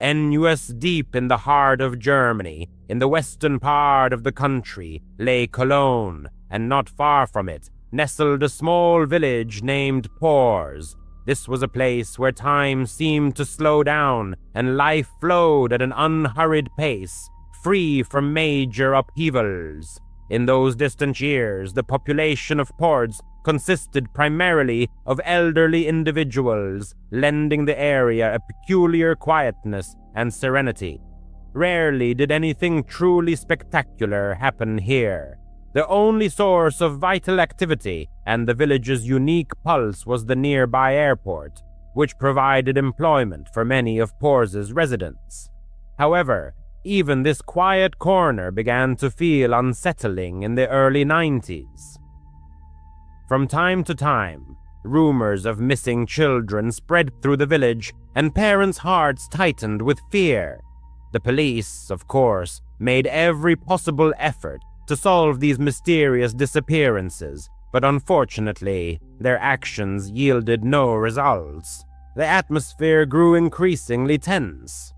Envious deep in the heart of Germany, in the western part of the country, lay Cologne, and not far from it nestled a small village named Pors. This was a place where time seemed to slow down and life flowed at an unhurried pace, free from major upheavals. In those distant years, the population of Pors consisted primarily of elderly individuals, lending the area a peculiar quietness and serenity. Rarely did anything truly spectacular happen here. The only source of vital activity and the village's unique pulse was the nearby airport, which provided employment for many of Pors's residents. However, even this quiet corner began to feel unsettling in the early 90s. From time to time, rumors of missing children spread through the village, and parents' hearts tightened with fear. The police, of course, made every possible effort to solve these mysterious disappearances, but unfortunately, their actions yielded no results. The atmosphere grew increasingly tense.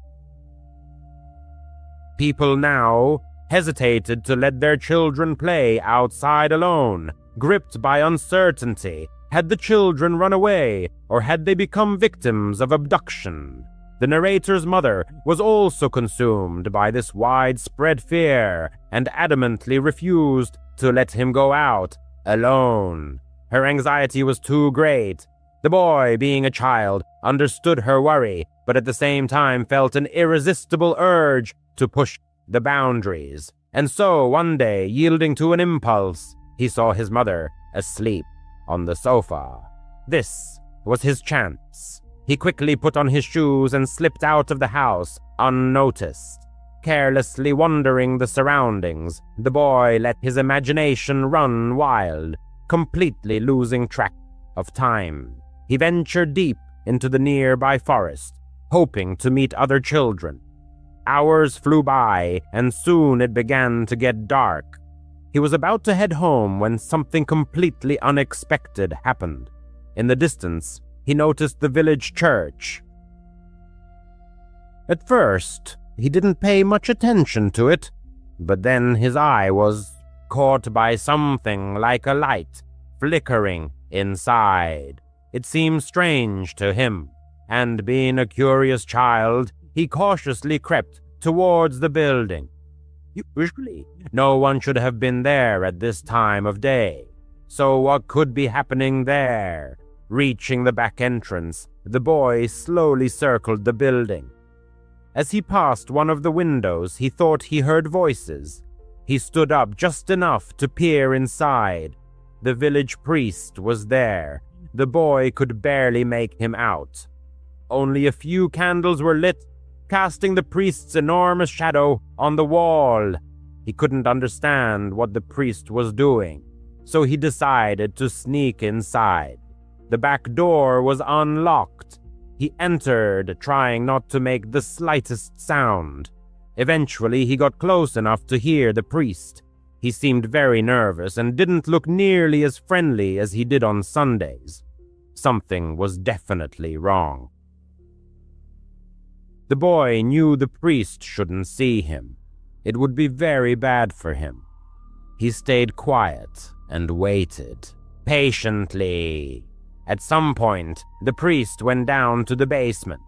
People now hesitated to let their children play outside alone, gripped by uncertainty. Had the children run away, or had they become victims of abduction? The narrator's mother was also consumed by this widespread fear and adamantly refused to let him go out alone. Her anxiety was too great. The boy, being a child, understood her worry, but at the same time felt an irresistible urge to push the boundaries. And so, one day, yielding to an impulse, he saw his mother asleep on the sofa. This was his chance. He quickly put on his shoes and slipped out of the house, unnoticed. Carelessly wandering the surroundings, the boy let his imagination run wild, completely losing track of time. He ventured deep into the nearby forest, hoping to meet other children. Hours flew by, and soon it began to get dark. He was about to head home when something completely unexpected happened. In the distance, he noticed the village church. At first, he didn't pay much attention to it, but then his eye was caught by something like a light flickering inside. It seemed strange to him, and being a curious child, he cautiously crept towards the building. Usually, no one should have been there at this time of day. So what could be happening there? Reaching the back entrance, the boy slowly circled the building. As he passed one of the windows, he thought he heard voices. He stood up just enough to peer inside. The village priest was there. The boy could barely make him out. Only a few candles were lit, casting the priest's enormous shadow on the wall. He couldn't understand what the priest was doing, so he decided to sneak inside. The back door was unlocked. He entered, trying not to make the slightest sound. Eventually, he got close enough to hear the priest. He seemed very nervous and didn't look nearly as friendly as he did on Sundays. Something was definitely wrong. The boy knew the priest shouldn't see him. It would be very bad for him. He stayed quiet and waited, patiently. At some point, the priest went down to the basement.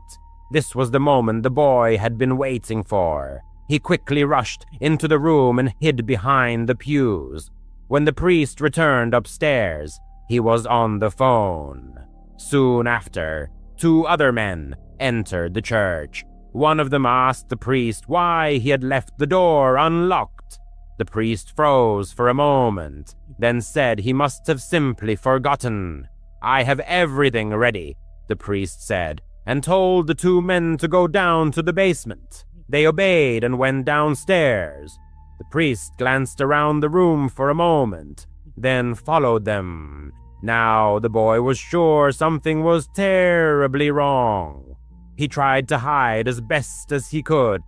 This was the moment the boy had been waiting for. He quickly rushed into the room and hid behind the pews. When the priest returned upstairs, he was on the phone. Soon after, 2 other men entered the church. One of them asked the priest why he had left the door unlocked. The priest froze for a moment, then said he must have simply forgotten. "I have everything ready," the priest said, and told the 2 men to go down to the basement. They obeyed and went downstairs. The priest glanced around the room for a moment, then followed them. Now the boy was sure something was terribly wrong. He tried to hide as best as he could.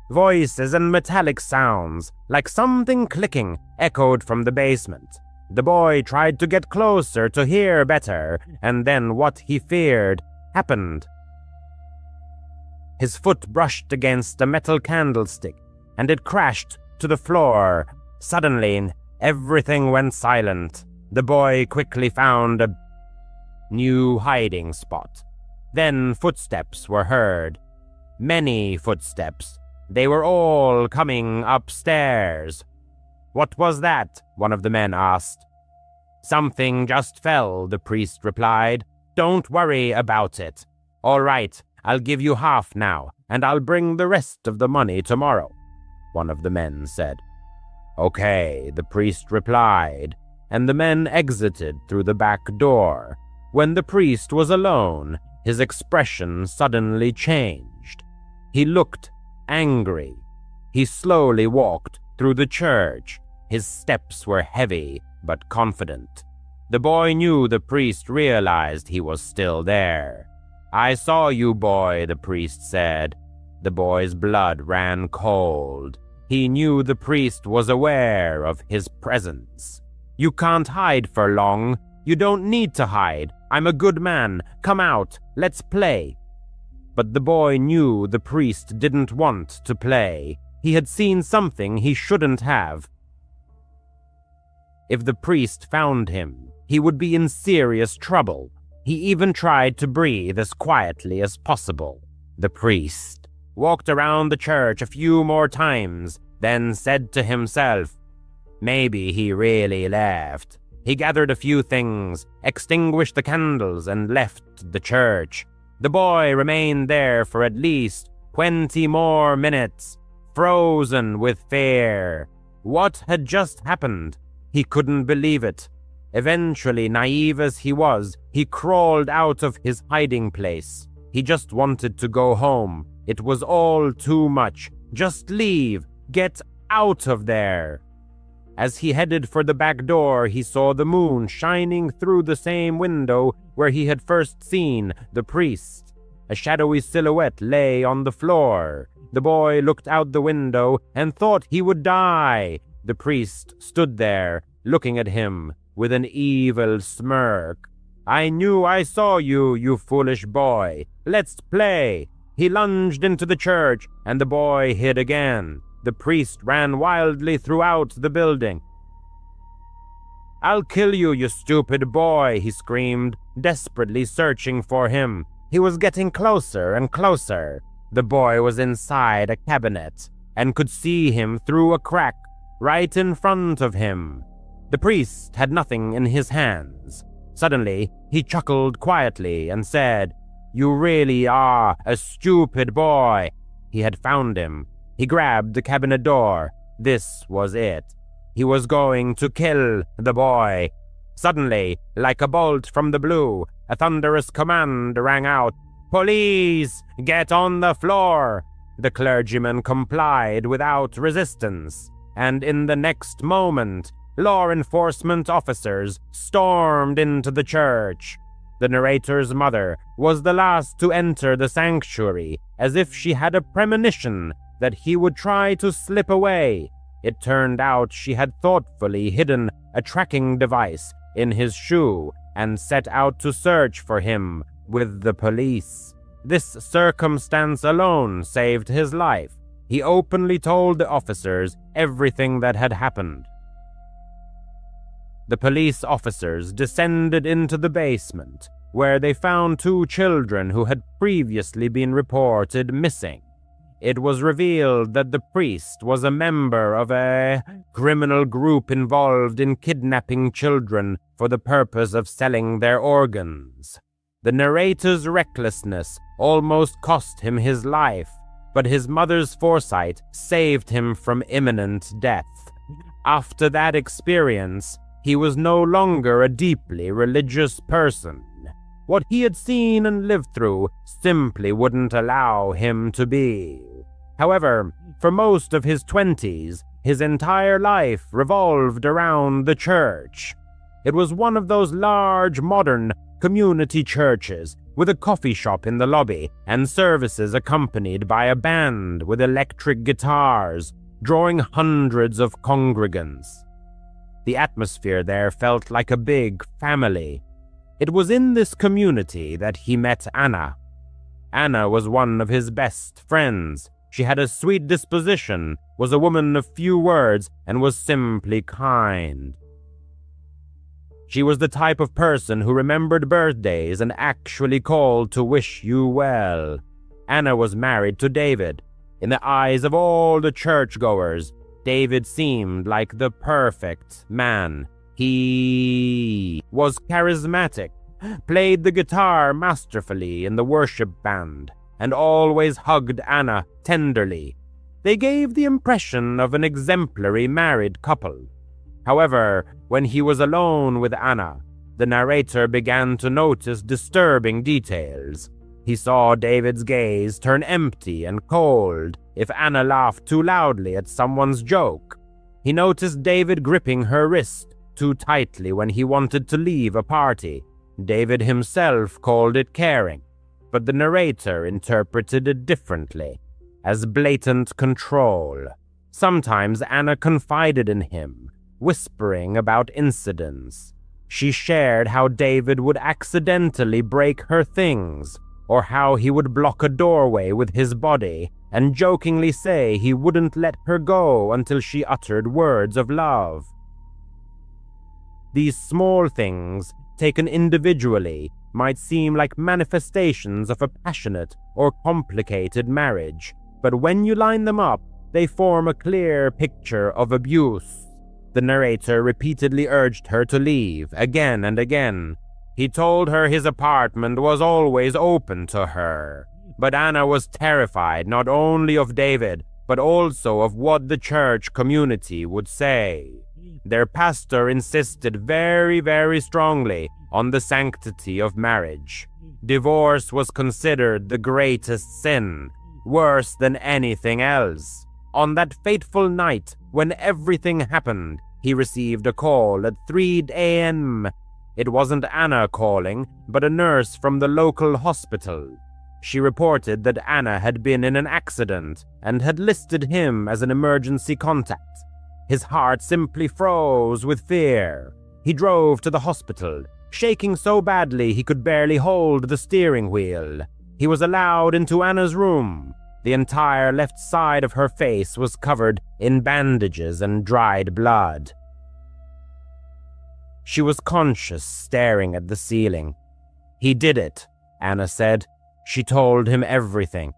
Voices and metallic sounds, like something clicking, echoed from the basement. The boy tried to get closer to hear better, and then what he feared happened. His foot brushed against a metal candlestick, and it crashed to the floor. Suddenly, everything went silent. The boy quickly found a new hiding spot. Then footsteps were heard. Many footsteps. They were all coming upstairs. "What was that?" one of the men asked. "Something just fell," the priest replied. "Don't worry about it." "All right, I'll give you half now, and I'll bring the rest of the money tomorrow," one of the men said. "Okay," the priest replied, and the men exited through the back door. When the priest was alone, his expression suddenly changed. He looked angry. He slowly walked through the church. His steps were heavy but confident. The boy knew the priest realized he was still there. "I saw you, boy," the priest said. The boy's blood ran cold. He knew the priest was aware of his presence. "You can't hide for long. You don't need to hide. I'm a good man. Come out. Let's play." But the boy knew the priest didn't want to play. He had seen something he shouldn't have. If the priest found him, he would be in serious trouble. He even tried to breathe as quietly as possible. The priest walked around the church a few more times, then said to himself, maybe he really left. He gathered a few things, extinguished the candles, and left the church. The boy remained there for at least 20 more minutes, frozen with fear. What had just happened? He couldn't believe it. Eventually, naive as he was, he crawled out of his hiding place. He just wanted to go home. It was all too much. Just leave. Get out of there. As he headed for the back door, he saw the moon shining through the same window where he had first seen the priest. A shadowy silhouette lay on the floor. The boy looked out the window and thought he would die. The priest stood there, looking at him with an evil smirk. "I knew I saw you, you foolish boy. Let's play." He lunged into the church, and the boy hid again. The priest ran wildly throughout the building. "I'll kill you, you stupid boy," he screamed, desperately searching for him. He was getting closer and closer. The boy was inside a cabinet and could see him through a crack right in front of him. The priest had nothing in his hands. Suddenly, he chuckled quietly and said, "You really are a stupid boy." He had found him. He grabbed the cabinet door. This was it. He was going to kill the boy. Suddenly, like a bolt from the blue, a thunderous command rang out. "Police, get on the floor!" The clergyman complied without resistance, and in the next moment, law enforcement officers stormed into the church. The narrator's mother was the last to enter the sanctuary, as if she had a premonition that he would try to slip away. It turned out she had thoughtfully hidden a tracking device in his shoe and set out to search for him with the police. This circumstance alone saved his life. He openly told the officers everything that had happened. The police officers descended into the basement, where they found 2 children who had previously been reported missing. It was revealed that the priest was a member of a criminal group involved in kidnapping children for the purpose of selling their organs. The narrator's recklessness almost cost him his life, but his mother's foresight saved him from imminent death. After that experience, he was no longer a deeply religious person. What he had seen and lived through simply wouldn't allow him to be. However, for most of his 20s, his entire life revolved around the church. It was one of those large, modern community churches with a coffee shop in the lobby and services accompanied by a band with electric guitars, drawing hundreds of congregants. The atmosphere there felt like a big family. It was in this community that he met Anna. Anna was one of his best friends. She had a sweet disposition, was a woman of few words, and was simply kind. She was the type of person who remembered birthdays and actually called to wish you well. Anna was married to David. In the eyes of all the churchgoers, David seemed like the perfect man. He was charismatic, played the guitar masterfully in the worship band, and always hugged Anna tenderly. They gave the impression of an exemplary married couple. However, when he was alone with Anna, the narrator began to notice disturbing details. He saw David's gaze turn empty and cold if Anna laughed too loudly at someone's joke. He noticed David gripping her wrist too tightly when he wanted to leave a party. David himself called it caring, but the narrator interpreted it differently, as blatant control. Sometimes Anna confided in him, whispering about incidents. She shared how David would accidentally break her things, or how he would block a doorway with his body and jokingly say he wouldn't let her go until she uttered words of love. These small things, taken individually, might seem like manifestations of a passionate or complicated marriage, but when you line them up, they form a clear picture of abuse. The narrator repeatedly urged her to leave, again and again. He told her his apartment was always open to her, but Anna was terrified not only of David, but also of what the church community would say. Their pastor insisted very strongly on the sanctity of marriage. Divorce was considered the greatest sin, worse than anything else. On that fateful night, when everything happened, he received a call at 3 a.m. It wasn't Anna calling, but a nurse from the local hospital. She reported that Anna had been in an accident and had listed him as an emergency contact. His heart simply froze with fear. He drove to the hospital, shaking so badly he could barely hold the steering wheel. He was allowed into Anna's room. The entire left side of her face was covered in bandages and dried blood. She was conscious, staring at the ceiling. He did it, Anna said. She told him everything.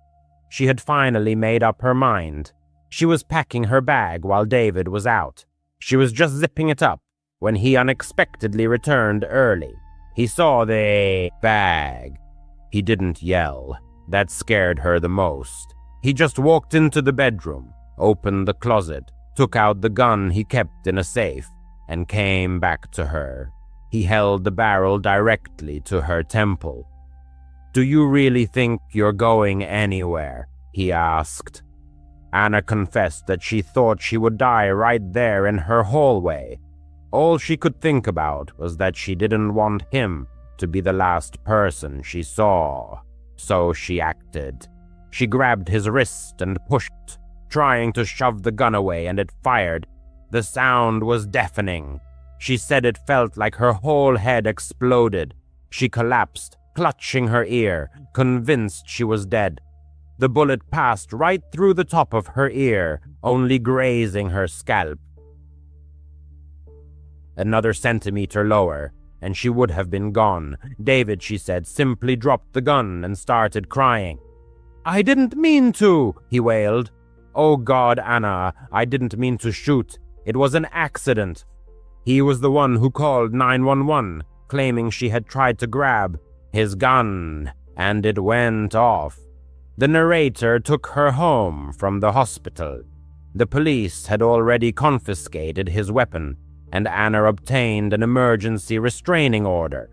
She had finally made up her mind. She was packing her bag while David was out. She was just zipping it up when he unexpectedly returned early. He saw the bag. He didn't yell. That scared her the most. He just walked into the bedroom, opened the closet, took out the gun he kept in a safe, and came back to her. He held the barrel directly to her temple. "Do you really think you're going anywhere?" he asked. Anna confessed that she thought she would die right there in her hallway. All she could think about was that she didn't want him to be the last person she saw. So she acted. She grabbed his wrist and pushed, trying to shove the gun away, and it fired. The sound was deafening. She said it felt like her whole head exploded. She collapsed, clutching her ear, convinced she was dead. The bullet passed right through the top of her ear, only grazing her scalp. Another centimeter lower, and she would have been gone. David, she said, simply dropped the gun and started crying. "I didn't mean to," he wailed. "Oh God, Anna, I didn't mean to shoot. It was an accident." He was the one who called 911, claiming she had tried to grab his gun, and it went off. The narrator took her home from the hospital. The police had already confiscated his weapon, and Anna obtained an emergency restraining order.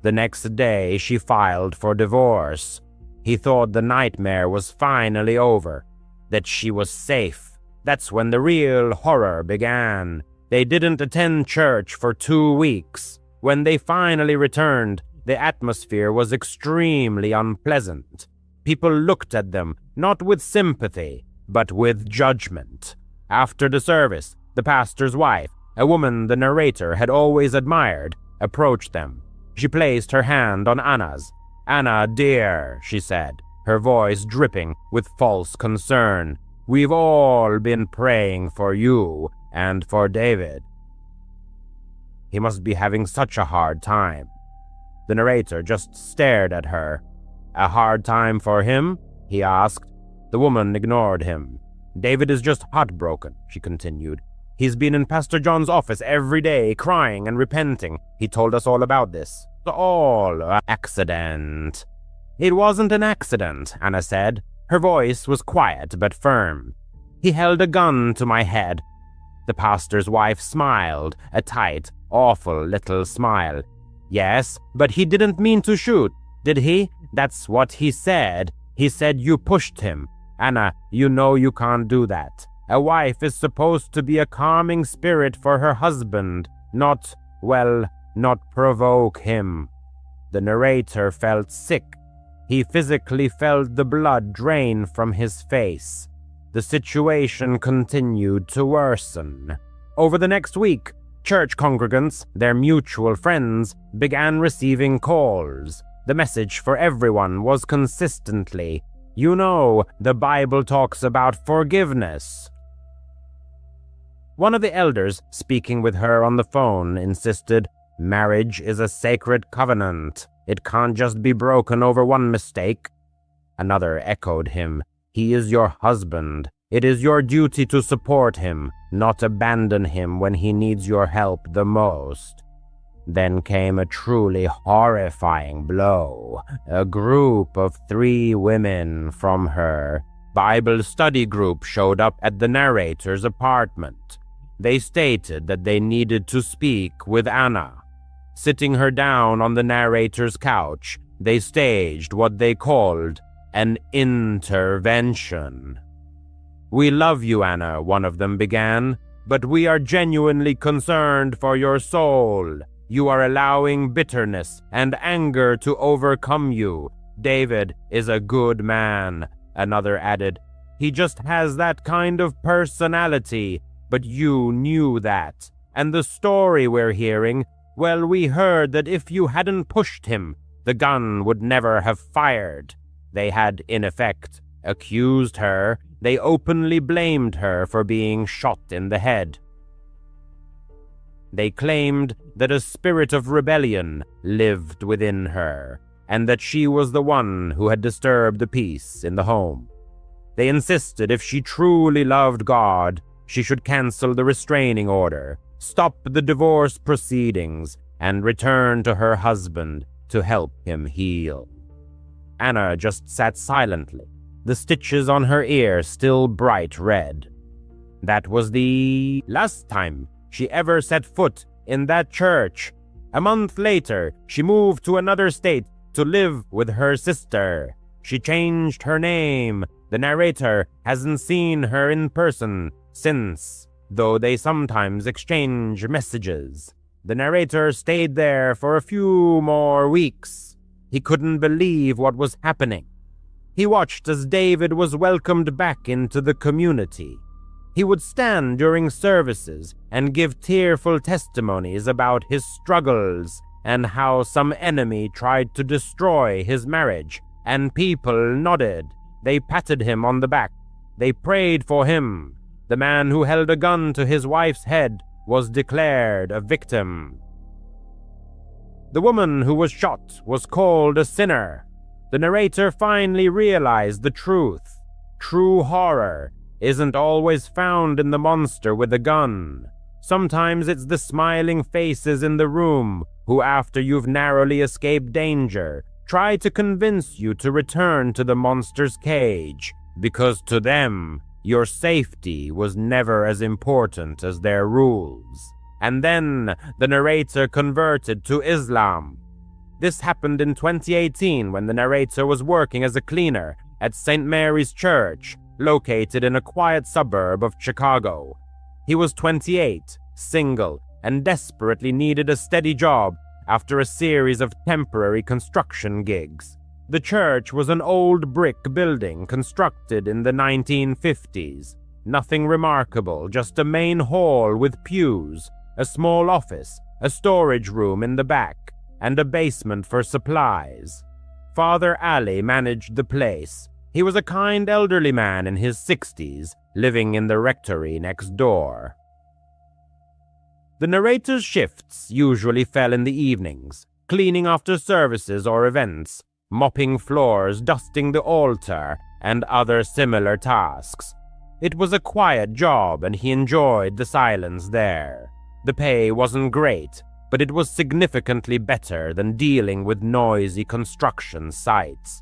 The next day, she filed for divorce. He thought the nightmare was finally over, that she was safe. That's when the real horror began. They didn't attend church for 2 weeks. When they finally returned, the atmosphere was extremely unpleasant. People looked at them, not with sympathy, but with judgment. After the service, the pastor's wife, a woman the narrator had always admired, approached them. She placed her hand on Anna's. "Anna, dear," she said, her voice dripping with false concern. "We've all been praying for you and for David." He must be having such a hard time. The narrator just stared at her. "A hard time for him?" he asked. The woman ignored him. "David is just heartbroken," she continued. "He's been in Pastor John's office every day, crying and repenting. He told us all about this. All an accident." "It wasn't an accident," Anna said. Her voice was quiet but firm. "He held a gun to my head." The pastor's wife smiled, a tight, awful little smile. "Yes, but he didn't mean to shoot, did he? That's what he said. He said you pushed him. Anna, you know you can't do that. A wife is supposed to be a calming spirit for her husband, not provoke him." The narrator felt sick. He physically felt the blood drain from his face. The situation continued to worsen. Over the next week, church congregants, their mutual friends, began receiving calls. The message for everyone was consistently, "You know, the Bible talks about forgiveness." One of the elders, speaking with her on the phone, insisted, "Marriage is a sacred covenant. It can't just be broken over one mistake." Another echoed him, "He is your husband. It is your duty to support him, not abandon him when he needs your help the most." Then came a truly horrifying blow. A group of 3 women from her Bible study group showed up at the narrator's apartment. They stated that they needed to speak with Anna. Sitting her down on the narrator's couch, they staged what they called an intervention. "We love you, Anna," one of them began, "but we are genuinely concerned for your soul. You are allowing bitterness and anger to overcome you. David is a good man," another added. "He just has that kind of personality, but you knew that. And the story we're hearing, well, we heard that if you hadn't pushed him, the gun would never have fired." They had, in effect, accused her. They openly blamed her for being shot in the head. They claimed that a spirit of rebellion lived within her, and that she was the one who had disturbed the peace in the home. They insisted if she truly loved God, she should cancel the restraining order, stop the divorce proceedings, and return to her husband to help him heal. Anna just sat silently, the stitches on her ear still bright red. That was the last time she ever set foot in that church. A month later, she moved to another state to live with her sister. She changed her name. The narrator hasn't seen her in person since, though they sometimes exchange messages. The narrator stayed there for a few more weeks. He couldn't believe what was happening. He watched as David was welcomed back into the community. He would stand during services and give tearful testimonies about his struggles and how some enemy tried to destroy his marriage, and people nodded. They patted him on the back. They prayed for him. The man who held a gun to his wife's head was declared a victim. The woman who was shot was called a sinner. The narrator finally realized the truth. True horror isn't always found in the monster with a gun. Sometimes it's the smiling faces in the room who, after you've narrowly escaped danger, try to convince you to return to the monster's cage, because to them, your safety was never as important as their rules. And then the narrator converted to Islam. This happened in 2018 when the narrator was working as a cleaner at St. Mary's Church, located in a quiet suburb of Chicago. He was 28, single, and desperately needed a steady job after a series of temporary construction gigs. The church was an old brick building constructed in the 1950s. Nothing remarkable, just a main hall with pews, a small office, a storage room in the back, and a basement for supplies. Father Ali managed the place. He was a kind elderly man in his 60s, living in the rectory next door. The narrator's shifts usually fell in the evenings, cleaning after services or events, mopping floors, dusting the altar, and other similar tasks. It was a quiet job and he enjoyed the silence there. The pay wasn't great, but it was significantly better than dealing with noisy construction sites.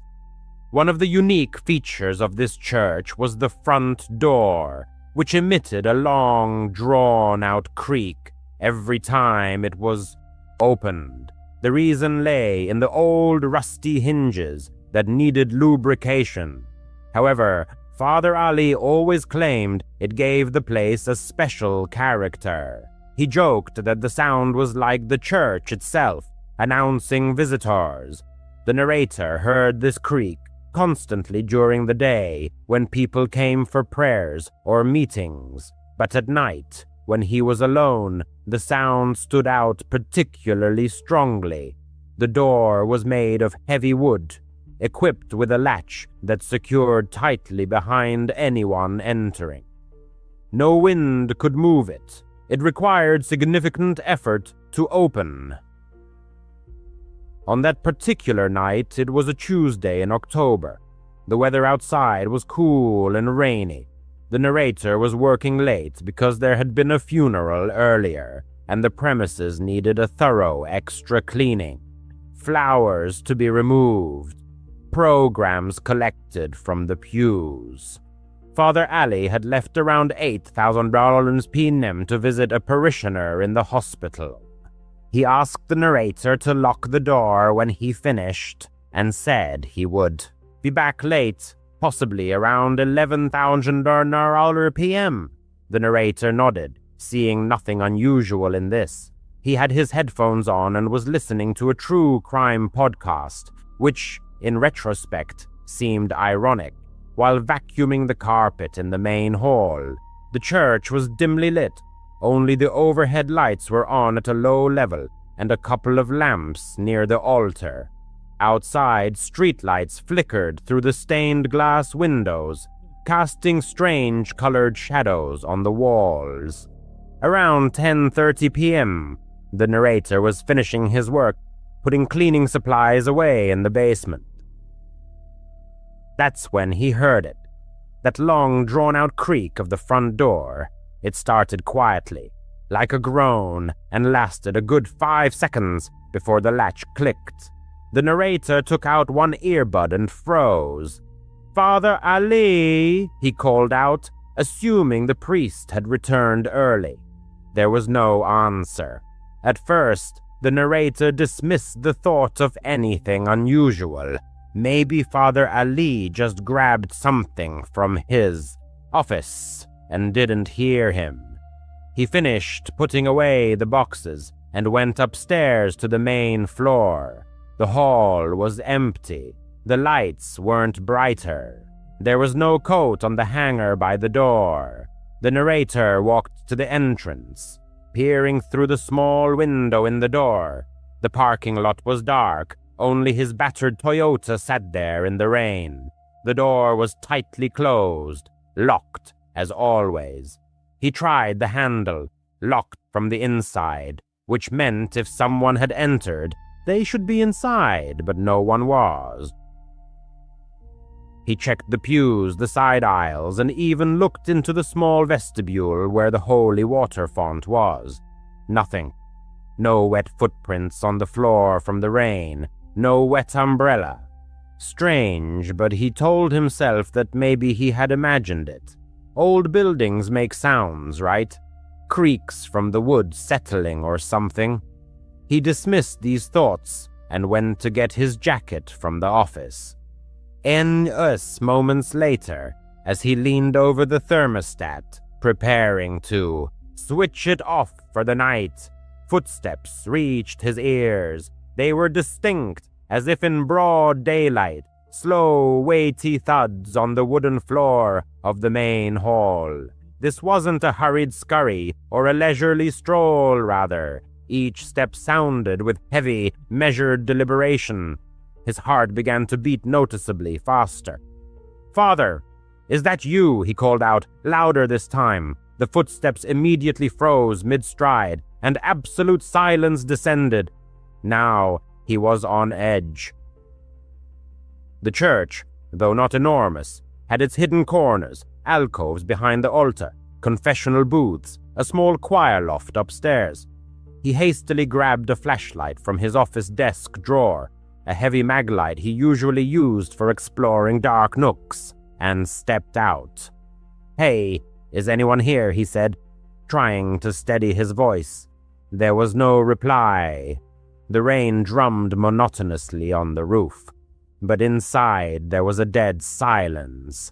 One of the unique features of this church was the front door, which emitted a long, drawn-out creak every time it was opened. The reason lay in the old rusty hinges that needed lubrication. However, Father Ali always claimed it gave the place a special character. He joked that the sound was like the church itself, announcing visitors. The narrator heard this creak constantly during the day when people came for prayers or meetings, but at night, when he was alone, the sound stood out particularly strongly. The door was made of heavy wood, equipped with a latch that secured tightly behind anyone entering. No wind could move it. It required significant effort to open. On that particular night, it was a Tuesday in October. The weather outside was cool and rainy. The narrator was working late because there had been a funeral earlier, and the premises needed a thorough extra cleaning. Flowers to be removed. Programs collected from the pews. Father Ali had left around $8,000 p.m. to visit a parishioner in the hospital. He asked the narrator to lock the door when he finished, and said he would be back late, possibly around $11,000 p.m. The narrator nodded, seeing nothing unusual in this. He had his headphones on and was listening to a true crime podcast, which, in retrospect, seemed ironic. While vacuuming the carpet in the main hall, the church was dimly lit. Only the overhead lights were on at a low level, and a couple of lamps near the altar. Outside, streetlights flickered through the stained glass windows, casting strange colored shadows on the walls. Around 10:30 p.m., the narrator was finishing his work, putting cleaning supplies away in the basement. That's when he heard it. That long, drawn-out creak of the front door. It started quietly, like a groan, and lasted a good 5 seconds before the latch clicked. The narrator took out one earbud and froze. "Father Ali," he called out, assuming the priest had returned early. There was no answer. At first, the narrator dismissed the thought of anything unusual. Maybe Father Ali just grabbed something from his office and didn't hear him. He finished putting away the boxes and went upstairs to the main floor. The hall was empty. The lights weren't brighter. There was no coat on the hanger by the door. The narrator walked to the entrance, peering through the small window in the door. The parking lot was dark. Only his battered Toyota sat there in the rain. The door was tightly closed, locked as always. He tried the handle, locked from the inside, which meant if someone had entered, they should be inside, but no one was. He checked the pews, the side aisles, and even looked into the small vestibule where the holy water font was. Nothing. No wet footprints on the floor from the rain. No wet umbrella. Strange, but he told himself that maybe he had imagined it. Old buildings make sounds, right? Creaks from the wood settling or something. He dismissed these thoughts and went to get his jacket from the office. Moments later, as he leaned over the thermostat, preparing to switch it off for the night, footsteps reached his ears. They were distinct, as if in broad daylight, slow, weighty thuds on the wooden floor of the main hall. This wasn't a hurried scurry, or a leisurely stroll, rather. Each step sounded with heavy, measured deliberation. His heart began to beat noticeably faster. "Father, is that you?" he called out, louder this time. The footsteps immediately froze mid-stride, and absolute silence descended. Now he was on edge. The church, though not enormous, had its hidden corners, alcoves behind the altar, confessional booths, a small choir loft upstairs. He hastily grabbed a flashlight from his office desk drawer, a heavy maglite he usually used for exploring dark nooks, and stepped out. "Hey, is anyone here?" he said, trying to steady his voice. There was no reply. The rain drummed monotonously on the roof, but inside there was a dead silence.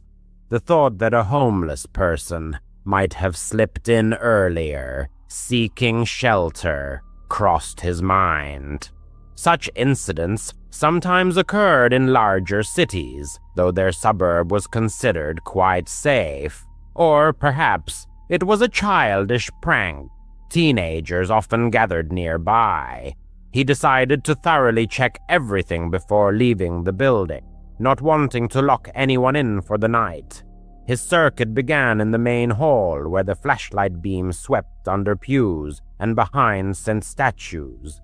The thought that a homeless person might have slipped in earlier, seeking shelter, crossed his mind. Such incidents sometimes occurred in larger cities, though their suburb was considered quite safe. Or perhaps it was a childish prank. Teenagers often gathered nearby. He decided to thoroughly check everything before leaving the building, not wanting to lock anyone in for the night. His circuit began in the main hall, where the flashlight beam swept under pews and behind St. statues.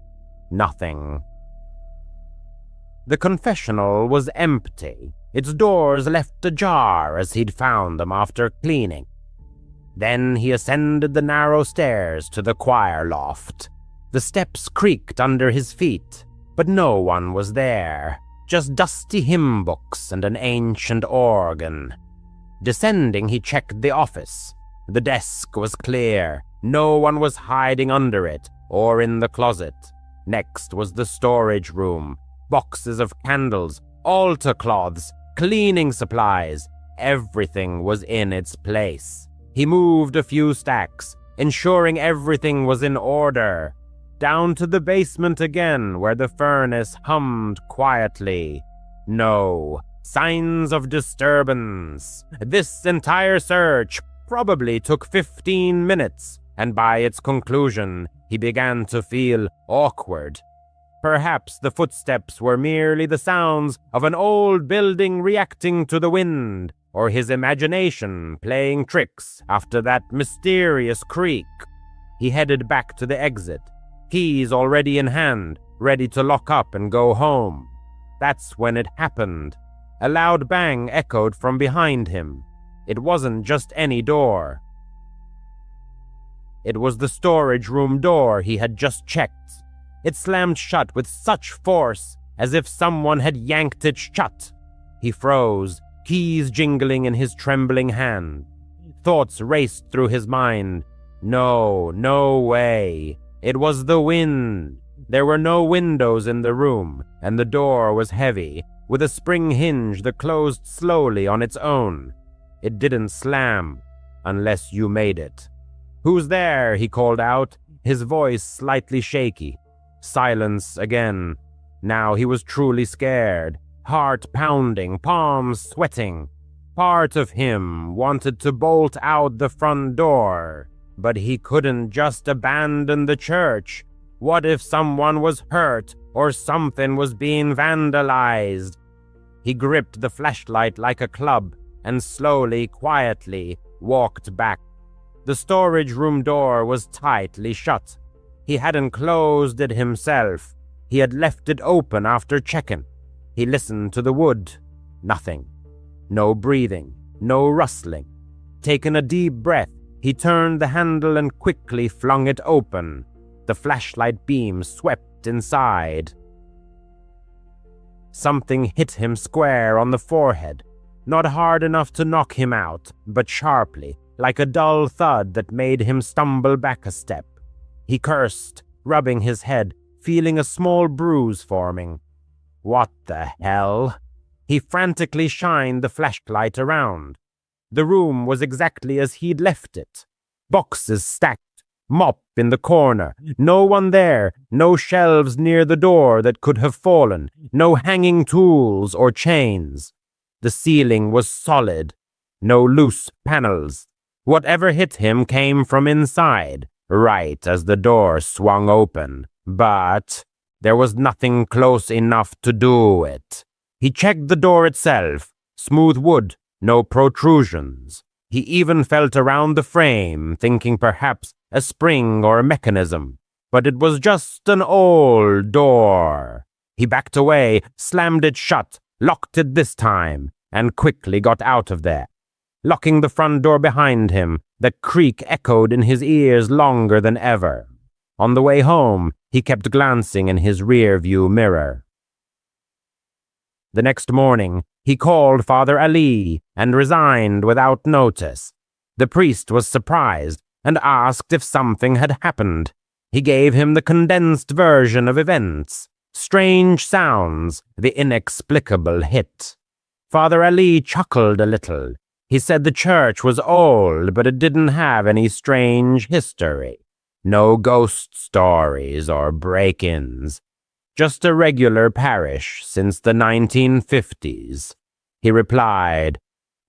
Nothing. The confessional was empty, its doors left ajar as he'd found them after cleaning. Then he ascended the narrow stairs to the choir loft. The steps creaked under his feet, but no one was there, just dusty hymn books and an ancient organ. Descending, he checked the office. The desk was clear. No one was hiding under it or in the closet. Next was the storage room. Boxes of candles, altar cloths, cleaning supplies. Everything was in its place. He moved a few stacks, ensuring everything was in order. Down to the basement again, where the furnace hummed quietly. No signs of disturbance. This entire search probably took 15 minutes, and by its conclusion, he began to feel awkward. Perhaps the footsteps were merely the sounds of an old building reacting to the wind, or his imagination playing tricks after that mysterious creak. He headed back to the exit, keys already in hand, ready to lock up and go home. That's when it happened. A loud bang echoed from behind him. It wasn't just any door. It was the storage room door he had just checked. It slammed shut with such force, as if someone had yanked it shut. He froze, keys jingling in his trembling hand. Thoughts raced through his mind. No way. It was the wind. There were no windows in the room, and the door was heavy, with a spring hinge that closed slowly on its own. It didn't slam, unless you made it. "Who's there?" he called out, his voice slightly shaky. Silence again. Now he was truly scared, heart pounding, palms sweating. Part of him wanted to bolt out the front door, but he couldn't just abandon the church. What if someone was hurt or something was being vandalized? He gripped the flashlight like a club and slowly, quietly walked back. The storage room door was tightly shut. He hadn't closed it himself. He had left it open after checking. He listened to the wood. Nothing. No breathing. No rustling. Taking a deep breath, he turned the handle and quickly flung it open. The flashlight beam swept inside. Something hit him square on the forehead. Not hard enough to knock him out, but sharply, like a dull thud that made him stumble back a step. He cursed, rubbing his head, feeling a small bruise forming. What the hell? He frantically shined the flashlight around. The room was exactly as he'd left it. Boxes stacked, mop in the corner, no one there, no shelves near the door that could have fallen, no hanging tools or chains. The ceiling was solid, no loose panels. Whatever hit him came from inside, right as the door swung open. But There was nothing close enough to do it. He checked the door itself. Smooth wood, no protrusions. He even felt around the frame, thinking perhaps a spring or a mechanism. But it was just an old door. He backed away, slammed it shut, locked it this time, and quickly got out of there. Locking the front door behind him, the creak echoed in his ears longer than ever. On the way home, he kept glancing in his rear-view mirror. The next morning, he called Father Ali and resigned without notice. The priest was surprised and asked if something had happened. He gave him the condensed version of events. Strange sounds, the inexplicable hit. Father Ali chuckled a little. He said the church was old, but it didn't have any strange history. No ghost stories or break-ins. Just a regular parish since the 1950s. He replied,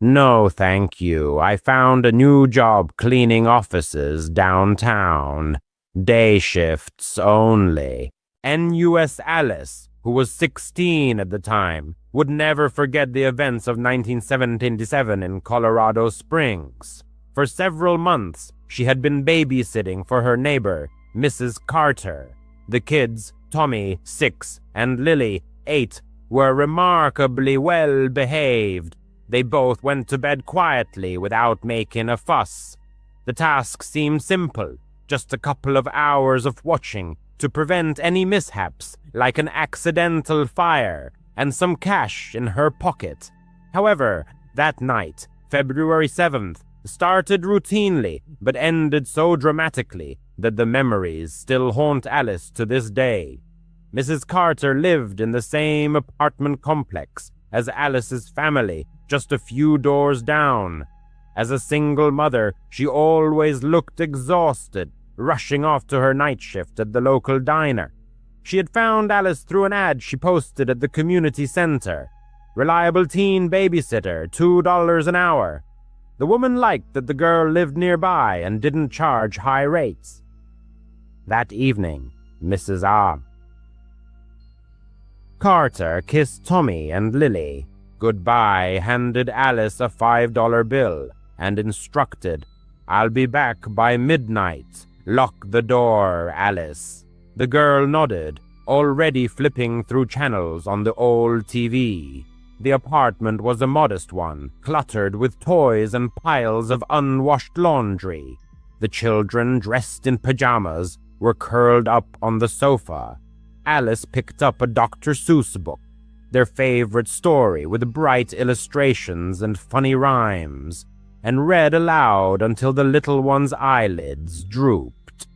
"No, thank you. I found a new job cleaning offices downtown. Day shifts only." N.U.S. Alice, who was 16 at the time, would never forget the events of 1977 in Colorado Springs. For several months, she had been babysitting for her neighbor, Mrs. Carter. The kids, Tommy, 6, and Lily, 8, were remarkably well behaved. They both went to bed quietly without making a fuss. The task seemed simple, just a couple of hours of watching to prevent any mishaps, like an accidental fire, and some cash in her pocket. However, that night, February 7th, started routinely, but ended so dramatically that the memories still haunt Alice to this day. Mrs. Carter lived in the same apartment complex as Alice's family, just a few doors down. As a single mother, she always looked exhausted, rushing off to her night shift at the local diner. She had found Alice through an ad she posted at the community center. Reliable teen babysitter, $2 an hour. The woman liked that the girl lived nearby and didn't charge high rates. That evening, Mrs. Carter kissed Tommy and Lily. Goodbye handed Alice a $5 bill and instructed, "I'll be back by midnight. Lock the door, Alice." The girl nodded, already flipping through channels on the old TV. The apartment was a modest one, cluttered with toys and piles of unwashed laundry. The children, dressed in pajamas, were curled up on the sofa. Alice picked up a Dr. Seuss book, their favorite story with bright illustrations and funny rhymes, and read aloud until the little one's eyelids drooped.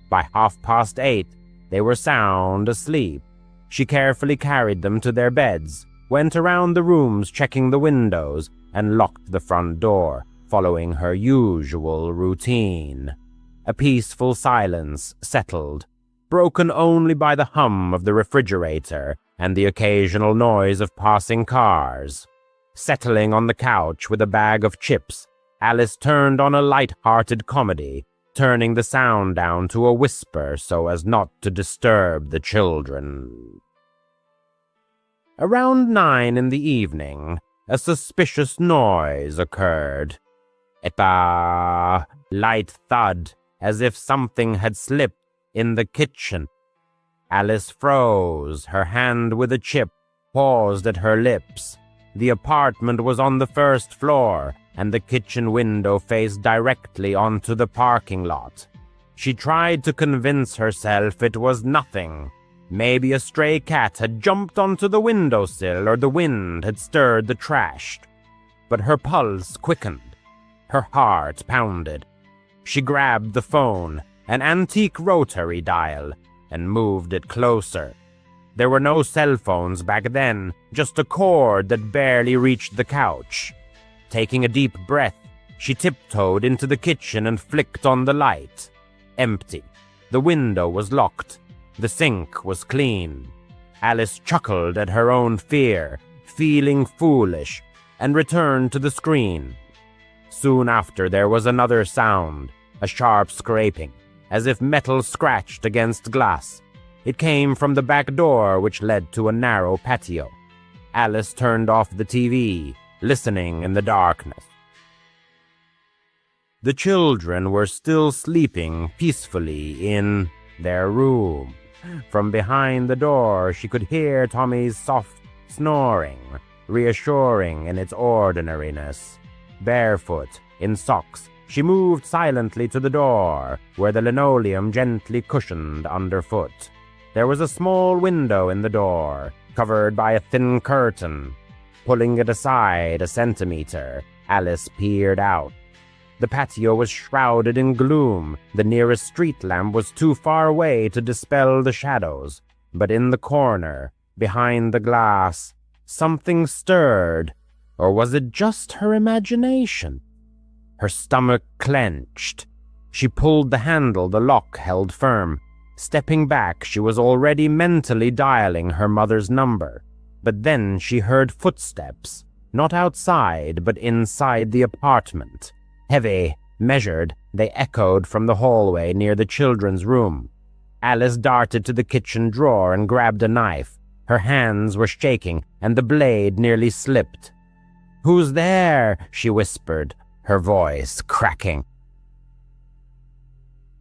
By 8:30, they were sound asleep. She carefully carried them to their beds, went around the rooms checking the windows, and locked the front door, following her usual routine. A peaceful silence settled, broken only by the hum of the refrigerator and the occasional noise of passing cars. Settling on the couch with a bag of chips, Alice turned on a light-hearted comedy, turning the sound down to a whisper so as not to disturb the children. Around 9 in the evening, a suspicious noise occurred. A light thud, as if something had slipped in the kitchen. Alice froze, her hand with a chip paused at her lips. The apartment was on the first floor, and the kitchen window faced directly onto the parking lot. She tried to convince herself it was nothing. Maybe a stray cat had jumped onto the windowsill or the wind had stirred the trash. But her pulse quickened. Her heart pounded. She grabbed the phone, an antique rotary dial, and moved it closer. There were no cell phones back then, just a cord that barely reached the couch. Taking a deep breath, she tiptoed into the kitchen and flicked on the light. Empty. The window was locked. The sink was clean. Alice chuckled at her own fear, feeling foolish, and returned to the screen. Soon after, there was another sound, a sharp scraping, as if metal scratched against glass. It came from the back door, which led to a narrow patio. Alice turned off the TV, listening in the darkness. The children were still sleeping peacefully in their room. From behind the door, she could hear Tommy's soft snoring, reassuring in its ordinariness. Barefoot, in socks, she moved silently to the door, where the linoleum gently cushioned underfoot. There was a small window in the door, covered by a thin curtain. Pulling it aside a centimeter, Alice peered out. The patio was shrouded in gloom. The nearest street lamp was too far away to dispel the shadows. But in the corner, behind the glass, something stirred. Or was it just her imagination? Her stomach clenched. She pulled the handle the lock held firm. Stepping back, she was already mentally dialing her mother's number. But then she heard footsteps, not outside, but inside the apartment. Heavy, measured, they echoed from the hallway near the children's room. Alice darted to the kitchen drawer and grabbed a knife. Her hands were shaking, and the blade nearly slipped. "Who's there?" she whispered, her voice cracking.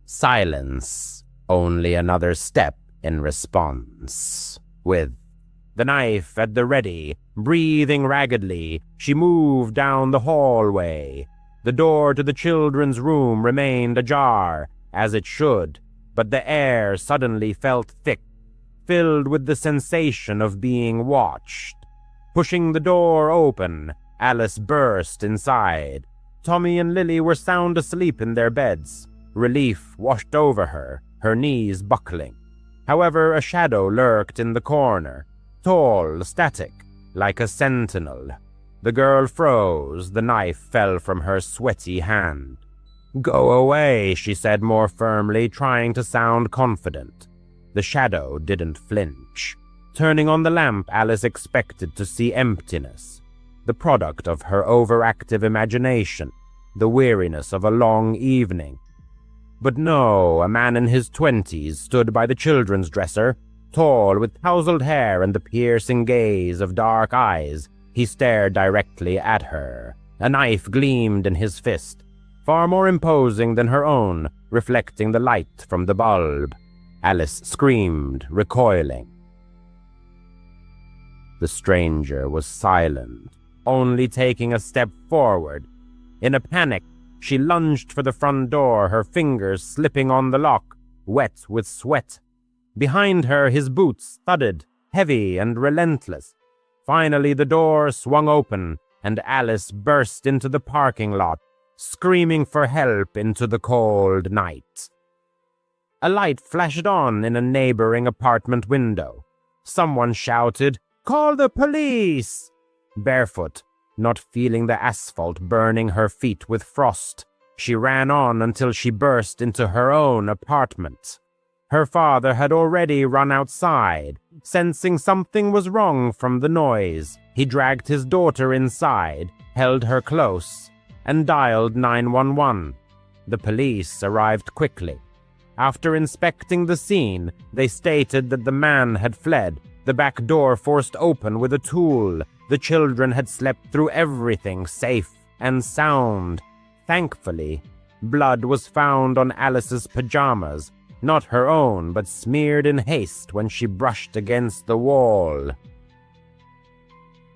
Silence, only another step in response. With the knife at the ready, breathing raggedly, she moved down the hallway. The door to the children's room remained ajar, as it should, but the air suddenly felt thick, filled with the sensation of being watched. Pushing the door open, Alice burst inside. Tommy and Lily were sound asleep in their beds. Relief washed over her, her knees buckling. However, a shadow lurked in the corner, tall, static, like a sentinel. The girl froze. The knife fell from her sweaty hand. "Go away," she said more firmly, trying to sound confident. The shadow didn't flinch. Turning on the lamp, Alice expected to see emptiness, the product of her overactive imagination, the weariness of a long evening. But no, a man in his 20s stood by the children's dresser, tall, with tousled hair and the piercing gaze of dark eyes. He stared directly at her. A knife gleamed in his fist, far more imposing than her own, reflecting the light from the bulb. Alice screamed, recoiling. The stranger was silent, only taking a step forward. In a panic, she lunged for the front door, her fingers slipping on the lock, wet with sweat. Behind her, his boots thudded, heavy and relentless. Finally, the door swung open, and Alice burst into the parking lot, screaming for help into the cold night. A light flashed on in a neighboring apartment window. Someone shouted, "Call the police!" Barefoot, not feeling the asphalt burning her feet with frost, she ran on until she burst into her own apartment. Her father had already run outside, sensing something was wrong from the noise. He dragged his daughter inside, held her close, and dialed 911. The police arrived quickly. After inspecting the scene, they stated that the man had fled, the back door forced open with a tool. The children had slept through everything safe and sound. Thankfully, blood was found on Alice's pajamas, not her own, but smeared in haste when she brushed against the wall.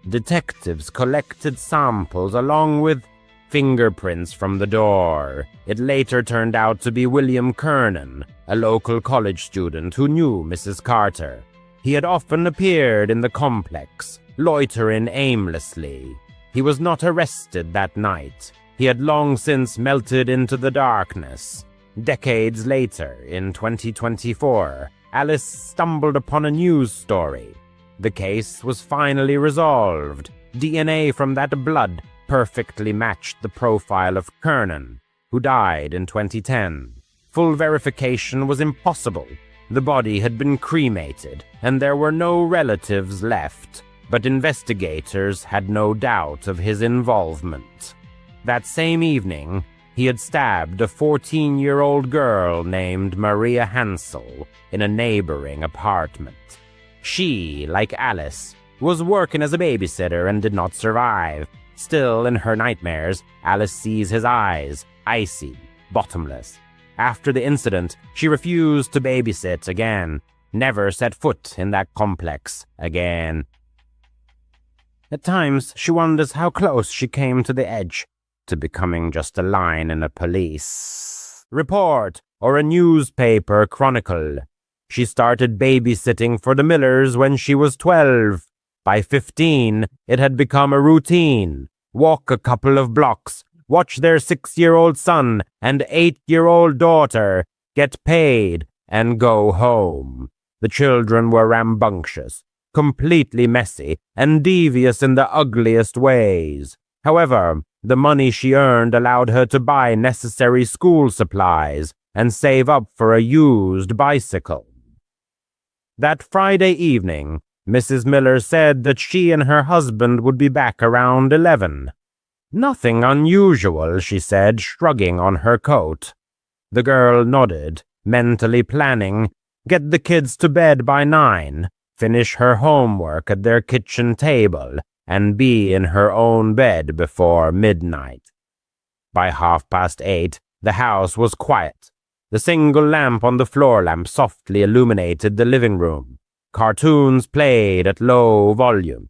Detectives collected samples along with fingerprints from the door. It later turned out to be William Kernan, a local college student who knew Mrs. Carter. He had often appeared in the complex, loitering aimlessly. He was not arrested that night. He had long since melted into the darkness. Decades later, in 2024, Alice stumbled upon a news story. The case was finally resolved. DNA from that blood perfectly matched the profile of Kernan, who died in 2010. Full verification was impossible. The body had been cremated, and there were no relatives left, but investigators had no doubt of his involvement. That same evening, He had stabbed a 14-year-old girl named Maria Hansel in a neighboring apartment. She, like Alice, was working as a babysitter and did not survive. Still, in her nightmares, Alice sees his eyes, icy, bottomless. After the incident, she refused to babysit again, never set foot in that complex again. At times, she wonders how close she came to the edge, to becoming just a line in a police report or a newspaper chronicle. She started babysitting for the Millers when she was 12. By 15, it had become a routine. Walk a couple of blocks, watch their 6-year-old son and 8-year-old daughter get paid, and go home. The children were rambunctious, completely messy, and devious in the ugliest ways. However, the money she earned allowed her to buy necessary school supplies and save up for a used bicycle. That Friday evening, Mrs. Miller said that she and her husband would be back around 11. Nothing unusual, she said, shrugging on her coat. The girl nodded, mentally planning, get the kids to bed by 9, finish her homework at their kitchen table, and be in her own bed before midnight. By 8:30, the house was quiet. The single lamp on the floor lamp softly illuminated the living room. Cartoons played at low volume.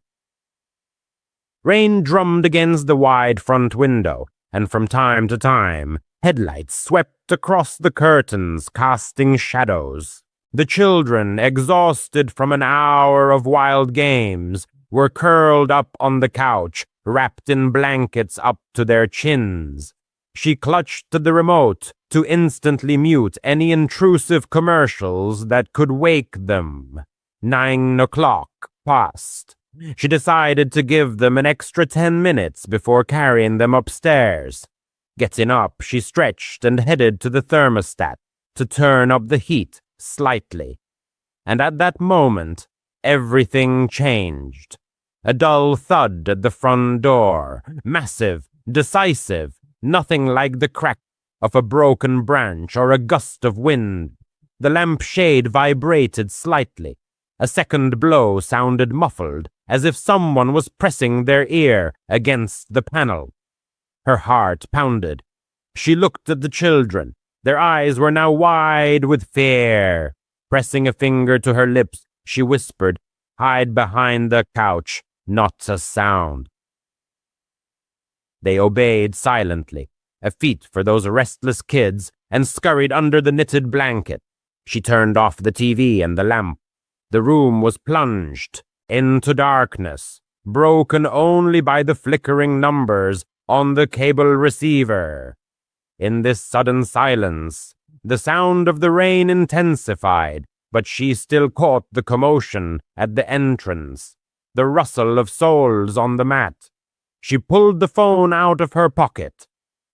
Rain drummed against the wide front window, and from time to time, headlights swept across the curtains, casting shadows. The children, exhausted from an hour of wild games, were curled up on the couch, wrapped in blankets up to their chins. She clutched to the remote to instantly mute any intrusive commercials that could wake them. 9 o'clock passed. She decided to give them an extra 10 minutes before carrying them upstairs. Getting up, she stretched and headed to the thermostat to turn up the heat slightly. And at that moment, everything changed. A dull thud at the front door, massive, decisive, nothing like the crack of a broken branch or a gust of wind. The lampshade vibrated slightly. A second blow sounded muffled, as if someone was pressing their ear against the panel. Her heart pounded. She looked at the children. Their eyes were now wide with fear. Pressing a finger to her lips, she whispered, "Hide behind the couch, not a sound." They obeyed silently, a feat for those restless kids, and scurried under the knitted blanket. She turned off the TV and the lamp. The room was plunged into darkness, broken only by the flickering numbers on the cable receiver. In this sudden silence, the sound of the rain intensified, but she still caught the commotion at the entrance, the rustle of soles on the mat. She pulled the phone out of her pocket.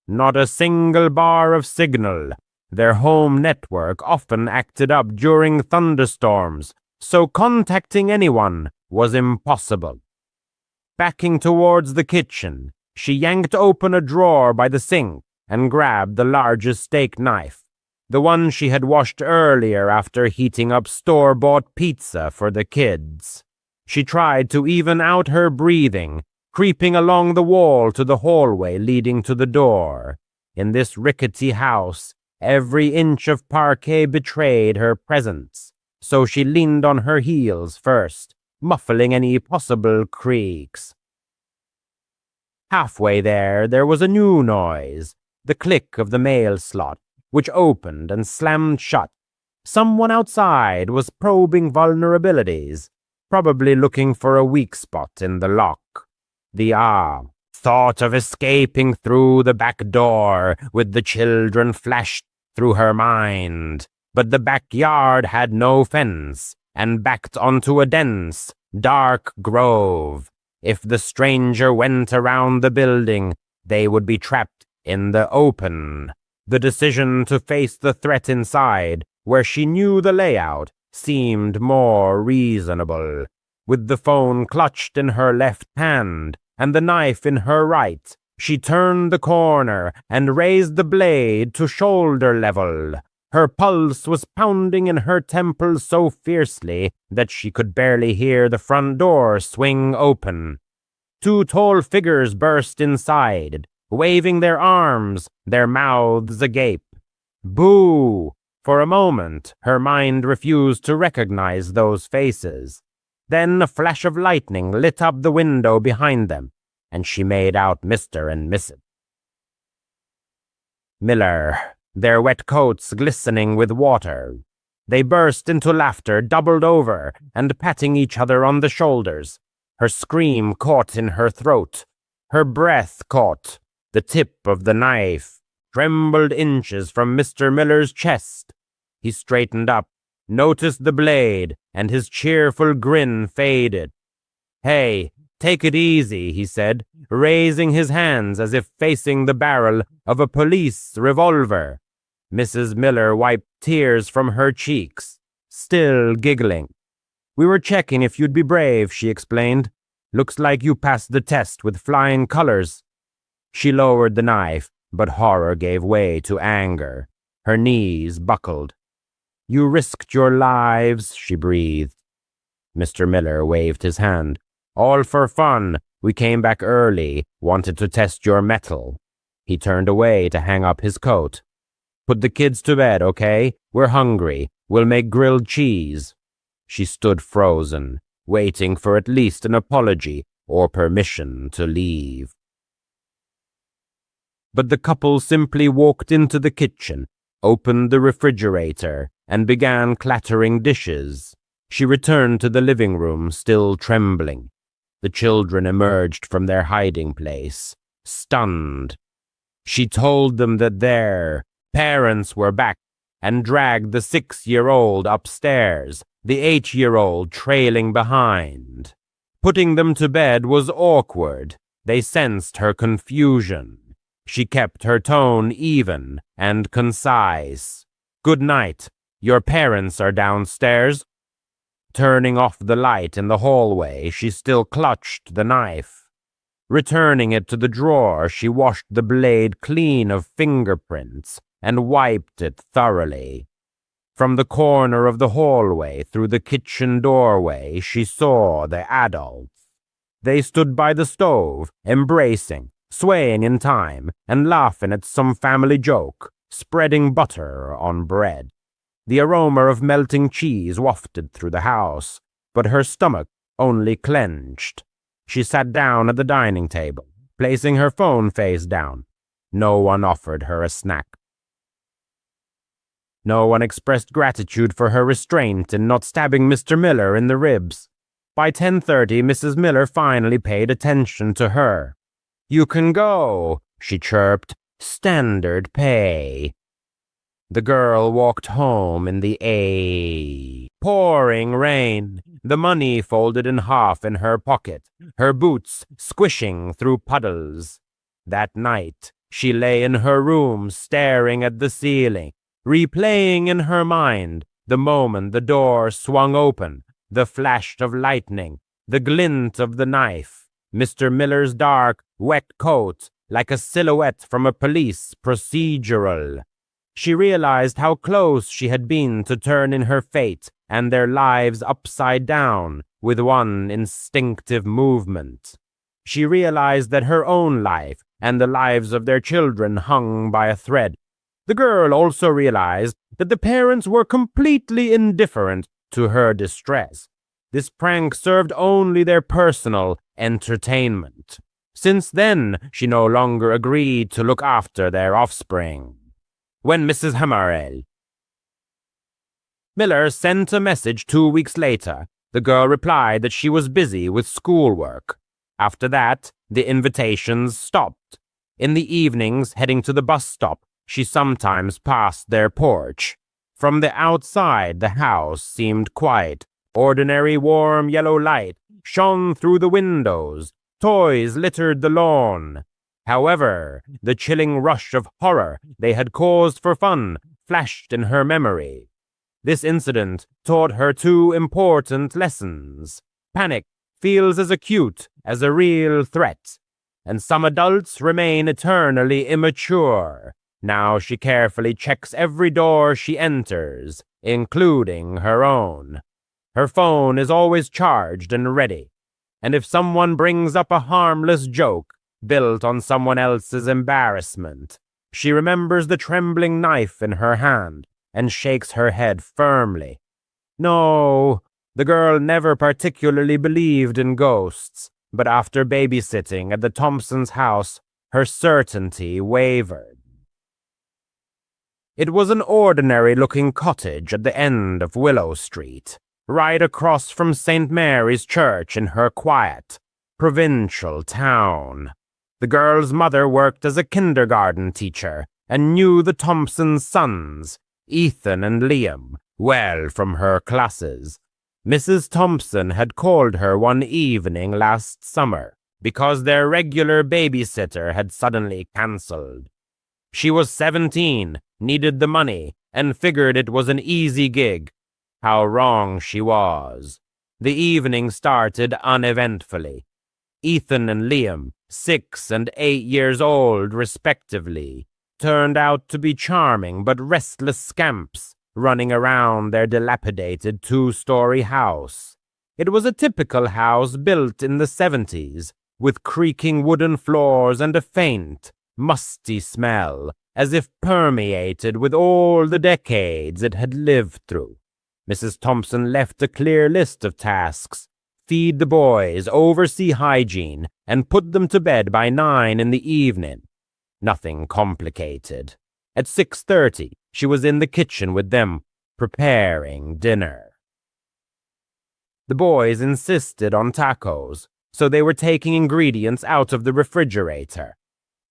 Not a single bar of signal. Their home network often acted up during thunderstorms, so contacting anyone was impossible. Backing towards the kitchen, she yanked open a drawer by the sink and grabbed the largest steak knife, the one she had washed earlier after heating up store-bought pizza for the kids. She tried to even out her breathing, creeping along the wall to the hallway leading to the door. In this rickety house, every inch of parquet betrayed her presence, so she leaned on her heels first, muffling any possible creaks. Halfway there was a new noise, the click of the mail slot, which opened and slammed shut. Someone outside was probing vulnerabilities, probably looking for a weak spot in the lock. The thought of escaping through the back door with the children flashed through her mind, but the backyard had no fence and backed onto a dense, dark grove. If the stranger went around the building, they would be trapped in the open. The decision to face the threat inside, where she knew the layout, seemed more reasonable. With the phone clutched in her left hand and the knife in her right, She turned the corner and raised the blade to shoulder level. Her pulse was pounding in her temples so fiercely that she could barely hear the front door swing open. Two tall figures burst inside, waving their arms, their mouths agape. Boo! For a moment, her mind refused to recognize those faces. Then a flash of lightning lit up the window behind them, and she made out Mr. and Mrs. Miller, their wet coats glistening with water. They burst into laughter, doubled over, and patting each other on the shoulders. Her scream caught in her throat. Her breath caught. The tip of the knife trembled inches from Mr. Miller's chest. He straightened up, noticed the blade, and his cheerful grin faded. "Hey, take it easy," he said, raising his hands as if facing the barrel of a police revolver. Mrs. Miller wiped tears from her cheeks, still giggling. "We were checking if you'd be brave," she explained. "Looks like you passed the test with flying colors." She lowered the knife, but horror gave way to anger. Her knees buckled. "You risked your lives," she breathed. Mr. Miller waved his hand. "All for fun. We came back early, wanted to test your mettle." He turned away to hang up his coat. "Put the kids to bed, okay? We're hungry. We'll make grilled cheese." She stood frozen, waiting for at least an apology or permission to leave. But the couple simply walked into the kitchen, opened the refrigerator, and began clattering dishes. She returned to the living room, still trembling. The children emerged from their hiding place, stunned. She told them that their parents were back and dragged the 6-year-old upstairs, the 8-year-old trailing behind. Putting them to bed was awkward. They sensed her confusion. She kept her tone even and concise. "Good night. Your parents are downstairs." Turning off the light in the hallway, she still clutched the knife. Returning it to the drawer, she washed the blade clean of fingerprints and wiped it thoroughly. From the corner of the hallway through the kitchen doorway, she saw the adults. They stood by the stove, embracing, swaying in time, and laughing at some family joke, spreading butter on bread. The aroma of melting cheese wafted through the house, but her stomach only clenched. She sat down at the dining table, placing her phone face down. No one offered her a snack. No one expressed gratitude for her restraint in not stabbing Mr. Miller in the ribs. By 10:30, Mrs. Miller finally paid attention to her. "You can go," she chirped. "Standard pay." The girl walked home in the pouring rain, the money folded in half in her pocket, her boots squishing through puddles. That night, she lay in her room staring at the ceiling, replaying in her mind the moment the door swung open, the flash of lightning, the glint of the knife, Mr. Miller's dark, wet coat like a silhouette from a police procedural. She realized how close she had been to turning her fate and their lives upside down with one instinctive movement. She realized that her own life and the lives of their children hung by a thread. The girl also realized that the parents were completely indifferent to her distress. This prank served only their personal entertainment. Since then, she no longer agreed to look after their offspring. When Mrs. Miller sent a message 2 weeks later, the girl replied that she was busy with schoolwork. After that, the invitations stopped. In the evenings, heading to the bus stop, she sometimes passed their porch. From the outside, the house seemed quiet. Ordinary warm yellow light shone through the windows. Toys littered the lawn. However, the chilling rush of horror they had caused for fun flashed in her memory. This incident taught her 2 important lessons. Panic feels as acute as a real threat, and some adults remain eternally immature. Now she carefully checks every door she enters, including her own. Her phone is always charged and ready, and if someone brings up a harmless joke built on someone else's embarrassment, she remembers the trembling knife in her hand and shakes her head firmly. No, the girl never particularly believed in ghosts, but after babysitting at the Thompsons' house, her certainty wavered. It was an ordinary-looking cottage at the end of Willow Street, right across from St. Mary's Church in her quiet, provincial town. The girl's mother worked as a kindergarten teacher and knew the Thompsons' sons, Ethan and Liam, well from her classes. Mrs. Thompson had called her one evening last summer because their regular babysitter had suddenly cancelled. She was 17, needed the money, and figured it was an easy gig. How wrong she was. The evening started uneventfully. Ethan and Liam, 6 and 8 years old respectively, turned out to be charming but restless scamps, running around their dilapidated 2-story house. It was a typical house built in the 70s, with creaking wooden floors and a faint, musty smell, as if permeated with all the decades it had lived through. Mrs. Thompson left a clear list of tasks: feed the boys, oversee hygiene, and put them to bed by 9 in the evening. Nothing complicated. At 6:30, she was in the kitchen with them, preparing dinner. The boys insisted on tacos, so they were taking ingredients out of the refrigerator.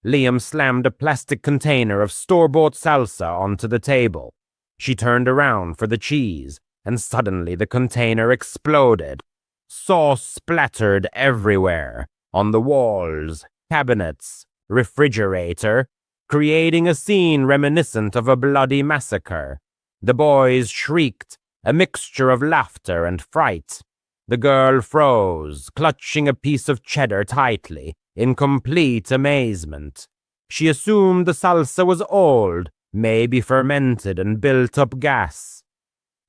Liam slammed a plastic container of store-bought salsa onto the table. She turned around for the cheese, and suddenly the container exploded. Sauce splattered everywhere, on the walls, cabinets, refrigerator, creating a scene reminiscent of a bloody massacre. The boys shrieked, a mixture of laughter and fright. The girl froze, clutching a piece of cheddar tightly, in complete amazement. She assumed the salsa was old, maybe fermented and built up gas.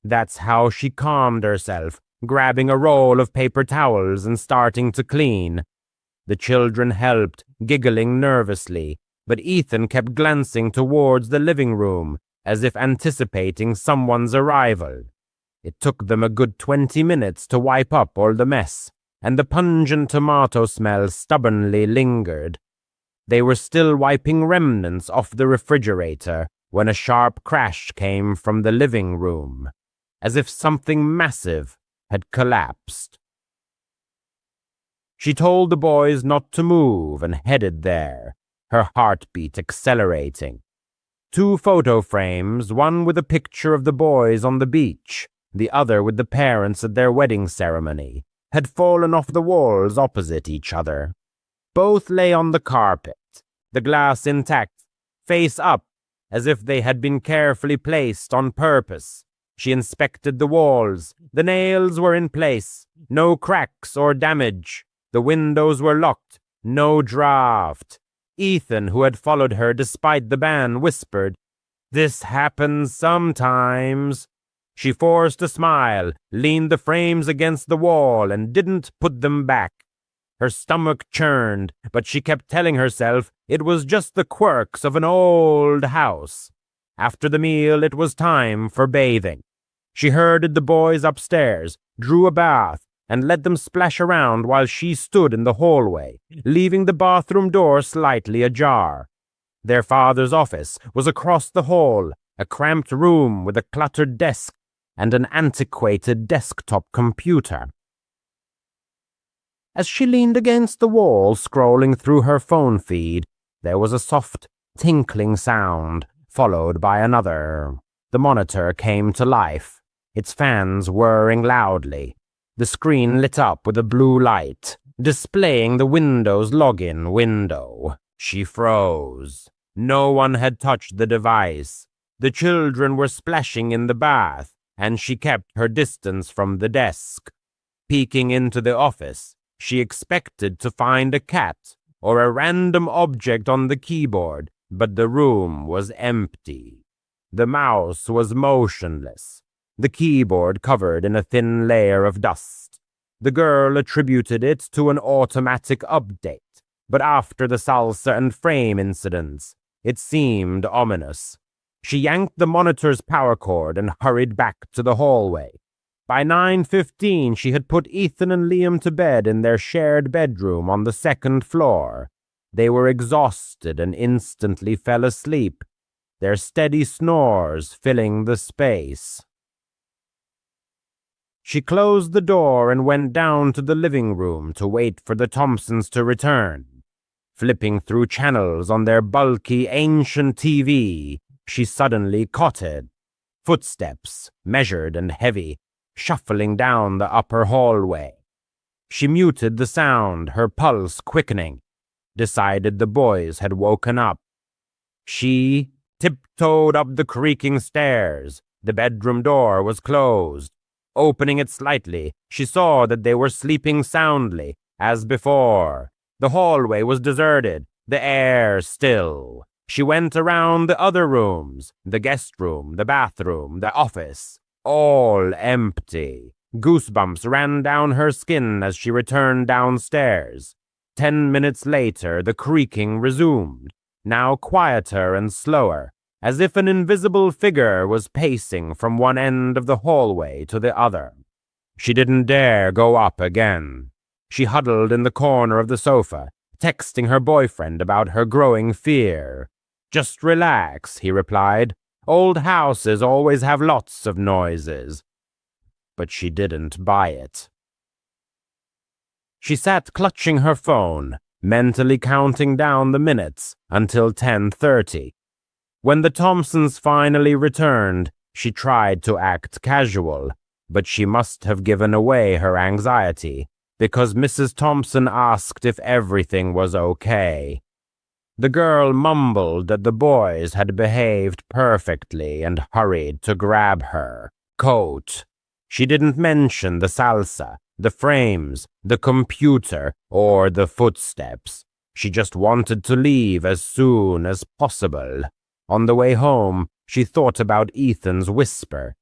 That's how she calmed herself, grabbing a roll of paper towels and starting to clean. The children helped, giggling nervously, but Ethan kept glancing towards the living room, as if anticipating someone's arrival. It took them a good 20 minutes to wipe up all the mess, and the pungent tomato smell stubbornly lingered. They were still wiping remnants off the refrigerator when a sharp crash came from the living room, as if something massive had collapsed. She told the boys not to move and headed there, her heartbeat accelerating. 2 photo frames, one with a picture of the boys on the beach, the other with the parents at their wedding ceremony, had fallen off the walls opposite each other. Both lay on the carpet, the glass intact, face up, as if they had been carefully placed on purpose. She inspected the walls. The nails were in place, no cracks or damage. The windows were locked, no draft. Ethan, who had followed her despite the ban, whispered, "This happens sometimes." She forced a smile, leaned the frames against the wall, and didn't put them back. Her stomach churned, but she kept telling herself it was just the quirks of an old house. After the meal, it was time for bathing. She herded the boys upstairs, drew a bath, and let them splash around while she stood in the hallway, leaving the bathroom door slightly ajar. Their father's office was across the hall, a cramped room with a cluttered desk and an antiquated desktop computer. As she leaned against the wall, scrolling through her phone feed, there was a soft, tinkling sound, followed by another. The monitor came to life, its fans whirring loudly. The screen lit up with a blue light, displaying the Windows login window. She froze. No one had touched the device. The children were splashing in the bath, and she kept her distance from the desk. Peeking into the office, she expected to find a cat or a random object on the keyboard, but the room was empty. The mouse was motionless, the keyboard covered in a thin layer of dust. The girl attributed it to an automatic update, but after the salsa and frame incidents, it seemed ominous. She yanked the monitor's power cord and hurried back to the hallway. By 9:15, she had put Ethan and Liam to bed in their shared bedroom on the second floor. They were exhausted and instantly fell asleep, their steady snores filling the space. She closed the door and went down to the living room to wait for the Thompsons to return. Flipping through channels on their bulky, ancient TV, she suddenly caught it. Footsteps, measured and heavy, shuffling down the upper hallway. She muted the sound, her pulse quickening, decided the boys had woken up. She tiptoed up the creaking stairs. The bedroom door was closed. Opening it slightly, she saw that they were sleeping soundly, as before. The hallway was deserted, the air still. She went around the other rooms, the guest room, the bathroom, the office, all empty. Goosebumps ran down her skin as she returned downstairs. 10 minutes later, the creaking resumed, now quieter and slower, as if an invisible figure was pacing from one end of the hallway to the other. She didn't dare go up again. She huddled in the corner of the sofa, texting her boyfriend about her growing fear. "Just relax," he replied. "Old houses always have lots of noises." But she didn't buy it. She sat clutching her phone, mentally counting down the minutes until 10:30. When the Thompsons finally returned, she tried to act casual, but she must have given away her anxiety, because Mrs. Thompson asked if everything was okay. The girl mumbled that the boys had behaved perfectly and hurried to grab her coat. She didn't mention the salsa, the frames, the computer, or the footsteps. She just wanted to leave as soon as possible. On the way home, she thought about Ethan's whisper.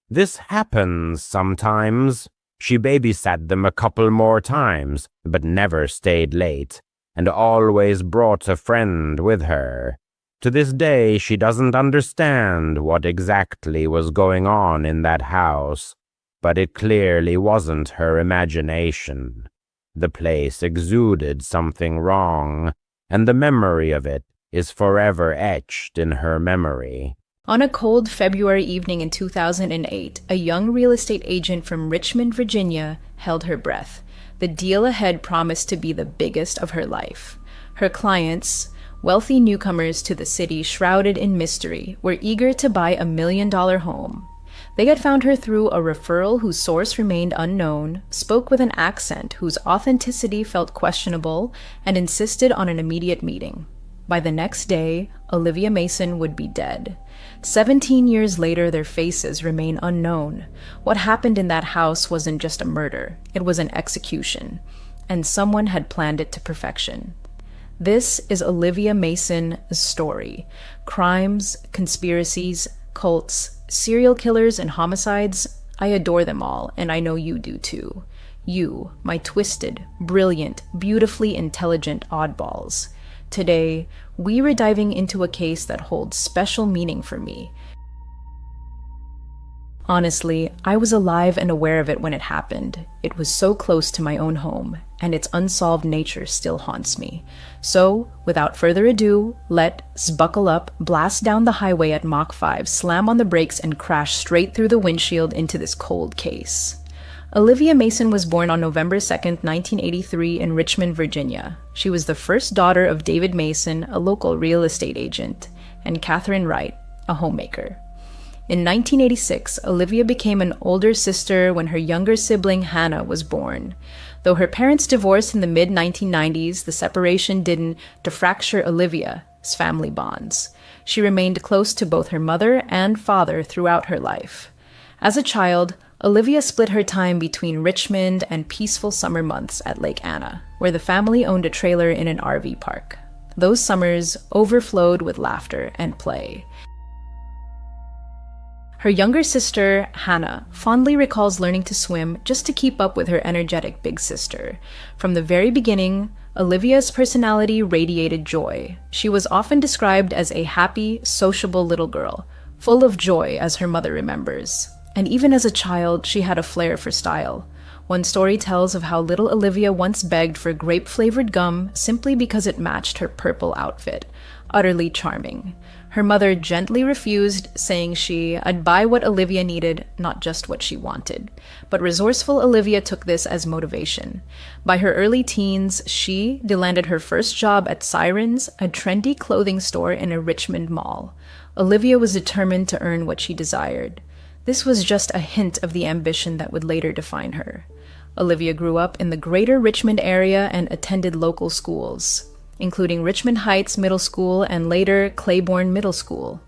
This happens sometimes. She babysat them a couple more times, but never stayed late, and always brought a friend with her. To this day, she doesn't understand what exactly was going on in that house, but it clearly wasn't her imagination. The place exuded something wrong, and the memory of it is forever etched in her memory. On a cold February evening in 2008, a young real estate agent from Richmond, Virginia, held her breath. The deal ahead promised to be the biggest of her life. Her clients, wealthy newcomers to the city shrouded in mystery, were eager to buy $1 million home. They had found her through a referral whose source remained unknown, spoke with an accent whose authenticity felt questionable, and insisted on an immediate meeting. By the next day, Olivia Mason would be dead. 17 years later, their faces remain unknown. What happened in that house wasn't just a murder, it was an execution, and someone had planned it to perfection. This is Olivia Mason's story. Crimes, conspiracies, cults, serial killers, and homicides. I adore them all, and I know you do too. You, my twisted, brilliant, beautifully intelligent oddballs. Today, we were diving into a case that holds special meaning for me. Honestly, I was alive and aware of it when it happened. It was so close to my own home, and its unsolved nature still haunts me. So, without further ado, let's buckle up, blast down the highway at Mach 5, slam on the brakes, and crash straight through the windshield into this cold case. Olivia Mason was born on November 2, 1983 in Richmond, Virginia. She was the first daughter of David Mason, a local real estate agent, and Catherine Wright, a homemaker. In 1986, Olivia became an older sister when her younger sibling Hannah was born. Though her parents divorced in the mid-1990s, the separation didn't fracture Olivia's family bonds. She remained close to both her mother and father throughout her life. As a child, Olivia split her time between Richmond and peaceful summer months at Lake Anna, where the family owned a trailer in an RV park. Those summers overflowed with laughter and play. Her younger sister, Hannah, fondly recalls learning to swim just to keep up with her energetic big sister. From the very beginning, Olivia's personality radiated joy. She was often described as a happy, sociable little girl, full of joy as her mother remembers. And even as a child, she had a flair for style. One story tells of how little Olivia once begged for grape-flavored gum simply because it matched her purple outfit. Utterly charming. Her mother gently refused, saying I'd buy what Olivia needed, not just what she wanted. But resourceful Olivia took this as motivation. By her early teens, she landed her first job at Sirens, a trendy clothing store in a Richmond mall. Olivia was determined to earn what she desired. This was just a hint of the ambition that would later define her. Olivia grew up in the greater Richmond area and attended local schools, including Richmond Heights Middle School and later Claiborne Middle School.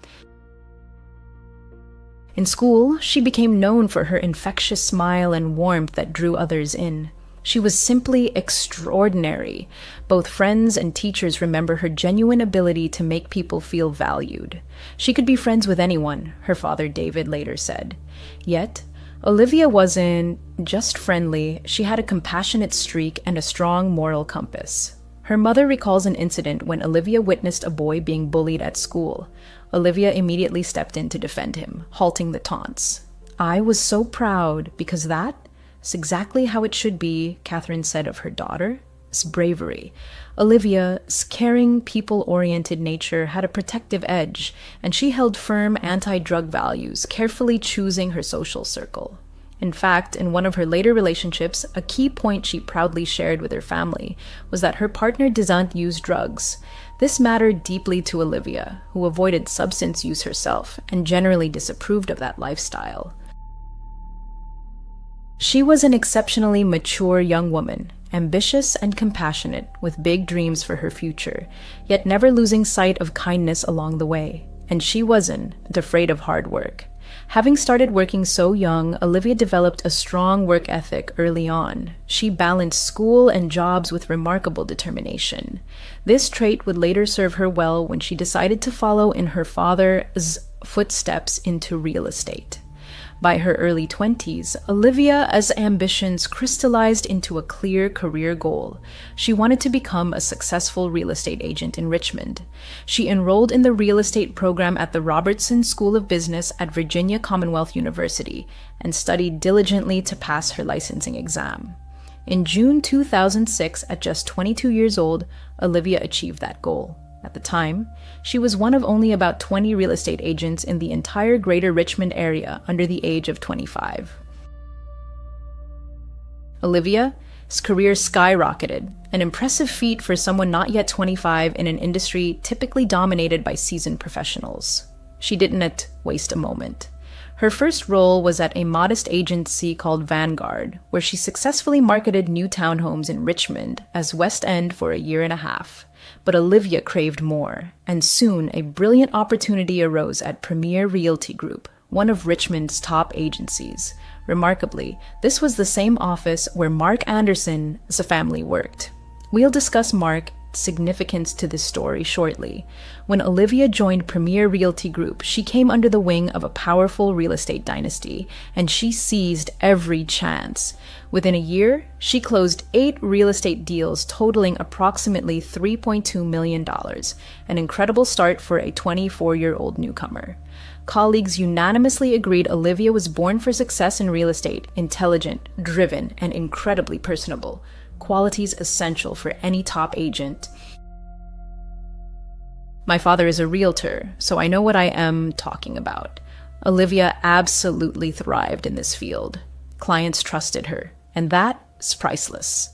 In school, she became known for her infectious smile and warmth that drew others in. She was simply extraordinary. Both friends and teachers remember her genuine ability to make people feel valued. She could be friends with anyone, her father David later said. Yet, Olivia wasn't just friendly, she had a compassionate streak and a strong moral compass. Her mother recalls an incident when Olivia witnessed a boy being bullied at school. Olivia immediately stepped in to defend him, halting the taunts. "I was so proud because that's exactly how it should be," Catherine said of her daughter. It's bravery. Olivia's caring, people-oriented nature had a protective edge, and she held firm anti-drug values, carefully choosing her social circle. In fact, in one of her later relationships, a key point she proudly shared with her family was that her partner didn't use drugs. This mattered deeply to Olivia, who avoided substance use herself and generally disapproved of that lifestyle. She was an exceptionally mature young woman, ambitious and compassionate, with big dreams for her future, yet never losing sight of kindness along the way. And she wasn't afraid of hard work. Having started working so young, Olivia developed a strong work ethic early on. She balanced school and jobs with remarkable determination. This trait would later serve her well when she decided to follow in her father's footsteps into real estate. By her early 20s, Olivia's ambitions crystallized into a clear career goal. She wanted to become a successful real estate agent in Richmond. She enrolled in the real estate program at the Robertson School of Business at Virginia Commonwealth University and studied diligently to pass her licensing exam. In June 2006, at just 22 years old, Olivia achieved that goal. At the time, she was one of only about 20 real estate agents in the entire greater Richmond area under the age of 25. Olivia's career skyrocketed, an impressive feat for someone not yet 25 in an industry typically dominated by seasoned professionals. She didn't waste a moment. Her first role was at a modest agency called Vanguard, where she successfully marketed new townhomes in Richmond as West End for a year and a half. But Olivia craved more, and soon a brilliant opportunity arose at Premier Realty Group, one of Richmond's top agencies. Remarkably, this was the same office where Mark Anderson's family worked. We'll discuss Mark's significance to this story shortly. When Olivia joined Premier Realty Group, she came under the wing of a powerful real estate dynasty, and she seized every chance. Within a year, she closed 8 real estate deals totaling approximately $3.2 million, an incredible start for a 24-year-old newcomer. Colleagues unanimously agreed Olivia was born for success in real estate, intelligent, driven, and incredibly personable, qualities essential for any top agent. My father is a realtor, so I know what I am talking about. Olivia absolutely thrived in this field. Clients trusted her, and that's priceless.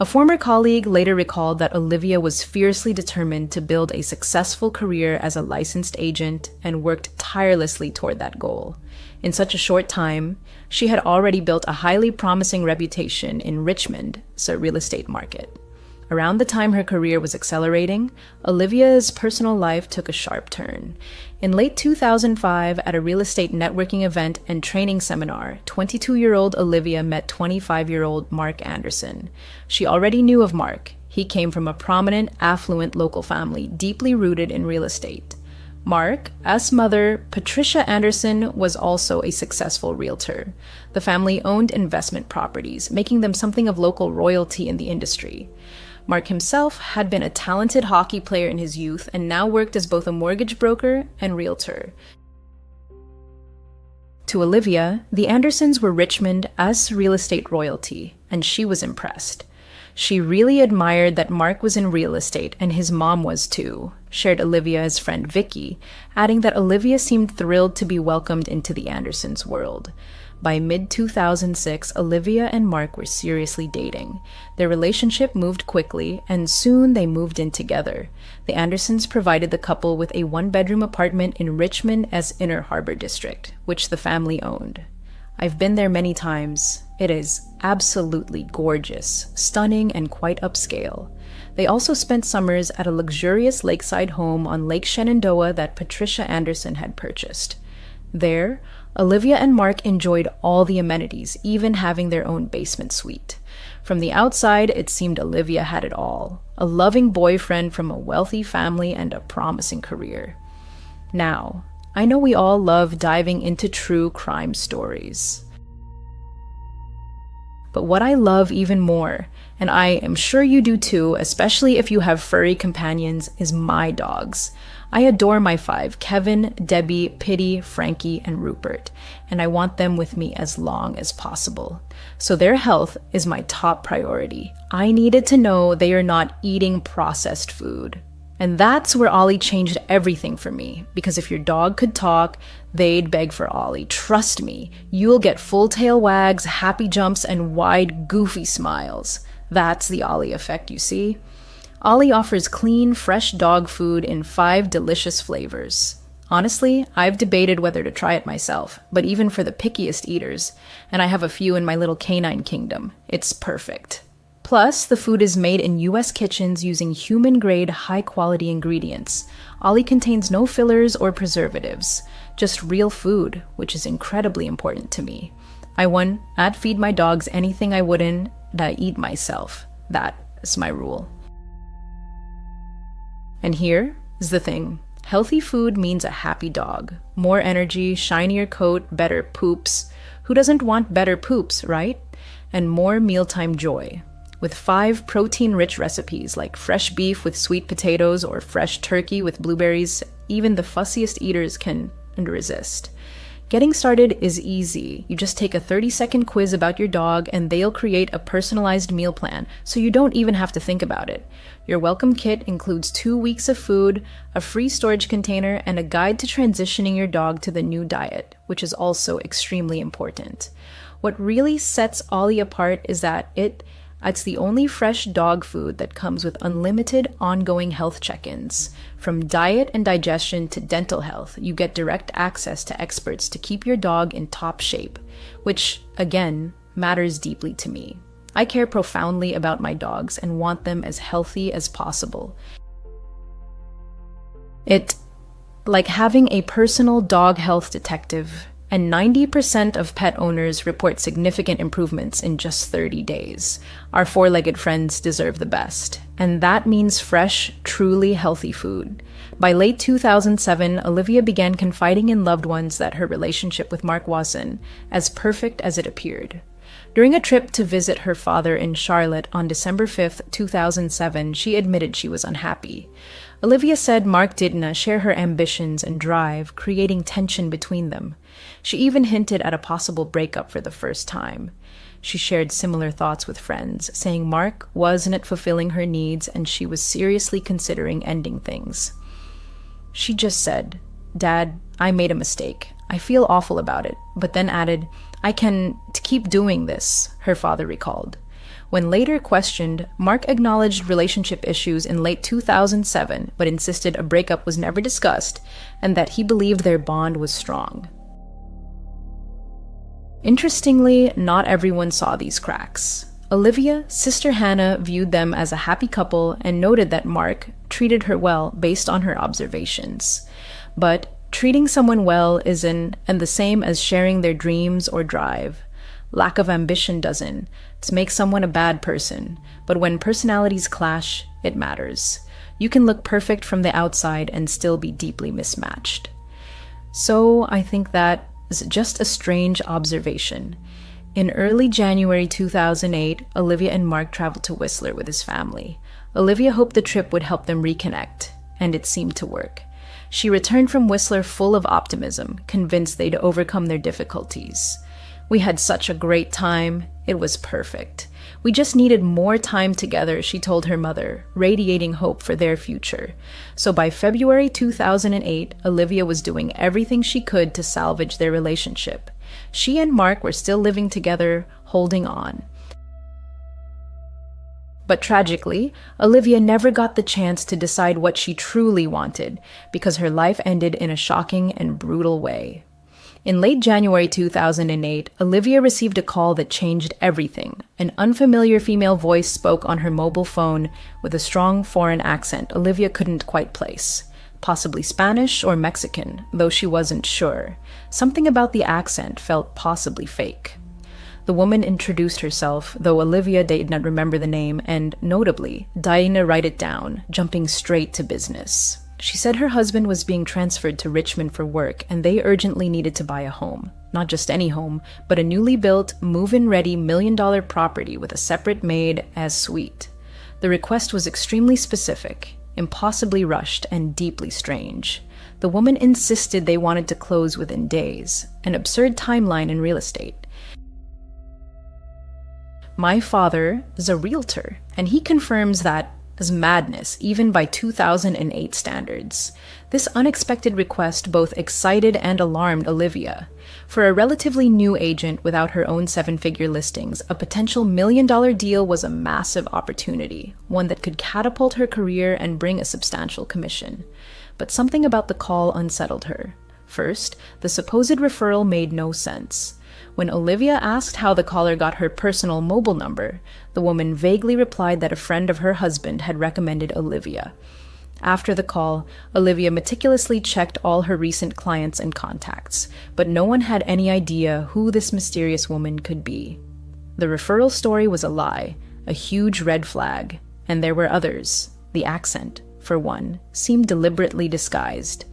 A former colleague later recalled that Olivia was fiercely determined to build a successful career as a licensed agent and worked tirelessly toward that goal. In such a short time, she had already built a highly promising reputation in Richmond's real estate market. Around the time her career was accelerating, Olivia's personal life took a sharp turn. In late 2005, at a real estate networking event and training seminar, 22-year-old Olivia met 25-year-old Mark Anderson. She already knew of Mark. He came from a prominent, affluent local family, deeply rooted in real estate. Mark's mother, Patricia Anderson, was also a successful realtor. The family owned investment properties, making them something of local royalty in the industry. Mark himself had been a talented hockey player in his youth and now worked as both a mortgage broker and realtor. To Olivia, the Andersons were Richmond as real estate royalty, and she was impressed. She really admired that Mark was in real estate, and his mom was too, shared Olivia's friend Vicky, adding that Olivia seemed thrilled to be welcomed into the Andersons' world. By mid-2006, Olivia and Mark were seriously dating. Their relationship moved quickly, and soon they moved in together. The Andersons provided the couple with a one-bedroom apartment in Richmond's Inner Harbor District, which the family owned. I've been there many times. It is absolutely gorgeous, stunning, and quite upscale. They also spent summers at a luxurious lakeside home on Lake Shenandoah that Patricia Anderson had purchased. There, Olivia and Mark enjoyed all the amenities, even having their own basement suite. From the outside, it seemed Olivia had it all: a loving boyfriend from a wealthy family and a promising career. Now, I know we all love diving into true crime stories. But what I love even more, and I am sure you do too, especially if you have furry companions, is my dogs. I adore my 5, Kevin, Debbie, Pitty, Frankie, and Rupert, and I want them with me as long as possible. So their health is my top priority. I needed to know they are not eating processed food. And that's where Ollie changed everything for me, because if your dog could talk, they'd beg for Ollie. Trust me, you'll get full tail wags, happy jumps, and wide, goofy smiles. That's the Ollie effect, you see? Ollie offers clean, fresh dog food in 5 delicious flavors. Honestly, I've debated whether to try it myself, but even for the pickiest eaters, and I have a few in my little canine kingdom, it's perfect. Plus, the food is made in U.S. kitchens using human-grade, high-quality ingredients. Ollie contains no fillers or preservatives, just real food, which is incredibly important to me. I'd feed my dogs anything I wouldn't eat myself. That is my rule. And here is the thing. Healthy food means a happy dog. More energy, shinier coat, better poops. Who doesn't want better poops, right? And more mealtime joy. With 5 protein-rich recipes like fresh beef with sweet potatoes or fresh turkey with blueberries, even the fussiest eaters can resist. Getting started is easy. You just take a 30-second quiz about your dog and they'll create a personalized meal plan, so you don't even have to think about it. Your welcome kit includes 2 weeks of food, a free storage container, and a guide to transitioning your dog to the new diet, which is also extremely important. What really sets Ollie apart is that it's the only fresh dog food that comes with unlimited ongoing health check-ins. From diet and digestion to dental health, you get direct access to experts to keep your dog in top shape, which, again, matters deeply to me. I care profoundly about my dogs and want them as healthy as possible. It's like having a personal dog health detective, and 90% of pet owners report significant improvements in just 30 days. Our 4-legged friends deserve the best, and that means fresh, truly healthy food. By late 2007, Olivia began confiding in loved ones that her relationship with Mark wasn't as perfect as it appeared. During a trip to visit her father in Charlotte on December 5, 2007, she admitted she was unhappy. Olivia said Mark didn't share her ambitions and drive, creating tension between them. She even hinted at a possible breakup for the first time. She shared similar thoughts with friends, saying Mark wasn't fulfilling her needs and she was seriously considering ending things. She just said, "Dad, I made a mistake. I feel awful about it," but then added, "I can keep doing this," her father recalled. When later questioned, Mark acknowledged relationship issues in late 2007, but insisted a breakup was never discussed and that he believed their bond was strong. Interestingly, not everyone saw these cracks. Olivia, Sister Hannah viewed them as a happy couple and noted that Mark treated her well based on her observations. But treating someone well isn't and the same as sharing their dreams or drive. Lack of ambition doesn't. It makes someone a bad person. But when personalities clash, it matters. You can look perfect from the outside and still be deeply mismatched. So I think that is just a strange observation. In early January 2008, Olivia and Mark traveled to Whistler with his family. Olivia hoped the trip would help them reconnect, and it seemed to work. She returned from Whistler full of optimism, convinced they'd overcome their difficulties. "We had such a great time. It was perfect. We just needed more time together," she told her mother, radiating hope for their future. So by February 2008, Olivia was doing everything she could to salvage their relationship. She and Mark were still living together, holding on. But tragically, Olivia never got the chance to decide what she truly wanted, because her life ended in a shocking and brutal way. In late January 2008, Olivia received a call that changed everything. An unfamiliar female voice spoke on her mobile phone with a strong foreign accent Olivia couldn't quite place. Possibly Spanish or Mexican, though she wasn't sure. Something about the accent felt possibly fake. The woman introduced herself, though Olivia did not remember the name, and notably, didn't write it down, jumping straight to business. She said her husband was being transferred to Richmond for work and they urgently needed to buy a home. Not just any home, but a newly built, move-in-ready $1 million property with a separate maid as suite. The request was extremely specific, impossibly rushed, and deeply strange. The woman insisted they wanted to close within days, an absurd timeline in real estate. My father is a realtor, and he confirms that as madness, even by 2008 standards. This unexpected request both excited and alarmed Olivia. For a relatively new agent without her own seven-figure listings, a potential $1 million deal was a massive opportunity, one that could catapult her career and bring a substantial commission. But something about the call unsettled her. First, the supposed referral made no sense. When Olivia asked how the caller got her personal mobile number, the woman vaguely replied that a friend of her husband had recommended Olivia. After the call, Olivia meticulously checked all her recent clients and contacts, but no one had any idea who this mysterious woman could be. The referral story was a lie, a huge red flag, and there were others. The accent, for one, seemed deliberately disguised.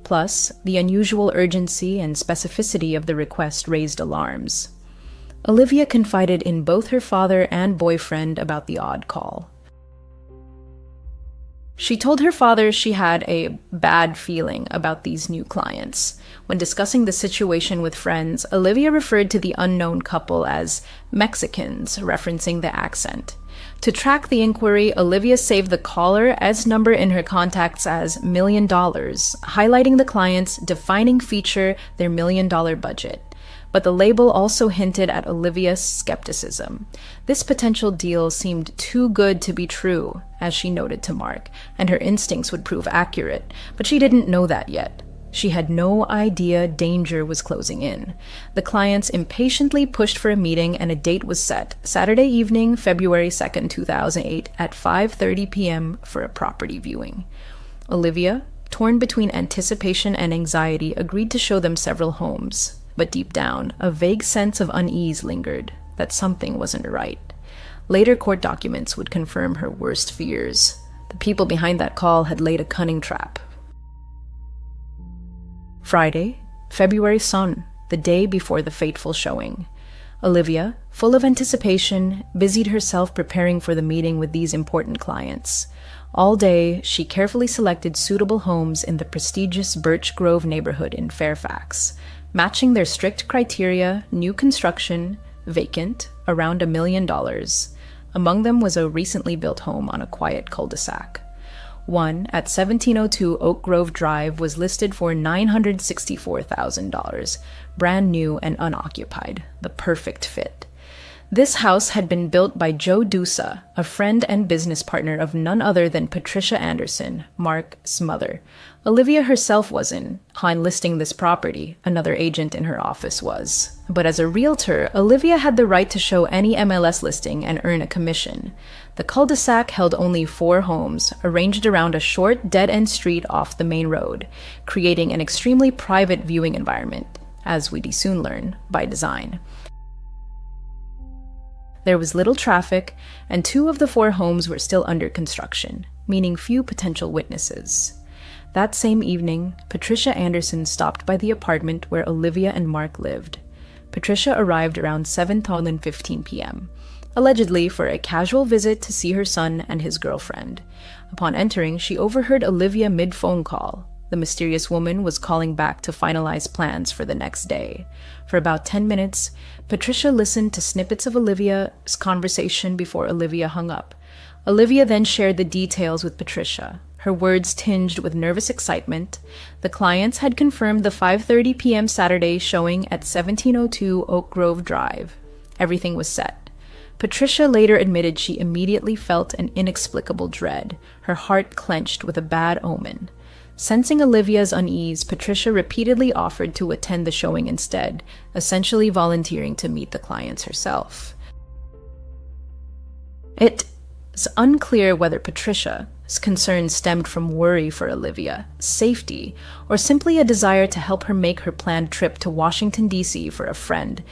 Plus, the unusual urgency and specificity of the request raised alarms. Olivia confided in both her father and boyfriend about the odd call. She told her father she had a bad feeling about these new clients. When discussing the situation with friends, Olivia referred to the unknown couple as Mexicans, referencing the accent. To track the inquiry, Olivia saved the caller as number in her contacts as $1 million, highlighting the client's defining feature, their $1 million budget. But the label also hinted at Olivia's skepticism. This potential deal seemed too good to be true, as she noted to Mark, and her instincts would prove accurate, but she didn't know that yet. She had no idea danger was closing in. The clients impatiently pushed for a meeting and a date was set, Saturday evening, February 2nd, 2008, at 5:30 p.m. for a property viewing. Olivia, torn between anticipation and anxiety, agreed to show them several homes. But deep down, a vague sense of unease lingered, that something wasn't right. Later court documents would confirm her worst fears. The people behind that call had laid a cunning trap. Friday, February sun, the day before the fateful showing. Olivia, full of anticipation, busied herself preparing for the meeting with these important clients. All day, she carefully selected suitable homes in the prestigious Birch Grove neighborhood in Fairfax, matching their strict criteria: new construction, vacant, around $1 million. Among them was a recently built home on a quiet cul-de-sac. One at 1702 Oak Grove Drive was listed for $964,000, brand new and unoccupied, the perfect fit. This house had been built by Joe Dusa, a friend and business partner of none other than Patricia Anderson, Mark's mother. Olivia herself wasn't on listing this property, another agent in her office was. But as a realtor, Olivia had the right to show any MLS listing and earn a commission. The cul-de-sac held only 4 homes, arranged around a short, dead-end street off the main road, creating an extremely private viewing environment, as we'd soon learn, by design. There was little traffic, and 2 of the 4 homes were still under construction, meaning few potential witnesses. That same evening, Patricia Anderson stopped by the apartment where Olivia and Mark lived. Patricia arrived around 7:15 p.m., allegedly for a casual visit to see her son and his girlfriend. Upon entering, she overheard Olivia mid-phone call. The mysterious woman was calling back to finalize plans for the next day. For about 10 minutes, Patricia listened to snippets of Olivia's conversation before Olivia hung up. Olivia then shared the details with Patricia, her words tinged with nervous excitement. The clients had confirmed the 5:30 p.m. Saturday showing at 1702 Oak Grove Drive. Everything was set. Patricia later admitted she immediately felt an inexplicable dread, her heart clenched with a bad omen. Sensing Olivia's unease, Patricia repeatedly offered to attend the showing instead, essentially volunteering to meet the clients herself. It is unclear whether Patricia's concern stemmed from worry for Olivia, safety, or simply a desire to help her make her planned trip to Washington, D.C. for a friend's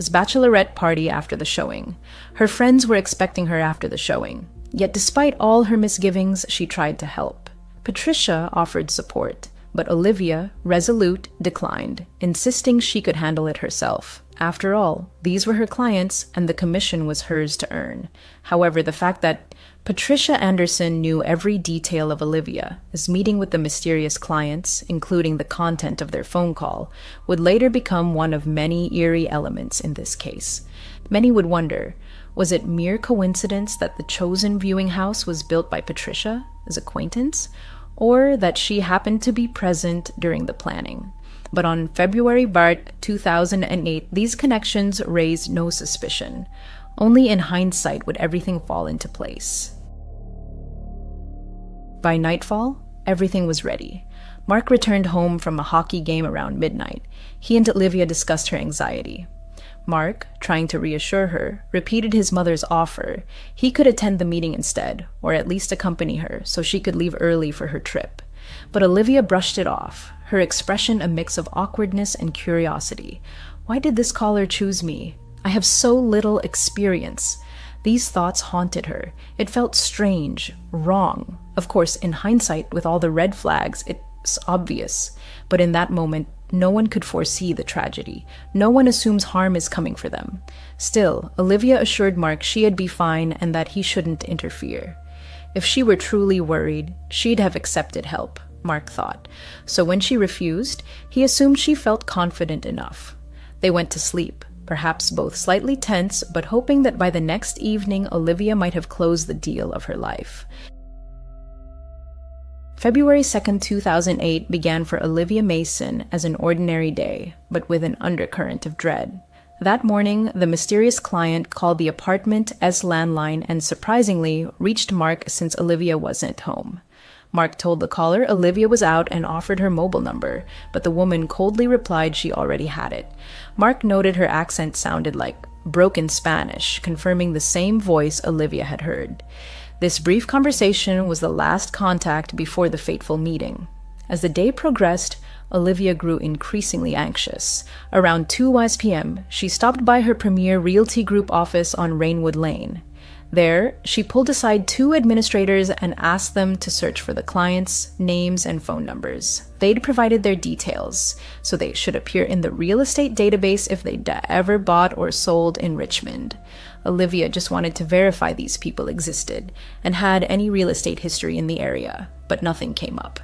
bachelorette party after the showing. Her friends were expecting her after the showing, yet despite all her misgivings, she tried to help. Patricia offered support, but Olivia, resolute, declined, insisting she could handle it herself. After all, these were her clients, and the commission was hers to earn. However, the fact that Patricia Anderson knew every detail of Olivia's meeting with the mysterious clients, including the content of their phone call, would later become one of many eerie elements in this case. Many would wonder, was it mere coincidence that the chosen viewing house was built by Patricia's acquaintance, or that she happened to be present during the planning? But on February 2008, these connections raised no suspicion. Only in hindsight would everything fall into place. By nightfall, everything was ready. Mark returned home from a hockey game around midnight. He and Olivia discussed her anxiety. Mark, trying to reassure her, repeated his mother's offer. He could attend the meeting instead, or at least accompany her, so she could leave early for her trip. But Olivia brushed it off, her expression a mix of awkwardness and curiosity. Why did this caller choose me? I have so little experience. These thoughts haunted her. It felt strange, wrong. Of course, in hindsight, with all the red flags, it's obvious. But in that moment, no one could foresee the tragedy. No one assumes harm is coming for them. Still, Olivia assured Mark she'd be fine and that he shouldn't interfere. If she were truly worried, she'd have accepted help, Mark thought. So when she refused, he assumed she felt confident enough. They went to sleep, perhaps both slightly tense, but hoping that by the next evening Olivia might have closed the deal of her life. February 2nd, 2008 began for Olivia Mason as an ordinary day, but with an undercurrent of dread. That morning, the mysterious client called the apartment's landline and surprisingly reached Mark since Olivia wasn't home. Mark told the caller Olivia was out and offered her mobile number, but the woman coldly replied she already had it. Mark noted her accent sounded like broken Spanish, confirming the same voice Olivia had heard. This brief conversation was the last contact before the fateful meeting. As the day progressed, Olivia grew increasingly anxious. Around 2 p.m., she stopped by her Premier Realty Group office on Rainwood Lane. There, she pulled aside 2 administrators and asked them to search for the clients' names and phone numbers. They'd provided their details, so they should appear in the real estate database if they'd ever bought or sold in Richmond. Olivia just wanted to verify these people existed and had any real estate history in the area, but nothing came up.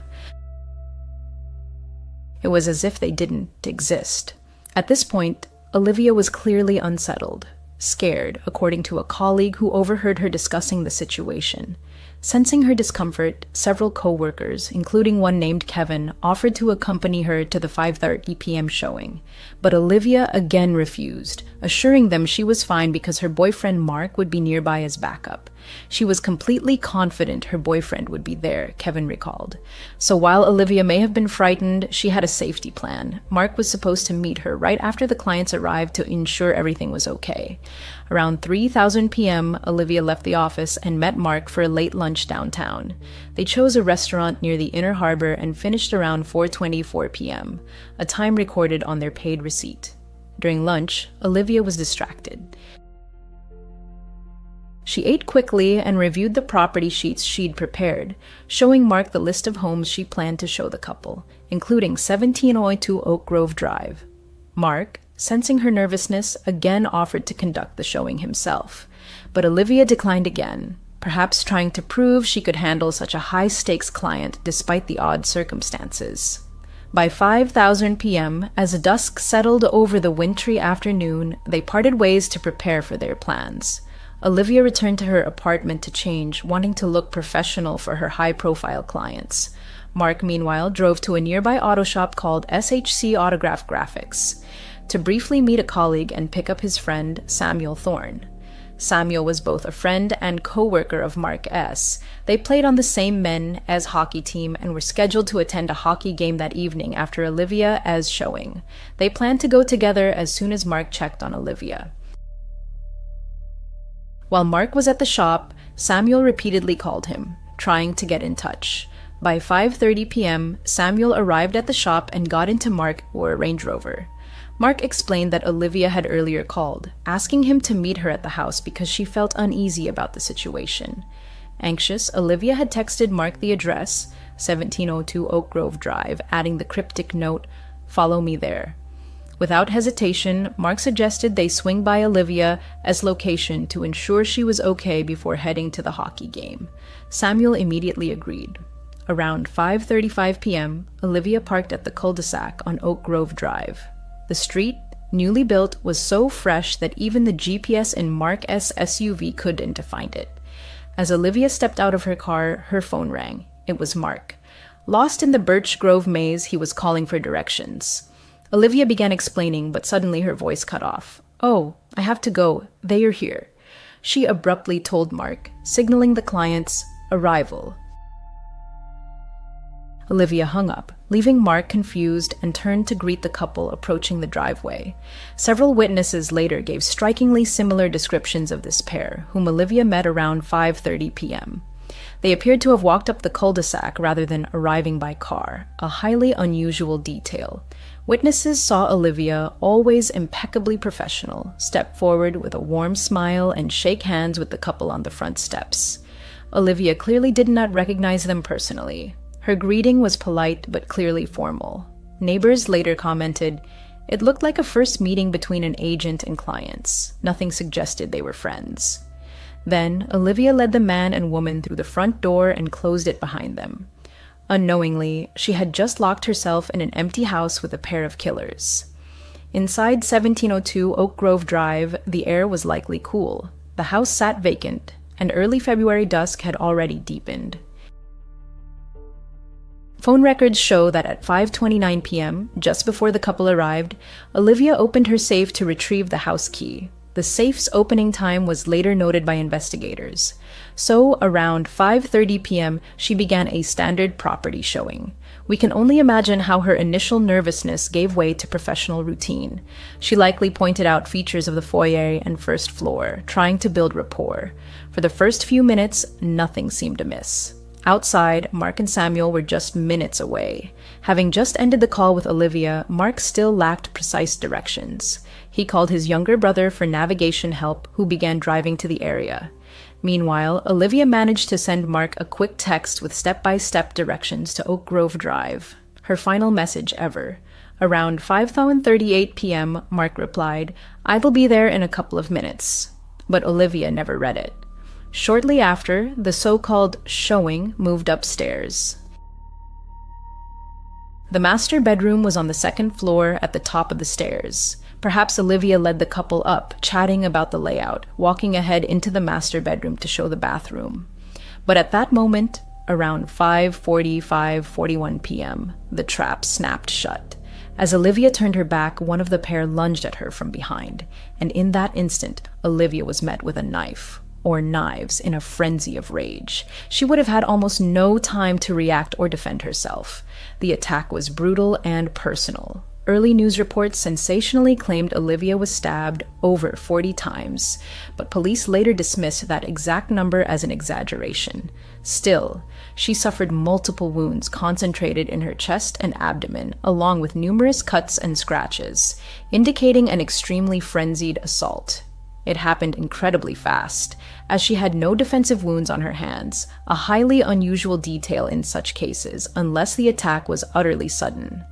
It was as if they didn't exist. At this point, Olivia was clearly unsettled. scared, according to a colleague who overheard her discussing the situation. Sensing her discomfort, several co-workers, including one named Kevin, offered to accompany her to the 5:30 p.m. showing. But Olivia again refused, assuring them she was fine because her boyfriend Mark would be nearby as backup. She was completely confident her boyfriend would be there, Kevin recalled. So while Olivia may have been frightened, she had a safety plan. Mark was supposed to meet her right after the clients arrived to ensure everything was okay. Around 3:00 p.m., Olivia left the office and met Mark for a late lunch downtown. They chose a restaurant near the Inner Harbor and finished around 4:24 p.m., a time recorded on their paid receipt. During lunch, Olivia was distracted. She ate quickly and reviewed the property sheets she'd prepared, showing Mark the list of homes she planned to show the couple, including 1702 Oak Grove Drive. Mark, sensing her nervousness, again offered to conduct the showing himself, but Olivia declined again, perhaps trying to prove she could handle such a high-stakes client despite the odd circumstances. By 5:00 p.m., as dusk settled over the wintry afternoon, they parted ways to prepare for their plans. Olivia returned to her apartment to change, wanting to look professional for her high-profile clients. Mark, meanwhile, drove to a nearby auto shop called SHC Autograph Graphics to briefly meet a colleague and pick up his friend, Samuel Thorne. Samuel was both a friend and co-worker of Mark S. They played on the same men's hockey team and were scheduled to attend a hockey game that evening after Olivia's showing. They planned to go together as soon as Mark checked on Olivia. While Mark was at the shop, Samuel repeatedly called him, trying to get in touch. By 5:30 p.m., Samuel arrived at the shop and got into Mark or a Range Rover. Mark explained that Olivia had earlier called, asking him to meet her at the house because she felt uneasy about the situation. Anxious, Olivia had texted Mark the address, 1702 Oak Grove Drive, adding the cryptic note, "Follow me there." Without hesitation, Mark suggested they swing by Olivia's location to ensure she was okay before heading to the hockey game. Samuel immediately agreed. Around 5:35 p.m., Olivia parked at the cul-de-sac on Oak Grove Drive. The street, newly built, was so fresh that even the GPS in Mark's SUV couldn't find it. As Olivia stepped out of her car, her phone rang. It was Mark. Lost in the Birch Grove maze, he was calling for directions. Olivia began explaining, but suddenly her voice cut off. "Oh, I have to go. They are here," she abruptly told Mark, signaling the client's arrival. Olivia hung up, leaving Mark confused, and turned to greet the couple approaching the driveway. Several witnesses later gave strikingly similar descriptions of this pair, whom Olivia met around 5:30 p.m. They appeared to have walked up the cul-de-sac rather than arriving by car, a highly unusual detail. Witnesses saw Olivia, always impeccably professional, step forward with a warm smile and shake hands with the couple on the front steps. Olivia clearly did not recognize them personally. Her greeting was polite but clearly formal. Neighbors later commented, "It looked like a first meeting between an agent and clients. Nothing suggested they were friends." Then, Olivia led the man and woman through the front door and closed it behind them. Unknowingly, she had just locked herself in an empty house with a pair of killers. Inside 1702 Oak Grove Drive, the air was likely cool. The house sat vacant, and early February dusk had already deepened. Phone records show that at 5:29 p.m., just before the couple arrived, Olivia opened her safe to retrieve the house key. The safe's opening time was later noted by investigators. So, around 5:30 p.m., she began a standard property showing. We can only imagine how her initial nervousness gave way to professional routine. She likely pointed out features of the foyer and first floor, trying to build rapport. For the first few minutes, nothing seemed amiss. Outside, Mark and Samuel were just minutes away. Having just ended the call with Olivia, Mark still lacked precise directions. He called his younger brother for navigation help, who began driving to the area. Meanwhile, Olivia managed to send Mark a quick text with step-by-step directions to Oak Grove Drive. Her final message ever. Around 5:38 p.m., Mark replied, "I will be there in a couple of minutes." But Olivia never read it. Shortly after, the so-called showing moved upstairs. The master bedroom was on the second floor at the top of the stairs. Perhaps Olivia led the couple up, chatting about the layout, walking ahead into the master bedroom to show the bathroom. But at that moment, around 5:41 p.m., the trap snapped shut. As Olivia turned her back, one of the pair lunged at her from behind, and in that instant, Olivia was met with a knife, or knives, in a frenzy of rage. She would have had almost no time to react or defend herself. The attack was brutal and personal. Early news reports sensationally claimed Olivia was stabbed over 40 times, but police later dismissed that exact number as an exaggeration. Still, she suffered multiple wounds concentrated in her chest and abdomen, along with numerous cuts and scratches, indicating an extremely frenzied assault. It happened incredibly fast, as she had no defensive wounds on her hands, a highly unusual detail in such cases, unless the attack was utterly sudden.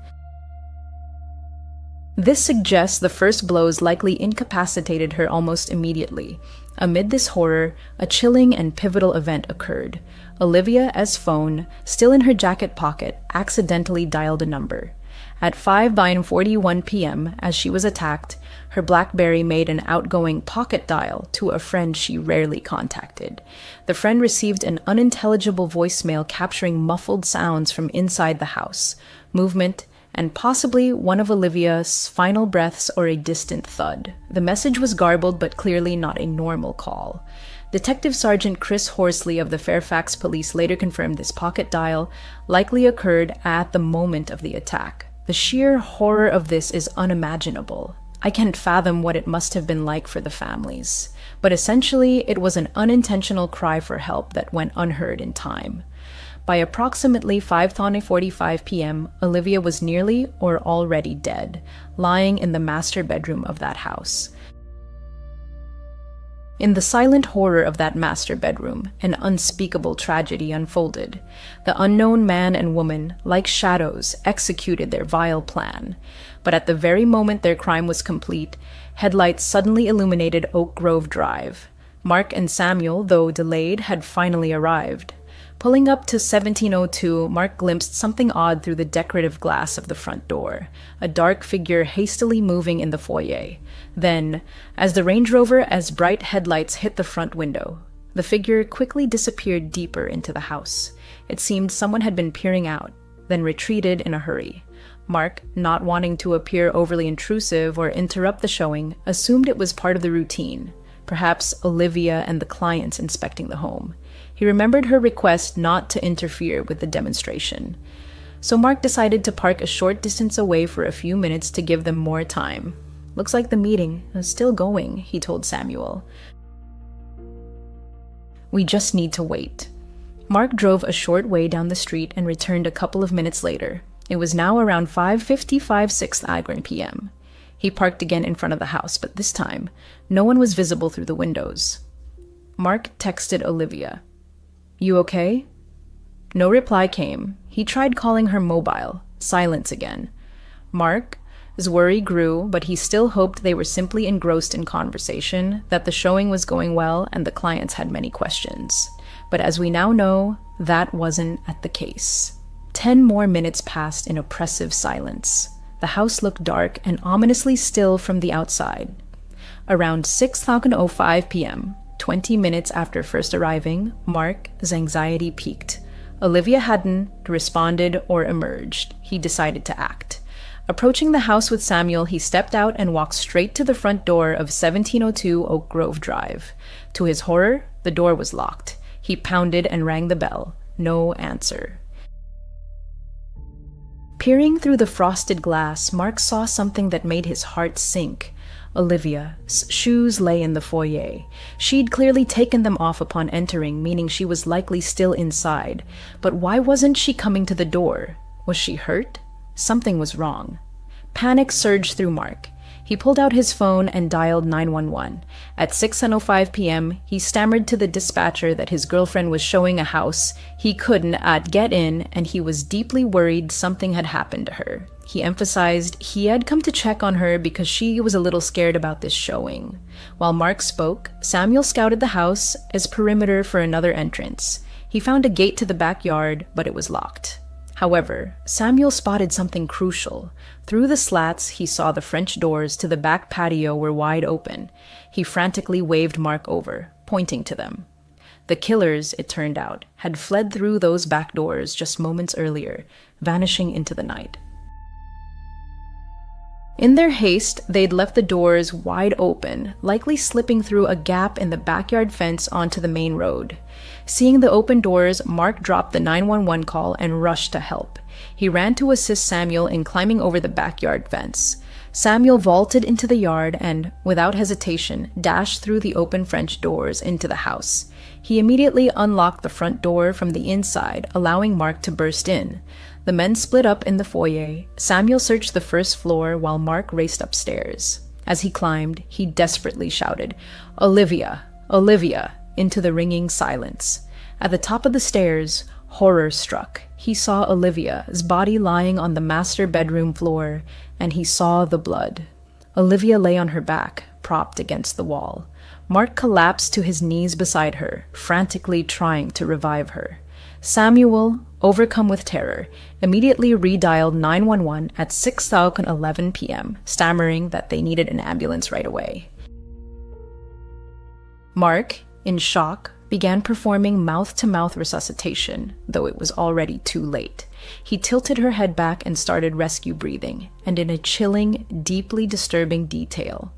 This suggests the first blows likely incapacitated her almost immediately. Amid this horror, a chilling and pivotal event occurred. Olivia's phone, still in her jacket pocket, accidentally dialed a number. At 5:41 p.m., as she was attacked, her BlackBerry made an outgoing pocket dial to a friend she rarely contacted. The friend received an unintelligible voicemail capturing muffled sounds from inside the house, movement, and possibly one of Olivia's final breaths or a distant thud. The message was garbled but clearly not a normal call. Detective Sergeant Chris Horsley of the Fairfax Police later confirmed this pocket dial likely occurred at the moment of the attack. The sheer horror of this is unimaginable. I can't fathom what it must have been like for the families. But essentially, it was an unintentional cry for help that went unheard in time. By approximately 5:45 p.m., Olivia was nearly or already dead, lying in the master bedroom of that house. In the silent horror of that master bedroom, an unspeakable tragedy unfolded. The unknown man and woman, like shadows, executed their vile plan. But at the very moment their crime was complete, headlights suddenly illuminated Oak Grove Drive. Mark and Samuel, though delayed, had finally arrived. Pulling up to 1702, Mark glimpsed something odd through the decorative glass of the front door, a dark figure hastily moving in the foyer. Then, as the Range Rover's bright headlights hit the front window, the figure quickly disappeared deeper into the house. It seemed someone had been peering out, then retreated in a hurry. Mark, not wanting to appear overly intrusive or interrupt the showing, assumed it was part of the routine, perhaps Olivia and the clients inspecting the home. He remembered her request not to interfere with the demonstration. So Mark decided to park a short distance away for a few minutes to give them more time. "Looks like the meeting is still going," he told Samuel. "We just need to wait." Mark drove a short way down the street and returned a couple of minutes later. It was now around 5:55 6th Agram p.m. He parked again in front of the house, but this time, no one was visible through the windows. Mark texted Olivia. "You okay?" No reply came. He tried calling her mobile. Silence again. Mark's worry grew, but he still hoped they were simply engrossed in conversation, that the showing was going well, and the clients had many questions. But as we now know, that wasn't at the case. 10 more minutes passed in oppressive silence. The house looked dark and ominously still from the outside. Around 6:05 p.m., 20 minutes after first arriving, Mark's anxiety peaked. Olivia hadn't responded or emerged. He decided to act. Approaching the house with Samuel, he stepped out and walked straight to the front door of 1702 Oak Grove Drive. To his horror, the door was locked. He pounded and rang the bell. No answer. Peering through the frosted glass, Mark saw something that made his heart sink. Olivia's shoes lay in the foyer. She'd clearly taken them off upon entering, meaning she was likely still inside. But why wasn't she coming to the door? Was she hurt? Something was wrong. Panic surged through Mark. He pulled out his phone and dialed 911. At 6:05 p.m., he stammered to the dispatcher that his girlfriend was showing a house he couldn't get in, and he was deeply worried something had happened to her. He emphasized he had come to check on her because she was a little scared about this showing. While Mark spoke, Samuel scouted the house as perimeter for another entrance. He found a gate to the backyard, but it was locked. However, Samuel spotted something crucial. Through the slats, he saw the French doors to the back patio were wide open. He frantically waved Mark over, pointing to them. The killers, it turned out, had fled through those back doors just moments earlier, vanishing into the night. In their haste, they'd left the doors wide open, likely slipping through a gap in the backyard fence onto the main road. Seeing the open doors, Mark dropped the 911 call and rushed to help. He ran to assist Samuel in climbing over the backyard fence. Samuel vaulted into the yard and, without hesitation, dashed through the open French doors into the house. He immediately unlocked the front door from the inside, allowing Mark to burst in. The men split up in the foyer. Samuel searched the first floor while Mark raced upstairs. As he climbed, he desperately shouted, "Olivia! Olivia!" into the ringing silence. At the top of the stairs, horror struck. He saw Olivia's body lying on the master bedroom floor, and he saw the blood. Olivia lay on her back, propped against the wall. Mark collapsed to his knees beside her, frantically trying to revive her. Samuel, overcome with terror, immediately redialed 911 at 6:11 p.m., stammering that they needed an ambulance right away. Mark, in shock, began performing mouth-to-mouth resuscitation, though it was already too late. He tilted her head back and started rescue breathing, and in a chilling, deeply disturbing detail.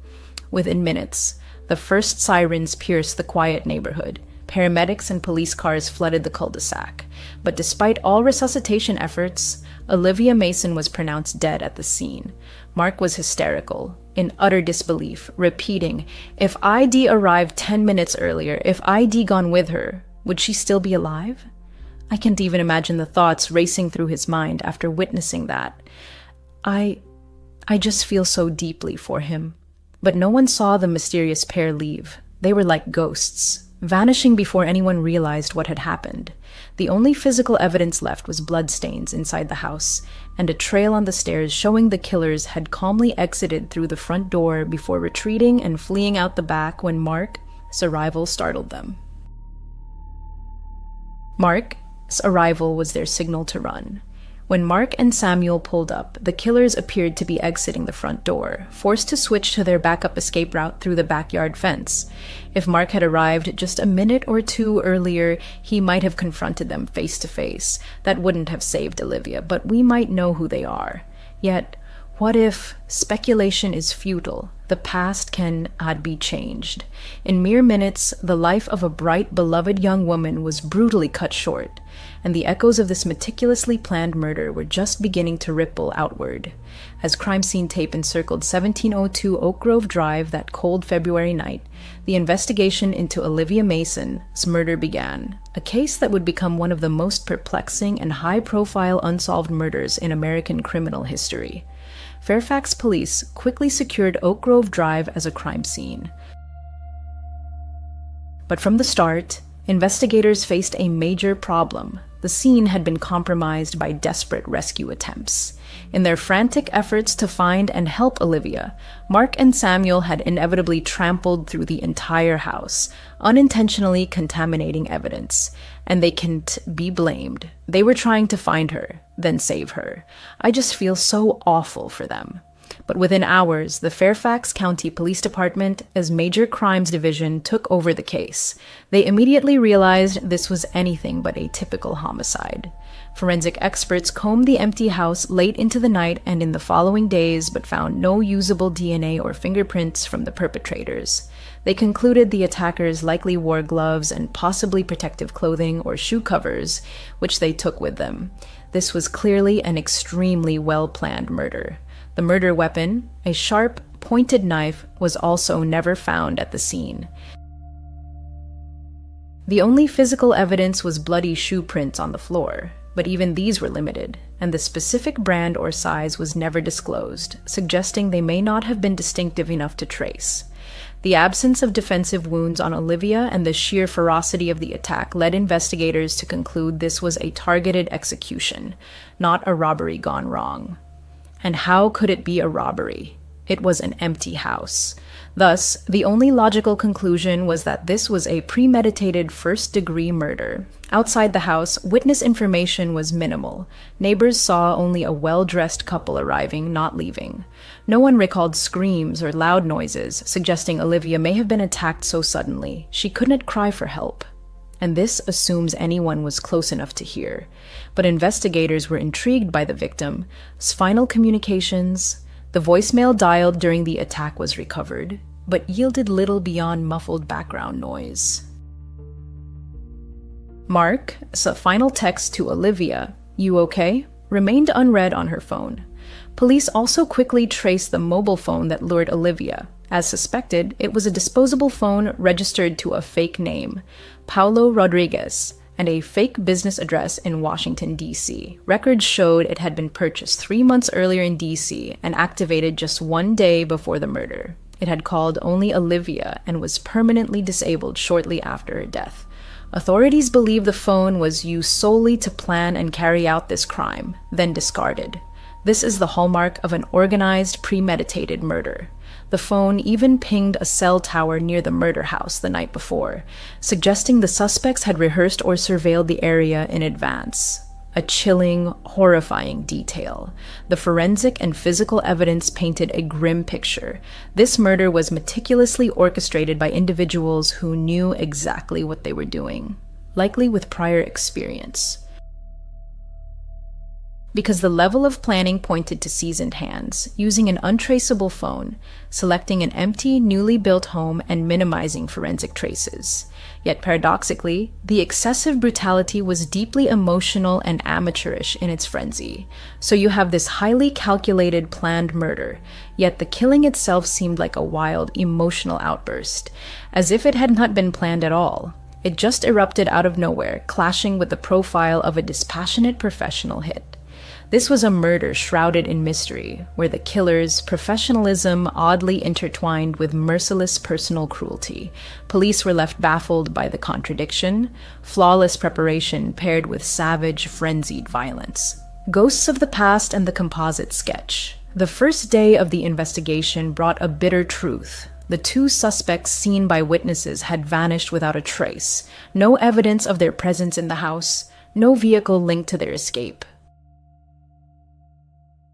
Within minutes, the first sirens pierced the quiet neighborhood. Paramedics and police cars flooded the cul-de-sac. But despite all resuscitation efforts, Olivia Mason was pronounced dead at the scene. Mark was hysterical, in utter disbelief, repeating, "If ID arrived 10 minutes earlier, if ID gone with her, would she still be alive?" I can't even imagine the thoughts racing through his mind after witnessing that. I just feel so deeply for him. But no one saw the mysterious pair leave. They were like ghosts, vanishing before anyone realized what had happened. The only physical evidence left was bloodstains inside the house, and a trail on the stairs showing the killers had calmly exited through the front door before retreating and fleeing out the back when Mark's arrival startled them. Mark's arrival was their signal to run. When Mark and Samuel pulled up, the killers appeared to be exiting the front door, forced to switch to their backup escape route through the backyard fence. If Mark had arrived just a minute or two earlier, he might have confronted them face to face. That wouldn't have saved Olivia, but we might know who they are. Yet, what if speculation is futile? The past cannot be changed. In mere minutes, the life of a bright, beloved young woman was brutally cut short, and the echoes of this meticulously planned murder were just beginning to ripple outward. As crime scene tape encircled 1702 Oak Grove Drive that cold February night, the investigation into Olivia Mason's murder began, a case that would become one of the most perplexing and high-profile unsolved murders in American criminal history. Fairfax police quickly secured Oak Grove Drive as a crime scene. But from the start, investigators faced a major problem. The scene had been compromised by desperate rescue attempts. In their frantic efforts to find and help Olivia, Mark and Samuel had inevitably trampled through the entire house, unintentionally contaminating evidence. And they can't be blamed. They were trying to find her, then save her. I just feel so awful for them. But within hours, the Fairfax County Police Department's Major Crimes Division took over the case. They immediately realized this was anything but a typical homicide. Forensic experts combed the empty house late into the night and in the following days, but found no usable DNA or fingerprints from the perpetrators. They concluded the attackers likely wore gloves and possibly protective clothing or shoe covers, which they took with them. This was clearly an extremely well-planned murder. The murder weapon, a sharp, pointed knife, was also never found at the scene. The only physical evidence was bloody shoe prints on the floor, but even these were limited, and the specific brand or size was never disclosed, suggesting they may not have been distinctive enough to trace. The absence of defensive wounds on Olivia and the sheer ferocity of the attack led investigators to conclude this was a targeted execution, not a robbery gone wrong. And how could it be a robbery? It was an empty house. Thus, the only logical conclusion was that this was a premeditated first-degree murder. Outside the house, witness information was minimal. Neighbors saw only a well-dressed couple arriving, not leaving. No one recalled screams or loud noises, suggesting Olivia may have been attacked so suddenly. She couldn't cry for help. And this assumes anyone was close enough to hear. But investigators were intrigued by the victim's final communications. The voicemail dialed during the attack was recovered, but yielded little beyond muffled background noise. Mark's final text to Olivia, "You okay?" remained unread on her phone. Police also quickly traced the mobile phone that lured Olivia. As suspected, it was a disposable phone registered to a fake name, Paulo Rodriguez, and a fake business address in Washington, D.C. Records showed it had been purchased 3 months earlier in D.C. and activated just 1 day before the murder. It had called only Olivia and was permanently disabled shortly after her death. Authorities believe the phone was used solely to plan and carry out this crime, then discarded. This is the hallmark of an organized, premeditated murder. The phone even pinged a cell tower near the murder house the night before, suggesting the suspects had rehearsed or surveilled the area in advance. A chilling, horrifying detail. The forensic and physical evidence painted a grim picture. This murder was meticulously orchestrated by individuals who knew exactly what they were doing, likely with prior experience. Because the level of planning pointed to seasoned hands, using an untraceable phone, selecting an empty, newly built home, and minimizing forensic traces. Yet paradoxically, the excessive brutality was deeply emotional and amateurish in its frenzy. So you have this highly calculated, planned murder, yet the killing itself seemed like a wild, emotional outburst, as if it had not been planned at all. It just erupted out of nowhere, clashing with the profile of a dispassionate professional hit. This was a murder shrouded in mystery, where the killer's professionalism oddly intertwined with merciless personal cruelty. Police were left baffled by the contradiction, flawless preparation paired with savage, frenzied violence. Ghosts of the past and the composite sketch. The first day of the investigation brought a bitter truth. The 2 suspects seen by witnesses had vanished without a trace. No evidence of their presence in the house, no vehicle linked to their escape.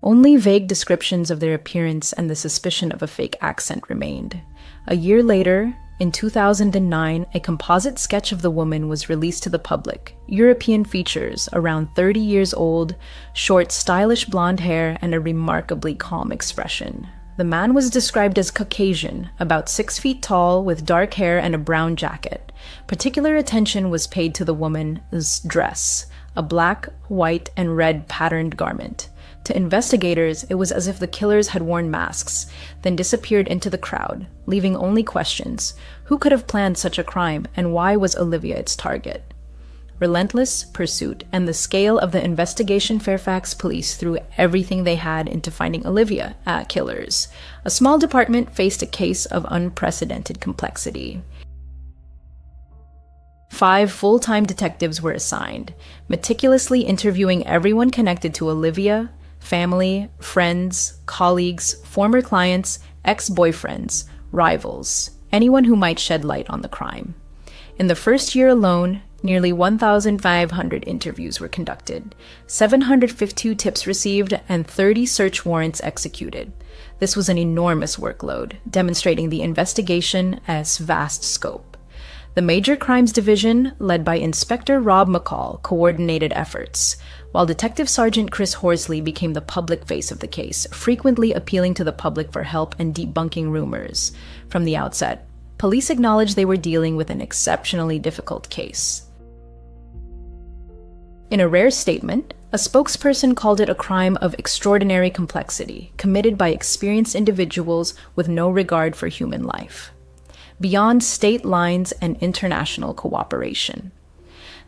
Only vague descriptions of their appearance and the suspicion of a fake accent remained. A year later, in 2009, a composite sketch of the woman was released to the public. European features, around 30 years old, short, stylish blonde hair, and a remarkably calm expression. The man was described as Caucasian, about 6 feet tall, with dark hair and a brown jacket. Particular attention was paid to the woman's dress, a black, white, and red patterned garment. To investigators, it was as if the killers had worn masks, then disappeared into the crowd, leaving only questions. Who could have planned such a crime, and why was Olivia its target? Relentless pursuit and the scale of the investigation. Fairfax police threw everything they had into finding Olivia killers. A small department faced a case of unprecedented complexity. 5 full-time detectives were assigned, meticulously interviewing everyone connected to Olivia, family, friends, colleagues, former clients, ex-boyfriends, rivals, anyone who might shed light on the crime. In the first year alone, nearly 1,500 interviews were conducted, 752 tips received, and 30 search warrants executed. This was an enormous workload, demonstrating the investigation's vast scope. The Major Crimes Division, led by Inspector Rob McCall, coordinated efforts, while Detective Sergeant Chris Horsley became the public face of the case, frequently appealing to the public for help and debunking rumors. From the outset, police acknowledged they were dealing with an exceptionally difficult case. In a rare statement, a spokesperson called it a crime of extraordinary complexity, committed by experienced individuals with no regard for human life, beyond state lines and international cooperation.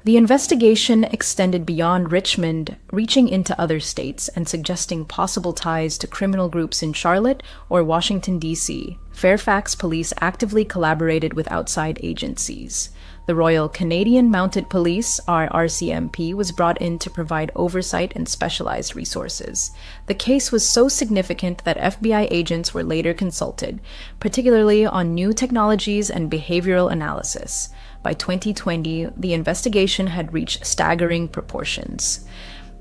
The investigation extended beyond Richmond, reaching into other states and suggesting possible ties to criminal groups in Charlotte or Washington, D.C. Fairfax police actively collaborated with outside agencies. The Royal Canadian Mounted Police, or RCMP, was brought in to provide oversight and specialized resources. The case was so significant that FBI agents were later consulted, particularly on new technologies and behavioral analysis. By 2020, the investigation had reached staggering proportions.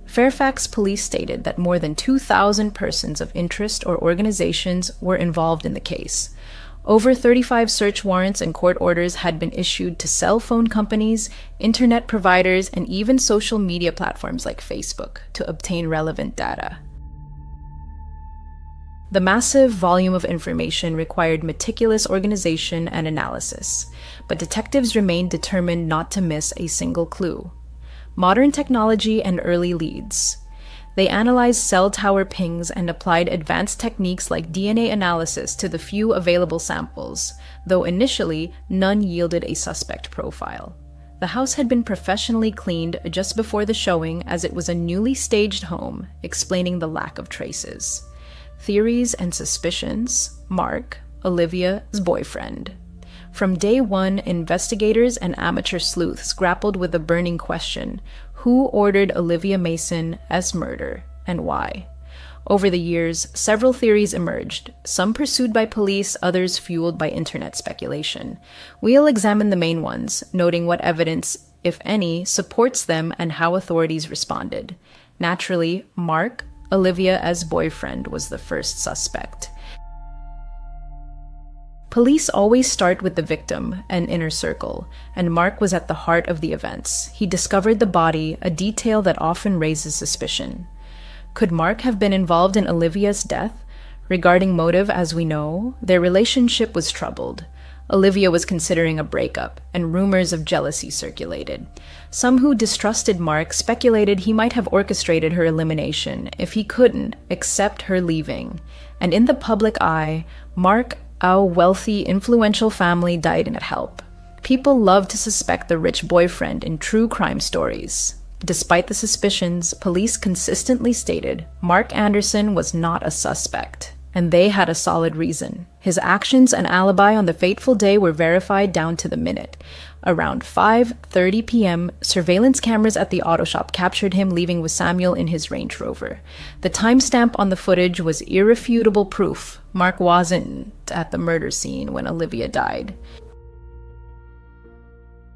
Fairfax police stated that more than 2,000 persons of interest or organizations were involved in the case. Over 35 search warrants and court orders had been issued to cell phone companies, internet providers, and even social media platforms like Facebook to obtain relevant data. The massive volume of information required meticulous organization and analysis, but detectives remained determined not to miss a single clue. Modern technology and early leads. They analyzed cell tower pings and applied advanced techniques like DNA analysis to the few available samples, though initially none yielded a suspect profile. The house had been professionally cleaned just before the showing, as it was a newly staged home, explaining the lack of traces. Theories and suspicions. Mark, Olivia's boyfriend. From day one, investigators and amateur sleuths grappled with the burning question: who ordered Olivia Mason's murder, and why? Over the years, several theories emerged, some pursued by police, others fueled by internet speculation. We'll examine the main ones, noting what evidence, if any, supports them and how authorities responded. Naturally, Mark, Olivia's boyfriend, was the first suspect. Police always start with the victim, an inner circle, and Mark was at the heart of the events. He discovered the body, a detail that often raises suspicion. Could Mark have been involved in Olivia's death? Regarding motive, as we know, their relationship was troubled. Olivia was considering a breakup, and rumors of jealousy circulated. Some who distrusted Mark speculated he might have orchestrated her elimination if he couldn't accept her leaving. And in the public eye, Mark, a wealthy, influential family, didn't help. People love to suspect the rich boyfriend in true crime stories. Despite the suspicions, police consistently stated Mark Anderson was not a suspect, and they had a solid reason. His actions and alibi on the fateful day were verified down to the minute. Around 5:30 p.m., surveillance cameras at the auto shop captured him leaving with Samuel in his Range Rover. The timestamp on the footage was irrefutable proof. Mark wasn't at the murder scene when Olivia died.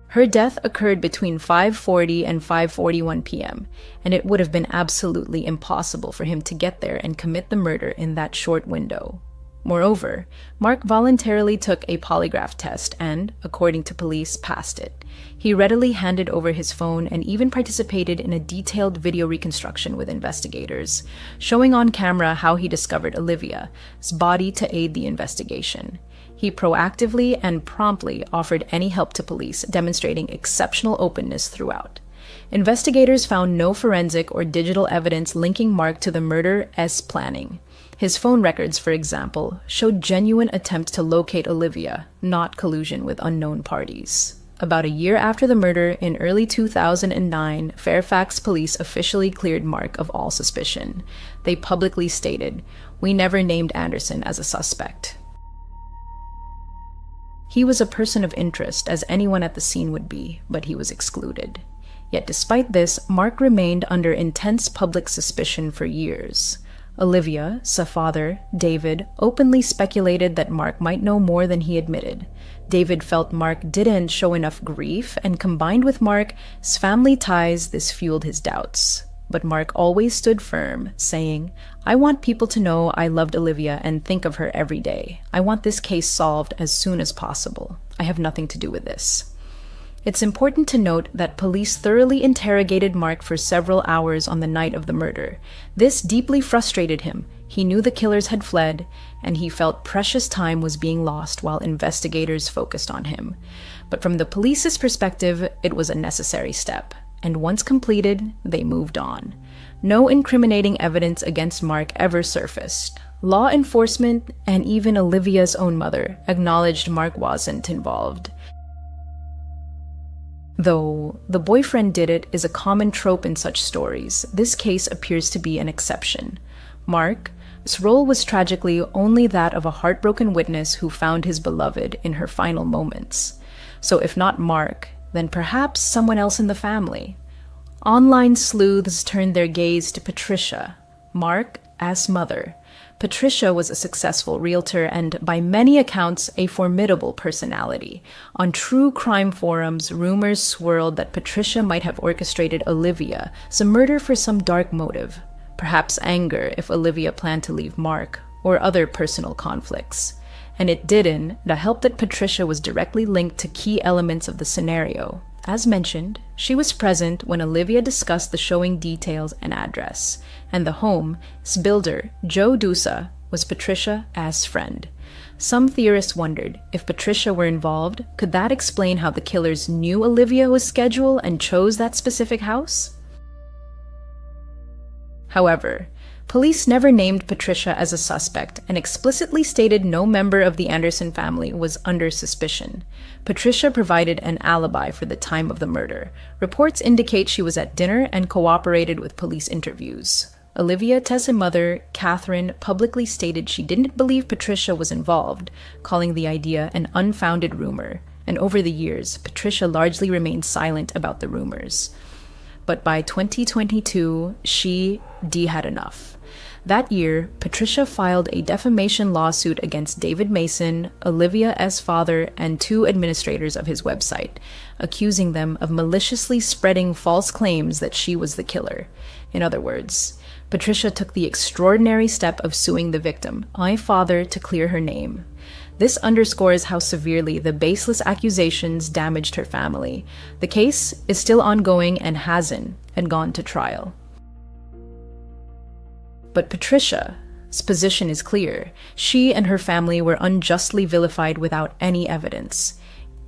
Her death occurred between 5:40 and 5:41 p.m., and it would have been absolutely impossible for him to get there and commit the murder in that short window. Moreover, Mark voluntarily took a polygraph test and, according to police, passed it. He readily handed over his phone and even participated in a detailed video reconstruction with investigators, showing on camera how he discovered Olivia's body to aid the investigation. He proactively and promptly offered any help to police, demonstrating exceptional openness throughout. Investigators found no forensic or digital evidence linking Mark to the murder's planning. His phone records, for example, showed genuine attempts to locate Olivia, not collusion with unknown parties. About a year after the murder, in early 2009, Fairfax police officially cleared Mark of all suspicion. They publicly stated, "We never named Anderson as a suspect." He was a person of interest, as anyone at the scene would be, but he was excluded. Yet despite this, Mark remained under intense public suspicion for years. Olivia's father, David, openly speculated that Mark might know more than he admitted. David felt Mark didn't show enough grief, and combined with Mark's family ties, this fueled his doubts. But Mark always stood firm, saying, "I want people to know I loved Olivia and think of her every day. I want this case solved as soon as possible. I have nothing to do with this." It's important to note that police thoroughly interrogated Mark for several hours on the night of the murder. This deeply frustrated him. He knew the killers had fled, and he felt precious time was being lost while investigators focused on him. But from the police's perspective, it was a necessary step. And once completed, they moved on. No incriminating evidence against Mark ever surfaced. Law enforcement, and even Olivia's own mother, acknowledged Mark wasn't involved. Though the boyfriend did it is a common trope in such stories, this case appears to be an exception. Mark's role was tragically only that of a heartbroken witness who found his beloved in her final moments. So if not Mark, then perhaps someone else in the family. Online sleuths turned their gaze to Patricia, Mark's mother. Patricia was a successful realtor and, by many accounts, a formidable personality. On true crime forums, rumors swirled that Patricia might have orchestrated Olivia's murder for some dark motive, perhaps anger if Olivia planned to leave Mark, or other personal conflicts. And it didn't help that Patricia was directly linked to key elements of the scenario. As mentioned, she was present when Olivia discussed the showing details and address, and the home's builder, Joe Dusa, was Patricia's friend. Some theorists wondered if Patricia were involved, could that explain how the killers knew Olivia was scheduled and chose that specific house? However, police never named Patricia as a suspect and explicitly stated no member of the Anderson family was under suspicion. Patricia provided an alibi for the time of the murder. Reports indicate she was at dinner and cooperated with police interviews. Olivia's mother, Catherine, publicly stated she didn't believe Patricia was involved, calling the idea an unfounded rumor. And over the years, Patricia largely remained silent about the rumors. But by 2022, she had enough. That year, Patricia filed a defamation lawsuit against David Mason, Olivia's father, and 2 administrators of his website, accusing them of maliciously spreading false claims that she was the killer. In other words, Patricia took the extraordinary step of suing the victim, my father, to clear her name. This underscores how severely the baseless accusations damaged her family. The case is still ongoing and hasn't gone to trial. But Patricia's position is clear. She and her family were unjustly vilified without any evidence.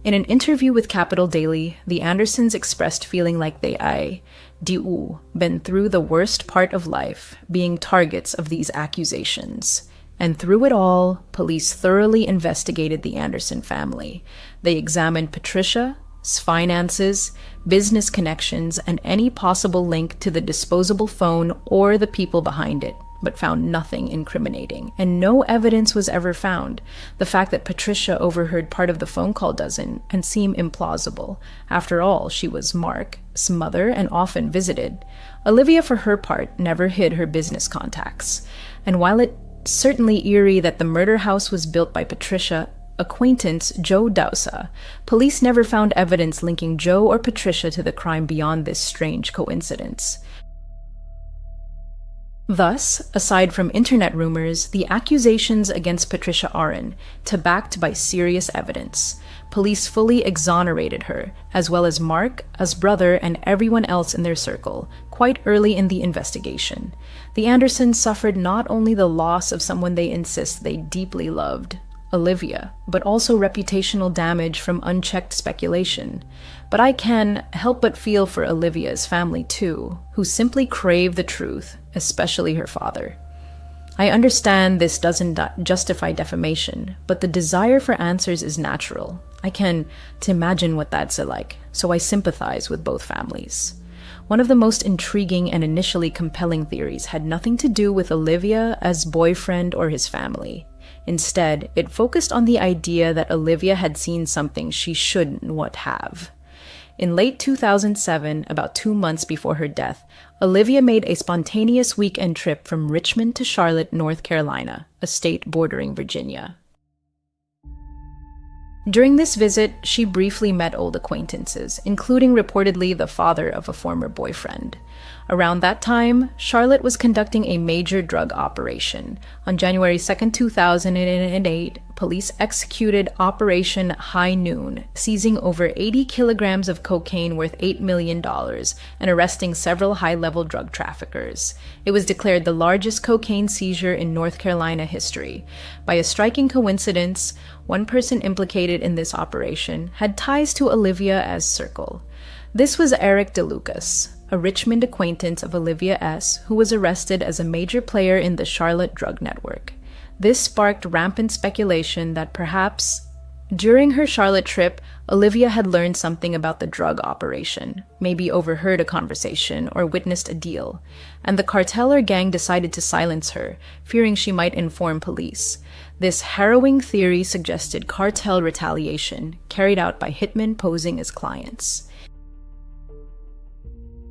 In an interview with Capital Daily, the Andersons expressed feeling like they been through the worst part of life, being targets of these accusations. And through it all, police thoroughly investigated the Anderson family. They examined Patricia's finances, business connections, and any possible link to the disposable phone or the people behind it, but found nothing incriminating, and no evidence was ever found. The fact that Patricia overheard part of the phone call doesn't seem implausible. After all, she was Mark's mother and often visited. Olivia, for her part, never hid her business contacts. And while it's certainly eerie that the murder house was built by Patricia's acquaintance Joe Dusa, police never found evidence linking Joe or Patricia to the crime beyond this strange coincidence. Thus, aside from internet rumors, the accusations against Patricia aren't backed by serious evidence. Police fully exonerated her, as well as Mark's brother and everyone else in their circle, quite early in the investigation. The Andersons suffered not only the loss of someone they insist they deeply loved, Olivia, but also reputational damage from unchecked speculation. But I can help but feel for Olivia's family too, who simply crave the truth, especially her father. I understand this doesn't justify defamation, but the desire for answers is natural. I can imagine what that's like, so I sympathize with both families. One of the most intriguing and initially compelling theories had nothing to do with Olivia's boyfriend or his family. Instead, it focused on the idea that Olivia had seen something she shouldn't have. In late 2007, about 2 months before her death, Olivia made a spontaneous weekend trip from Richmond to Charlotte, North Carolina, a state bordering Virginia. During this visit, she briefly met old acquaintances, including reportedly the father of a former boyfriend. Around that time, Charlotte was conducting a major drug operation. On January 2, 2008, police executed Operation High Noon, seizing over 80 kilograms of cocaine worth $8 million and arresting several high-level drug traffickers. It was declared the largest cocaine seizure in North Carolina history. By a striking coincidence, one person implicated in this operation had ties to Olivia's circle. This was Eric DeLucas, a Richmond acquaintance of Olivia's, who was arrested as a major player in the Charlotte drug network. This sparked rampant speculation that perhaps During her Charlotte trip, Olivia had learned something about the drug operation, maybe overheard a conversation or witnessed a deal, and the cartel or gang decided to silence her, fearing she might inform police. This harrowing theory suggested cartel retaliation, carried out by hitmen posing as clients.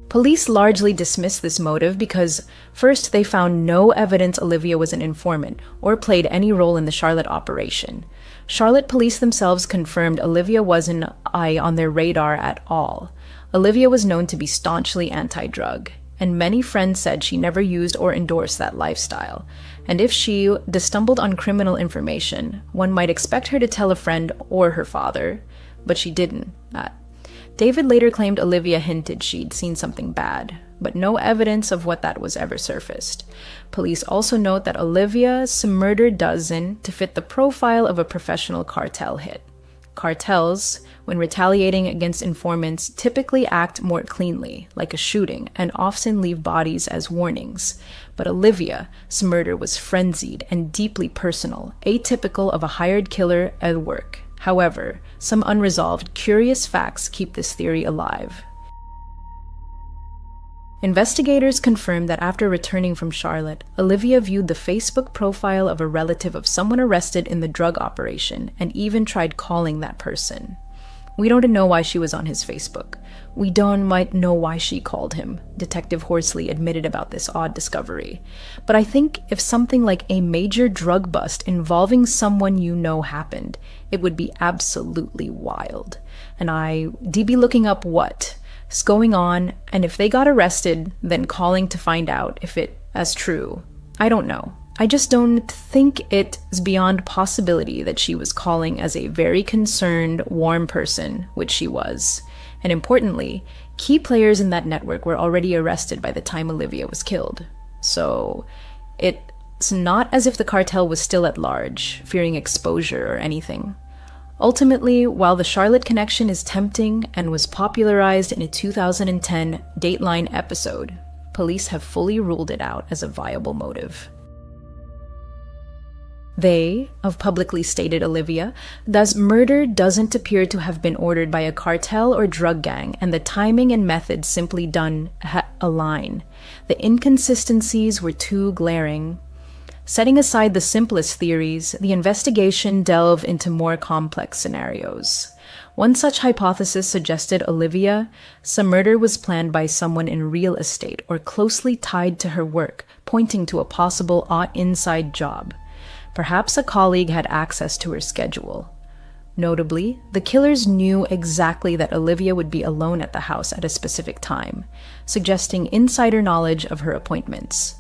Police largely dismissed this motive because, first, they found no evidence Olivia was an informant or played any role in the Charlotte operation. Charlotte police themselves confirmed Olivia wasn't an eye on their radar at all. Olivia was known to be staunchly anti-drug, and many friends said she never used or endorsed that lifestyle. And if she stumbled on criminal information, one might expect her to tell a friend or her father, but she didn't. David later claimed Olivia hinted she'd seen something bad, but no evidence of what that was ever surfaced. Police also note that Olivia's murder doesn't fit the profile of a professional cartel hit. Cartels, when retaliating against informants, typically act more cleanly, like a shooting, and often leave bodies as warnings. But Olivia's murder was frenzied and deeply personal, atypical of a hired killer at work. However, some unresolved, curious facts keep this theory alive. Investigators confirmed that after returning from Charlotte, Olivia viewed the Facebook profile of a relative of someone arrested in the drug operation and even tried calling that person. We don't know why she was on his Facebook. We might know why she called him, Detective Horsley admitted about this odd discovery. But I think if something like a major drug bust involving someone you know happened, it would be absolutely wild. And I'd be looking up what's going on, and if they got arrested, then calling to find out if it as true. I don't know. I just don't think it's beyond possibility that she was calling as a very concerned, warm person, which she was. And importantly, key players in that network were already arrested by the time Olivia was killed. So it's not as if the cartel was still at large, fearing exposure or anything. Ultimately, while the Charlotte connection is tempting and was popularized in a 2010 Dateline episode, police have fully ruled it out as a viable motive. They have publicly stated Olivia, thus murder doesn't appear to have been ordered by a cartel or drug gang, and the timing and methods simply don't align. The inconsistencies were too glaring. Setting aside the simplest theories, the investigation delved into more complex scenarios. One such hypothesis suggested Olivia's murder was planned by someone in real estate or closely tied to her work, pointing to a possible inside job. Perhaps a colleague had access to her schedule. Notably, the killers knew exactly that Olivia would be alone at the house at a specific time, suggesting insider knowledge of her appointments.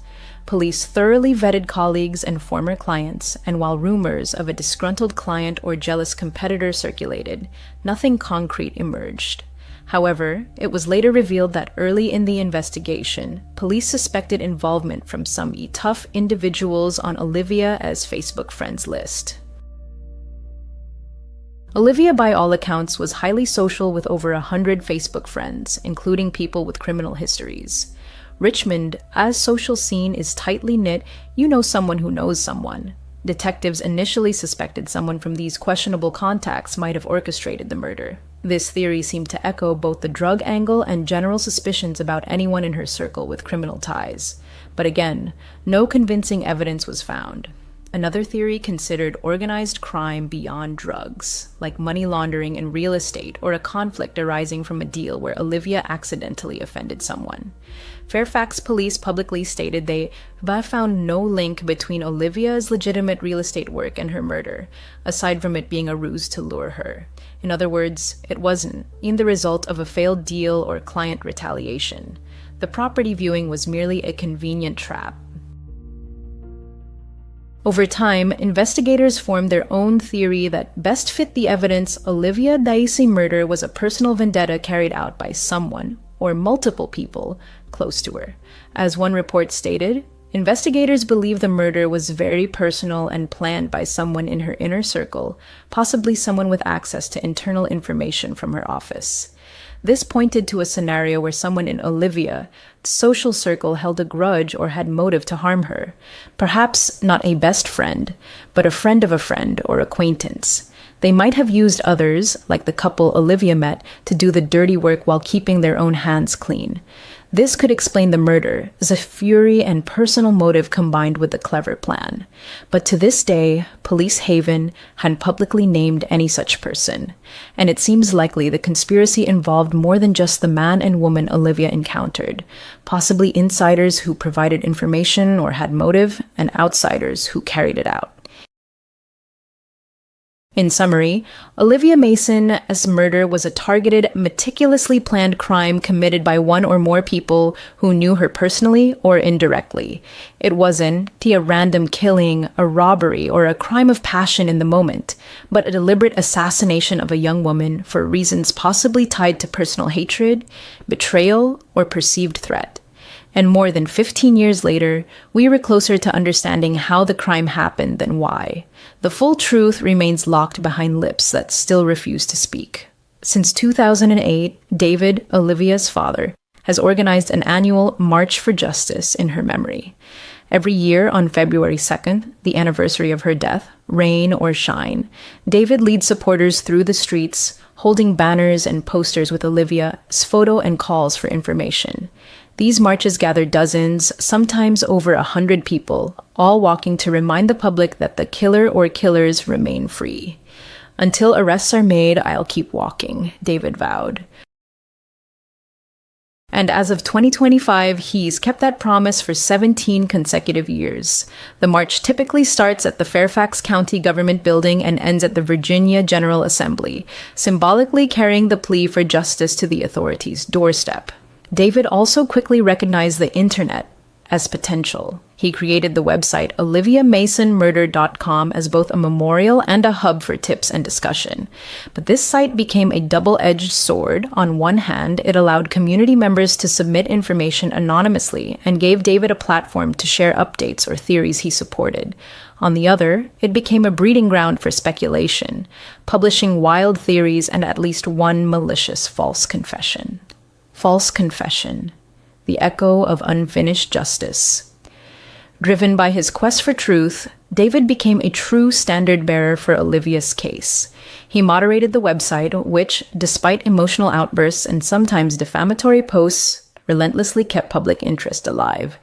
Police thoroughly vetted colleagues and former clients, and while rumors of a disgruntled client or jealous competitor circulated, nothing concrete emerged. However, it was later revealed that early in the investigation, police suspected involvement from some tough individuals on Olivia's Facebook friends list. Olivia, by all accounts, was highly social with over 100 Facebook friends, including people with criminal histories. Richmond, as social scene is tightly knit, you know someone who knows someone. Detectives initially suspected someone from these questionable contacts might have orchestrated the murder. This theory seemed to echo both the drug angle and general suspicions about anyone in her circle with criminal ties. But again, no convincing evidence was found. Another theory considered organized crime beyond drugs, like money laundering in real estate or a conflict arising from a deal where Olivia accidentally offended someone. Fairfax police publicly stated they found no link between Olivia's legitimate real estate work and her murder, aside from it being a ruse to lure her. In other words, it wasn't the result of a failed deal or client retaliation. The property viewing was merely a convenient trap. Over time, investigators formed their own theory that best fit the evidence Olivia Daisy murder was a personal vendetta carried out by someone, or multiple people, close to her. As one report stated, investigators believe the murder was very personal and planned by someone in her inner circle, possibly someone with access to internal information from her office. This pointed to a scenario where someone in Olivia's social circle held a grudge or had motive to harm her. Perhaps not a best friend, but a friend of a friend or acquaintance. They might have used others, like the couple Olivia met, to do the dirty work while keeping their own hands clean. This could explain the murder as a fury and personal motive combined with a clever plan. But to this day, Police Haven hadn't publicly named any such person, and it seems likely the conspiracy involved more than just the man and woman Olivia encountered, possibly insiders who provided information or had motive, and outsiders who carried it out. In summary, Olivia Mason's murder was a targeted, meticulously planned crime committed by one or more people who knew her personally or indirectly. It wasn't a random killing, a robbery, or a crime of passion in the moment, but a deliberate assassination of a young woman for reasons possibly tied to personal hatred, betrayal, or perceived threat. And more than 15 years later, we were closer to understanding how the crime happened than why. The full truth remains locked behind lips that still refuse to speak. Since 2008, David, Olivia's father, has organized an annual March for Justice in her memory. Every year on February 2nd, the anniversary of her death, rain or shine, David leads supporters through the streets, holding banners and posters with Olivia's photo and calls for information. These marches gather dozens, sometimes over 100 people, all walking to remind the public that the killer or killers remain free. Until arrests are made, I'll keep walking, David vowed. And as of 2025, he's kept that promise for 17 consecutive years. The march typically starts at the Fairfax County Government Building and ends at the Virginia General Assembly, symbolically carrying the plea for justice to the authorities' doorstep. David also quickly recognized the internet as potential. He created the website oliviamasonmurder.com as both a memorial and a hub for tips and discussion. But this site became a double-edged sword. On one hand, it allowed community members to submit information anonymously and gave David a platform to share updates or theories he supported. On the other, it became a breeding ground for speculation, publishing wild theories and at least one malicious false confession. False confession, the echo of unfinished justice. Driven by his quest for truth, David became a true standard-bearer for Olivia's case. He moderated the website, which, despite emotional outbursts and sometimes defamatory posts, relentlessly kept public interest alive.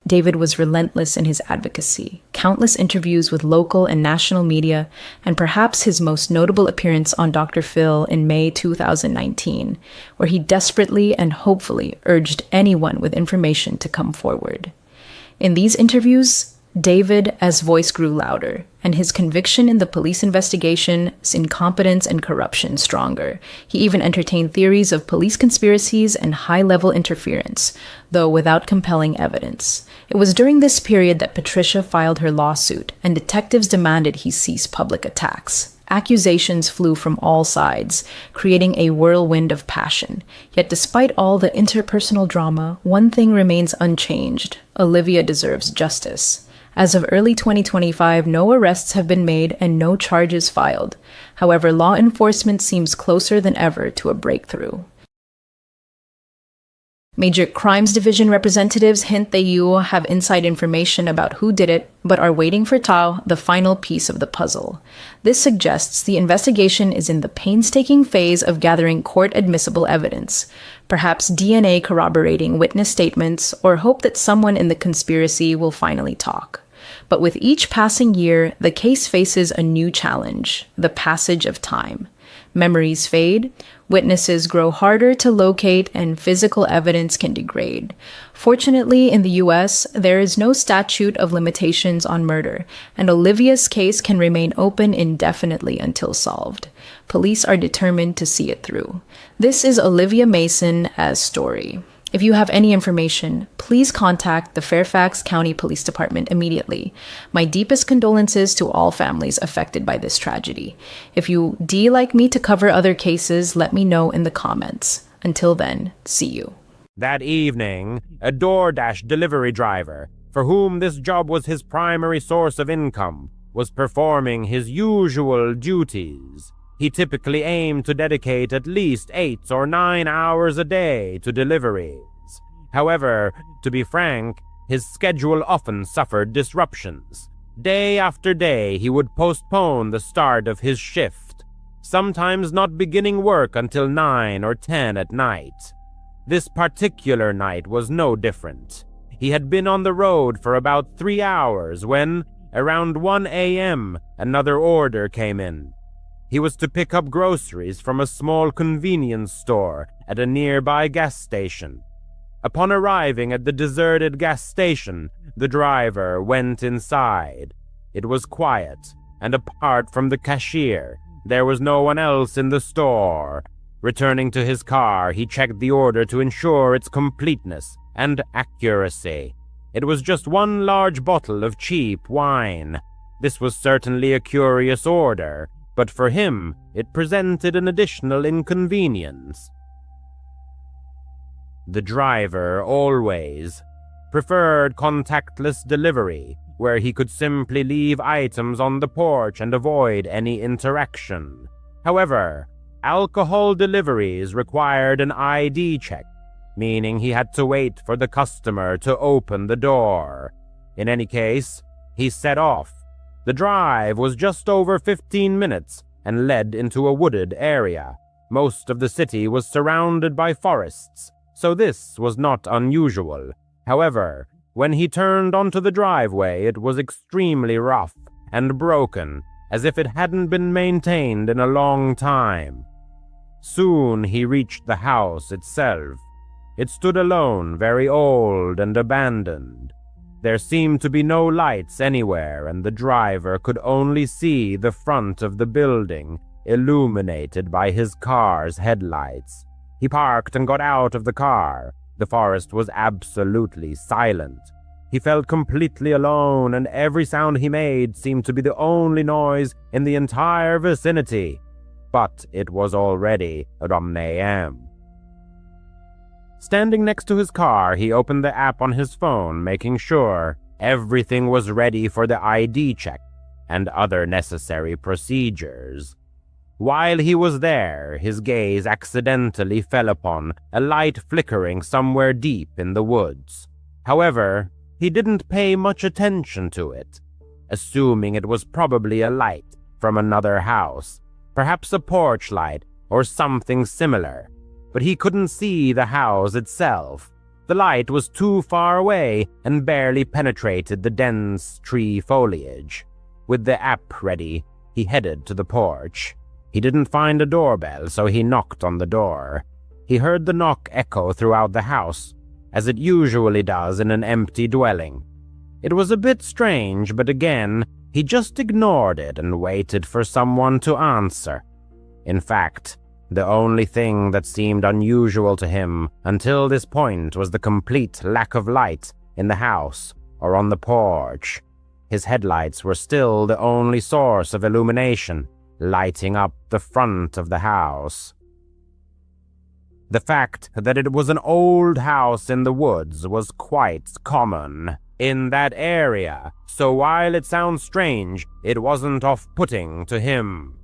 David was relentless in his advocacy, countless interviews with local and national media, and perhaps his most notable appearance on Dr. Phil in May 2019, where he desperately and hopefully urged anyone with information to come forward. In these interviews, David's voice grew louder, and his conviction in the police investigation's incompetence and corruption stronger. He even entertained theories of police conspiracies and high-level interference, though without compelling evidence. It was during this period that Patricia filed her lawsuit, and detectives demanded he cease public attacks. Accusations flew from all sides, creating a whirlwind of passion. Yet despite all the interpersonal drama, one thing remains unchanged. Olivia deserves justice. As of early 2025, no arrests have been made and no charges filed. However, law enforcement seems closer than ever to a breakthrough. Major Crimes Division representatives hint that you have inside information about who did it, but are waiting for Tao, the final piece of the puzzle. This suggests the investigation is in the painstaking phase of gathering court-admissible evidence, perhaps DNA corroborating witness statements, or hope that someone in the conspiracy will finally talk. But with each passing year, the case faces a new challenge: the passage of time. Memories fade, witnesses grow harder to locate, and physical evidence can degrade. Fortunately, in the US, there is no statute of limitations on murder, and Olivia's case can remain open indefinitely until solved. Police are determined to see it through. This is Olivia Mason's story. If you have any information, please contact the Fairfax County Police Department immediately. My deepest condolences to all families affected by this tragedy. If you'd like me to cover other cases, let me know in the comments. Until then, see you. That evening, a DoorDash delivery driver, for whom this job was his primary source of income, was performing his usual duties. He typically aimed to dedicate at least 8 or 9 hours a day to deliveries. However, to be frank, his schedule often suffered disruptions. Day after day, he would postpone the start of his shift, sometimes not beginning work until 9 or 10 at night. This particular night was no different. He had been on the road for about 3 hours when, around 1 a.m., another order came in. He was to pick up groceries from a small convenience store at a nearby gas station. Upon arriving at the deserted gas station, the driver went inside. It was quiet, and apart from the cashier, there was no one else in the store. Returning to his car, he checked the order to ensure its completeness and accuracy. It was just one large bottle of cheap wine. This was certainly a curious order, but for him, it presented an additional inconvenience. The driver always preferred contactless delivery, where he could simply leave items on the porch and avoid any interaction. However, alcohol deliveries required an ID check, meaning he had to wait for the customer to open the door. In any case, he set off. The drive was just over 15 minutes and led into a wooded area. Most of the city was surrounded by forests, so this was not unusual. However, when he turned onto the driveway, it was extremely rough and broken, as if it hadn't been maintained in a long time. Soon he reached the house itself. It stood alone, very old and abandoned. There seemed to be no lights anywhere, and the driver could only see the front of the building, illuminated by his car's headlights. He parked and got out of the car. The forest was absolutely silent. He felt completely alone, and every sound he made seemed to be the only noise in the entire vicinity. But it was already 1 a.m. Standing next to his car, he opened the app on his phone, making sure everything was ready for the ID check and other necessary procedures. While he was there, his gaze accidentally fell upon a light flickering somewhere deep in the woods. However, he didn't pay much attention to it, assuming it was probably a light from another house, perhaps a porch light or something similar. But he couldn't see the house itself. The light was too far away and barely penetrated the dense tree foliage. With the app ready, he headed to the porch. He didn't find a doorbell, so he knocked on the door. He heard the knock echo throughout the house, as it usually does in an empty dwelling. It was a bit strange, but again, he just ignored it and waited for someone to answer. In fact, the only thing that seemed unusual to him until this point was the complete lack of light in the house or on the porch. His headlights were still the only source of illumination, lighting up the front of the house. The fact that it was an old house in the woods was quite common in that area, so while it sounds strange, it wasn't off-putting to him.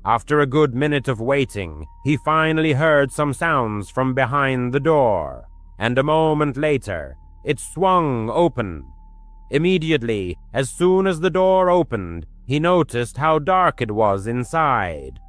After a good minute of waiting, he finally heard some sounds from behind the door, and a moment later, it swung open. Immediately, as soon as the door opened, he noticed how dark it was inside.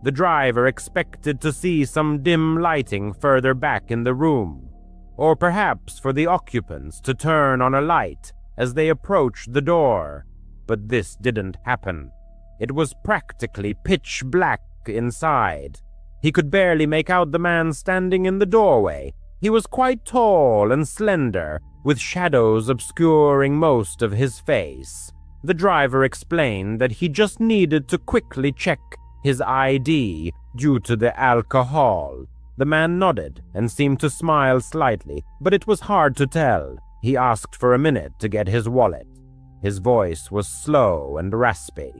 The driver expected to see some dim lighting further back in the room, or perhaps for the occupants to turn on a light as they approached the door, but this didn't happen. It was practically pitch black inside. He could barely make out the man standing in the doorway. He was quite tall and slender, with shadows obscuring most of his face. The driver explained that he just needed to quickly check his ID due to the alcohol. The man nodded and seemed to smile slightly, but it was hard to tell. He asked for a minute to get his wallet. His voice was slow and raspy.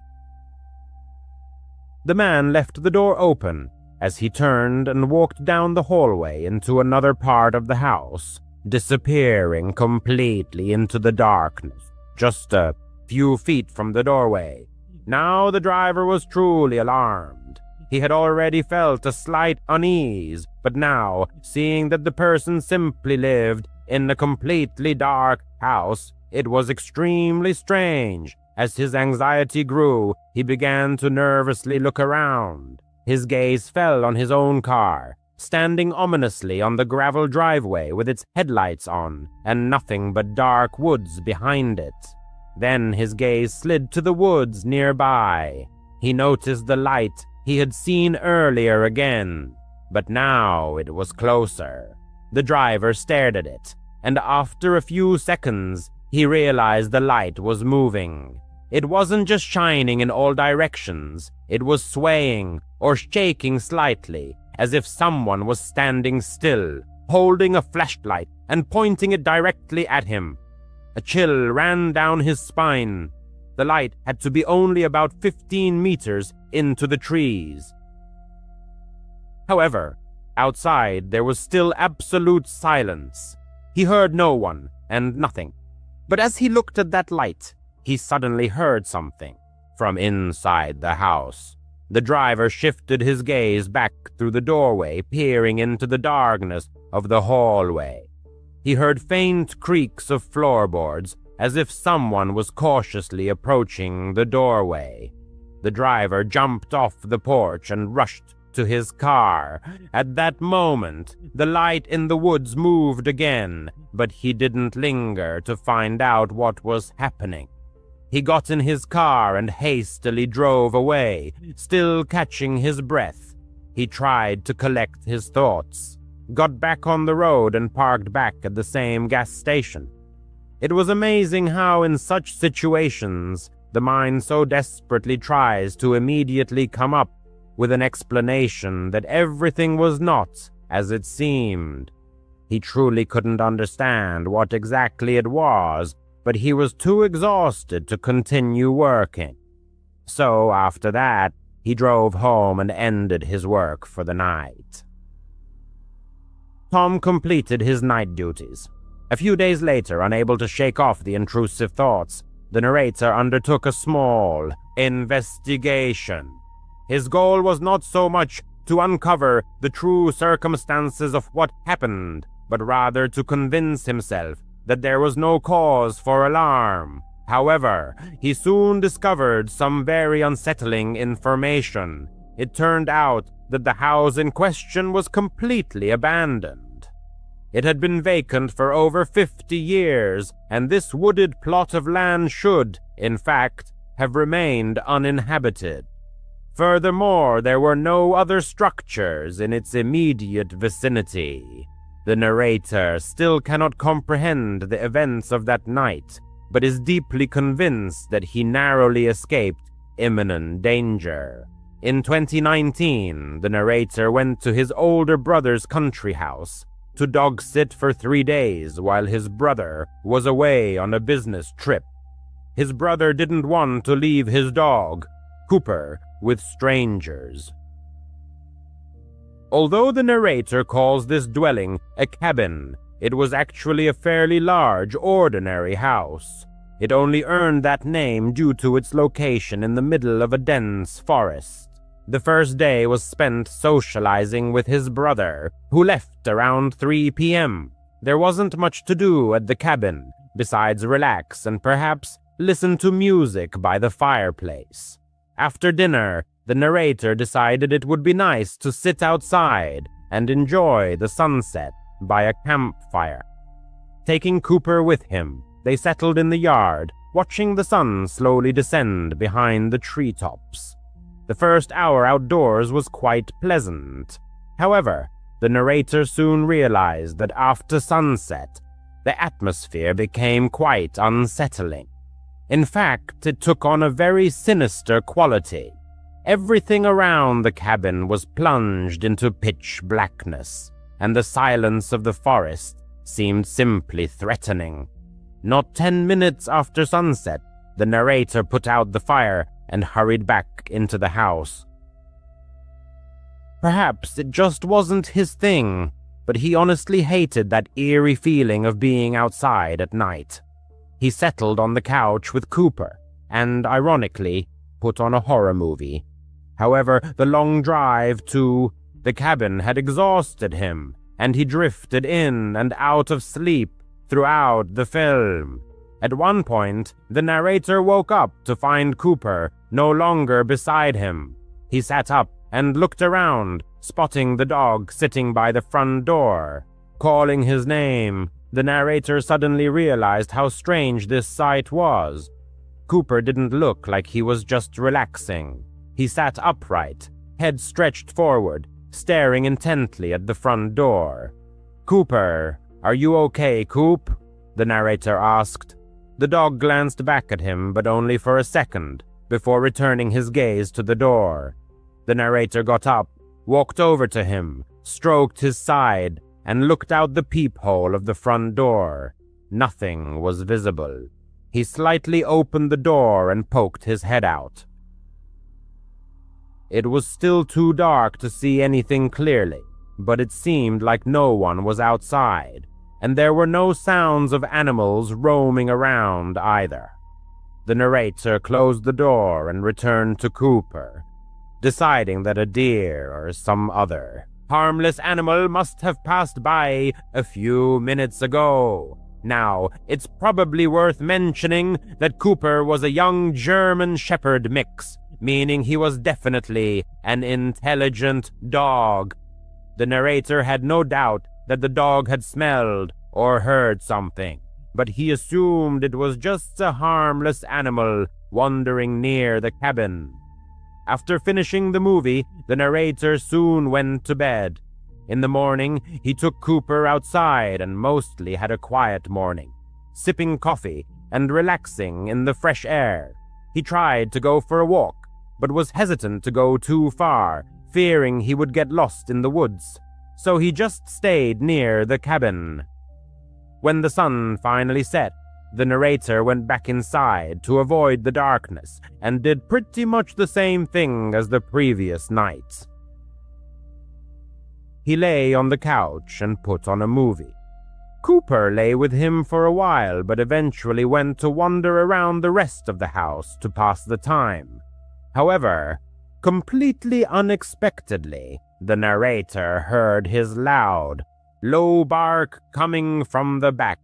The man left the door open as he turned and walked down the hallway into another part of the house, disappearing completely into the darkness, just a few feet from the doorway. Now the driver was truly alarmed. He had already felt a slight unease, but now, seeing that the person simply lived in a completely dark house, it was extremely strange. As his anxiety grew, he began to nervously look around. His gaze fell on his own car, standing ominously on the gravel driveway with its headlights on, and nothing but dark woods behind it. Then his gaze slid to the woods nearby. He noticed the light he had seen earlier again, but now it was closer. The driver stared at it, and after a few seconds, he realized the light was moving. It wasn't just shining in all directions, it was swaying or shaking slightly, as if someone was standing still, holding a flashlight and pointing it directly at him. A chill ran down his spine. The light had to be only about 15 meters into the trees. However, outside there was still absolute silence. He heard no one and nothing. But as he looked at that light, he suddenly heard something from inside the house. The driver shifted his gaze back through the doorway, peering into the darkness of the hallway. He heard faint creaks of floorboards, as if someone was cautiously approaching the doorway. The driver jumped off the porch and rushed to his car. At that moment, the light in the woods moved again, but he didn't linger to find out what was happening. He got in his car and hastily drove away, still catching his breath. He tried to collect his thoughts, got back on the road and parked back at the same gas station. It was amazing how in such situations, the mind so desperately tries to immediately come up with an explanation that everything was not as it seemed. He truly couldn't understand what exactly it was, but he was too exhausted to continue working. So after that, he drove home and ended his work for the night. Tom completed his night duties. A few days later, unable to shake off the intrusive thoughts, the narrator undertook a small investigation. His goal was not so much to uncover the true circumstances of what happened, but rather to convince himself that there was no cause for alarm. However, he soon discovered some very unsettling information. It turned out that the house in question was completely abandoned. It had been vacant for over 50 years, and this wooded plot of land should, in fact, have remained uninhabited. Furthermore, there were no other structures in its immediate vicinity. The narrator still cannot comprehend the events of that night, but is deeply convinced that he narrowly escaped imminent danger. In 2019, the narrator went to his older brother's country house to dog sit for 3 days while his brother was away on a business trip. His brother didn't want to leave his dog, Cooper, with strangers. Although the narrator calls this dwelling a cabin, it was actually a fairly large, ordinary house. It only earned that name due to its location in the middle of a dense forest. The first day was spent socializing with his brother, who left around 3 p.m. There wasn't much to do at the cabin, besides relax and perhaps listen to music by the fireplace. After dinner, the narrator decided it would be nice to sit outside and enjoy the sunset by a campfire. Taking Cooper with him, they settled in the yard, watching the sun slowly descend behind the treetops. The first hour outdoors was quite pleasant. However, the narrator soon realized that after sunset, the atmosphere became quite unsettling. In fact, it took on a very sinister quality. Everything around the cabin was plunged into pitch blackness, and the silence of the forest seemed simply threatening. Not 10 minutes after sunset, the narrator put out the fire and hurried back into the house. Perhaps it just wasn't his thing, but he honestly hated that eerie feeling of being outside at night. He settled on the couch with Cooper and, ironically, put on a horror movie. However, the long drive to the cabin had exhausted him, and he drifted in and out of sleep throughout the film. At one point, the narrator woke up to find Cooper no longer beside him. He sat up and looked around, spotting the dog sitting by the front door. Calling his name, the narrator suddenly realized how strange this sight was. Cooper didn't look like he was just relaxing. He sat upright, head stretched forward, staring intently at the front door. "Cooper, are you okay, Coop?" the narrator asked. The dog glanced back at him, but only for a second, before returning his gaze to the door. The narrator got up, walked over to him, stroked his side, and looked out the peephole of the front door. Nothing was visible. He slightly opened the door and poked his head out. It was still too dark to see anything clearly, but it seemed like no one was outside, and there were no sounds of animals roaming around either. The narrator closed the door and returned to Cooper, deciding that a deer or some other harmless animal must have passed by a few minutes ago. Now, it's probably worth mentioning that Cooper was a young German Shepherd mix, meaning he was definitely an intelligent dog. The narrator had no doubt that the dog had smelled or heard something, but he assumed it was just a harmless animal wandering near the cabin. After finishing the movie, the narrator soon went to bed. In the morning, he took Cooper outside and mostly had a quiet morning, sipping coffee and relaxing in the fresh air. He tried to go for a walk, but was hesitant to go too far, fearing he would get lost in the woods. So he just stayed near the cabin. When the sun finally set, the narrator went back inside to avoid the darkness and did pretty much the same thing as the previous night. He lay on the couch and put on a movie. Cooper lay with him for a while, but eventually went to wander around the rest of the house to pass the time. However, completely unexpectedly, the narrator heard his loud, low bark coming from the back.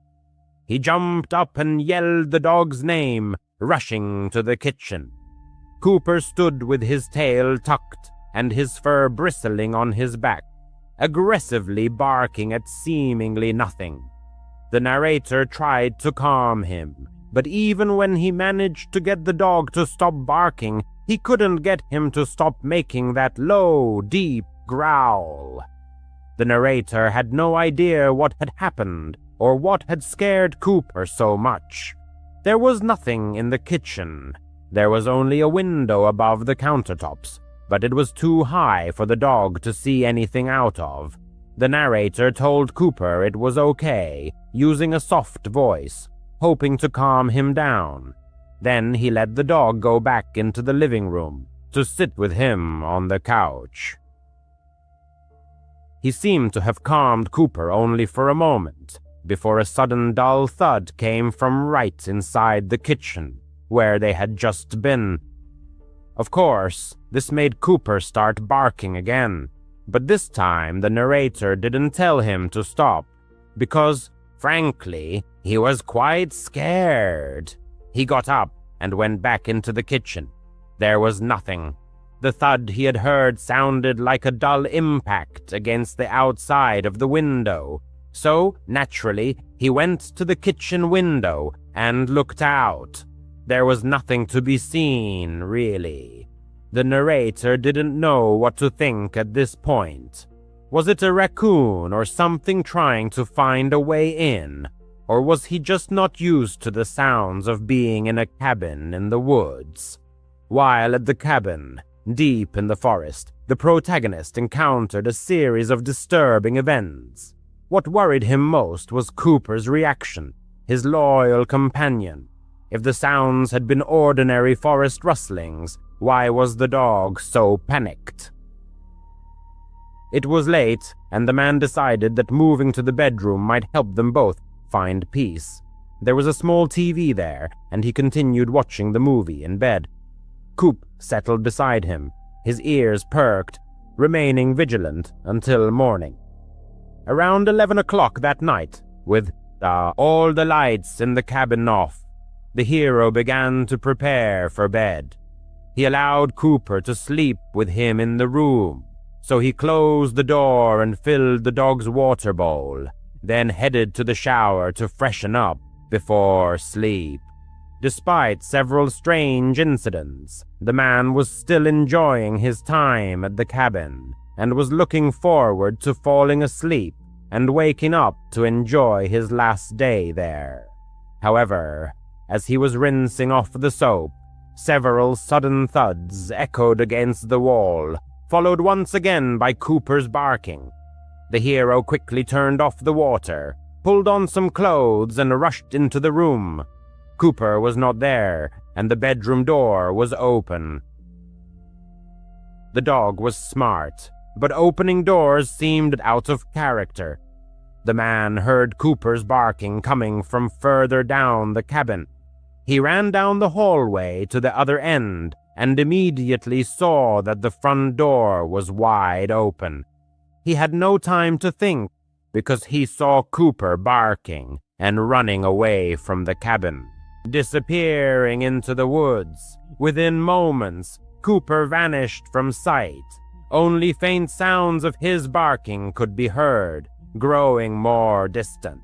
He jumped up and yelled the dog's name, rushing to the kitchen. Cooper stood with his tail tucked and his fur bristling on his back, aggressively barking at seemingly nothing. The narrator tried to calm him, but even when he managed to get the dog to stop barking, he couldn't get him to stop making that low, deep growl. The narrator had no idea what had happened or what had scared Cooper so much. There was nothing in the kitchen. There was only a window above the countertops, but it was too high for the dog to see anything out of. The narrator told Cooper it was okay, using a soft voice, hoping to calm him down. Then he let the dog go back into the living room to sit with him on the couch. He seemed to have calmed Cooper only for a moment, before a sudden dull thud came from right inside the kitchen, where they had just been. Of course, this made Cooper start barking again, but this time the narrator didn't tell him to stop, because, frankly, he was quite scared. He got up and went back into the kitchen. There was nothing. The thud he had heard sounded like a dull impact against the outside of the window, so, naturally, he went to the kitchen window and looked out. There was nothing to be seen, really. The narrator didn't know what to think at this point. Was it a raccoon or something trying to find a way in? Or was he just not used to the sounds of being in a cabin in the woods? While at the cabin, deep in the forest, the protagonist encountered a series of disturbing events. What worried him most was Cooper's reaction, his loyal companion. If the sounds had been ordinary forest rustlings, why was the dog so panicked? It was late, and the man decided that moving to the bedroom might help them both find peace. There was a small TV there, and he continued watching the movie in bed. Coop settled beside him, his ears perked, remaining vigilant until morning. Around 11 o'clock that night, with all the lights in the cabin off, the hero began to prepare for bed. He allowed Cooper to sleep with him in the room, so he closed the door and filled the dog's water bowl, then headed to the shower to freshen up before sleep. Despite several strange incidents, the man was still enjoying his time at the cabin and was looking forward to falling asleep and waking up to enjoy his last day there. However, as he was rinsing off the soap, several sudden thuds echoed against the wall, followed once again by Cooper's barking. The hero quickly turned off the water, pulled on some clothes, and rushed into the room. Cooper was not there, and the bedroom door was open. The dog was smart, but opening doors seemed out of character. The man heard Cooper's barking coming from further down the cabin. He ran down the hallway to the other end and immediately saw that the front door was wide open. He had no time to think because he saw Cooper barking and running away from the cabin, disappearing into the woods. Within moments, Cooper vanished from sight. Only faint sounds of his barking could be heard, growing more distant.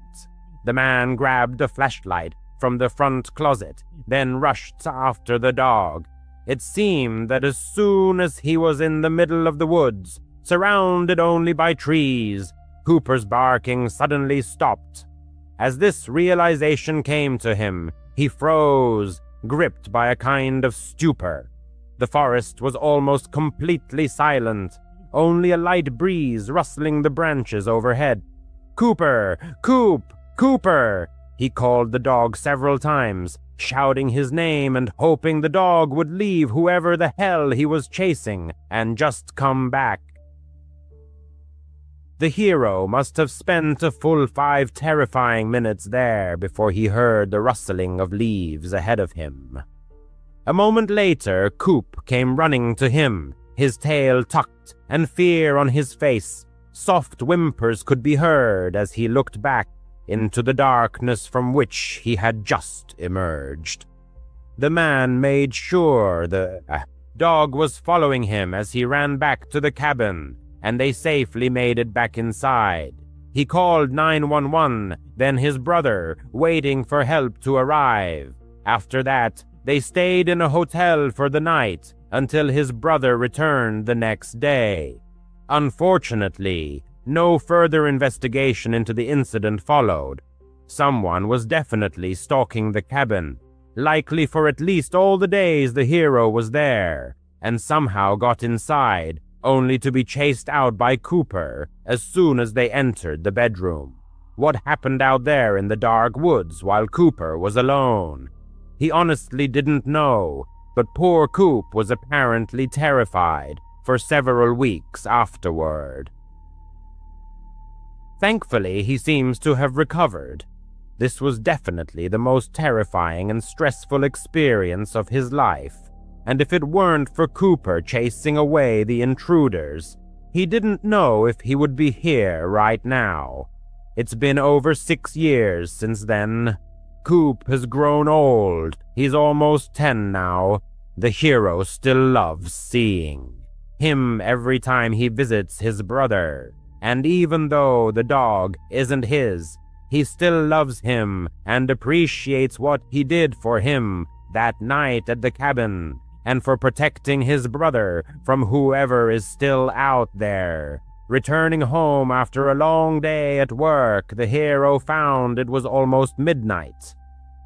The man grabbed a flashlight from the front closet, then rushed after the dog. It seemed that as soon as he was in the middle of the woods, surrounded only by trees, Cooper's barking suddenly stopped. As this realization came to him, he froze, gripped by a kind of stupor. The forest was almost completely silent, only a light breeze rustling the branches overhead. "Cooper! Coop! Cooper!" He called the dog several times, shouting his name and hoping the dog would leave whoever the hell he was chasing and just come back. The hero must have spent a full 5 terrifying minutes there before he heard the rustling of leaves ahead of him. A moment later, Coop came running to him, his tail tucked and fear on his face. Soft whimpers could be heard as he looked back into the darkness from which he had just emerged. The man made sure the dog was following him as he ran back to the cabin, and they safely made it back inside. He called 911, then his brother, waiting for help to arrive. After that, they stayed in a hotel for the night until his brother returned the next day. Unfortunately, no further investigation into the incident followed. Someone was definitely stalking the cabin, likely for at least all the days the hero was there, and somehow got inside, only to be chased out by Cooper as soon as they entered the bedroom. What happened out there in the dark woods while Cooper was alone? He honestly didn't know, but poor Coop was apparently terrified for several weeks afterward. Thankfully, he seems to have recovered. This was definitely the most terrifying and stressful experience of his life, and if it weren't for Cooper chasing away the intruders, he didn't know if he would be here right now. It's been over 6 years since then. Coop has grown old. He's almost 10 now. The hero still loves seeing him every time he visits his brother, and even though the dog isn't his, he still loves him and appreciates what he did for him that night at the cabin, and for protecting his brother from whoever is still out there. Returning home after a long day at work, the hero found it was almost midnight.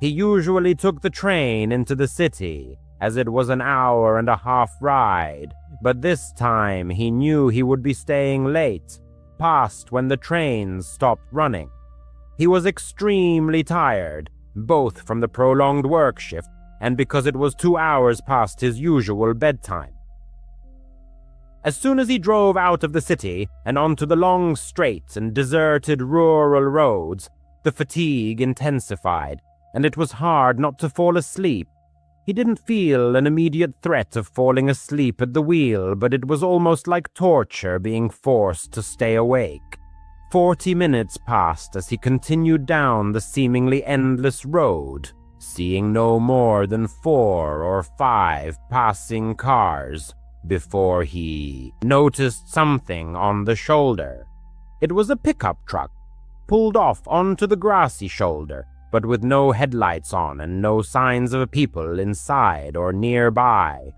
He usually took the train into the city, as it was an 1.5-hour ride, but this time he knew he would be staying late, past when the trains stopped running. He was extremely tired, both from the prolonged work shift and because it was 2 hours past his usual bedtime. As soon as he drove out of the city and onto the long straight and deserted rural roads, the fatigue intensified, and it was hard not to fall asleep. He didn't feel an immediate threat of falling asleep at the wheel, but it was almost like torture being forced to stay awake. 40 minutes passed as he continued down the seemingly endless road, seeing no more than 4 or 5 passing cars, before he noticed something on the shoulder. It was a pickup truck, pulled off onto the grassy shoulder, but with no headlights on and no signs of people inside or nearby.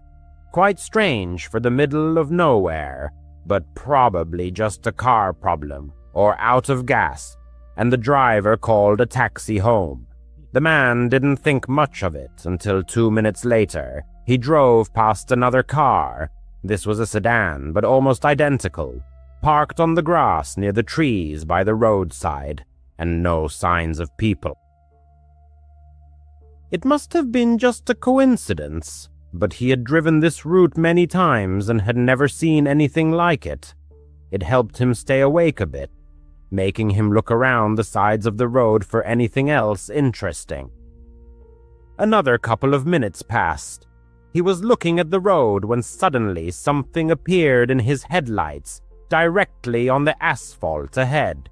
Quite strange for the middle of nowhere, but probably just a car problem or out of gas, and the driver called a taxi home. The man didn't think much of it until 2 minutes later. He drove past another car. This was a sedan, but almost identical, parked on the grass near the trees by the roadside, and no signs of people. It must have been just a coincidence, but he had driven this route many times and had never seen anything like it. It helped him stay awake a bit, making him look around the sides of the road for anything else interesting. Another couple of minutes passed. He was looking at the road when suddenly something appeared in his headlights, directly on the asphalt ahead.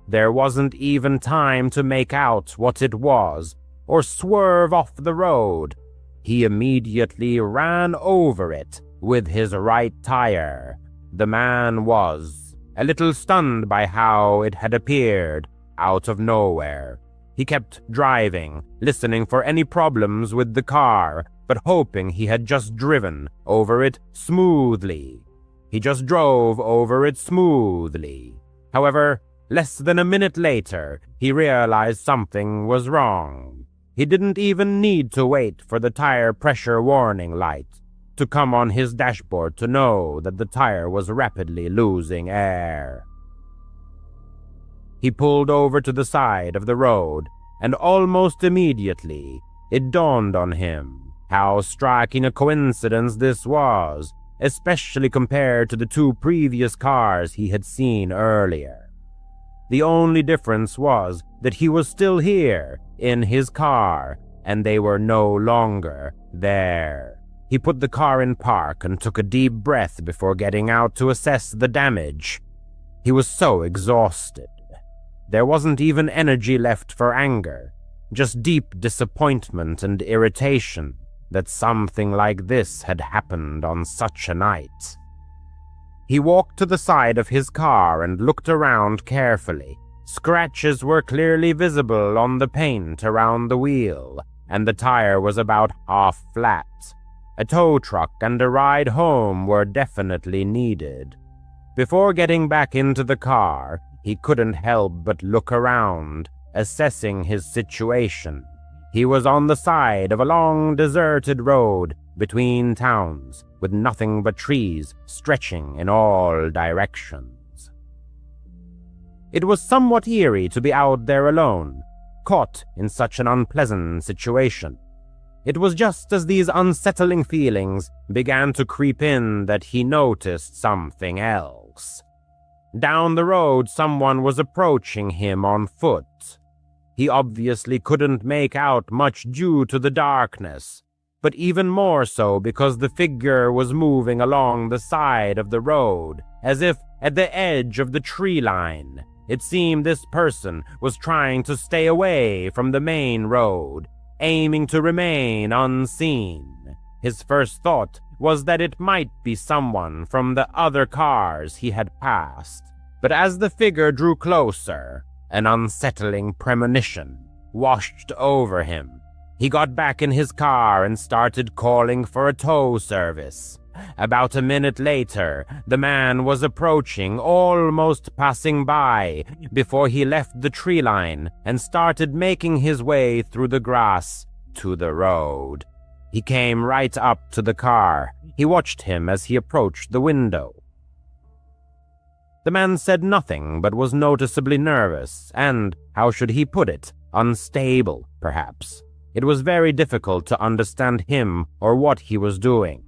There wasn't even time to make out what it was, or swerve off the road. He immediately ran over it with his right tire. The man was a little stunned by how it had appeared out of nowhere. He kept driving, listening for any problems with the car, but hoping he had just driven over it smoothly. He just drove over it smoothly. However, less than a minute later, he realized something was wrong. He didn't even need to wait for the tire pressure warning light to come on his dashboard to know that the tire was rapidly losing air. He pulled over to the side of the road, and almost immediately it dawned on him how striking a coincidence this was, especially compared to the 2 previous cars he had seen earlier. The only difference was that he was still here, in his car, and they were no longer there. He put the car in park and took a deep breath before getting out to assess the damage. He was so exhausted. There wasn't even energy left for anger, just deep disappointment and irritation that something like this had happened on such a night. He walked to the side of his car and looked around carefully. Scratches were clearly visible on the paint around the wheel, and the tire was about half flat. A tow truck and a ride home were definitely needed. Before getting back into the car, he couldn't help but look around, assessing his situation. He was on the side of a long, deserted road between towns, with nothing but trees stretching in all directions. It was somewhat eerie to be out there alone, caught in such an unpleasant situation. It was just as these unsettling feelings began to creep in that he noticed something else. Down the road, someone was approaching him on foot. He obviously couldn't make out much due to the darkness, but even more so because the figure was moving along the side of the road, as if at the edge of the tree line. It seemed this person was trying to stay away from the main road, aiming to remain unseen. His first thought was that it might be someone from the other cars he had passed, but as the figure drew closer, an unsettling premonition washed over him. He got back in his car and started calling for a tow service. About a minute later, the man was approaching, almost passing by, before he left the tree line and started making his way through the grass to the road. He came right up to the car. He watched him as he approached the window. The man said nothing, but was noticeably nervous and, how should he put it, unstable, perhaps. It was very difficult to understand him or what he was doing.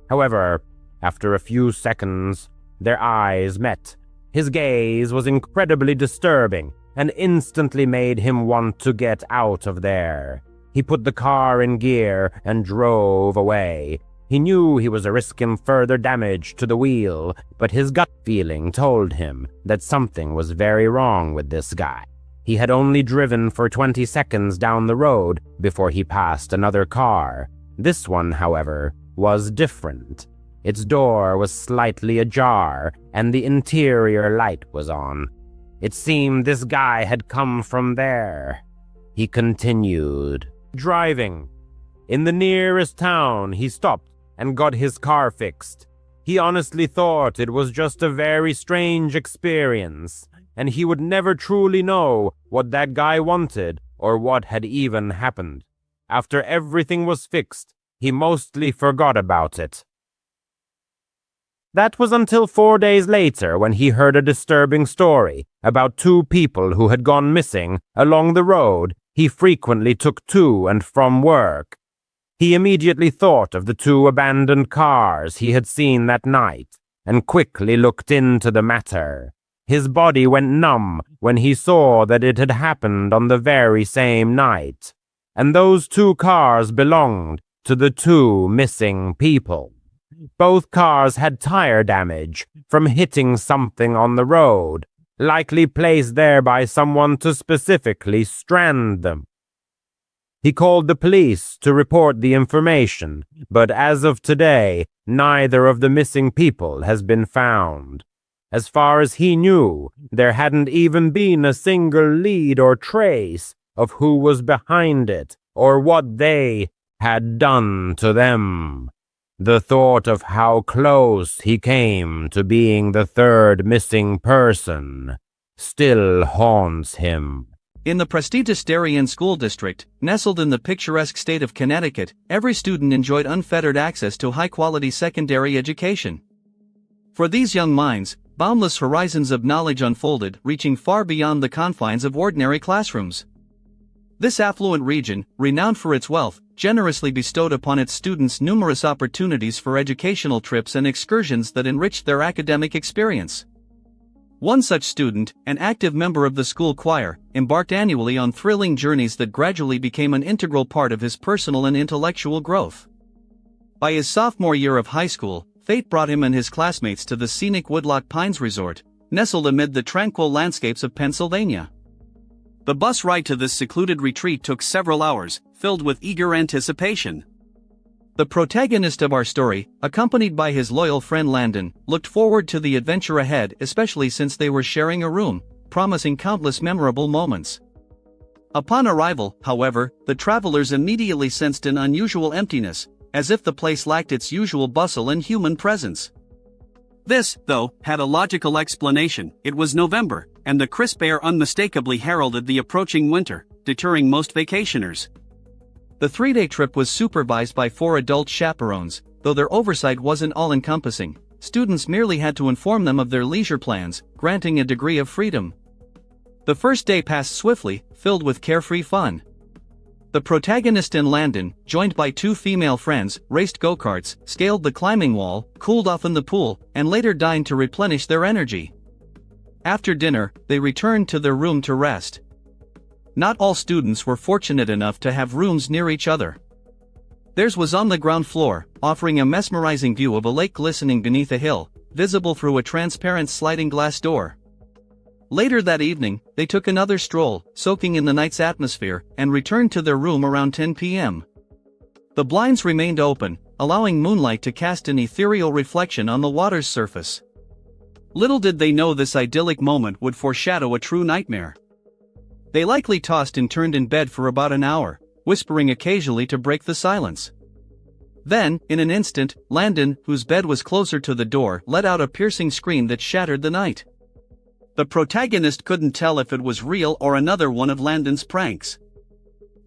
However, after a few seconds, their eyes met. His gaze was incredibly disturbing and instantly made him want to get out of there. He put the car in gear and drove away. He knew he was risking further damage to the wheel, but his gut feeling told him that something was very wrong with this guy. He had only driven for 20 seconds down the road before he passed another car. This one, however, was different. Its door was slightly ajar, and the interior light was on. It seemed this guy had come from there. He continued driving. In the nearest town, he stopped and got his car fixed. He honestly thought it was just a very strange experience, and he would never truly know what that guy wanted or what had even happened. After everything was fixed, he mostly forgot about it. That was until 4 days later when he heard a disturbing story about two people who had gone missing along the road he frequently took to and from work. He immediately thought of the two abandoned cars he had seen that night and quickly looked into the matter. His body went numb when he saw that it had happened on the very same night, and those two cars belonged to the two missing people. Both cars had tire damage from hitting something on the road, likely placed there by someone to specifically strand them. He called the police to report the information, but as of today, neither of the missing people has been found. As far as he knew, there hadn't even been a single lead or trace of who was behind it or what they had done to them. The thought of how close he came to being the third missing person still haunts him. In the prestigious Darien School District, nestled in the picturesque state of Connecticut, every student enjoyed unfettered access to high-quality secondary education. For these young minds, boundless horizons of knowledge unfolded, reaching far beyond the confines of ordinary classrooms. This affluent region, renowned for its wealth, generously bestowed upon its students numerous opportunities for educational trips and excursions that enriched their academic experience. One such student, an active member of the school choir, embarked annually on thrilling journeys that gradually became an integral part of his personal and intellectual growth. By his sophomore year of high school, fate brought him and his classmates to the scenic Woodloch Pines Resort, nestled amid the tranquil landscapes of Pennsylvania. The bus ride to this secluded retreat took several hours, filled with eager anticipation. The protagonist of our story, accompanied by his loyal friend Landon, looked forward to the adventure ahead, especially since they were sharing a room, promising countless memorable moments. Upon arrival, however, the travelers immediately sensed an unusual emptiness, as if the place lacked its usual bustle and human presence. This, though, had a logical explanation. It was November, and the crisp air unmistakably heralded the approaching winter, deterring most vacationers. The 3-day trip was supervised by 4 adult chaperones, though their oversight wasn't all-encompassing. Students merely had to inform them of their leisure plans, granting a degree of freedom. The first day passed swiftly, filled with carefree fun. The protagonist and Landon, joined by 2 female friends, raced go-karts, scaled the climbing wall, cooled off in the pool, and later dined to replenish their energy. After dinner, they returned to their room to rest. Not all students were fortunate enough to have rooms near each other. Theirs was on the ground floor, offering a mesmerizing view of a lake glistening beneath a hill, visible through a transparent sliding glass door. Later that evening, they took another stroll, soaking in the night's atmosphere, and returned to their room around 10 p.m. The blinds remained open, allowing moonlight to cast an ethereal reflection on the water's surface. Little did they know this idyllic moment would foreshadow a true nightmare. They likely tossed and turned in bed for about an hour, whispering occasionally to break the silence. Then, in an instant, Landon, whose bed was closer to the door, let out a piercing scream that shattered the night. The protagonist couldn't tell if it was real or another one of Landon's pranks.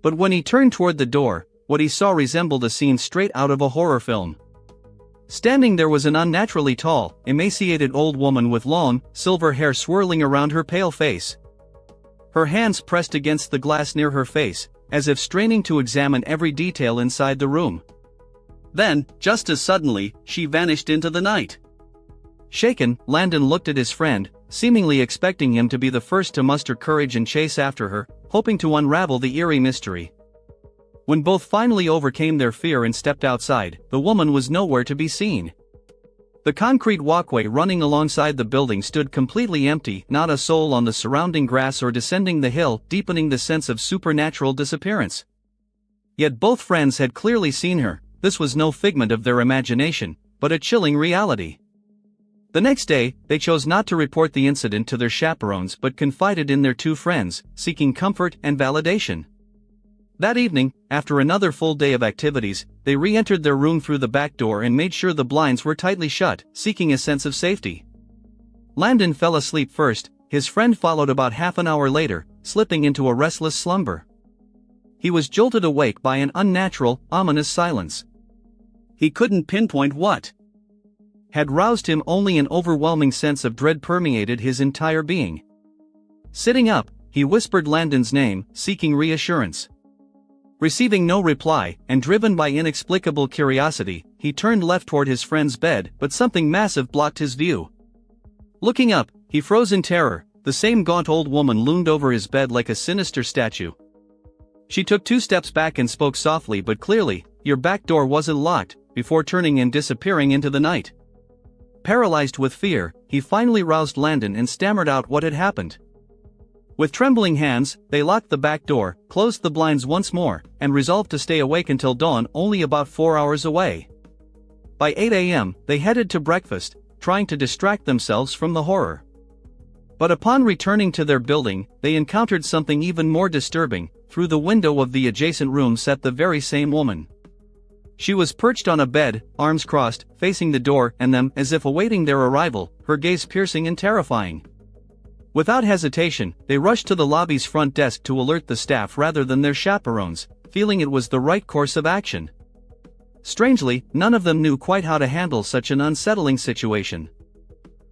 But when he turned toward the door, what he saw resembled a scene straight out of a horror film. Standing there was an unnaturally tall, emaciated old woman with long, silver hair swirling around her pale face. Her hands pressed against the glass near her face, as if straining to examine every detail inside the room. Then, just as suddenly, she vanished into the night. Shaken, Landon looked at his friend, seemingly expecting him to be the first to muster courage and chase after her, hoping to unravel the eerie mystery. When both finally overcame their fear and stepped outside, the woman was nowhere to be seen. The concrete walkway running alongside the building stood completely empty, not a soul on the surrounding grass or descending the hill, deepening the sense of supernatural disappearance. Yet both friends had clearly seen her. This was no figment of their imagination, but a chilling reality. The next day, they chose not to report the incident to their chaperones but confided in their two friends, seeking comfort and validation. That evening, after another full day of activities, they re-entered their room through the back door and made sure the blinds were tightly shut, seeking a sense of safety. Landon fell asleep first, his friend followed about half an hour later, slipping into a restless slumber. He was jolted awake by an unnatural, ominous silence. He couldn't pinpoint what had roused him. Only an overwhelming sense of dread permeated his entire being. Sitting up, he whispered Landon's name, seeking reassurance. Receiving no reply, and driven by inexplicable curiosity, he turned left toward his friend's bed, but something massive blocked his view. Looking up, he froze in terror. The same gaunt old woman loomed over his bed like a sinister statue. She took 2 steps back and spoke softly but clearly, "Your back door wasn't locked," before turning and disappearing into the night. Paralyzed with fear, he finally roused Landon and stammered out what had happened. With trembling hands, they locked the back door, closed the blinds once more, and resolved to stay awake until dawn, only about 4 hours away. By 8 a.m., they headed to breakfast, trying to distract themselves from the horror. But upon returning to their building, they encountered something even more disturbing. Through the window of the adjacent room sat the very same woman. She was perched on a bed, arms crossed, facing the door and them, as if awaiting their arrival, her gaze piercing and terrifying. Without hesitation, they rushed to the lobby's front desk to alert the staff rather than their chaperones, feeling it was the right course of action. Strangely, none of them knew quite how to handle such an unsettling situation.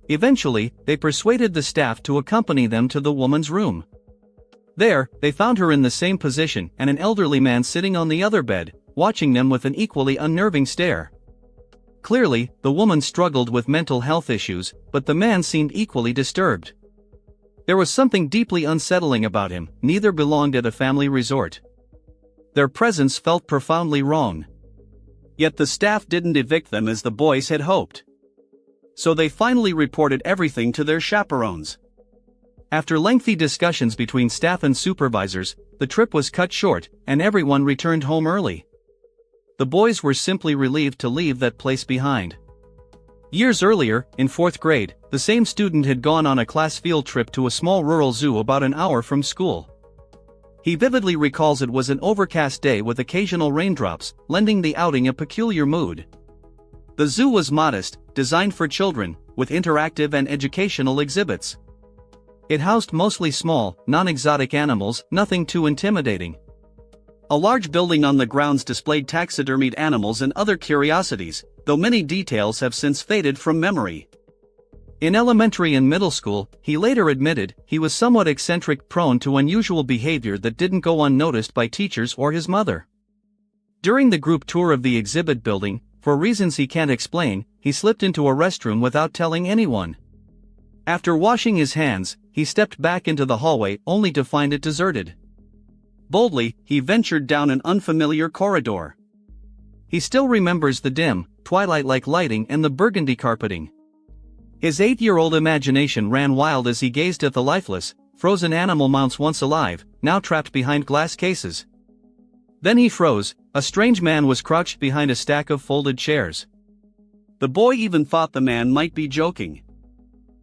Eventually, they persuaded the staff to accompany them to the woman's room. There, they found her in the same position and an elderly man sitting on the other bed, watching them with an equally unnerving stare. Clearly, the woman struggled with mental health issues, but the man seemed equally disturbed. There was something deeply unsettling about him. Neither belonged at a family resort. Their presence felt profoundly wrong. Yet the staff didn't evict them as the boys had hoped. So they finally reported everything to their chaperones. After lengthy discussions between staff and supervisors, the trip was cut short, and everyone returned home early. The boys were simply relieved to leave that place behind. Years earlier, in 4th grade, the same student had gone on a class field trip to a small rural zoo about an hour from school. He vividly recalls it was an overcast day with occasional raindrops, lending the outing a peculiar mood. The zoo was modest, designed for children, with interactive and educational exhibits. It housed mostly small, non-exotic animals, nothing too intimidating. A large building on the grounds displayed taxidermied animals and other curiosities, though many details have since faded from memory. In elementary and middle school, he later admitted, he was somewhat eccentric, prone to unusual behavior that didn't go unnoticed by teachers or his mother. During the group tour of the exhibit building, for reasons he can't explain, he slipped into a restroom without telling anyone. After washing his hands, he stepped back into the hallway only to find it deserted. Boldly, he ventured down an unfamiliar corridor. He still remembers the dim, twilight-like lighting and the burgundy carpeting. His 8-year-old imagination ran wild as he gazed at the lifeless, frozen animal mounts once alive, now trapped behind glass cases. Then he froze. A strange man was crouched behind a stack of folded chairs. The boy even thought the man might be joking.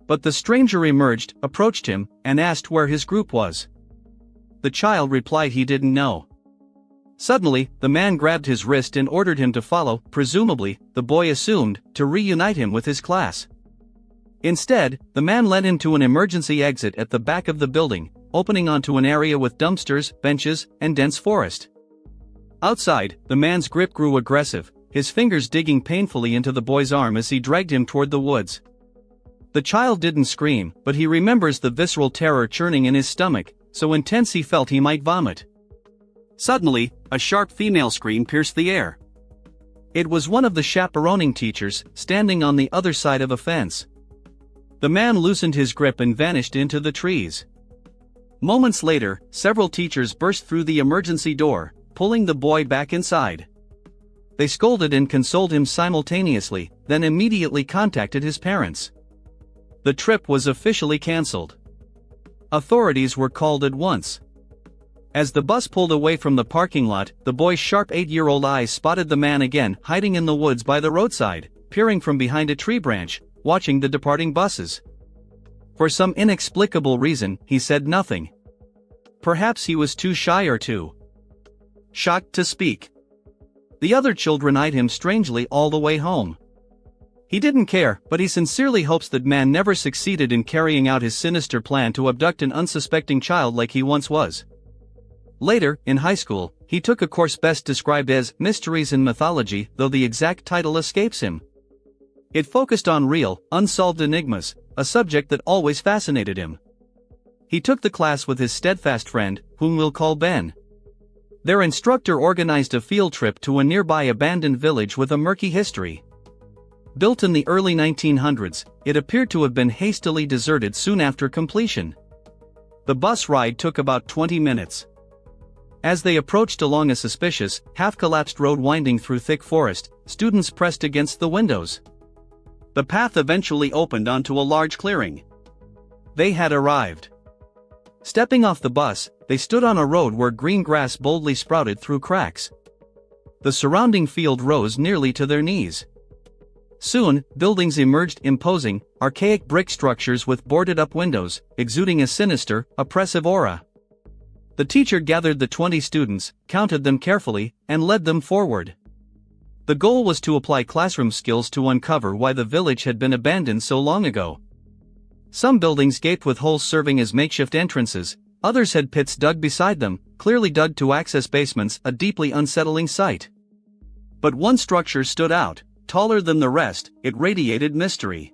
But the stranger emerged, approached him, and asked where his group was. The child replied he didn't know. Suddenly, the man grabbed his wrist and ordered him to follow, presumably, the boy assumed, to reunite him with his class. Instead, the man led him to an emergency exit at the back of the building, opening onto an area with dumpsters, benches, and dense forest. Outside, the man's grip grew aggressive, his fingers digging painfully into the boy's arm as he dragged him toward the woods. The child didn't scream, but he remembers the visceral terror churning in his stomach, so intense he felt he might vomit. Suddenly, a sharp female scream pierced the air. It was one of the chaperoning teachers, standing on the other side of a fence. The man loosened his grip and vanished into the trees. Moments later, several teachers burst through the emergency door, pulling the boy back inside. They scolded and consoled him simultaneously, then immediately contacted his parents. The trip was officially cancelled. Authorities were called at once. As the bus pulled away from the parking lot, the boy's sharp 8-year-old eyes spotted the man again, hiding in the woods by the roadside, peering from behind a tree branch, watching the departing buses. For some inexplicable reason, he said nothing. Perhaps he was too shy or too shocked to speak. The other children eyed him strangely all the way home. He didn't care, but he sincerely hopes that man never succeeded in carrying out his sinister plan to abduct an unsuspecting child like he once was. Later, in high school, he took a course best described as Mysteries in Mythology, though the exact title escapes him. It focused on real, unsolved enigmas, a subject that always fascinated him. He took the class with his steadfast friend, whom we'll call Ben. Their instructor organized a field trip to a nearby abandoned village with a murky history. Built in the early 1900s, it appeared to have been hastily deserted soon after completion. The bus ride took about 20 minutes. As they approached along a suspicious, half-collapsed road winding through thick forest, students pressed against the windows. The path eventually opened onto a large clearing. They had arrived. Stepping off the bus, they stood on a road where green grass boldly sprouted through cracks. The surrounding field rose nearly to their knees. Soon, buildings emerged, imposing, archaic brick structures with boarded-up windows, exuding a sinister, oppressive aura. The teacher gathered the 20 students, counted them carefully, and led them forward. The goal was to apply classroom skills to uncover why the village had been abandoned so long ago. Some buildings gaped with holes serving as makeshift entrances, others had pits dug beside them, clearly dug to access basements, a deeply unsettling sight. But one structure stood out, taller than the rest, it radiated mystery.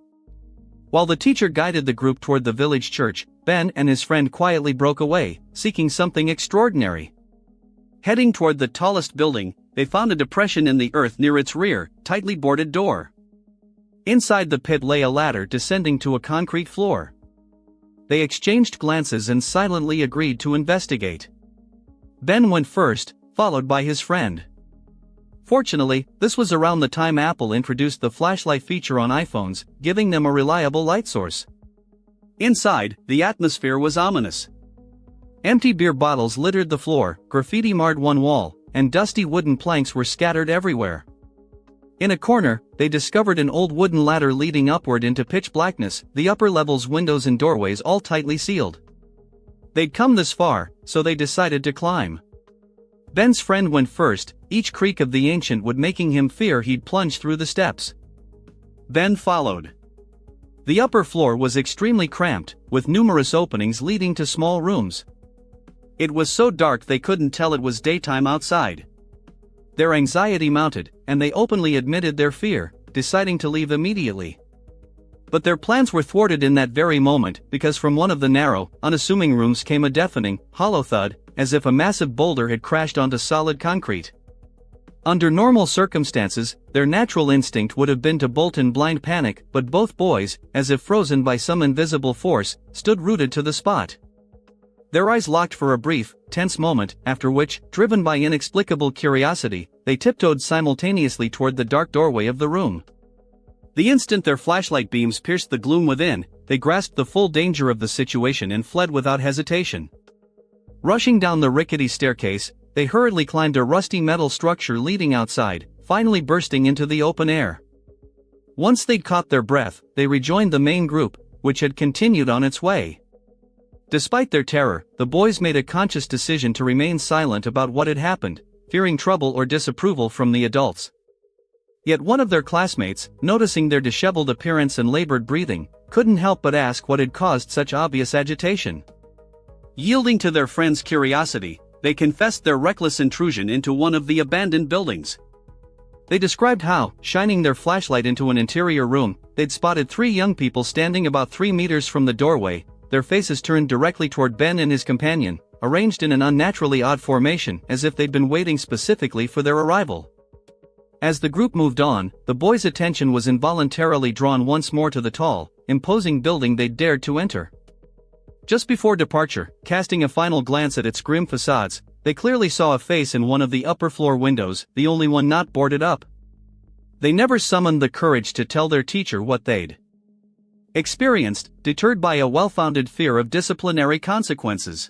While the teacher guided the group toward the village church, Ben and his friend quietly broke away, seeking something extraordinary. Heading toward the tallest building, they found a depression in the earth near its rear, tightly boarded door. Inside the pit lay a ladder descending to a concrete floor. They exchanged glances and silently agreed to investigate. Ben went first, followed by his friend. Fortunately, this was around the time Apple introduced the flashlight feature on iPhones, giving them a reliable light source. Inside, the atmosphere was ominous. Empty beer bottles littered the floor, graffiti marred one wall, and dusty wooden planks were scattered everywhere. In a corner, they discovered an old wooden ladder leading upward into pitch blackness, the upper level's windows and doorways all tightly sealed. They'd come this far, so they decided to climb. Ben's friend went first, each creak of the ancient wood making him fear he'd plunge through the steps. Ben followed. The upper floor was extremely cramped, with numerous openings leading to small rooms. It was so dark they couldn't tell it was daytime outside. Their anxiety mounted, and they openly admitted their fear, deciding to leave immediately. But their plans were thwarted in that very moment, because from one of the narrow, unassuming rooms came a deafening, hollow thud, as if a massive boulder had crashed onto solid concrete. Under normal circumstances, their natural instinct would have been to bolt in blind panic, but both boys, as if frozen by some invisible force, stood rooted to the spot. Their eyes locked for a brief, tense moment, after which, driven by inexplicable curiosity, they tiptoed simultaneously toward the dark doorway of the room. The instant their flashlight beams pierced the gloom within, they grasped the full danger of the situation and fled without hesitation. Rushing down the rickety staircase, they hurriedly climbed a rusty metal structure leading outside, finally bursting into the open air. Once they'd caught their breath, they rejoined the main group, which had continued on its way. Despite their terror, the boys made a conscious decision to remain silent about what had happened, fearing trouble or disapproval from the adults. Yet one of their classmates, noticing their disheveled appearance and labored breathing, couldn't help but ask what had caused such obvious agitation. Yielding to their friend's curiosity, they confessed their reckless intrusion into one of the abandoned buildings. They described how, shining their flashlight into an interior room, they'd spotted 3 young people standing about 3 meters from the doorway, their faces turned directly toward Ben and his companion, arranged in an unnaturally odd formation as if they'd been waiting specifically for their arrival. As the group moved on, the boys' attention was involuntarily drawn once more to the tall, imposing building they'd dared to enter. Just before departure, casting a final glance at its grim facades, they clearly saw a face in one of the upper floor windows, the only one not boarded up. They never summoned the courage to tell their teacher what they'd experienced, deterred by a well-founded fear of disciplinary consequences.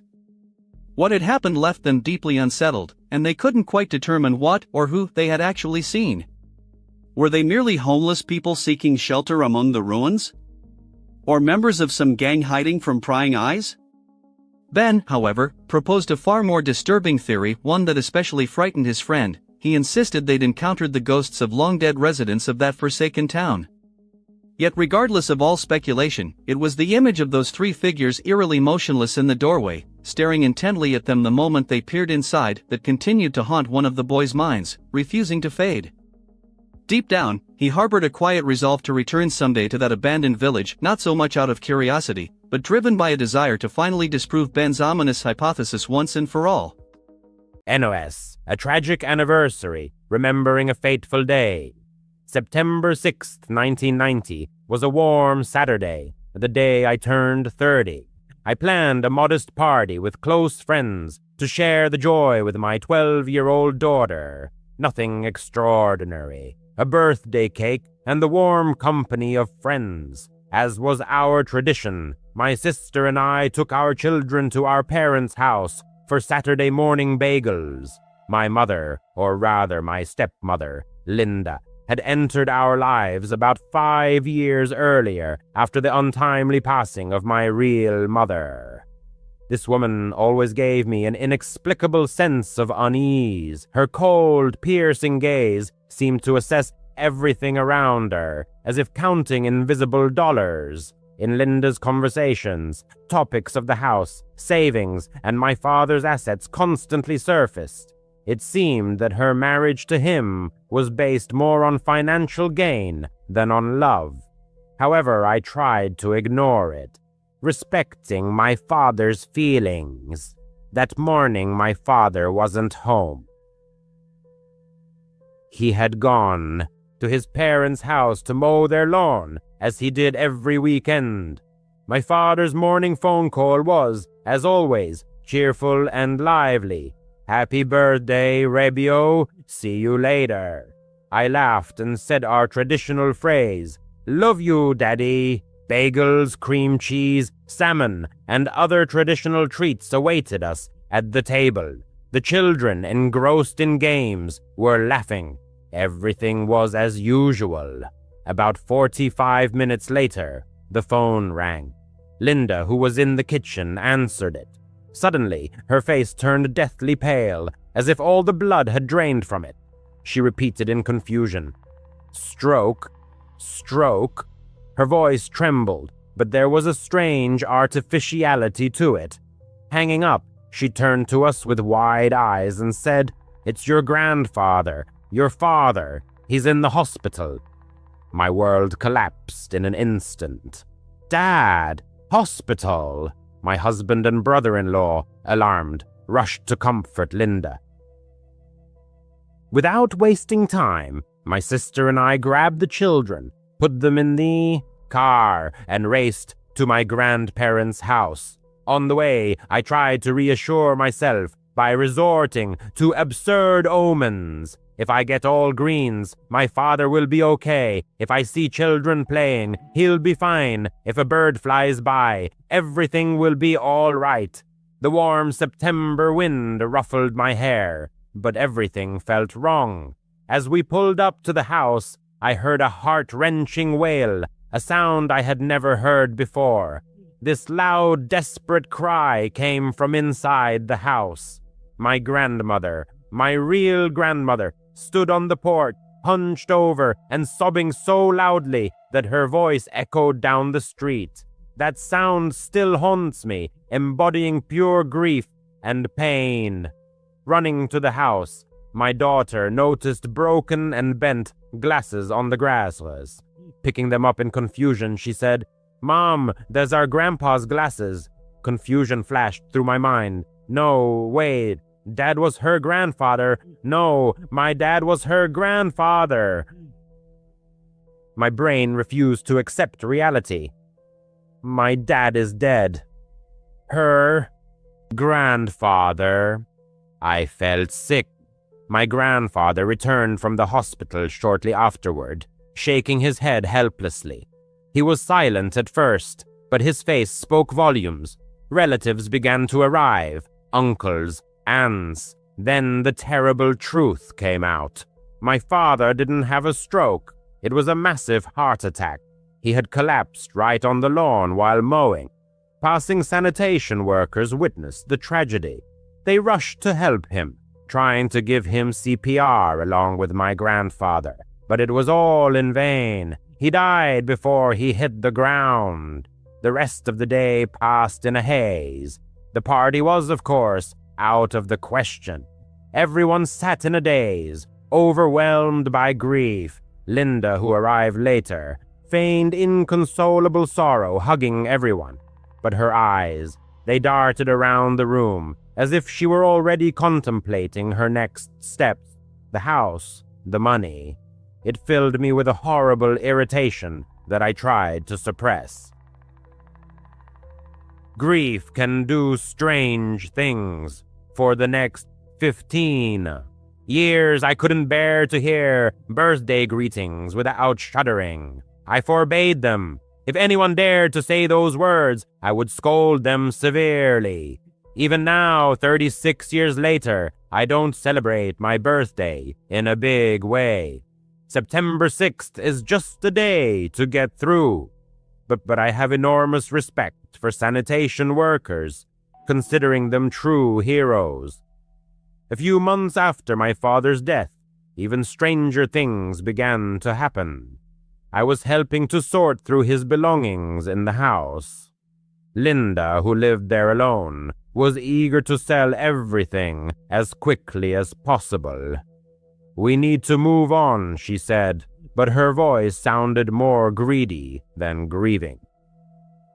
What had happened left them deeply unsettled, and they couldn't quite determine what or who they had actually seen. Were they merely homeless people seeking shelter among the ruins? Or members of some gang hiding from prying eyes? Ben, however, proposed a far more disturbing theory, one that especially frightened his friend. He insisted they'd encountered the ghosts of long-dead residents of that forsaken town. Yet regardless of all speculation, it was the image of those three figures eerily motionless in the doorway, staring intently at them the moment they peered inside, that continued to haunt one of the boys' minds, refusing to fade. Deep down, he harbored a quiet resolve to return someday to that abandoned village, not so much out of curiosity, but driven by a desire to finally disprove Ben's ominous hypothesis once and for all. NOS, a tragic anniversary, remembering a fateful day. September 6th, 1990, was a warm Saturday, the day I turned 30. I planned a modest party with close friends to share the joy with my 12-year-old daughter. Nothing extraordinary. A birthday cake and the warm company of friends. As was our tradition, my sister and I took our children to our parents' house for Saturday morning bagels. My mother, or rather my stepmother, Linda, had entered our lives about 5 years earlier after the untimely passing of my real mother. This woman always gave me an inexplicable sense of unease. Her cold, piercing gaze seemed to assess everything around her, as if counting invisible dollars. In Linda's conversations, topics of the house, savings, and my father's assets constantly surfaced. It seemed that her marriage to him was based more on financial gain than on love. However, I tried to ignore it, respecting my father's feelings. That morning, my father wasn't home. He had gone to his parents' house to mow their lawn, as he did every weekend. My father's morning phone call was, as always, cheerful and lively. "Happy birthday, Rebio. See you later." I laughed and said our traditional phrase, "Love you, Daddy." Bagels, cream cheese, salmon, and other traditional treats awaited us at the table. The children, engrossed in games, were laughing. Everything was as usual. About 45 minutes later, the phone rang. Linda, who was in the kitchen, answered it. Suddenly, her face turned deathly pale, as if all the blood had drained from it. She repeated in confusion, "Stroke, stroke." Her voice trembled, but there was a strange artificiality to it. Hanging up, she turned to us with wide eyes and said, "It's your grandfather, your father. He's in the hospital." My world collapsed in an instant. "Dad, hospital!" My husband and brother-in-law, alarmed, rushed to comfort Linda. Without wasting time, my sister and I grabbed the children, put them in the car, and raced to my grandparents' house. On the way, I tried to reassure myself by resorting to absurd omens. If I get all greens, my father will be okay. If I see children playing, he'll be fine. If a bird flies by, everything will be all right. The warm September wind ruffled my hair, but everything felt wrong. As we pulled up to the house, I heard a heart-wrenching wail, a sound I had never heard before. This loud, desperate cry came from inside the house. My grandmother, my real grandmother, stood on the porch, hunched over and sobbing so loudly that her voice echoed down the street. That sound still haunts me, embodying pure grief and pain. Running to the house, my daughter noticed broken and bent glasses on the grass. Picking them up in confusion, she said, "Mom, there's our grandpa's glasses." Confusion flashed through my mind. No, wait. Dad was her grandfather. No, my dad was her grandfather. My brain refused to accept reality. My dad is dead. Her grandfather. I felt sick. My grandfather returned from the hospital shortly afterward, shaking his head helplessly. He was silent at first, but his face spoke volumes. Relatives began to arrive, uncles, aunts. Then the terrible truth came out. My father didn't have a stroke. It was a massive heart attack. He had collapsed right on the lawn while mowing. Passing sanitation workers witnessed the tragedy. They rushed to help him, trying to give him CPR along with my grandfather. But it was all in vain. He died before he hit the ground. The rest of the day passed in a haze. The party was, of course, out of the question. Everyone sat in a daze, overwhelmed by grief. Linda, who arrived later, feigned inconsolable sorrow, hugging everyone. But her eyes, they darted around the room, as if she were already contemplating her next steps. The house, the money. It filled me with a horrible irritation that I tried to suppress. Grief can do strange things. For the next 15 years, I couldn't bear to hear birthday greetings without shuddering. I forbade them. If anyone dared to say those words, I would scold them severely. Even now, 36 years later, I don't celebrate my birthday in a big way. September 6th is just a day to get through. But I have enormous respect for sanitation workers, considering them true heroes. A few months after my father's death, even stranger things began to happen. I was helping to sort through his belongings in the house. Linda, who lived there alone, was eager to sell everything as quickly as possible. "We need to move on," she said, but her voice sounded more greedy than grieving.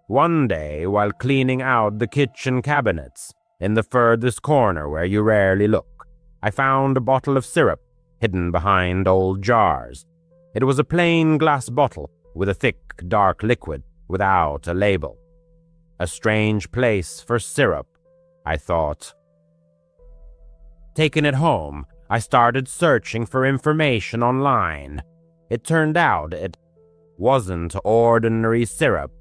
One day, while cleaning out the kitchen cabinets, in the furthest corner where you rarely look, I found a bottle of syrup hidden behind old jars. It was a plain glass bottle with a thick, dark liquid without a label. A strange place for syrup, I thought. Taking it home, I started searching for information online. It turned out it wasn't ordinary syrup.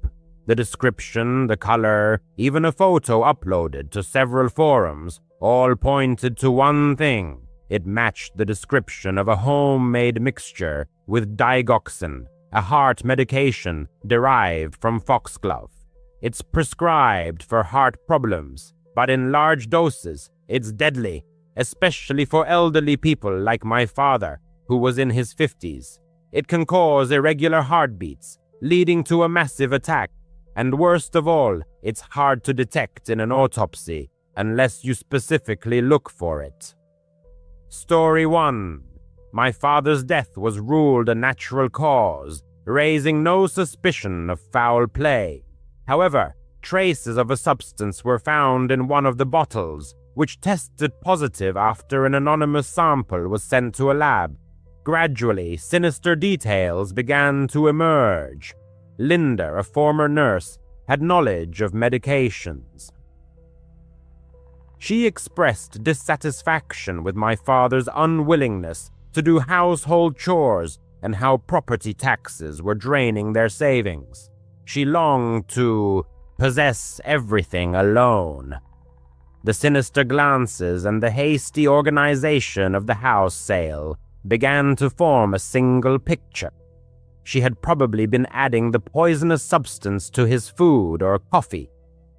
The description, the color, even a photo uploaded to several forums, all pointed to one thing. It matched the description of a homemade mixture with digoxin, a heart medication derived from foxglove. It's prescribed for heart problems, but in large doses, it's deadly, especially for elderly people like my father, who was in his 50s. It can cause irregular heartbeats, leading to a massive attack, and worst of all, it's hard to detect in an autopsy unless you specifically look for it. Story 1. My father's death was ruled a natural cause, raising no suspicion of foul play. However, traces of a substance were found in one of the bottles, which tested positive after an anonymous sample was sent to a lab. Gradually, sinister details began to emerge. Linda, a former nurse, had knowledge of medications. She expressed dissatisfaction with my father's unwillingness to do household chores and how property taxes were draining their savings. She longed to possess everything alone. The sinister glances and the hasty organization of the house sale began to form a single picture. She had probably been adding the poisonous substance to his food or coffee,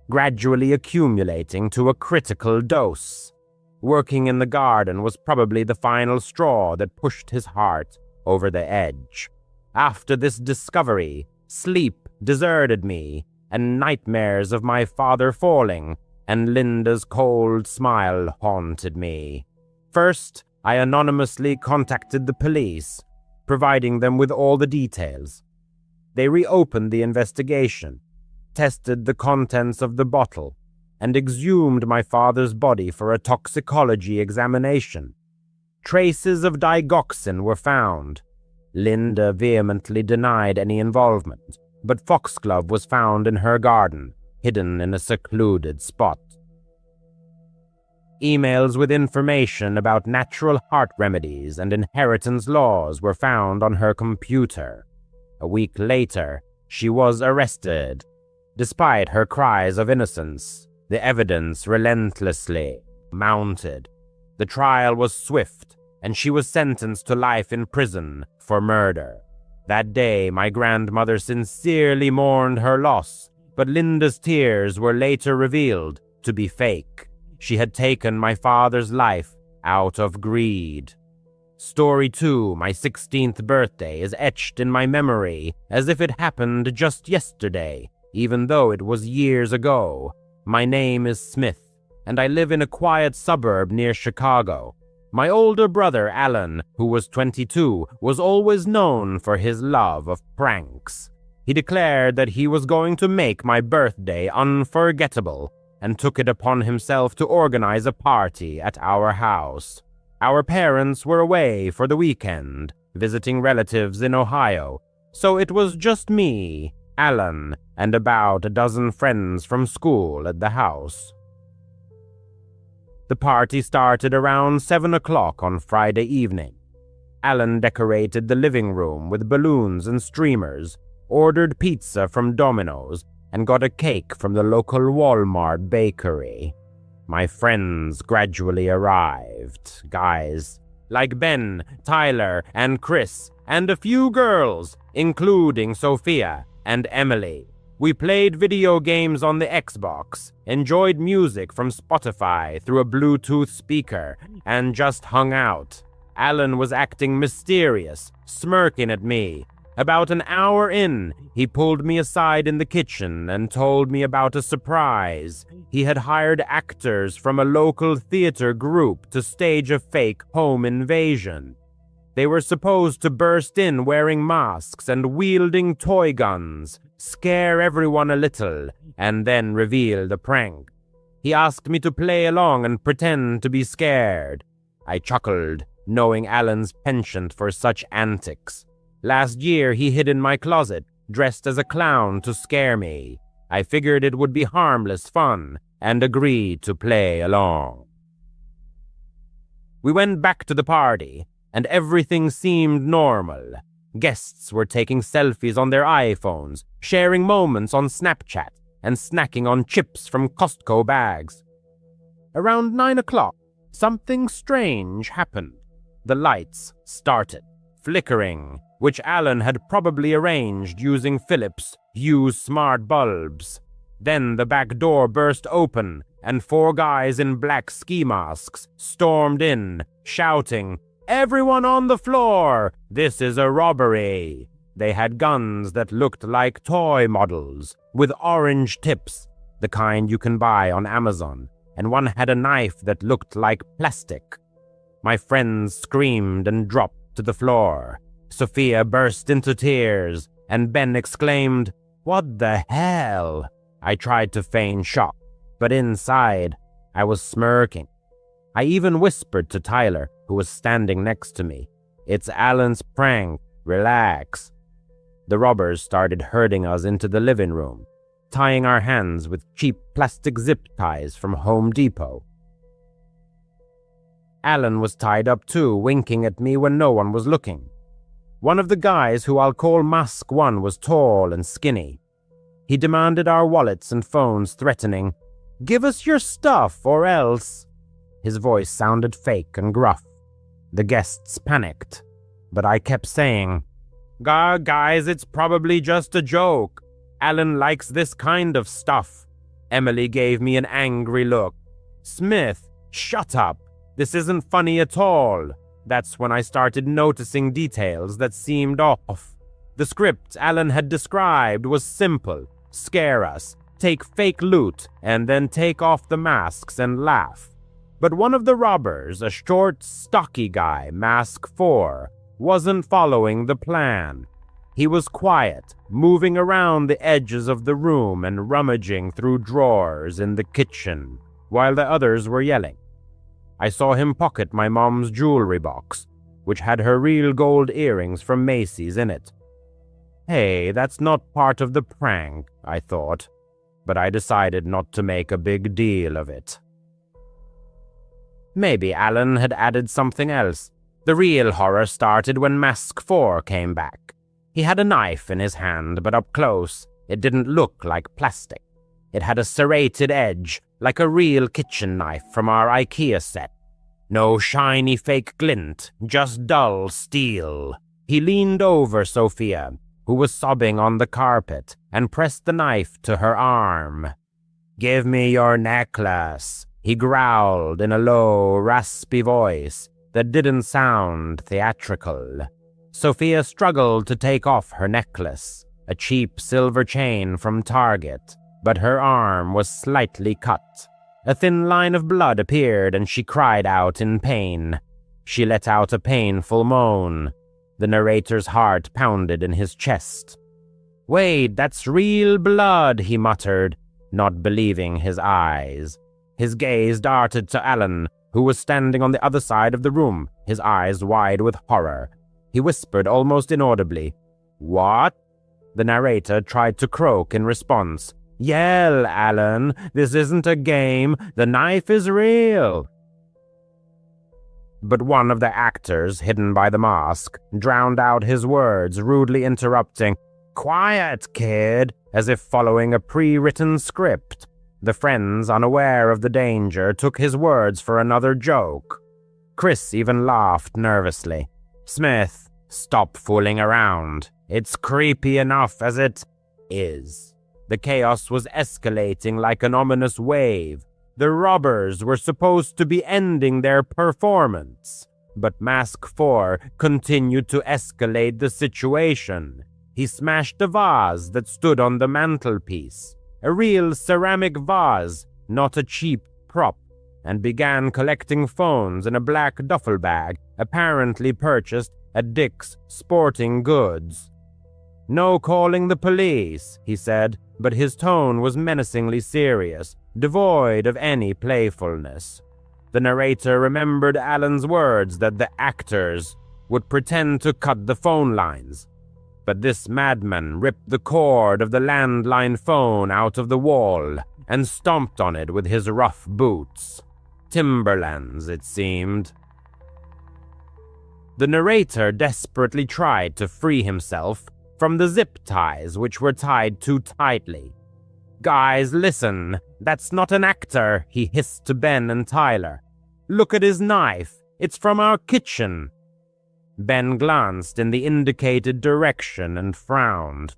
gradually accumulating to a critical dose. Working in the garden was probably the final straw that pushed his heart over the edge. After this discovery, sleep deserted me, and nightmares of my father falling and Linda's cold smile haunted me. First, I anonymously contacted the police, providing them with all the details. They reopened the investigation, tested the contents of the bottle, and exhumed my father's body for a toxicology examination. Traces of digoxin were found. Linda vehemently denied any involvement, but foxglove was found in her garden, hidden in a secluded spot. Emails with information about natural heart remedies and inheritance laws were found on her computer. A week later, she was arrested. Despite her cries of innocence, the evidence relentlessly mounted. The trial was swift, and she was sentenced to life in prison for murder. That day, my grandmother sincerely mourned her loss, but Linda's tears were later revealed to be fake. She had taken my father's life out of greed. Story 2, my 16th birthday, is etched in my memory as if it happened just yesterday, even though it was years ago. My name is Smith, and I live in a quiet suburb near Chicago. My older brother, Alan, who was 22, was always known for his love of pranks. He declared that he was going to make my birthday unforgettable and took it upon himself to organize a party at our house. Our parents were away for the weekend, visiting relatives in Ohio, so it was just me, Alan, and about a dozen friends from school at the house. The party started around 7 o'clock on Friday evening. Alan decorated the living room with balloons and streamers, ordered pizza from Domino's, and got a cake from the local Walmart bakery. My friends gradually arrived, guys like Ben, Tyler, and Chris, and a few girls, including Sophia and Emily. We played video games on the Xbox, enjoyed music from Spotify through a Bluetooth speaker, and just hung out. Alan was acting mysterious, smirking at me. About an hour in, he pulled me aside in the kitchen and told me about a surprise. He had hired actors from a local theater group to stage a fake home invasion. They were supposed to burst in wearing masks and wielding toy guns, scare everyone a little, and then reveal the prank. He asked me to play along and pretend to be scared. I chuckled, knowing Alan's penchant for such antics. Last year, he hid in my closet, dressed as a clown to scare me. I figured it would be harmless fun, and agreed to play along. We went back to the party, and everything seemed normal. Guests were taking selfies on their iPhones, sharing moments on Snapchat, and snacking on chips from Costco bags. Around 9 o'clock, something strange happened. The lights started flickering, which Alan had probably arranged using Philips' Hue smart bulbs. Then the back door burst open, and 4 guys in black ski masks stormed in, shouting, "Everyone on the floor! This is a robbery!" They had guns that looked like toy models, with orange tips, the kind you can buy on Amazon, and one had a knife that looked like plastic. My friends screamed and dropped to the floor. Sophia burst into tears, and Ben exclaimed, "What the hell?" I tried to feign shock, but inside, I was smirking. I even whispered to Tyler, who was standing next to me, "It's Alan's prank, relax." The robbers started herding us into the living room, tying our hands with cheap plastic zip ties from Home Depot. Alan was tied up too, winking at me when no one was looking. One of the guys, who I'll call Mask 1, was tall and skinny. He demanded our wallets and phones, threatening, "Give us your stuff or else." His voice sounded fake and gruff. The guests panicked, but I kept saying, Guys, it's probably just a joke. Alan likes this kind of stuff." Emily gave me an angry look. "Smith, shut up. This isn't funny at all." That's when I started noticing details that seemed off. The script Alan had described was simple. Scare us, take fake loot, and then take off the masks and laugh. But one of the robbers, a short, stocky guy, Mask 4, wasn't following the plan. He was quiet, moving around the edges of the room and rummaging through drawers in the kitchen, while the others were yelling. I saw him pocket my mom's jewelry box, which had her real gold earrings from Macy's in it. Hey, that's not part of the prank, I thought, but I decided not to make a big deal of it. Maybe Alan had added something else. The real horror started when Mask 4 came back. He had a knife in his hand, but up close, it didn't look like plastic. It had a serrated edge, like a real kitchen knife from our IKEA set. No shiny fake glint, just dull steel. He leaned over Sophia, who was sobbing on the carpet, and pressed the knife to her arm. "Give me your necklace," he growled in a low, raspy voice that didn't sound theatrical. Sophia struggled to take off her necklace, a cheap silver chain from Target, but her arm was slightly cut. A thin line of blood appeared and she cried out in pain. She let out a painful moan. The narrator's heart pounded in his chest. "Wait, that's real blood," he muttered, not believing his eyes. His gaze darted to Alan, who was standing on the other side of the room, his eyes wide with horror. He whispered almost inaudibly, "What?" The narrator tried to croak in response. "Yell, Alan, this isn't a game, the knife is real." But one of the actors, hidden by the mask, drowned out his words, rudely interrupting, "Quiet, kid," as if following a pre-written script. The friends, unaware of the danger, took his words for another joke. Chris even laughed nervously. "Smith, stop fooling around. It's creepy enough as it is." The chaos was escalating like an ominous wave. The robbers were supposed to be ending their performance, but Mask 4 continued to escalate the situation. He smashed a vase that stood on the mantelpiece, a real ceramic vase, not a cheap prop, and began collecting phones in a black duffel bag apparently purchased at Dick's Sporting Goods. "No calling the police," he said, but his tone was menacingly serious, devoid of any playfulness. The narrator remembered Alan's words that the actors would pretend to cut the phone lines. But this madman ripped the cord of the landline phone out of the wall and stomped on it with his rough boots. Timberlands, it seemed. The narrator desperately tried to free himself from the zip ties which were tied too tightly. "Guys, listen, that's not an actor," he hissed to Ben and Tyler. "Look at his knife, it's from our kitchen." Ben glanced in the indicated direction and frowned.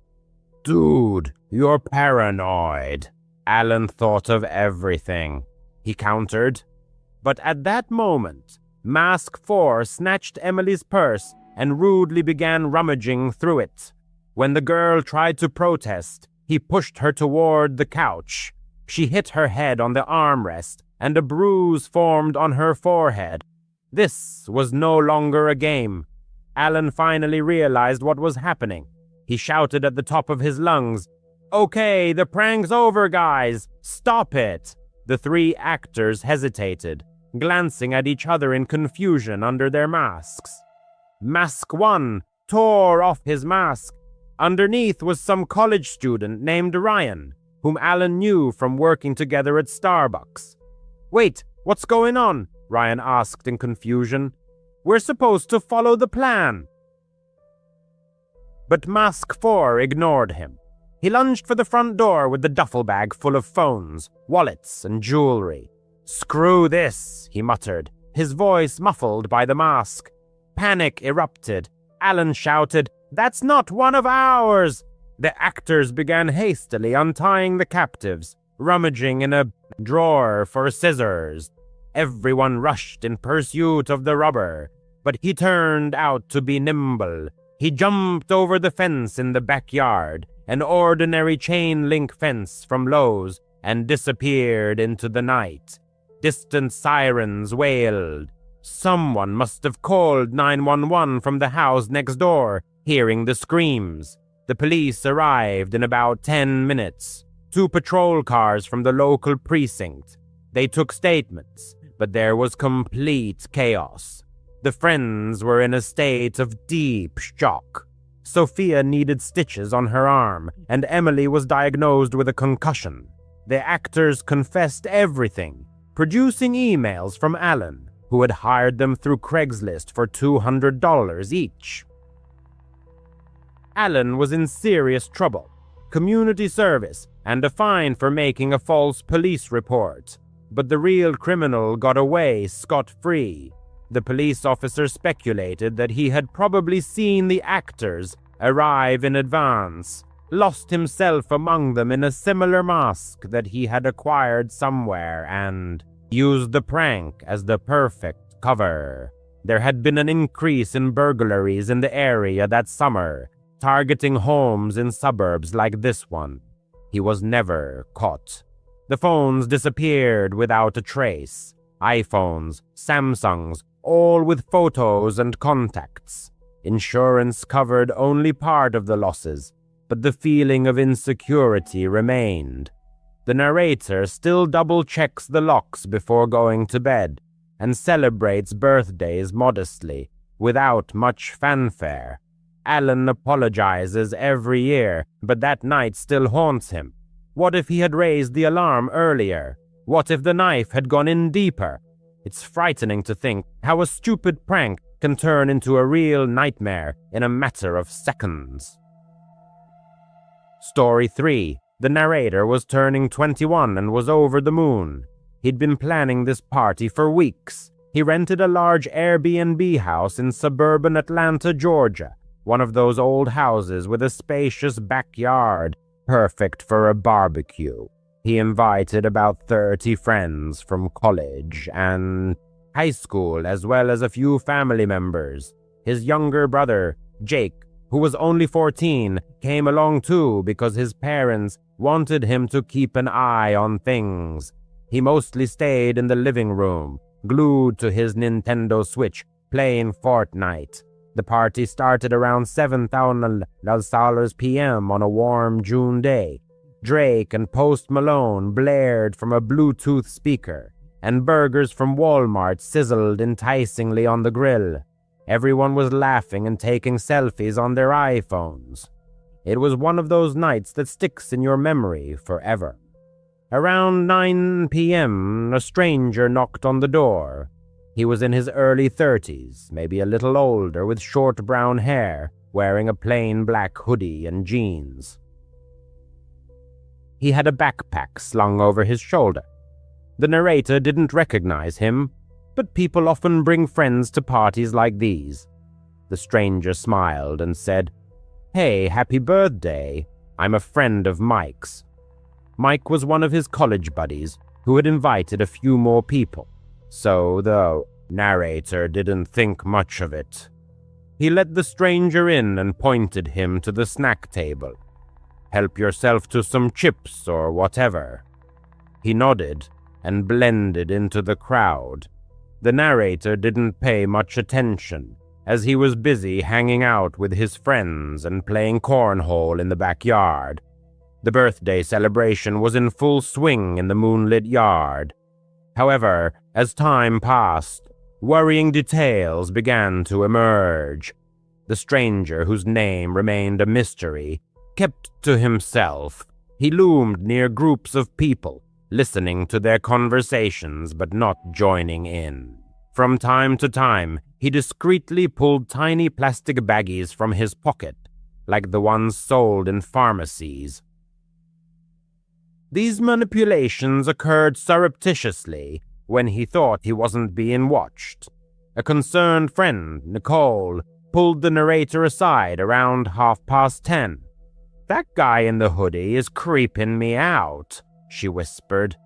"Dude, you're paranoid." Alan thought of everything, he countered. But at that moment, Mask 4 snatched Emily's purse and rudely began rummaging through it. When the girl tried to protest, he pushed her toward the couch. She hit her head on the armrest, and a bruise formed on her forehead. This was no longer a game. Alan finally realized what was happening. He shouted at the top of his lungs, "Okay, the prank's over, guys! Stop it!" The three actors hesitated, glancing at each other in confusion under their masks. Mask 1 tore off his mask. Underneath was some college student named Ryan, whom Alan knew from working together at Starbucks. "Wait, what's going on?" Ryan asked in confusion. "We're supposed to follow the plan." But Mask 4 ignored him. He lunged for the front door with the duffel bag full of phones, wallets, and jewelry. "Screw this," he muttered, his voice muffled by the mask. Panic erupted. Alan shouted, "That's not one of ours!" The actors began hastily untying the captives, rummaging in a drawer for scissors. Everyone rushed in pursuit of the robber, but he turned out to be nimble. He jumped over the fence in the backyard, an ordinary chain-link fence from Lowe's, and disappeared into the night. Distant sirens wailed. Someone must have called 911 from the house next door, hearing the screams. The police arrived in about 10 minutes. 2 patrol cars from the local precinct. They took statements, but there was complete chaos. The friends were in a state of deep shock. Sophia needed stitches on her arm, and Emily was diagnosed with a concussion. The actors confessed everything, producing emails from Alan, who had hired them through Craigslist for $200 each. Alan was in serious trouble, community service, and a fine for making a false police report. But the real criminal got away scot-free. The police officer speculated that he had probably seen the actors arrive in advance, lost himself among them in a similar mask that he had acquired somewhere, and used the prank as the perfect cover. There had been an increase in burglaries in the area that summer, targeting homes in suburbs like this one. He was never caught. The phones disappeared without a trace. iPhones, Samsungs, all with photos and contacts. Insurance covered only part of the losses, but the feeling of insecurity remained. The narrator still double-checks the locks before going to bed and celebrates birthdays modestly, without much fanfare. Alan apologizes every year, but that night still haunts him. What if he had raised the alarm earlier? What if the knife had gone in deeper? It's frightening to think how a stupid prank can turn into a real nightmare in a matter of seconds. Story 3. The narrator was turning 21 and was over the moon. He'd been planning this party for weeks. He rented a large Airbnb house in suburban Atlanta, Georgia, one of those old houses with a spacious backyard, perfect for a barbecue. He invited about 30 friends from college and high school, as well as a few family members. His younger brother, Jake, who was only 14, came along too because his parents wanted him to keep an eye on things. He mostly stayed in the living room, glued to his Nintendo Switch, playing Fortnite. The party started around 7:00 p.m. on a warm June day. Drake and Post Malone blared from a Bluetooth speaker, and burgers from Walmart sizzled enticingly on the grill. Everyone was laughing and taking selfies on their iPhones. It was one of those nights that sticks in your memory forever. Around 9 p.m., a stranger knocked on the door. He was in his early 30s, maybe a little older, with short brown hair, wearing a plain black hoodie and jeans. He had a backpack slung over his shoulder. The narrator didn't recognize him, but people often bring friends to parties like these. The stranger smiled and said, "Hey, happy birthday. I'm a friend of Mike's." Mike was one of his college buddies who had invited a few more people, so the narrator didn't think much of it. He let the stranger in and pointed him to the snack table. "Help yourself to some chips or whatever." He nodded and blended into the crowd. The narrator didn't pay much attention, as he was busy hanging out with his friends and playing cornhole in the backyard. The birthday celebration was in full swing in the moonlit yard. However, as time passed, worrying details began to emerge. The stranger, whose name remained a mystery, kept to himself. He loomed near groups of people, listening to their conversations but not joining in. From time to time, he discreetly pulled tiny plastic baggies from his pocket, like the ones sold in pharmacies. These manipulations occurred surreptitiously when he thought he wasn't being watched. A concerned friend, Nicole, pulled the narrator aside around 10:30. "That guy in the hoodie is creeping me out," she whispered.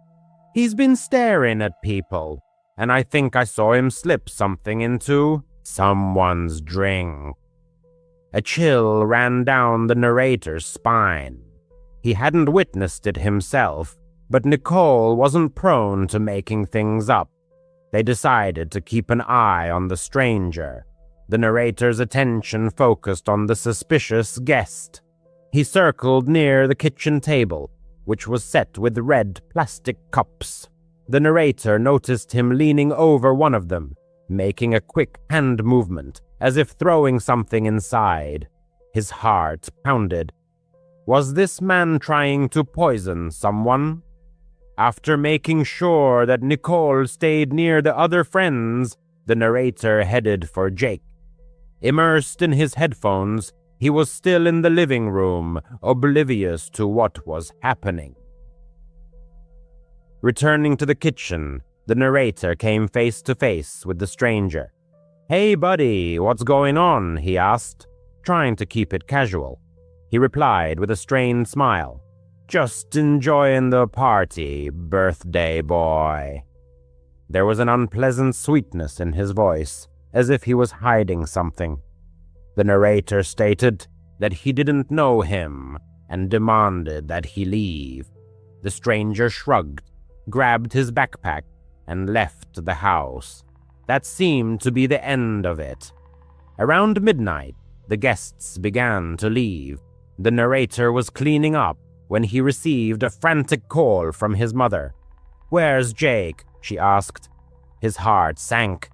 "He's been staring at people, and I think I saw him slip something into someone's drink." A chill ran down the narrator's spine. He hadn't witnessed it himself, but Nicole wasn't prone to making things up. They decided to keep an eye on the stranger. The narrator's attention focused on the suspicious guest. He circled near the kitchen table, which was set with red plastic cups. The narrator noticed him leaning over one of them, making a quick hand movement, as if throwing something inside. His heart pounded. Was this man trying to poison someone? After making sure that Nicole stayed near the other friends, the narrator headed for Jake. Immersed in his headphones, he was still in the living room, oblivious to what was happening. Returning to the kitchen, the narrator came face to face with the stranger. "Hey buddy, what's going on?" he asked, trying to keep it casual. He replied with a strained smile. "Just enjoying the party, birthday boy." There was an unpleasant sweetness in his voice, as if he was hiding something. The narrator stated that he didn't know him and demanded that he leave. The stranger shrugged, grabbed his backpack, and left the house. That seemed to be the end of it. Around midnight, the guests began to leave. The narrator was cleaning up when he received a frantic call from his mother. "Where's Jake?" she asked. His heart sank.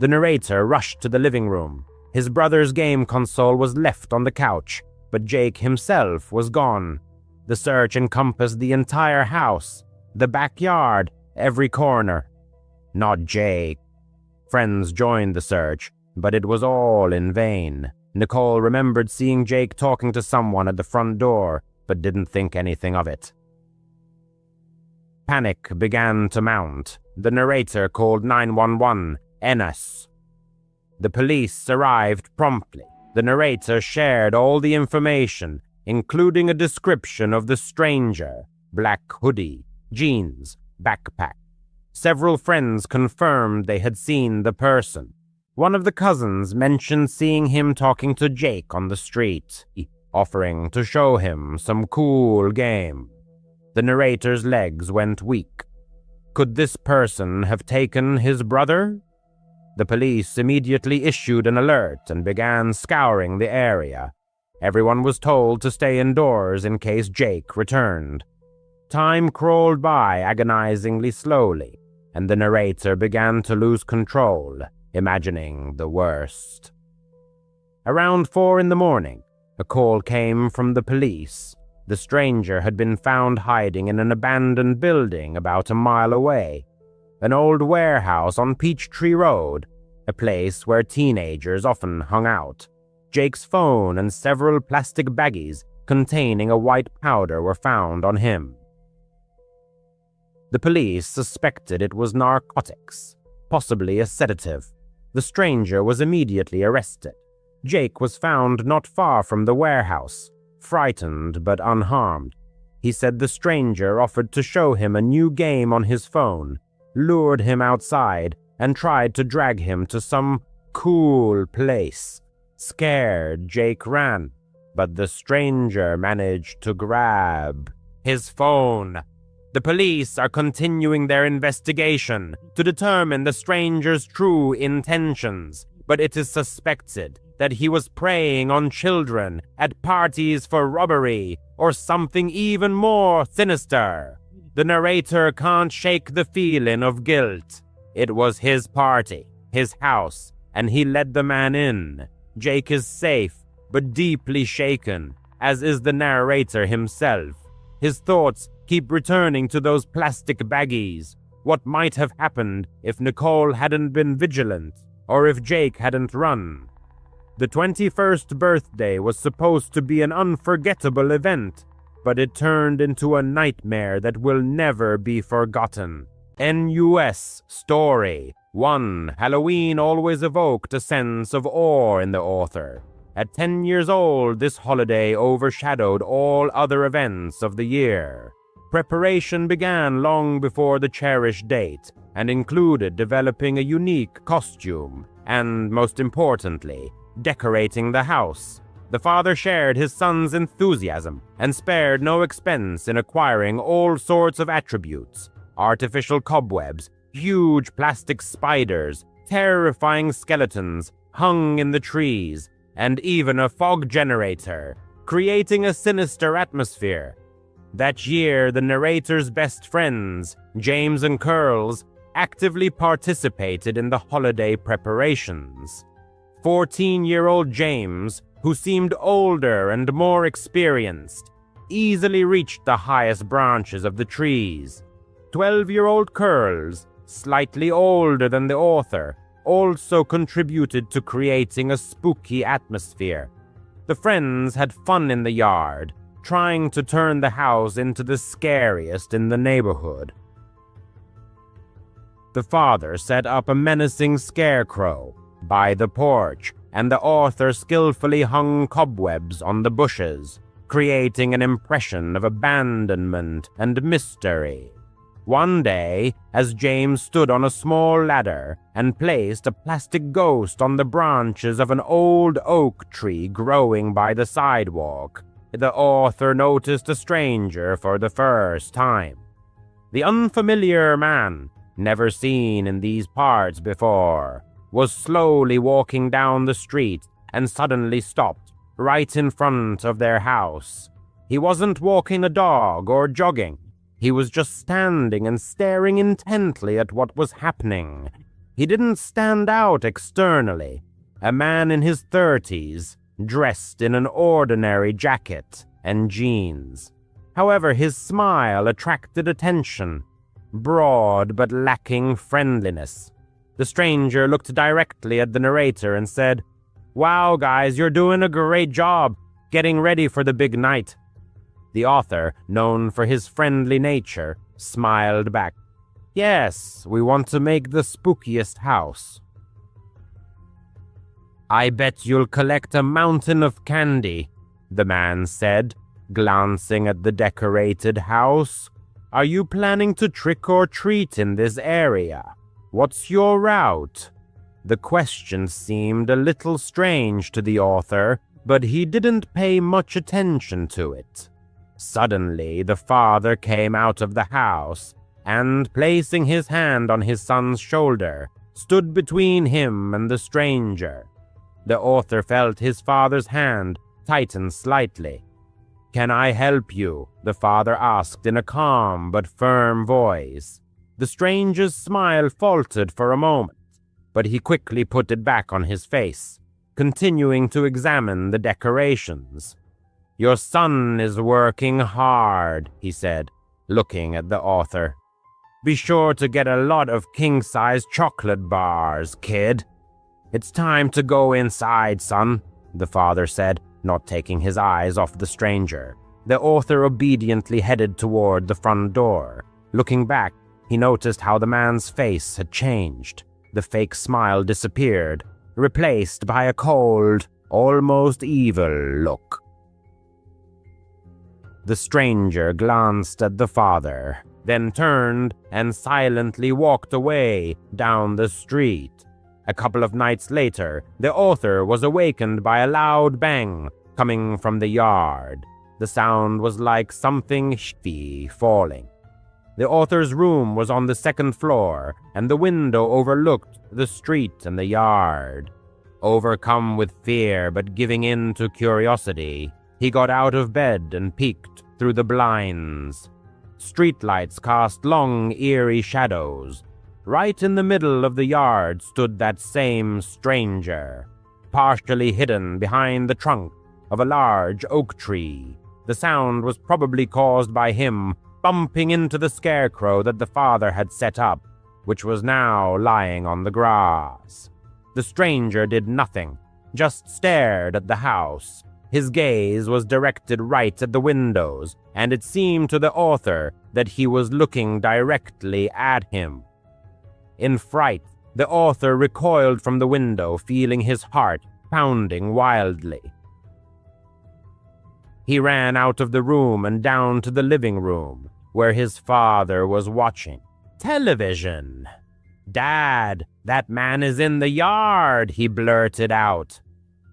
The narrator rushed to the living room. His brother's game console was left on the couch, but Jake himself was gone. The search encompassed the entire house, the backyard, every corner. Not Jake. Friends joined the search, but it was all in vain. Nicole remembered seeing Jake talking to someone at the front door, but didn't think anything of it. Panic began to mount. The narrator called 911, Ennis. The police arrived promptly. The narrator shared all the information, including a description of the stranger, black hoodie, jeans, backpack. Several friends confirmed they had seen the person. One of the cousins mentioned seeing him talking to Jake on the street, offering to show him some cool game. The narrator's legs went weak. Could this person have taken his brother? The police immediately issued an alert and began scouring the area. Everyone was told to stay indoors in case Jake returned. Time crawled by agonizingly slowly, and the narrator began to lose control, imagining the worst. Around 4 a.m, a call came from the police. The stranger had been found hiding in an abandoned building about a mile away, an old warehouse on Peachtree Road, a place where teenagers often hung out. Jake's phone and several plastic baggies containing a white powder were found on him. The police suspected it was narcotics, possibly a sedative. The stranger was immediately arrested. Jake was found not far from the warehouse, frightened but unharmed. He said the stranger offered to show him a new game on his phone, lured him outside, and tried to drag him to some cool place. Scared, Jake ran, but the stranger managed to grab his phone. The police are continuing their investigation to determine the stranger's true intentions, but it is suspected that he was preying on children at parties for robbery or something even more sinister. The narrator can't shake the feeling of guilt. It was his party, his house, and he let the man in. Jake is safe, but deeply shaken, as is the narrator himself. His thoughts keep returning to those plastic baggies. What might have happened if Nicole hadn't been vigilant, or if Jake hadn't run? The 21st birthday was supposed to be an unforgettable event, but it turned into a nightmare that will never be forgotten. NUS Story 1. Halloween always evoked a sense of awe in the author. At 10 years old, this holiday overshadowed all other events of the year. Preparation began long before the cherished date and included developing a unique costume and, most importantly, decorating the house. The father shared his son's enthusiasm and spared no expense in acquiring all sorts of attributes: artificial cobwebs, huge plastic spiders, terrifying skeletons hung in the trees, and even a fog generator, creating a sinister atmosphere. That year, the narrator's best friends, James and Curls, actively participated in the holiday preparations. 14-year-old James, who seemed older and more experienced, easily reached the highest branches of the trees. 12-year-old curls, slightly older than the author, also contributed to creating a spooky atmosphere. The friends had fun in the yard, trying to turn the house into the scariest in the neighborhood. The father set up a menacing scarecrow by the porch, and the author skillfully hung cobwebs on the bushes, creating an impression of abandonment and mystery. One day, as James stood on a small ladder and placed a plastic ghost on the branches of an old oak tree growing by the sidewalk, the author noticed a stranger for the first time. The unfamiliar man, never seen in these parts before, was slowly walking down the street and suddenly stopped right in front of their house. He wasn't walking a dog or jogging. He was just standing and staring intently at what was happening. He didn't stand out externally. A man in his 30s, dressed in an ordinary jacket and jeans. However, his smile attracted attention, broad but lacking friendliness. The stranger looked directly at the narrator and said, "Wow, guys, you're doing a great job getting ready for the big night." The author, known for his friendly nature, smiled back. "Yes, we want to make the spookiest house." "I bet you'll collect a mountain of candy," the man said, glancing at the decorated house. "Are you planning to trick or treat in this area? What's your route?" The question seemed a little strange to the author, but he didn't pay much attention to it. Suddenly, the father came out of the house and, placing his hand on his son's shoulder, stood between him and the stranger. The author felt his father's hand tighten slightly. "Can I help you?" the father asked in a calm but firm voice. The stranger's smile faltered for a moment, but he quickly put it back on his face, continuing to examine the decorations. "Your son is working hard," he said, looking at the author. "Be sure to get a lot of king-size chocolate bars, kid." "It's time to go inside, son," the father said, not taking his eyes off the stranger. The author obediently headed toward the front door. Looking back, he noticed how the man's face had changed. The fake smile disappeared, replaced by a cold, almost evil look. The stranger glanced at the father, then turned and silently walked away down the street. A couple of nights later, the author was awakened by a loud bang coming from the yard. The sound was like something heavy falling. The author's room was on the second floor, and the window overlooked the street and the yard. Overcome with fear but giving in to curiosity, he got out of bed and peeked through the blinds. Streetlights cast long, eerie shadows. Right in the middle of the yard stood that same stranger, partially hidden behind the trunk of a large oak tree. The sound was probably caused by him bumping into the scarecrow that the father had set up, which was now lying on the grass. The stranger did nothing, just stared at the house. His gaze was directed right at the windows, and it seemed to the author that he was looking directly at him. In fright, the author recoiled from the window, feeling his heart pounding wildly. He ran out of the room and down to the living room, where his father was watching television. "Dad, that man is in the yard," he blurted out.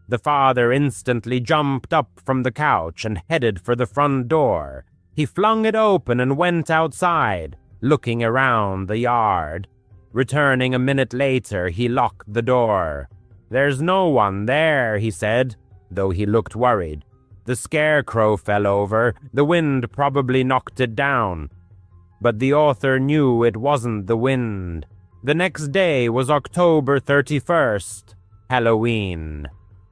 The father instantly jumped up from the couch and headed for the front door. He flung it open and went outside, looking around the yard. Returning a minute later, he locked the door. "There's no one there," he said, though he looked worried. "The scarecrow fell over. The wind probably knocked it down." But the author knew it wasn't the wind. The next day was October 31st, Halloween.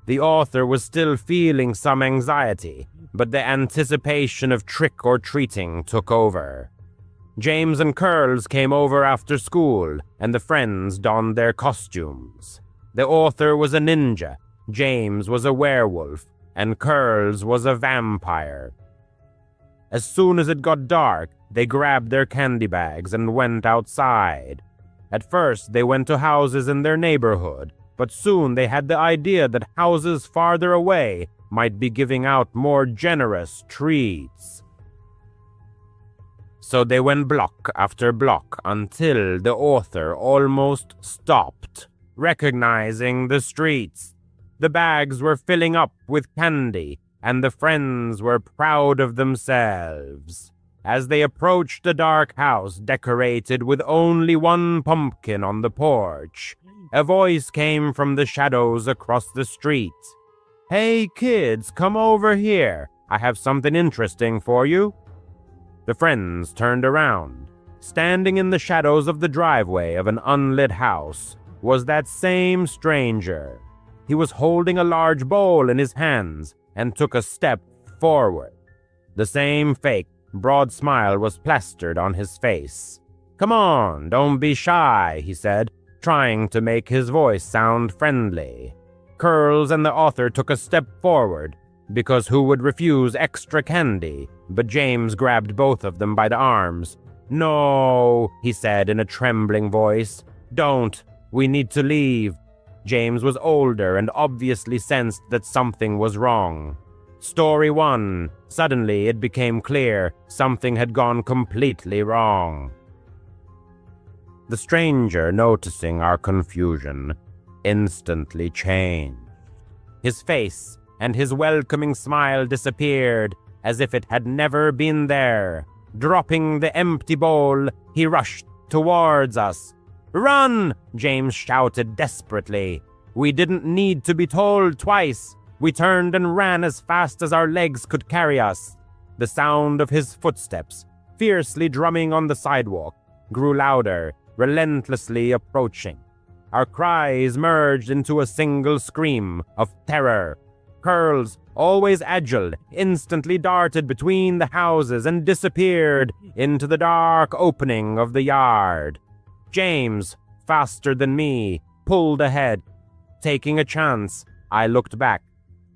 The author was still feeling some anxiety, but the anticipation of trick-or-treating took over. James and Curls came over after school, and the friends donned their costumes. The author was a ninja, James was a werewolf, and Curls was a vampire. As soon as it got dark, they grabbed their candy bags and went outside. At first, they went to houses in their neighborhood, but soon they had the idea that houses farther away might be giving out more generous treats. So they went block after block until the author almost stopped, recognizing the streets. The bags were filling up with candy, and the friends were proud of themselves. As they approached the dark house decorated with only one pumpkin on the porch, a voice came from the shadows across the street. "Hey kids, come over here. I have something interesting for you." The friends turned around. Standing in the shadows of the driveway of an unlit house was that same stranger. He was holding a large bowl in his hands and took a step forward. The same fake, broad smile was plastered on his face. "Come on, don't be shy," he said, trying to make his voice sound friendly. Curls and the author took a step forward, because who would refuse extra candy? But James grabbed both of them by the arms. "No," he said in a trembling voice. "Don't. We need to leave." James was older and obviously sensed that something was wrong. Story 1. Suddenly it became clear something had gone completely wrong. The stranger, noticing our confusion, instantly changed. His face and his welcoming smile disappeared as if it had never been there. Dropping the empty bowl, he rushed towards us. "Run!" James shouted desperately. We didn't need to be told twice. We turned and ran as fast as our legs could carry us. The sound of his footsteps, fiercely drumming on the sidewalk, grew louder, relentlessly approaching. Our cries merged into a single scream of terror. Curls, always agile, instantly darted between the houses and disappeared into the dark opening of the yard. James, faster than me, pulled ahead. Taking a chance, I looked back.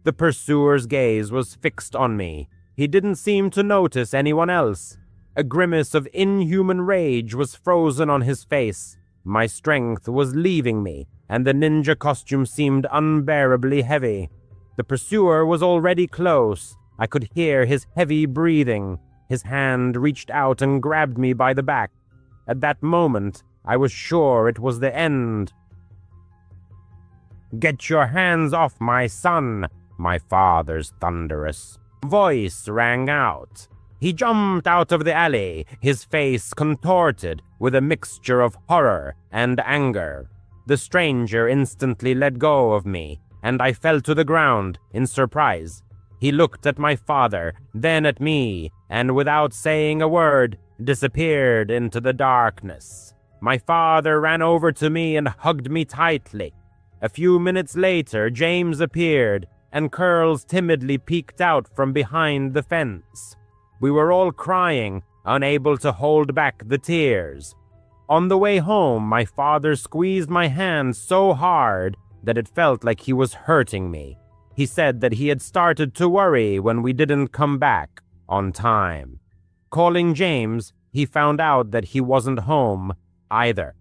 The pursuer's gaze was fixed on me. He didn't seem to notice anyone else. A grimace of inhuman rage was frozen on his face. My strength was leaving me, and the ninja costume seemed unbearably heavy. The pursuer was already close. I could hear his heavy breathing. His hand reached out and grabbed me by the back. At that moment, I was sure it was the end. "Get your hands off my son!" My father's thunderous voice rang out. He jumped out of the alley, his face contorted with a mixture of horror and anger. The stranger instantly let go of me, and I fell to the ground in surprise. He looked at my father, then at me, and without saying a word, disappeared into the darkness. My father ran over to me and hugged me tightly. A few minutes later, James appeared, and Curls timidly peeked out from behind the fence. We were all crying, unable to hold back the tears. On the way home, my father squeezed my hand so hard that it felt like he was hurting me. He said that he had started to worry when we didn't come back on time. Calling James, he found out that he wasn't home either.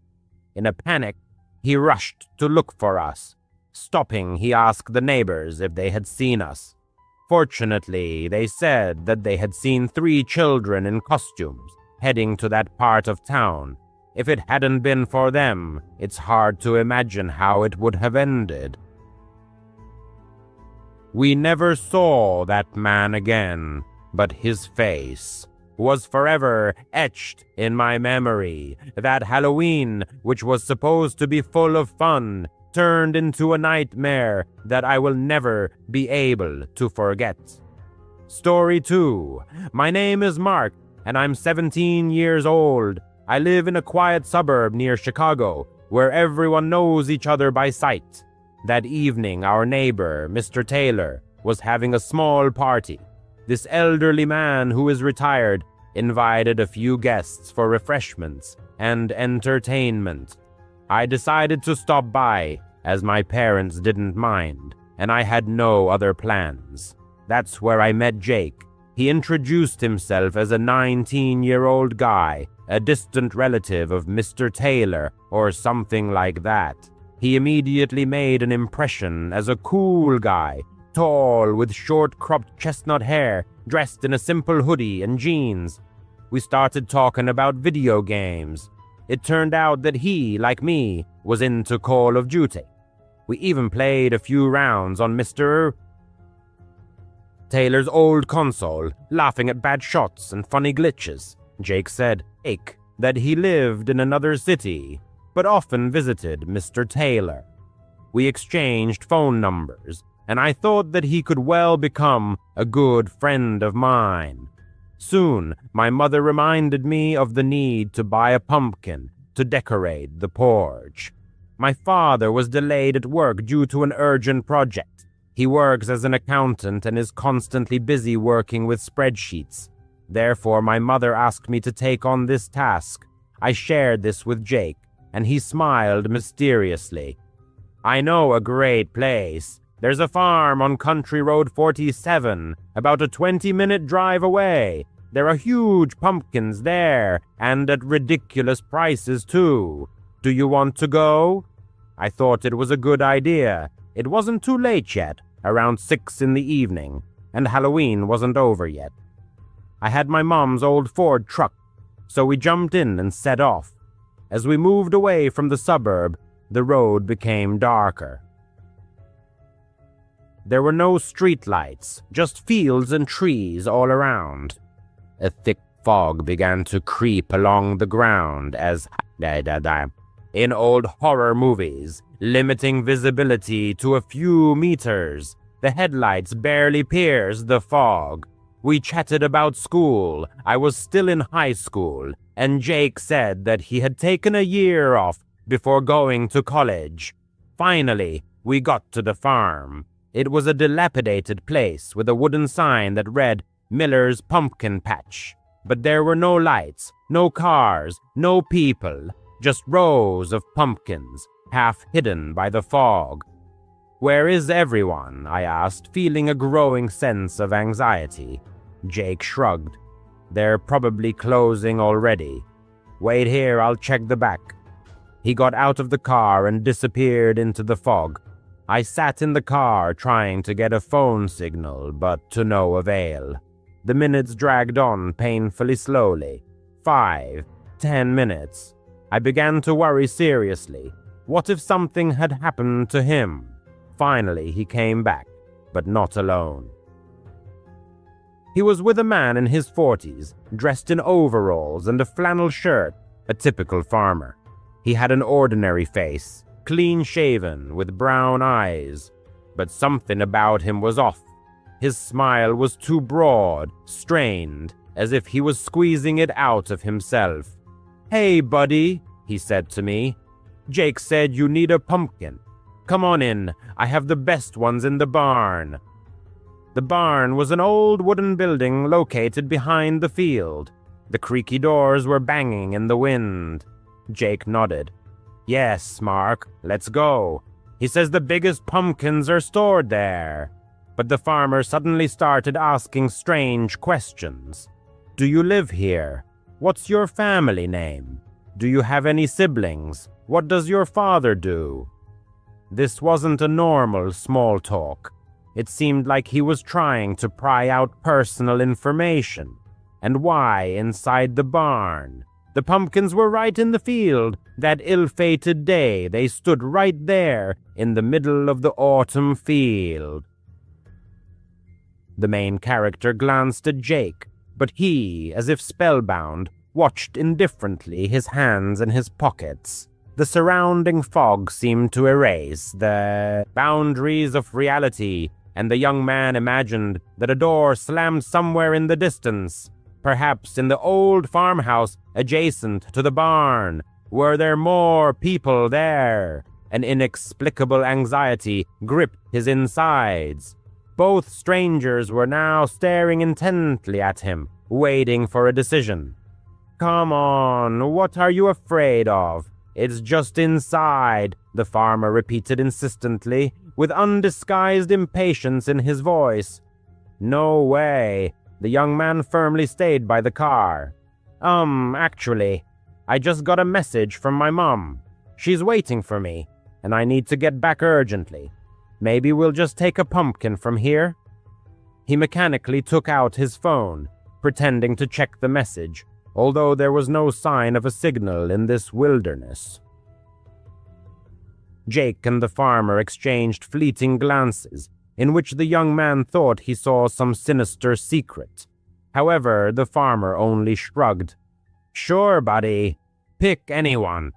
In a panic, he rushed to look for us. Stopping, he asked the neighbors if they had seen us. Fortunately, they said that they had seen 3 children in costumes heading to that part of town. If it hadn't been for them, it's hard to imagine how it would have ended. We never saw that man again, but his face was forever etched in my memory. That Halloween, which was supposed to be full of fun, turned into a nightmare that I will never be able to forget. Story 2. My name is Mark, and I'm 17 years old. I live in a quiet suburb near Chicago, where everyone knows each other by sight. That evening, our neighbor, Mr. Taylor, was having a small party. This elderly man who is retired invited a few guests for refreshments and entertainment. I decided to stop by, as my parents didn't mind, and I had no other plans. That's where I met Jake. He introduced himself as a 19-year-old guy, a distant relative of Mr. Taylor or something like that. He immediately made an impression as a cool guy, tall with short cropped chestnut hair, dressed in a simple hoodie and jeans. We started talking about video games. It turned out that he, like me, was into Call of Duty. We even played a few rounds on Mr. Taylor's old console, laughing at bad shots and funny glitches. Jake said, that he lived in another city, but often visited Mr. Taylor. We exchanged phone numbers, and I thought that he could well become a good friend of mine. Soon, my mother reminded me of the need to buy a pumpkin to decorate the porch. My father was delayed at work due to an urgent project. He works as an accountant and is constantly busy working with spreadsheets. Therefore, my mother asked me to take on this task. I shared this with Jake, and he smiled mysteriously. I know a great place. There's a farm on Country Road 47, about a 20-minute drive away. There are huge pumpkins there, and at ridiculous prices, too. Do you want to go? I thought it was a good idea. It wasn't too late yet, around 6 in the evening, and Halloween wasn't over yet. I had my mom's old Ford truck, so we jumped in and set off. As we moved away from the suburb, the road became darker. There were no streetlights, just fields and trees all around. A thick fog began to creep along the ground as in old horror movies, limiting visibility to a few meters. The headlights barely pierced the fog. We chatted about school. I was still in high school, and Jake said that he had taken a year off before going to college. Finally, we got to the farm. It was a dilapidated place with a wooden sign that read Miller's Pumpkin Patch. But there were no lights, no cars, no people. Just rows of pumpkins, half hidden by the fog. Where is everyone? I asked, feeling a growing sense of anxiety. Jake shrugged. They're probably closing already. Wait here, I'll check the back. He got out of the car and disappeared into the fog. I sat in the car trying to get a phone signal, but to no avail. The minutes dragged on painfully slowly. 5, 10 minutes. I began to worry seriously. What if something had happened to him? Finally, he came back, but not alone. He was with a man in his 40s, dressed in overalls and a flannel shirt, a typical farmer. He had an ordinary face, clean-shaven, with brown eyes, but something about him was off. His smile was too broad, strained, as if he was squeezing it out of himself. "Hey, buddy," he said to me. "Jake said you need a pumpkin. Come on in, I have the best ones in the barn." The barn was an old wooden building located behind the field. The creaky doors were banging in the wind. Jake nodded. "Yes, Mark, let's go. He says the biggest pumpkins are stored there." But the farmer suddenly started asking strange questions. "Do you live here? What's your family name? Do you have any siblings? What does your father do?" This wasn't a normal small talk. It seemed like he was trying to pry out personal information. And why inside the barn? The pumpkins were right in the field. That ill-fated day, they stood right there in the middle of the autumn field. The main character glanced at Jake, but he, as if spellbound, watched indifferently, his hands in his pockets. The surrounding fog seemed to erase the boundaries of reality, and the young man imagined that a door slammed somewhere in the distance, perhaps in the old farmhouse adjacent to the barn. Were there more people there? An inexplicable anxiety gripped his insides. Both strangers were now staring intently at him, waiting for a decision. "Come on, what are you afraid of? It's just inside," the farmer repeated insistently, with undisguised impatience in his voice. "No way." The young man firmly stayed by the car. Actually, I just got a message from my mom. She's waiting for me, and I need to get back urgently. Maybe we'll just take a pumpkin from here?" He mechanically took out his phone, pretending to check the message, although there was no sign of a signal in this wilderness. Jake and the farmer exchanged fleeting glances, in which the young man thought he saw some sinister secret. However, the farmer only shrugged. "Sure, buddy. Pick anyone."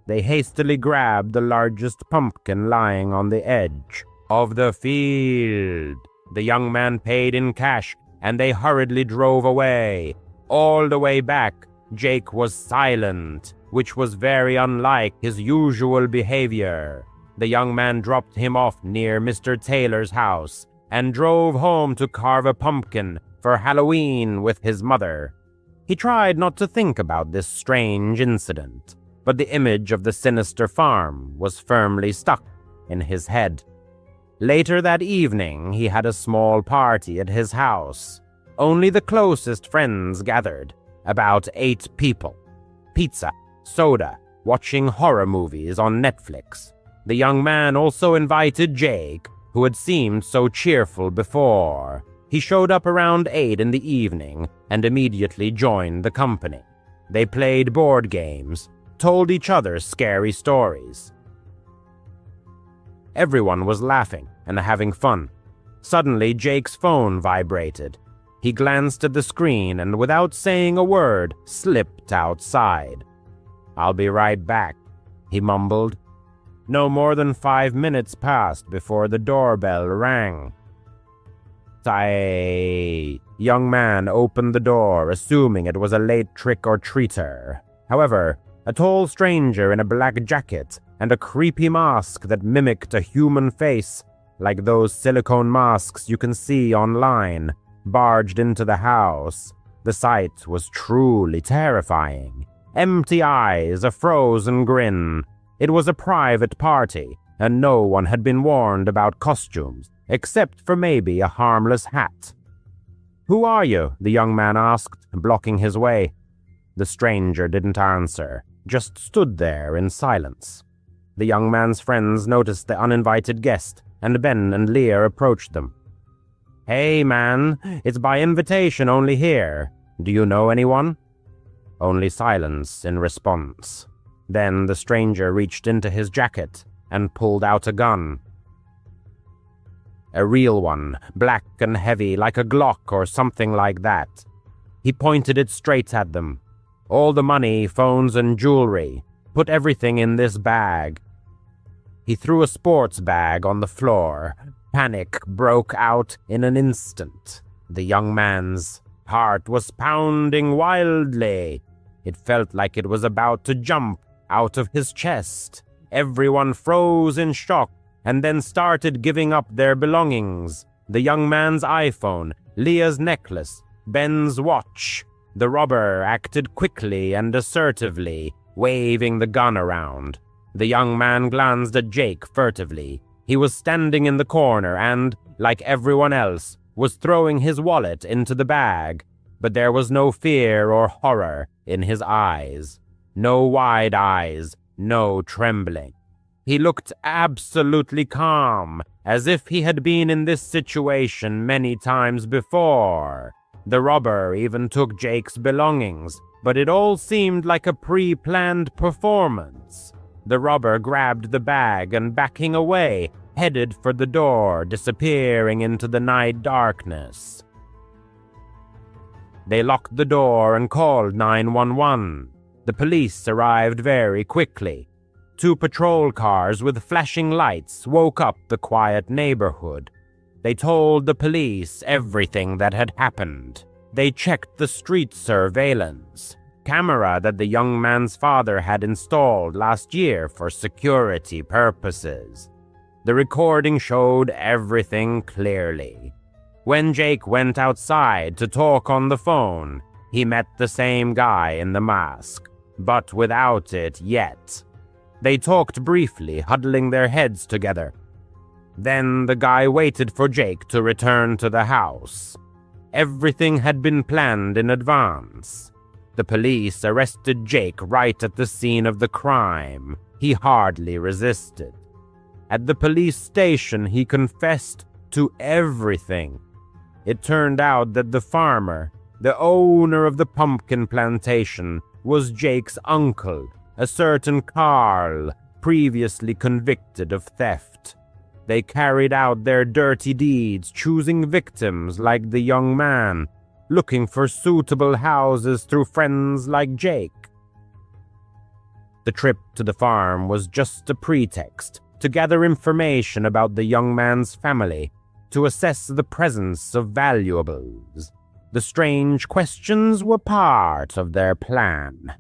They hastily grabbed the largest pumpkin lying on the edge of the field. The young man paid in cash, and they hurriedly drove away. All the way back, Jake was silent, which was very unlike his usual behavior. The young man dropped him off near Mr. Taylor's house and drove home to carve a pumpkin for Halloween with his mother. He tried not to think about this strange incident, but the image of the sinister farm was firmly stuck in his head. Later that evening, he had a small party at his house. Only the closest friends gathered, about 8 people. Pizza, soda, watching horror movies on Netflix. The young man also invited Jake, who had seemed so cheerful before. He showed up around 8 in the evening and immediately joined the company. They played board games, told each other scary stories. Everyone was laughing and having fun. Suddenly, Jake's phone vibrated. He glanced at the screen and, without saying a word, slipped outside. "I'll be right back," he mumbled. No more than 5 minutes passed before the doorbell rang. The young man opened the door, assuming it was a late trick-or-treater. However, a tall stranger in a black jacket and a creepy mask that mimicked a human face, like those silicone masks you can see online, barged into the house. The sight was truly terrifying. Empty eyes, a frozen grin. It was a private party, and no one had been warned about costumes, except for maybe a harmless hat. "Who are you?" the young man asked, blocking his way. The stranger didn't answer, just stood there in silence. The young man's friends noticed the uninvited guest, and Ben and Leah approached them. "Hey, man, it's by invitation only here. Do you know anyone?" Only silence in response. Then the stranger reached into his jacket and pulled out a gun. A real one, black and heavy like a Glock or something like that. He pointed it straight at them. "All the money, phones, and jewelry. Put everything in this bag." He threw a sports bag on the floor. Panic broke out in an instant. The young man's heart was pounding wildly. It felt like it was about to jump out of his chest. Everyone froze in shock and then started giving up their belongings. The young man's iPhone, Leah's necklace, Ben's watch. The robber acted quickly and assertively, waving the gun around. The young man glanced at Jake furtively. He was standing in the corner and, like everyone else, was throwing his wallet into the bag. But there was no fear or horror in his eyes. No wide eyes, no trembling. He looked absolutely calm, as if he had been in this situation many times before. The robber even took Jake's belongings, but it all seemed like a pre-planned performance. The robber grabbed the bag and, backing away, headed for the door, disappearing into the night darkness. They locked the door and called 911. The police arrived very quickly. 2 patrol cars with flashing lights woke up the quiet neighborhood. They told the police everything that had happened. They checked the street surveillance camera that the young man's father had installed last year for security purposes. The recording showed everything clearly. When Jake went outside to talk on the phone, he met the same guy in the mask, but without it yet. They talked briefly, huddling their heads together. Then the guy waited for Jake to return to the house. Everything had been planned in advance. The police arrested Jake right at the scene of the crime. He hardly resisted. At the police station, he confessed to everything. It turned out that the farmer, the owner of the pumpkin plantation, was Jake's uncle, a certain Carl, previously convicted of theft. They carried out their dirty deeds, choosing victims like the young man, looking for suitable houses through friends like Jake. The trip to the farm was just a pretext to gather information about the young man's family, to assess the presence of valuables. The strange questions were part of their plan.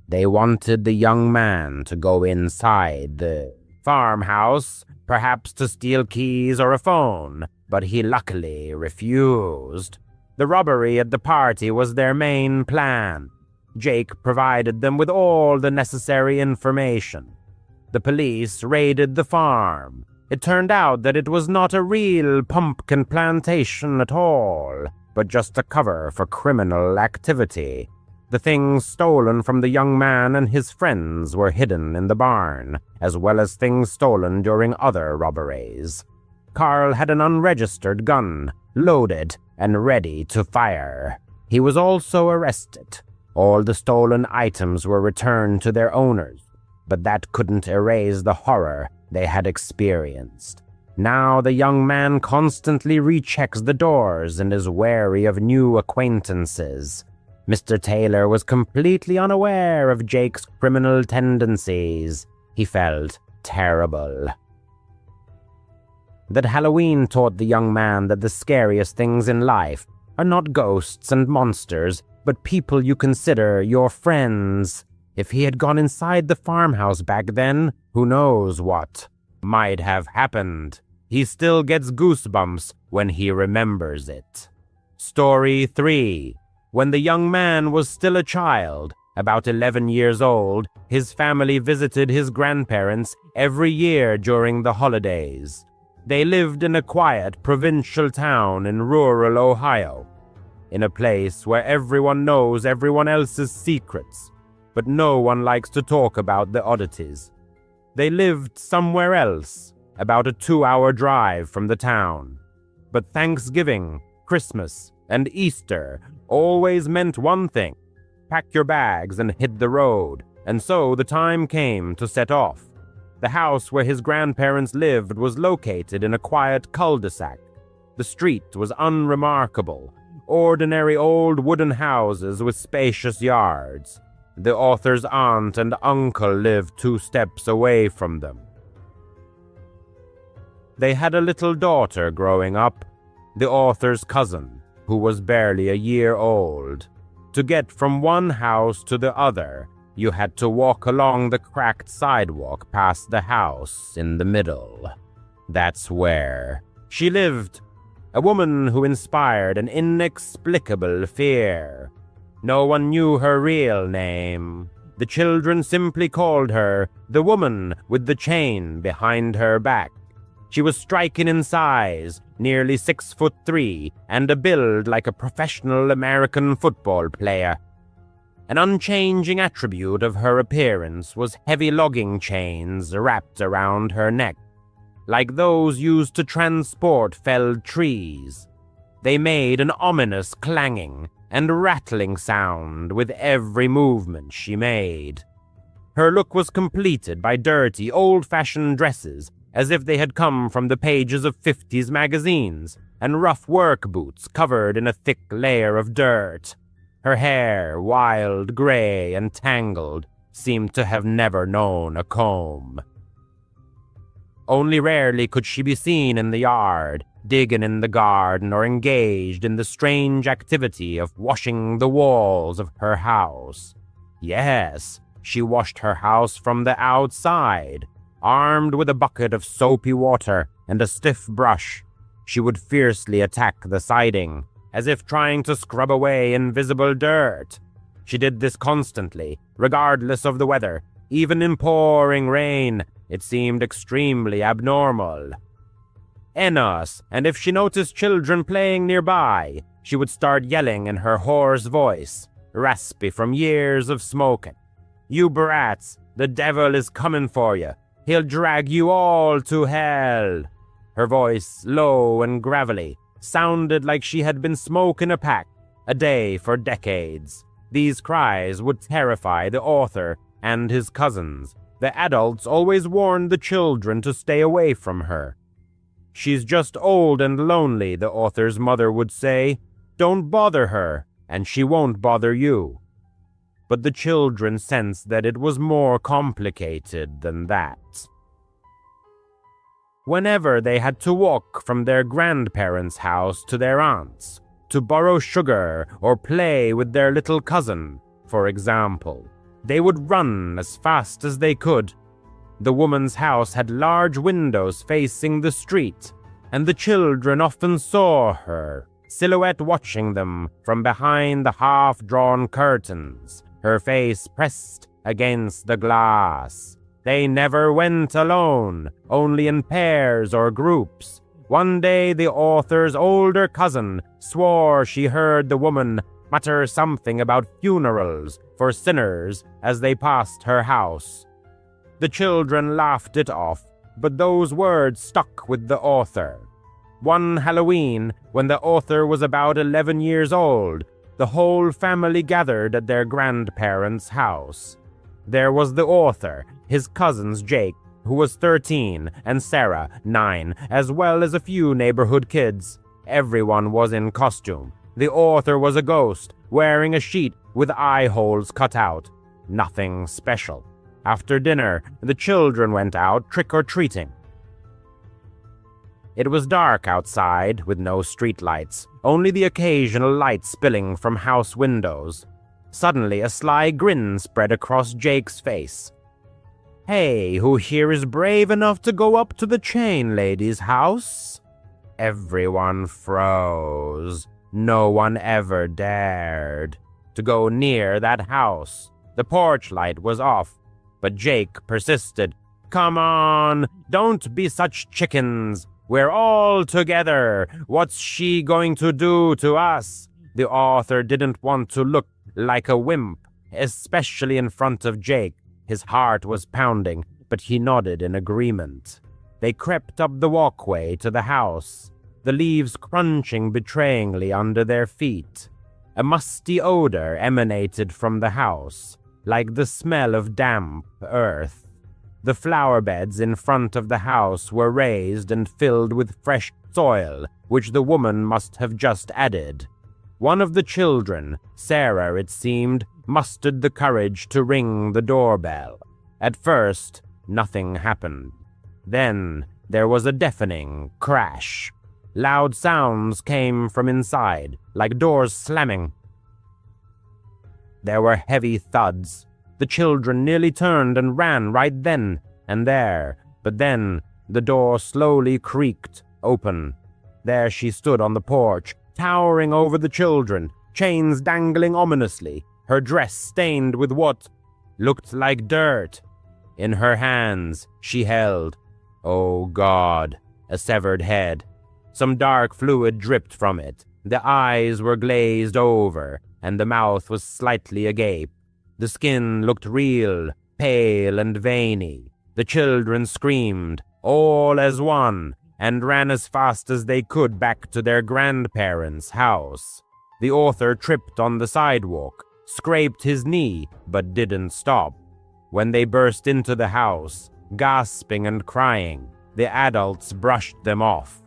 They wanted the young man to go inside the farmhouse, perhaps to steal keys or a phone, but he luckily refused. The robbery at the party was their main plan. Jake provided them with all the necessary information. The police raided the farm. It turned out that it was not a real pumpkin plantation at all, but just a cover for criminal activity. The things stolen from the young man and his friends were hidden in the barn, as well as things stolen during other robberies. Carl had an unregistered gun, loaded and ready to fire. He was also arrested. All the stolen items were returned to their owners, but that couldn't erase the horror they had experienced. Now the young man constantly rechecks the doors and is wary of new acquaintances. Mr. Taylor was completely unaware of Jake's criminal tendencies. He felt terrible. That Halloween taught the young man that the scariest things in life are not ghosts and monsters, but people you consider your friends. If he had gone inside the farmhouse back then, who knows what might have happened. He still gets goosebumps when he remembers it. Story 3. When the young man was still a child, about 11 years old, his family visited his grandparents every year during the holidays. They lived in a quiet provincial town in rural Ohio, in a place where everyone knows everyone else's secrets, but no one likes to talk about the oddities. They lived somewhere else, about a 2-hour drive from the town. But Thanksgiving, Christmas, and Easter always meant one thing: pack your bags and hit the road. And so the time came to set off. The house where his grandparents lived was located in a quiet cul-de-sac. The street was unremarkable, ordinary old wooden houses with spacious yards. The author's aunt and uncle lived 2 steps away from them. They had a little daughter growing up, the author's cousin, who was barely a year old. To get from one house to the other, you had to walk along the cracked sidewalk past the house in the middle. That's where she lived, a woman who inspired an inexplicable fear. No one knew her real name. The children simply called her the woman with the chain behind her back. She was striking in size, nearly 6'3", and a build like a professional American football player. An unchanging attribute of her appearance was heavy logging chains wrapped around her neck, like those used to transport felled trees. They made an ominous clanging and rattling sound with every movement she made. Her look was completed by dirty, old-fashioned dresses, as if they had come from the pages of 50s magazines, and rough work boots covered in a thick layer of dirt. Her hair, wild gray and tangled, seemed to have never known a comb. Only rarely could she be seen in the yard, digging in the garden, or engaged in the strange activity of washing the walls of her house. Yes, she washed her house from the outside. Armed with a bucket of soapy water and a stiff brush, she would fiercely attack the siding, as if trying to scrub away invisible dirt. She did this constantly, regardless of the weather. Even in pouring rain, it seemed extremely abnormal. Enos, and if she noticed children playing nearby, she would start yelling in her hoarse voice, raspy from years of smoking. "You brats, the devil is coming for you. He'll drag you all to hell." Her voice, low and gravelly, sounded like she had been smoking a pack a day for decades. These cries would terrify the author and his cousins. The adults always warned the children to stay away from her. "She's just old and lonely," the author's mother would say. "Don't bother her, and she won't bother you." But the children sensed that it was more complicated than that. Whenever they had to walk from their grandparents' house to their aunt's, to borrow sugar or play with their little cousin, for example, they would run as fast as they could. The woman's house had large windows facing the street, and the children often saw her, silhouette watching them from behind the half-drawn curtains, her face pressed against the glass. They never went alone, only in pairs or groups. One day the author's older cousin swore she heard the woman mutter something about funerals for sinners as they passed her house. The children laughed it off, but those words stuck with the author. One Halloween, when the author was about 11 years old, the whole family gathered at their grandparents' house. There was the author, his cousins Jake, who was 13, and Sarah, 9, as well as a few neighborhood kids. Everyone was in costume. The author was a ghost, wearing a sheet with eye holes cut out. Nothing special. After dinner, the children went out trick-or-treating. It was dark outside, with no streetlights, only the occasional light spilling from house windows. Suddenly, a sly grin spread across Jake's face. "Hey, who here is brave enough to go up to the chain lady's house?" Everyone froze. No one ever dared to go near that house. The porch light was off, but Jake persisted. "Come on, don't be such chickens. We're all together. What's she going to do to us?" The author didn't want to look like a wimp, especially in front of Jake. His heart was pounding, but he nodded in agreement. They crept up the walkway to the house, the leaves crunching betrayingly under their feet. A musty odor emanated from the house, like the smell of damp earth. The flower beds in front of the house were raised and filled with fresh soil, which the woman must have just added. One of the children, Sarah it seemed, mustered the courage to ring the doorbell. At first, nothing happened. Then there was a deafening crash. Loud sounds came from inside, like doors slamming. There were heavy thuds. The children nearly turned and ran right then and there, but then the door slowly creaked open. There she stood on the porch, towering over the children, chains dangling ominously, her dress stained with what looked like dirt. In her hands she held, oh God, a severed head. Some dark fluid dripped from it. The eyes were glazed over, and the mouth was slightly agape. The skin looked real, pale and veiny. The children screamed, all as one, and ran as fast as they could back to their grandparents' house. The author tripped on the sidewalk, scraped his knee, but didn't stop. When they burst into the house, gasping and crying, the adults brushed them off.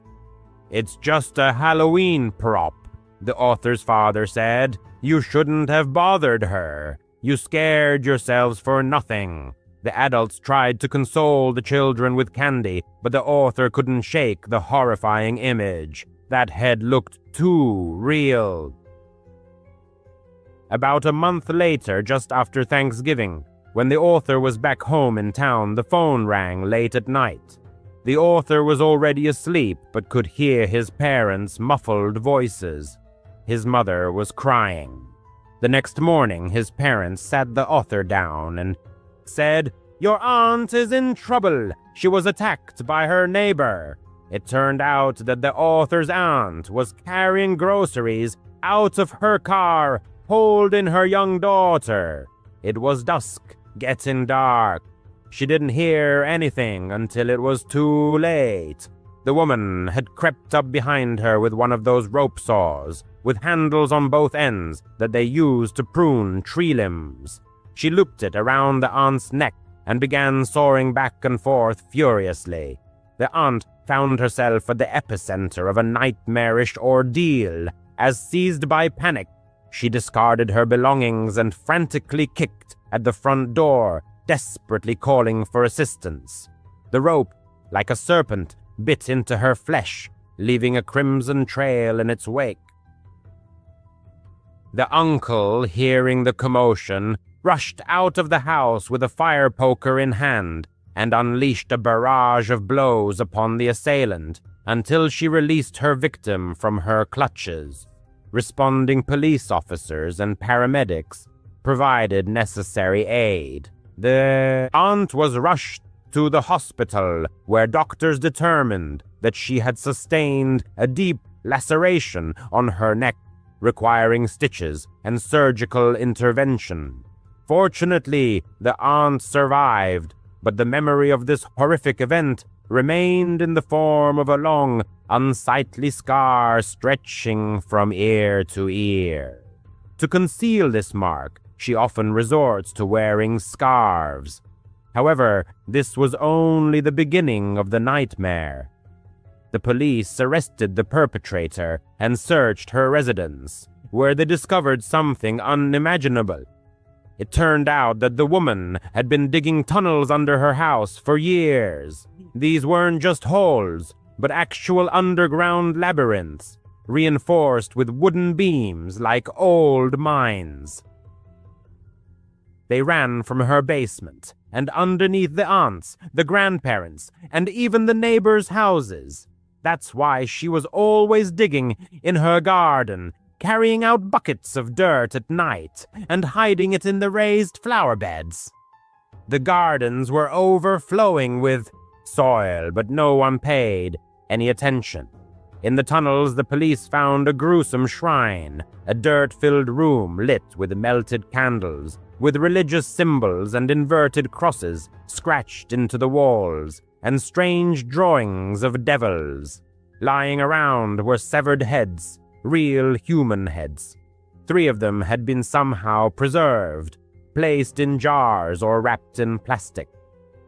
"It's just a Halloween prop," the author's father said. "You shouldn't have bothered her. You scared yourselves for nothing." The adults tried to console the children with candy, but the author couldn't shake the horrifying image. That head looked too real. About a month later, just after Thanksgiving, when the author was back home in town, the phone rang late at night. The author was already asleep but could hear his parents' muffled voices. His mother was crying. The next morning, his parents sat the author down and said, "Your aunt is in trouble. She was attacked by her neighbor." It turned out that the author's aunt was carrying groceries out of her car, holding her young daughter. It was dusk, getting dark. She didn't hear anything until it was too late. The woman had crept up behind her with one of those rope saws, with handles on both ends that they used to prune tree limbs. She looped it around the aunt's neck and began sawing back and forth furiously. The aunt found herself at the epicenter of a nightmarish ordeal. As seized by panic, she discarded her belongings and frantically kicked at the front door, desperately calling for assistance. The rope, like a serpent, bit into her flesh, leaving a crimson trail in its wake. The uncle, hearing the commotion, rushed out of the house with a fire poker in hand and unleashed a barrage of blows upon the assailant until she released her victim from her clutches. Responding police officers and paramedics provided necessary aid. The aunt was rushed to the hospital, where doctors determined that she had sustained a deep laceration on her neck, requiring stitches and surgical intervention. Fortunately, the aunt survived, but the memory of this horrific event remained in the form of a long, unsightly scar stretching from ear to ear. To conceal this mark, she often resorts to wearing scarves. However, this was only the beginning of the nightmare. The police arrested the perpetrator and searched her residence, where they discovered something unimaginable. It turned out that the woman had been digging tunnels under her house for years. These weren't just holes, but actual underground labyrinths, reinforced with wooden beams like old mines. They ran from her basement and underneath the aunts, the grandparents, and even the neighbors' houses. That's why she was always digging in her garden, carrying out buckets of dirt at night and hiding it in the raised flower beds. The gardens were overflowing with soil, but no one paid any attention. In the tunnels, the police found a gruesome shrine, a dirt-filled room lit with melted candles, with religious symbols and inverted crosses scratched into the walls, and strange drawings of devils. Lying around were severed heads, real human heads. 3 of them had been somehow preserved, placed in jars or wrapped in plastic.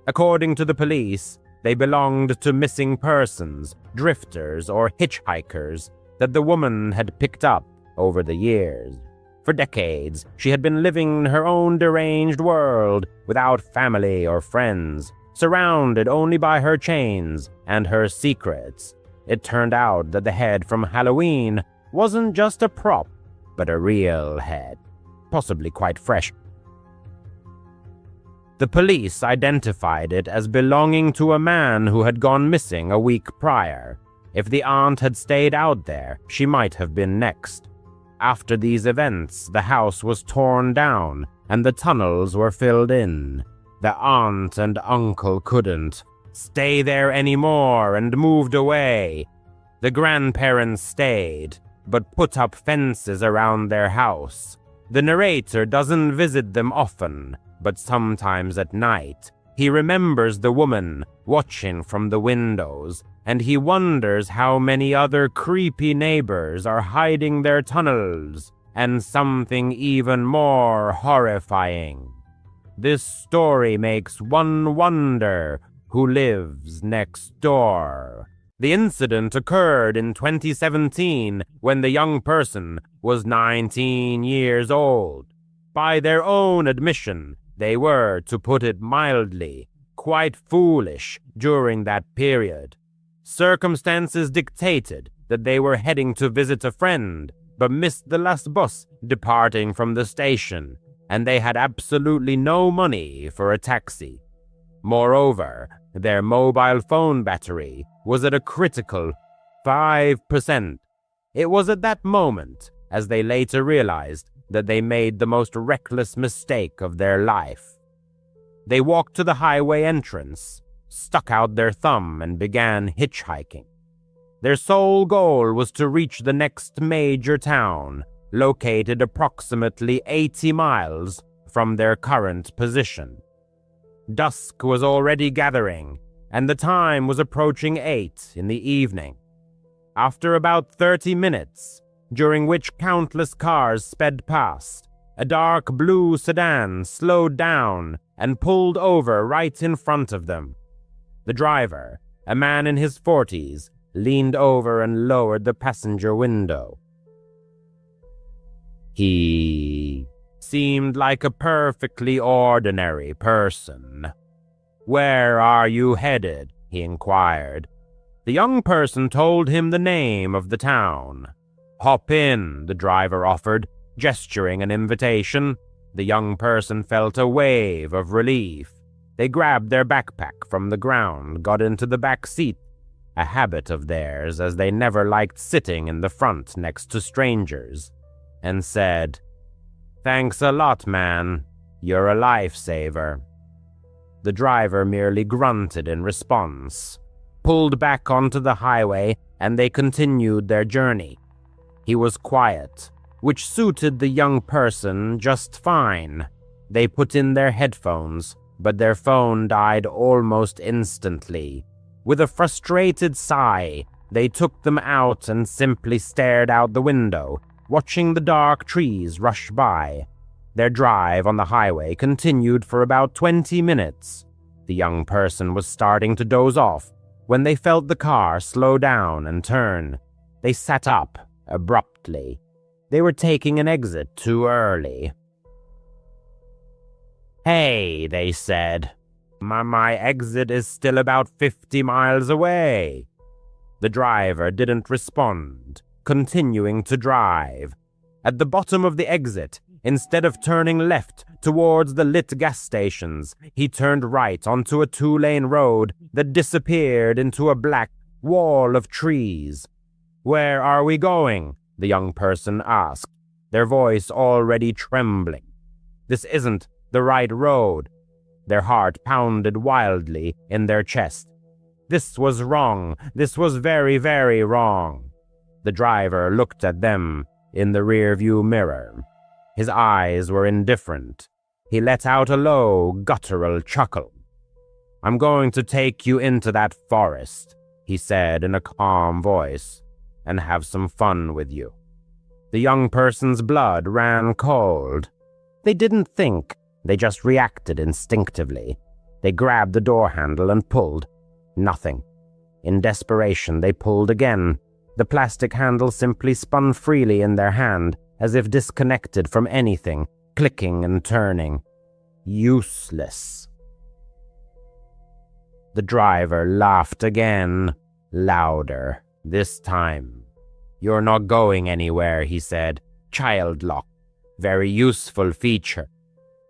According to the police, they belonged to missing persons, drifters, or hitchhikers that the woman had picked up over the years. For decades, she had been living in her own deranged world, without family or friends, surrounded only by her chains and her secrets. It turned out that the head from Halloween wasn't just a prop, but a real head, possibly quite fresh. The police identified it as belonging to a man who had gone missing a week prior. If the aunt had stayed out there, she might have been next. After these events, the house was torn down and the tunnels were filled in. The aunt and uncle couldn't stay there anymore and moved away. The grandparents stayed, but put up fences around their house. The narrator doesn't visit them often, but sometimes at night, he remembers the woman watching from the windows, and he wonders how many other creepy neighbors are hiding their tunnels, and something even more horrifying. This story makes one wonder who lives next door. The incident occurred in 2017 when the young person was 19 years old. By their own admission, they were, to put it mildly, quite foolish during that period. Circumstances dictated that they were heading to visit a friend, but missed the last bus departing from the station, and they had absolutely no money for a taxi. Moreover, their mobile phone battery was at a critical 5%. It was at that moment, as they later realized, that they made the most reckless mistake of their life. They walked to the highway entrance, stuck out their thumb, and began hitchhiking. Their sole goal was to reach the next major town, located approximately 80 miles from their current position. Dusk was already gathering, and the time was approaching 8 in the evening. After about 30 minutes, during which countless cars sped past, a dark blue sedan slowed down and pulled over right in front of them. The driver, a man in his 40s, leaned over and lowered the passenger window. He seemed like a perfectly ordinary person. "Where are you headed?" he inquired. The young person told him the name of the town. "Hop in," the driver offered, gesturing an invitation. The young person felt a wave of relief. They grabbed their backpack from the ground, got into the back seat, a habit of theirs as they never liked sitting in the front next to strangers, and said, "Thanks a lot, man. You're a lifesaver." The driver merely grunted in response, pulled back onto the highway, and they continued their journey. He was quiet, which suited the young person just fine. They put in their headphones, but their phone died almost instantly. With a frustrated sigh, they took them out and simply stared out the window, watching the dark trees rush by. Their drive on the highway continued for about 20 minutes. The young person was starting to doze off when they felt the car slow down and turn. They sat up abruptly. They were taking an exit too early. "Hey," they said, my exit is still about 50 miles away." The driver didn't respond, continuing to drive. At the bottom of the exit, instead of turning left towards the lit gas stations, he turned right onto a 2-lane road that disappeared into a black wall of trees. "Where are we going?" the young person asked, their voice already trembling. "This isn't the right road." Their heart pounded wildly in their chest. This was wrong. This was very, very wrong. The driver looked at them in the rearview mirror. His eyes were indifferent. He let out a low, guttural chuckle. "I'm going to take you into that forest," he said in a calm voice, "and have some fun with you." The young person's blood ran cold. They didn't think. They just reacted instinctively. They grabbed the door handle and pulled. Nothing. In desperation, they pulled again. The plastic handle simply spun freely in their hand, as if disconnected from anything, clicking and turning. Useless. The driver laughed again, louder, this time. "You're not going anywhere," he said. "Child lock. Very useful feature."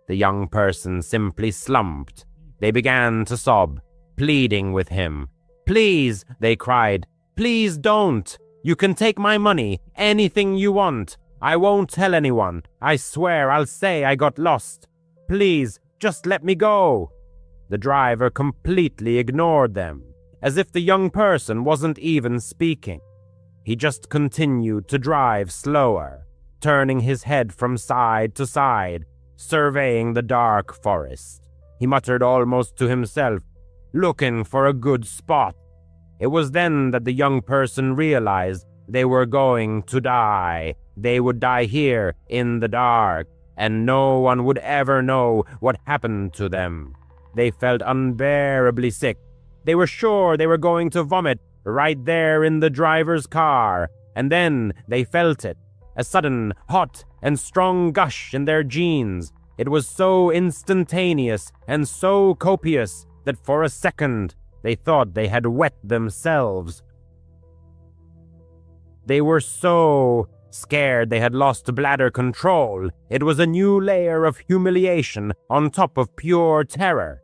The young person simply slumped. They began to sob, pleading with him. "Please," they cried. "Please don't. You can take my money, anything you want. I won't tell anyone. I swear I'll say I got lost. Please, just let me go." The driver completely ignored them, as if the young person wasn't even speaking. He just continued to drive slower, turning his head from side to side, surveying the dark forest. He muttered almost to himself, looking for a good spot. It was then that the young person realized they were going to die. They would die here in the dark, and no one would ever know what happened to them. They felt unbearably sick. They were sure they were going to vomit right there in the driver's car, and then they felt it. A sudden, hot and strong gush in their jeans. It was so instantaneous and so copious that for a second they thought they had wet themselves. They were so scared they had lost bladder control. It was a new layer of humiliation on top of pure terror.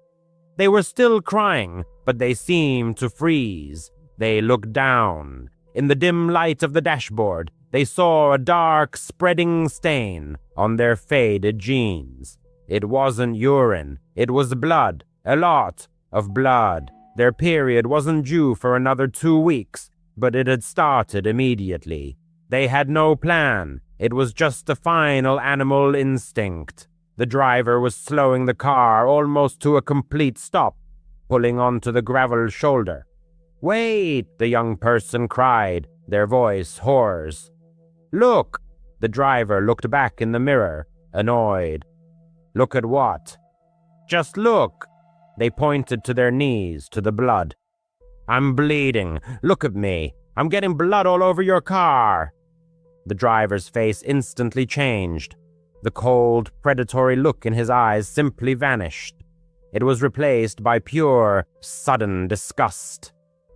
They were still crying, but they seemed to freeze. They looked down. In the dim light of the dashboard, they saw a dark, spreading stain on their faded jeans. It wasn't urine. It was blood. A lot of blood. Their period wasn't due for another 2 weeks, but it had started immediately. They had no plan. It was just a final animal instinct. The driver was slowing the car almost to a complete stop, pulling onto the gravel shoulder. "Wait!" the young person cried, their voice hoarse. "Look!" The driver looked back in the mirror, annoyed. "Look at what?" "Just look!" They pointed to their knees, to the blood. "I'm bleeding. Look at me. I'm getting blood all over your car." The driver's face instantly changed. The cold, predatory look in his eyes simply vanished. It was replaced by pure, sudden disgust.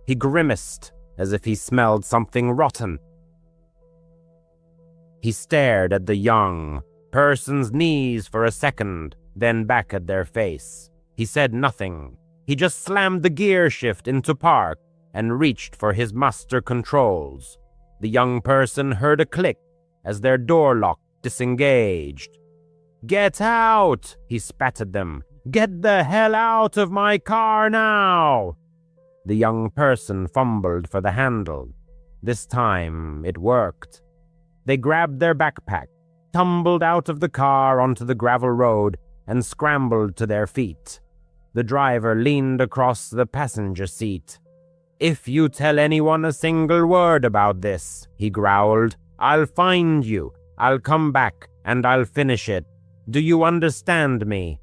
He grimaced as if he smelled something rotten. He stared at the young person's knees for a second, then back at their face. He said nothing. He just slammed the gear shift into park and reached for his master controls. The young person heard a click as their door lock disengaged. "Get out!" he spat at them. "Get the hell out of my car now!" The young person fumbled for the handle. This time, it worked. They grabbed their backpack, tumbled out of the car onto the gravel road, and scrambled to their feet. The driver leaned across the passenger seat. "If you tell anyone a single word about this," he growled, "I'll find you. I'll come back, and I'll finish it. Do you understand me?"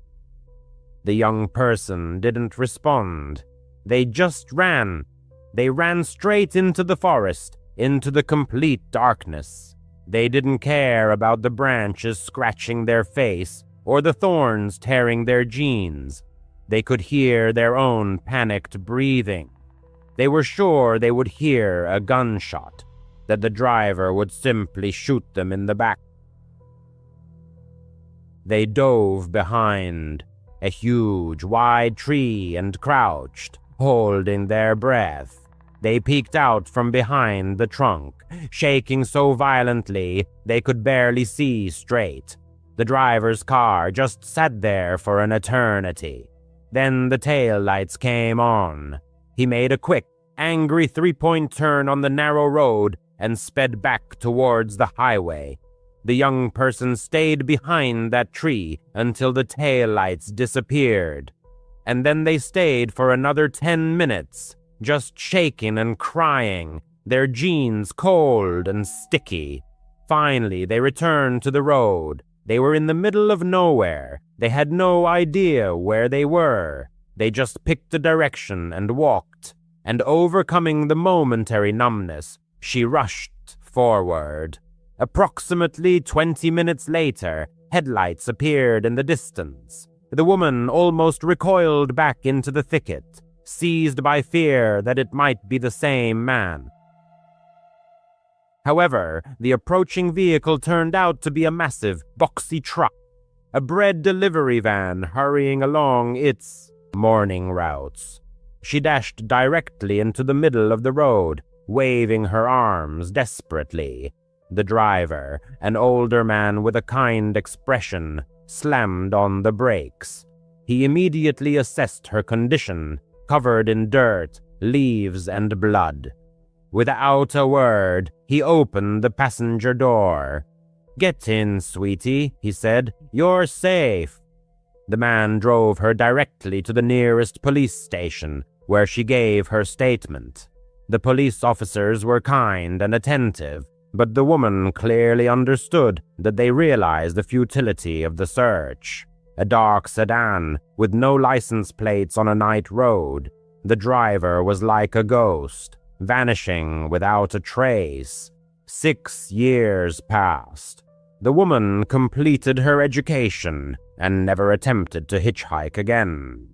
The young person didn't respond. They just ran. They ran straight into the forest, into the complete darkness. They didn't care about the branches scratching their face or the thorns tearing their jeans. They could hear their own panicked breathing. They were sure they would hear a gunshot, that the driver would simply shoot them in the back. They dove behind a huge, wide tree and crouched, holding their breath. They peeked out from behind the trunk, shaking so violently they could barely see straight. The driver's car just sat there for an eternity. Then the taillights came on. He made a quick, angry three-point turn on the narrow road and sped back towards the highway. The young person stayed behind that tree until the taillights disappeared. And then they stayed for another 10 minutes, just shaking and crying, their jeans cold and sticky. Finally, they returned to the road. They were in the middle of nowhere. They had no idea where they were. They just picked a direction and walked. And overcoming the momentary numbness, she rushed forward. Approximately 20 minutes later, headlights appeared in the distance. The woman almost recoiled back into the thicket, seized by fear that it might be the same man. However, the approaching vehicle turned out to be a massive, boxy truck, a bread delivery van hurrying along its morning routes. She dashed directly into the middle of the road, waving her arms desperately. The driver, an older man with a kind expression, slammed on the brakes. He immediately assessed her condition, covered in dirt, leaves, and blood. Without a word, he opened the passenger door. "Get in, sweetie," he said. "You're safe." The man drove her directly to the nearest police station, where she gave her statement. The police officers were kind and attentive, but the woman clearly understood that they realized the futility of the search. A dark sedan with no license plates on a night road. The driver was like a ghost, vanishing without a trace. 6 years passed. The woman completed her education and never attempted to hitchhike again.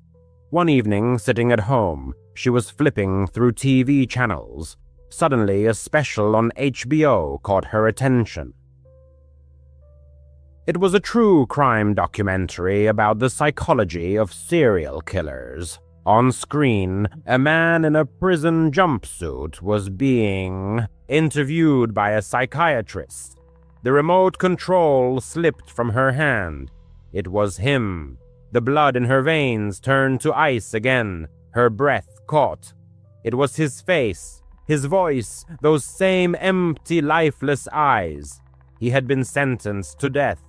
One evening, sitting at home, she was flipping through TV channels. Suddenly, a special on HBO caught her attention. It was a true crime documentary about the psychology of serial killers. On screen, a man in a prison jumpsuit was being interviewed by a psychiatrist. The remote control slipped from her hand. It was him. The blood in her veins turned to ice again. Her breath caught. It was his face, his voice, those same empty, lifeless eyes. He had been sentenced to death.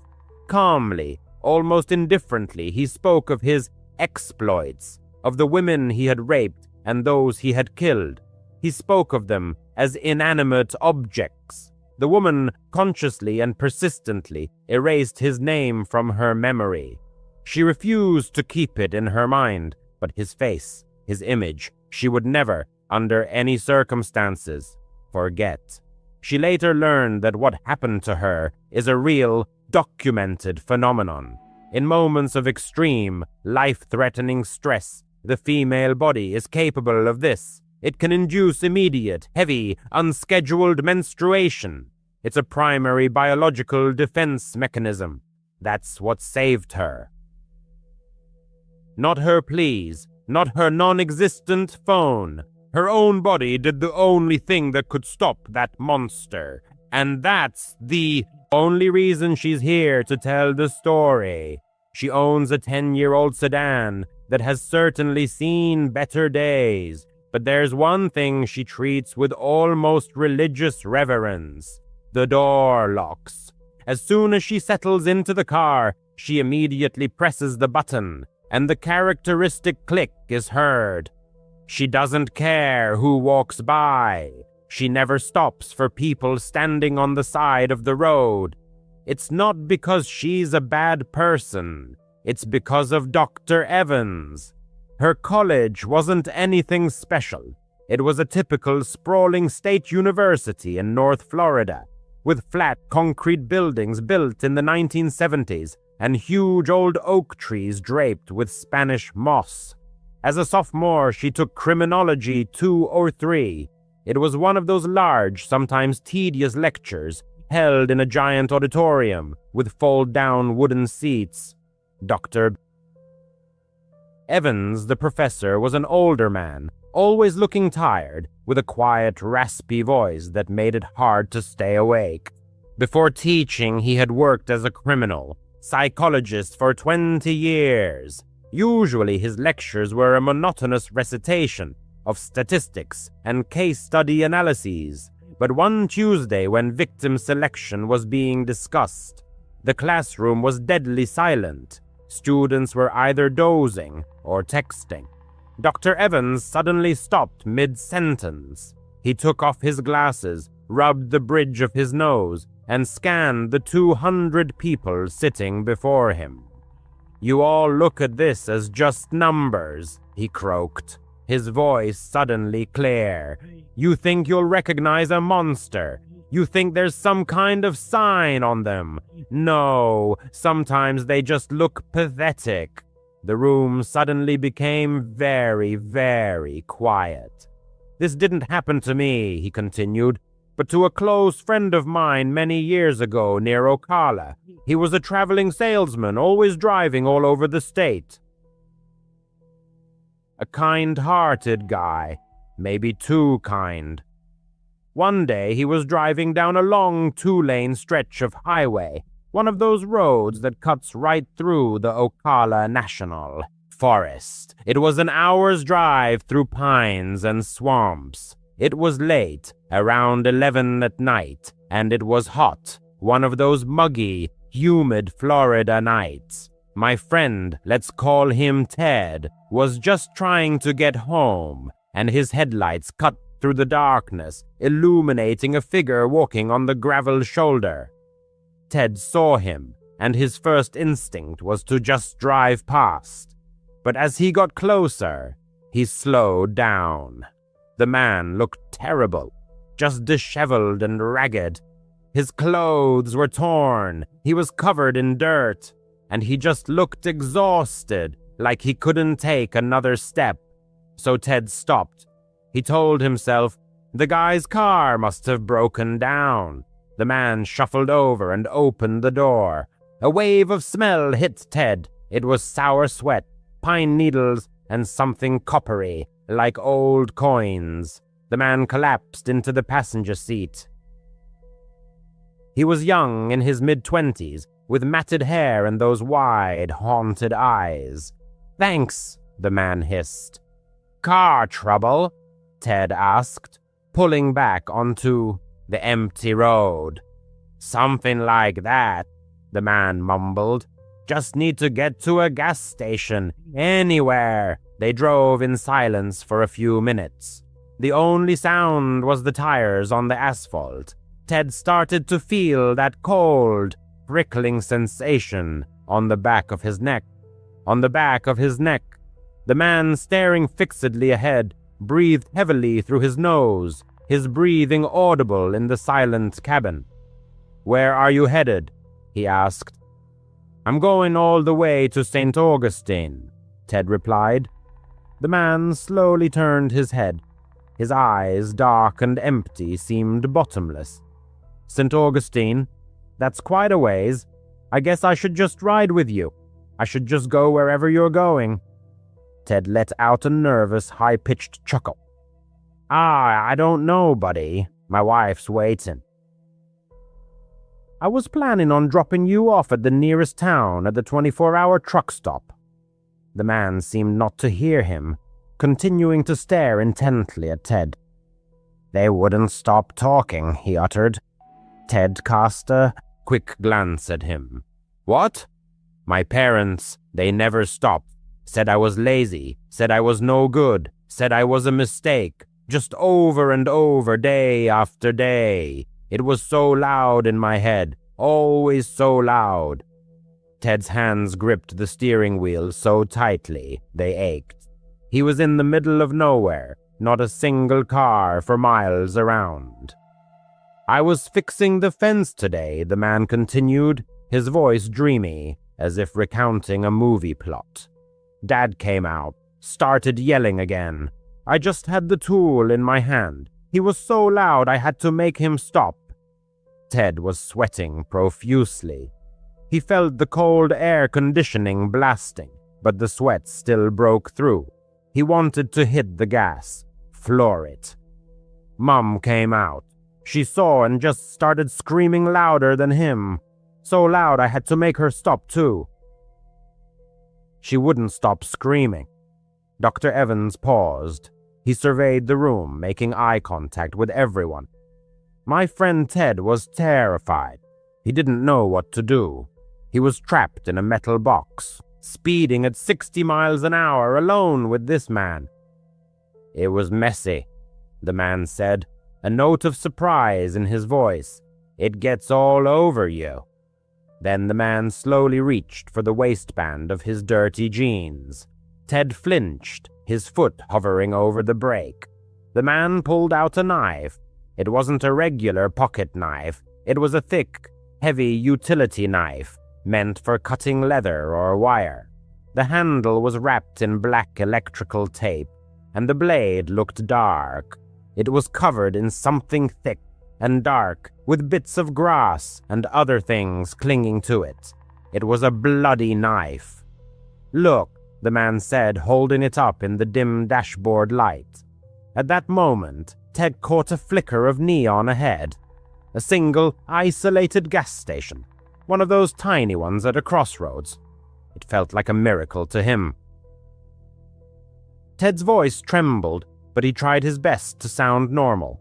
Calmly, almost indifferently, he spoke of his exploits, of the women he had raped and those he had killed. He spoke of them as inanimate objects. The woman consciously and persistently erased his name from her memory. She refused to keep it in her mind, but his face, his image, she would never, under any circumstances, forget. She later learned that what happened to her is a real, documented phenomenon. In moments of extreme, life-threatening stress, the female body is capable of this. It can induce immediate, heavy, unscheduled menstruation. It's a primary biological defense mechanism. That's what saved her. Not her pleas, not her non-existent phone. Her own body did the only thing that could stop that monster. And that's the only reason she's here to tell the story. She owns a 10-year-old sedan that has certainly seen better days, but there's one thing she treats with almost religious reverence. The door locks. As soon as she settles into the car, she immediately presses the button, and the characteristic click is heard. She doesn't care who walks by. She never stops for people standing on the side of the road. It's not because she's a bad person. It's because of Dr. Evans. Her college wasn't anything special. It was a typical sprawling state university in North Florida, with flat concrete buildings built in the 1970s and huge old oak trees draped with Spanish moss. As a sophomore, she took criminology 2 or 3. It was one of those large, sometimes tedious lectures held in a giant auditorium with fold-down wooden seats. Dr. Evans, the professor, was an older man, always looking tired, with a quiet, raspy voice that made it hard to stay awake. Before teaching, he had worked as a criminal psychologist for 20 years. Usually his lectures were a monotonous recitation of statistics and case study analyses, but one Tuesday when victim selection was being discussed, the classroom was deadly silent. Students were either dozing or texting. Dr. Evans suddenly stopped mid-sentence. He took off his glasses, rubbed the bridge of his nose, and scanned the 200 people sitting before him. "You all look at this as just numbers," he croaked, his voice suddenly clear. "You think you'll recognize a monster. You think there's some kind of sign on them. No, sometimes they just look pathetic." The room suddenly became very, very quiet. "This didn't happen to me," he continued, "but to a close friend of mine many years ago near Ocala. He was a traveling salesman, always driving all over the state. A kind-hearted guy, maybe too kind. One day he was driving down a long 2-lane stretch of highway, one of those roads that cuts right through the Ocala National Forest. It was an hour's drive through pines and swamps. It was late, around 11 at night, and it was hot, one of those muggy, humid Florida nights. My friend, let's call him Ted, was just trying to get home, and his headlights cut through the darkness, illuminating a figure walking on the gravel shoulder. Ted saw him, and his first instinct was to just drive past. But as he got closer, he slowed down. The man looked terrible, just disheveled and ragged. His clothes were torn, he was covered in dirt, and he just looked exhausted, like he couldn't take another step. So Ted stopped. He told himself, the guy's car must have broken down. The man shuffled over and opened the door. A wave of smell hit Ted. It was sour sweat, pine needles, and something coppery, like old coins. The man collapsed into the passenger seat. He was young, in his mid-20s, with matted hair and those wide, haunted eyes. "Thanks," the man hissed. "Car trouble?" Ted asked, pulling back onto the empty road. "Something like that," the man mumbled. "Just need to get to a gas station, anywhere." They drove in silence for a few minutes. The only sound was the tires on the asphalt. Ted started to feel that cold, prickling sensation on the back of his neck. On the back of his neck. The man, staring fixedly ahead, breathed heavily through his nose, his breathing audible in the silent cabin. "Where are you headed?" he asked. "I'm going all the way to St. Augustine," Ted replied. The man slowly turned his head. His eyes, dark and empty, seemed bottomless. "St. Augustine? That's quite a ways. I guess I should just ride with you. I should just go wherever you're going." Ted let out a nervous, high-pitched chuckle. I don't know, buddy. My wife's waiting." "I was planning on dropping you off at the nearest town at the 24-hour truck stop." The man seemed not to hear him, continuing to stare intently at Ted. "They wouldn't stop talking," he uttered. Ted cast a quick glance at him. "What?" "My parents, they never stopped. Said I was lazy, said I was no good, said I was a mistake, just over and over, day after day. It was so loud in my head, always so loud." Ted's hands gripped the steering wheel so tightly they ached. He was in the middle of nowhere, not a single car for miles around. "I was fixing the fence today," the man continued, his voice dreamy, as if recounting a movie plot. "Dad came out, started yelling again. I just had the tool in my hand. He was so loud I had to make him stop." Ted was sweating profusely. He felt the cold air conditioning blasting, but the sweat still broke through. He wanted to hit the gas, floor it. Mom came out. She saw and just started screaming louder than him. So loud I had to make her stop too. She wouldn't stop screaming. Dr. Evans paused. He surveyed the room, making eye contact with everyone. My friend Ted was terrified. He didn't know what to do. He was trapped in a metal box, speeding at 60 miles an hour alone with this man. "It was messy," the man said, a note of surprise in his voice. "It gets all over you." Then the man slowly reached for the waistband of his dirty jeans. Ted flinched, his foot hovering over the brake. The man pulled out a knife. It wasn't a regular pocket knife. It was a thick, heavy utility knife, meant for cutting leather or wire. The handle was wrapped in black electrical tape, and the blade looked dark. It was covered in something thick and dark, with bits of grass and other things clinging to it. It was a bloody knife. "Look," the man said, holding it up in the dim dashboard light. At that moment, Ted caught a flicker of neon ahead. A single, isolated gas station. One of those tiny ones at a crossroads. It felt like a miracle to him. Ted's voice trembled, but he tried his best to sound normal.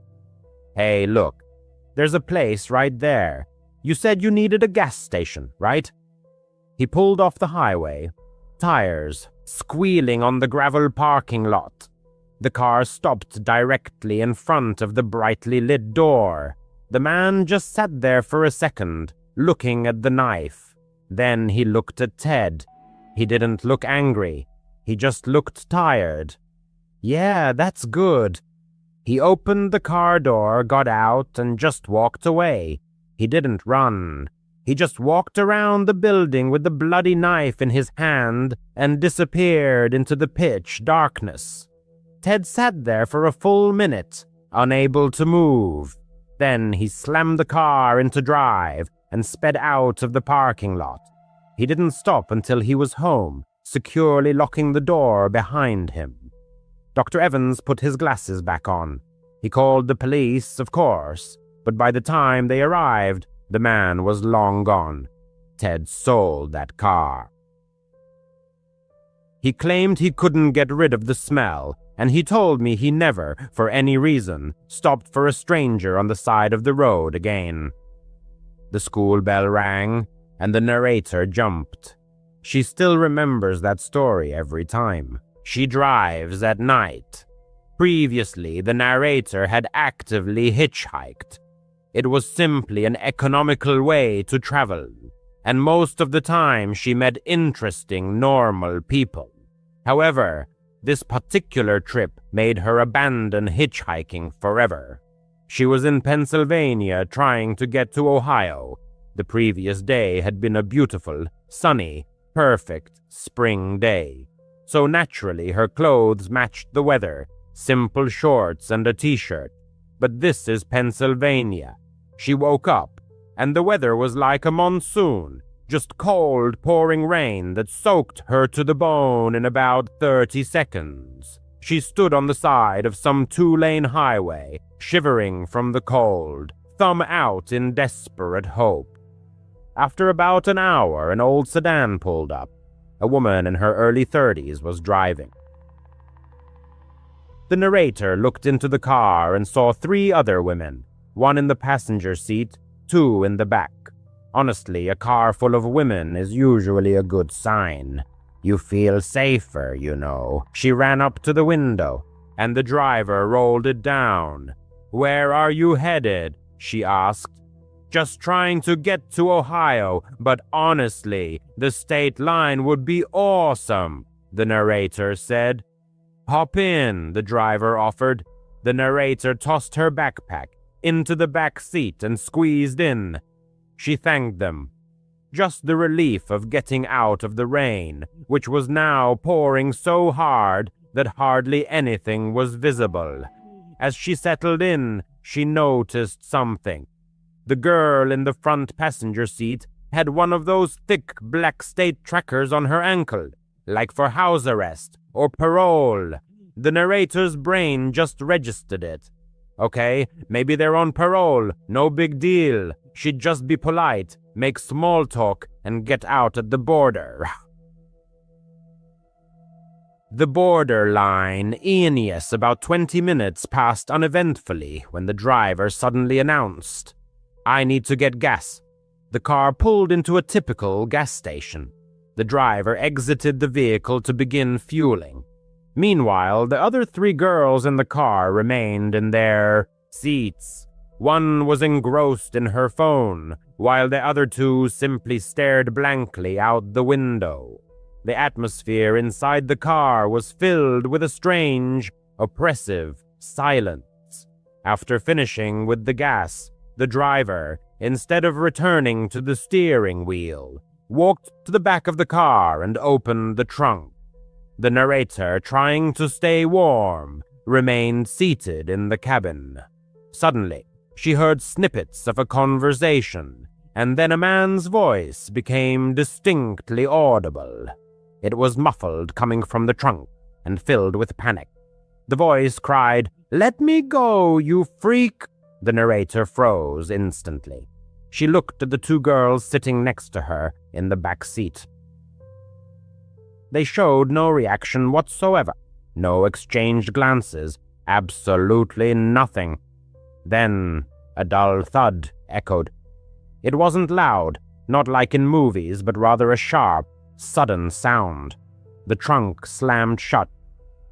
"Hey, look. There's a place right there. You said you needed a gas station, right?" He pulled off the highway, tires squealing on the gravel parking lot. The car stopped directly in front of the brightly lit door. The man just sat there for a second, looking at the knife. Then he looked at Ted. He didn't look angry. He just looked tired. "Yeah, that's good." He opened the car door, got out, and just walked away. He didn't run. He just walked around the building with the bloody knife in his hand and disappeared into the pitch darkness. Ted sat there for a full minute, unable to move. Then he slammed the car into drive, and sped out of the parking lot. He didn't stop until he was home, securely locking the door behind him. Dr. Evans put his glasses back on. He called the police, of course, but by the time they arrived, the man was long gone. Ted sold that car. He claimed he couldn't get rid of the smell, and he told me he never, for any reason, stopped for a stranger on the side of the road again. The school bell rang, and the narrator jumped. She still remembers that story every time. She drives at night. Previously, the narrator had actively hitchhiked. It was simply an economical way to travel, and most of the time she met interesting, normal people. However, this particular trip made her abandon hitchhiking forever. She was in Pennsylvania trying to get to Ohio. The previous day had been a beautiful, sunny, perfect spring day. So naturally her clothes matched the weather, simple shorts and a t-shirt. But this is Pennsylvania. She woke up, and the weather was like a monsoon, just cold, pouring rain that soaked her to the bone in about 30 seconds. She stood on the side of some 2-lane highway, shivering from the cold, thumb out in desperate hope. After about an hour, an old sedan pulled up. A woman in her early 30s was driving. The narrator looked into the car and saw 3 other women, one in the passenger seat, 2 in the back. Honestly, a car full of women is usually a good sign. You feel safer, you know. She ran up to the window, and the driver rolled it down. "Where are you headed?" she asked. "Just trying to get to Ohio, but honestly, the state line would be awesome," the narrator said. "Hop in," the driver offered. The narrator tossed her backpack into the back seat and squeezed in. She thanked them. Just the relief of getting out of the rain, which was now pouring so hard that hardly anything was visible. As she settled in, she noticed something. The girl in the front passenger seat had one of those thick black state trackers on her ankle, like for house arrest or parole. The narrator's brain just registered it. Okay, maybe they're on parole, no big deal. She'd just be polite, make small talk, and get out at the border. The border line, Ambience, about 20 minutes passed uneventfully when the driver suddenly announced, "I need to get gas." The car pulled into a typical gas station. The driver exited the vehicle to begin fueling. Meanwhile, the other 3 girls in the car remained in their seats. One was engrossed in her phone, while the other 2 simply stared blankly out the window. The atmosphere inside the car was filled with a strange, oppressive silence. After finishing with the gas, the driver, instead of returning to the steering wheel, walked to the back of the car and opened the trunk. The narrator, trying to stay warm, remained seated in the cabin. Suddenly, she heard snippets of a conversation, and then a man's voice became distinctly audible. It was muffled, coming from the trunk, and filled with panic. The voice cried, "Let me go, you freak!" The narrator froze instantly. She looked at the 2 girls sitting next to her in the back seat. They showed no reaction whatsoever, no exchanged glances, absolutely nothing. Then a dull thud echoed. It wasn't loud, not like in movies, but rather a sharp, sudden sound. The trunk slammed shut.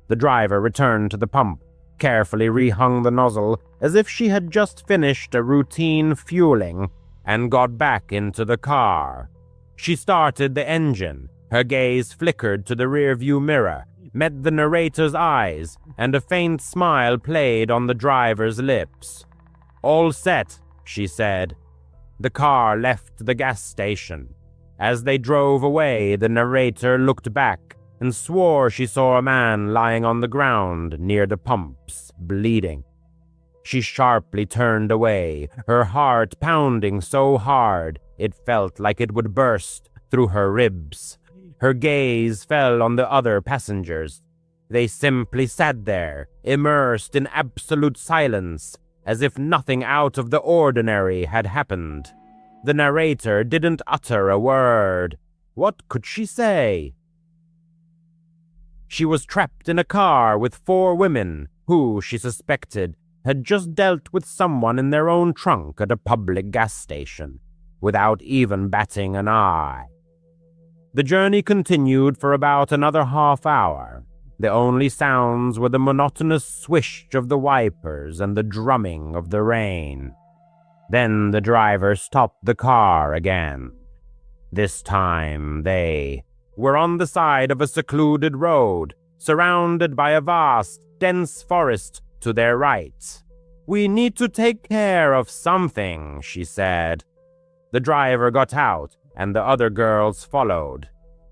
The driver returned to the pump, carefully rehung the nozzle as if she had just finished a routine fueling, and got back into the car. She started the engine. Her gaze flickered to the rearview mirror, met the narrator's eyes, and a faint smile played on the driver's lips. "All set," she said. The car left the gas station. As they drove away, the narrator looked back and swore she saw a man lying on the ground near the pumps, bleeding. She sharply turned away, her heart pounding so hard It felt like it would burst through her ribs. Her gaze fell on the other passengers. They simply sat there, immersed in absolute silence, as if nothing out of the ordinary had happened. The narrator didn't utter a word. What could she say? She was trapped in a car with 4 women who, she suspected, had just dealt with someone in their own trunk at a public gas station, without even batting an eye. The journey continued for about another half hour. The only sounds were the monotonous swish of the wipers and the drumming of the rain. Then the driver stopped the car again. This time they were on the side of a secluded road, surrounded by a vast, dense forest to their right. "We need to take care of something," she said. The driver got out, and the other girls followed.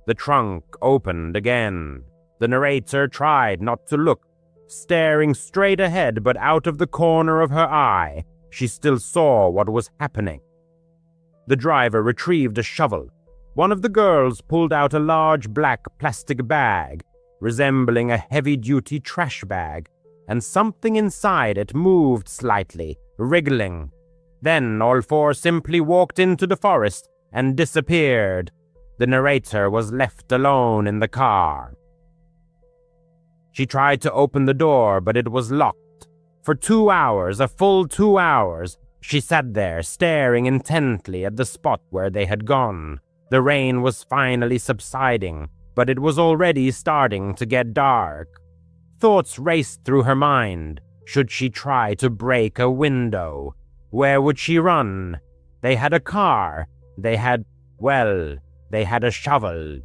The trunk opened again. The narrator tried not to look, staring straight ahead, but out of the corner of her eye, she still saw what was happening. The driver retrieved a shovel. One of the girls pulled out a large black plastic bag, resembling a heavy-duty trash bag, and something inside it moved slightly, wriggling. Then all 4 simply walked into the forest and disappeared. The narrator was left alone in the car. She tried to open the door, but it was locked. For 2 hours, a full 2 hours, she sat there staring intently at the spot where they had gone. The rain was finally subsiding, but it was already starting to get dark. Thoughts raced through her mind. Should she try to break a window? Where would she run? They had a car. They had a shovel.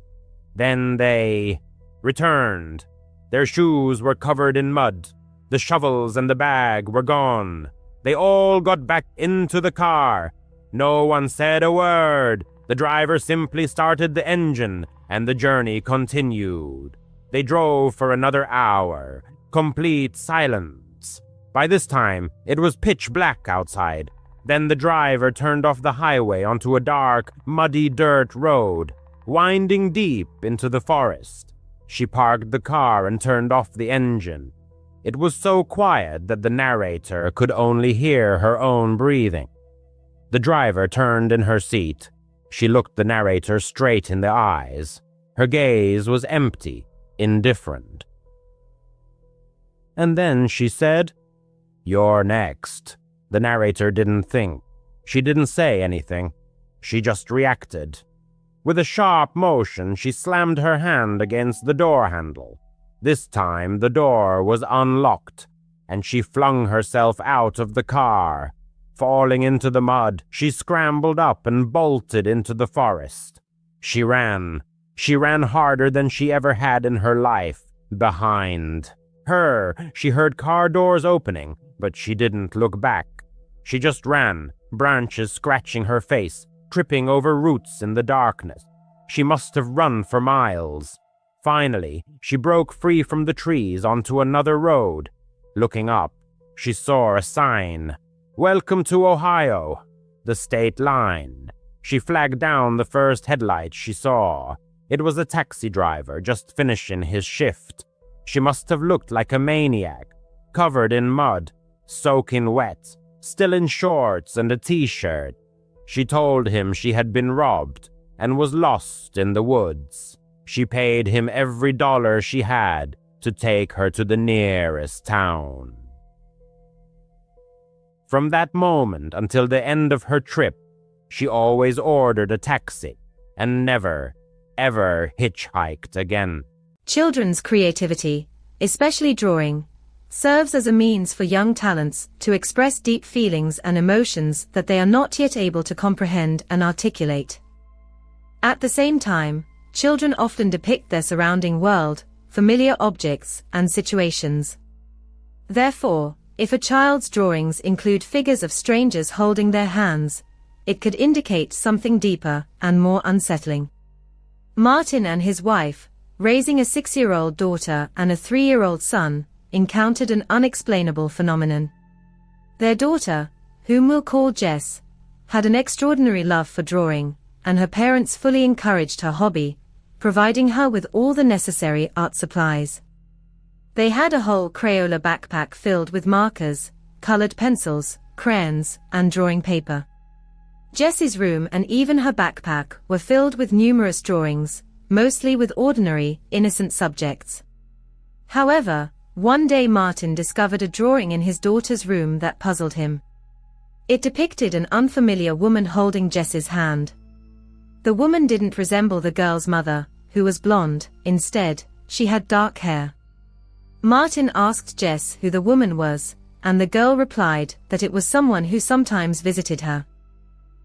Then they returned. Their shoes were covered in mud. The shovels and the bag were gone. They all got back into the car. No one said a word. The driver simply started the engine, and the journey continued. They drove for another hour. Complete silence. By this time, it was pitch black outside. Then the driver turned off the highway onto a dark, muddy dirt road, winding deep into the forest. She parked the car and turned off the engine. It was so quiet that the narrator could only hear her own breathing. The driver turned in her seat. She looked the narrator straight in the eyes. Her gaze was empty, indifferent. And then she said, "You're next." The narrator didn't think. She didn't say anything. She just reacted. With a sharp motion, she slammed her hand against the door handle. This time, the door was unlocked, and she flung herself out of the car. Falling into the mud, she scrambled up and bolted into the forest. She ran. She ran harder than she ever had in her life. Behind her, she heard car doors opening, but she didn't look back. She just ran, branches scratching her face, tripping over roots in the darkness. She must have run for miles. Finally, she broke free from the trees onto another road. Looking up, she saw a sign. "Welcome to Ohio," the state line. She flagged down the first headlight she saw. It was a taxi driver just finishing his shift. She must have looked like a maniac, covered in mud, soaking wet, still in shorts and a t-shirt. She told him she had been robbed and was lost in the woods. She paid him every dollar she had to take her to the nearest town. From that moment until the end of her trip, she always ordered a taxi and never, ever hitchhiked again. Children's creativity, especially drawing, serves as a means for young talents to express deep feelings and emotions that they are not yet able to comprehend and articulate. At the same time, children often depict their surrounding world, familiar objects, and situations. Therefore, if a child's drawings include figures of strangers holding their hands, it could indicate something deeper and more unsettling. Martin and his wife, raising a 6-year-old daughter and a 3-year-old son, encountered an unexplainable phenomenon. Their daughter, whom we'll call Jess, had an extraordinary love for drawing, and her parents fully encouraged her hobby, providing her with all the necessary art supplies. They had a whole Crayola backpack filled with markers, colored pencils, crayons, and drawing paper. Jessie's room and even her backpack were filled with numerous drawings, mostly with ordinary, innocent subjects. However, one day Martin discovered a drawing in his daughter's room that puzzled him. It depicted an unfamiliar woman holding Jessie's hand. The woman didn't resemble the girl's mother, who was blonde. Instead, she had dark hair. Martin asked Jess who the woman was, and the girl replied that it was someone who sometimes visited her.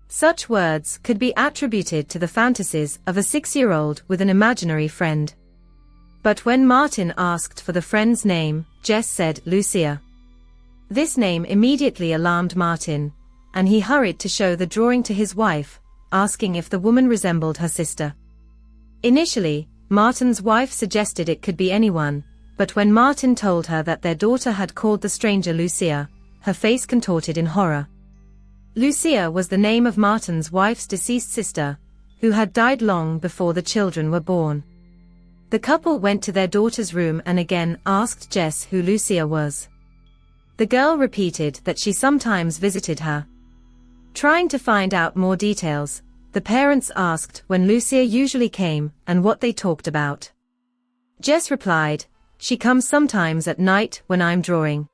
Such words could be attributed to the fantasies of a 6-year-old with an imaginary friend. But when Martin asked for the friend's name, Jess said Lucia. This name immediately alarmed Martin, and he hurried to show the drawing to his wife, asking if the woman resembled her sister. Initially, Martin's wife suggested it could be anyone, but when Martin told her that their daughter had called the stranger Lucia, her face contorted in horror. Lucia was the name of Martin's wife's deceased sister, who had died long before the children were born. The couple went to their daughter's room and again asked Jess who Lucia was. The girl repeated that she sometimes visited her. Trying to find out more details, the parents asked when Lucia usually came and what they talked about. Jess replied, "She comes sometimes at night when I'm drawing."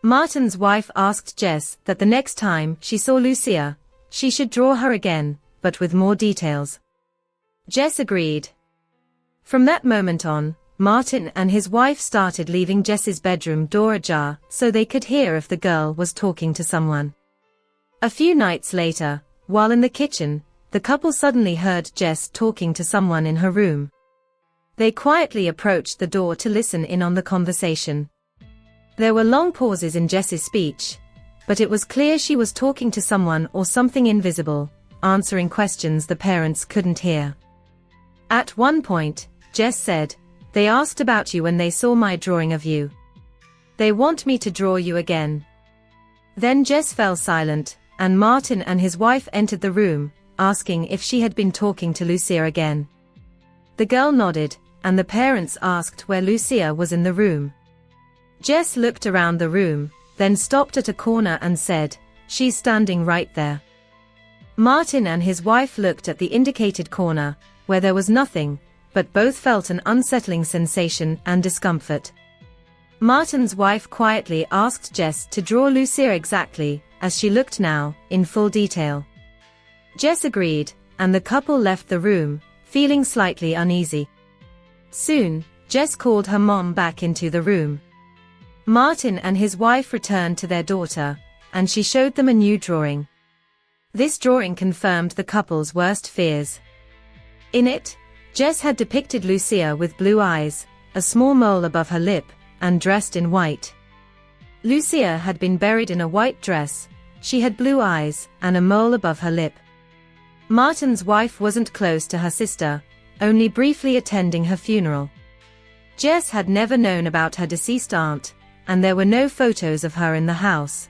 Martin's wife asked Jess that the next time she saw Lucia, she should draw her again, but with more details. Jess agreed. From that moment on, Martin and his wife started leaving Jess's bedroom door ajar so they could hear if the girl was talking to someone. A few nights later, while in the kitchen, the couple suddenly heard Jess talking to someone in her room. They quietly approached the door to listen in on the conversation. There were long pauses in Jess's speech, but it was clear she was talking to someone or something invisible, answering questions the parents couldn't hear. At one point, Jess said, "They asked about you when they saw my drawing of you. They want me to draw you again." Then Jess fell silent, and Martin and his wife entered the room, asking if she had been talking to Lucia again. The girl nodded, and the parents asked where Lucia was in the room. Jess looked around the room, then stopped at a corner and said, "She's standing right there." Martin and his wife looked at the indicated corner, where there was nothing, but both felt an unsettling sensation and discomfort. Martin's wife quietly asked Jess to draw Lucia exactly, as she looked now, in full detail. Jess agreed, and the couple left the room, feeling slightly uneasy. Soon, Jess called her mom back into the room. Martin and his wife returned to their daughter, and she showed them a new drawing. This drawing confirmed the couple's worst fears. In it, Jess had depicted Lucia with blue eyes, a small mole above her lip, and dressed in white. Lucia had been buried in a white dress, she had blue eyes, and a mole above her lip. Martin's wife wasn't close to her sister, only briefly attending her funeral. Jess had never known about her deceased aunt, and there were no photos of her in the house.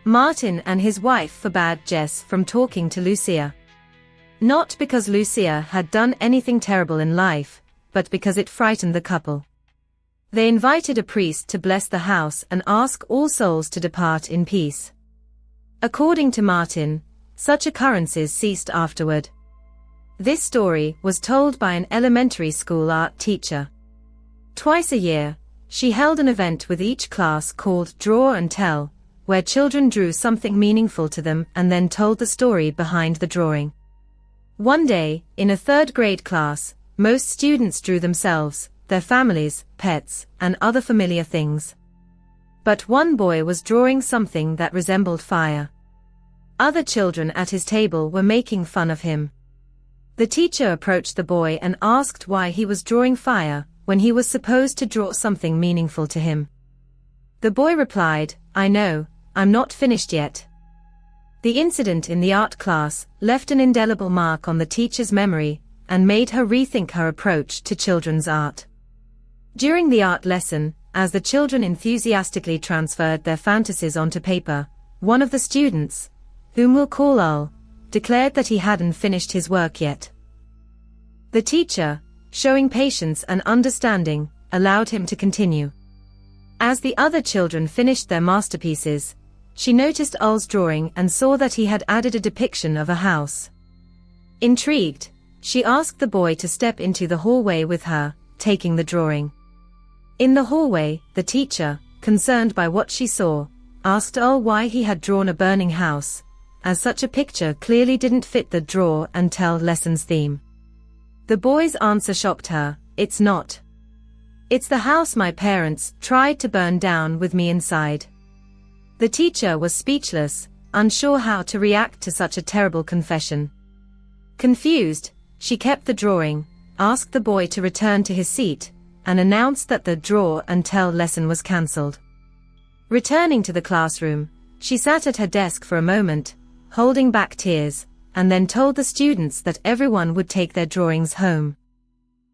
Martin and his wife forbade Jess from talking to Lucia. Not because Lucia had done anything terrible in life, but because it frightened the couple. They invited a priest to bless the house and ask all souls to depart in peace. According to Martin, such occurrences ceased afterward. This story was told by an elementary school art teacher. Twice a year, she held an event with each class called Draw and Tell, where children drew something meaningful to them and then told the story behind the drawing. One day, in a third-grade class, most students drew themselves, their families, pets, and other familiar things. But one boy was drawing something that resembled fire. Other children at his table were making fun of him. The teacher approached the boy and asked why he was drawing fire, when he was supposed to draw something meaningful to him. The boy replied, "I know, I'm not finished yet." The incident in the art class left an indelible mark on the teacher's memory and made her rethink her approach to children's art. During the art lesson, as the children enthusiastically transferred their fantasies onto paper, one of the students, whom we'll call Ul, declared that he hadn't finished his work yet. The teacher, showing patience and understanding, allowed him to continue. As the other children finished their masterpieces, she noticed Ul's drawing and saw that he had added a depiction of a house. Intrigued, she asked the boy to step into the hallway with her, taking the drawing. In the hallway, the teacher, concerned by what she saw, asked Ul why he had drawn a burning house, as such a picture clearly didn't fit the draw and tell lesson's theme. The boy's answer shocked her. It's not. It's the house my parents tried to burn down with me inside. The teacher was speechless, unsure how to react to such a terrible confession. Confused, she kept the drawing, asked the boy to return to his seat, and announced that the draw and tell lesson was cancelled. Returning to the classroom, she sat at her desk for a moment, holding back tears, and then told the students that everyone would take their drawings home.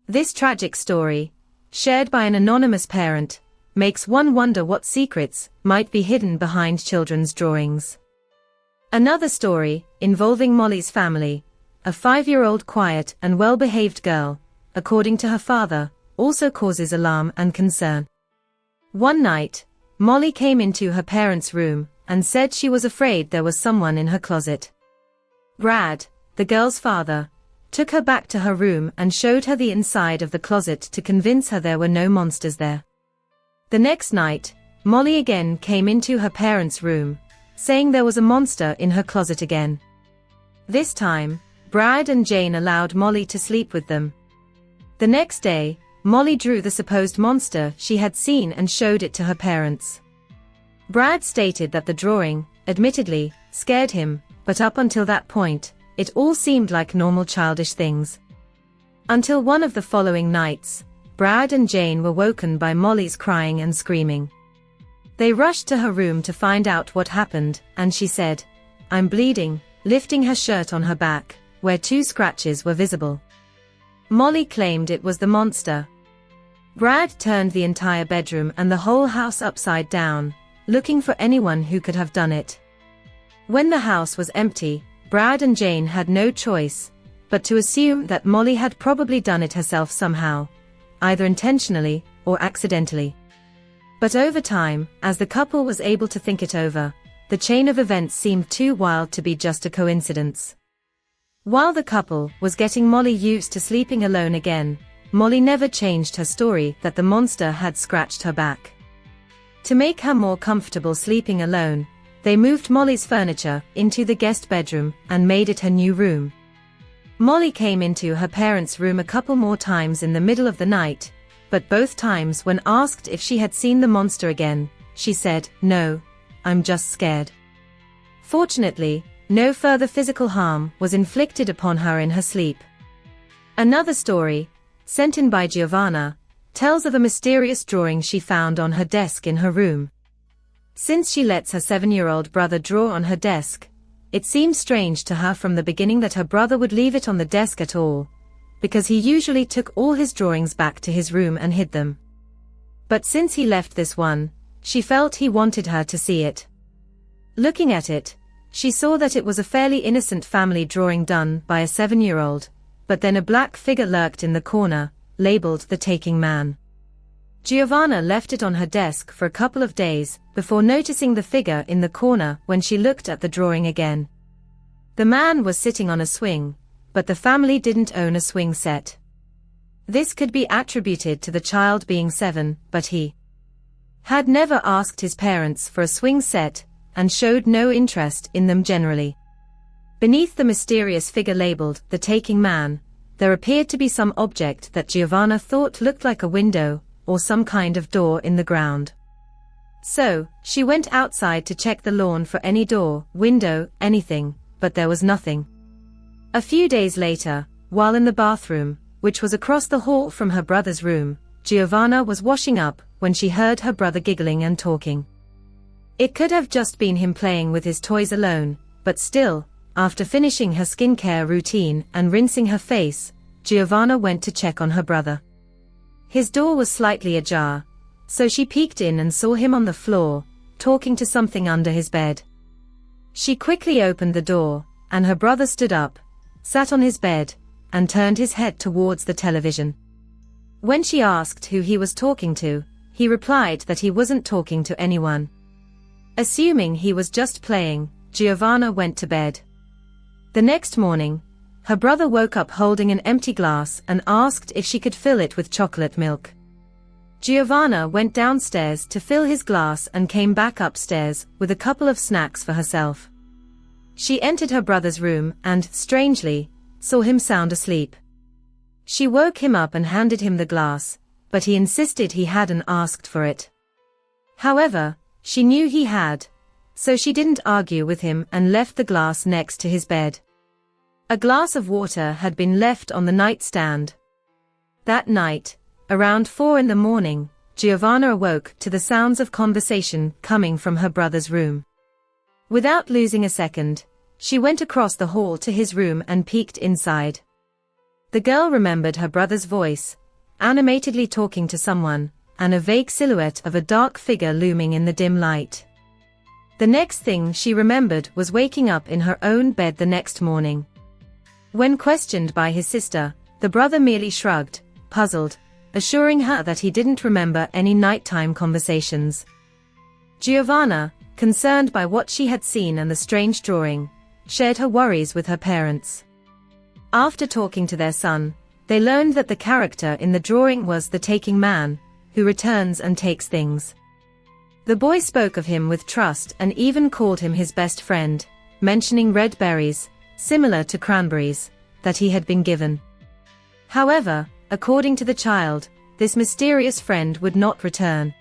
This tragic story, shared by an anonymous parent, makes one wonder what secrets might be hidden behind children's drawings. Another story, involving Molly's family, a 5-year-old quiet and well-behaved girl, according to her father, also causes alarm and concern. One night, Molly came into her parents' room and said she was afraid there was someone in her closet. Brad, the girl's father, took her back to her room and showed her the inside of the closet to convince her there were no monsters there. The next night, Molly again came into her parents' room, saying there was a monster in her closet again. This time, Brad and Jane allowed Molly to sleep with them. The next day, Molly drew the supposed monster she had seen and showed it to her parents. Brad stated that the drawing, admittedly, scared him, but up until that point, it all seemed like normal childish things. Until one of the following nights, Brad and Jane were woken by Molly's crying and screaming. They rushed to her room to find out what happened, and she said, "I'm bleeding," lifting her shirt on her back, where 2 scratches were visible. Molly claimed it was the monster. Brad turned the entire bedroom and the whole house upside down, looking for anyone who could have done it. When the house was empty, Brad and Jane had no choice but to assume that Molly had probably done it herself somehow, either intentionally or accidentally. But over time, as the couple was able to think it over, the chain of events seemed too wild to be just a coincidence. While the couple was getting Molly used to sleeping alone again, Molly never changed her story that the monster had scratched her back. To make her more comfortable sleeping alone, they moved Molly's furniture into the guest bedroom and made it her new room. Molly came into her parents' room a couple more times in the middle of the night, but both times when asked if she had seen the monster again, she said, "No, I'm just scared." Fortunately, no further physical harm was inflicted upon her in her sleep. Another story, sent in by Giovanna, tells of a mysterious drawing she found on her desk in her room. Since she lets her 7-year-old brother draw on her desk, it seemed strange to her from the beginning that her brother would leave it on the desk at all, because he usually took all his drawings back to his room and hid them. But since he left this one, she felt he wanted her to see it. Looking at it, she saw that it was a fairly innocent family drawing done by a 7-year-old, but then a black figure lurked in the corner, labeled the Taking Man. Giovanna left it on her desk for a couple of days before noticing the figure in the corner when she looked at the drawing again. The man was sitting on a swing, but the family didn't own a swing set. This could be attributed to the child being 7, but he had never asked his parents for a swing set and showed no interest in them generally. Beneath the mysterious figure labeled the Taking Man, there appeared to be some object that Giovanna thought looked like a window or some kind of door in the ground. So, she went outside to check the lawn for any door, window, anything, but there was nothing. A few days later, while in the bathroom, which was across the hall from her brother's room, Giovanna was washing up when she heard her brother giggling and talking. It could have just been him playing with his toys alone, but still, after finishing her skincare routine and rinsing her face, Giovanna went to check on her brother. His door was slightly ajar, so she peeked in and saw him on the floor, talking to something under his bed. She quickly opened the door, and her brother stood up, sat on his bed, and turned his head towards the television. When she asked who he was talking to, he replied that he wasn't talking to anyone. Assuming he was just playing, Giovanna went to bed. The next morning, her brother woke up holding an empty glass and asked if she could fill it with chocolate milk. Giovanna went downstairs to fill his glass and came back upstairs with a couple of snacks for herself. She entered her brother's room and, strangely, saw him sound asleep. She woke him up and handed him the glass, but he insisted he hadn't asked for it. However, she knew he had, so she didn't argue with him and left the glass next to his bed. A glass of water had been left on the nightstand. That night, around 4 in the morning, Giovanna awoke to the sounds of conversation coming from her brother's room. Without losing a second, she went across the hall to his room and peeked inside. The girl remembered her brother's voice, animatedly talking to someone, and a vague silhouette of a dark figure looming in the dim light. The next thing she remembered was waking up in her own bed the next morning. When questioned by his sister, the brother merely shrugged, puzzled, assuring her that he didn't remember any nighttime conversations. Giovanna, concerned by what she had seen and the strange drawing, shared her worries with her parents. After talking to their son, they learned that the character in the drawing was the taking man, who returns and takes things. The boy spoke of him with trust and even called him his best friend, mentioning red berries, similar to cranberries, that he had been given. However, according to the child, this mysterious friend would not return.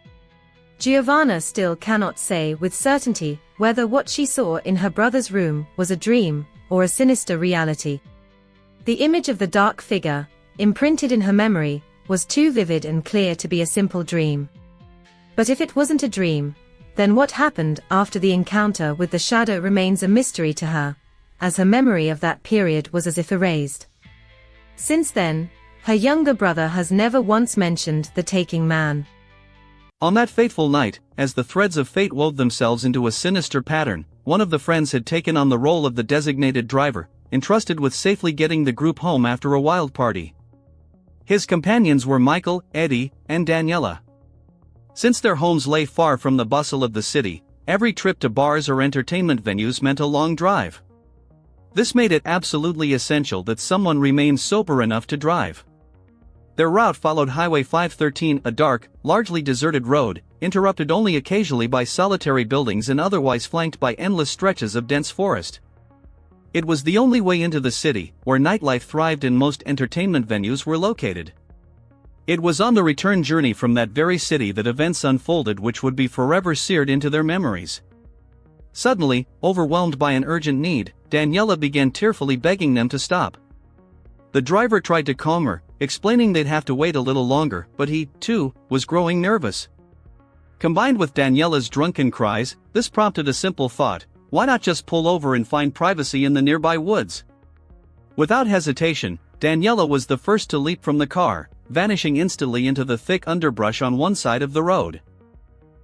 Giovanna still cannot say with certainty whether what she saw in her brother's room was a dream or a sinister reality. The image of the dark figure, imprinted in her memory, was too vivid and clear to be a simple dream. But if it wasn't a dream, then what happened after the encounter with the shadow remains a mystery to her, as her memory of that period was as if erased. Since then, her younger brother has never once mentioned the taking man. On that fateful night, as the threads of fate wove themselves into a sinister pattern, one of the friends had taken on the role of the designated driver, entrusted with safely getting the group home after a wild party. His companions were Michael, Eddie, and Daniela. Since their homes lay far from the bustle of the city, every trip to bars or entertainment venues meant a long drive. This made it absolutely essential that someone remain sober enough to drive. Their route followed Highway 513, a dark, largely deserted road, interrupted only occasionally by solitary buildings and otherwise flanked by endless stretches of dense forest. It was the only way into the city, where nightlife thrived and most entertainment venues were located. It was on the return journey from that very city that events unfolded which would be forever seared into their memories. Suddenly, overwhelmed by an urgent need, Daniela began tearfully begging them to stop. The driver tried to calm her, explaining they'd have to wait a little longer, but he, too, was growing nervous. Combined with Daniela's drunken cries, this prompted a simple thought: why not just pull over and find privacy in the nearby woods? Without hesitation, Daniela was the first to leap from the car, vanishing instantly into the thick underbrush on one side of the road.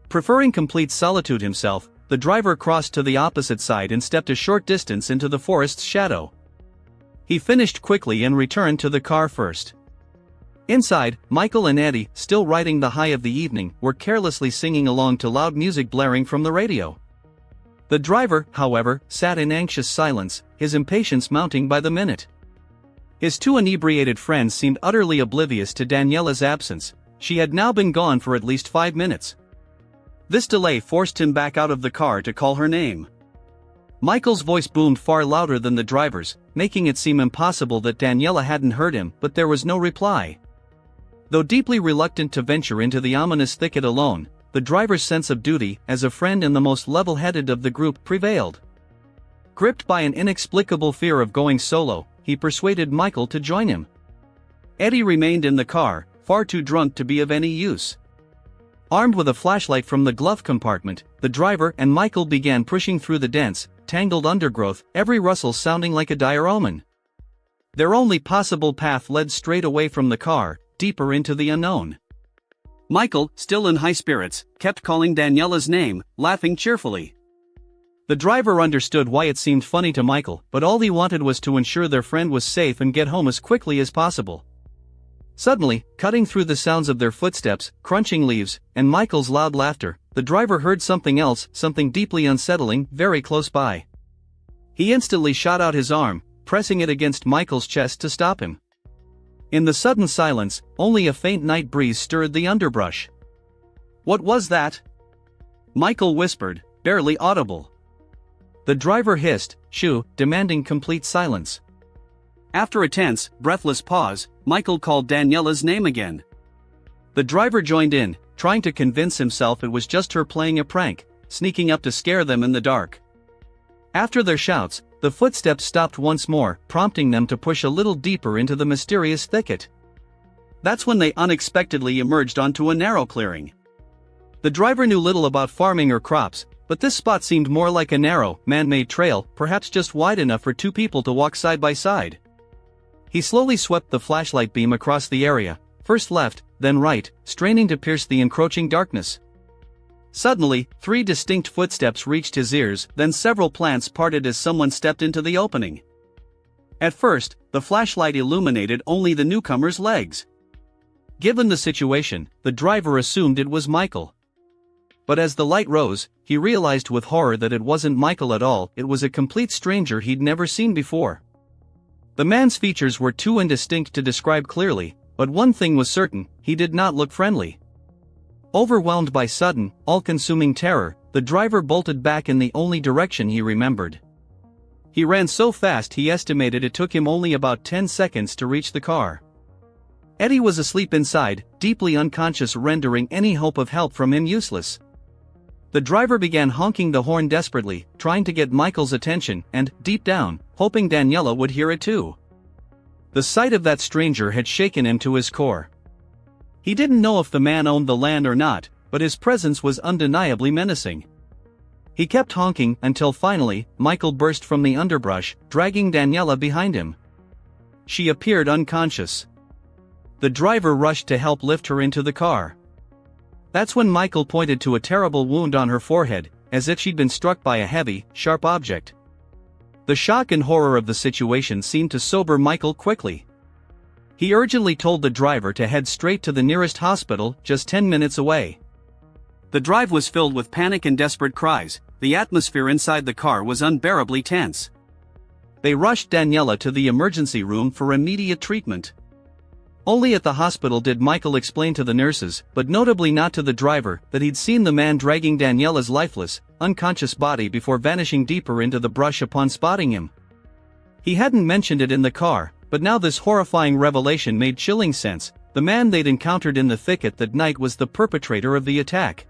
Preferring complete solitude himself, the driver crossed to the opposite side and stepped a short distance into the forest's shadow. He finished quickly and returned to the car first. Inside, Michael and Eddie, still riding the high of the evening, were carelessly singing along to loud music blaring from the radio. The driver, however, sat in anxious silence, his impatience mounting by the minute. His two inebriated friends seemed utterly oblivious to Daniela's absence. She had now been gone for at least 5 minutes. This delay forced him back out of the car to call her name. Michael's voice boomed far louder than the driver's, making it seem impossible that Daniela hadn't heard him, but there was no reply. Though deeply reluctant to venture into the ominous thicket alone, the driver's sense of duty, as a friend and the most level-headed of the group, prevailed. Gripped by an inexplicable fear of going solo, he persuaded Michael to join him. Eddie remained in the car, far too drunk to be of any use. Armed with a flashlight from the glove compartment, the driver and Michael began pushing through the dense, tangled undergrowth, every rustle sounding like a dire omen. Their only possible path led straight away from the car, deeper into the unknown. Michael, still in high spirits, kept calling Daniela's name, laughing cheerfully. The driver understood why it seemed funny to Michael, but all he wanted was to ensure their friend was safe and get home as quickly as possible. Suddenly, cutting through the sounds of their footsteps, crunching leaves, and Michael's loud laughter, the driver heard something else, something deeply unsettling, very close by. He instantly shot out his arm, pressing it against Michael's chest to stop him. In the sudden silence, only a faint night breeze stirred the underbrush. "What was that?" Michael whispered, barely audible. The driver hissed, "Shoo," demanding complete silence. After a tense, breathless pause, Michael called Daniela's name again. The driver joined in, trying to convince himself it was just her playing a prank, sneaking up to scare them in the dark. After their shouts, the footsteps stopped once more, prompting them to push a little deeper into the mysterious thicket. That's when they unexpectedly emerged onto a narrow clearing. The driver knew little about farming or crops, but this spot seemed more like a narrow, man-made trail, perhaps just wide enough for two people to walk side by side. He slowly swept the flashlight beam across the area, first left, then right, straining to pierce the encroaching darkness. Suddenly, 3 distinct footsteps reached his ears, then several plants parted as someone stepped into the opening. At first, the flashlight illuminated only the newcomer's legs. Given the situation, the driver assumed it was Michael. But as the light rose, he realized with horror that it wasn't Michael at all, it was a complete stranger he'd never seen before. The man's features were too indistinct to describe clearly, but one thing was certain, he did not look friendly. Overwhelmed by sudden, all-consuming terror, the driver bolted back in the only direction he remembered. He ran so fast he estimated it took him only about 10 seconds to reach the car. Eddie was asleep inside, deeply unconscious, rendering any hope of help from him useless. The driver began honking the horn desperately, trying to get Michael's attention, and, deep down, hoping Daniela would hear it too. The sight of that stranger had shaken him to his core. He didn't know if the man owned the land or not, but his presence was undeniably menacing. He kept honking until finally, Michael burst from the underbrush, dragging Daniela behind him. She appeared unconscious. The driver rushed to help lift her into the car. That's when Michael pointed to a terrible wound on her forehead, as if she'd been struck by a heavy, sharp object. The shock and horror of the situation seemed to sober Michael quickly. He urgently told the driver to head straight to the nearest hospital, just 10 minutes away. The drive was filled with panic and desperate cries. The atmosphere inside the car was unbearably tense. They rushed Daniela to the emergency room for immediate treatment. Only at the hospital did Michael explain to the nurses, but notably not to the driver, that he'd seen the man dragging Daniela's lifeless, unconscious body before vanishing deeper into the brush upon spotting him. He hadn't mentioned it in the car, but now this horrifying revelation made chilling sense. The man they'd encountered in the thicket that night was the perpetrator of the attack.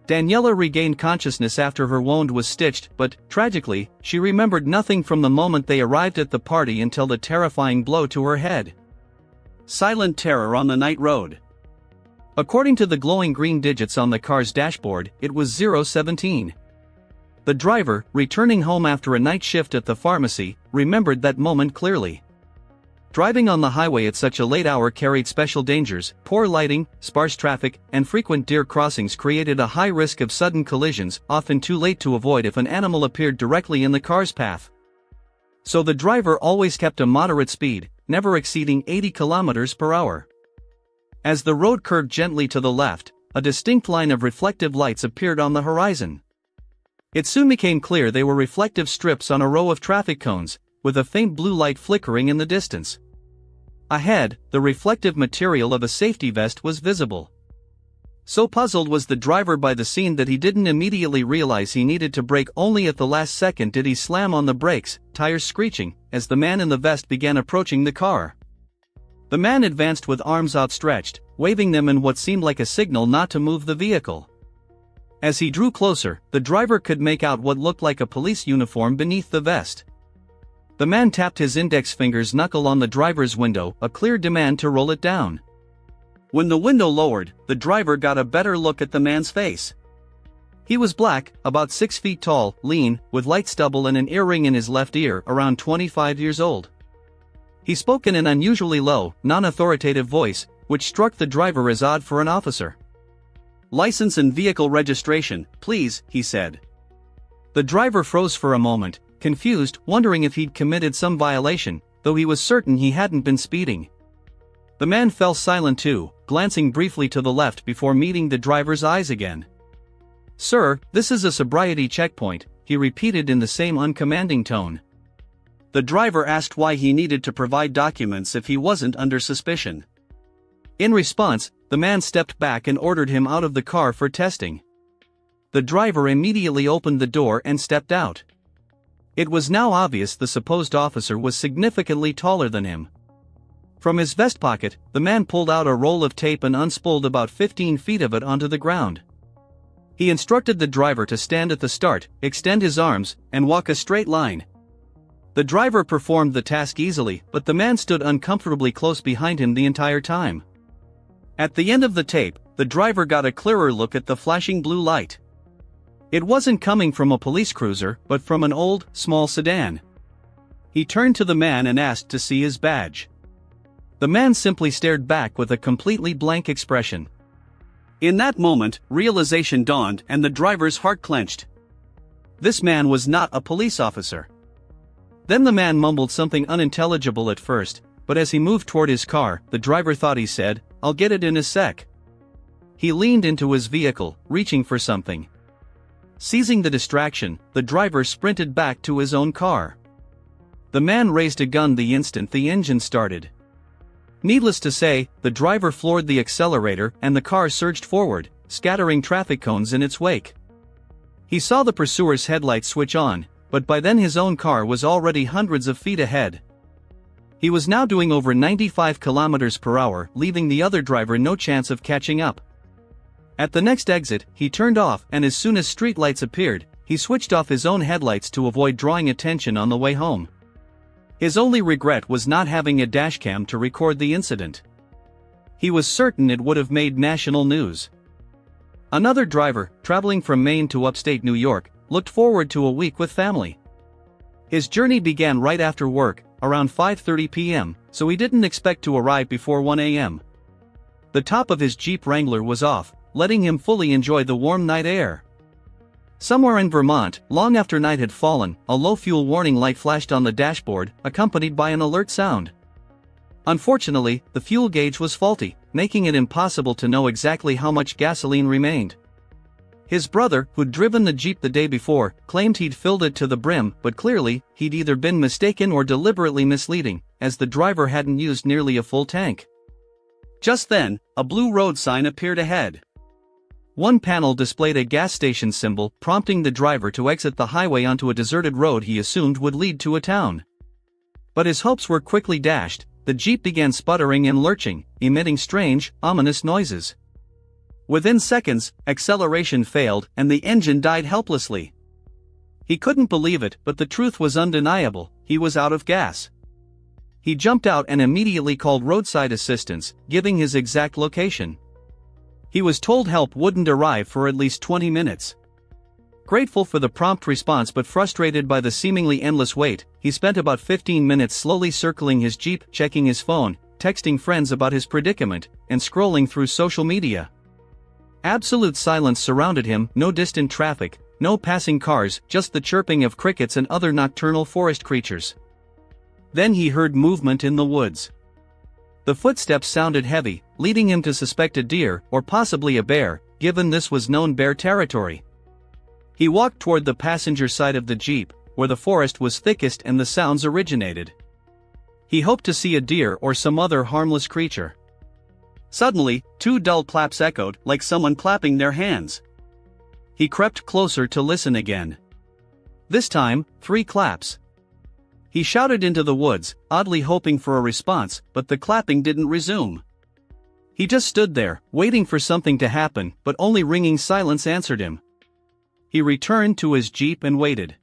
Daniela regained consciousness after her wound was stitched, but, tragically, she remembered nothing from the moment they arrived at the party until the terrifying blow to her head. Silent terror on the night road. According to the glowing green digits on the car's dashboard, it was 017. The driver, returning home after a night shift at the pharmacy, remembered that moment clearly. Driving on the highway at such a late hour carried special dangers. Poor lighting, sparse traffic, and frequent deer crossings created a high risk of sudden collisions, often too late to avoid if an animal appeared directly in the car's path. So the driver always kept a moderate speed, never exceeding 80 kilometers per hour. As the road curved gently to the left, a distinct line of reflective lights appeared on the horizon. It soon became clear they were reflective strips on a row of traffic cones, with a faint blue light flickering in the distance. Ahead, the reflective material of a safety vest was visible. So puzzled was the driver by the scene that he didn't immediately realize he needed to brake. Only at the last second did he slam on the brakes, tires screeching, as the man in the vest began approaching the car. The man advanced with arms outstretched, waving them in what seemed like a signal not to move the vehicle. As he drew closer, the driver could make out what looked like a police uniform beneath the vest. The man tapped his index finger's knuckle on the driver's window, a clear demand to roll it down. When the window lowered, the driver got a better look at the man's face. He was black, about 6 feet tall, lean, with light stubble and an earring in his left ear, around 25 years old. He spoke in an unusually low, non-authoritative voice, which struck the driver as odd for an officer. "License and vehicle registration, please," he said. The driver froze for a moment, confused, wondering if he'd committed some violation, though he was certain he hadn't been speeding. The man fell silent too, glancing briefly to the left before meeting the driver's eyes again. "Sir, this is a sobriety checkpoint," he repeated in the same uncommanding tone. The driver asked why he needed to provide documents if he wasn't under suspicion. In response, the man stepped back and ordered him out of the car for testing. The driver immediately opened the door and stepped out. It was now obvious the supposed officer was significantly taller than him. From his vest pocket, the man pulled out a roll of tape and unspooled about 15 feet of it onto the ground. He instructed the driver to stand at the start, extend his arms, and walk a straight line. The driver performed the task easily, but the man stood uncomfortably close behind him the entire time. At the end of the tape, the driver got a clearer look at the flashing blue light. It wasn't coming from a police cruiser, but from an old, small sedan. He turned to the man and asked to see his badge. The man simply stared back with a completely blank expression. In that moment, realization dawned and the driver's heart clenched. This man was not a police officer. Then the man mumbled something unintelligible at first, but as he moved toward his car, the driver thought he said, "I'll get it in a sec." He leaned into his vehicle, reaching for something. Seizing the distraction, the driver sprinted back to his own car. The man raised a gun the instant the engine started. Needless to say, the driver floored the accelerator and the car surged forward, scattering traffic cones in its wake. He saw the pursuer's headlights switch on, but by then his own car was already hundreds of feet ahead. He was now doing over 95 kilometers per hour, leaving the other driver no chance of catching up. At the next exit, he turned off, and as soon as street lights appeared, he switched off his own headlights to avoid drawing attention on the way home. His only regret was not having a dashcam to record the incident. He was certain it would have made national news. Another driver, traveling from Maine to upstate New York, looked forward to a week with family. His journey began right after work, around 5:30 p.m., so he didn't expect to arrive before 1 a.m. The top of his Jeep Wrangler was off, letting him fully enjoy the warm night air. Somewhere in Vermont, long after night had fallen, a low fuel warning light flashed on the dashboard, accompanied by an alert sound. Unfortunately, the fuel gauge was faulty, making it impossible to know exactly how much gasoline remained. His brother, who'd driven the Jeep the day before, claimed he'd filled it to the brim, but clearly, he'd either been mistaken or deliberately misleading, as the driver hadn't used nearly a full tank. Just then, a blue road sign appeared ahead. One panel displayed a gas station symbol, prompting the driver to exit the highway onto a deserted road he assumed would lead to a town. But his hopes were quickly dashed. The Jeep began sputtering and lurching, emitting strange, ominous noises. Within seconds, acceleration failed and the engine died helplessly. He couldn't believe it, but the truth was undeniable: he was out of gas. He jumped out and immediately called roadside assistance, giving his exact location. He was told help wouldn't arrive for at least 20 minutes. Grateful for the prompt response but frustrated by the seemingly endless wait, he spent about 15 minutes slowly circling his Jeep, checking his phone, texting friends about his predicament, and scrolling through social media. Absolute silence surrounded him, no distant traffic, no passing cars, just the chirping of crickets and other nocturnal forest creatures. Then he heard movement in the woods. The footsteps sounded heavy, leading him to suspect a deer, or possibly a bear, given this was known bear territory. He walked toward the passenger side of the Jeep, where the forest was thickest and the sounds originated. He hoped to see a deer or some other harmless creature. Suddenly, two dull claps echoed, like someone clapping their hands. He crept closer to listen again. This time, 3 claps. He shouted into the woods, oddly hoping for a response, but the clapping didn't resume. He just stood there, waiting for something to happen, but only ringing silence answered him. He returned to his Jeep and waited.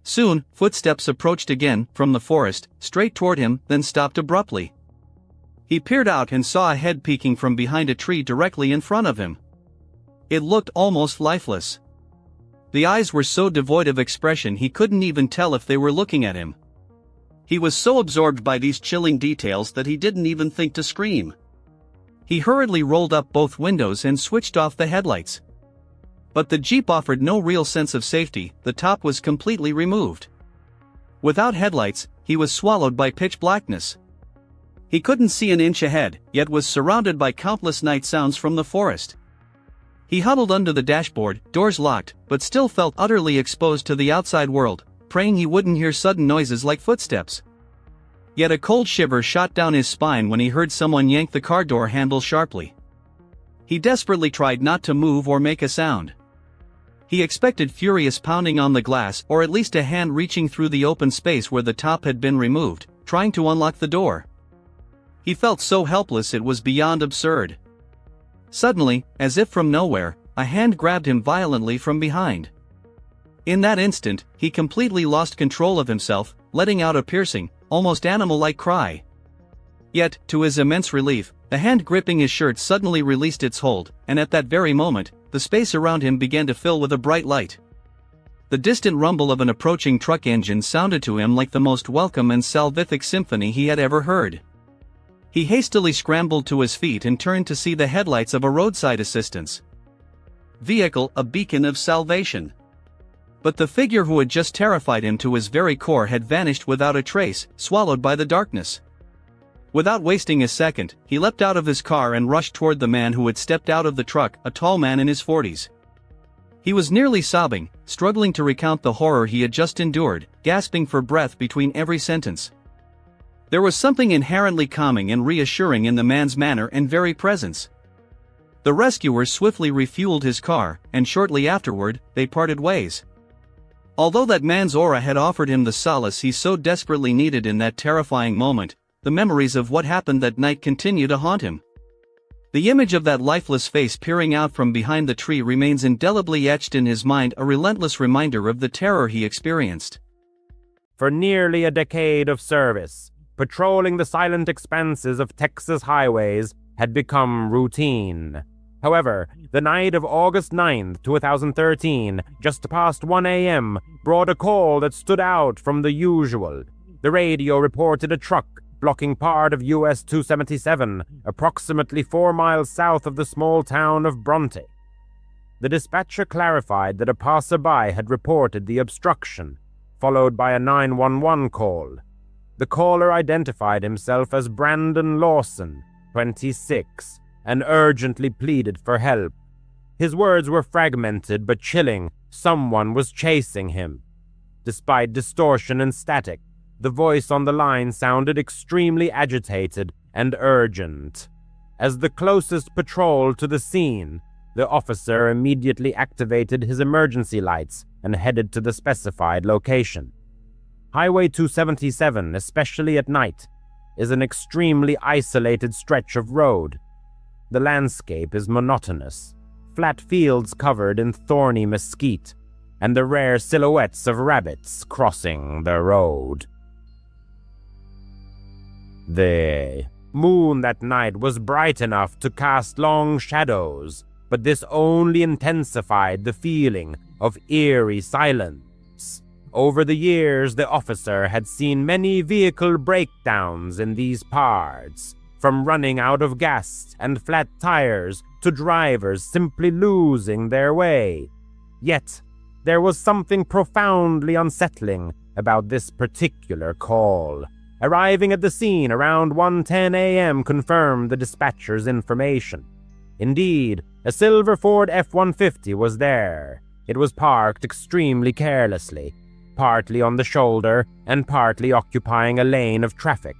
Soon, footsteps approached again, from the forest, straight toward him, then stopped abruptly. He peered out and saw a head peeking from behind a tree directly in front of him. It looked almost lifeless. The eyes were so devoid of expression he couldn't even tell if they were looking at him. He was so absorbed by these chilling details that he didn't even think to scream. He hurriedly rolled up both windows and switched off the headlights. But the Jeep offered no real sense of safety. The top was completely removed. Without headlights, he was swallowed by pitch blackness. He couldn't see an inch ahead, yet was surrounded by countless night sounds from the forest. He huddled under the dashboard, doors locked, but still felt utterly exposed to the outside world, praying he wouldn't hear sudden noises like footsteps. Yet a cold shiver shot down his spine when he heard someone yank the car door handle sharply. He desperately tried not to move or make a sound. He expected furious pounding on the glass or at least a hand reaching through the open space where the top had been removed, trying to unlock the door. He felt so helpless it was beyond absurd. Suddenly, as if from nowhere, a hand grabbed him violently from behind. In that instant, he completely lost control of himself, letting out a piercing, almost animal-like cry. Yet, to his immense relief, the hand gripping his shirt suddenly released its hold, and at that very moment, the space around him began to fill with a bright light. The distant rumble of an approaching truck engine sounded to him like the most welcome and salvific symphony he had ever heard. He hastily scrambled to his feet and turned to see the headlights of a roadside assistance vehicle, a beacon of salvation. But the figure who had just terrified him to his very core had vanished without a trace, swallowed by the darkness. Without wasting a second, he leapt out of his car and rushed toward the man who had stepped out of the truck, a tall man in his 40s. He was nearly sobbing, struggling to recount the horror he had just endured, gasping for breath between every sentence. There was something inherently calming and reassuring in the man's manner and very presence. The rescuers swiftly refueled his car, and shortly afterward, they parted ways. Although that man's aura had offered him the solace he so desperately needed in that terrifying moment, the memories of what happened that night continue to haunt him. The image of that lifeless face peering out from behind the tree remains indelibly etched in his mind, a relentless reminder of the terror he experienced. For nearly a decade of service, patrolling the silent expanses of Texas highways had become routine. However, the night of August 9th, 2013, just past 1 a.m., brought a call that stood out from the usual. The radio reported a truck blocking part of US 277, approximately 4 miles south of the small town of Bronte. The dispatcher clarified that a passerby had reported the obstruction, followed by a 911 call. The caller identified himself as Brandon Lawson, 26, and urgently pleaded for help. His words were fragmented but chilling. Someone was chasing him. Despite distortion and static, the voice on the line sounded extremely agitated and urgent. As the closest patrol to the scene, the officer immediately activated his emergency lights and headed to the specified location. Highway 277, especially at night, is an extremely isolated stretch of road. The landscape is monotonous, flat fields covered in thorny mesquite, and the rare silhouettes of rabbits crossing the road. The moon that night was bright enough to cast long shadows, but this only intensified the feeling of eerie silence. Over the years, the officer had seen many vehicle breakdowns in these parts, from running out of gas and flat tires to drivers simply losing their way. Yet, there was something profoundly unsettling about this particular call. Arriving at the scene around 1:10 a.m. confirmed the dispatcher's information. Indeed, a silver Ford F-150 was there. It was parked extremely carelessly, partly on the shoulder and partly occupying a lane of traffic.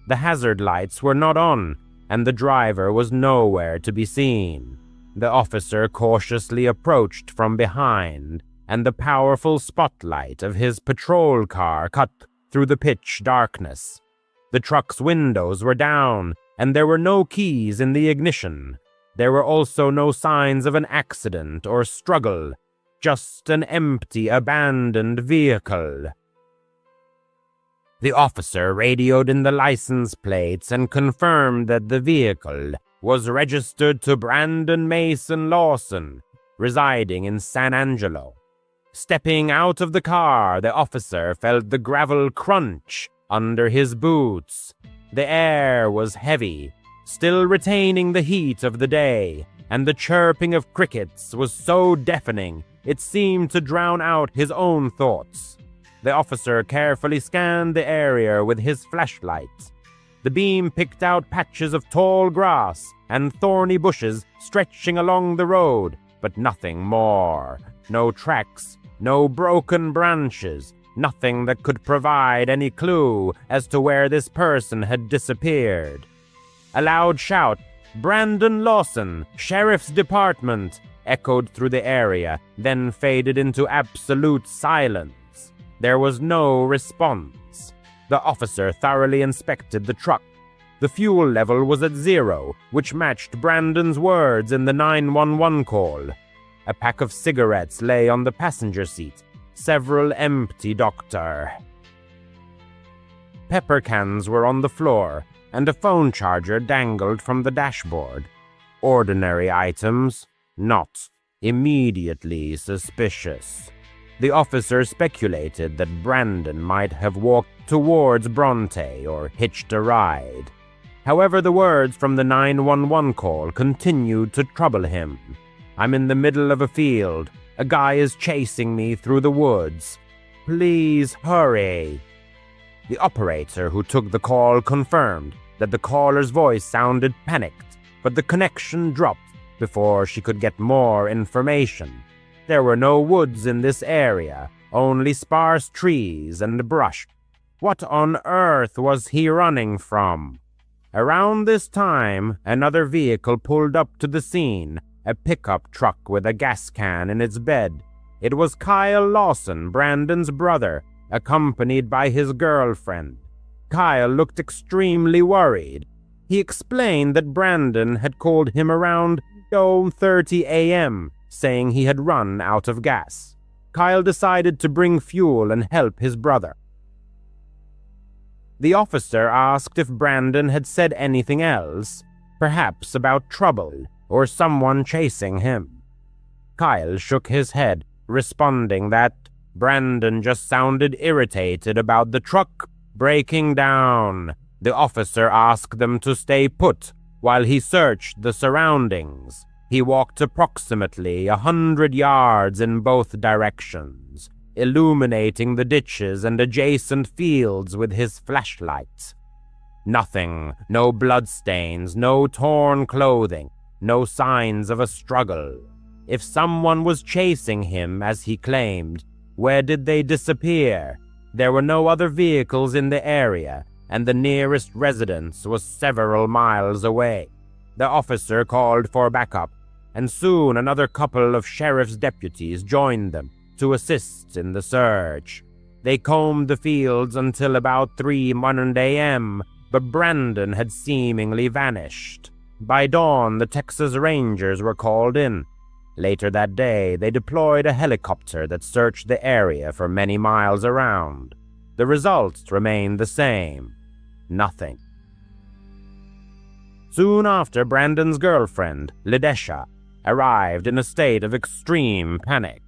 The hazard lights were not on, and the driver was nowhere to be seen. The officer cautiously approached from behind, and the powerful spotlight of his patrol car cut through the pitch darkness. The truck's windows were down, and there were no keys in the ignition. There were also no signs of an accident or struggle, just an empty, abandoned vehicle. The officer radioed in the license plates and confirmed that the vehicle was registered to Brandon Mason Lawson, residing in San Angelo. Stepping out of the car, the officer felt the gravel crunch under his boots. The air was heavy, still retaining the heat of the day, and the chirping of crickets was so deafening it seemed to drown out his own thoughts. The officer carefully scanned the area with his flashlight. The beam picked out patches of tall grass and thorny bushes stretching along the road, but nothing more. No tracks, no broken branches, nothing that could provide any clue as to where this person had disappeared. A loud shout, "Brandon Lawson, Sheriff's Department," echoed through the area, then faded into absolute silence. There was no response. The officer thoroughly inspected the truck. The fuel level was at 0, which matched Brandon's words in the 911 call. A pack of cigarettes lay on the passenger seat, several empty, Doctor. Pepper cans were on the floor, and a phone charger dangled from the dashboard. Ordinary items, not immediately suspicious. The officer speculated that Brandon might have walked towards Bronte or hitched a ride. However, the words from the 911 call continued to trouble him. "I'm in the middle of a field. A guy is chasing me through the woods. Please hurry." The operator who took the call confirmed that the caller's voice sounded panicked, but the connection dropped before she could get more information. There were no woods in this area, only sparse trees and brush. What on earth was he running from? Around this time, another vehicle pulled up to the scene, a pickup truck with a gas can in its bed. It was Kyle Lawson, Brandon's brother, accompanied by his girlfriend. Kyle looked extremely worried. He explained that Brandon had called him around 2:30 a.m., saying he had run out of gas. Kyle decided to bring fuel and help his brother. The officer asked if Brandon had said anything else, perhaps about trouble or someone chasing him. Kyle shook his head, responding that Brandon just sounded irritated about the truck breaking down. The officer asked them to stay put while he searched the surroundings. He walked approximately 100 yards in both directions, illuminating the ditches and adjacent fields with his flashlight. Nothing, no bloodstains, no torn clothing, no signs of a struggle. If someone was chasing him, as he claimed, where did they disappear? There were no other vehicles in the area, and the nearest residence was several miles away. The officer called for backup, and soon another couple of sheriff's deputies joined them to assist in the search. They combed the fields until about 3:00 a.m., but Brandon had seemingly vanished. By dawn, the Texas Rangers were called in. Later that day, they deployed a helicopter that searched the area for many miles around. The results remained the same. Nothing. Soon after, Brandon's girlfriend, Ledesha, arrived in a state of extreme panic.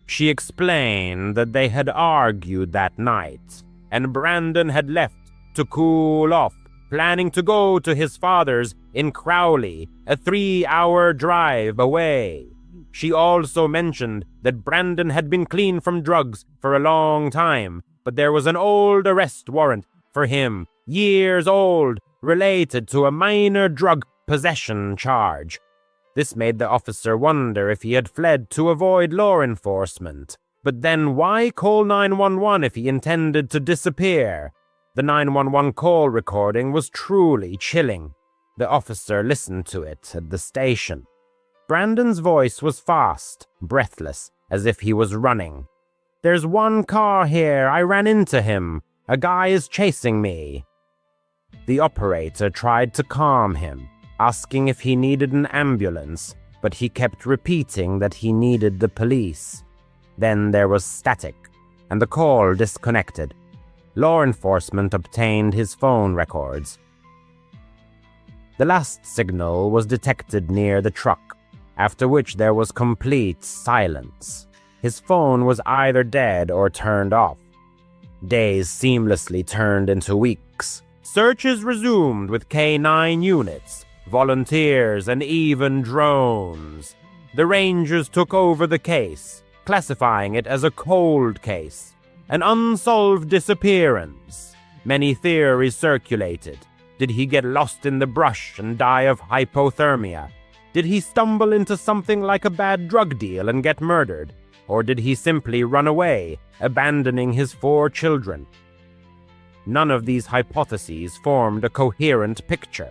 She explained that they had argued that night, and Brandon had left to cool off, planning to go to his father's in Crowley, a 3-hour drive away. She also mentioned that Brandon had been clean from drugs for a long time, but there was an old arrest warrant for him, years old, related to a minor drug possession charge. This made the officer wonder if he had fled to avoid law enforcement. But then why call 911 if he intended to disappear? The 911 call recording was truly chilling. The officer listened to it at the station. Brandon's voice was fast, breathless, as if he was running. "There's one car here. I ran into him. A guy is chasing me." The operator tried to calm him, asking if he needed an ambulance, but he kept repeating that he needed the police. Then there was static, and the call disconnected. Law enforcement obtained his phone records. The last signal was detected near the truck, after which there was complete silence. His phone was either dead or turned off. Days seamlessly turned into weeks. Searches resumed with K9 units. volunteers, and even drones. The Rangers took over the case, classifying it as a cold case, an unsolved disappearance. Many theories circulated. Did he get lost in the brush and die of hypothermia? Did he stumble into something like a bad drug deal and get murdered? Or did he simply run away, abandoning his 4 children? None of these hypotheses formed a coherent picture.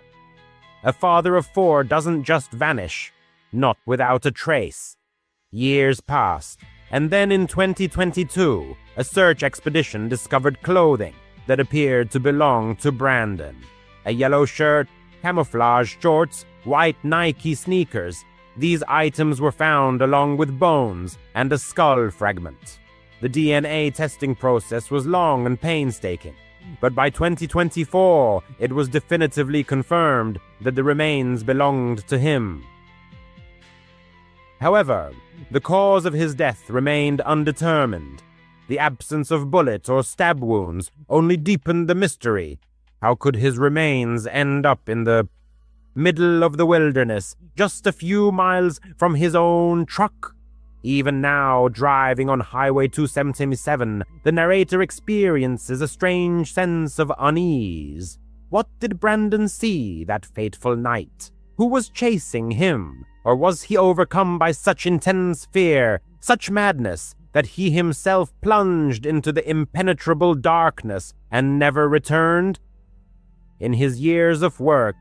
A father of 4 doesn't just vanish, not without a trace. Years passed, and then in 2022, a search expedition discovered clothing that appeared to belong to Brandon. A yellow shirt, camouflage shorts, white Nike sneakers. These items were found along with bones and a skull fragment. The DNA testing process was long and painstaking, but by 2024, it was definitively confirmed that the remains belonged to him. However, the cause of his death remained undetermined. The absence of bullet or stab wounds only deepened the mystery. How could his remains end up in the middle of the wilderness, just a few miles from his own truck? Even now, driving on Highway 277, the narrator experiences a strange sense of unease. What did Brandon see that fateful night? Who was chasing him? Or was he overcome by such intense fear, such madness, that he himself plunged into the impenetrable darkness and never returned? In his years of work,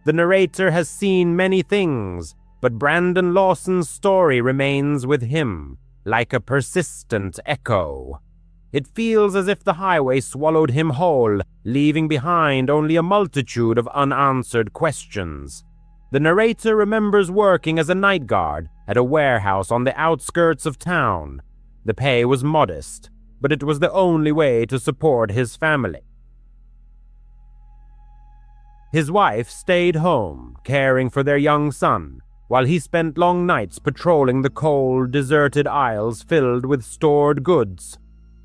the narrator has seen many things, but Brandon Lawson's story remains with him, like a persistent echo. It feels as if the highway swallowed him whole, leaving behind only a multitude of unanswered questions. The narrator remembers working as a night guard at a warehouse on the outskirts of town. The pay was modest, but it was the only way to support his family. His wife stayed home, caring for their young son, while he spent long nights patrolling the cold, deserted aisles filled with stored goods.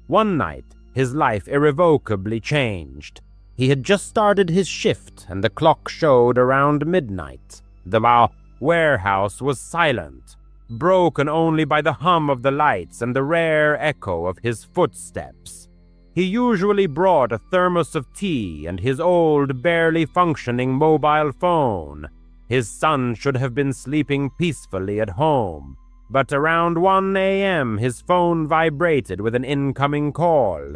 One night, his life irrevocably changed. He had just started his shift, and the clock showed around midnight. The warehouse was silent, broken only by the hum of the lights and the rare echo of his footsteps. He usually brought a thermos of tea and his old, barely functioning mobile phone. His son should have been sleeping peacefully at home, but around 1 a.m. his phone vibrated with an incoming call.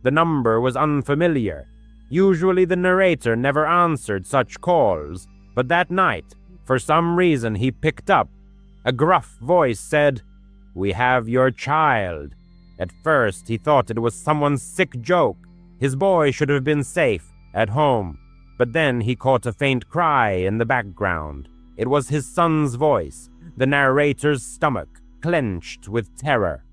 The number was unfamiliar. Usually the narrator never answered such calls, but that night, for some reason, he picked up. A gruff voice said, "We have your child." At first, he thought it was someone's sick joke. His boy should have been safe, at home. But then he caught a faint cry in the background. It was his son's voice. The narrator's stomach clenched with terror.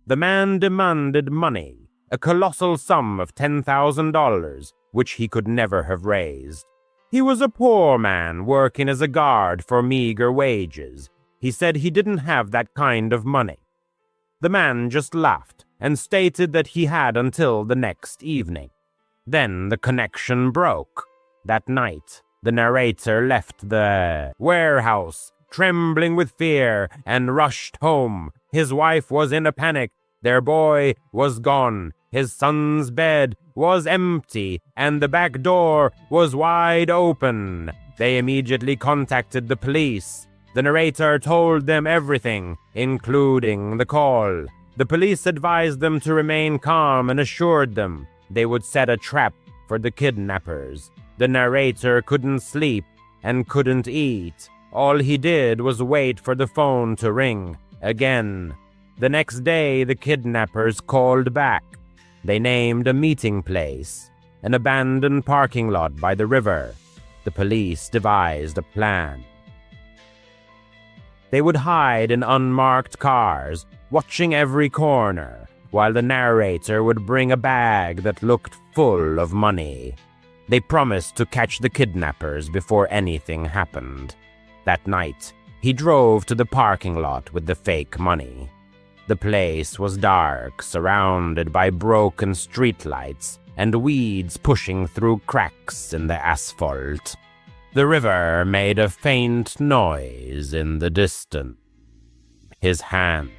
The man demanded money, a colossal sum of $10,000, which he could never have raised. He was a poor man working as a guard for meager wages. He said he didn't have that kind of money. The man just laughed and stated that he had until the next evening. Then the connection broke. That night, the narrator left the warehouse, trembling with fear, and rushed home. His wife was in a panic. Their boy was gone. His son's bed was empty, and the back door was wide open. They immediately contacted the police. The narrator told them everything, including the call. The police advised them to remain calm and assured them they would set a trap for the kidnappers. The narrator couldn't sleep and couldn't eat. All he did was wait for the phone to ring again. The next day, the kidnappers called back. They named a meeting place, an abandoned parking lot by the river. The police devised a plan. They would hide in unmarked cars, watching every corner, while the narrator would bring a bag that looked full of money. They promised to catch the kidnappers before anything happened. That night, he drove to the parking lot with the fake money. The place was dark, surrounded by broken streetlights and weeds pushing through cracks in the asphalt. The river made a faint noise in the distance. His hands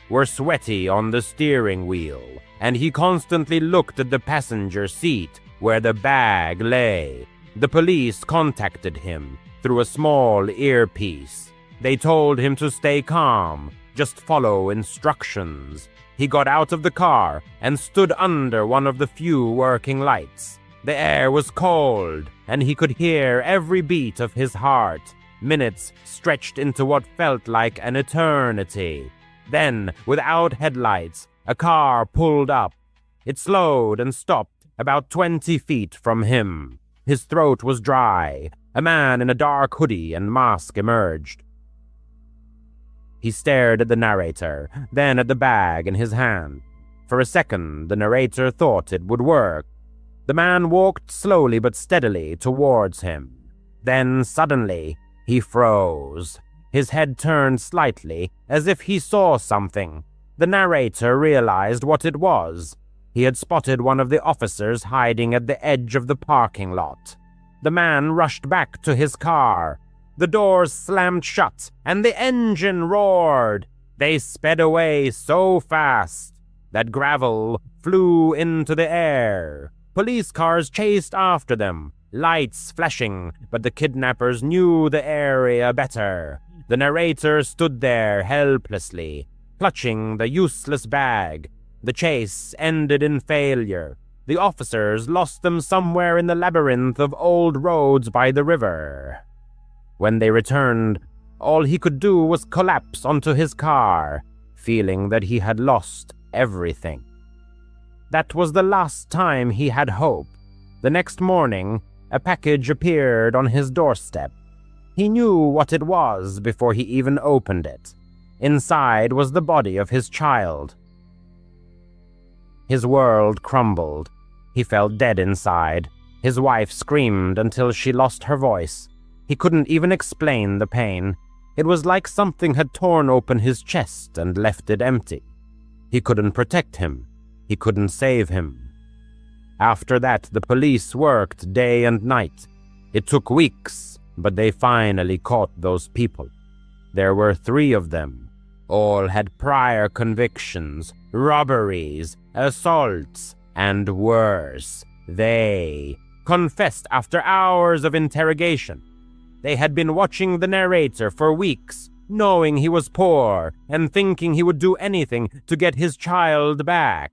were sweaty on the steering wheel, and he constantly looked at the passenger seat where the bag lay. The police contacted him through a small earpiece. They told him to stay calm, just follow instructions. He got out of the car and stood under one of the few working lights. The air was cold, and he could hear every beat of his heart. Minutes stretched into what felt like an eternity. Then, without headlights, a car pulled up. It slowed and stopped about 20 feet from him. His throat was dry. A man in a dark hoodie and mask emerged. He stared at the narrator, then at the bag in his hand. For a second, the narrator thought it would work. The man walked slowly but steadily towards him. Then, suddenly, he froze. His head turned slightly, as if he saw something. The narrator realized what it was. He had spotted one of the officers hiding at the edge of the parking lot. The man rushed back to his car. The doors slammed shut, and the engine roared. They sped away so fast that gravel flew into the air. Police cars chased after them, lights flashing, but the kidnappers knew the area better. The narrator stood there helplessly, clutching the useless bag. The chase ended in failure. The officers lost them somewhere in the labyrinth of old roads by the river. When they returned, all he could do was collapse onto his car, feeling that he had lost everything. That was the last time he had hope. The next morning, a package appeared on his doorstep. He knew what it was before he even opened it. Inside was the body of his child. His world crumbled. He felt dead inside. His wife screamed until she lost her voice. He couldn't even explain the pain. It was like something had torn open his chest and left it empty. He couldn't protect him. He couldn't save him. After that, the police worked day and night. It took weeks, but they finally caught those people. There were 3 of them. All had prior convictions, robberies, assaults, and worse. They confessed after hours of interrogation. They had been watching the narrator for weeks, knowing he was poor and thinking he would do anything to get his child back.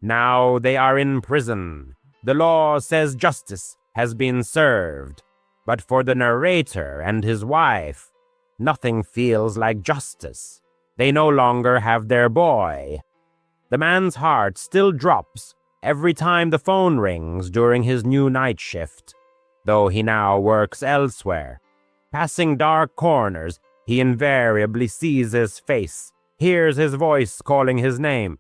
Now they are in prison. The law says justice has been served. But for the narrator and his wife, nothing feels like justice. They no longer have their boy. The man's heart still drops every time the phone rings during his new night shift, though he now works elsewhere. Passing dark corners, he invariably sees his face, hears his voice calling his name.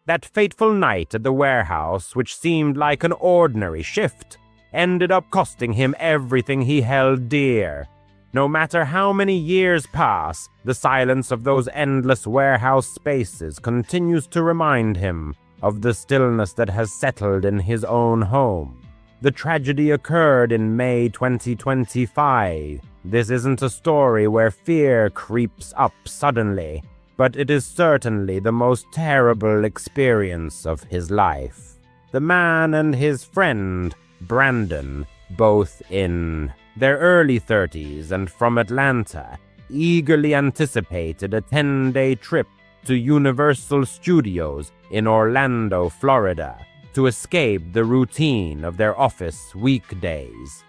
That fateful night at the warehouse, which seemed like an ordinary shift, ended up costing him everything he held dear. No matter how many years pass, the silence of those endless warehouse spaces continues to remind him of the stillness that has settled in his own home. The tragedy occurred in May 2025. This isn't a story where fear creeps up suddenly, but it is certainly the most terrible experience of his life. The man and his friend, Brandon, both in their early 30s and from Atlanta, eagerly anticipated a 10-day trip to Universal Studios in Orlando, Florida, to escape the routine of their office weekdays.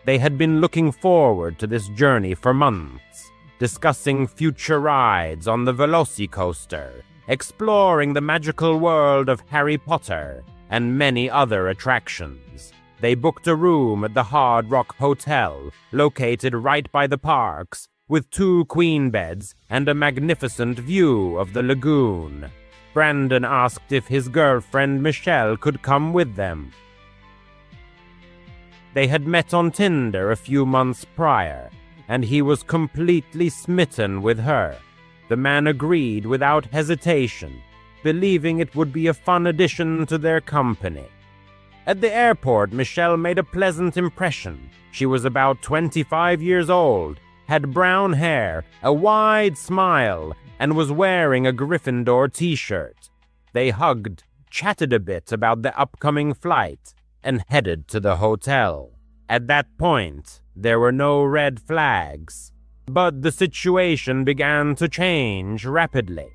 They had been looking forward to this journey for months, discussing future rides on the Velocicoaster, exploring the magical world of Harry Potter, and many other attractions. They booked a room at the Hard Rock Hotel, located right by the parks, with 2 queen beds and a magnificent view of the lagoon. Brandon asked if his girlfriend Michelle could come with them. They had met on Tinder a few months prior, and he was completely smitten with her. The man agreed without hesitation, believing it would be a fun addition to their company. At the airport, Michelle made a pleasant impression. She was about 25 years old, had brown hair, a wide smile, and was wearing a Gryffindor t-shirt. They hugged, chatted a bit about the upcoming flight, and headed to the hotel. At that point, there were no red flags. But the situation began to change rapidly.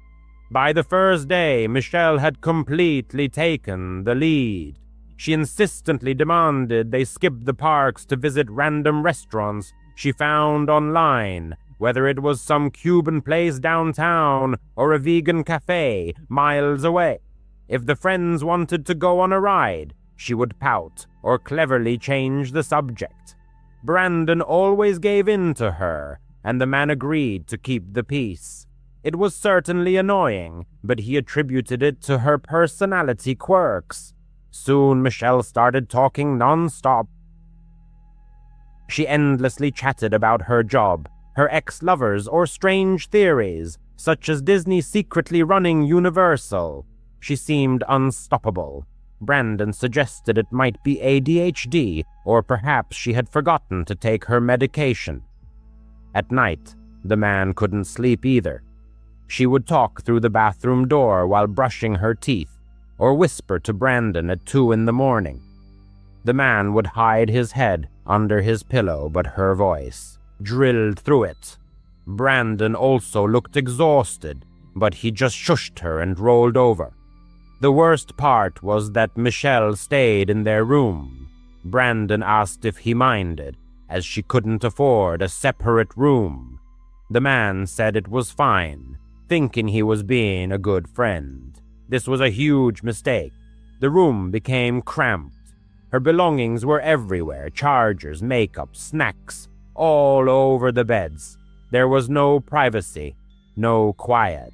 By the first day, Michelle had completely taken the lead. She insistently demanded they skip the parks to visit random restaurants she found online, whether it was some Cuban place downtown or a vegan cafe miles away. If the friends wanted to go on a ride, she would pout or cleverly change the subject. Brandon always gave in to her, and the man agreed to keep the peace. It was certainly annoying, but he attributed it to her personality quirks. Soon Michelle started talking non-stop. She endlessly chatted about her job, her ex-lovers, or strange theories, such as Disney secretly running Universal. She seemed unstoppable. Brandon suggested it might be ADHD, or perhaps she had forgotten to take her medication. At night, the man couldn't sleep either. She would talk through the bathroom door while brushing her teeth, or whisper to Brandon at 2 a.m. The man would hide his head under his pillow, but her voice drilled through it. Brandon also looked exhausted, but he just shushed her and rolled over. The worst part was that Michelle stayed in their room. Brandon asked if he minded, as she couldn't afford a separate room. The man said it was fine, thinking he was being a good friend. This was a huge mistake. The room became cramped. Her belongings were everywhere, chargers, makeup, snacks, all over the beds. There was no privacy, no quiet.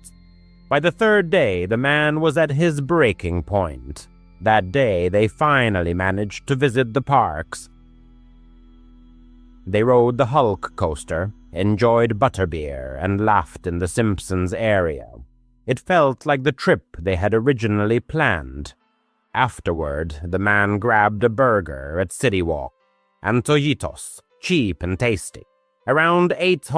By the third day, the man was at his breaking point. That day, they finally managed to visit the parks. They rode the Hulk coaster, enjoyed butterbeer, and laughed in the Simpsons area. It felt like the trip they had originally planned. Afterward, the man grabbed a burger at City Walk, Antojitos, cheap and tasty. Around 8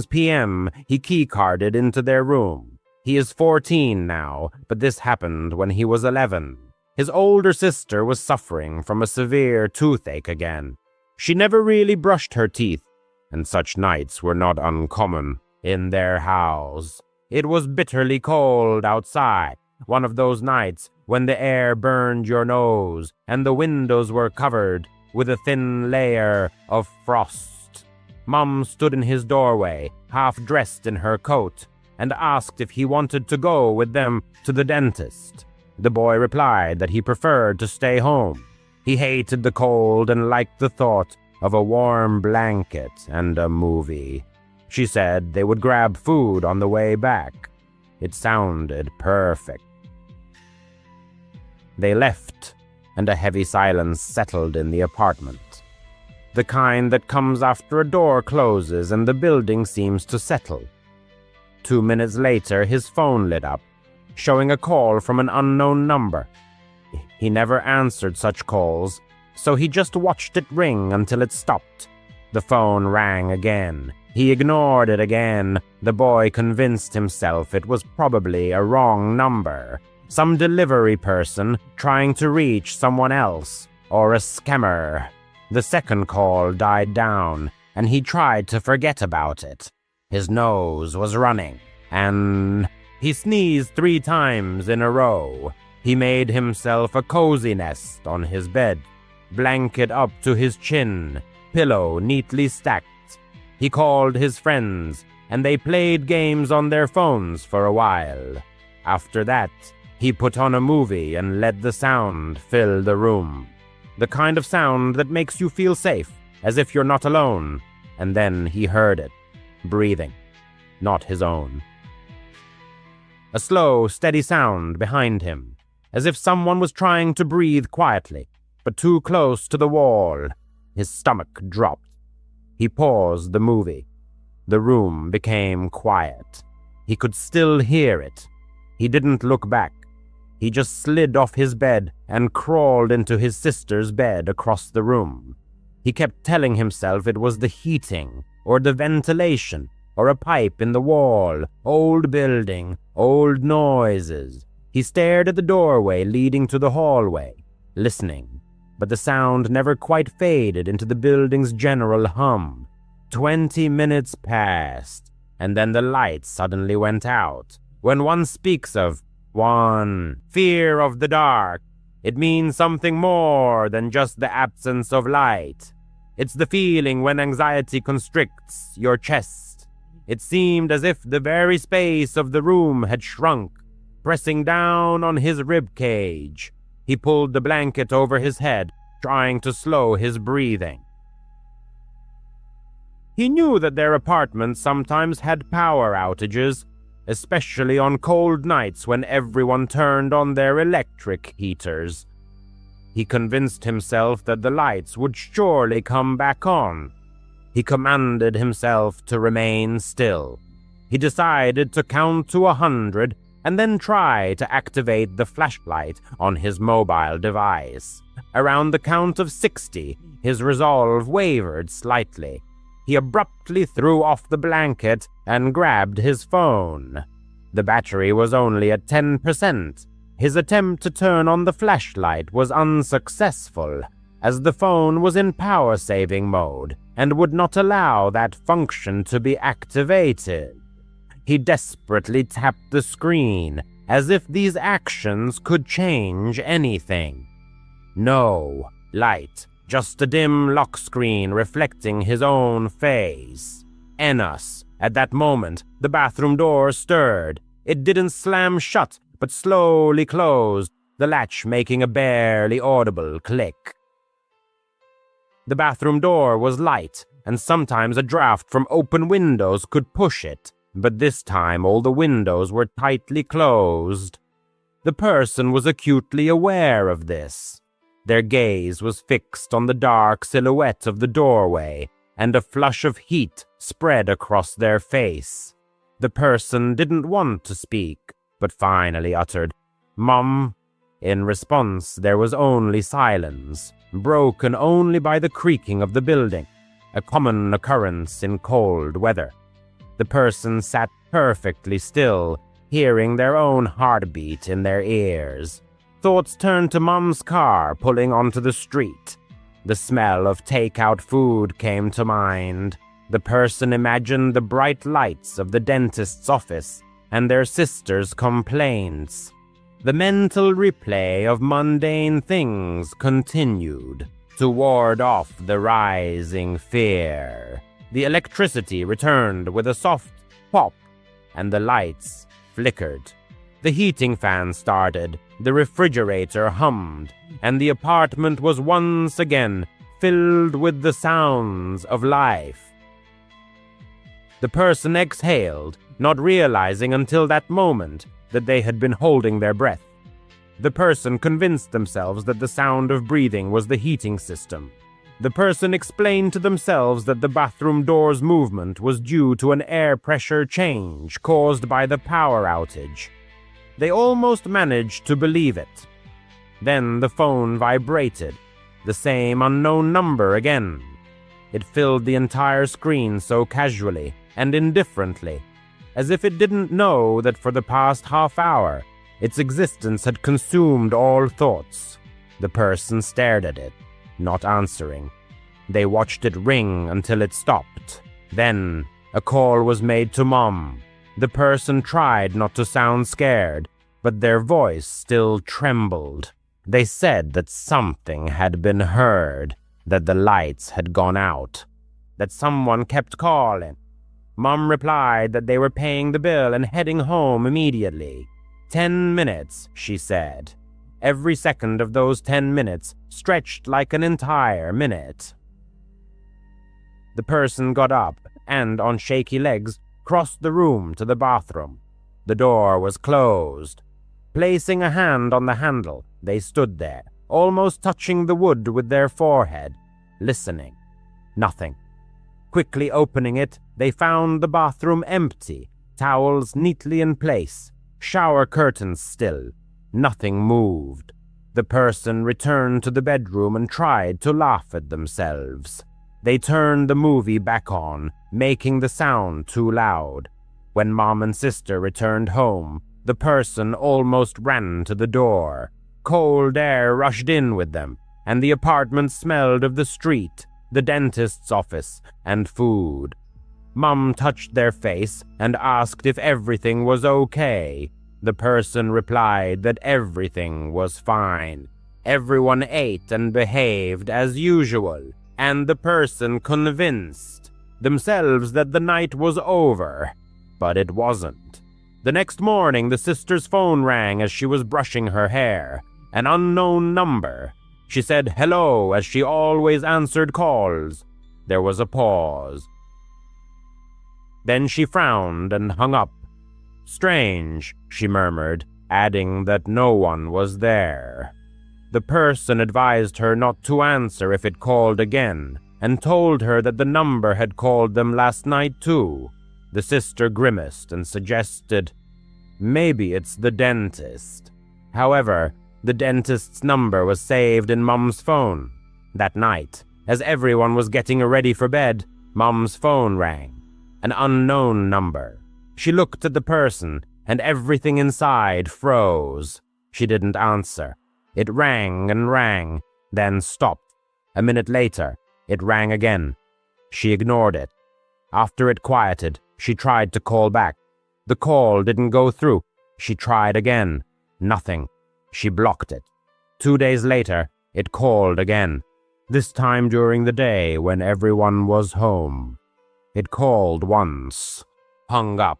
p.m., he keycarded into their room. He is 14 now, but this happened when he was 11. His older sister was suffering from a severe toothache again. She never really brushed her teeth, and such nights were not uncommon in their house. It was bitterly cold outside, one of those nights when the air burned your nose and the windows were covered with a thin layer of frost. Mom stood in his doorway, half dressed in her coat, and asked if he wanted to go with them to the dentist. The boy replied that he preferred to stay home. He hated the cold and liked the thought of a warm blanket and a movie. She said they would grab food on the way back. It sounded perfect. They left, and a heavy silence settled in the apartment. The kind that comes after a door closes and the building seems to settle. 2 minutes later, his phone lit up, showing a call from an unknown number. He never answered such calls, so he just watched it ring until it stopped. The phone rang again. He ignored it again. The boy convinced himself it was probably a wrong number. Some delivery person trying to reach someone else, or a scammer. The second call died down, and he tried to forget about it. His nose was running, and he sneezed 3 times in a row. He made himself a cozy nest on his bed, blanket up to his chin, pillow neatly stacked. He called his friends, and they played games on their phones for a while. After that, he put on a movie and let the sound fill the room. The kind of sound that makes you feel safe, as if you're not alone. And then he heard it, breathing, not his own. A slow, steady sound behind him, as if someone was trying to breathe quietly, but too close to the wall. His stomach dropped. He paused the movie. The room became quiet. He could still hear it. He didn't look back. He just slid off his bed and crawled into his sister's bed across the room. He kept telling himself it was the heating, or the ventilation, or a pipe in the wall, old building, old noises. He stared at the doorway leading to the hallway, listening, but the sound never quite faded into the building's general hum. 20 minutes passed, and then the lights suddenly went out. When one speaks of fear of the dark, it means something more than just the absence of light. It's the feeling when anxiety constricts your chest. It seemed as if the very space of the room had shrunk, pressing down on his rib cage. He pulled the blanket over his head, trying to slow his breathing. He knew that their apartment sometimes had power outages, especially on cold nights when everyone turned on their electric heaters. He convinced himself that the lights would surely come back on. He commanded himself to remain still. He decided to count to 100 and then try to activate the flashlight on his mobile device. Around the count of 60, his resolve wavered slightly. He abruptly threw off the blanket and grabbed his phone. The battery was only at 10%. His attempt to turn on the flashlight was unsuccessful, as the phone was in power-saving mode and would not allow that function to be activated. He desperately tapped the screen, as if these actions could change anything. No light, just a dim lock screen reflecting his own face. Enos. At that moment, the bathroom door stirred. It didn't slam shut, but slowly closed, the latch making a barely audible click. The bathroom door was light, and sometimes a draft from open windows could push it, but this time all the windows were tightly closed. The person was acutely aware of this. Their gaze was fixed on the dark silhouette of the doorway, and a flush of heat spread across their face. The person didn't want to speak, but finally uttered, "Mom." In response, there was only silence, broken only by the creaking of the building, a common occurrence in cold weather. The person sat perfectly still, hearing their own heartbeat in their ears. Thoughts turned to Mom's car pulling onto the street. The smell of takeout food came to mind. The person imagined the bright lights of the dentist's office and their sister's complaints. The mental replay of mundane things continued to ward off the rising fear. The electricity returned with a soft pop, and the lights flickered. The heating fan started, the refrigerator hummed, and the apartment was once again filled with the sounds of life. The person exhaled, not realizing until that moment that they had been holding their breath. The person convinced themselves that the sound of breathing was the heating system. The person explained to themselves that the bathroom door's movement was due to an air pressure change caused by the power outage. They almost managed to believe it. Then the phone vibrated, the same unknown number again. It filled the entire screen so casually and indifferently, as if it didn't know that for the past half hour, its existence had consumed all thoughts. The person stared at it, not answering. They watched it ring until it stopped. Then, a call was made to Mom. The person tried not to sound scared, but their voice still trembled. They said that something had been heard, that the lights had gone out, that someone kept calling. Mom replied that they were paying the bill and heading home immediately. 10 minutes, she said. Every second of those 10 minutes stretched like an entire minute. The person got up and, on shaky legs, crossed the room to the bathroom. The door was closed. Placing a hand on the handle, they stood there, almost touching the wood with their forehead, listening. Nothing. Quickly opening it, they found the bathroom empty, towels neatly in place, shower curtains still. Nothing moved. The person returned to the bedroom and tried to laugh at themselves. They turned the movie back on, making the sound too loud. When Mom and Sister returned home, the person almost ran to the door. Cold air rushed in with them, and the apartment smelled of the street, the dentist's office, and food. Mom touched their face and asked if everything was okay. The person replied that everything was fine. Everyone ate and behaved as usual, and the person convinced themselves that the night was over, but it wasn't. The next morning, the sister's phone rang as she was brushing her hair. An unknown number. She said hello as she always answered calls. There was a pause. Then she frowned and hung up. Strange, she murmured, adding that no one was there. The person advised her not to answer if it called again, and told her that the number had called them last night too. The sister grimaced and suggested, maybe it's the dentist. However, the dentist's number was saved in Mom's phone. That night, as everyone was getting ready for bed, Mom's phone rang. An unknown number. She looked at the person, and everything inside froze. She didn't answer. It rang and rang, then stopped. A minute later, it rang again. She ignored it. After it quieted, she tried to call back. The call didn't go through. She tried again. Nothing. She blocked it. 2 days later, it called again. This time during the day when everyone was home. It called once. Hung up.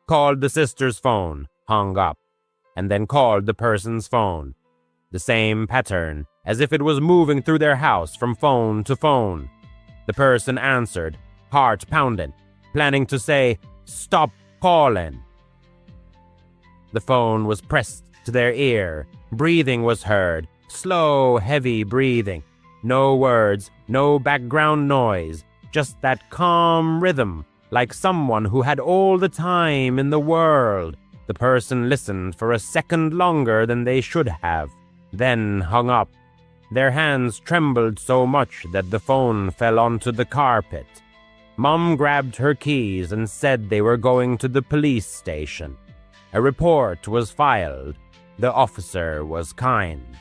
Called the sister's phone. Hung up. And then called the person's phone. The same pattern, as if it was moving through their house from phone to phone. The person answered, heart pounding, planning to say, "Stop calling." The phone was pressed to their ear. Breathing was heard, slow, heavy breathing. No words, no background noise, just that calm rhythm, like someone who had all the time in the world. The person listened for a second longer than they should have, then hung up. Their hands trembled so much that the phone fell onto the carpet. Mom grabbed her keys and said they were going to the police station. A report was filed. The officer was kind.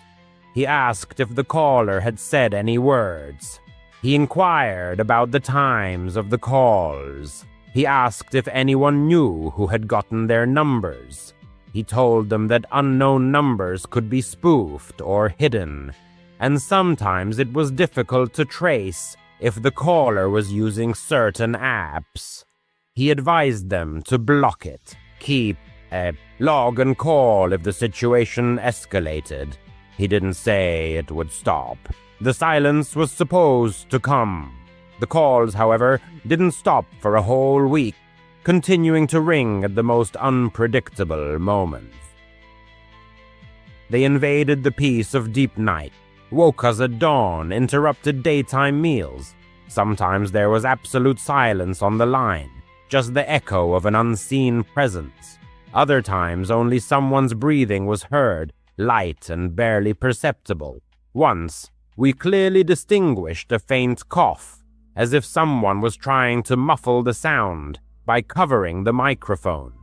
He asked if the caller had said any words. He inquired about the times of the calls. He asked if anyone knew who had gotten their numbers. He told them that unknown numbers could be spoofed or hidden, and sometimes it was difficult to trace if the caller was using certain apps. He advised them to block it, keep a log and call if the situation escalated. He didn't say it would stop. The silence was supposed to come. The calls, however, didn't stop for a whole week, continuing to ring at the most unpredictable moments. They invaded the peace of deep night, woke us at dawn, interrupted daytime meals. Sometimes there was absolute silence on the line, just the echo of an unseen presence. Other times only someone's breathing was heard, light and barely perceptible. Once, we clearly distinguished a faint cough, as if someone was trying to muffle the sound by covering the microphone.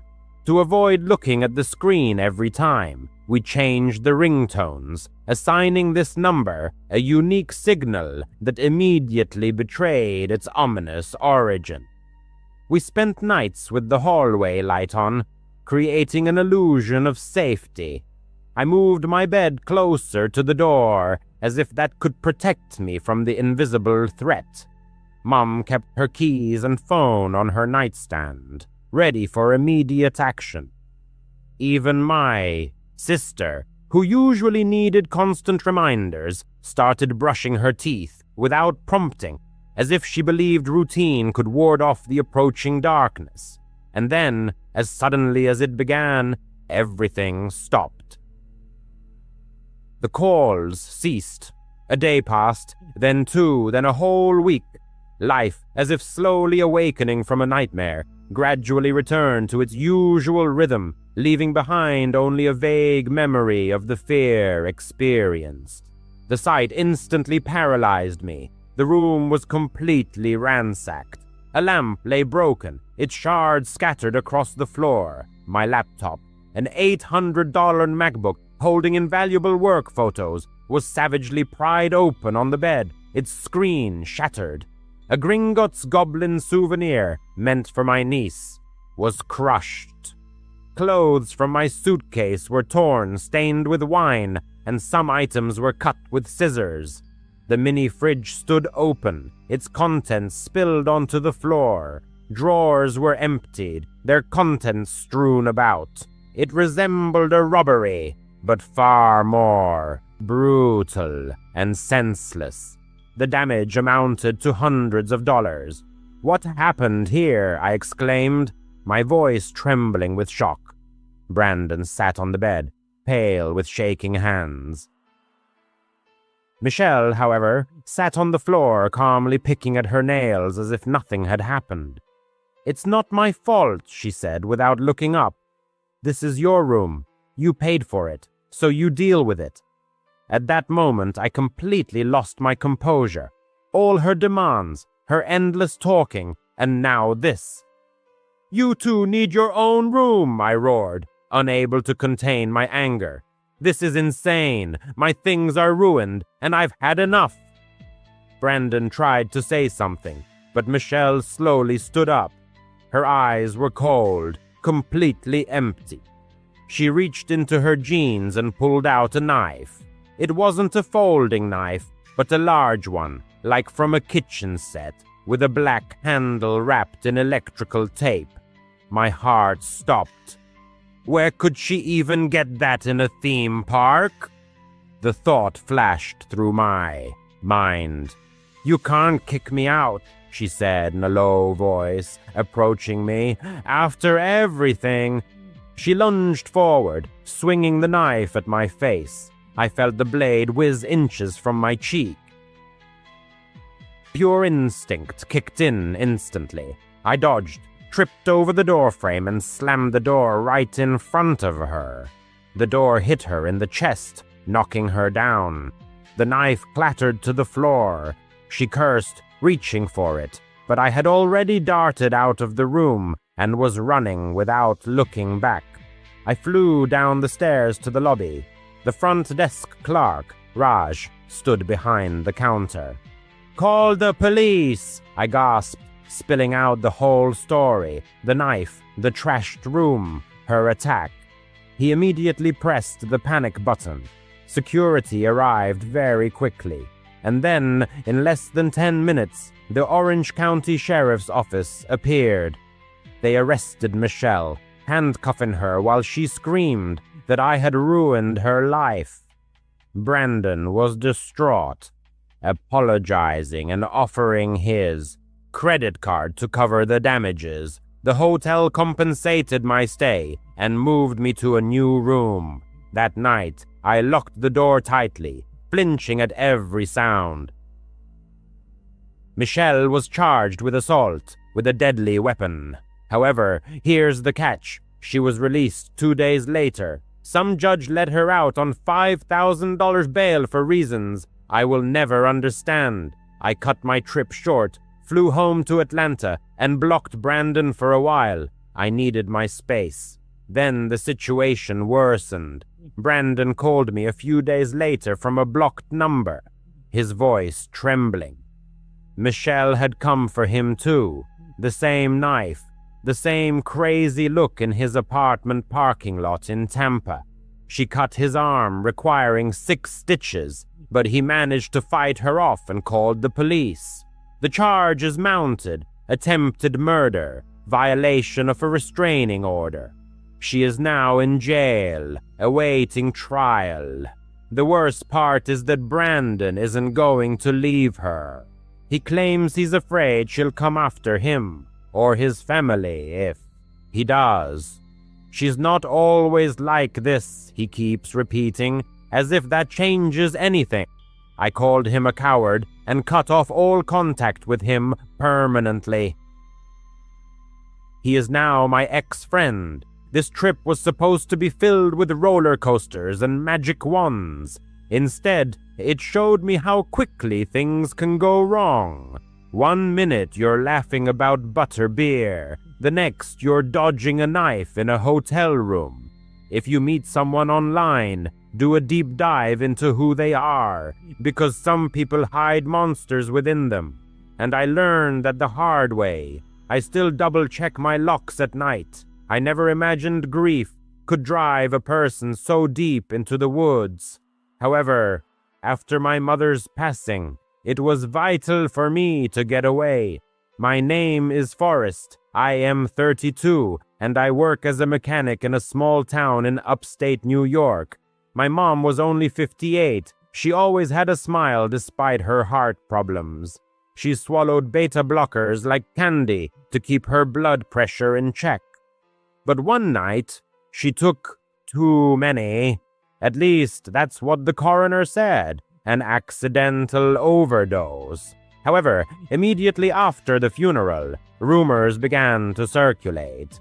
To avoid looking at the screen every time, we changed the ringtones, assigning this number a unique signal that immediately betrayed its ominous origin. We spent nights with the hallway light on, creating an illusion of safety. I moved my bed closer to the door, as if that could protect me from the invisible threat. Mom kept her keys and phone on her nightstand, ready for immediate action. Even my sister, who usually needed constant reminders, started brushing her teeth without prompting, as if she believed routine could ward off the approaching darkness. And then, as suddenly as it began, everything stopped. The calls ceased. A day passed, then 2, then a whole week. Life, as if slowly awakening from a nightmare, gradually returned to its usual rhythm, leaving behind only a vague memory of the fear experienced. The sight instantly paralyzed me. The room was completely ransacked. A lamp lay broken, its shards scattered across the floor. My laptop, an $800 MacBook holding invaluable work photos, was savagely pried open on the bed, its screen shattered. A Gringotts goblin souvenir, meant for my niece, was crushed. Clothes from my suitcase were torn, stained with wine, and some items were cut with scissors. The mini fridge stood open, its contents spilled onto the floor. Drawers were emptied, their contents strewn about. It resembled a robbery, but far more brutal and senseless. The damage amounted to hundreds of dollars. "What happened here?" I exclaimed, my voice trembling with shock. Brandon sat on the bed, pale with shaking hands. Michelle, however, sat on the floor, calmly picking at her nails as if nothing had happened. "It's not my fault," she said without looking up. "This is your room. You paid for it, so you deal with it." At that moment, I completely lost my composure. All her demands, her endless talking, and now this. "You two need your own room," I roared, unable to contain my anger. "This is insane. My things are ruined, and I've had enough." Brandon tried to say something, but Michelle slowly stood up. Her eyes were cold, completely empty. She reached into her jeans and pulled out a knife. It wasn't a folding knife, but a large one, like from a kitchen set, with a black handle wrapped in electrical tape. My heart stopped. Where could she even get that in a theme park? The thought flashed through my mind. "You can't kick me out," she said in a low voice, approaching me. "After everything." She lunged forward, swinging the knife at my face. I felt the blade whiz inches from my cheek. Pure instinct kicked in instantly. I dodged, tripped over the doorframe, and slammed the door right in front of her. The door hit her in the chest, knocking her down. The knife clattered to the floor. She cursed, reaching for it, but I had already darted out of the room and was running without looking back. I flew down the stairs to the lobby. The front desk clerk, Raj, stood behind the counter. "Call the police!" I gasped, spilling out the whole story, the knife, the trashed room, her attack. He immediately pressed the panic button. Security arrived very quickly, and then, in less than 10 minutes, the Orange County Sheriff's Office appeared. They arrested Michelle, handcuffing her while she screamed that I had ruined her life. Brandon was distraught, apologizing and offering his credit card to cover the damages. The hotel compensated my stay and moved me to a new room. That night, I locked the door tightly, flinching at every sound. Michelle was charged with assault with a deadly weapon. However, here's the catch. She was released 2 days later. Some judge let her out on $5,000 bail for reasons I will never understand. I cut my trip short, flew home to Atlanta, and blocked Brandon for a while. I needed my space. Then the situation worsened. Brandon called me a few days later from a blocked number, his voice trembling. Michelle had come for him too. The same knife, the same crazy look in his apartment parking lot in Tampa. She cut his arm, requiring 6 stitches, but he managed to fight her off and called the police. The charge is mounted: attempted murder, violation of a restraining order. She is now in jail, awaiting trial. The worst part is that Brandon isn't going to leave her. He claims he's afraid she'll come after him, or his family, if he does. She's not always like this, he keeps repeating, as if that changes anything. I called him a coward and cut off all contact with him permanently. He is now my ex-friend, This trip was supposed to be filled with roller coasters and magic wands. Instead, it showed me how quickly things can go wrong. 1 minute you're laughing about butter beer, the next you're dodging a knife in a hotel room. If you meet someone online, do a deep dive into who they are, because some people hide monsters within them. And I learned that the hard way. I still double-check my locks at night. I never imagined grief could drive a person so deep into the woods. However, after my mother's passing, it was vital for me to get away. My name is Forrest. I am 32, and I work as a mechanic in a small town in upstate New York. My mom was only 58. She always had a smile despite her heart problems. She swallowed beta blockers like candy to keep her blood pressure in check. But one night, she took too many. At least, that's what the coroner said. An accidental overdose. However, immediately after the funeral, rumors began to circulate.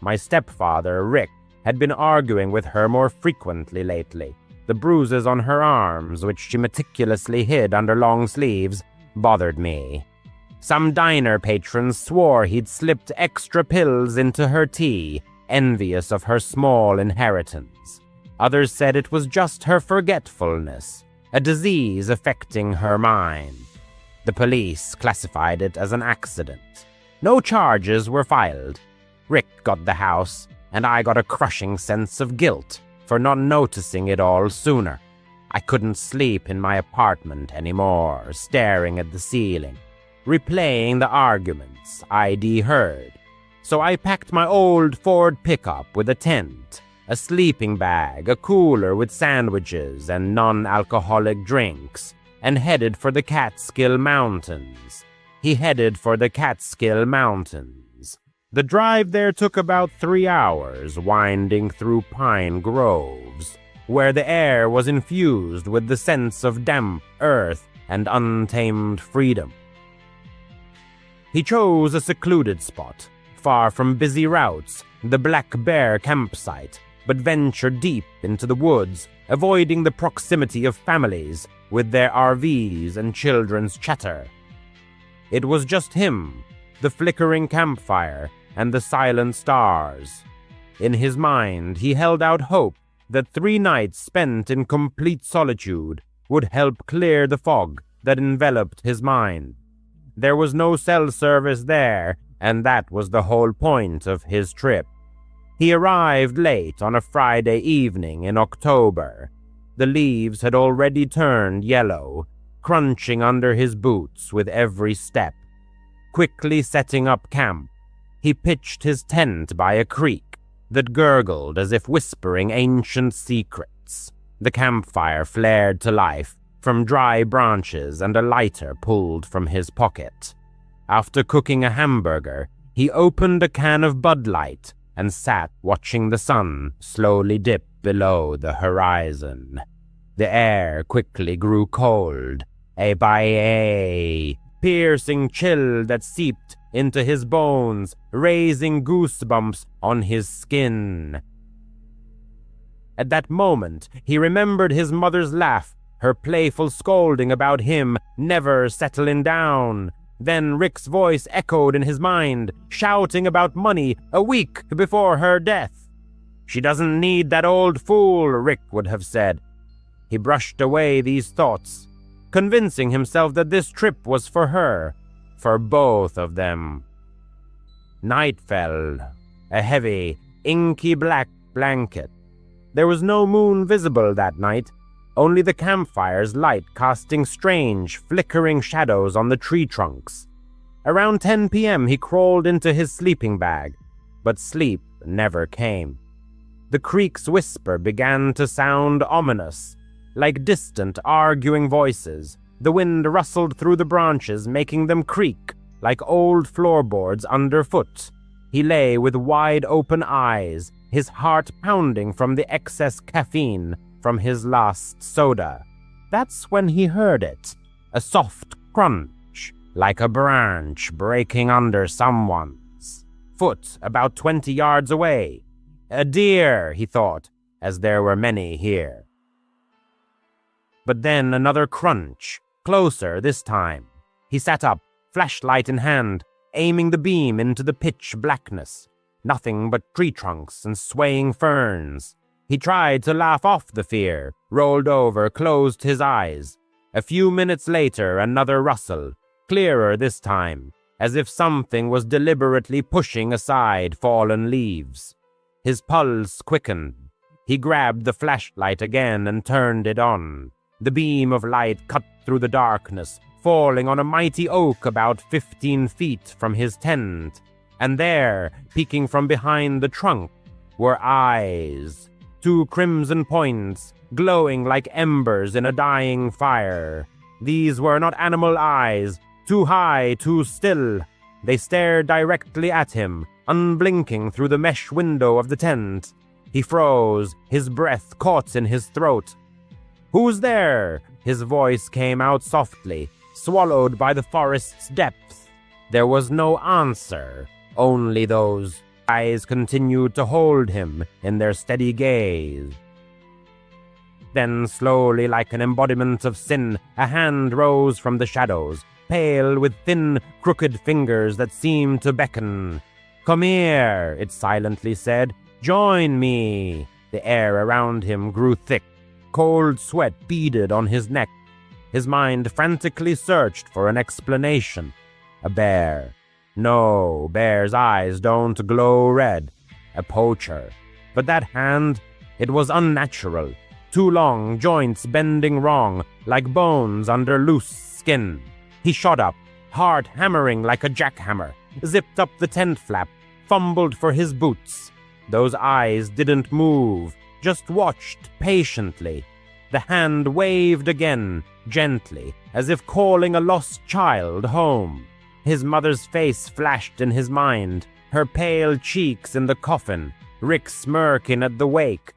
My stepfather, Rick, had been arguing with her more frequently lately. The bruises on her arms, which she meticulously hid under long sleeves, bothered me. Some diner patrons swore he'd slipped extra pills into her tea, envious of her small inheritance. Others said it was just her forgetfulness, a disease affecting her mind. The police classified it as an accident. No charges were filed. Rick got the house, and I got a crushing sense of guilt for not noticing it all sooner. I couldn't sleep in my apartment anymore, staring at the ceiling, replaying the arguments I'd heard. So I packed my old Ford pickup with a tent, a sleeping bag, a cooler with sandwiches and non-alcoholic drinks, and headed for the Catskill Mountains. He headed for the Catskill Mountains. The drive there took about 3 hours, winding through pine groves, where the air was infused with the sense of damp earth and untamed freedom. He chose a secluded spot, far from busy routes, the Black Bear campsite, but ventured deep into the woods, avoiding the proximity of families with their RVs and children's chatter. It was just him, the flickering campfire, and the silent stars. In his mind, he held out hope that 3 nights spent in complete solitude would help clear the fog that enveloped his mind. There was no cell service there, and that was the whole point of his trip. He arrived late on a Friday evening in October. The leaves had already turned yellow, crunching under his boots with every step. Quickly setting up camp, he pitched his tent by a creek that gurgled as if whispering ancient secrets. The campfire flared to life from dry branches and a lighter pulled from his pocket. After cooking a hamburger, he opened a can of Bud Light and sat watching the sun slowly dip below the horizon. The air quickly grew cold, a piercing chill that seeped into his bones, raising goosebumps on his skin. At that moment, he remembered his mother's laugh, her playful scolding about him never settling down. Then Rick's voice echoed in his mind, shouting about money a week before her death. "She doesn't need that old fool," Rick would have said. He brushed away these thoughts, convincing himself that this trip was for her, for both of them. Night fell, a heavy, inky black blanket. There was no moon visible that night, only the campfire's light casting strange, flickering shadows on the tree trunks. Around 10 p.m. he crawled into his sleeping bag, but sleep never came. The creek's whisper began to sound ominous, like distant, arguing voices. The wind rustled through the branches, making them creak like old floorboards underfoot. He lay with wide-open eyes, his heart pounding from the excess caffeine from his last soda. That's when he heard it, a soft crunch, like a branch breaking under someone's foot about 20 yards away. A deer, he thought, as there were many here. But then another crunch, closer this time. He sat up, flashlight in hand, aiming the beam into the pitch blackness. Nothing but tree trunks and swaying ferns. He tried to laugh off the fear, rolled over, closed his eyes. A few minutes later, another rustle, clearer this time, as if something was deliberately pushing aside fallen leaves. His pulse quickened. He grabbed the flashlight again and turned it on. The beam of light cut through the darkness, falling on a mighty oak about 15 feet from his tent. And there, peeking from behind the trunk, were eyes. 2 crimson points, glowing like embers in a dying fire. These were not animal eyes, too high, too still. They stared directly at him, unblinking through the mesh window of the tent. He froze, his breath caught in his throat. "Who's there?" His voice came out softly, swallowed by the forest's depths. There was no answer, only those eyes continued to hold him in their steady gaze. Then, slowly, like an embodiment of sin, a hand rose from the shadows, pale with thin, crooked fingers that seemed to beckon. "Come here," it silently said. "Join me." The air around him grew thick. Cold sweat beaded on his neck. His mind frantically searched for an explanation. A bear. No, bears' eyes don't glow red. A poacher. But that hand, it was unnatural. Too long, joints bending wrong, like bones under loose skin. He shot up, heart hammering like a jackhammer, zipped up the tent flap, fumbled for his boots. Those eyes didn't move, just watched patiently. The hand waved again, gently, as if calling a lost child home. His mother's face flashed in his mind, her pale cheeks in the coffin, Rick smirking at the wake.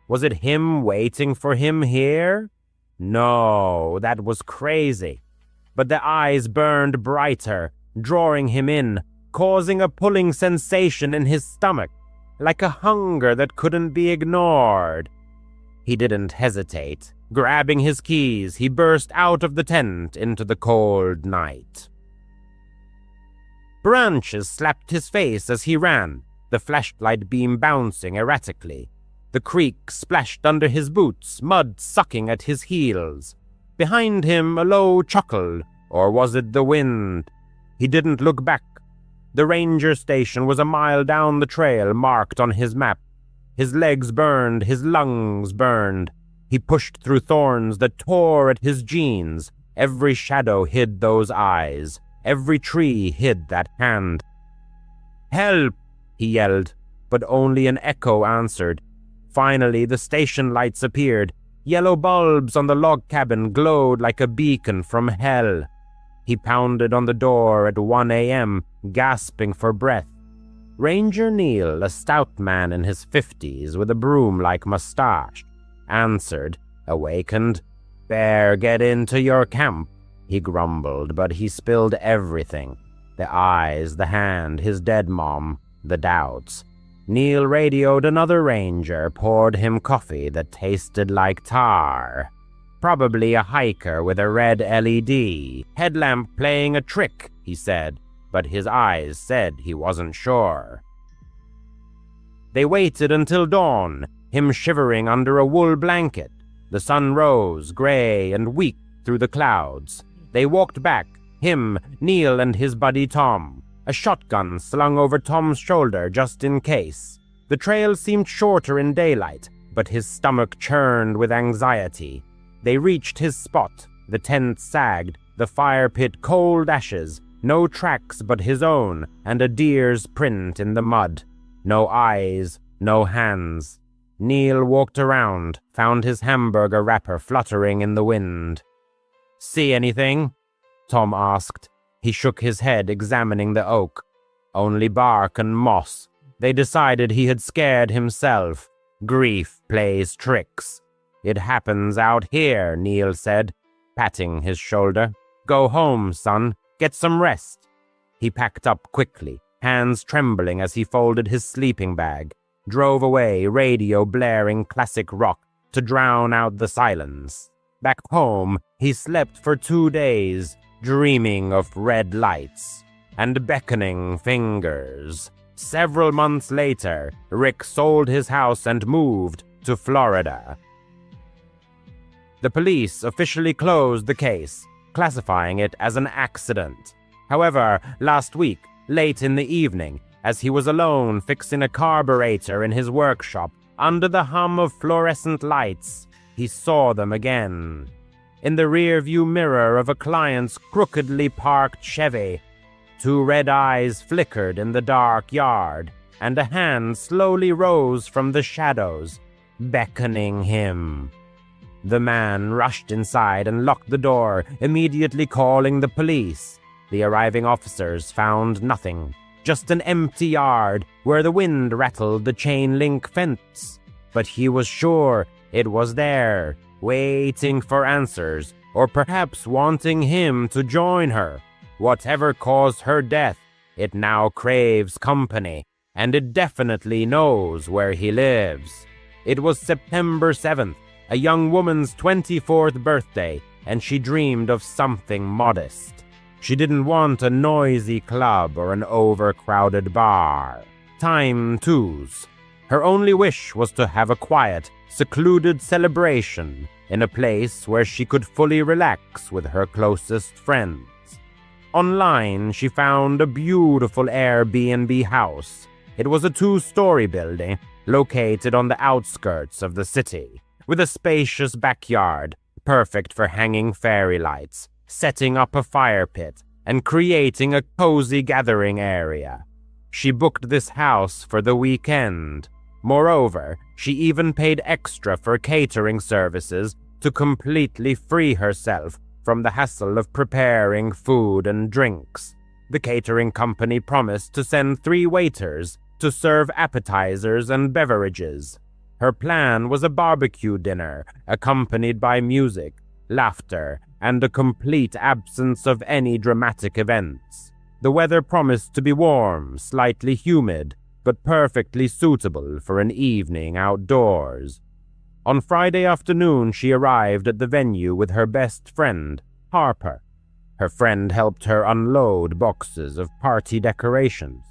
Was it him waiting for him here? No, that was crazy. But the eyes burned brighter, drawing him in, causing a pulling sensation in his stomach, like a hunger that couldn't be ignored. He didn't hesitate. Grabbing his keys, he burst out of the tent into the cold night. Branches slapped his face as he ran, the flashlight beam bouncing erratically. The creek splashed under his boots, mud sucking at his heels. Behind him, a low chuckle, or was it the wind? He didn't look back. The ranger station was a mile down the trail marked on his map. His legs burned, his lungs burned. He pushed through thorns that tore at his jeans. Every shadow hid those eyes. Every tree hid that hand. "Help!" he yelled, but only an echo answered. Finally, the station lights appeared. Yellow bulbs on the log cabin glowed like a beacon from hell. He pounded on the door at 1 a.m., gasping for breath. Ranger Neil, a stout man in his 50s with a broom-like mustache, answered, awakened. "Bear get into your camp," he grumbled, but he spilled everything. The eyes, the hand, his dead mom, the doubts. Neil radioed another ranger, poured him coffee that tasted like tar. Probably a hiker with a red LED, headlamp playing a trick, he said, but his eyes said he wasn't sure. They waited until dawn, him shivering under a wool blanket. The sun rose, gray and weak, through the clouds. They walked back, him, Neil, and his buddy Tom, a shotgun slung over Tom's shoulder just in case. The trail seemed shorter in daylight, but his stomach churned with anxiety. They reached his spot. The tent sagged, the fire pit cold ashes, no tracks but his own, and a deer's print in the mud. No eyes, no hands. Neil walked around, found his hamburger wrapper fluttering in the wind. "See anything?" Tom asked. He shook his head, examining the oak. Only bark and moss. They decided he had scared himself. Grief plays tricks. "It happens out here," Neil said, patting his shoulder. "Go home, son. Get some rest." He packed up quickly, hands trembling as he folded his sleeping bag, drove away, radio blaring classic rock to drown out the silence. Back home, he slept for 2 days, dreaming of red lights and beckoning fingers. Several months later, Rick sold his house and moved to Florida. The police officially closed the case, classifying it as an accident. However, last week, late in the evening, as he was alone fixing a carburetor in his workshop under the hum of fluorescent lights, he saw them again. In the rear-view mirror of a client's crookedly parked Chevy, 2 red eyes flickered in the dark yard, and a hand slowly rose from the shadows, beckoning him. The man rushed inside and locked the door, immediately calling the police. The arriving officers found nothing, just an empty yard where the wind rattled the chain-link fence. But he was sure it was there, waiting for answers, or perhaps wanting him to join her. Whatever caused her death, it now craves company, and it definitely knows where he lives. It was September 7th, a young woman's 24th birthday, and she dreamed of something modest. She didn't want a noisy club or an overcrowded bar. Time twos. Her only wish was to have a quiet, secluded celebration in a place where she could fully relax with her closest friends. Online, she found a beautiful Airbnb house. It was a 2-story building located on the outskirts of the city, with a spacious backyard, perfect for hanging fairy lights, setting up a fire pit, and creating a cozy gathering area. She booked this house for the weekend. Moreover, she even paid extra for catering services to completely free herself from the hassle of preparing food and drinks. The catering company promised to send 3 waiters to serve appetizers and beverages. Her plan was a barbecue dinner, accompanied by music, laughter, and a complete absence of any dramatic events. The weather promised to be warm, slightly humid, but perfectly suitable for an evening outdoors. On Friday afternoon, she arrived at the venue with her best friend, Harper. Her friend helped her unload boxes of party decorations.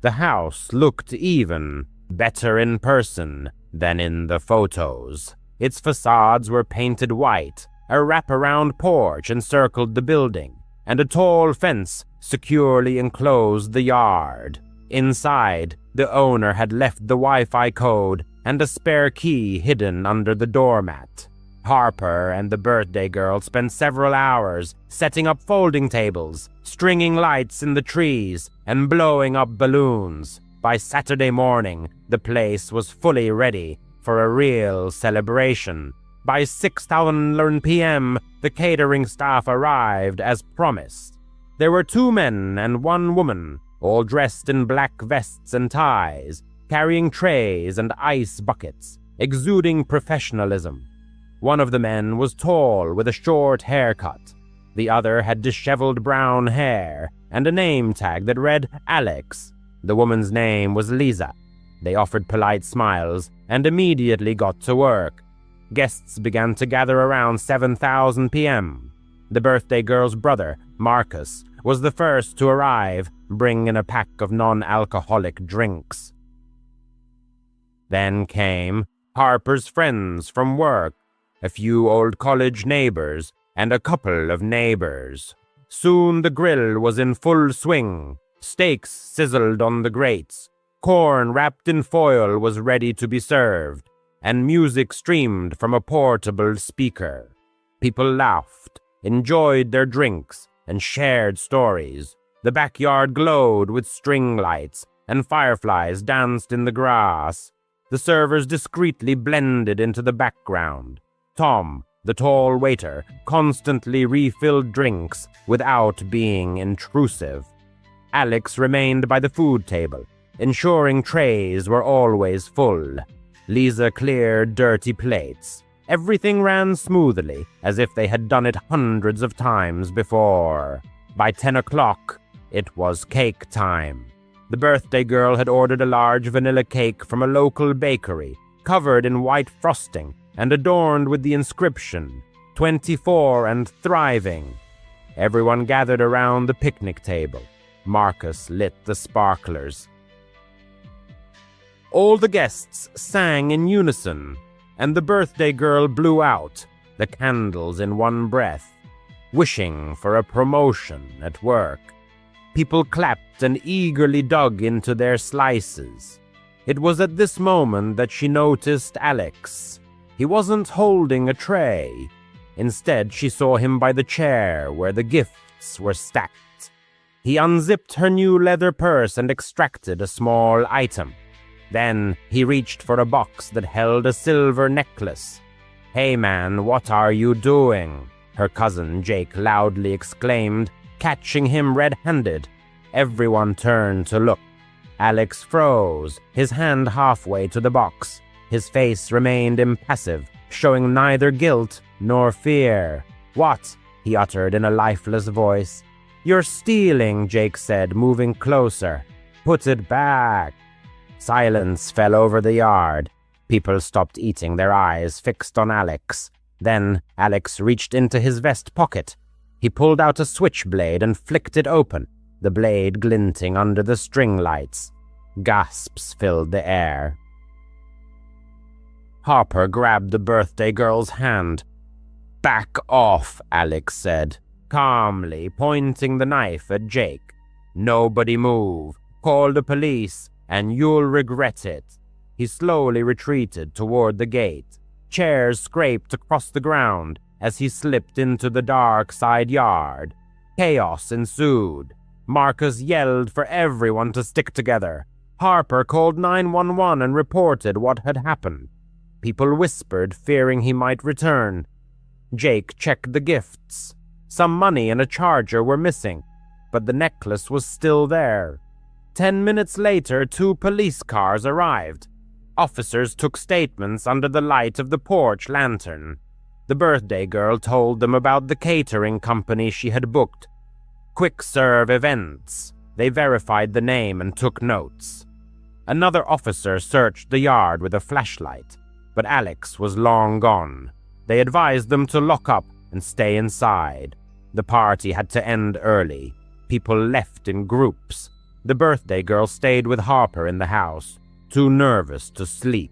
The house looked even better in person than in the photos. Its facades were painted white, a wraparound porch encircled the building, and a tall fence securely enclosed the yard. Inside, the owner had left the Wi-Fi code and a spare key hidden under the doormat. Harper and the birthday girl spent several hours setting up folding tables, stringing lights in the trees, and blowing up balloons. By Saturday morning, the place was fully ready for a real celebration. By 6:11 p.m., the catering staff arrived as promised. There were 2 men and 1 woman, all dressed in black vests and ties, carrying trays and ice buckets, exuding professionalism. One of the men was tall with a short haircut. The other had disheveled brown hair and a name tag that read Alex. The woman's name was Lisa. They offered polite smiles and immediately got to work. Guests began to gather around 7:00 p.m. The birthday girl's brother, Marcus, was the first to arrive, bringing a pack of non-alcoholic drinks. Then came Harper's friends from work, a few old college neighbors, and a couple of neighbors. Soon the grill was in full swing. Steaks sizzled on the grates. Corn wrapped in foil was ready to be served, and music streamed from a portable speaker. People laughed, enjoyed their drinks, and shared stories. The backyard glowed with string lights, and fireflies danced in the grass. The servers discreetly blended into the background. Tom, the tall waiter, constantly refilled drinks without being intrusive. Alex remained by the food table, ensuring trays were always full. Lisa cleared dirty plates. Everything ran smoothly, as if they had done it hundreds of times before. By 10 o'clock, It was cake time. The birthday girl had ordered a large vanilla cake from a local bakery, covered in white frosting and adorned with the inscription, 24 and thriving. Everyone gathered around the picnic table. Marcus lit the sparklers. All the guests sang in unison, and the birthday girl blew out the candles in one breath, wishing for a promotion at work. People clapped and eagerly dug into their slices. It was at this moment that she noticed Alex. He wasn't holding a tray. Instead, she saw him by the chair where the gifts were stacked. He unzipped her new leather purse and extracted a small item. Then he reached for a box that held a silver necklace. "Hey man, what are you doing?" her cousin Jake loudly exclaimed, catching him red-handed. Everyone turned to look. Alex froze, his hand halfway to the box. His face remained impassive, showing neither guilt nor fear. "What?" he uttered in a lifeless voice. "You're stealing," Jake said, moving closer. "Put it back." Silence fell over the yard. People stopped eating, their eyes fixed on Alex. Then Alex reached into his vest pocket. He pulled out a switchblade and flicked it open, the blade glinting under the string lights. Gasps filled the air. Harper grabbed the birthday girl's hand. "Back off," Alex said, calmly pointing the knife at Jake. "Nobody move. Call the police, and you'll regret it." He slowly retreated toward the gate. Chairs scraped across the ground as he slipped into the dark side yard. Chaos ensued. Marcus yelled for everyone to stick together. Harper called 911 and reported what had happened. People whispered, fearing he might return. Jake checked the gifts. Some money and a charger were missing, but the necklace was still there. 10 minutes later, 2 police cars arrived. Officers took statements under the light of the porch lantern. The birthday girl told them about the catering company she had booked. Quick Serve Events. They verified the name and took notes. Another officer searched the yard with a flashlight, but Alex was long gone. They advised them to lock up and stay inside. The party had to end early. People left in groups. The birthday girl stayed with Harper in the house, too nervous to sleep.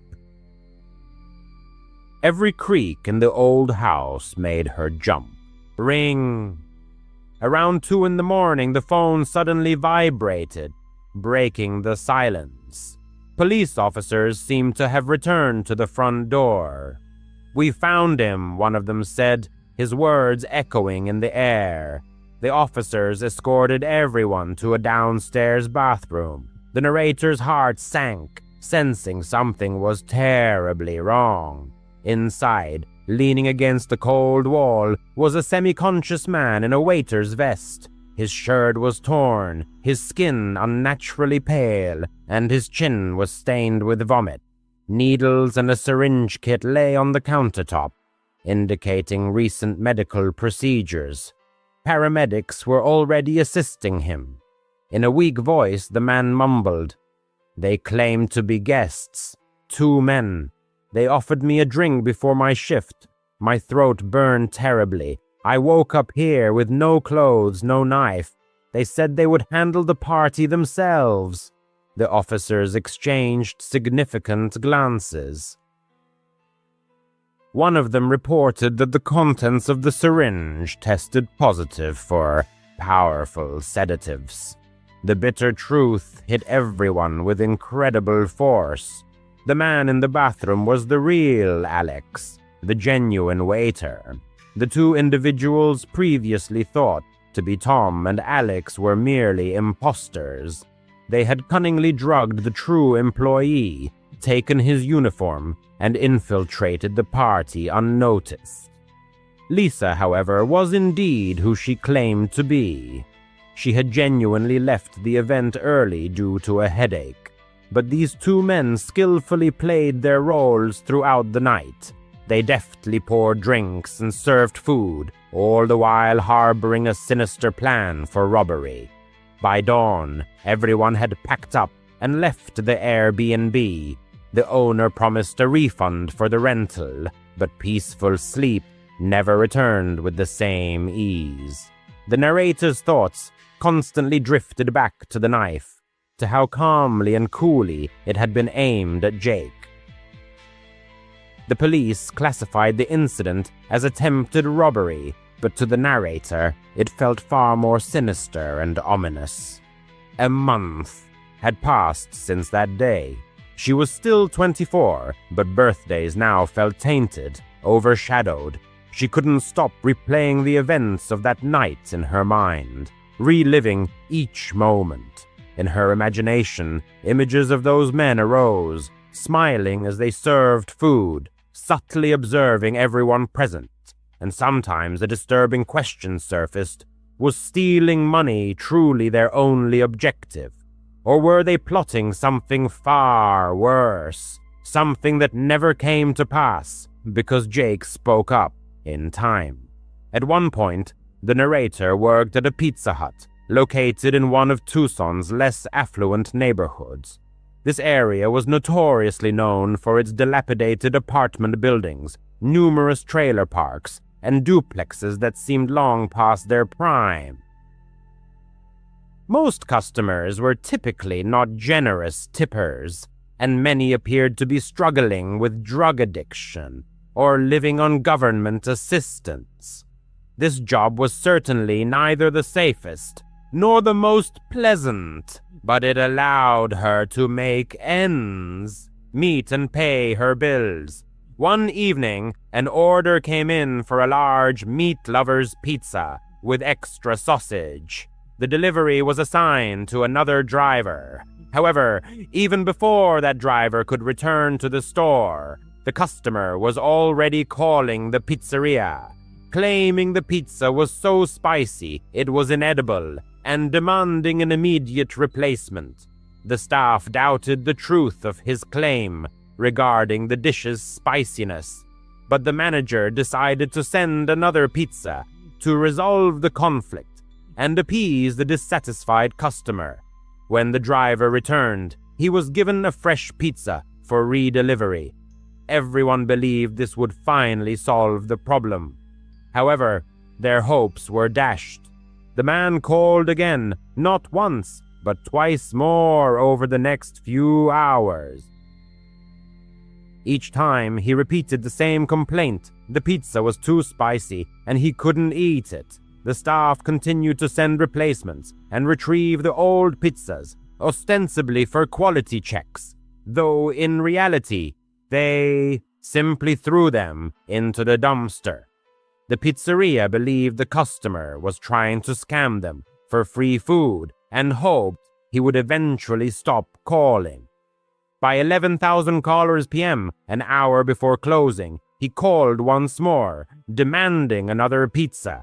Every creak in the old house made her jump. Ring. Around 2 a.m, the phone suddenly vibrated, breaking the silence. Police officers seemed to have returned to the front door. "We found him," one of them said, his words echoing in the air. The officers escorted everyone to a downstairs bathroom. The narrator's heart sank, sensing something was terribly wrong. Inside, leaning against the cold wall, was a semi-conscious man in a waiter's vest. His shirt was torn, his skin unnaturally pale, and his chin was stained with vomit. Needles and a syringe kit lay on the countertop, indicating recent medical procedures. Paramedics were already assisting him. In a weak voice, the man mumbled, "They claimed to be guests. 2 men. They offered me a drink before my shift. My throat burned terribly. I woke up here with no clothes, no knife. They said they would handle the party themselves." The officers exchanged significant glances. One of them reported that the contents of the syringe tested positive for powerful sedatives. The bitter truth hit everyone with incredible force. The man in the bathroom was the real Alex, the genuine waiter. The 2 individuals previously thought to be Tom and Alex were merely imposters. They had cunningly drugged the true employee, taken his uniform, and infiltrated the party unnoticed. Lisa, however, was indeed who she claimed to be. She had genuinely left the event early due to a headache, but these 2 men skillfully played their roles throughout the night. They deftly poured drinks and served food, all the while harboring a sinister plan for robbery. By dawn, everyone had packed up and left the Airbnb. The owner promised a refund for the rental, but peaceful sleep never returned with the same ease. The narrator's thoughts constantly drifted back to the knife, to how calmly and coolly it had been aimed at Jake. The police classified the incident as attempted robbery, but to the narrator, it felt far more sinister and ominous. A month had passed since that day. She was still 24, but birthdays now felt tainted, overshadowed. She couldn't stop replaying the events of that night in her mind, reliving each moment. In her imagination, images of those men arose, smiling as they served food, subtly observing everyone present, and sometimes a disturbing question surfaced. Was stealing money truly their only objective? Or were they plotting something far worse, something that never came to pass because Jake spoke up in time? At one point, the narrator worked at a Pizza Hut located in one of Tucson's less affluent neighborhoods. This area was notoriously known for its dilapidated apartment buildings, numerous trailer parks, and duplexes that seemed long past their prime. Most customers were typically not generous tippers, and many appeared to be struggling with drug addiction or living on government assistance. This job was certainly neither the safest nor the most pleasant, but it allowed her to make ends meet and pay her bills. One evening, an order came in for a large meat lover's pizza with extra sausage. The delivery was assigned to another driver. However, even before that driver could return to the store, the customer was already calling the pizzeria, claiming the pizza was so spicy it was inedible and demanding an immediate replacement. The staff doubted the truth of his claim regarding the dish's spiciness, but the manager decided to send another pizza to resolve the conflict and appease the dissatisfied customer. When the driver returned, he was given a fresh pizza for redelivery. Everyone believed this would finally solve the problem. However, their hopes were dashed. The man called again, not once, but twice more over the next few hours. Each time he repeated the same complaint. The pizza was too spicy and he couldn't eat it. The staff continued to send replacements and retrieve the old pizzas, ostensibly for quality checks, though in reality, they simply threw them into the dumpster. The pizzeria believed the customer was trying to scam them for free food and hoped he would eventually stop calling. By 11,000 callers p.m., an hour before closing, he called once more, demanding another pizza.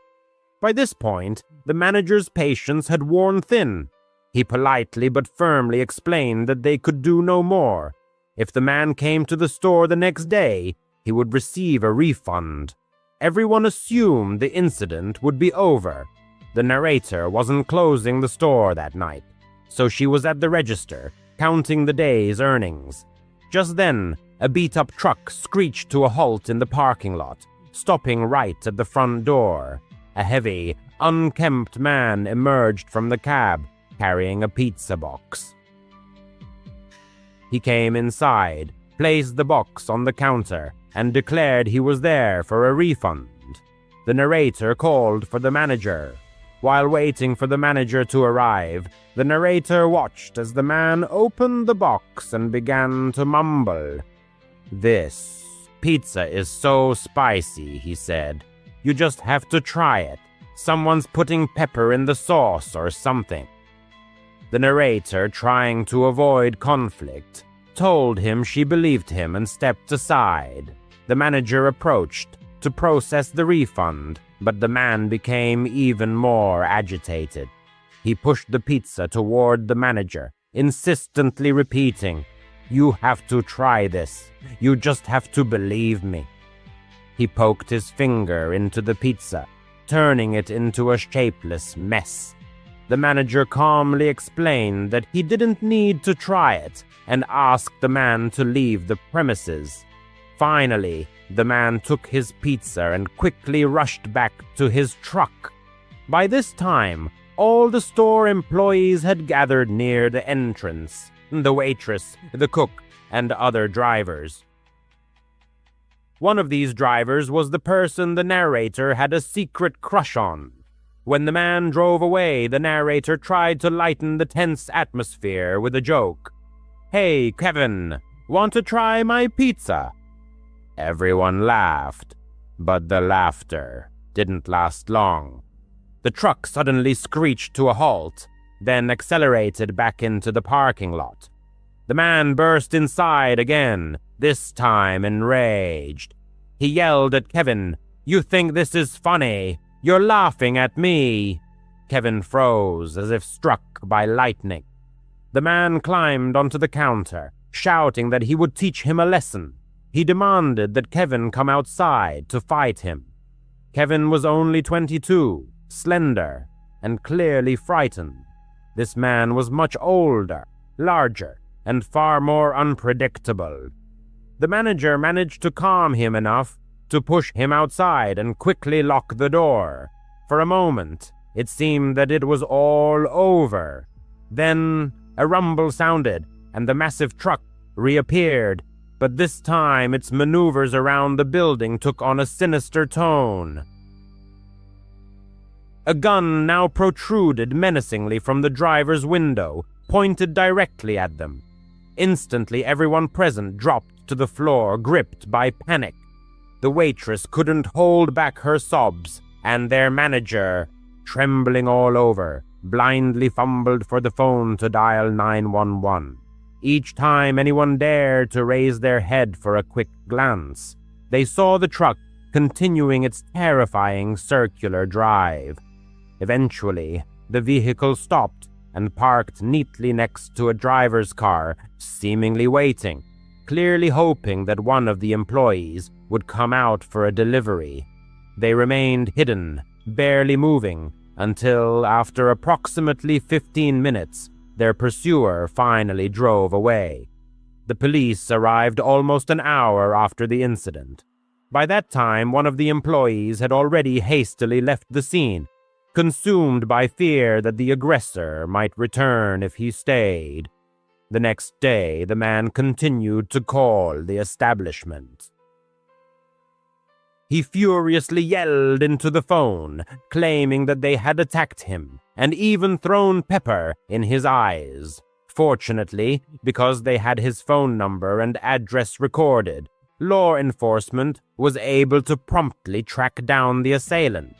By this point, the manager's patience had worn thin. He politely but firmly explained that they could do no more. If the man came to the store the next day, he would receive a refund. Everyone assumed the incident would be over. The narrator wasn't closing the store that night, so she was at the register, counting the day's earnings. Just then, a beat-up truck screeched to a halt in the parking lot, stopping right at the front door. A heavy, unkempt man emerged from the cab, carrying a pizza box. He came inside, placed the box on the counter, and declared he was there for a refund. The narrator called for the manager. While waiting for the manager to arrive, the narrator watched as the man opened the box and began to mumble. "This pizza is so spicy," he said. "You just have to try it. Someone's putting pepper in the sauce or something." The narrator, trying to avoid conflict, told him she believed him and stepped aside. The manager approached to process the refund, but the man became even more agitated. He pushed the pizza toward the manager, insistently repeating, "You have to try this. You just have to believe me." He poked his finger into the pizza, turning it into a shapeless mess. The manager calmly explained that he didn't need to try it and asked the man to leave the premises. Finally, the man took his pizza and quickly rushed back to his truck. By this time, all the store employees had gathered near the entrance, the waitress, the cook, and other drivers. One of these drivers was the person the narrator had a secret crush on. When the man drove away, the narrator tried to lighten the tense atmosphere with a joke. "Hey, Kevin, want to try my pizza?" Everyone laughed, but the laughter didn't last long. The truck suddenly screeched to a halt, then accelerated back into the parking lot. The man burst inside again, this time enraged. He yelled at Kevin, "You think this is funny? You're laughing at me." Kevin froze as if struck by lightning. The man climbed onto the counter, shouting that he would teach him a lesson. He demanded that Kevin come outside to fight him. Kevin was only 22, slender, and clearly frightened. This man was much older, larger, and far more unpredictable. The manager managed to calm him enough to push him outside and quickly lock the door. For a moment, it seemed that it was all over. Then a rumble sounded, and the massive truck reappeared, but this time its maneuvers around the building took on a sinister tone. A gun now protruded menacingly from the driver's window, pointed directly at them. Instantly, everyone present dropped to the floor, gripped by panic. The waitress couldn't hold back her sobs, and their manager, trembling all over, blindly fumbled for the phone to dial 911. Each time anyone dared to raise their head for a quick glance, they saw the truck continuing its terrifying circular drive. Eventually, the vehicle stopped and parked neatly next to a driver's car, seemingly waiting, clearly hoping that one of the employees would come out for a delivery. They remained hidden, barely moving, until, after approximately 15 minutes, their pursuer finally drove away. The police arrived almost an hour after the incident. By that time, one of the employees had already hastily left the scene, consumed by fear that the aggressor might return if he stayed. The next day, the man continued to call the establishment. He furiously yelled into the phone, claiming that they had attacked him and even thrown pepper in his eyes. Fortunately, because they had his phone number and address recorded, law enforcement was able to promptly track down the assailant.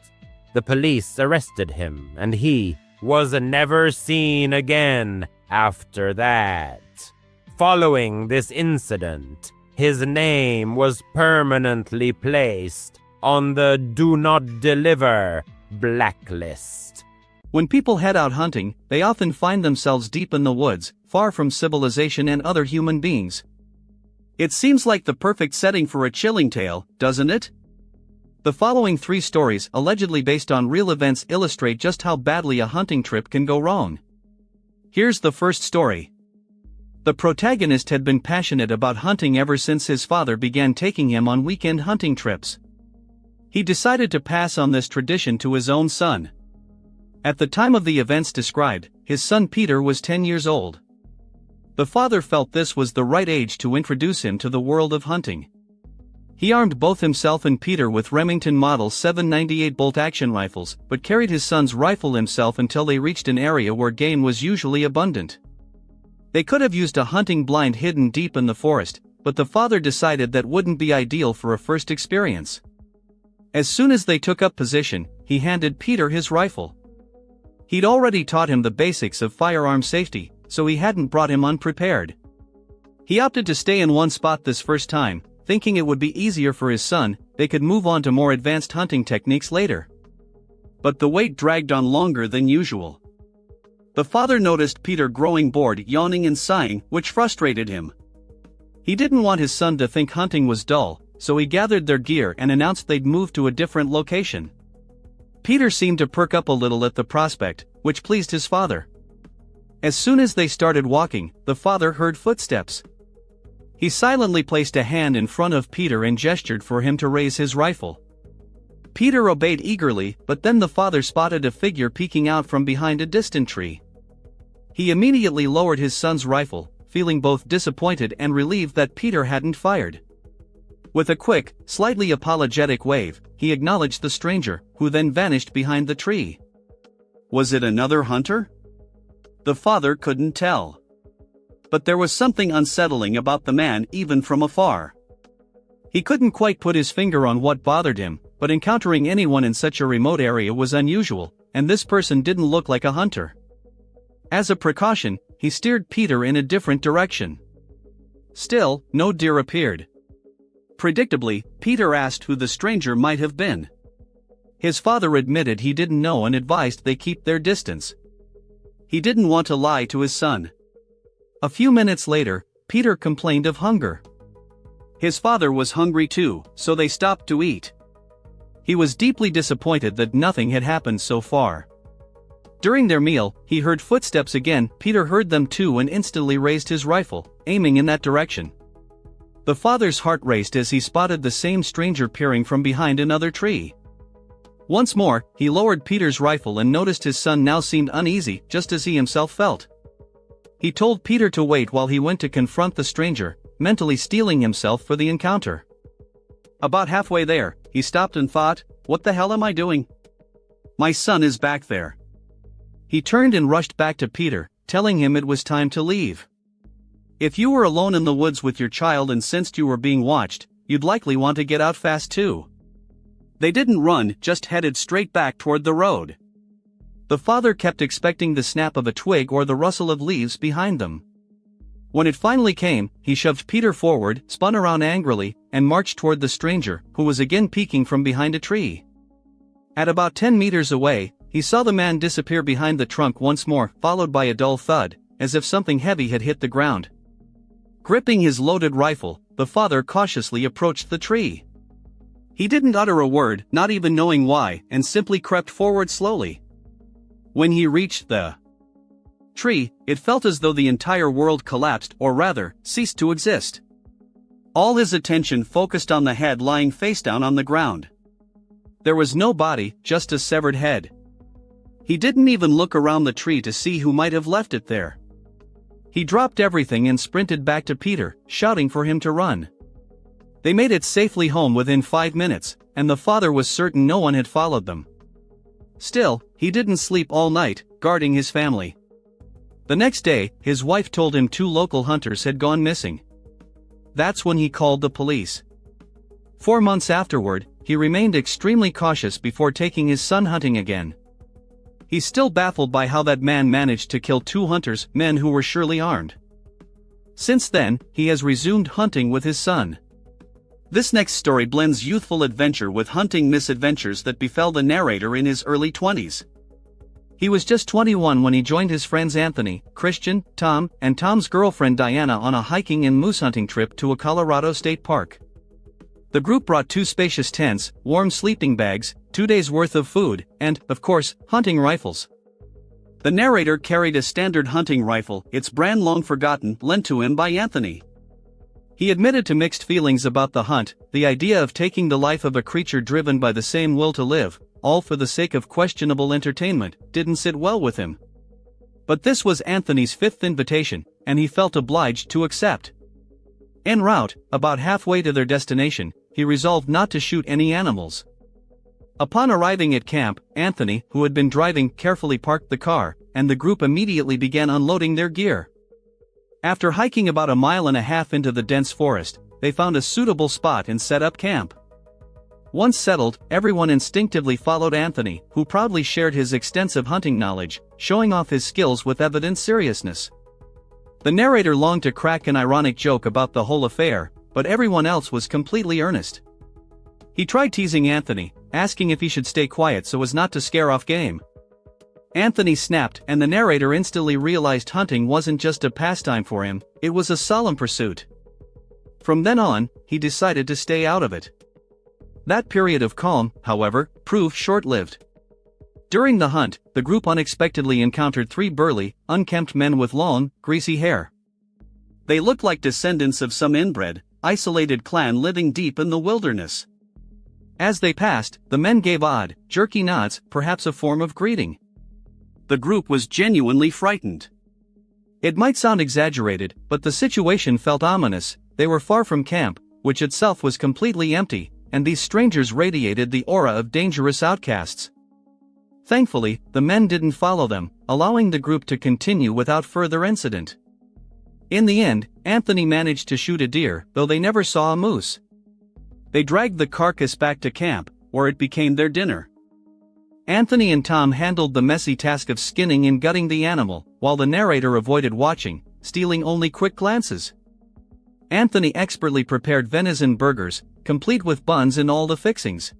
The police arrested him, and he was never seen again after that. Following this incident, his name was permanently placed on the Do Not Deliver blacklist. When people head out hunting, they often find themselves deep in the woods, far from civilization and other human beings. It seems like the perfect setting for a chilling tale, doesn't it? The following 3 stories, allegedly based on real events, illustrate just how badly a hunting trip can go wrong. Here's the first story. The protagonist had been passionate about hunting ever since his father began taking him on weekend hunting trips. He decided to pass on this tradition to his own son. At the time of the events described, his son Peter was 10 years old. The father felt this was the right age to introduce him to the world of hunting. He armed both himself and Peter with Remington Model 798 bolt-action rifles, but carried his son's rifle himself until they reached an area where game was usually abundant. They could have used a hunting blind hidden deep in the forest, but the father decided that wouldn't be ideal for a first experience. As soon as they took up position, he handed Peter his rifle. He'd already taught him the basics of firearm safety, so he hadn't brought him unprepared. He opted to stay in one spot this first time, thinking it would be easier for his son, they could move on to more advanced hunting techniques later. But the wait dragged on longer than usual. The father noticed Peter growing bored, yawning and sighing, which frustrated him. He didn't want his son to think hunting was dull, so he gathered their gear and announced they'd move to a different location. Peter seemed to perk up a little at the prospect, which pleased his father. As soon as they started walking, the father heard footsteps. He silently placed a hand in front of Peter and gestured for him to raise his rifle. Peter obeyed eagerly, but then the father spotted a figure peeking out from behind a distant tree. He immediately lowered his son's rifle, feeling both disappointed and relieved that Peter hadn't fired. With a quick, slightly apologetic wave, he acknowledged the stranger, who then vanished behind the tree. Was it another hunter? The father couldn't tell. But there was something unsettling about the man even from afar. He couldn't quite put his finger on what bothered him, but encountering anyone in such a remote area was unusual, and this person didn't look like a hunter. As a precaution, he steered Peter in a different direction. Still, no deer appeared. Predictably, Peter asked who the stranger might have been. His father admitted he didn't know and advised they keep their distance. He didn't want to lie to his son. A few minutes later, Peter complained of hunger. His father was hungry too, so they stopped to eat. He was deeply disappointed that nothing had happened so far. During their meal, he heard footsteps again. Peter heard them too and instantly raised his rifle, aiming in that direction. The father's heart raced as he spotted the same stranger peering from behind another tree. Once more, he lowered Peter's rifle and noticed his son now seemed uneasy, just as he himself felt. He told Peter to wait while he went to confront the stranger, mentally steeling himself for the encounter. About halfway there, he stopped and thought, "What the hell am I doing? My son is back there." He turned and rushed back to Peter, telling him it was time to leave. If you were alone in the woods with your child and sensed you were being watched, you'd likely want to get out fast too. They didn't run, just headed straight back toward the road. The father kept expecting the snap of a twig or the rustle of leaves behind them. When it finally came, he shoved Peter forward, spun around angrily, and marched toward the stranger, who was again peeking from behind a tree. At about 10 meters away, he saw the man disappear behind the trunk once more, followed by a dull thud, as if something heavy had hit the ground. Gripping his loaded rifle, the father cautiously approached the tree. He didn't utter a word, not even knowing why, and simply crept forward slowly. When he reached the tree, it felt as though the entire world collapsed, or rather, ceased to exist. All his attention focused on the head lying face down on the ground. There was no body, just a severed head. He didn't even look around the tree to see who might have left it there. He dropped everything and sprinted back to Peter, shouting for him to run. They made it safely home within 5 minutes, and the father was certain no one had followed them. Still, he didn't sleep all night, guarding his family. The next day, his wife told him 2 local hunters had gone missing. That's when he called the police. 4 months afterward, he remained extremely cautious before taking his son hunting again. He's still baffled by how that man managed to kill 2 hunters, men who were surely armed. Since then, he has resumed hunting with his son. This next story blends youthful adventure with hunting misadventures that befell the narrator in his early 20s. He was just 21 when he joined his friends Anthony, Christian, Tom, and Tom's girlfriend Diana on a hiking and moose hunting trip to a Colorado state park. The group brought 2 spacious tents, warm sleeping bags, 2 days' worth of food, and, of course, hunting rifles. The narrator carried a standard hunting rifle, its brand long forgotten, lent to him by Anthony. He admitted to mixed feelings about the hunt. The idea of taking the life of a creature driven by the same will to live, all for the sake of questionable entertainment, didn't sit well with him. But this was Anthony's 5th invitation, and he felt obliged to accept. En route, about halfway to their destination, he resolved not to shoot any animals. Upon arriving at camp, Anthony, who had been driving, carefully parked the car, and the group immediately began unloading their gear. After hiking about 1.5 miles into the dense forest, they found a suitable spot and set up camp. Once settled, everyone instinctively followed Anthony, who proudly shared his extensive hunting knowledge, showing off his skills with evident seriousness. The narrator longed to crack an ironic joke about the whole affair, but everyone else was completely earnest. He tried teasing Anthony, asking if he should stay quiet so as not to scare off game. Anthony snapped, and the narrator instantly realized hunting wasn't just a pastime for him, it was a solemn pursuit. From then on, he decided to stay out of it. That period of calm, however, proved short-lived. During the hunt, the group unexpectedly encountered 3 burly, unkempt men with long, greasy hair. They looked like descendants of some inbred, isolated clan living deep in the wilderness. As they passed, the men gave odd, jerky nods, perhaps a form of greeting. The group was genuinely frightened. It might sound exaggerated, but the situation felt ominous. They were far from camp, which itself was completely empty, and these strangers radiated the aura of dangerous outcasts. Thankfully, the men didn't follow them, allowing the group to continue without further incident. In the end, Anthony managed to shoot a deer, though they never saw a moose. They dragged the carcass back to camp, where it became their dinner. Anthony and Tom handled the messy task of skinning and gutting the animal, while the narrator avoided watching, stealing only quick glances. Anthony expertly prepared venison burgers, complete with buns and all the fixings.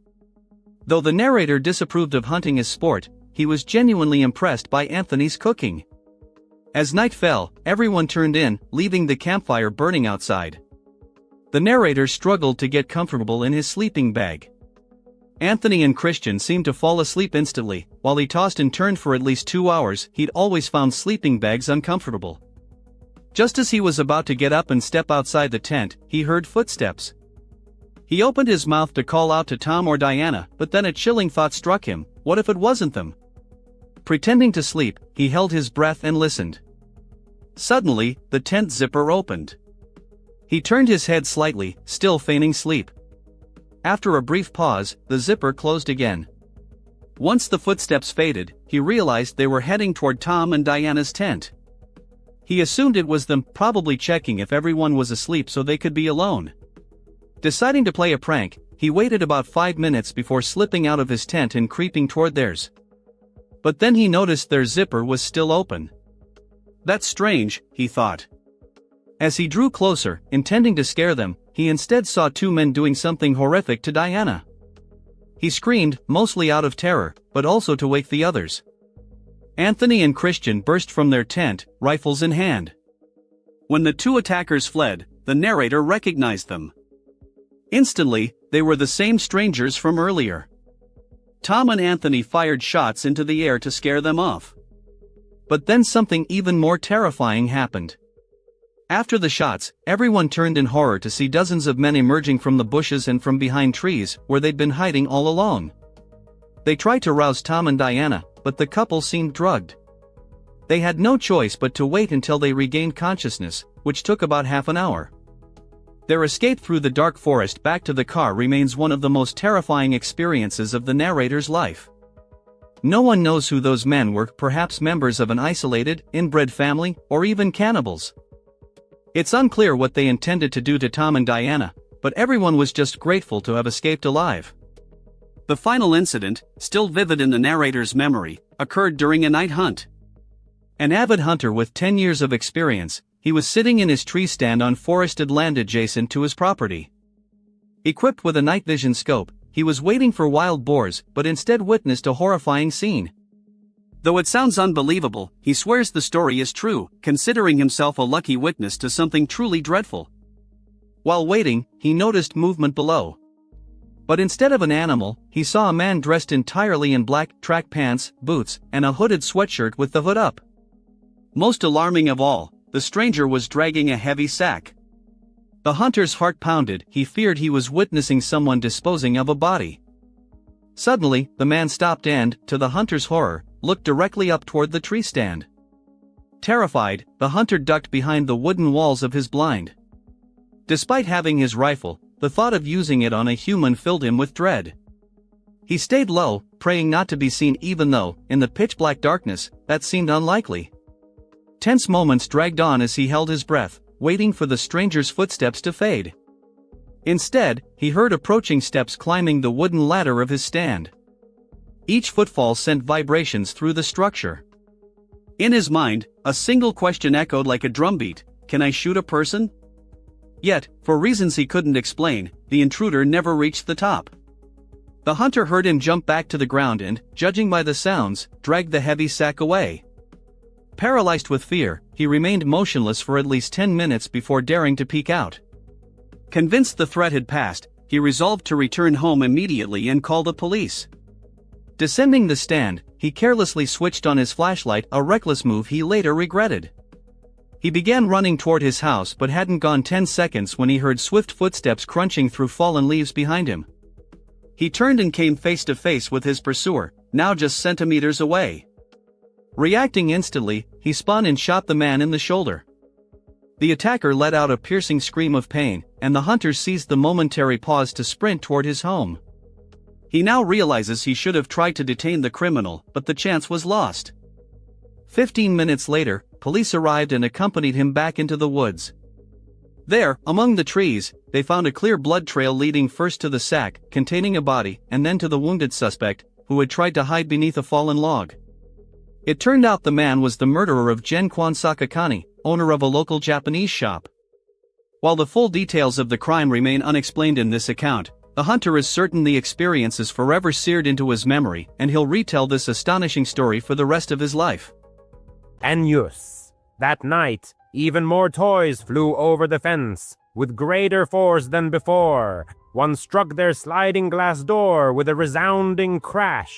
Though the narrator disapproved of hunting as sport, he was genuinely impressed by Anthony's cooking. As night fell, everyone turned in, leaving the campfire burning outside. The narrator struggled to get comfortable in his sleeping bag. Anthony and Christian seemed to fall asleep instantly. While he tossed and turned for at least 2 hours, he'd always found sleeping bags uncomfortable. Just as he was about to get up and step outside the tent, he heard footsteps. He opened his mouth to call out to Tom or Diana, but then a chilling thought struck him: what if it wasn't them? Pretending to sleep, he held his breath and listened. Suddenly, the tent zipper opened. He turned his head slightly, still feigning sleep. After a brief pause, the zipper closed again. Once the footsteps faded, he realized they were heading toward Tom and Diana's tent. He assumed it was them, probably checking if everyone was asleep so they could be alone. Deciding to play a prank, he waited about 5 minutes before slipping out of his tent and creeping toward theirs. But then he noticed their zipper was still open. That's strange, he thought. As he drew closer, intending to scare them, he instead saw 2 men doing something horrific to Diana. He screamed, mostly out of terror, but also to wake the others. Anthony and Christian burst from their tent, rifles in hand. When the 2 attackers fled, the narrator recognized them. Instantly, they were the same strangers from earlier. Tom and Anthony fired shots into the air to scare them off. But then something even more terrifying happened. After the shots, everyone turned in horror to see dozens of men emerging from the bushes and from behind trees, where they'd been hiding all along. They tried to rouse Tom and Diana, but the couple seemed drugged. They had no choice but to wait until they regained consciousness, which took about half an hour. Their escape through the dark forest back to the car remains one of the most terrifying experiences of the narrator's life. No one knows who those men were, perhaps members of an isolated, inbred family, or even cannibals. It's unclear what they intended to do to Tom and Diana, but everyone was just grateful to have escaped alive. The final incident, still vivid in the narrator's memory, occurred during a night hunt. An avid hunter with 10 years of experience, he was sitting in his tree stand on forested land adjacent to his property. Equipped with a night vision scope, he was waiting for wild boars, but instead witnessed a horrifying scene. Though it sounds unbelievable, he swears the story is true, considering himself a lucky witness to something truly dreadful. While waiting, he noticed movement below. But instead of an animal, he saw a man dressed entirely in black, track pants, boots, and a hooded sweatshirt with the hood up. Most alarming of all, the stranger was dragging a heavy sack. The hunter's heart pounded. He feared he was witnessing someone disposing of a body. Suddenly, the man stopped and, to the hunter's horror, looked directly up toward the tree stand. Terrified, the hunter ducked behind the wooden walls of his blind. Despite having his rifle, the thought of using it on a human filled him with dread. He stayed low, praying not to be seen, even though, in the pitch-black darkness, that seemed unlikely. Tense moments dragged on as he held his breath, waiting for the stranger's footsteps to fade. Instead, he heard approaching steps climbing the wooden ladder of his stand. Each footfall sent vibrations through the structure. In his mind, a single question echoed like a drumbeat: can I shoot a person? Yet, for reasons he couldn't explain, the intruder never reached the top. The hunter heard him jump back to the ground and, judging by the sounds, dragged the heavy sack away. Paralyzed with fear, he remained motionless for at least 10 minutes before daring to peek out. Convinced the threat had passed, he resolved to return home immediately and call the police. Descending the stand, he carelessly switched on his flashlight, a reckless move he later regretted. He began running toward his house but hadn't gone 10 seconds when he heard swift footsteps crunching through fallen leaves behind him. He turned and came face to face with his pursuer, now just centimeters away. Reacting instantly, he spun and shot the man in the shoulder. The attacker let out a piercing scream of pain, and the hunter seized the momentary pause to sprint toward his home. He now realizes he should have tried to detain the criminal, but the chance was lost. 15 minutes later, police arrived and accompanied him back into the woods. There, among the trees, they found a clear blood trail leading first to the sack containing a body and then to the wounded suspect, who had tried to hide beneath a fallen log. It turned out the man was the murderer of Gen-Kwan Sakakani, owner of a local Japanese shop. While the full details of the crime remain unexplained in this account, the hunter is certain the experience is forever seared into his memory and he'll retell this astonishing story for the rest of his life. Ambience. That night, even more toys flew over the fence, with greater force than before. One struck their sliding glass door with a resounding crash.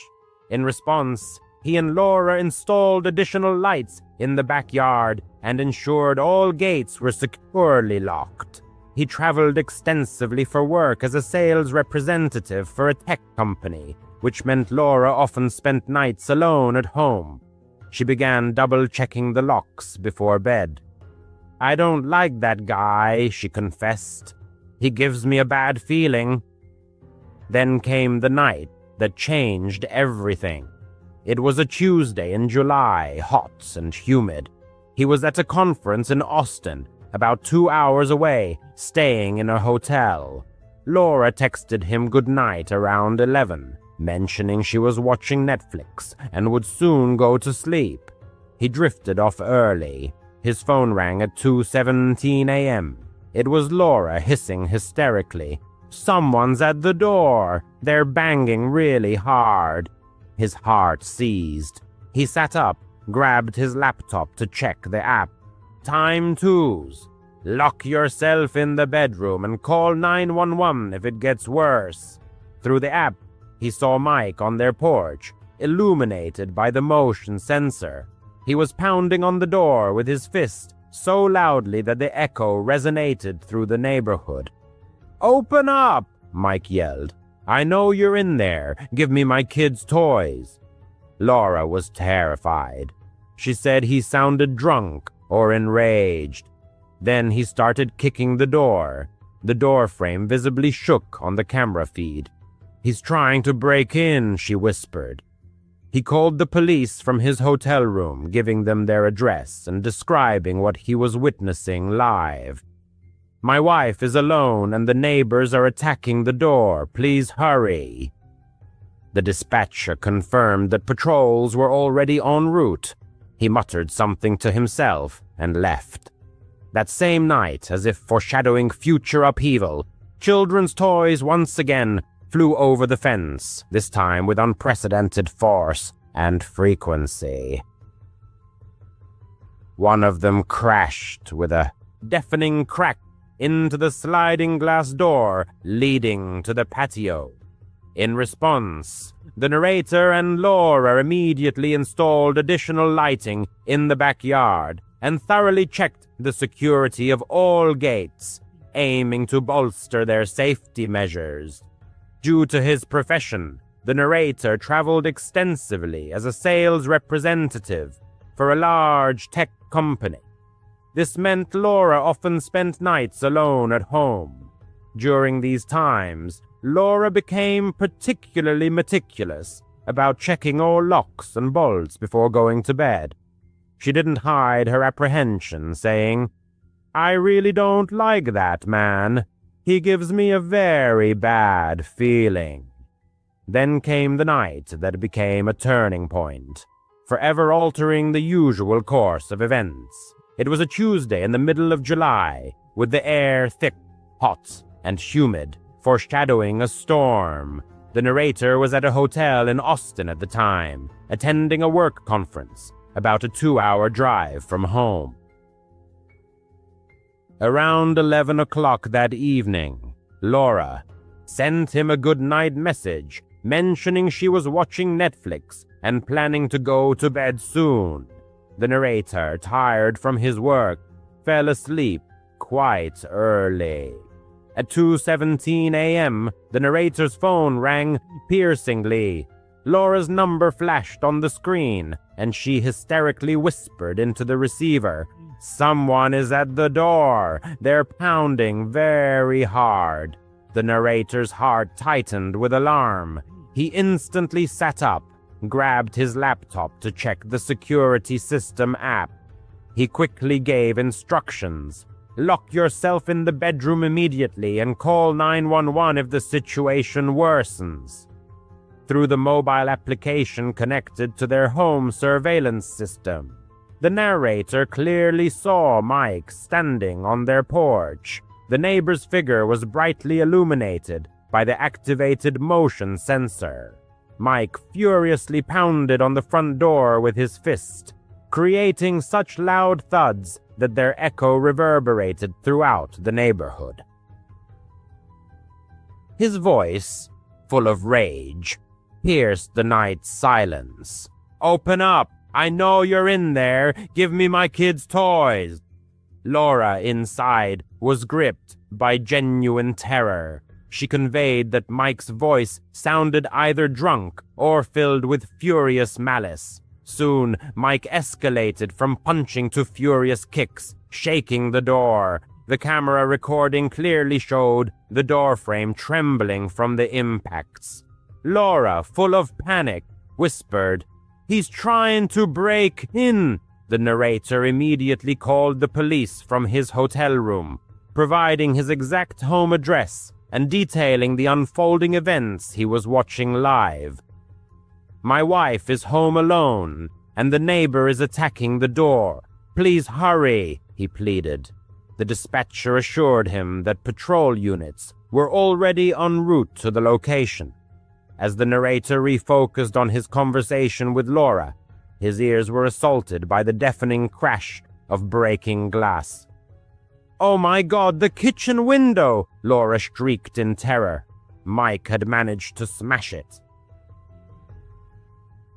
In response, he and Laura installed additional lights in the backyard and ensured all gates were securely locked. He traveled extensively for work as a sales representative for a tech company, which meant Laura often spent nights alone at home. She began double-checking the locks before bed. "I don't like that guy," she confessed. "He gives me a bad feeling." Then came the night that changed everything. It was a Tuesday in July, hot and humid. He was at a conference in Austin, about 2 hours away, staying in a hotel. Laura texted him goodnight around 11, mentioning she was watching Netflix and would soon go to sleep. He drifted off early. His phone rang at 2:17 a.m. It was Laura hissing hysterically. "Someone's at the door. They're banging really hard." His heart seized. He sat up, grabbed his laptop to check the app. Time twos. Lock yourself in the bedroom and call 911 if it gets worse. Through the app, he saw Mike on their porch, illuminated by the motion sensor. He was pounding on the door with his fist so loudly that the echo resonated through the neighborhood. "Open up!" Mike yelled. "I know you're in there. Give me my kids' toys." Laura was terrified. She said he sounded drunk or enraged. Then he started kicking the door. The door frame visibly shook on the camera feed. "He's trying to break in," she whispered. He called the police from his hotel room, giving them their address and describing what he was witnessing live. "My wife is alone and the neighbors are attacking the door. Please hurry." The dispatcher confirmed that patrols were already en route. He muttered something to himself and left. That same night, as if foreshadowing future upheaval, children's toys once again flew over the fence, this time with unprecedented force and frequency. One of them crashed with a deafening crack into the sliding glass door leading to the patio. In response, the narrator and Laura immediately installed additional lighting in the backyard and thoroughly checked the security of all gates, aiming to bolster their safety measures. Due to his profession, the narrator traveled extensively as a sales representative for a large tech company. This meant Laura often spent nights alone at home. During these times, Laura became particularly meticulous about checking all locks and bolts before going to bed. She didn't hide her apprehension, saying, "I really don't like that man. He gives me a very bad feeling." Then came the night that became a turning point, forever altering the usual course of events. It was a Tuesday in the middle of July, with the air thick, hot, and humid, foreshadowing a storm. The narrator was at a hotel in Austin at the time, attending a work conference, about a 2-hour drive from home. Around 11 o'clock that evening, Laura sent him a good-night message mentioning she was watching Netflix and planning to go to bed soon. The narrator, tired from his work, fell asleep quite early. At 2:17 a.m., the narrator's phone rang piercingly. Laura's number flashed on the screen, and she hysterically whispered into the receiver, "Someone is at the door. They're pounding very hard." The narrator's heart tightened with alarm. He instantly sat up, grabbed his laptop to check the security system app. He quickly gave instructions. "Lock yourself in the bedroom immediately and call 911 if the situation worsens." Through the mobile application connected to their home surveillance system, the narrator clearly saw Mike standing on their porch. The neighbor's figure was brightly illuminated by the activated motion sensor. Mike furiously pounded on the front door with his fist, creating such loud thuds that their echo reverberated throughout the neighborhood. His voice, full of rage, pierced the night's silence. "Open up! I know you're in there! Give me my kids' toys!" Laura, inside, was gripped by genuine terror. She conveyed that Mike's voice sounded either drunk or filled with furious malice. Soon, Mike escalated from punching to furious kicks, shaking the door. The camera recording clearly showed the doorframe trembling from the impacts. Laura, full of panic, whispered, "He's trying to break in." The narrator immediately called the police from his hotel room, providing his exact home address and detailing the unfolding events he was watching live. "My wife is home alone, and the neighbor is attacking the door. Please hurry," he pleaded. The dispatcher assured him that patrol units were already en route to the location. As the narrator refocused on his conversation with Laura, his ears were assaulted by the deafening crash of breaking glass. "Oh my God, the kitchen window!" Laura shrieked in terror. Mike had managed to smash it.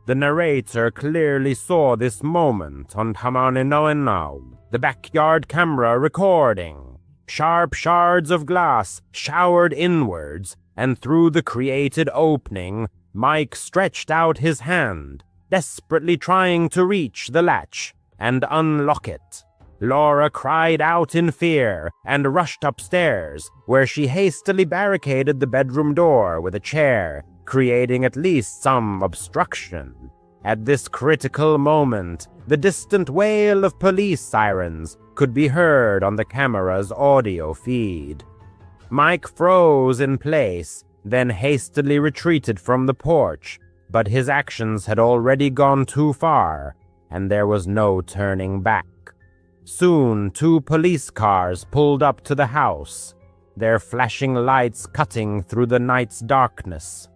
The narrator clearly saw this moment on Hamaninoenau, the backyard camera recording. Sharp shards of glass showered inwards, and through the created opening, Mike stretched out his hand, desperately trying to reach the latch and unlock it. Laura cried out in fear and rushed upstairs, where she hastily barricaded the bedroom door with a chair, creating at least some obstruction. At this critical moment, the distant wail of police sirens could be heard on the camera's audio feed. Mike froze in place, then hastily retreated from the porch, but his actions had already gone too far, and there was no turning back. Soon, 2 police cars pulled up to the house, their flashing lights cutting through the night's darkness.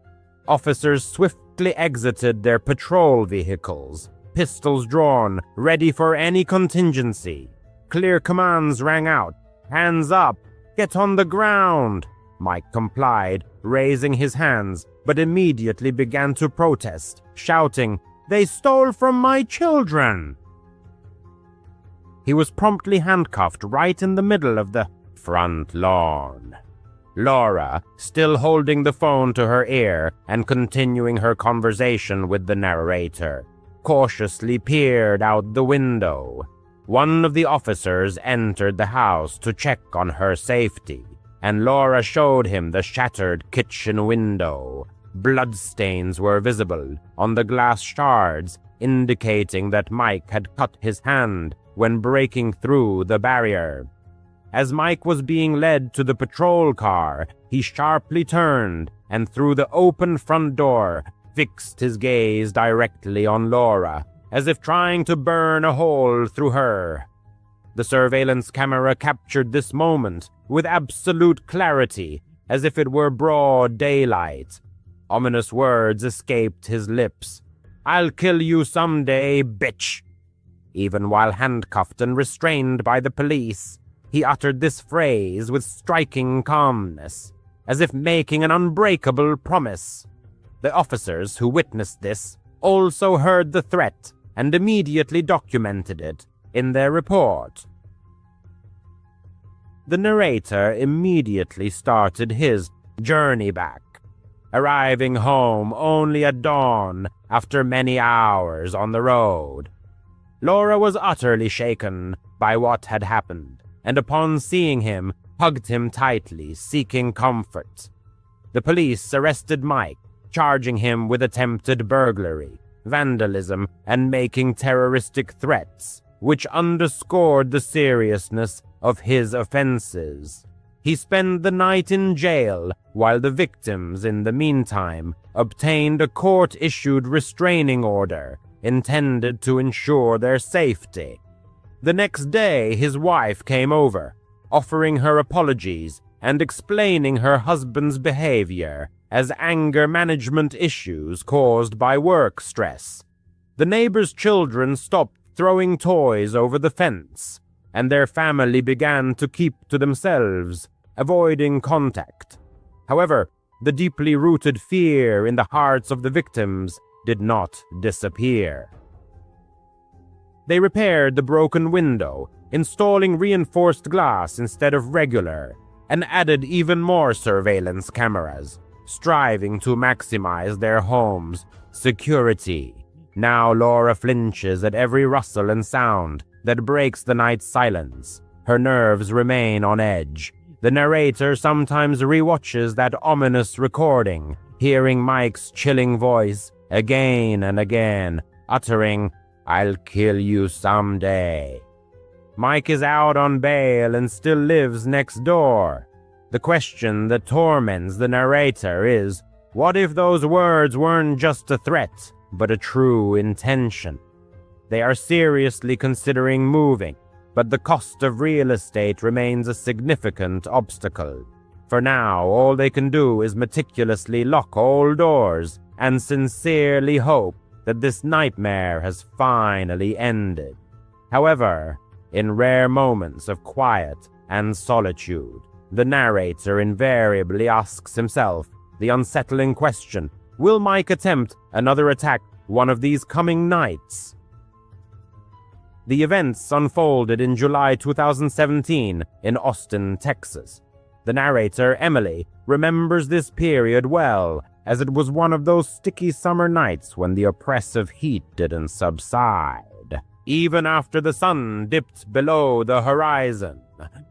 Officers swiftly exited their patrol vehicles, pistols drawn, ready for any contingency. Clear commands rang out. "Hands up! Get on the ground!" Mike complied, raising his hands, but immediately began to protest, shouting, "They stole from my children!" He was promptly handcuffed right in the middle of the front lawn. Laura, still holding the phone to her ear and continuing her conversation with the narrator, cautiously peered out the window. One of the officers entered the house to check on her safety, and Laura showed him the shattered kitchen window. Bloodstains were visible on the glass shards, indicating that Mike had cut his hand when breaking through the barrier. As Mike was being led to the patrol car, he sharply turned and through the open front door fixed his gaze directly on Laura, as if trying to burn a hole through her. The surveillance camera captured this moment with absolute clarity, as if it were broad daylight. Ominous words escaped his lips. "I'll kill you someday, bitch!" Even while handcuffed and restrained by the police, he uttered this phrase with striking calmness, as if making an unbreakable promise. The officers who witnessed this also heard the threat and immediately documented it in their report. The narrator immediately started his journey back, arriving home only at dawn after many hours on the road. Laura was utterly shaken by what had happened, and upon seeing him, hugged him tightly, seeking comfort. The police arrested Mike, charging him with attempted burglary, vandalism, and making terroristic threats, which underscored the seriousness of his offenses. He spent the night in jail, while the victims, in the meantime, obtained a court-issued restraining order intended to ensure their safety. The next day, his wife came over, offering her apologies and explaining her husband's behavior as anger management issues caused by work stress. The neighbor's children stopped throwing toys over the fence, and their family began to keep to themselves, avoiding contact. However, the deeply rooted fear in the hearts of the victims did not disappear. They repaired the broken window, installing reinforced glass instead of regular, and added even more surveillance cameras, striving to maximize their home's security. Now Laura flinches at every rustle and sound that breaks the night's silence. Her nerves remain on edge. The narrator sometimes rewatches that ominous recording, hearing Mike's chilling voice again and again, uttering, "I'll kill you someday." Mike is out on bail and still lives next door. The question that torments the narrator is, what if those words weren't just a threat, but a true intention? They are seriously considering moving, but the cost of real estate remains a significant obstacle. For now, all they can do is meticulously lock all doors and sincerely hope that this nightmare has finally ended. However, in rare moments of quiet and solitude, the narrator invariably asks himself the unsettling question, will Mike attempt another attack one of these coming nights? The events unfolded in July 2017 in Austin, Texas. The narrator, Emily, remembers this period well, as it was one of those sticky summer nights when the oppressive heat didn't subside, even after the sun dipped below the horizon.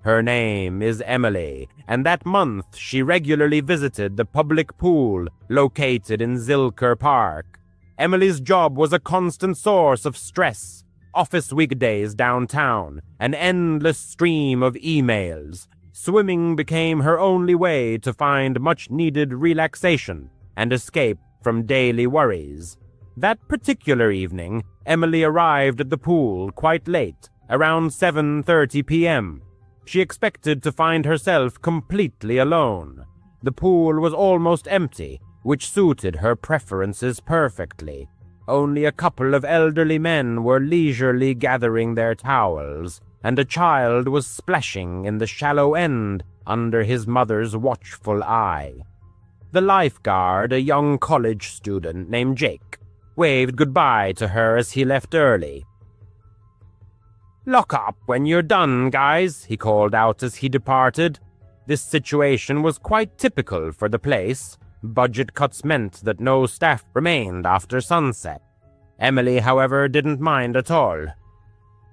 Her name is Emily, and that month she regularly visited the public pool located in Zilker Park. Emily's job was a constant source of stress. Office weekdays downtown, an endless stream of emails. Swimming became her only way to find much-needed relaxation and escape from daily worries. That particular evening, Emily arrived at the pool quite late, around 7:30 p.m. She expected to find herself completely alone. The pool was almost empty, which suited her preferences perfectly. Only a couple of elderly men were leisurely gathering their towels, and a child was splashing in the shallow end under his mother's watchful eye. The lifeguard, a young college student named Jake, waved goodbye to her as he left early. "Lock up when you're done, guys," he called out as he departed. This situation was quite typical for the place. Budget cuts meant that no staff remained after sunset. Emily, however, didn't mind at all.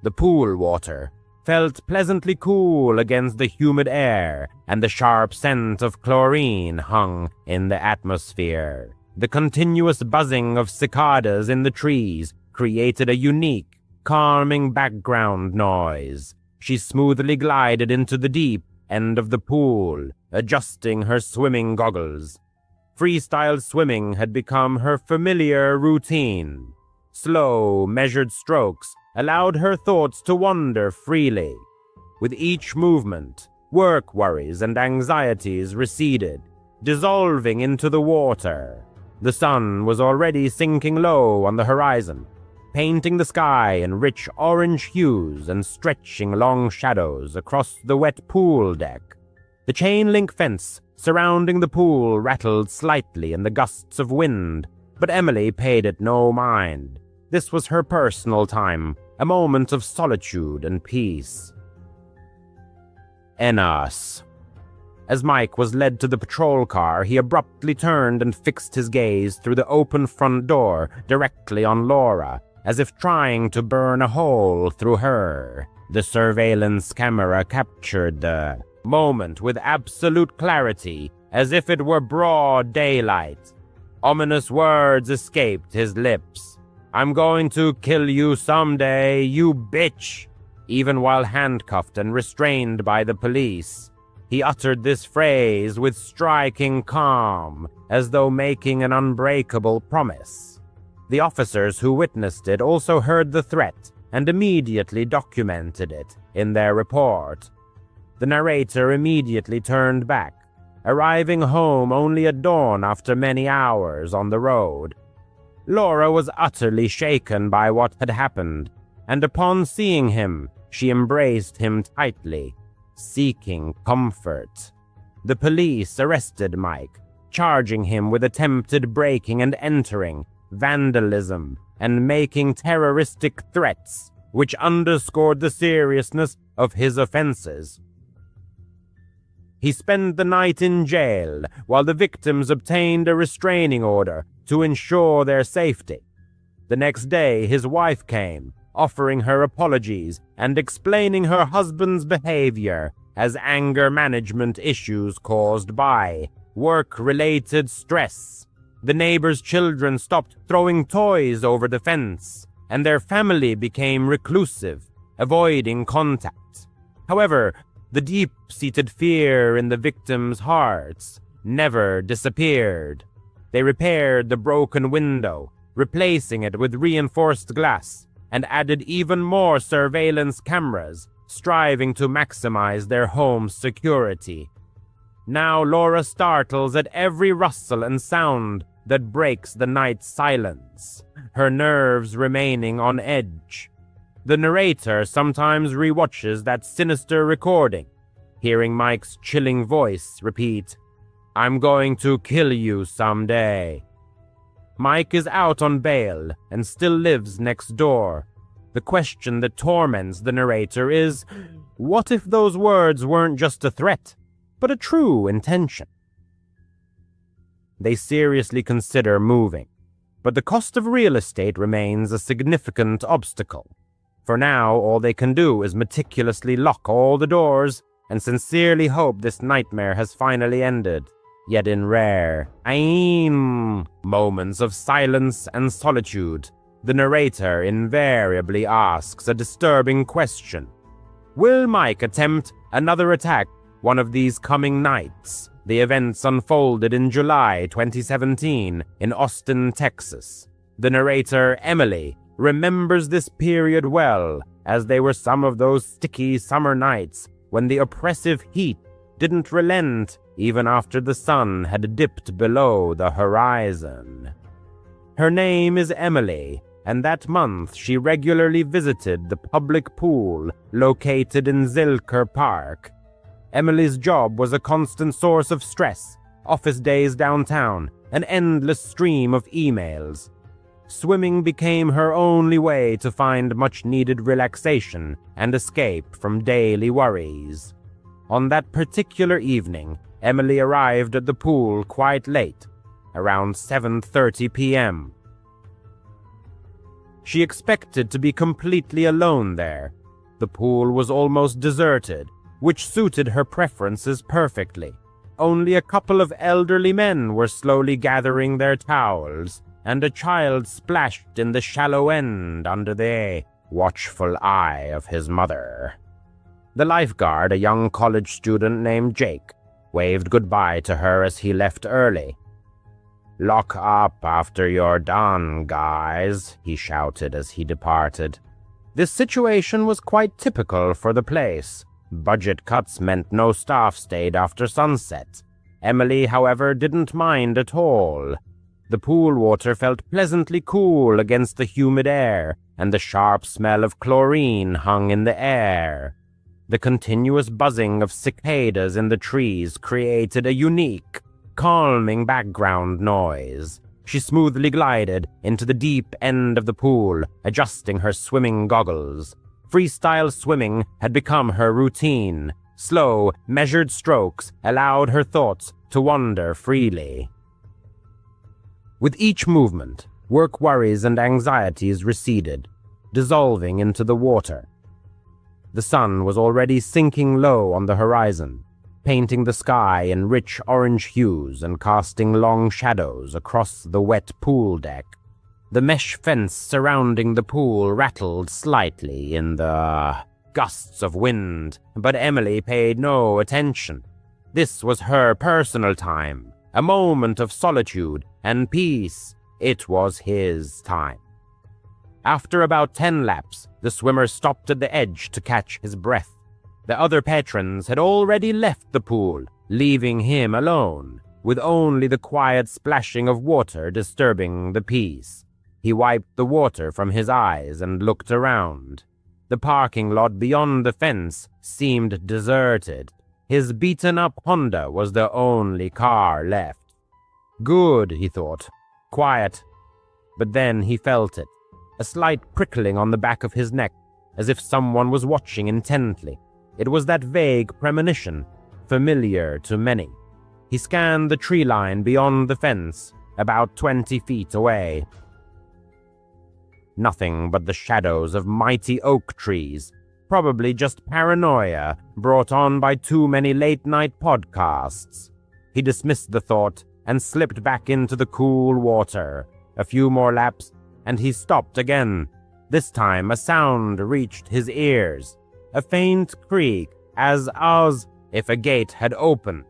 The pool water felt pleasantly cool against the humid air, and the sharp scent of chlorine hung in the atmosphere. The continuous buzzing of cicadas in the trees created a unique, calming background noise. She smoothly glided into the deep end of the pool, adjusting her swimming goggles. Freestyle swimming had become her familiar routine. Slow, measured strokes allowed her thoughts to wander freely. With each movement, work worries and anxieties receded, dissolving into the water. The sun was already sinking low on the horizon, painting the sky in rich orange hues and stretching long shadows across the wet pool deck. The chain-link fence surrounding the pool rattled slightly in the gusts of wind, but Emily paid it no mind. This was her personal time, a moment of solitude and peace. Enos. As Mike was led to the patrol car, he abruptly turned and fixed his gaze through the open front door directly on Laura, as if trying to burn a hole through her. The surveillance camera captured the moment with absolute clarity, as if it were broad daylight. Ominous words escaped his lips. "I'm going to kill you someday, you bitch!" Even while handcuffed and restrained by the police, he uttered this phrase with striking calm, as though making an unbreakable promise. The officers who witnessed it also heard the threat and immediately documented it in their report. The narrator immediately turned back, arriving home only at dawn after many hours on the road. Laura was utterly shaken by what had happened, and upon seeing him, she embraced him tightly, seeking comfort. The police arrested Mike, charging him with attempted breaking and entering, vandalism, and making terroristic threats, which underscored the seriousness of his offenses. He spent the night in jail while the victims obtained a restraining order to ensure their safety. The next day, his wife came, offering her apologies and explaining her husband's behavior as anger management issues caused by work-related stress. The neighbors' children stopped throwing toys over the fence, and their family became reclusive, avoiding contact. However, the deep-seated fear in the victims' hearts never disappeared. They repaired the broken window, replacing it with reinforced glass, and added even more surveillance cameras, striving to maximize their home's security. Now Laura startles at every rustle and sound that breaks the night's silence, her nerves remaining on edge. The narrator sometimes rewatches that sinister recording, hearing Mike's chilling voice repeat, "I'm going to kill you someday." Mike is out on bail and still lives next door. The question that torments the narrator is, what if those words weren't just a threat, but a true intention? They seriously consider moving, but the cost of real estate remains a significant obstacle. For now, all they can do is meticulously lock all the doors and sincerely hope this nightmare has finally ended. Yet in rare, moments of silence and solitude, the narrator invariably asks a disturbing question. Will Mike attempt another attack one of these coming nights? The events unfolded in July 2017 in Austin, Texas. The narrator, Emily, remembers this period well, as they were some of those sticky summer nights when the oppressive heat didn't relent even after the sun had dipped below the horizon. Her name is Emily, and that month she regularly visited the public pool located in Zilker Park. Emily's job was a constant source of stress, office days downtown, an endless stream of emails. Swimming became her only way to find much-needed relaxation and escape from daily worries. On that particular evening, Emily arrived at the pool quite late, around 7:30 p.m. She expected to be completely alone there. The pool was almost deserted, which suited her preferences perfectly. Only a couple of elderly men were slowly gathering their towels, and a child splashed in the shallow end under the watchful eye of his mother. The lifeguard, a young college student named Jake, waved goodbye to her as he left early. "Lock up after you're done, guys," he shouted as he departed. This situation was quite typical for the place. Budget cuts meant no staff stayed after sunset. Emily, however, didn't mind at all. The pool water felt pleasantly cool against the humid air, and the sharp smell of chlorine hung in the air. The continuous buzzing of cicadas in the trees created a unique, calming background noise. She smoothly glided into the deep end of the pool, adjusting her swimming goggles. Freestyle swimming had become her routine. Slow, measured strokes allowed her thoughts to wander freely. With each movement, work worries and anxieties receded, dissolving into the water. The sun was already sinking low on the horizon, painting the sky in rich orange hues and casting long shadows across the wet pool deck. The mesh fence surrounding the pool rattled slightly in the gusts of wind, but Emily paid no attention. This was her personal time, a moment of solitude and peace. It was his time. After about 10 laps, the swimmer stopped at the edge to catch his breath. The other patrons had already left the pool, leaving him alone, with only the quiet splashing of water disturbing the peace. He wiped the water from his eyes and looked around. The parking lot beyond the fence seemed deserted. His beaten-up Honda was the only car left. Good, he thought. Quiet. But then he felt it, a slight prickling on the back of his neck, as if someone was watching intently. It was that vague premonition, familiar to many. He scanned the tree line beyond the fence, about 20 feet away. Nothing but the shadows of mighty oak trees, probably just paranoia brought on by too many late-night podcasts. He dismissed the thought and slipped back into the cool water. A few more laps, and he stopped again. This time a sound reached his ears. A faint creak, as if a gate had opened.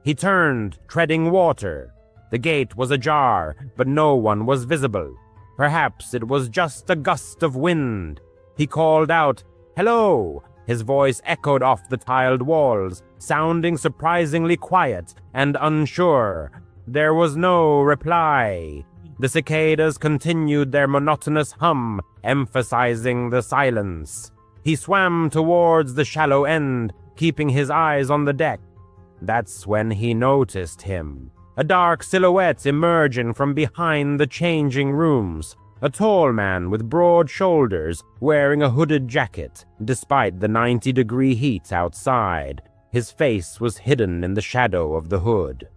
He turned, treading water. The gate was ajar, but no one was visible. Perhaps it was just a gust of wind. He called out, "Hello!" His voice echoed off the tiled walls, sounding surprisingly quiet and unsure. There was no reply. The cicadas continued their monotonous hum, emphasizing the silence. He swam towards the shallow end, keeping his eyes on the deck. That's when he noticed him. A dark silhouette emerging from behind the changing rooms. A tall man with broad shoulders, wearing a hooded jacket, despite the 90-degree heat outside. His face was hidden in the shadow of the hood.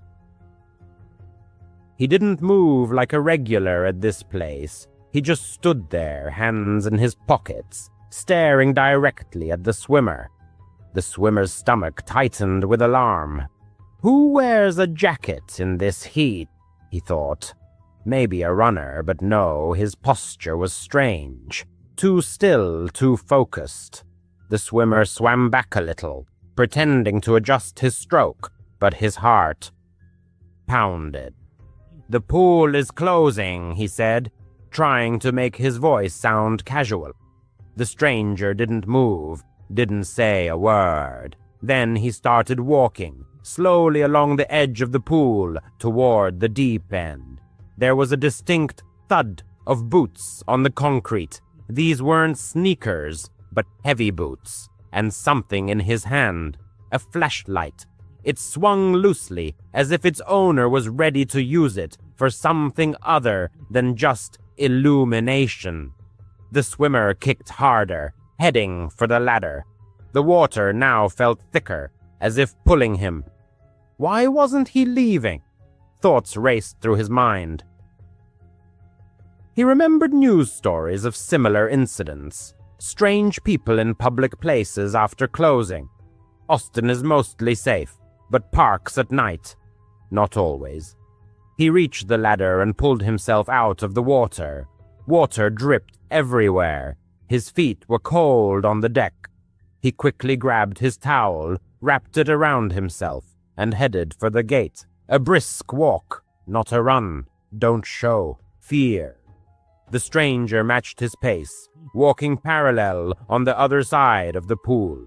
He didn't move like a regular at this place. He just stood there, hands in his pockets, staring directly at the swimmer. The swimmer's stomach tightened with alarm. Who wears a jacket in this heat? He thought. Maybe a runner, but no, his posture was strange. Too still, too focused. The swimmer swam back a little, pretending to adjust his stroke, but his heart pounded. "The pool is closing," he said, trying to make his voice sound casual. The stranger didn't move, didn't say a word. Then he started walking, slowly along the edge of the pool, toward the deep end. There was a distinct thud of boots on the concrete. These weren't sneakers, but heavy boots, and something in his hand, a flashlight. It swung loosely, as if its owner was ready to use it for something other than just illumination. The swimmer kicked harder, heading for the ladder. The water now felt thicker, as if pulling him. Why wasn't he leaving? Thoughts raced through his mind. He remembered news stories of similar incidents. Strange people in public places after closing. Austin is mostly safe, but parks at night. Not always. He reached the ladder and pulled himself out of the water. Water dripped everywhere. His feet were cold on the deck. He quickly grabbed his towel, wrapped it around himself, and headed for the gate. A brisk walk, not a run. Don't show fear. The stranger matched his pace, walking parallel on the other side of the pool.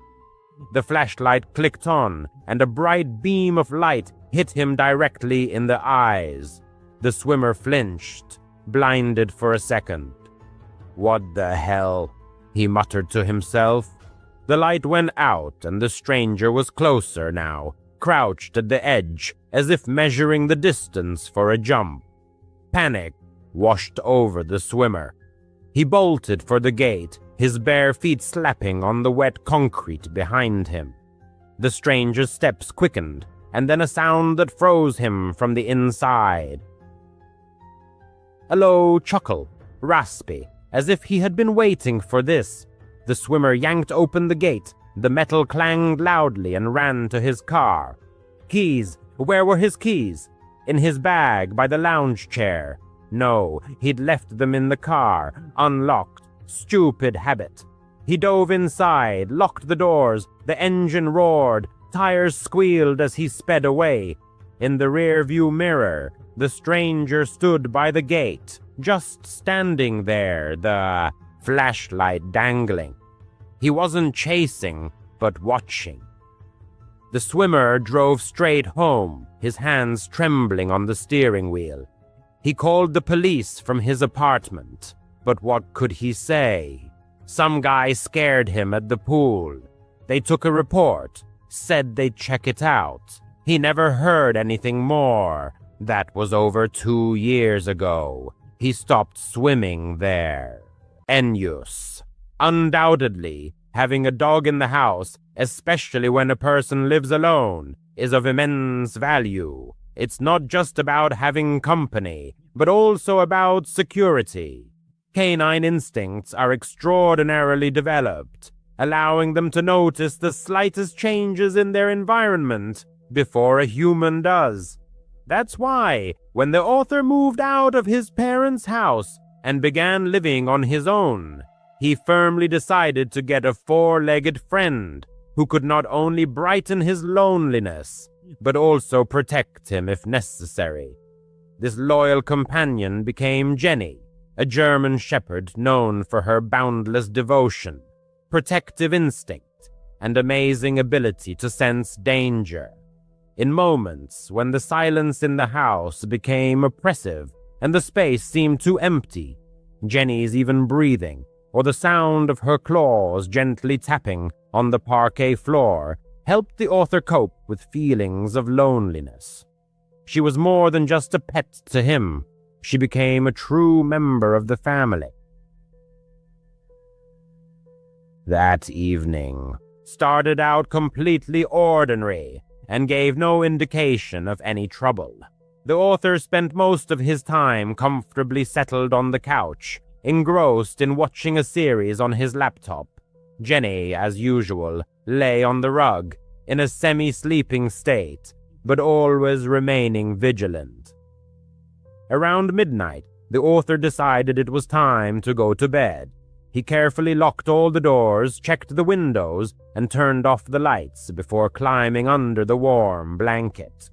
The flashlight clicked on, and a bright beam of light hit him directly in the eyes. The swimmer flinched, blinded for a second. "What the hell?" he muttered to himself. The light went out and the stranger was closer now, crouched at the edge as if measuring the distance for a jump. Panic washed over the swimmer. He bolted for the gate, his bare feet slapping on the wet concrete behind him. The stranger's steps quickened, and then a sound that froze him from the inside. A low chuckle, raspy, as if he had been waiting for this. The swimmer yanked open the gate, the metal clanged loudly and ran to his car. Keys, where were his keys? In his bag by the lounge chair. No, he'd left them in the car, unlocked. Stupid habit. He dove inside, locked the doors, the engine roared, tires squealed as he sped away. In the rear-view mirror, the stranger stood by the gate, just standing there, the flashlight dangling. He wasn't chasing, but watching. The swimmer drove straight home, his hands trembling on the steering wheel. He called the police from his apartment, but what could he say? Some guy scared him at the pool. They took a report, said they'd check it out. He never heard anything more. That was over 2 years ago. He stopped swimming there. Ennius. Undoubtedly, having a dog in the house, especially when a person lives alone, is of immense value. It's not just about having company, but also about security. Canine instincts are extraordinarily developed, allowing them to notice the slightest changes in their environment before a human does. That's why, when the author moved out of his parents' house and began living on his own, he firmly decided to get a 4-legged friend who could not only brighten his loneliness, but also protect him if necessary. This loyal companion became Jenny, a German shepherd known for her boundless devotion, protective instinct, and amazing ability to sense danger. In moments when the silence in the house became oppressive and the space seemed too empty, Jenny's even breathing, or the sound of her claws gently tapping on the parquet floor, helped the author cope with feelings of loneliness. She was more than just a pet to him. She became a true member of the family. That evening started out completely ordinary and gave no indication of any trouble. The author spent most of his time comfortably settled on the couch, engrossed in watching a series on his laptop. Jenny, as usual, lay on the rug, in a semi-sleeping state, but always remaining vigilant. Around midnight, the author decided it was time to go to bed. He carefully locked all the doors, checked the windows, and turned off the lights before climbing under the warm blanket.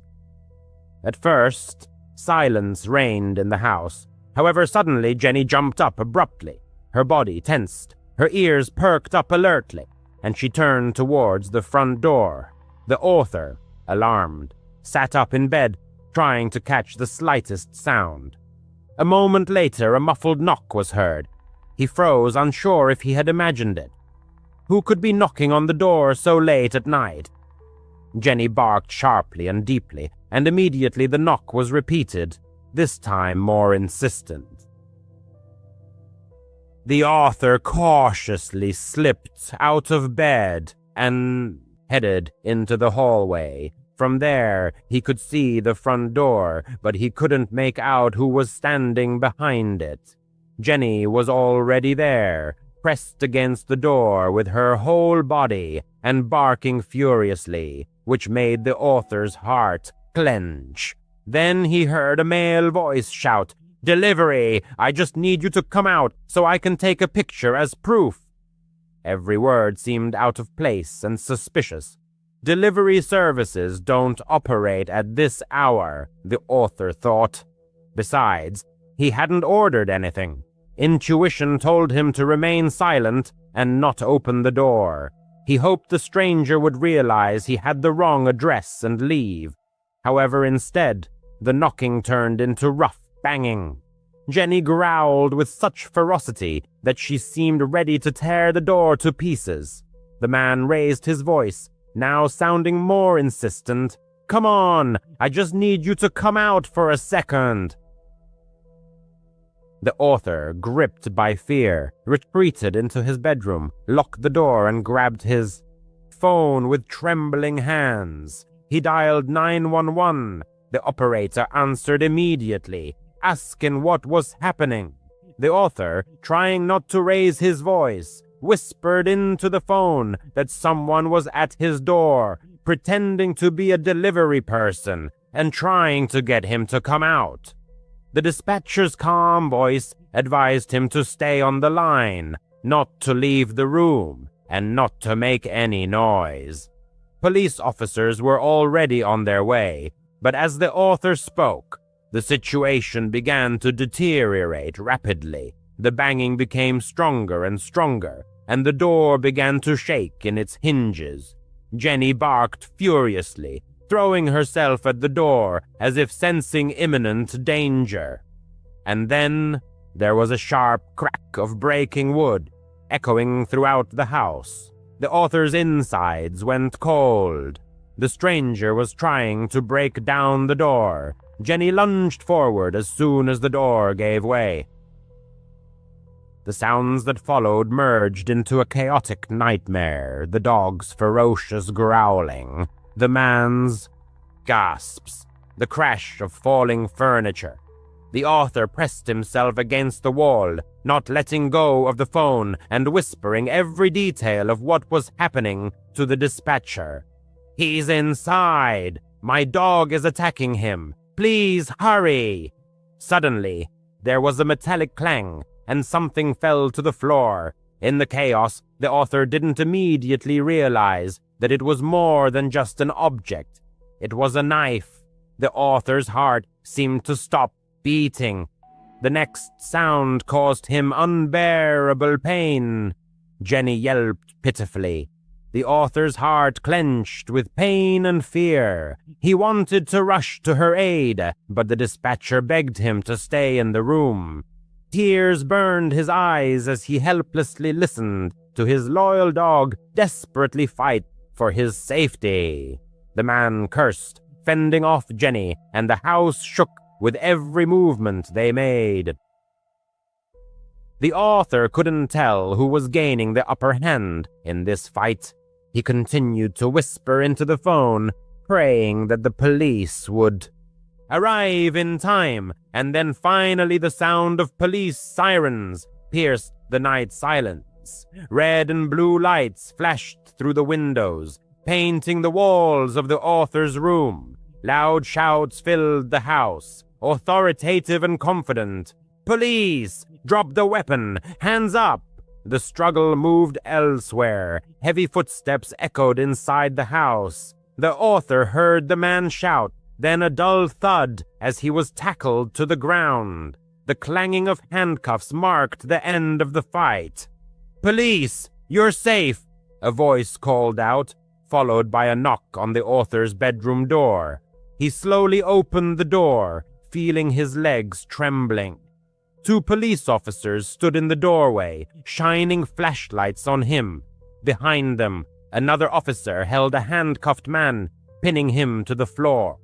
At first, silence reigned in the house. However, suddenly Jenny jumped up abruptly. Her body tensed, her ears perked up alertly, and she turned towards the front door. The author, alarmed, sat up in bed, trying to catch the slightest sound. A moment later, a muffled knock was heard. He froze, unsure if he had imagined it. Who could be knocking on the door so late at night? Jenny barked sharply and deeply, and immediately the knock was repeated, this time more insistent. The author cautiously slipped out of bed and headed into the hallway. From there, he could see the front door, but he couldn't make out who was standing behind it. Jenny was already there, pressed against the door with her whole body and barking furiously, which made the author's heart clench. Then he heard a male voice shout, "Delivery! I just need you to come out so I can take a picture as proof." Every word seemed out of place and suspicious. Delivery services don't operate at this hour, the author thought. Besides, he hadn't ordered anything. Intuition told him to remain silent and not open the door. He hoped the stranger would realize he had the wrong address and leave. However, instead, the knocking turned into rough banging. Jenny growled with such ferocity that she seemed ready to tear the door to pieces. The man raised his voice, now sounding more insistent. "Come on, I just need you to come out for a second." The author, gripped by fear, retreated into his bedroom, locked the door, and grabbed his phone with trembling hands. He dialed 911. The operator answered immediately, asking what was happening. The author, trying not to raise his voice, whispered into the phone that someone was at his door, pretending to be a delivery person and trying to get him to come out. The dispatcher's calm voice advised him to stay on the line, not to leave the room, and not to make any noise. Police officers were already on their way, but as the author spoke, the situation began to deteriorate rapidly. The banging became stronger and stronger, and the door began to shake in its hinges. Jenny barked furiously, throwing herself at the door as if sensing imminent danger. And then there was a sharp crack of breaking wood, echoing throughout the house. The author's insides went cold. The stranger was trying to break down the door. Jenny lunged forward as soon as the door gave way. The sounds that followed merged into a chaotic nightmare, the dog's ferocious growling, the man's gasps, the crash of falling furniture. The author pressed himself against the wall, not letting go of the phone and whispering every detail of what was happening to the dispatcher. "He's inside! My dog is attacking him! Please hurry!" Suddenly, there was a metallic clang, and something fell to the floor. In the chaos, the author didn't immediately realize that it was more than just an object. It was a knife. The author's heart seemed to stop beating. The next sound caused him unbearable pain. Jenny yelped pitifully. The author's heart clenched with pain and fear. He wanted to rush to her aid, but the dispatcher begged him to stay in the room. Tears burned his eyes as he helplessly listened to his loyal dog desperately fight for his safety. The man cursed, fending off Jenny, and the house shook with every movement they made. The author couldn't tell who was gaining the upper hand in this fight. He continued to whisper into the phone, praying that the police would arrive in time, and then finally the sound of police sirens pierced the night silence. Red and blue lights flashed through the windows, painting the walls of the author's room. Loud shouts filled the house, authoritative and confident. "Police! Drop the weapon! Hands up!" The struggle moved elsewhere. Heavy footsteps echoed inside the house. The author heard the man shout, then a dull thud as he was tackled to the ground. The clanging of handcuffs marked the end of the fight. "Police! You're safe!" a voice called out, followed by a knock on the author's bedroom door. He slowly opened the door, feeling his legs trembling. 2 police officers stood in the doorway, shining flashlights on him. Behind them, another officer held a handcuffed man, pinning him to the floor.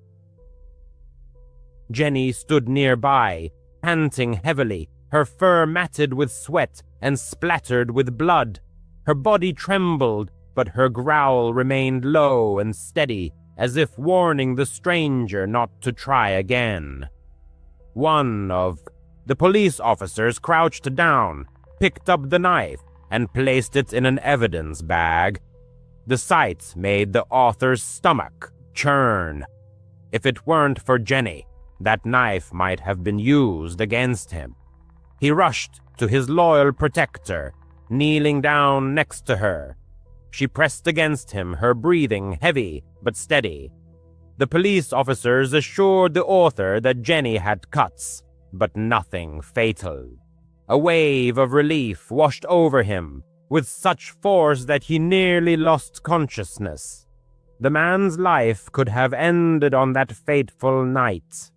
Jenny stood nearby, panting heavily, her fur matted with sweat and splattered with blood. Her body trembled, but her growl remained low and steady, as if warning the stranger not to try again. One of the police officers crouched down, picked up the knife, and placed it in an evidence bag. The sight made the author's stomach churn. If it weren't for Jenny, that knife might have been used against him. He rushed to his loyal protector, kneeling down next to her. She pressed against him, her breathing heavy but steady. The police officers assured the author that Jenny had cuts, but nothing fatal. A wave of relief washed over him, with such force that he nearly lost consciousness. The man's life could have ended on that fateful night.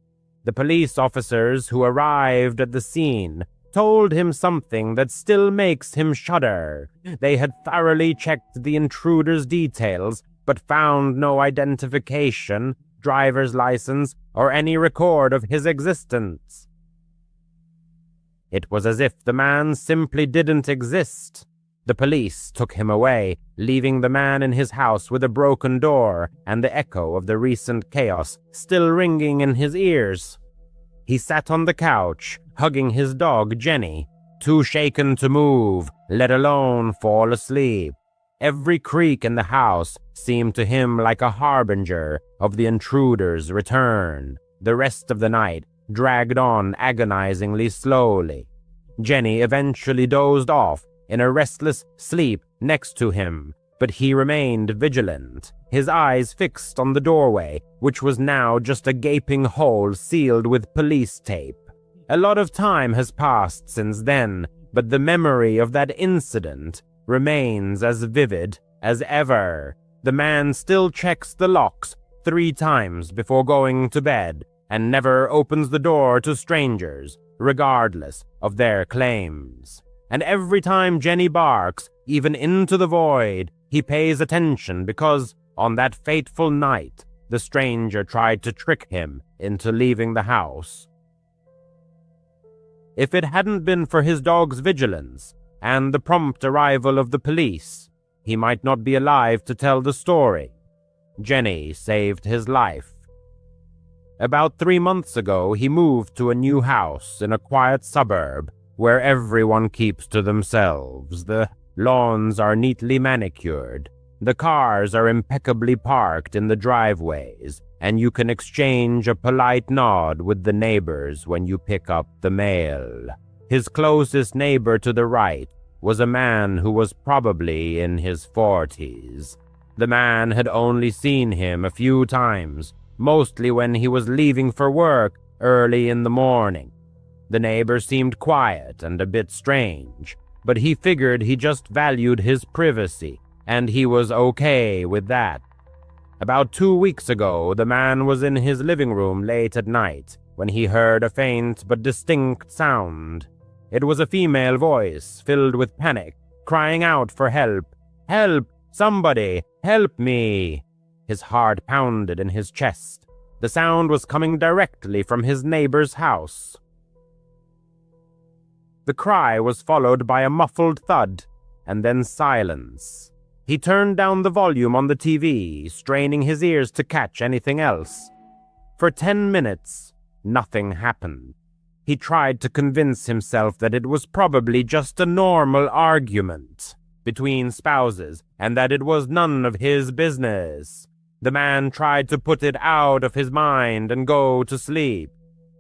The police officers who arrived at the scene told him something that still makes him shudder. They had thoroughly checked the intruder's details, but found no identification, driver's license, or any record of his existence. It was as if the man simply didn't exist. The police took him away, leaving the man in his house with a broken door and the echo of the recent chaos still ringing in his ears. He sat on the couch, hugging his dog Jenny, too shaken to move, let alone fall asleep. Every creak in the house seemed to him like a harbinger of the intruder's return. The rest of the night dragged on agonizingly slowly. Jenny eventually dozed off in a restless sleep next to him, but he remained vigilant, his eyes fixed on the doorway, which was now just a gaping hole sealed with police tape. A lot of time has passed since then, but the memory of that incident remains as vivid as ever. The man still checks the locks 3 times before going to bed and never opens the door to strangers, regardless of their claims. And every time Jenny barks, even into the void, he pays attention because, on that fateful night, the stranger tried to trick him into leaving the house. If it hadn't been for his dog's vigilance and the prompt arrival of the police, he might not be alive to tell the story. Jenny saved his life. About 3 months ago, he moved to a new house in a quiet suburb where everyone keeps to themselves. The lawns are neatly manicured. The cars are impeccably parked in the driveways, and you can exchange a polite nod with the neighbors when you pick up the mail. His closest neighbor to the right was a man who was probably in his 40s. The man had only seen him a few times, mostly when he was leaving for work early in the morning. The neighbor seemed quiet and a bit strange, but he figured he just valued his privacy, and he was okay with that. About 2 weeks ago, the man was in his living room late at night when he heard a faint but distinct sound. It was a female voice filled with panic, crying out for help. "Help! Somebody! Help me!" His heart pounded in his chest. The sound was coming directly from his neighbor's house. The cry was followed by a muffled thud, and then silence. He turned down the volume on the TV, straining his ears to catch anything else. For 10 minutes, nothing happened. He tried to convince himself that it was probably just a normal argument between spouses, and that it was none of his business. The man tried to put it out of his mind and go to sleep.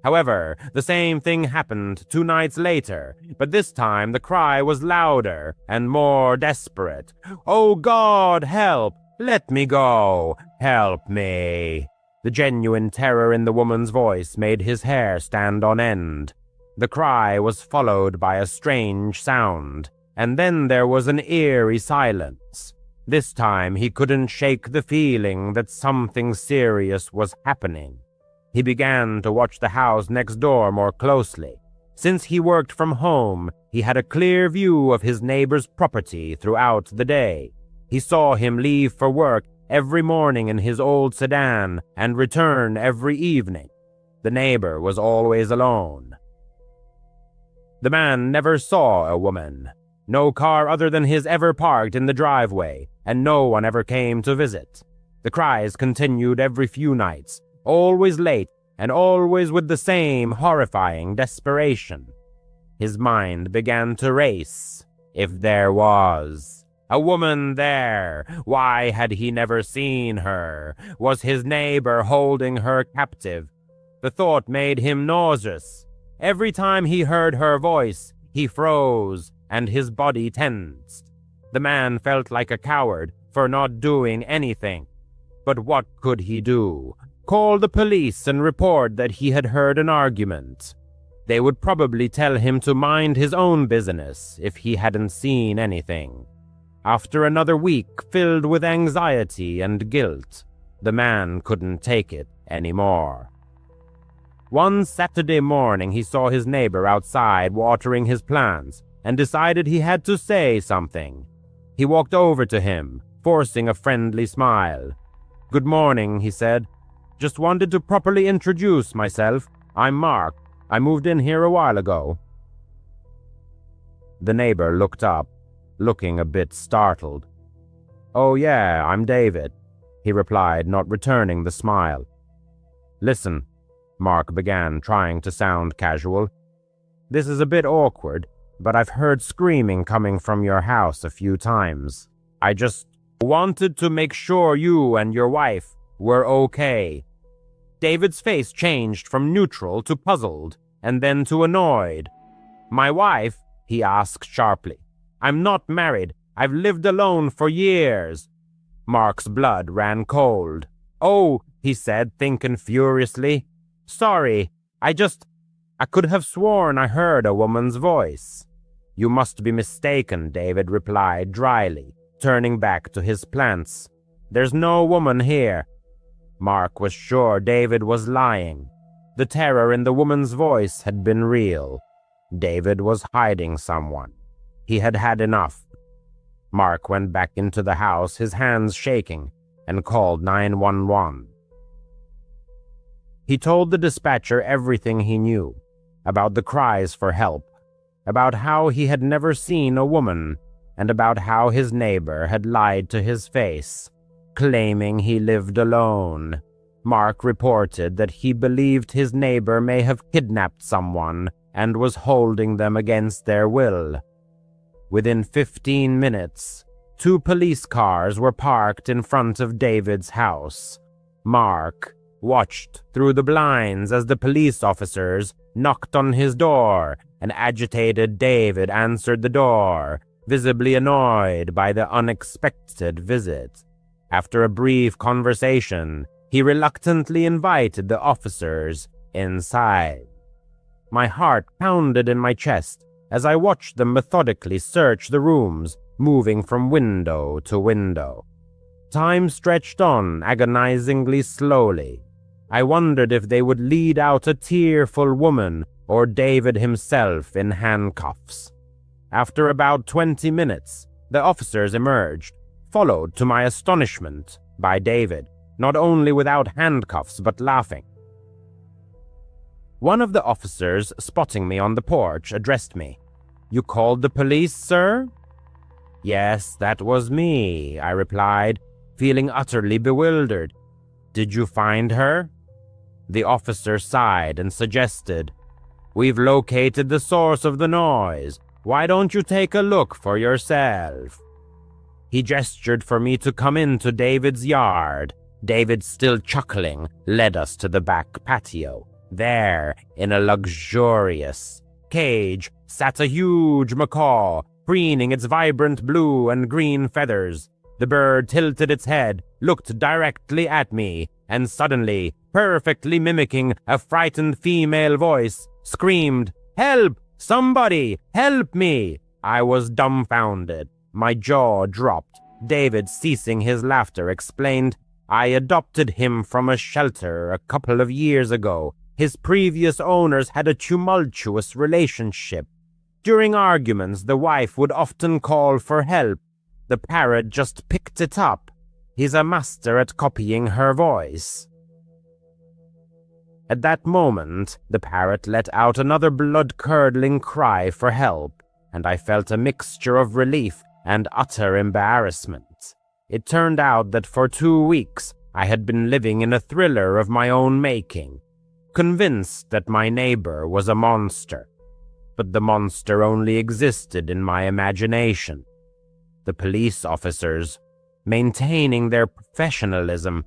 However, the same thing happened 2 nights later, but this time the cry was louder and more desperate. "Oh God, help! Let me go! Help me!" The genuine terror in the woman's voice made his hair stand on end. The cry was followed by a strange sound, and then there was an eerie silence. This time he couldn't shake the feeling that something serious was happening. He began to watch the house next door more closely. Since he worked from home, he had a clear view of his neighbor's property throughout the day. He saw him leave for work every morning in his old sedan and return every evening. The neighbor was always alone. The man never saw a woman. No car other than his ever parked in the driveway, and no one ever came to visit. The cries continued every few nights, always late and always with the same horrifying desperation. His mind began to race. If there was a woman there, why had he never seen her? Was his neighbor holding her captive? The thought made him nauseous. Every time he heard her voice, he froze and his body tensed. The man felt like a coward for not doing anything. But what could he do? Call the police and report that he had heard an argument. They would probably tell him to mind his own business if he hadn't seen anything. After another week filled with anxiety and guilt, the man couldn't take it anymore. One Saturday morning he saw his neighbor outside watering his plants and decided he had to say something. He walked over to him, forcing a friendly smile. "Good morning," he said. "Just wanted to properly introduce myself. I'm Mark. I moved in here a while ago." The neighbor looked up, looking a bit startled. "Oh yeah, I'm David," he replied, not returning the smile. "Listen," Mark began, trying to sound casual. "This is a bit awkward, but I've heard screaming coming from your house a few times. I just wanted to make sure you and your wife were okay." David's face changed from neutral to puzzled, and then to annoyed. "My wife?" he asked sharply. "I'm not married. I've lived alone for years." Mark's blood ran cold. "Oh," he said, thinking furiously. "Sorry, I could have sworn I heard a woman's voice." "You must be mistaken," David replied dryly, turning back to his plants. "There's no woman here." Mark was sure David was lying. The terror in the woman's voice had been real. David was hiding someone. He had had enough. Mark went back into the house, his hands shaking, and called 911. He told the dispatcher everything he knew, about the cries for help, about how he had never seen a woman, and about how his neighbor had lied to his face, claiming he lived alone. Mark reported that he believed his neighbor may have kidnapped someone and was holding them against their will. Within 15 minutes, 2 police cars were parked in front of David's house. Mark watched through the blinds as the police officers knocked on his door, and agitated David answered the door, visibly annoyed by the unexpected visit. After a brief conversation, he reluctantly invited the officers inside. My heart pounded in my chest as I watched them methodically search the rooms, moving from window to window. Time stretched on agonizingly slowly. I wondered if they would lead out a tearful woman or David himself in handcuffs. After about 20 minutes, the officers emerged, followed to my astonishment by David, not only without handcuffs but laughing. One of the officers, spotting me on the porch, addressed me. "You called the police, sir?" "Yes, that was me," I replied, feeling utterly bewildered. "Did you find her?" The officer sighed and suggested, "We've located the source of the noise. Why don't you take a look for yourself?" He gestured for me to come into David's yard. David, still chuckling, led us to the back patio. There, in a luxurious cage, sat a huge macaw, preening its vibrant blue and green feathers. The bird tilted its head, looked directly at me, and suddenly, perfectly mimicking a frightened female voice, screamed, "Help! Somebody! Help me!" I was dumbfounded. My jaw dropped. David, ceasing his laughter, explained, "I adopted him from a shelter a couple of years ago. His previous owners had a tumultuous relationship. During arguments, the wife would often call for help. The parrot just picked it up. He's a master at copying her voice." At that moment, the parrot let out another blood-curdling cry for help, and I felt a mixture of relief and utter embarrassment. It turned out that for 2 weeks I had been living in a thriller of my own making, convinced that my neighbor was a monster. But the monster only existed in my imagination. The police officers, maintaining their professionalism,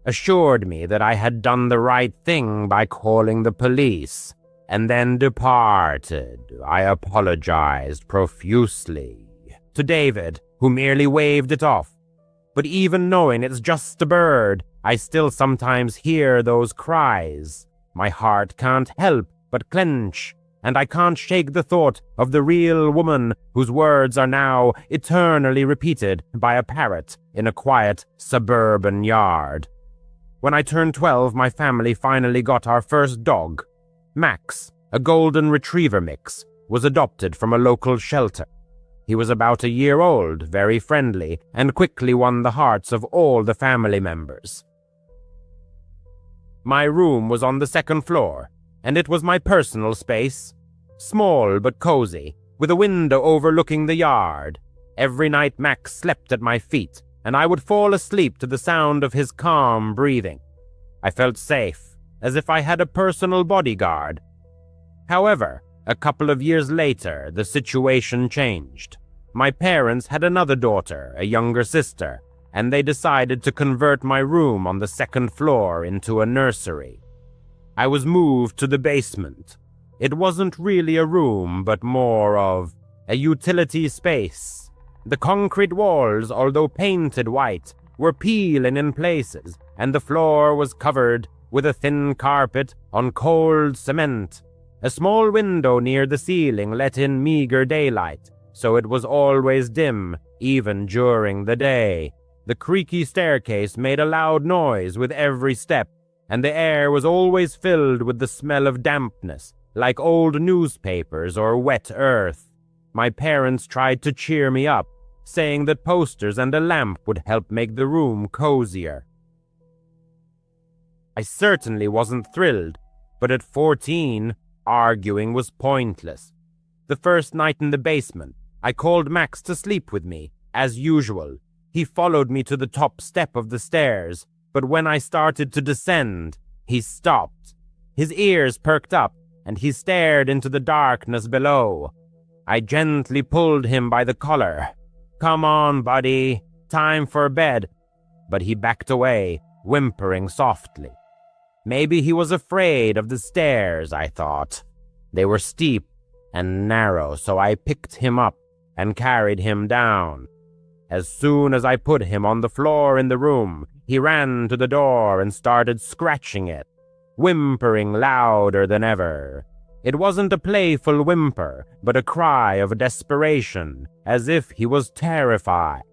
assured me that I had done the right thing by calling the police, and then departed. I apologized profusely to David, who merely waved it off. But even knowing it's just a bird, I still sometimes hear those cries. My heart can't help but clench, and I can't shake the thought of the real woman whose words are now eternally repeated by a parrot in a quiet suburban yard. When I turned 12, my family finally got our first dog, Max, a golden retriever mix, was adopted from a local shelter. He was about a year old, very friendly, and quickly won the hearts of all the family members. My room was on the second floor, and it was my personal space. Small but cozy, with a window overlooking the yard. Every night Max slept at my feet, and I would fall asleep to the sound of his calm breathing. I felt safe, as if I had a personal bodyguard. However, a couple of years later, the situation changed. My parents had another daughter, a younger sister, and they decided to convert my room on the second floor into a nursery. I was moved to the basement. It wasn't really a room, but more of a utility space. The concrete walls, although painted white, were peeling in places, and the floor was covered with a thin carpet on cold cement. A small window near the ceiling let in meager daylight, so it was always dim, even during the day. The creaky staircase made a loud noise with every step, and the air was always filled with the smell of dampness, like old newspapers or wet earth. My parents tried to cheer me up, saying that posters and a lamp would help make the room cozier. I certainly wasn't thrilled, but at 14, arguing was pointless. The first night in the basement, I called Max to sleep with me, as usual. He followed me to the top step of the stairs, but when I started to descend, he stopped. His ears perked up, and he stared into the darkness below. I gently pulled him by the collar. "Come on, buddy, time for bed." But he backed away, whimpering softly. Maybe he was afraid of the stairs, I thought. They were steep and narrow, so I picked him up and carried him down. As soon as I put him on the floor in the room, he ran to the door and started scratching it, whimpering louder than ever. It wasn't a playful whimper, but a cry of desperation, as if he was terrified.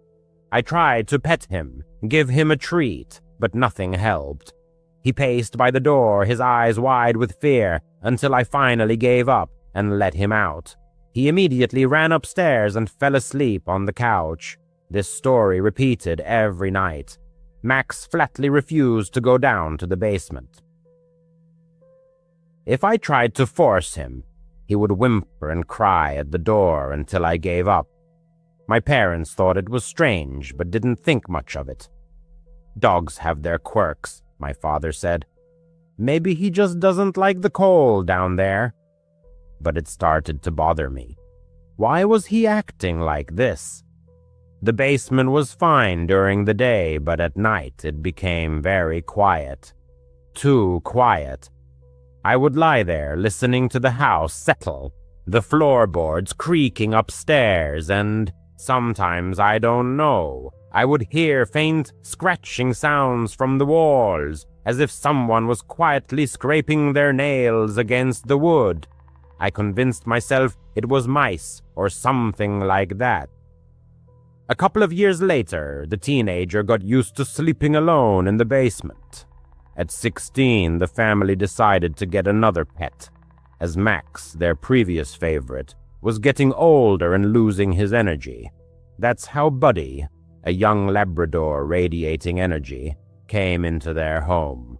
I tried to pet him, give him a treat, but nothing helped. He paced by the door, his eyes wide with fear, until I finally gave up and let him out. He immediately ran upstairs and fell asleep on the couch. This story repeated every night. Max flatly refused to go down to the basement. If I tried to force him, he would whimper and cry at the door until I gave up. My parents thought it was strange, but didn't think much of it. "Dogs have their quirks," my father said. "Maybe he just doesn't like the cold down there." But it started to bother me. Why was he acting like this? The basement was fine during the day, but at night it became very quiet. Too quiet. I would lie there listening to the house settle, the floorboards creaking upstairs, and sometimes, I don't know, I would hear faint scratching sounds from the walls, as if someone was quietly scraping their nails against the wood. I convinced myself it was mice or something like that. A couple of years later, the teenager got used to sleeping alone in the basement. At 16, the family decided to get another pet, as Max, their previous favorite, was getting older and losing his energy. That's how Buddy, a young Labrador radiating energy, came into their home.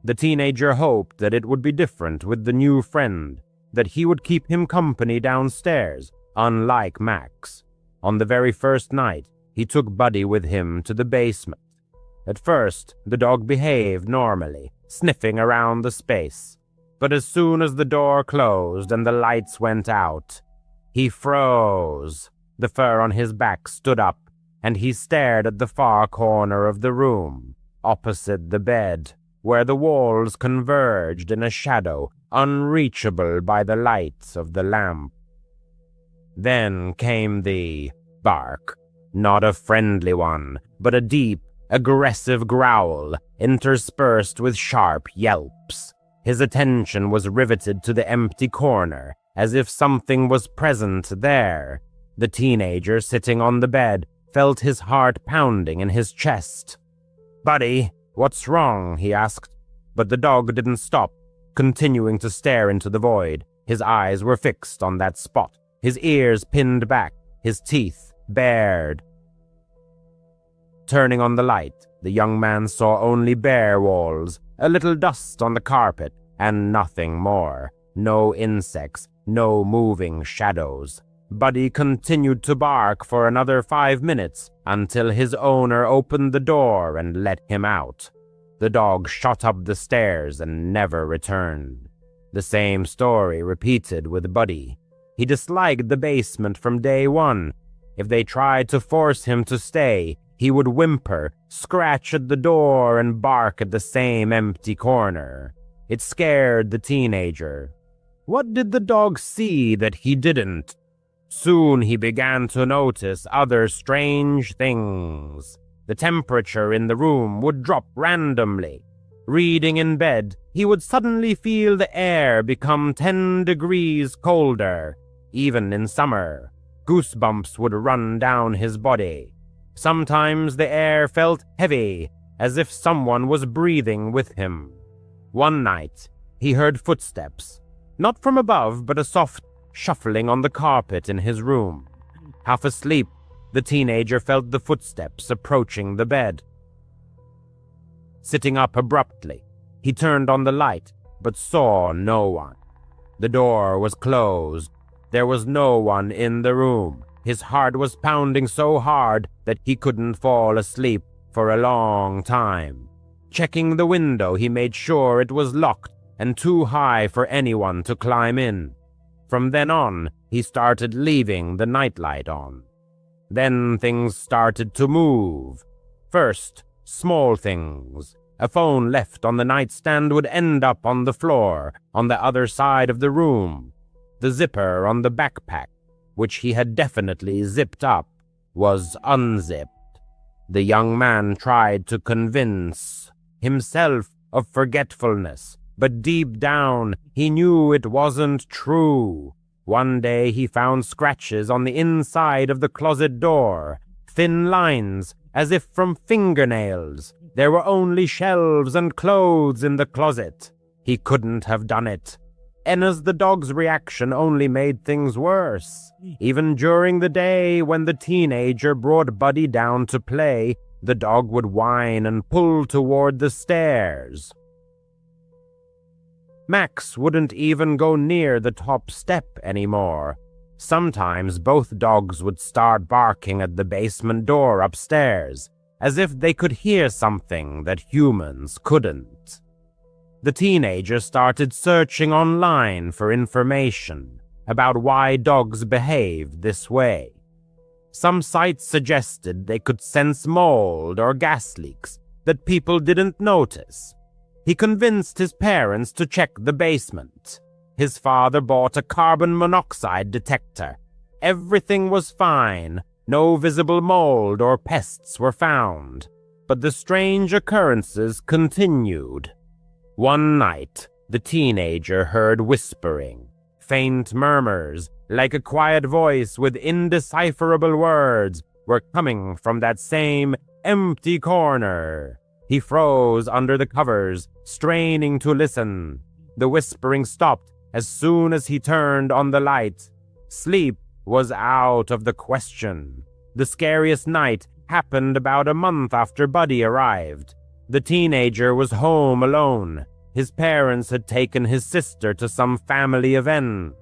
The teenager hoped that it would be different with the new friend, that he would keep him company downstairs, unlike Max. On the very first night, he took Buddy with him to the basement. At first, the dog behaved normally, sniffing around the space. But as soon as the door closed and the lights went out, he froze. The fur on his back stood up, and he stared at the far corner of the room, opposite the bed, where the walls converged in a shadow unreachable by the light of the lamp. Then came the bark, not a friendly one, but a deep, aggressive growl, interspersed with sharp yelps. His attention was riveted to the empty corner, as if something was present there. The teenager sitting on the bed felt his heart pounding in his chest. "Buddy, what's wrong?" he asked, but the dog didn't stop continuing to stare into the void. His eyes were fixed on that spot, his ears pinned back, his teeth bared. Turning on the light, the young man saw only bare walls, a little dust on the carpet, and nothing more. No insects, no moving shadows. Buddy continued to bark for another 5 minutes until his owner opened the door and let him out. The dog shot up the stairs and never returned. The same story repeated with Buddy. He disliked the basement from day one. If they tried to force him to stay, he would whimper, scratch at the door, and bark at the same empty corner. It scared the teenager. What did the dog see that he didn't? Soon he began to notice other strange things. The temperature in the room would drop randomly. Reading in bed, he would suddenly feel the air become 10 degrees colder. Even in summer, goosebumps would run down his body. Sometimes the air felt heavy, as if someone was breathing with him. One night, he heard footsteps, not from above, but a soft shuffling on the carpet in his room. Half asleep, the teenager felt the footsteps approaching the bed. Sitting up abruptly, he turned on the light, but saw no one. The door was closed. There was no one in the room. His heart was pounding so hard that he couldn't fall asleep for a long time. Checking the window, he made sure it was locked and too high for anyone to climb in. From then on, he started leaving the nightlight on. Then things started to move. First, small things. A phone left on the nightstand would end up on the floor, on the other side of the room. The zipper on the backpack, which he had definitely zipped up, was unzipped. The young man tried to convince himself of forgetfulness, but deep down he knew it wasn't true. One day he found scratches on the inside of the closet door, thin lines, as if from fingernails. There were only shelves and clothes in the closet. He couldn't have done it. Enna's the dog's reaction only made things worse. Even during the day when the teenager brought Buddy down to play, the dog would whine and pull toward the stairs. Max wouldn't even go near the top step anymore. Sometimes both dogs would start barking at the basement door upstairs, as if they could hear something that humans couldn't. The teenager started searching online for information about why dogs behaved this way. Some sites suggested they could sense mold or gas leaks that people didn't notice. He convinced his parents to check the basement. His father bought a carbon monoxide detector. Everything was fine. No visible mold or pests were found. But the strange occurrences continued. One night, the teenager heard whispering, faint murmurs, like a quiet voice with indecipherable words, were coming from that same empty corner. He froze under the covers, straining to listen. The whispering stopped as soon as he turned on the light. Sleep was out of the question. The scariest night happened about a month after Buddy arrived. The teenager was home alone. His parents had taken his sister to some family event.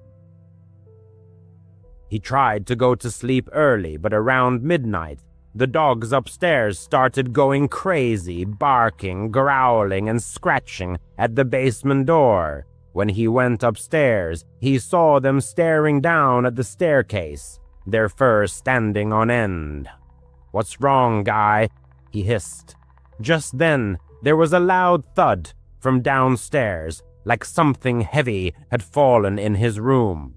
He tried to go to sleep early, but around midnight, the dogs upstairs started going crazy, barking, growling, and scratching at the basement door. When he went upstairs, he saw them staring down at the staircase, their fur standing on end. "What's wrong, guy?" he hissed. Just then, there was a loud thud from downstairs, like something heavy had fallen in his room.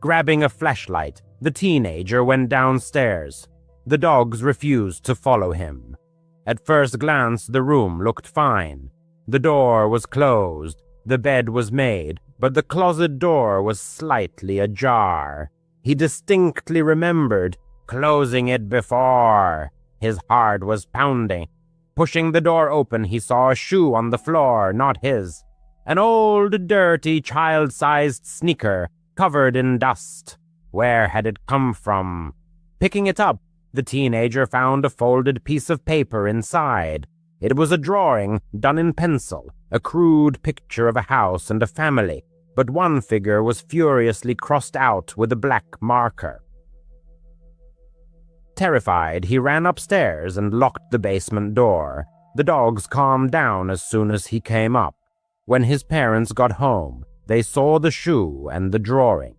Grabbing a flashlight, the teenager went downstairs. The dogs refused to follow him. At first glance, the room looked fine. The door was closed, the bed was made, but the closet door was slightly ajar. He distinctly remembered closing it before. His heart was pounding. Pushing the door open, he saw a shoe on the floor, not his. An old, dirty, child-sized sneaker, covered in dust. Where had it come from? Picking it up, the teenager found a folded piece of paper inside. It was a drawing done in pencil, a crude picture of a house and a family, but one figure was furiously crossed out with a black marker. Terrified, he ran upstairs and locked the basement door. The dogs calmed down as soon as he came up. When his parents got home, they saw the shoe and the drawing.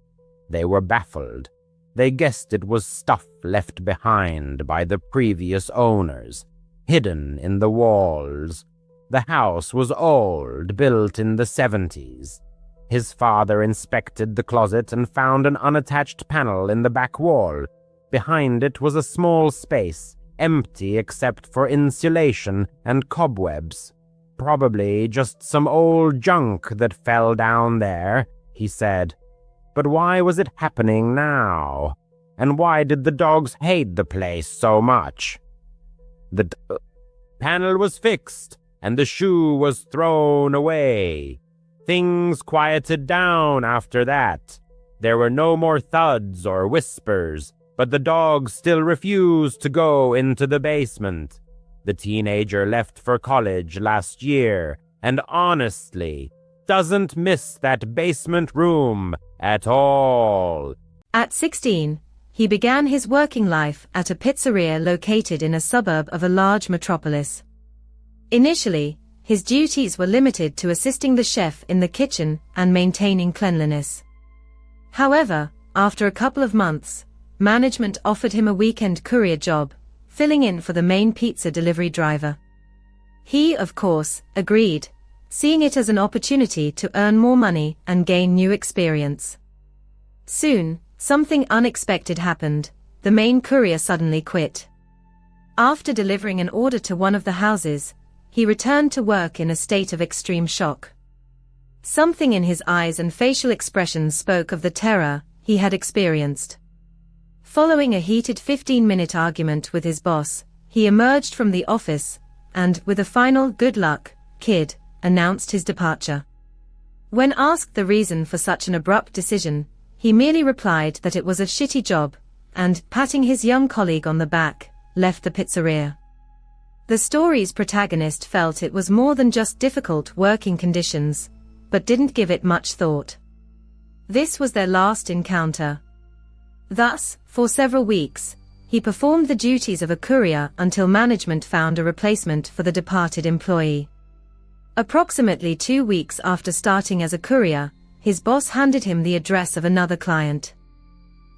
They were baffled. They guessed it was stuff left behind by the previous owners, hidden in the walls. The house was old, built in the 70s. His father inspected the closet and found an unattached panel in the back wall. Behind it was a small space, empty except for insulation and cobwebs. Probably just some old junk that fell down there, he said. But why was it happening now? And why did the dogs hate the place so much? The panel was fixed, and the shoe was thrown away. Things quieted down after that. There were no more thuds or whispers, but the dogs still refused to go into the basement. The teenager left for college last year, and honestly, doesn't miss that basement room at all. At 16, he began his working life at a pizzeria located in a suburb of a large metropolis. Initially, his duties were limited to assisting the chef in the kitchen and maintaining cleanliness. However, after a couple of months, management offered him a weekend courier job, filling in for the main pizza delivery driver. He, of course, agreed, seeing it as an opportunity to earn more money and gain new experience. Soon, something unexpected happened. The main courier suddenly quit. After delivering an order to one of the houses, he returned to work in a state of extreme shock. Something in his eyes and facial expressions spoke of the terror he had experienced. Following a heated 15-minute argument with his boss, he emerged from the office and, with a final "good luck, kid," announced his departure. When asked the reason for such an abrupt decision, he merely replied that it was a shitty job, and, patting his young colleague on the back, left the pizzeria. The story's protagonist felt it was more than just difficult working conditions, but didn't give it much thought. This was their last encounter. Thus, for several weeks, he performed the duties of a courier until management found a replacement for the departed employee. Approximately 2 weeks after starting as a courier, his boss handed him the address of another client.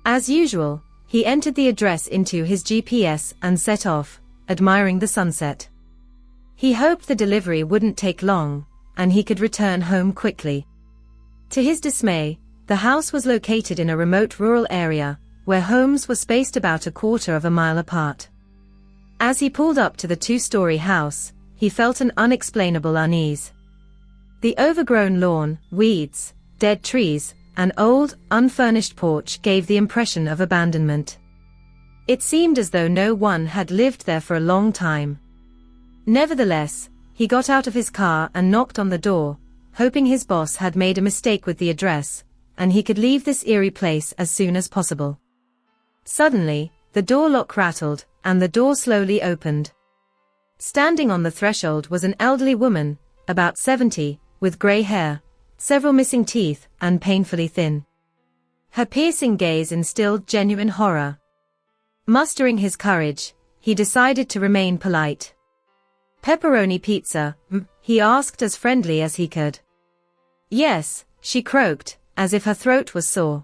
As usual, he entered the address into his GPS and set off, admiring the sunset. He hoped the delivery wouldn't take long, and he could return home quickly. To his dismay, the house was located in a remote rural area, where homes were spaced about a quarter of a mile apart. As he pulled up to the 2-story house, he felt an unexplainable unease. The overgrown lawn, weeds, dead trees, and old, unfurnished porch gave the impression of abandonment. It seemed as though no one had lived there for a long time. Nevertheless, he got out of his car and knocked on the door, hoping his boss had made a mistake with the address, and he could leave this eerie place as soon as possible. Suddenly, the door lock rattled, and the door slowly opened. Standing on the threshold was an elderly woman, about 70, with gray hair, several missing teeth, and painfully thin. Her piercing gaze instilled genuine horror. Mustering his courage, he decided to remain polite. "Pepperoni pizza?" he asked as friendly as he could. "Yes," she croaked, as if her throat was sore.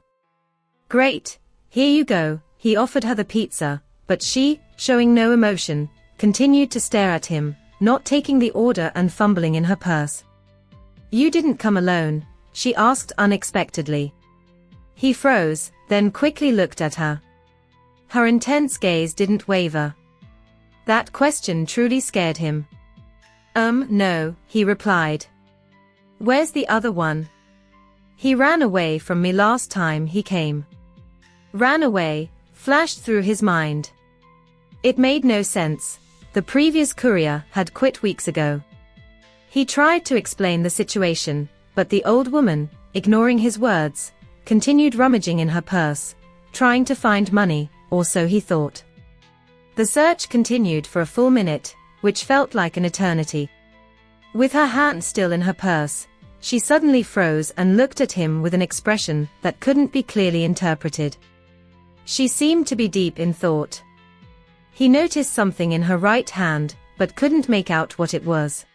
"Great, here you go." He offered her the pizza, but she, showing no emotion, continued to stare at him, not taking the order and fumbling in her purse. "You didn't come alone?" she asked unexpectedly. He froze, then quickly looked at her. Her intense gaze didn't waver. That question truly scared him. No," he replied. "Where's the other one?" "He ran away from me last time he came." Ran away, flashed through his mind. It made no sense. The previous courier had quit weeks ago. He tried to explain the situation, but the old woman, ignoring his words, continued rummaging in her purse, trying to find money, or so he thought. The search continued for a full minute, which felt like an eternity. With her hand still in her purse, she suddenly froze and looked at him with an expression that couldn't be clearly interpreted. She seemed to be deep in thought. He noticed something in her right hand, but couldn't make out what it was.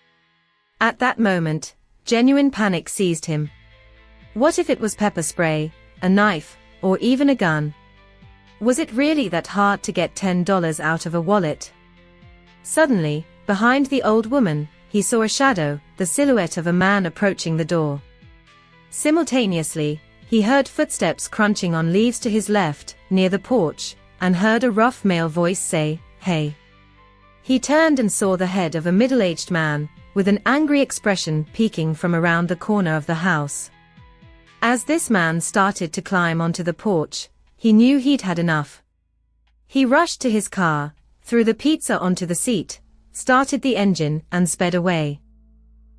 At that moment, genuine panic seized him. What if it was pepper spray, a knife, or even a gun? Was it really that hard to get $10 out of a wallet? Suddenly, behind the old woman, he saw a shadow, the silhouette of a man approaching the door. Simultaneously, he heard footsteps crunching on leaves to his left, near the porch, and heard a rough male voice say, "Hey." He turned and saw the head of a middle-aged man, with an angry expression peeking from around the corner of the house. As this man started to climb onto the porch, he knew he'd had enough. He rushed to his car, threw the pizza onto the seat, started the engine, and sped away.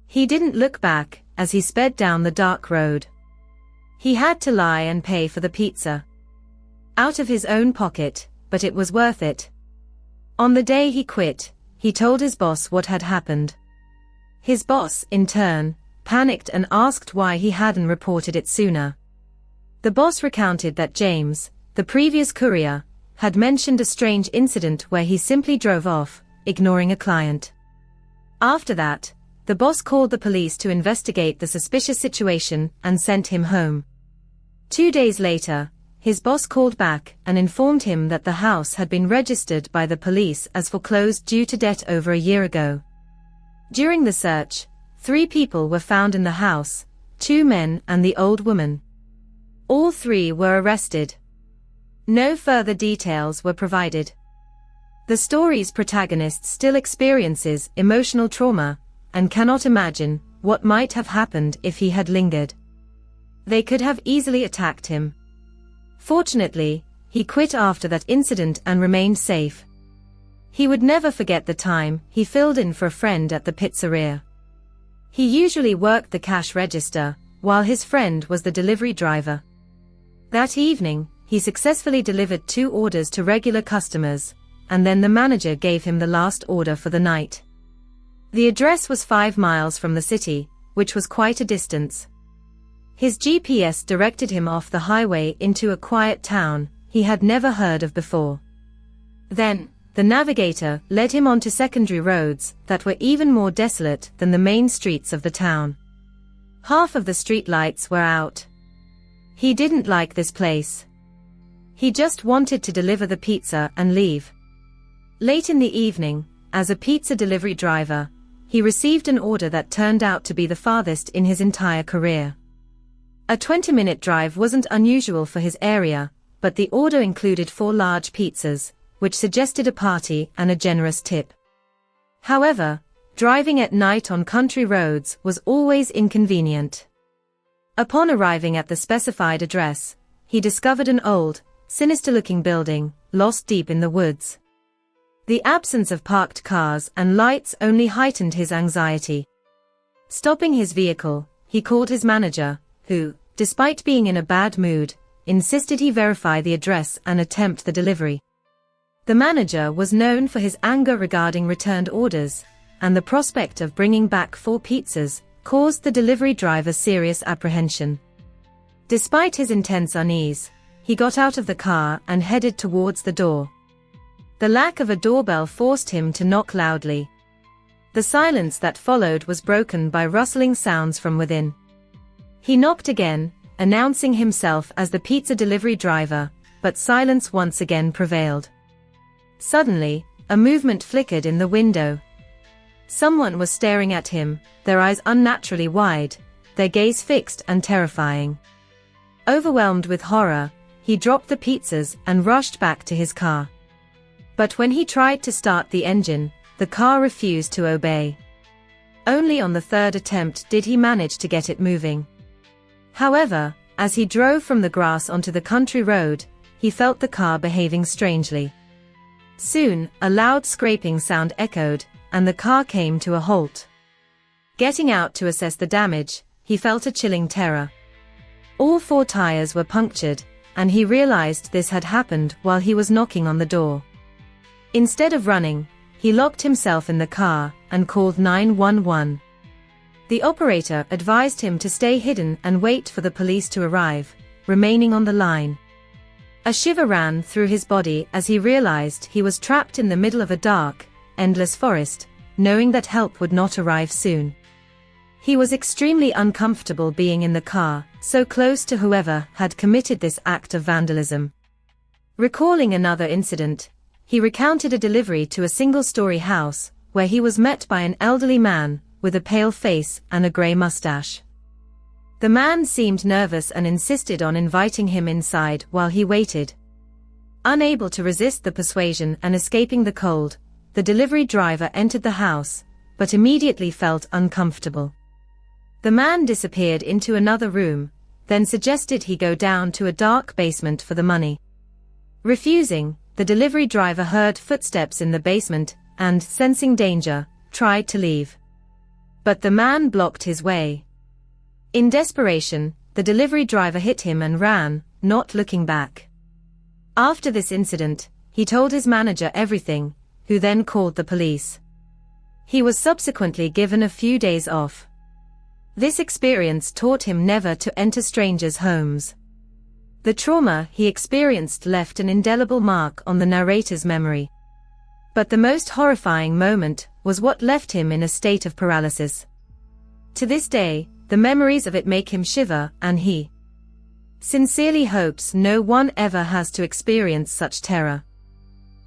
He didn't look back as he sped down the dark road. He had to lie and pay for the pizza out of his own pocket, but it was worth it. On the day he quit, he told his boss what had happened. His boss, in turn, panicked and asked why he hadn't reported it sooner. The boss recounted that James, the previous courier, had mentioned a strange incident where he simply drove off, ignoring a client. After that, the boss called the police to investigate the suspicious situation and sent him home. 2 days later, his boss called back and informed him that the house had been registered by the police as foreclosed due to debt over a year ago. During the search, 3 people were found in the house, 2 men and the old woman. All 3 were arrested. No further details were provided. The story's protagonist still experiences emotional trauma and cannot imagine what might have happened if he had lingered. They could have easily attacked him. Fortunately, he quit after that incident and remained safe. He would never forget the time he filled in for a friend at the pizzeria. He usually worked the cash register, while his friend was the delivery driver. That evening, he successfully delivered 2 orders to regular customers, and then the manager gave him the last order for the night. The address was 5 miles from the city, which was quite a distance. His GPS directed him off the highway into a quiet town he had never heard of before. Then, the navigator led him onto secondary roads that were even more desolate than the main streets of the town. Half of the street lights were out. He didn't like this place. He just wanted to deliver the pizza and leave. Late in the evening, as a pizza delivery driver, he received an order that turned out to be the farthest in his entire career. A 20-minute drive wasn't unusual for his area, but the order included 4 large pizzas, which suggested a party and a generous tip. However, driving at night on country roads was always inconvenient. Upon arriving at the specified address, he discovered an old, sinister-looking building, lost deep in the woods. The absence of parked cars and lights only heightened his anxiety. Stopping his vehicle, he called his manager, who, despite being in a bad mood, insisted he verify the address and attempt the delivery. The manager was known for his anger regarding returned orders, and the prospect of bringing back 4 pizzas caused the delivery driver serious apprehension. Despite his intense unease, he got out of the car and headed towards the door. The lack of a doorbell forced him to knock loudly. The silence that followed was broken by rustling sounds from within. He knocked again, announcing himself as the pizza delivery driver, but silence once again prevailed. Suddenly, a movement flickered in the window. Someone was staring at him, their eyes unnaturally wide, their gaze fixed and terrifying. Overwhelmed with horror, he dropped the pizzas and rushed back to his car. But when he tried to start the engine, the car refused to obey. Only on the 3rd attempt did he manage to get it moving. However, as he drove from the grass onto the country road, he felt the car behaving strangely. Soon, a loud scraping sound echoed, and the car came to a halt. Getting out to assess the damage, he felt a chilling terror. All 4 tires were punctured, and he realized this had happened while he was knocking on the door. Instead of running, he locked himself in the car and called 911. The operator advised him to stay hidden and wait for the police to arrive, remaining on the line. A shiver ran through his body as he realized he was trapped in the middle of a dark, endless forest, knowing that help would not arrive soon. He was extremely uncomfortable being in the car, so close to whoever had committed this act of vandalism. Recalling another incident, he recounted a delivery to a single-story house, where he was met by an elderly man, with a pale face and a grey mustache. The man seemed nervous and insisted on inviting him inside while he waited. Unable to resist the persuasion and escaping the cold, the delivery driver entered the house, but immediately felt uncomfortable. The man disappeared into another room, then suggested he go down to a dark basement for the money. Refusing, the delivery driver heard footsteps in the basement and, sensing danger, tried to leave. But the man blocked his way. In desperation, the delivery driver hit him and ran, not looking back. After this incident, he told his manager everything, who then called the police. He was subsequently given a few days off. This experience taught him never to enter strangers' homes. The trauma he experienced left an indelible mark on the narrator's memory. But the most horrifying moment was what left him in a state of paralysis. To this day, the memories of it make him shiver, and he sincerely hopes no one ever has to experience such terror.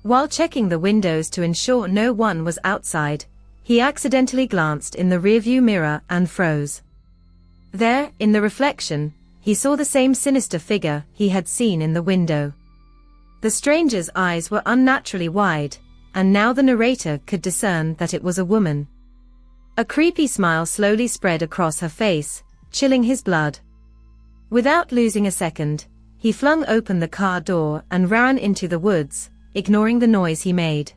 While checking the windows to ensure no one was outside, he accidentally glanced in the rearview mirror and froze. There, in the reflection, he saw the same sinister figure he had seen in the window. The stranger's eyes were unnaturally wide, and now the narrator could discern that it was a woman. A creepy smile slowly spread across her face, chilling his blood. Without losing a second, he flung open the car door and ran into the woods, ignoring the noise he made.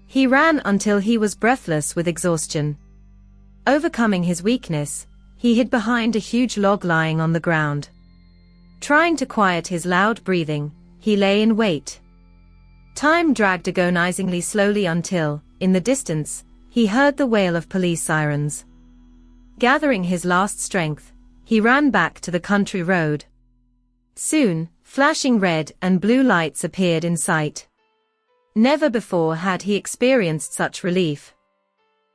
He ran until he was breathless with exhaustion. Overcoming his weakness, he hid behind a huge log lying on the ground. Trying to quiet his loud breathing, he lay in wait. Time dragged agonizingly slowly until, in the distance, he heard the wail of police sirens. Gathering his last strength, he ran back to the country road. Soon, flashing red and blue lights appeared in sight. Never before had he experienced such relief.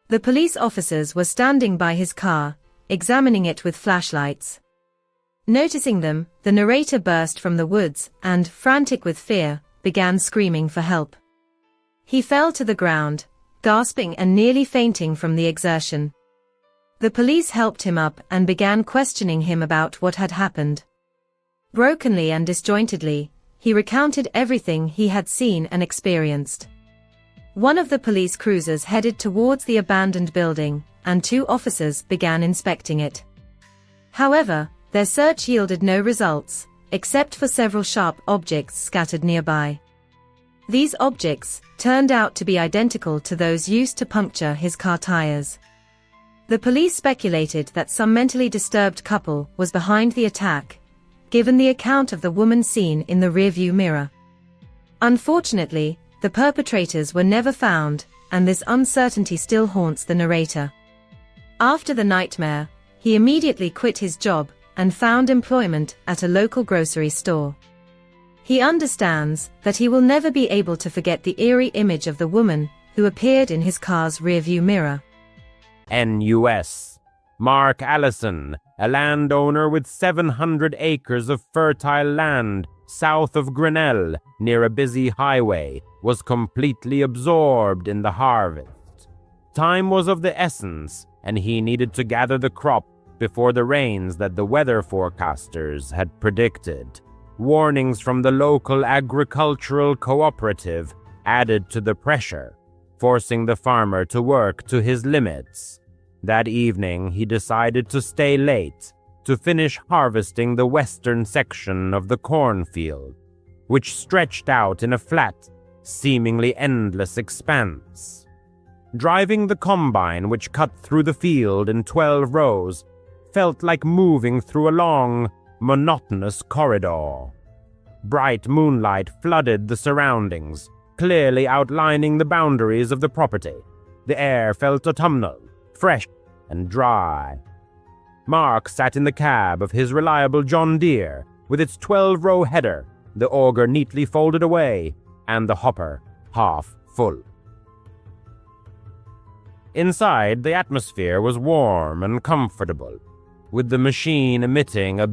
The police officers were standing by his car, examining it with flashlights. Noticing them, the narrator burst from the woods and, frantic with fear, began screaming for help. He fell to the ground, gasping and nearly fainting from the exertion. The police helped him up and began questioning him about what had happened. Brokenly and disjointedly, he recounted everything he had seen and experienced. One of the police cruisers headed towards the abandoned building, and 2 officers began inspecting it. However, their search yielded no results, except for several sharp objects scattered nearby. These objects turned out to be identical to those used to puncture his car tires. The police speculated that some mentally disturbed couple was behind the attack, given the account of the woman seen in the rearview mirror. Unfortunately, the perpetrators were never found, and this uncertainty still haunts the narrator. After the nightmare, he immediately quit his job and found employment at a local grocery store. He understands that he will never be able to forget the eerie image of the woman who appeared in his car's rearview mirror. NUS. Mark Allison, a landowner with 700 acres of fertile land south of Grinnell, near a busy highway, was completely absorbed in the harvest. Time was of the essence, and he needed to gather the crop before the rains that the weather forecasters had predicted. Warnings from the local agricultural cooperative added to the pressure, forcing the farmer to work to his limits. That evening, he decided to stay late to finish harvesting the western section of the cornfield, which stretched out in a flat, seemingly endless expanse. Driving the combine, which cut through the field in 12 rows, felt like moving through a long, monotonous corridor. Bright moonlight flooded the surroundings, clearly outlining the boundaries of the property. The air felt autumnal, fresh, and dry. Mark sat in the cab of his reliable John Deere, with its 12-row header, the auger neatly folded away, and the hopper half full. Inside, the atmosphere was warm and comfortable, with the machine emitting a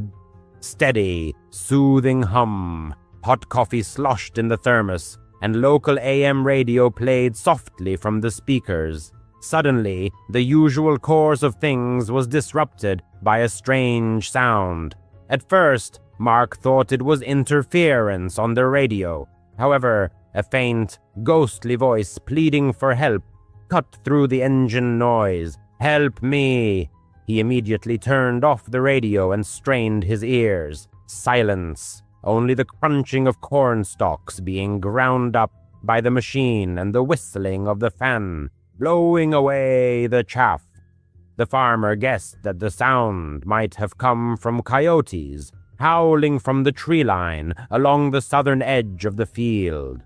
steady, soothing hum. Hot coffee sloshed in the thermos, and local AM radio played softly from the speakers. Suddenly, the usual course of things was disrupted by a strange sound. At first, Mark thought it was interference on the radio. However, a faint, ghostly voice pleading for help cut through the engine noise. "Help me!" He immediately turned off the radio and strained his ears. Silence. Only the crunching of corn stalks being ground up by the machine and the whistling of the fan, blowing away the chaff. The farmer guessed that the sound might have come from coyotes, howling from the tree line along the southern edge of the field.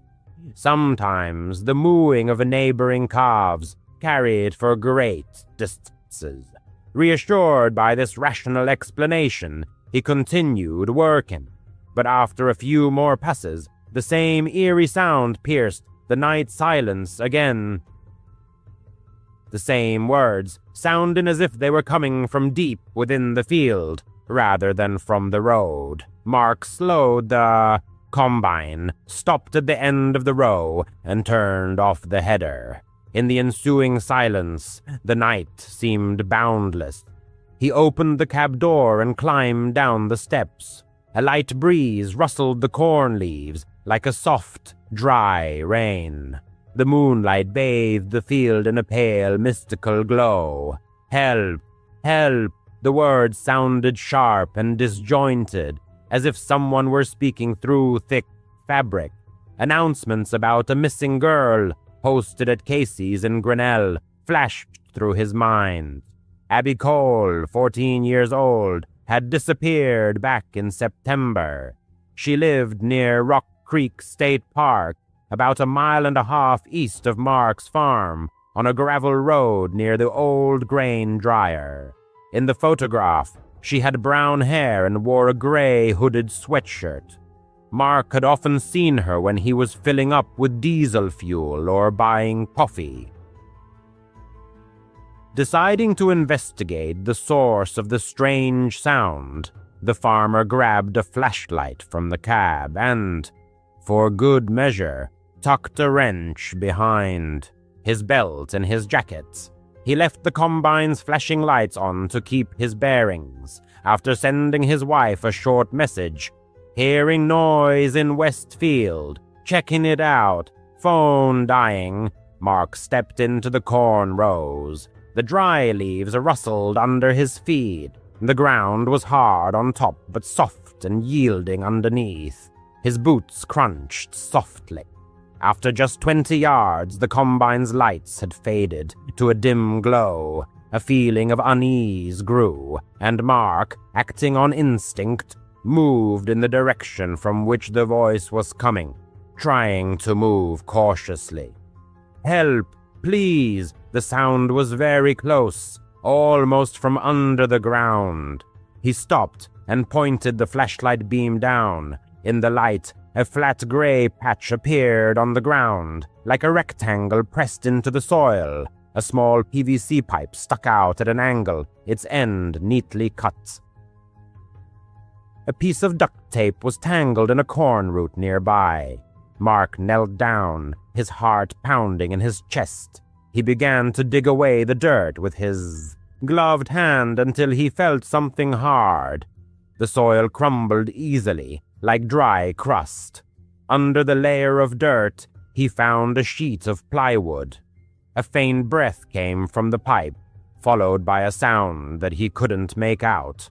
Sometimes the mooing of neighboring calves carried for great distances. Reassured by this rational explanation, he continued working. But after a few more passes, the same eerie sound pierced the night silence again. The same words, sounding as if they were coming from deep within the field, rather than from the road. Mark slowed the combine, stopped at the end of the row, and turned off the header. In the ensuing silence, the night seemed boundless. He opened the cab door and climbed down the steps. A light breeze rustled the corn leaves like a soft, dry rain. The moonlight bathed the field in a pale, mystical glow. "Help! Help!" The words sounded sharp and disjointed, as if someone were speaking through thick fabric. Announcements about a missing girl, posted at Casey's in Grinnell, flashed through his mind. Abby Cole, 14 years old, had disappeared back in September. She lived near Rock Creek State Park, about 1.5 miles east of Mark's farm, on a gravel road near the old grain dryer. In the photograph, she had brown hair and wore a gray hooded sweatshirt. Mark had often seen her when he was filling up with diesel fuel or buying coffee. Deciding to investigate the source of the strange sound, the farmer grabbed a flashlight from the cab and, for good measure, tucked a wrench behind his belt and his jacket. He left the combine's flashing lights on to keep his bearings. After sending his wife a short message, "Hearing noise in Westfield, checking it out, phone dying," Mark stepped into the corn rows. The dry leaves rustled under his feet. The ground was hard on top but soft and yielding underneath. His boots crunched softly. After just 20 yards, the combine's lights had faded to a dim glow. A feeling of unease grew, and Mark, acting on instinct, moved in the direction from which the voice was coming, trying to move cautiously. "Help, please!" The sound was very close, almost from under the ground. He stopped and pointed the flashlight beam down. In the light, a flat gray patch appeared on the ground, like a rectangle pressed into the soil. A small PVC pipe stuck out at an angle, its end neatly cut. A piece of duct tape was tangled in a corn root nearby. Mark knelt down, his heart pounding in his chest. He began to dig away the dirt with his gloved hand until he felt something hard. The soil crumbled easily, like dry crust. Under the layer of dirt, he found a sheet of plywood. A faint breath came from the pipe, followed by a sound that he couldn't make out.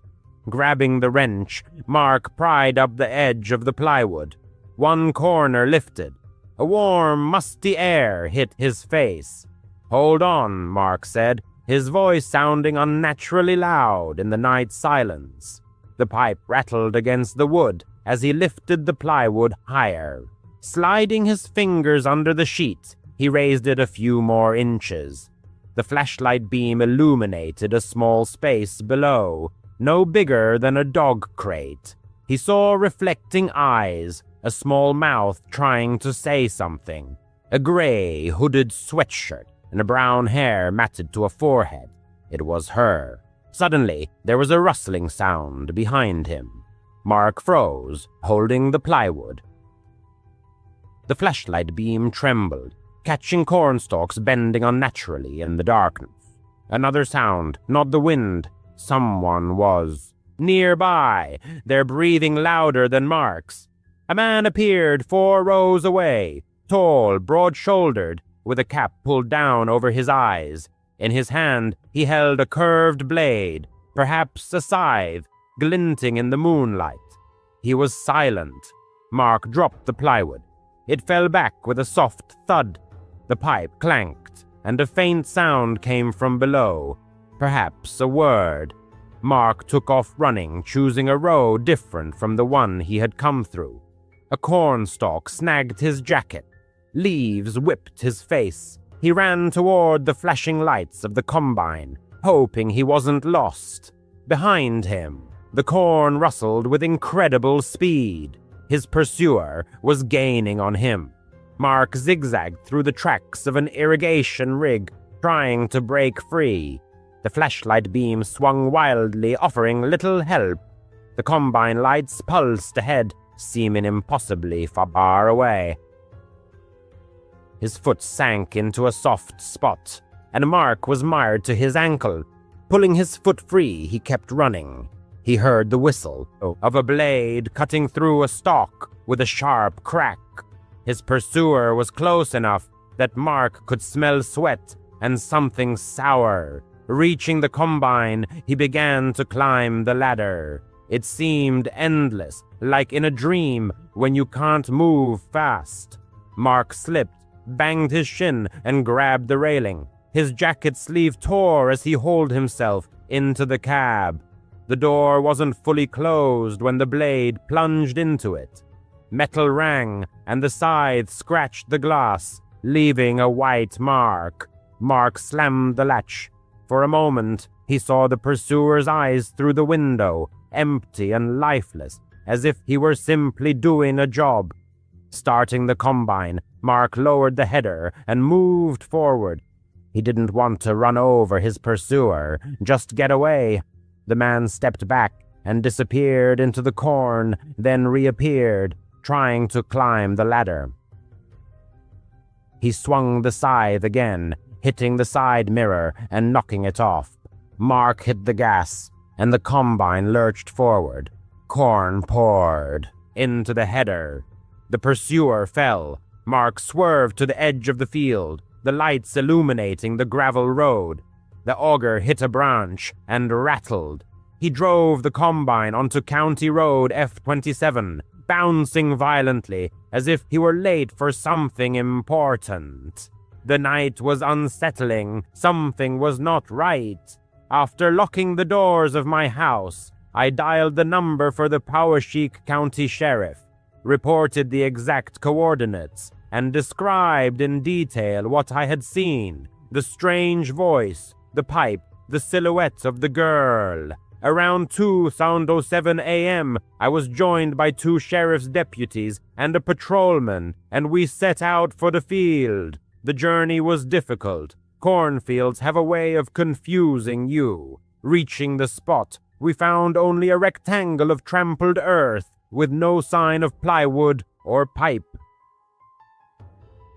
Grabbing the wrench, Mark pried up the edge of the plywood. One corner lifted. A warm, musty air hit his face. "Hold on," Mark said, his voice sounding unnaturally loud in the night silence. The pipe rattled against the wood as he lifted the plywood higher. Sliding his fingers under the sheet, he raised it a few more inches. The flashlight beam illuminated a small space below, no bigger than a dog crate. He saw reflecting eyes, a small mouth trying to say something, a gray, hooded sweatshirt, and brown hair matted to a forehead. It was her. Suddenly, there was a rustling sound behind him. Mark froze, holding the plywood. The flashlight beam trembled, catching cornstalks bending unnaturally in the darkness. Another sound, not the wind. Someone was nearby, their breathing louder than Mark's. A man appeared 4 rows away, tall, broad-shouldered, with a cap pulled down over his eyes. In his hand, he held a curved blade, perhaps a scythe, glinting in the moonlight. He was silent. Mark dropped the plywood. It fell back with a soft thud. The pipe clanked, and a faint sound came from below, perhaps a word. Mark took off running, choosing a road different from the one he had come through. A cornstalk snagged his jacket. Leaves whipped his face. He ran toward the flashing lights of the combine, hoping he wasn't lost. Behind him, the corn rustled with incredible speed. His pursuer was gaining on him. Mark zigzagged through the tracks of an irrigation rig, trying to break free. The flashlight beam swung wildly, offering little help. The combine lights pulsed ahead, seeming impossibly far away. His foot sank into a soft spot, and Mark was mired to his ankle. Pulling his foot free, he kept running. He heard the whistle of a blade cutting through a stalk with a sharp crack. His pursuer was close enough that Mark could smell sweat and something sour. Reaching the combine, he began to climb the ladder. It seemed endless, like in a dream when you can't move fast. Mark slipped, banged his shin, and grabbed the railing. His jacket sleeve tore as he hauled himself into the cab. The door wasn't fully closed when the blade plunged into it. Metal rang, and the scythe scratched the glass, leaving a white mark. Mark slammed the latch. For a moment, he saw the pursuer's eyes through the window, empty and lifeless, as if he were simply doing a job. Starting the combine, Mark lowered the header and moved forward. He didn't want to run over his pursuer, just get away. The man stepped back and disappeared into the corn, then reappeared, trying to climb the ladder. He swung the scythe again, hitting the side mirror and knocking it off. Mark hit the gas, and the combine lurched forward. Corn poured into the header. The pursuer fell. Mark swerved to the edge of the field, the lights illuminating the gravel road. The auger hit a branch and rattled. He drove the combine onto County Road F27, bouncing violently as if he were late for something important. The night was unsettling. Something was not right. After locking the doors of my house, I dialed the number for the Poweshiek County Sheriff, reported the exact coordinates, and described in detail what I had seen: the strange voice, the pipe, the silhouette of the girl. Around 2:07 a.m., I was joined by 2 sheriff's deputies and a patrolman, and we set out for the field. The journey was difficult. Cornfields have a way of confusing you. Reaching the spot, we found only a rectangle of trampled earth with no sign of plywood or pipe.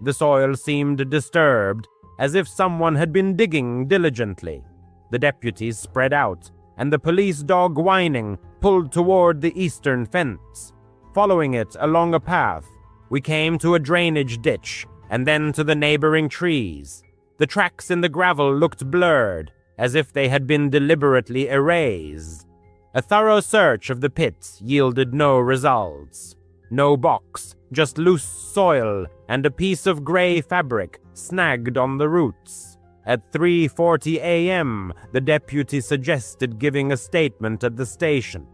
The soil seemed disturbed, as if someone had been digging diligently. The deputies spread out, and the police dog, whining, pulled toward the eastern fence. Following it along a path, we came to a drainage ditch, and then to the neighboring trees. The tracks in the gravel looked blurred, as if they had been deliberately erased. A thorough search of the pit yielded no results. No box, just loose soil and a piece of gray fabric snagged on the roots. At 3:40 a.m., the deputy suggested giving a statement at the station.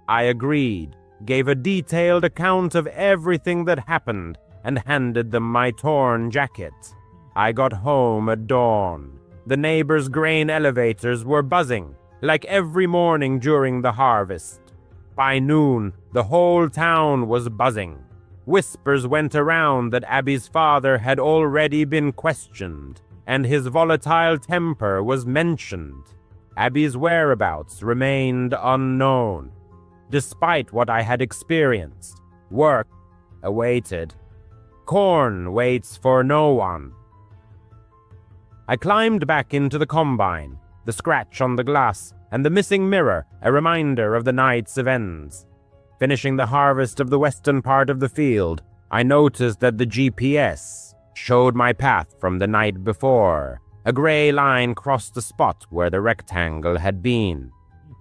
I agreed, gave a detailed account of everything that happened, and handed them my torn jacket. I got home at dawn. The neighbors' grain elevators were buzzing, like every morning during the harvest. By noon, the whole town was buzzing. Whispers went around that Abby's father had already been questioned, and his volatile temper was mentioned. Abby's whereabouts remained unknown. Despite what I had experienced, work awaited. Corn waits for no one. I climbed back into the combine, the scratch on the glass, and the missing mirror a reminder of the night's events. Finishing the harvest of the western part of the field, I noticed that the GPS showed my path from the night before. A gray line crossed the spot where the rectangle had been.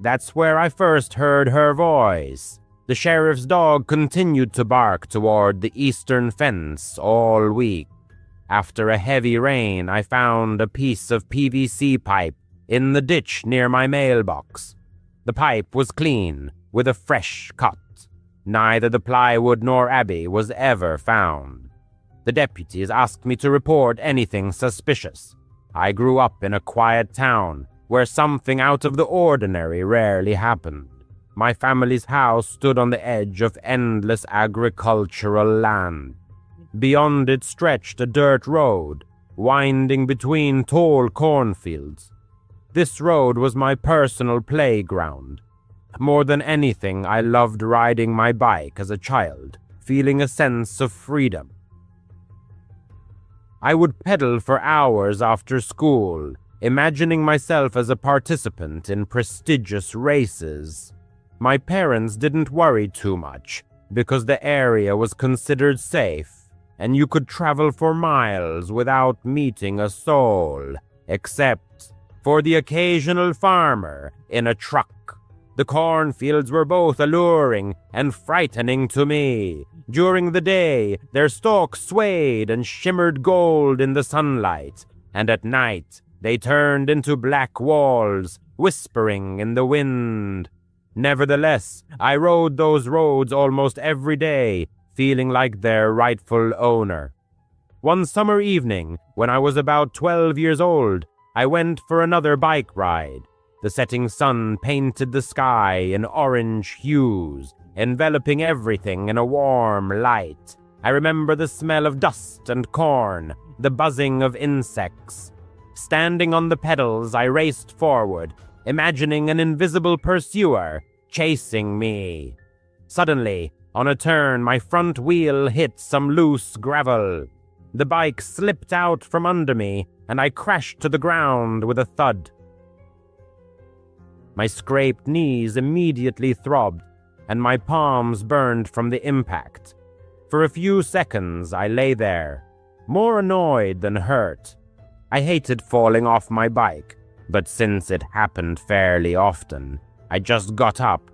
That's where I first heard her voice. The sheriff's dog continued to bark toward the eastern fence all week. After a heavy rain, I found a piece of PVC pipe in the ditch near my mailbox. The pipe was clean, with a fresh cut. Neither the plywood nor Abby was ever found. The deputies asked me to report anything suspicious. I grew up in a quiet town where something out of the ordinary rarely happened. My family's house stood on the edge of endless agricultural land. Beyond it stretched a dirt road, winding between tall cornfields. This road was my personal playground. More than anything, I loved riding my bike as a child, feeling a sense of freedom. I would pedal for hours after school, imagining myself as a participant in prestigious races. My parents didn't worry too much, because the area was considered safe, and you could travel for miles without meeting a soul, except for the occasional farmer in a truck. The cornfields were both alluring and frightening to me. During the day, their stalks swayed and shimmered gold in the sunlight, and at night, they turned into black walls, whispering in the wind. Nevertheless, I rode those roads almost every day, feeling like their rightful owner. One summer evening, when I was about 12 years old, I went for another bike ride. The setting sun painted the sky in orange hues, enveloping everything in a warm light. I remember the smell of dust and corn, the buzzing of insects. Standing on the pedals, I raced forward, imagining an invisible pursuer chasing me. Suddenly, on a turn, my front wheel hit some loose gravel. The bike slipped out from under me, and I crashed to the ground with a thud. My scraped knees immediately throbbed, and my palms burned from the impact. For a few seconds, I lay there, more annoyed than hurt. I hated falling off my bike, but since it happened fairly often, I just got up,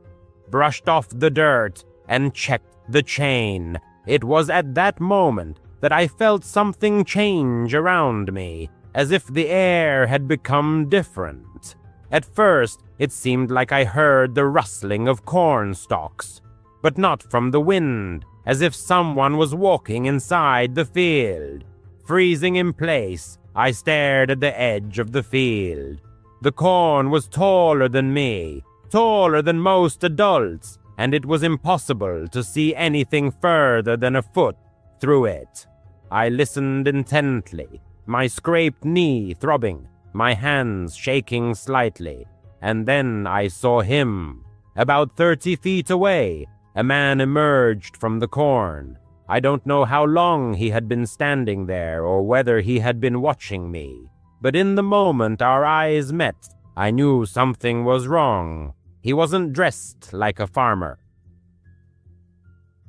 brushed off the dirt, and checked the chain. It was at that moment that I felt something change around me, as if the air had become different. At first, it seemed like I heard the rustling of corn stalks, but not from the wind, as if someone was walking inside the field. Freezing in place, I stared at the edge of the field. The corn was taller than me, taller than most adults, and it was impossible to see anything further than a foot through it. I listened intently, my scraped knee throbbing, my hands shaking slightly, and then I saw him. About 30 feet away, a man emerged from the corn. I don't know how long he had been standing there or whether he had been watching me, but in the moment our eyes met, I knew something was wrong. He wasn't dressed like a farmer.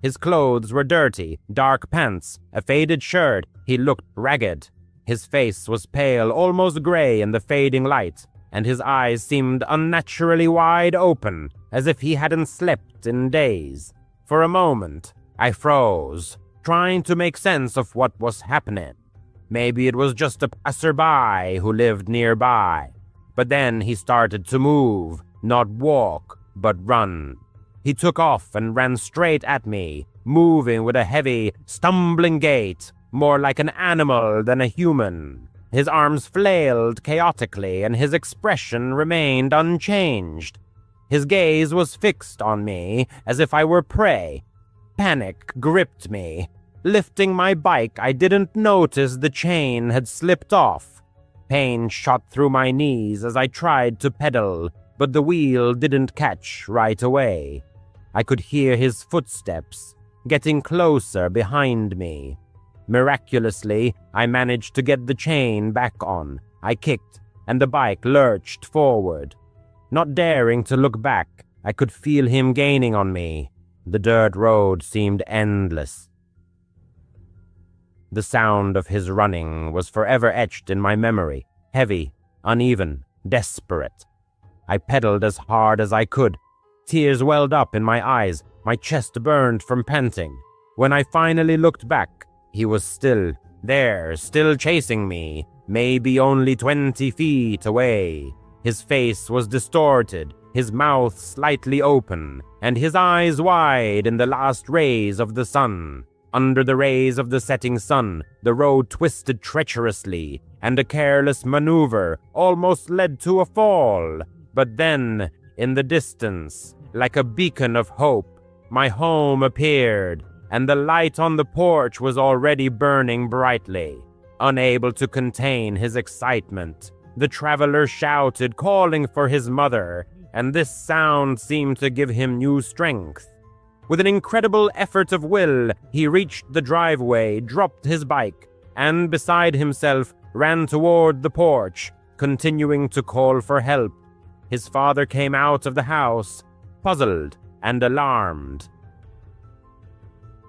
His clothes were dirty, dark pants, a faded shirt. He looked ragged. His face was pale, almost gray in the fading light, and his eyes seemed unnaturally wide open, as if he hadn't slept in days. For a moment, I froze, trying to make sense of what was happening. maybe it was just a passerby who lived nearby. But then he started to move, not walk, but run. He took off and ran straight at me, moving with a heavy, stumbling gait, more like an animal than a human. His arms flailed chaotically, and his expression remained unchanged. His gaze was fixed on me, as if I were prey. Panic gripped me. Lifting my bike, I didn't notice the chain had slipped off. Pain shot through my knees as I tried to pedal, but the wheel didn't catch right away. I could hear his footsteps, getting closer behind me. Miraculously, I managed to get the chain back on. I kicked, and the bike lurched forward. Not daring to look back, I could feel him gaining on me. The dirt road seemed endless. The sound of his running was forever etched in my memory, heavy, uneven, desperate. I pedaled as hard as I could. Tears welled up in my eyes, my chest burned from panting. When I finally looked back, he was still there, still chasing me, maybe only 20 feet away. His face was distorted, his mouth slightly open, and his eyes wide in the last rays of the sun. Under the rays of the setting sun, the road twisted treacherously, and a careless maneuver almost led to a fall. But then, in the distance, like a beacon of hope, my home appeared, and the light on the porch was already burning brightly. Unable to contain his excitement, the traveler shouted, calling for his mother, and this sound seemed to give him new strength. With an incredible effort of will, he reached the driveway, dropped his bike, and beside himself ran toward the porch, continuing to call for help. His father came out of the house, puzzled and alarmed.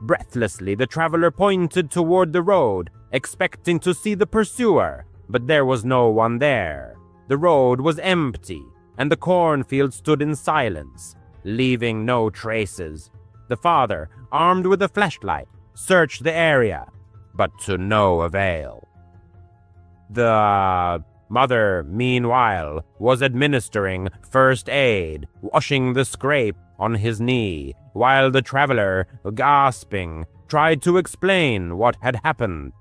Breathlessly, the traveler pointed toward the road, expecting to see the pursuer, but there was no one there. The road was empty, and the cornfield stood in silence, leaving no traces. The father, armed with a flashlight, searched the area, but to no avail. The mother, meanwhile, was administering first aid, washing the scrape on his knee, while the traveler, gasping, tried to explain what had happened.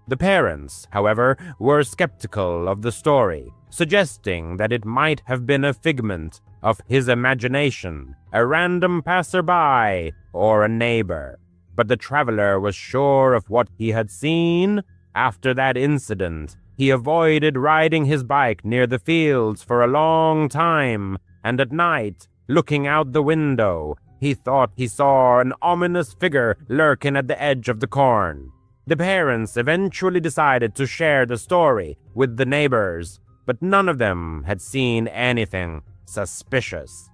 The parents, however, were skeptical of the story, suggesting that it might have been a figment of his imagination, a random passerby, or a neighbor. But the traveler was sure of what he had seen. After that incident, he avoided riding his bike near the fields for a long time, and at night, looking out the window, he thought he saw an ominous figure lurking at the edge of the corn. The parents eventually decided to share the story with the neighbors, but none of them had seen anything suspicious.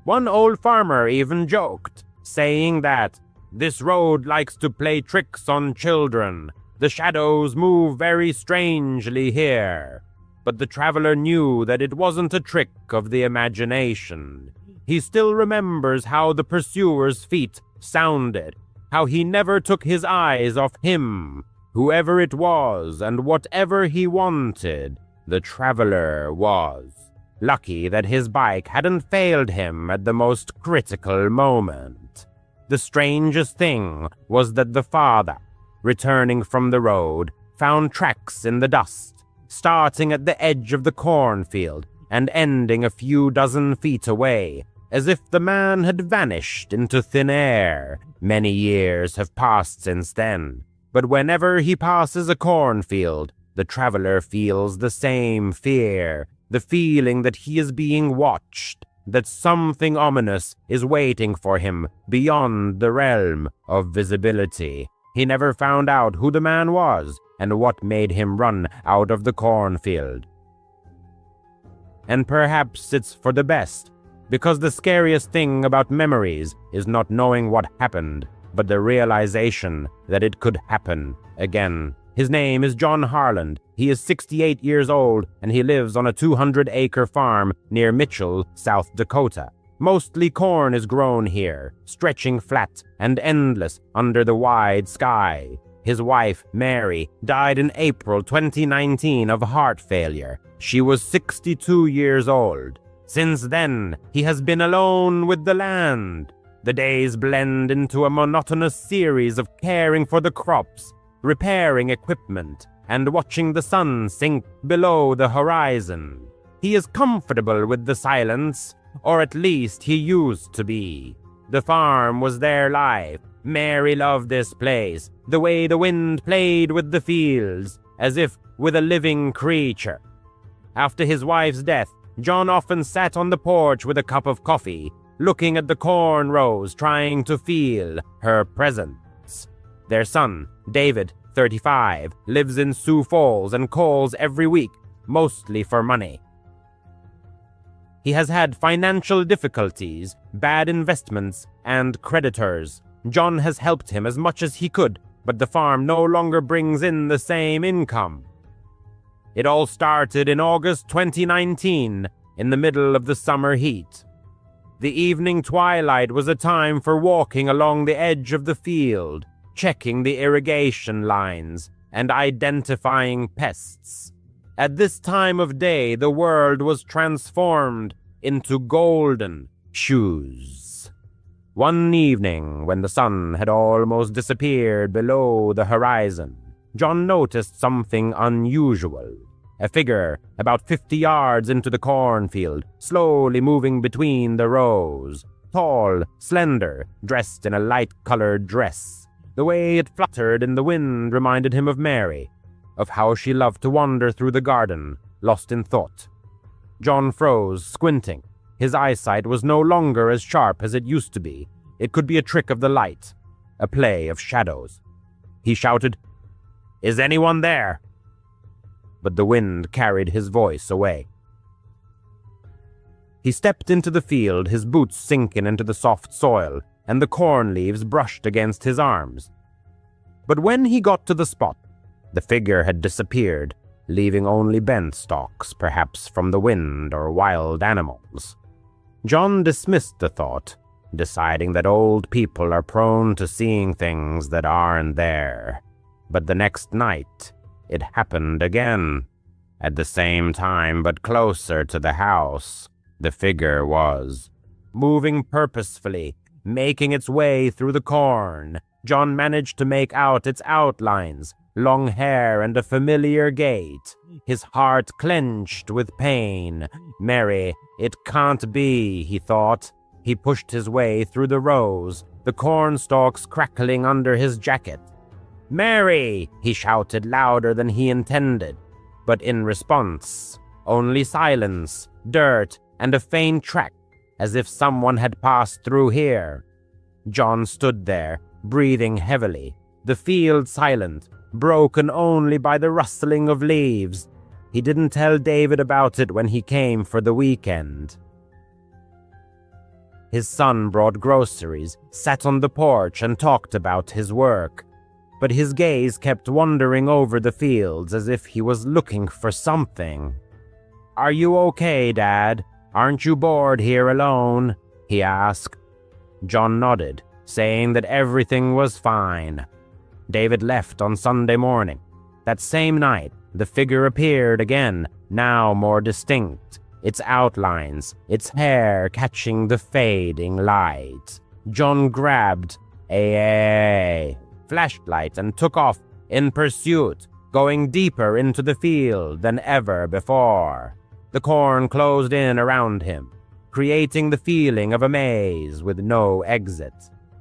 One old farmer even joked, saying that this road likes to play tricks on children. The shadows move very strangely here. But the traveler knew that it wasn't a trick of the imagination. He still remembers how the pursuer's feet sounded, how he never took his eyes off him, whoever it was, and whatever he wanted, the traveler was. Lucky that his bike hadn't failed him at the most critical moment. The strangest thing was that the father, returning from the road, found tracks in the dust, starting at the edge of the cornfield and ending a few dozen feet away, as if the man had vanished into thin air. Many years have passed since then, but whenever he passes a cornfield, the traveler feels the same fear, the feeling that he is being watched, that something ominous is waiting for him beyond the realm of visibility. He never found out who the man was and what made him run out of the cornfield. And perhaps it's for the best, because the scariest thing about memories is not knowing what happened, but the realization that it could happen again. His name is John Harland. He is 68 years old, and he lives on a 200-acre farm near Mitchell, South Dakota. Mostly corn is grown here, stretching flat and endless under the wide sky. His wife, Mary, died in April 2019 of heart failure. She was 62 years old. Since then, he has been alone with the land. The days blend into a monotonous series of caring for the crops, repairing equipment, and watching the sun sink below the horizon. He is comfortable with the silence, or at least he used to be. The farm was their life. Mary loved this place, the way the wind played with the fields, as if with a living creature. After his wife's death, John often sat on the porch with a cup of coffee, looking at the corn rows, trying to feel her presence. Their son, David, 35, lives in Sioux Falls and calls every week, mostly for money. He has had financial difficulties, bad investments, and creditors. John has helped him as much as he could, but the farm no longer brings in the same income. It all started in August 2019, in the middle of the summer heat. The evening twilight was a time for walking along the edge of the field, checking the irrigation lines, and identifying pests. At this time of day, the world was transformed into golden shoes. One evening, when the sun had almost disappeared below the horizon, John noticed something unusual. A figure about 50 yards into the cornfield, slowly moving between the rows. Tall, slender, dressed in a light-colored dress. The way it fluttered in the wind reminded him of Mary, of how she loved to wander through the garden, lost in thought. John froze, squinting. His eyesight was no longer as sharp as it used to be. It could be a trick of the light, a play of shadows. He shouted, "Is anyone there?" But the wind carried his voice away. He stepped into the field, his boots sinking into the soft soil, and the corn leaves brushed against his arms. But when he got to the spot, the figure had disappeared, leaving only bent stalks, perhaps from the wind or wild animals. John dismissed the thought, deciding that old people are prone to seeing things that aren't there. But the next night, it happened again. At the same time, but closer to the house, the figure was moving purposefully, making its way through the corn. John managed to make out its outlines, long hair and a familiar gait. His heart clenched with pain. Mary, it can't be, he thought. He pushed his way through the rows, the corn stalks crackling under his jacket. "Mary!" he shouted louder than he intended. But in response, only silence, dirt, and a faint track, as if someone had passed through here. John stood there, breathing heavily, the field silent, broken only by the rustling of leaves. He didn't tell David about it when he came for the weekend. His son brought groceries, sat on the porch, and talked about his work. But his gaze kept wandering over the fields as if he was looking for something. "Are you okay, Dad? Aren't you bored here alone?" he asked. John nodded, saying that everything was fine. David left on Sunday morning. That same night, the figure appeared again, now more distinct, its outlines, its hair catching the fading light. John grabbed a flashlight and took off in pursuit, going deeper into the field than ever before. The corn closed in around him, creating the feeling of a maze with no exit.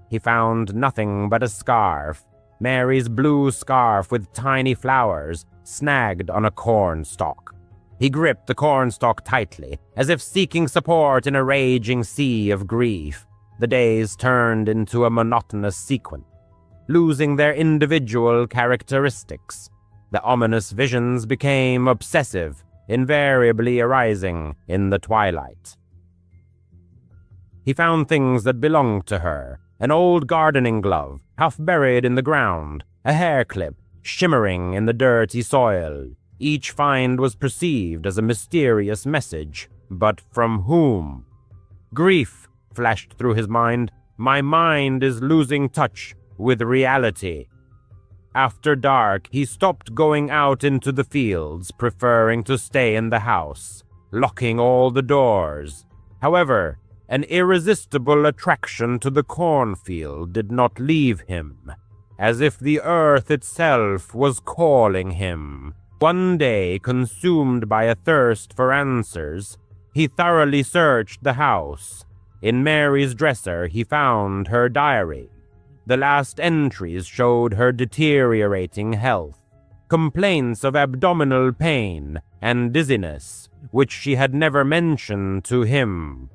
He found nothing but a scarf, Mary's blue scarf with tiny flowers, snagged on a corn stalk. He gripped the corn stalk tightly, as if seeking support in a raging sea of grief. The days turned into a monotonous sequence, losing their individual characteristics. The ominous visions became obsessive, invariably arising in the twilight. He found things that belonged to her, an old gardening glove, half buried in the ground, a hair clip, shimmering in the dirty soil. Each find was perceived as a mysterious message, but from whom? Grief flashed through his mind. My mind is losing touch with reality. After dark, he stopped going out into the fields, preferring to stay in the house, locking all the doors. However, an irresistible attraction to the cornfield did not leave him, as if the earth itself was calling him. One day, consumed by a thirst for answers, he thoroughly searched the house. In Mary's dresser, he found her diary. The last entries showed her deteriorating health, complaints of abdominal pain and dizziness, which she had never mentioned to him.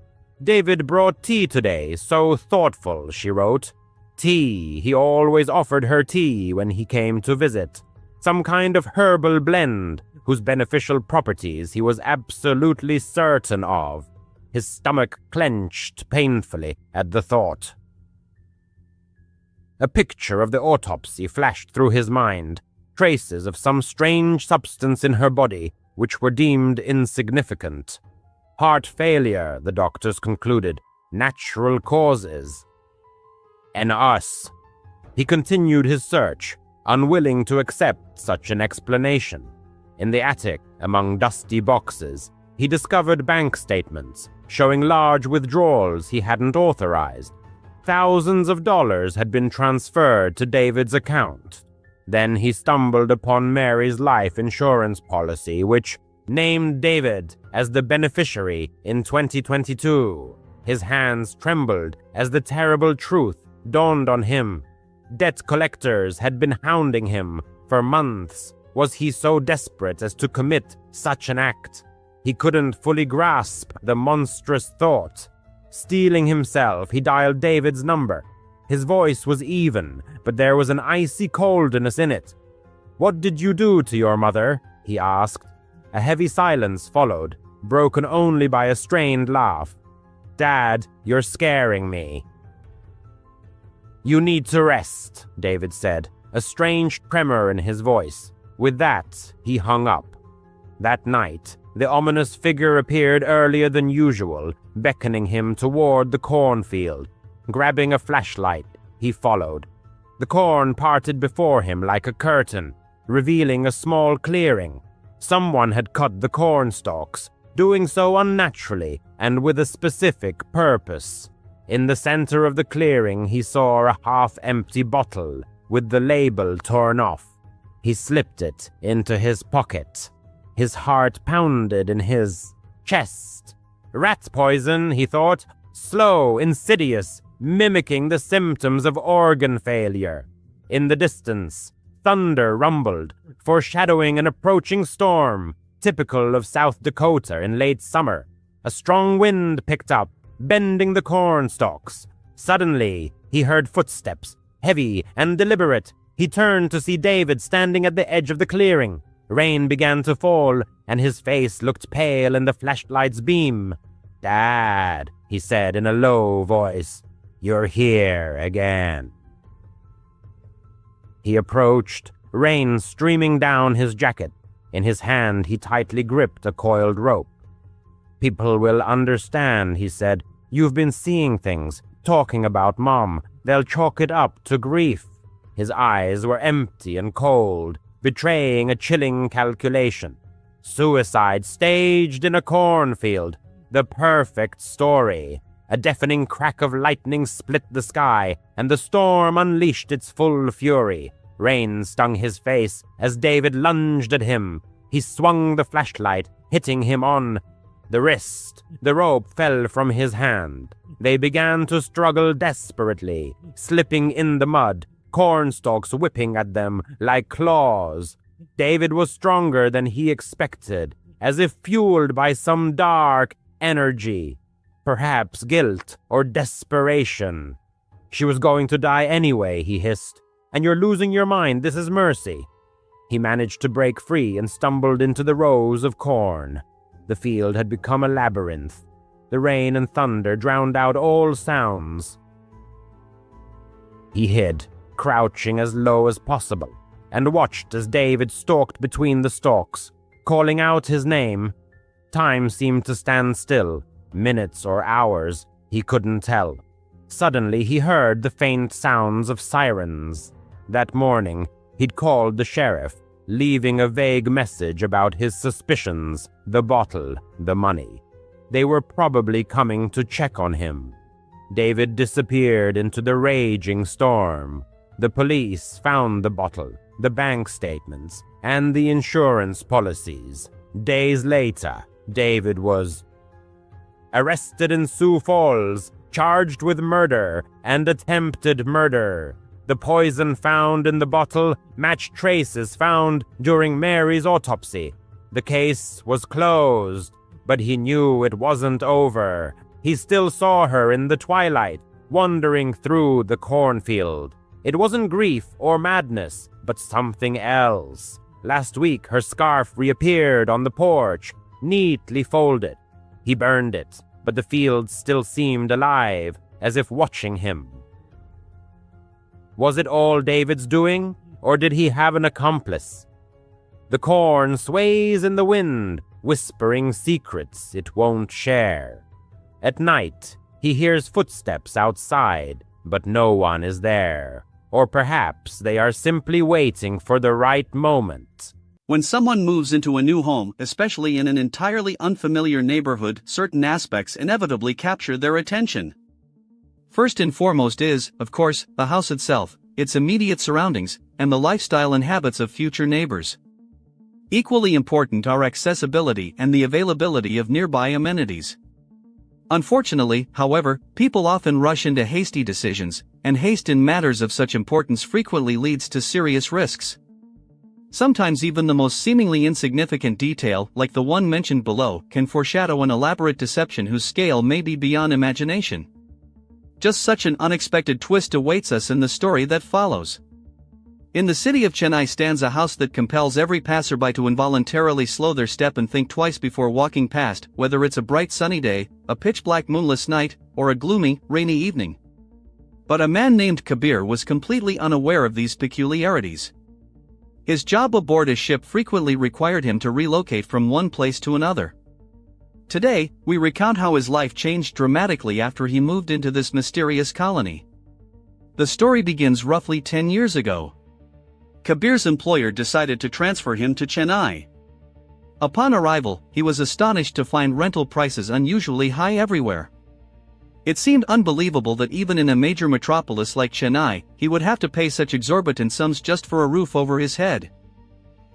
David brought tea today, so thoughtful, she wrote. Tea, he always offered her tea when he came to visit. Some kind of herbal blend, whose beneficial properties he was absolutely certain of. His stomach clenched painfully at the thought. A picture of the autopsy flashed through his mind, traces of some strange substance in her body which were deemed insignificant. Heart failure, the doctors concluded, natural causes. And us. He continued his search, unwilling to accept such an explanation. In the attic, among dusty boxes, he discovered bank statements showing large withdrawals he hadn't authorized. Thousands of dollars had been transferred to David's account. Then he stumbled upon Mary's life insurance policy, which named David as the beneficiary in 2022. His hands trembled as the terrible truth dawned on him. Debt collectors had been hounding him for months. Was he so desperate as to commit such an act? He couldn't fully grasp the monstrous thought. Steeling himself, he dialed David's number. His voice was even, but there was an icy coldness in it. "What did you do to your mother?" he asked. A heavy silence followed, broken only by a strained laugh. "Dad, you're scaring me." "You need to rest," David said, a strange tremor in his voice. With that, he hung up. That night, the ominous figure appeared earlier than usual, beckoning him toward the cornfield. Grabbing a flashlight, he followed. The corn parted before him like a curtain, revealing a small clearing. Someone had cut the corn stalks, doing so unnaturally and with a specific purpose. In the center of the clearing, he saw a half-empty bottle with the label torn off. He slipped it into his pocket. His heart pounded in his chest. Rat poison, he thought, slow, insidious, mimicking the symptoms of organ failure. In the distance, thunder rumbled, foreshadowing an approaching storm, typical of South Dakota in late summer. A strong wind picked up, bending the corn stalks. Suddenly, he heard footsteps, heavy and deliberate. He turned to see David standing at the edge of the clearing. Rain began to fall, and his face looked pale in the flashlight's beam. "Dad," he said in a low voice, "you're here again." He approached, rain streaming down his jacket. In his hand, he tightly gripped a coiled rope. "People will understand," he said. "You've been seeing things, talking about Mom. They'll chalk it up to grief." His eyes were empty and cold, betraying a chilling calculation. Suicide staged in a cornfield. The perfect story. A deafening crack of lightning split the sky, and the storm unleashed its full fury. Rain stung his face as David lunged at him. He swung the flashlight, hitting him on the wrist. The rope fell from his hand. They began to struggle desperately, slipping in the mud, cornstalks whipping at them like claws. David was stronger than he expected, as if fueled by some dark energy, perhaps guilt or desperation. "She was going to die anyway," he hissed. "And you're losing your mind. This is mercy." He managed to break free and stumbled into the rows of corn. The field had become a labyrinth. The rain and thunder drowned out all sounds. He hid, crouching as low as possible, and watched as David stalked between the stalks, calling out his name. Time seemed to stand still, minutes or hours, he couldn't tell. Suddenly he heard the faint sounds of sirens. That morning, He'd called the sheriff, leaving a vague message about his suspicions, the bottle, the money. They were probably coming to check on him. David disappeared into the raging storm. The police found the bottle, the bank statements, and the insurance policies. Days later, David was arrested in Sioux Falls, charged with murder and attempted murder. The poison found in the bottle matched traces found during Mary's autopsy. The case was closed, but he knew it wasn't over. He still saw her in the twilight, wandering through the cornfield. It wasn't grief or madness, but something else. Last week, her scarf reappeared on the porch, neatly folded. He burned it, but the field still seemed alive, as if watching him. Was it all David's doing, or did he have an accomplice? The corn sways in the wind, whispering secrets it won't share. At night, he hears footsteps outside, but no one is there. Or perhaps they are simply waiting for the right moment. When someone moves into a new home, especially in an entirely unfamiliar neighborhood, certain aspects inevitably capture their attention. First and foremost is, of course, the house itself, its immediate surroundings, and the lifestyle and habits of future neighbors. Equally important are accessibility and the availability of nearby amenities. Unfortunately, however, people often rush into hasty decisions, and haste in matters of such importance frequently leads to serious risks. Sometimes even the most seemingly insignificant detail, like the one mentioned below, can foreshadow an elaborate deception whose scale may be beyond imagination. Just such an unexpected twist awaits us in the story that follows. In the city of Chennai stands a house that compels every passerby to involuntarily slow their step and think twice before walking past, whether it's a bright sunny day, a pitch-black moonless night, or a gloomy, rainy evening. But a man named Kabir was completely unaware of these peculiarities. His job aboard a ship frequently required him to relocate from one place to another. Today, we recount how his life changed dramatically after he moved into this mysterious colony. The story begins roughly 10 years ago. Kabir's employer decided to transfer him to Chennai. Upon arrival, he was astonished to find rental prices unusually high everywhere. It seemed unbelievable that even in a major metropolis like Chennai, he would have to pay such exorbitant sums just for a roof over his head.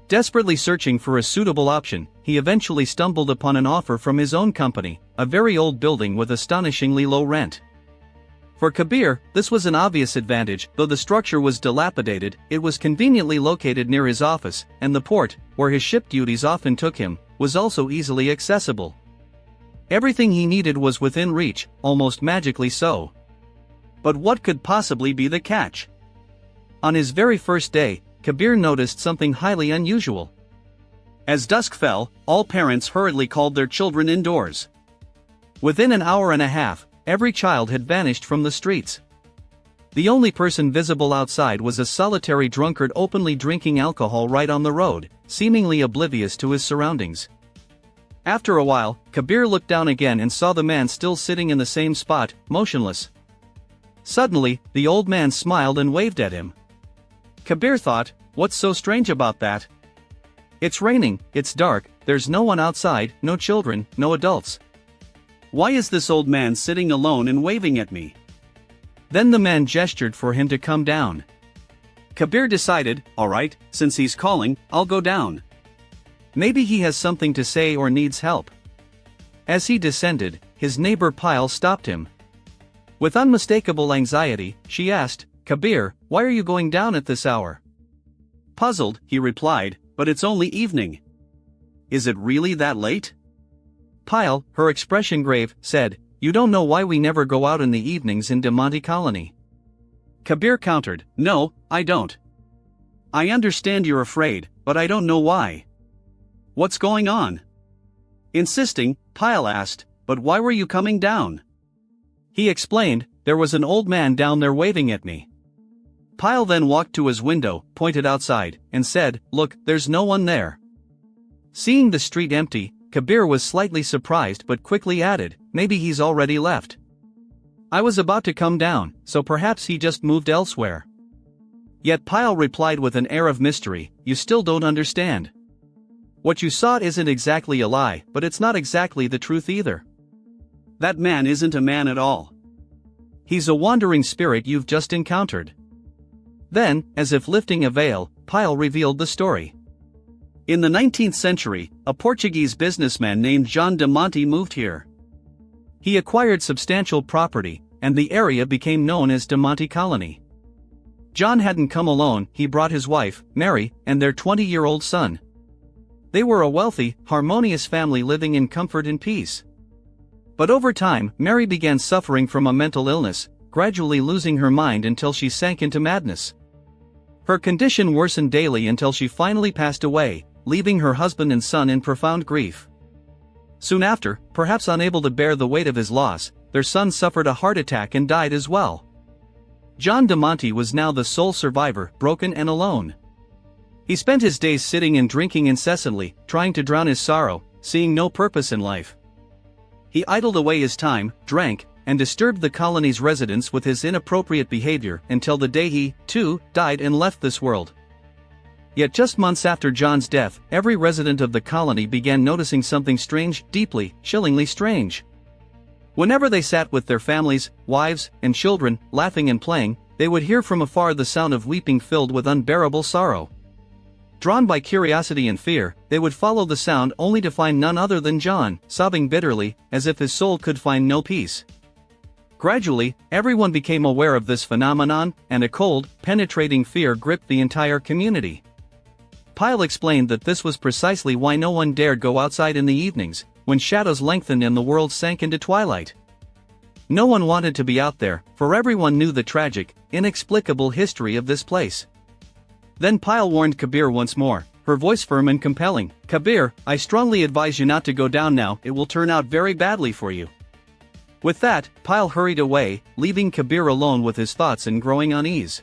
Desperately searching for a suitable option, he eventually stumbled upon an offer from his own company, a very old building with astonishingly low rent. For Kabir, this was an obvious advantage. Though the structure was dilapidated, it was conveniently located near his office, and the port, where his ship duties often took him, was also easily accessible. Everything he needed was within reach, almost magically so. But what could possibly be the catch? On his very first day, Kabir noticed something highly unusual. As dusk fell, all parents hurriedly called their children indoors. Within an hour and a half, every child had vanished from the streets. The only person visible outside was a solitary drunkard openly drinking alcohol right on the road, seemingly oblivious to his surroundings. After a while, Kabir looked down again and saw the man still sitting in the same spot, motionless. Suddenly, the old man smiled and waved at him. Kabir thought, what's so strange about that? It's raining, it's dark, there's no one outside, no children, no adults. Why is this old man sitting alone and waving at me? Then the man gestured for him to come down. Kabir decided, alright, since he's calling, I'll go down. Maybe he has something to say or needs help. As he descended, his neighbor Pyle stopped him. With unmistakable anxiety, she asked, Kabir, why are you going down at this hour? Puzzled, he replied, but it's only evening. Is it really that late? Pyle, her expression grave, said, you don't know why we never go out in the evenings in Demonte Colony. Kabir countered, no, I don't. I understand you're afraid, but I don't know why. What's going on? Insisting, Pyle asked, but why were you coming down? He explained, there was an old man down there waving at me. Pyle then walked to his window, pointed outside, and said, look, there's no one there. Seeing the street empty, Kabir was slightly surprised but quickly added, maybe he's already left. I was about to come down, so perhaps he just moved elsewhere. Yet Pyle replied with an air of mystery, "You still don't understand. What you saw isn't exactly a lie, but it's not exactly the truth either. That man isn't a man at all. He's a wandering spirit you've just encountered." Then, as if lifting a veil, Pyle revealed the story. In the 19th century, a Portuguese businessman named João de Monte moved here. He acquired substantial property, and the area became known as De Monte Colony. John hadn't come alone, he brought his wife, Mary, and their 20-year-old son. They were a wealthy, harmonious family living in comfort and peace. But over time, Mary began suffering from a mental illness, gradually losing her mind until she sank into madness. Her condition worsened daily until she finally passed away, leaving her husband and son in profound grief. Soon after, perhaps unable to bear the weight of his loss, their son suffered a heart attack and died as well. João de Monte was now the sole survivor, broken and alone. He spent his days sitting and drinking incessantly, trying to drown his sorrow, seeing no purpose in life. He idled away his time, drank, and disturbed the colony's residents with his inappropriate behavior until the day he, too, died and left this world. Yet just months after John's death, every resident of the colony began noticing something strange, deeply, chillingly strange. Whenever they sat with their families, wives, and children, laughing and playing, they would hear from afar the sound of weeping filled with unbearable sorrow. Drawn by curiosity and fear, they would follow the sound only to find none other than John, sobbing bitterly, as if his soul could find no peace. Gradually, everyone became aware of this phenomenon, and a cold, penetrating fear gripped the entire community. Pyle explained that this was precisely why no one dared go outside in the evenings, when shadows lengthened and the world sank into twilight. No one wanted to be out there, for everyone knew the tragic, inexplicable history of this place. Then Pyle warned Kabir once more, her voice firm and compelling. "Kabir, I strongly advise you not to go down now, it will turn out very badly for you." With that, Pyle hurried away, leaving Kabir alone with his thoughts and growing unease.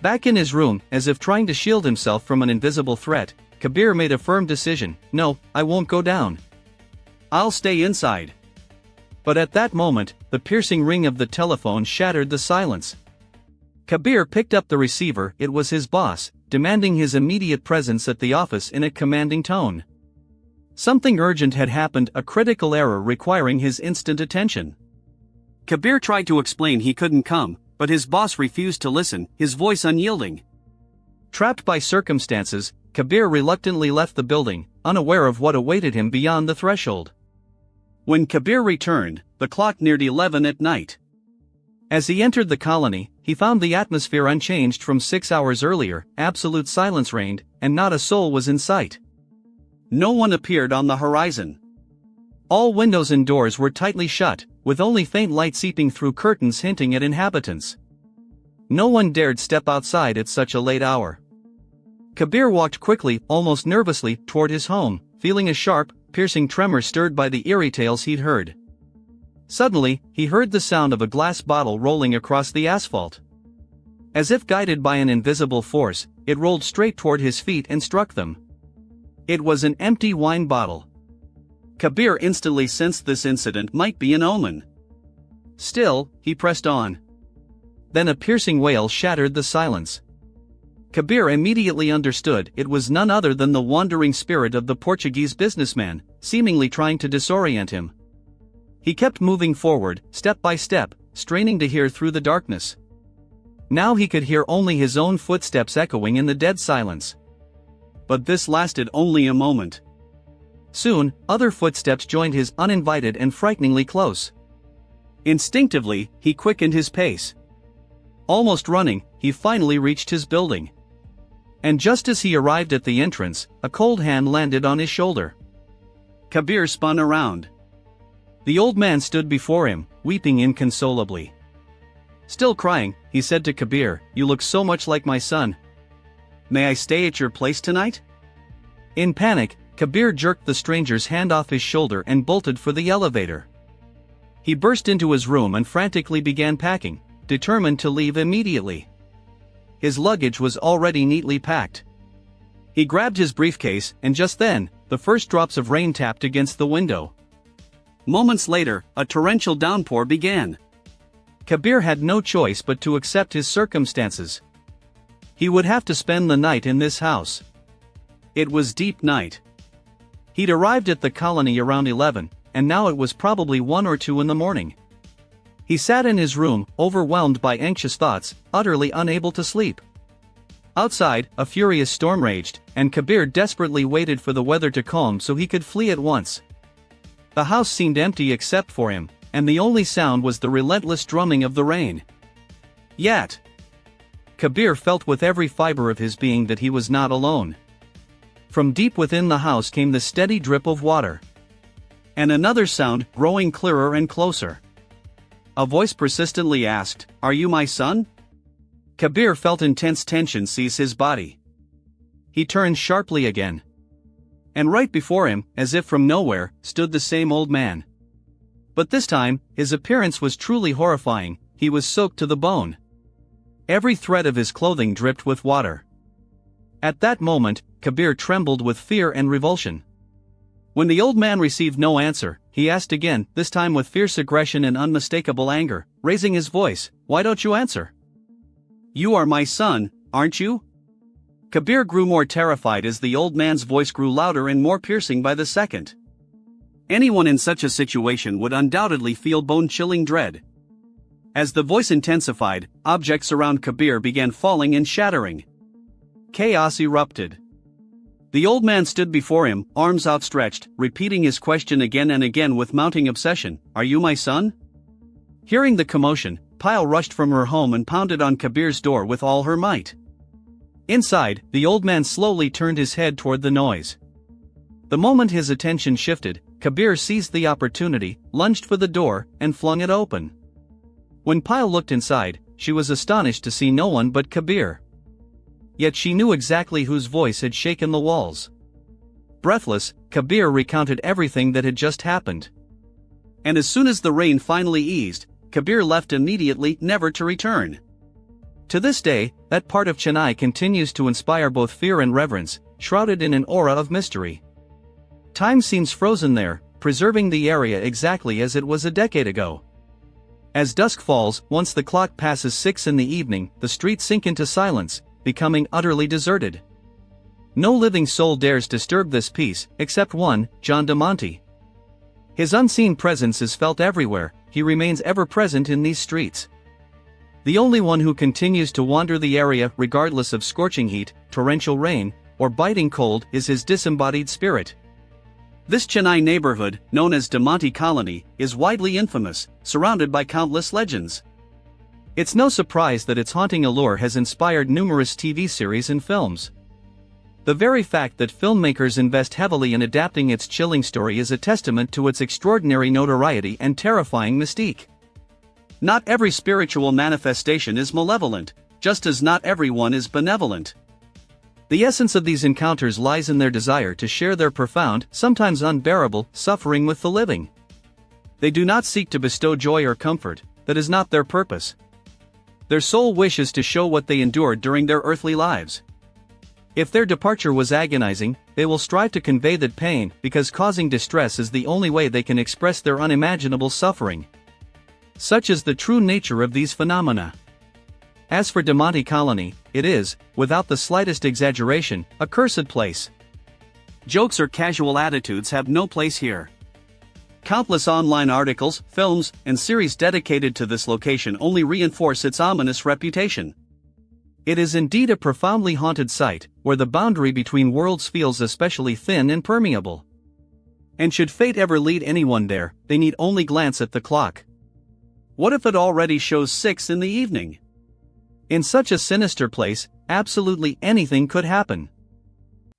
Back in his room, as if trying to shield himself from an invisible threat, Kabir made a firm decision. "No, I won't go down. I'll stay inside." But at that moment, the piercing ring of the telephone shattered the silence. Kabir picked up the receiver. It was his boss, demanding his immediate presence at the office in a commanding tone. Something urgent had happened, a critical error requiring his instant attention. Kabir tried to explain he couldn't come, but his boss refused to listen, his voice unyielding. Trapped by circumstances, Kabir reluctantly left the building, unaware of what awaited him beyond the threshold. When Kabir returned, the clock neared 11 at night. As he entered the colony, he found the atmosphere unchanged from 6 hours earlier. Absolute silence reigned, and not a soul was in sight. No one appeared on the horizon. All windows and doors were tightly shut, with only faint light seeping through curtains hinting at inhabitants. No one dared step outside at such a late hour. Kabir walked quickly, almost nervously, toward his home, feeling a sharp, piercing tremor stirred by the eerie tales he'd heard. Suddenly, he heard the sound of a glass bottle rolling across the asphalt. As if guided by an invisible force, it rolled straight toward his feet and struck them. It was an empty wine bottle. Kabir instantly sensed this incident might be an omen. Still, he pressed on. Then a piercing wail shattered the silence. Kabir immediately understood it was none other than the wandering spirit of the Portuguese businessman, seemingly trying to disorient him. He kept moving forward, step by step, straining to hear through the darkness. Now he could hear only his own footsteps echoing in the dead silence. But this lasted only a moment. Soon, other footsteps joined his, uninvited and frighteningly close. Instinctively, he quickened his pace. Almost running, he finally reached his building. And just as he arrived at the entrance, a cold hand landed on his shoulder. Kabir spun around. The old man stood before him, weeping inconsolably. Still crying, he said to Kabir, "You look so much like my son. May I stay at your place tonight?" In panic, Kabir jerked the stranger's hand off his shoulder and bolted for the elevator. He burst into his room and frantically began packing, determined to leave immediately. His luggage was already neatly packed. He grabbed his briefcase, and just then, the first drops of rain tapped against the window. Moments later, a torrential downpour began. Kabir had no choice but to accept his circumstances. He would have to spend the night in this house. It was deep night. He'd arrived at the colony around 11, and now it was probably 1 or 2 in the morning. He sat in his room, overwhelmed by anxious thoughts, utterly unable to sleep. Outside, a furious storm raged, and Kabir desperately waited for the weather to calm so he could flee at once. The house seemed empty except for him, and the only sound was the relentless drumming of the rain. Yet, Kabir felt with every fiber of his being that he was not alone. From deep within the house came the steady drip of water. And another sound, growing clearer and closer. A voice persistently asked, "Are you my son?" Kabir felt intense tension seize his body. He turned sharply again. And right before him, as if from nowhere, stood the same old man. But this time, his appearance was truly horrifying. He was soaked to the bone. Every thread of his clothing dripped with water. At that moment, Kabir trembled with fear and revulsion. When the old man received no answer, he asked again, this time with fierce aggression and unmistakable anger, raising his voice, "Why don't you answer? You are my son, aren't you?" Kabir grew more terrified as the old man's voice grew louder and more piercing by the second. Anyone in such a situation would undoubtedly feel bone-chilling dread. As the voice intensified, objects around Kabir began falling and shattering. Chaos erupted. The old man stood before him, arms outstretched, repeating his question again and again with mounting obsession, "Are you my son?" Hearing the commotion, Pyle rushed from her home and pounded on Kabir's door with all her might. Inside, the old man slowly turned his head toward the noise. The moment his attention shifted, Kabir seized the opportunity, lunged for the door, and flung it open. When Pyle looked inside, she was astonished to see no one but Kabir. Yet she knew exactly whose voice had shaken the walls. Breathless, Kabir recounted everything that had just happened. And as soon as the rain finally eased, Kabir left immediately, never to return. To this day, that part of Chennai continues to inspire both fear and reverence, shrouded in an aura of mystery. Time seems frozen there, preserving the area exactly as it was a decade ago. As dusk falls, once the clock passes 6 in the evening, the streets sink into silence, becoming utterly deserted. No living soul dares disturb this peace, except one, John DeMonte. His unseen presence is felt everywhere, he remains ever present in these streets. The only one who continues to wander the area regardless of scorching heat, torrential rain, or biting cold is his disembodied spirit. This Chennai neighborhood, known as DeMonte Colony, is widely infamous, surrounded by countless legends. It's no surprise that its haunting allure has inspired numerous TV series and films. The very fact that filmmakers invest heavily in adapting its chilling story is a testament to its extraordinary notoriety and terrifying mystique. Not every spiritual manifestation is malevolent, just as not everyone is benevolent. The essence of these encounters lies in their desire to share their profound, sometimes unbearable, suffering with the living. They do not seek to bestow joy or comfort, that is not their purpose. Their sole wish is to show what they endured during their earthly lives. If their departure was agonizing, they will strive to convey that pain, because causing distress is the only way they can express their unimaginable suffering. Such is the true nature of these phenomena. As for DeMonte Colony, it is, without the slightest exaggeration, a cursed place. Jokes or casual attitudes have no place here. Countless online articles, films, and series dedicated to this location only reinforce its ominous reputation. It is indeed a profoundly haunted site, where the boundary between worlds feels especially thin and permeable. And should fate ever lead anyone there, they need only glance at the clock. What if it already shows 6 in the evening? In such a sinister place, absolutely anything could happen.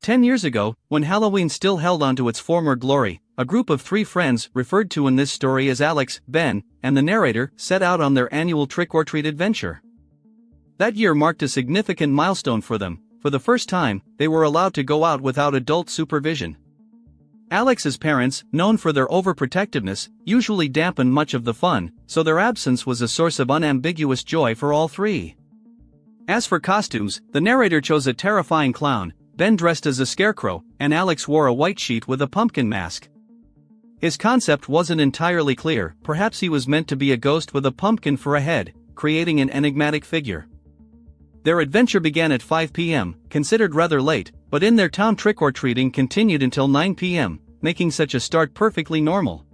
10 years ago, when Halloween still held on to its former glory, a group of 3 friends, referred to in this story as Alex, Ben, and the narrator, set out on their annual trick-or-treat adventure. That year marked a significant milestone for them. For the first time, they were allowed to go out without adult supervision. Alex's parents, known for their overprotectiveness, usually dampened much of the fun, so their absence was a source of unambiguous joy for all 3. As for costumes, the narrator chose a terrifying clown, Ben dressed as a scarecrow, and Alex wore a white sheet with a pumpkin mask. His concept wasn't entirely clear, perhaps he was meant to be a ghost with a pumpkin for a head, creating an enigmatic figure. Their adventure began at 5 p.m., considered rather late, but in their town trick-or-treating continued until 9 p.m., making such a start perfectly normal.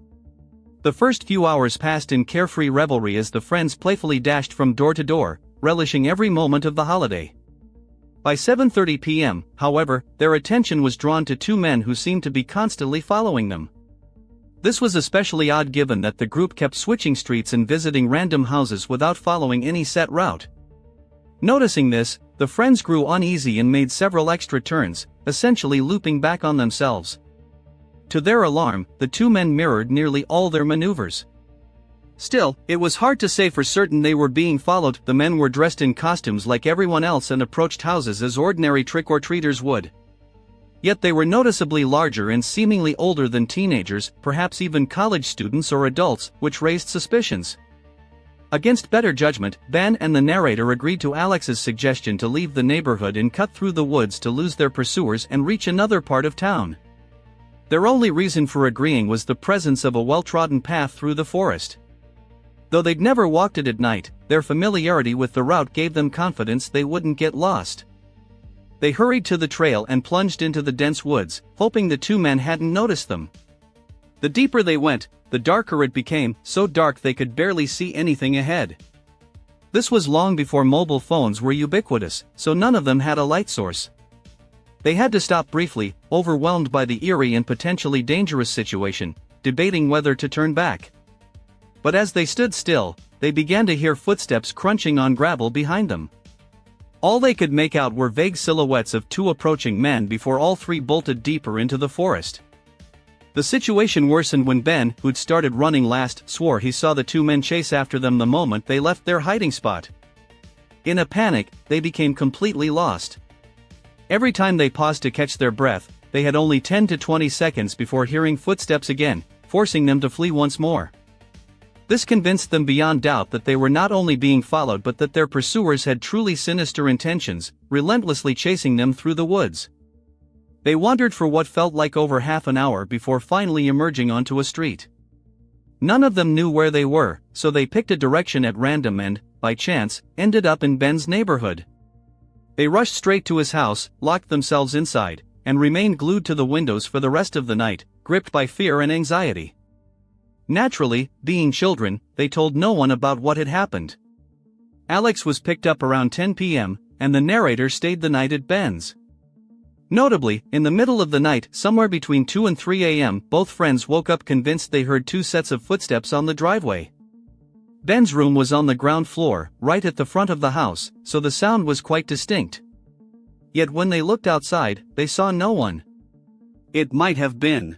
The first few hours passed in carefree revelry as the friends playfully dashed from door to door, relishing every moment of the holiday. By 7:30 p.m., however, their attention was drawn to two men who seemed to be constantly following them. This was especially odd given that the group kept switching streets and visiting random houses without following any set route. Noticing this, the friends grew uneasy and made several extra turns, essentially looping back on themselves. To their alarm, the two men mirrored nearly all their maneuvers. Still, it was hard to say for certain they were being followed. The men were dressed in costumes like everyone else and approached houses as ordinary trick-or-treaters would. Yet they were noticeably larger and seemingly older than teenagers, perhaps even college students or adults, which raised suspicions. Against better judgment, Ben and the narrator agreed to Alex's suggestion to leave the neighborhood and cut through the woods to lose their pursuers and reach another part of town. Their only reason for agreeing was the presence of a well-trodden path through the forest. Though they'd never walked it at night, their familiarity with the route gave them confidence they wouldn't get lost. They hurried to the trail and plunged into the dense woods, hoping the two men hadn't noticed them. The deeper they went, the darker it became, so dark they could barely see anything ahead. This was long before mobile phones were ubiquitous, so none of them had a light source. They had to stop briefly, overwhelmed by the eerie and potentially dangerous situation, debating whether to turn back. But as they stood still, they began to hear footsteps crunching on gravel behind them. All they could make out were vague silhouettes of two approaching men before all three bolted deeper into the forest. The situation worsened when Ben, who'd started running last, swore he saw the two men chase after them the moment they left their hiding spot. In a panic, they became completely lost. Every time they paused to catch their breath, they had only 10 to 20 seconds before hearing footsteps again, forcing them to flee once more. This convinced them beyond doubt that they were not only being followed but that their pursuers had truly sinister intentions, relentlessly chasing them through the woods. They wandered for what felt like over half an hour before finally emerging onto a street. None of them knew where they were, so they picked a direction at random and, by chance, ended up in Ben's neighborhood. They rushed straight to his house, locked themselves inside, and remained glued to the windows for the rest of the night, gripped by fear and anxiety. Naturally, being children, they told no one about what had happened. Alex was picked up around 10 p.m., and the narrator stayed the night at Ben's. Notably, in the middle of the night, somewhere between 2 and 3 a.m., both friends woke up convinced they heard two sets of footsteps on the driveway. Ben's room was on the ground floor, right at the front of the house, so the sound was quite distinct. Yet when they looked outside, they saw no one. It might have been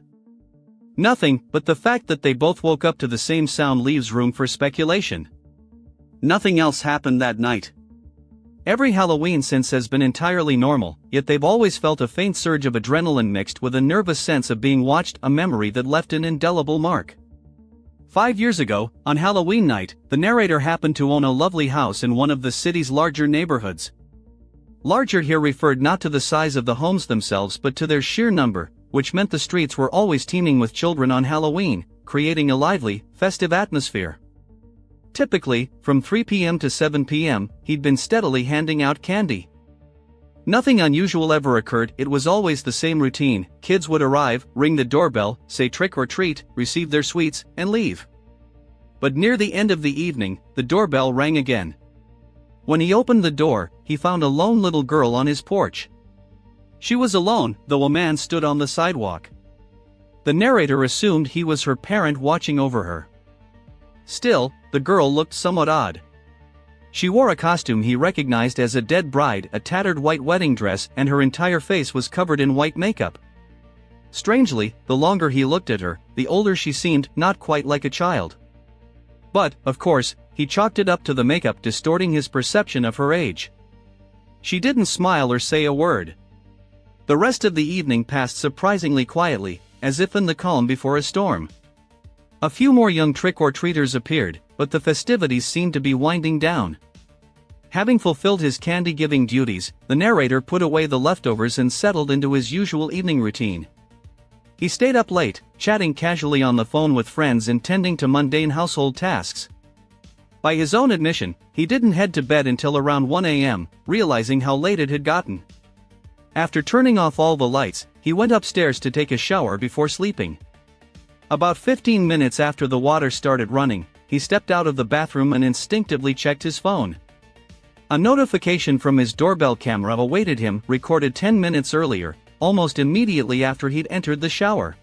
nothing, but the fact that they both woke up to the same sound leaves room for speculation. Nothing else happened that night. Every Halloween since has been entirely normal, yet they've always felt a faint surge of adrenaline mixed with a nervous sense of being watched, a memory that left an indelible mark. 5 years ago, on Halloween night, the narrator happened to own a lovely house in one of the city's larger neighborhoods. Larger here referred not to the size of the homes themselves but to their sheer number, which meant the streets were always teeming with children on Halloween, creating a lively, festive atmosphere. Typically, from 3 p.m. to 7 p.m., he'd been steadily handing out candy. Nothing unusual ever occurred, it was always the same routine: kids would arrive, ring the doorbell, say trick or treat, receive their sweets, and leave. But near the end of the evening, the doorbell rang again. When he opened the door, he found a lone little girl on his porch. She was alone, though a man stood on the sidewalk. The narrator assumed he was her parent watching over her. Still, the girl looked somewhat odd. She wore a costume he recognized as a dead bride, a tattered white wedding dress, and her entire face was covered in white makeup. Strangely, the longer he looked at her, the older she seemed, not quite like a child. But, of course, he chalked it up to the makeup distorting his perception of her age. She didn't smile or say a word. The rest of the evening passed surprisingly quietly, as if in the calm before a storm. A few more young trick-or-treaters appeared, but the festivities seemed to be winding down. Having fulfilled his candy-giving duties, the narrator put away the leftovers and settled into his usual evening routine. He stayed up late, chatting casually on the phone with friends and tending to mundane household tasks. By his own admission, he didn't head to bed until around 1 a.m., realizing how late it had gotten. After turning off all the lights, he went upstairs to take a shower before sleeping. About 15 minutes after the water started running, he stepped out of the bathroom and instinctively checked his phone. A notification from his doorbell camera awaited him, recorded 10 minutes earlier, almost immediately after he'd entered the shower.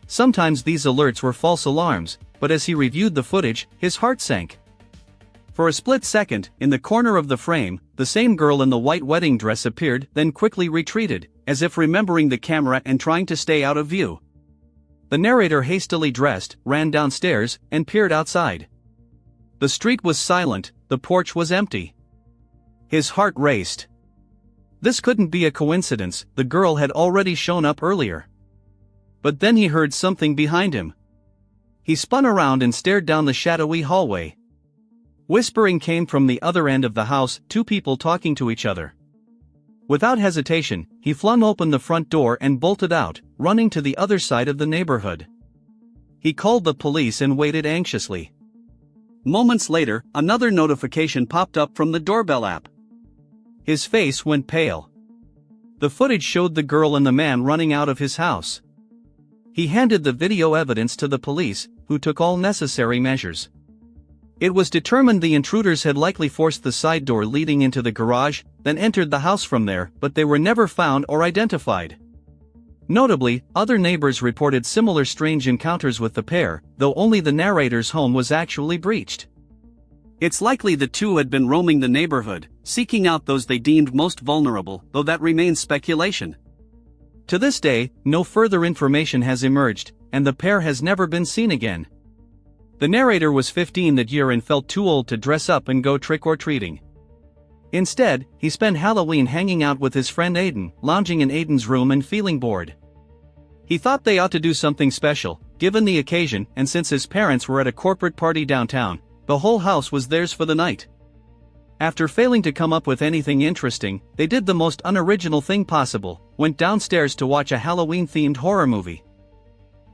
Sometimes these alerts were false alarms, but as he reviewed the footage, his heart sank. For a split second, in the corner of the frame, the same girl in the white wedding dress appeared, then quickly retreated, as if remembering the camera and trying to stay out of view. The narrator hastily dressed, ran downstairs, and peered outside. The street was silent, the porch was empty. His heart raced. This couldn't be a coincidence, the girl had already shown up earlier. But then he heard something behind him. He spun around and stared down the shadowy hallway. Whispering came from the other end of the house, two people talking to each other. Without hesitation, he flung open the front door and bolted out, running to the other side of the neighborhood. He called the police and waited anxiously. Moments later, another notification popped up from the doorbell app. His face went pale. The footage showed the girl and the man running out of his house. He handed the video evidence to the police, who took all necessary measures. It was determined the intruders had likely forced the side door leading into the garage, then entered the house from there, but they were never found or identified. Notably, other neighbors reported similar strange encounters with the pair, though only the narrator's home was actually breached. It's likely the two had been roaming the neighborhood, seeking out those they deemed most vulnerable, though that remains speculation. To this day, no further information has emerged, and the pair has never been seen again. The narrator was 15 that year and felt too old to dress up and go trick-or-treating. Instead, he spent Halloween hanging out with his friend Aiden, lounging in Aiden's room and feeling bored. He thought they ought to do something special, given the occasion, and since his parents were at a corporate party downtown, the whole house was theirs for the night. After failing to come up with anything interesting, they did the most unoriginal thing possible, went downstairs to watch a Halloween-themed horror movie.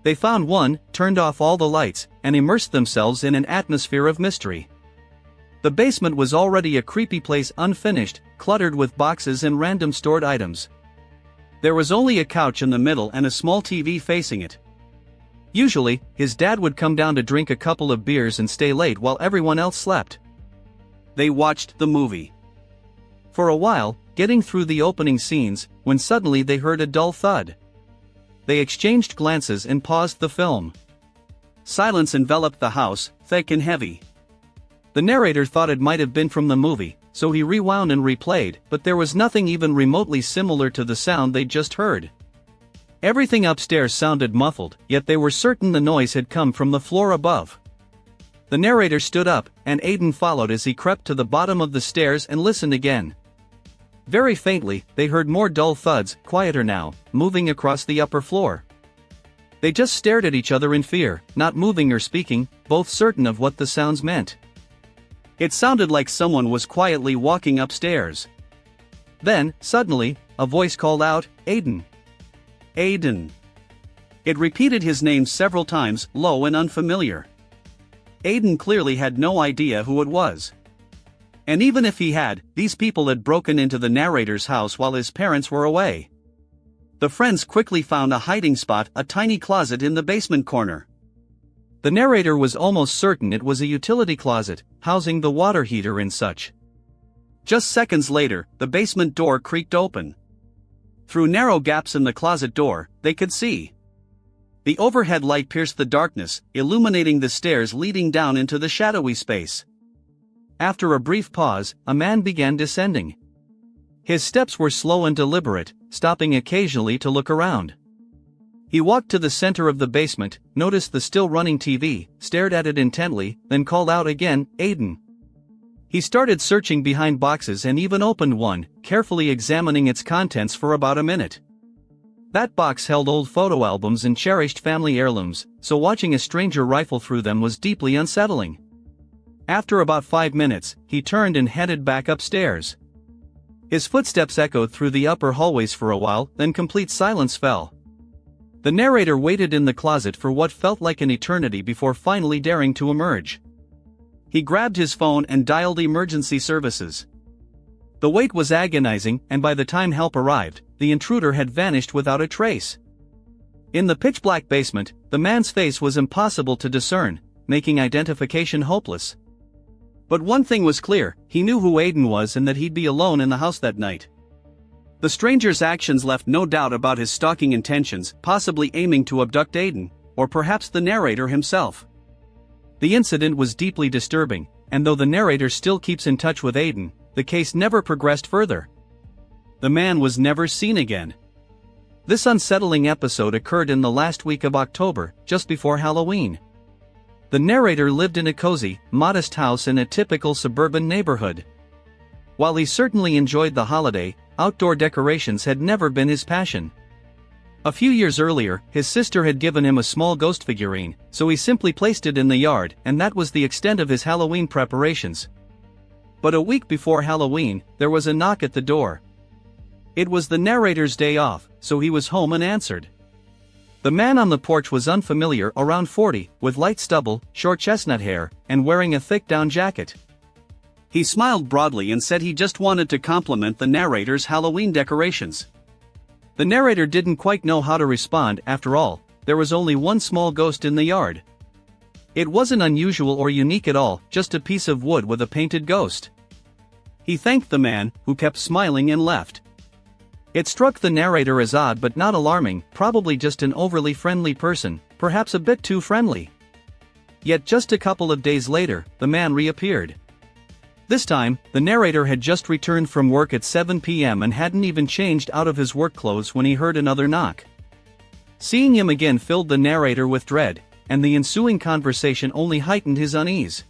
They found one, turned off all the lights, and immersed themselves in an atmosphere of mystery. The basement was already a creepy place, unfinished, cluttered with boxes and random stored items. There was only a couch in the middle and a small TV facing it. Usually, his dad would come down to drink a couple of beers and stay late while everyone else slept. They watched the movie. For a while, getting through the opening scenes, when suddenly they heard a dull thud. They exchanged glances and paused the film. Silence enveloped the house, thick and heavy. The narrator thought it might have been from the movie, so he rewound and replayed, but there was nothing even remotely similar to the sound they'd just heard. Everything upstairs sounded muffled, yet they were certain the noise had come from the floor above. The narrator stood up, and Aiden followed as he crept to the bottom of the stairs and listened again. Very faintly, they heard more dull thuds, quieter now, moving across the upper floor. They just stared at each other in fear, not moving or speaking, both certain of what the sounds meant. It sounded like someone was quietly walking upstairs. Then, suddenly, a voice called out, "Aiden! Aiden!" It repeated his name several times, low and unfamiliar. Aiden clearly had no idea who it was. And even if he had, these people had broken into the narrator's house while his parents were away. The friends quickly found a hiding spot, a tiny closet in the basement corner. The narrator was almost certain it was a utility closet, housing the water heater and such. Just seconds later, the basement door creaked open. Through narrow gaps in the closet door, they could see. The overhead light pierced the darkness, illuminating the stairs leading down into the shadowy space. After a brief pause, a man began descending. His steps were slow and deliberate, stopping occasionally to look around. He walked to the center of the basement, noticed the still running TV, stared at it intently, then called out again, "Aiden!" He started searching behind boxes and even opened one, carefully examining its contents for about a minute. That box held old photo albums and cherished family heirlooms, so watching a stranger rifle through them was deeply unsettling. After about 5 minutes, he turned and headed back upstairs. His footsteps echoed through the upper hallways for a while, then complete silence fell. The narrator waited in the closet for what felt like an eternity before finally daring to emerge. He grabbed his phone and dialed emergency services. The wait was agonizing, and by the time help arrived, the intruder had vanished without a trace. In the pitch-black basement, the man's face was impossible to discern, making identification hopeless. But one thing was clear, he knew who Aiden was and that he'd be alone in the house that night. The stranger's actions left no doubt about his stalking intentions, possibly aiming to abduct Aiden, or perhaps the narrator himself. The incident was deeply disturbing, and though the narrator still keeps in touch with Aiden, the case never progressed further. The man was never seen again. This unsettling episode occurred in the last week of October, just before Halloween. The narrator lived in a cozy, modest house in a typical suburban neighborhood. While he certainly enjoyed the holiday, outdoor decorations had never been his passion. A few years earlier, his sister had given him a small ghost figurine, so he simply placed it in the yard, and that was the extent of his Halloween preparations. But a week before Halloween, there was a knock at the door. It was the narrator's day off, so he was home and answered. The man on the porch was unfamiliar, around 40, with light stubble, short chestnut hair, and wearing a thick down jacket. He smiled broadly and said he just wanted to compliment the narrator's Halloween decorations. The narrator didn't quite know how to respond. After all, there was only one small ghost in the yard. It wasn't unusual or unique at all, just a piece of wood with a painted ghost. He thanked the man, who kept smiling, and left. It struck the narrator as odd but not alarming, probably just an overly friendly person, perhaps a bit too friendly. Yet just a couple of days later, the man reappeared. This time, the narrator had just returned from work at 7 p.m. and hadn't even changed out of his work clothes when he heard another knock. Seeing him again filled the narrator with dread, and the ensuing conversation only heightened his unease.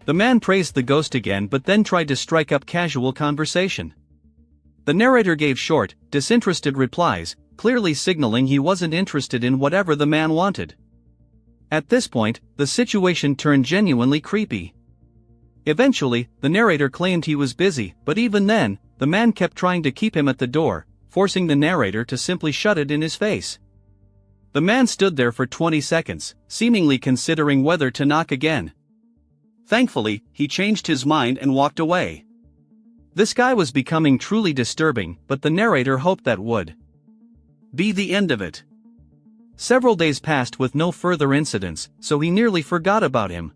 The man praised the ghost again but then tried to strike up casual conversation. The narrator gave short, disinterested replies, clearly signaling he wasn't interested in whatever the man wanted. At this point, the situation turned genuinely creepy. Eventually, the narrator claimed he was busy, but even then, the man kept trying to keep him at the door, forcing the narrator to simply shut it in his face. The man stood there for 20 seconds, seemingly considering whether to knock again. Thankfully, he changed his mind and walked away. This guy was becoming truly disturbing, but the narrator hoped that would be the end of it. Several days passed with no further incidents, so he nearly forgot about him.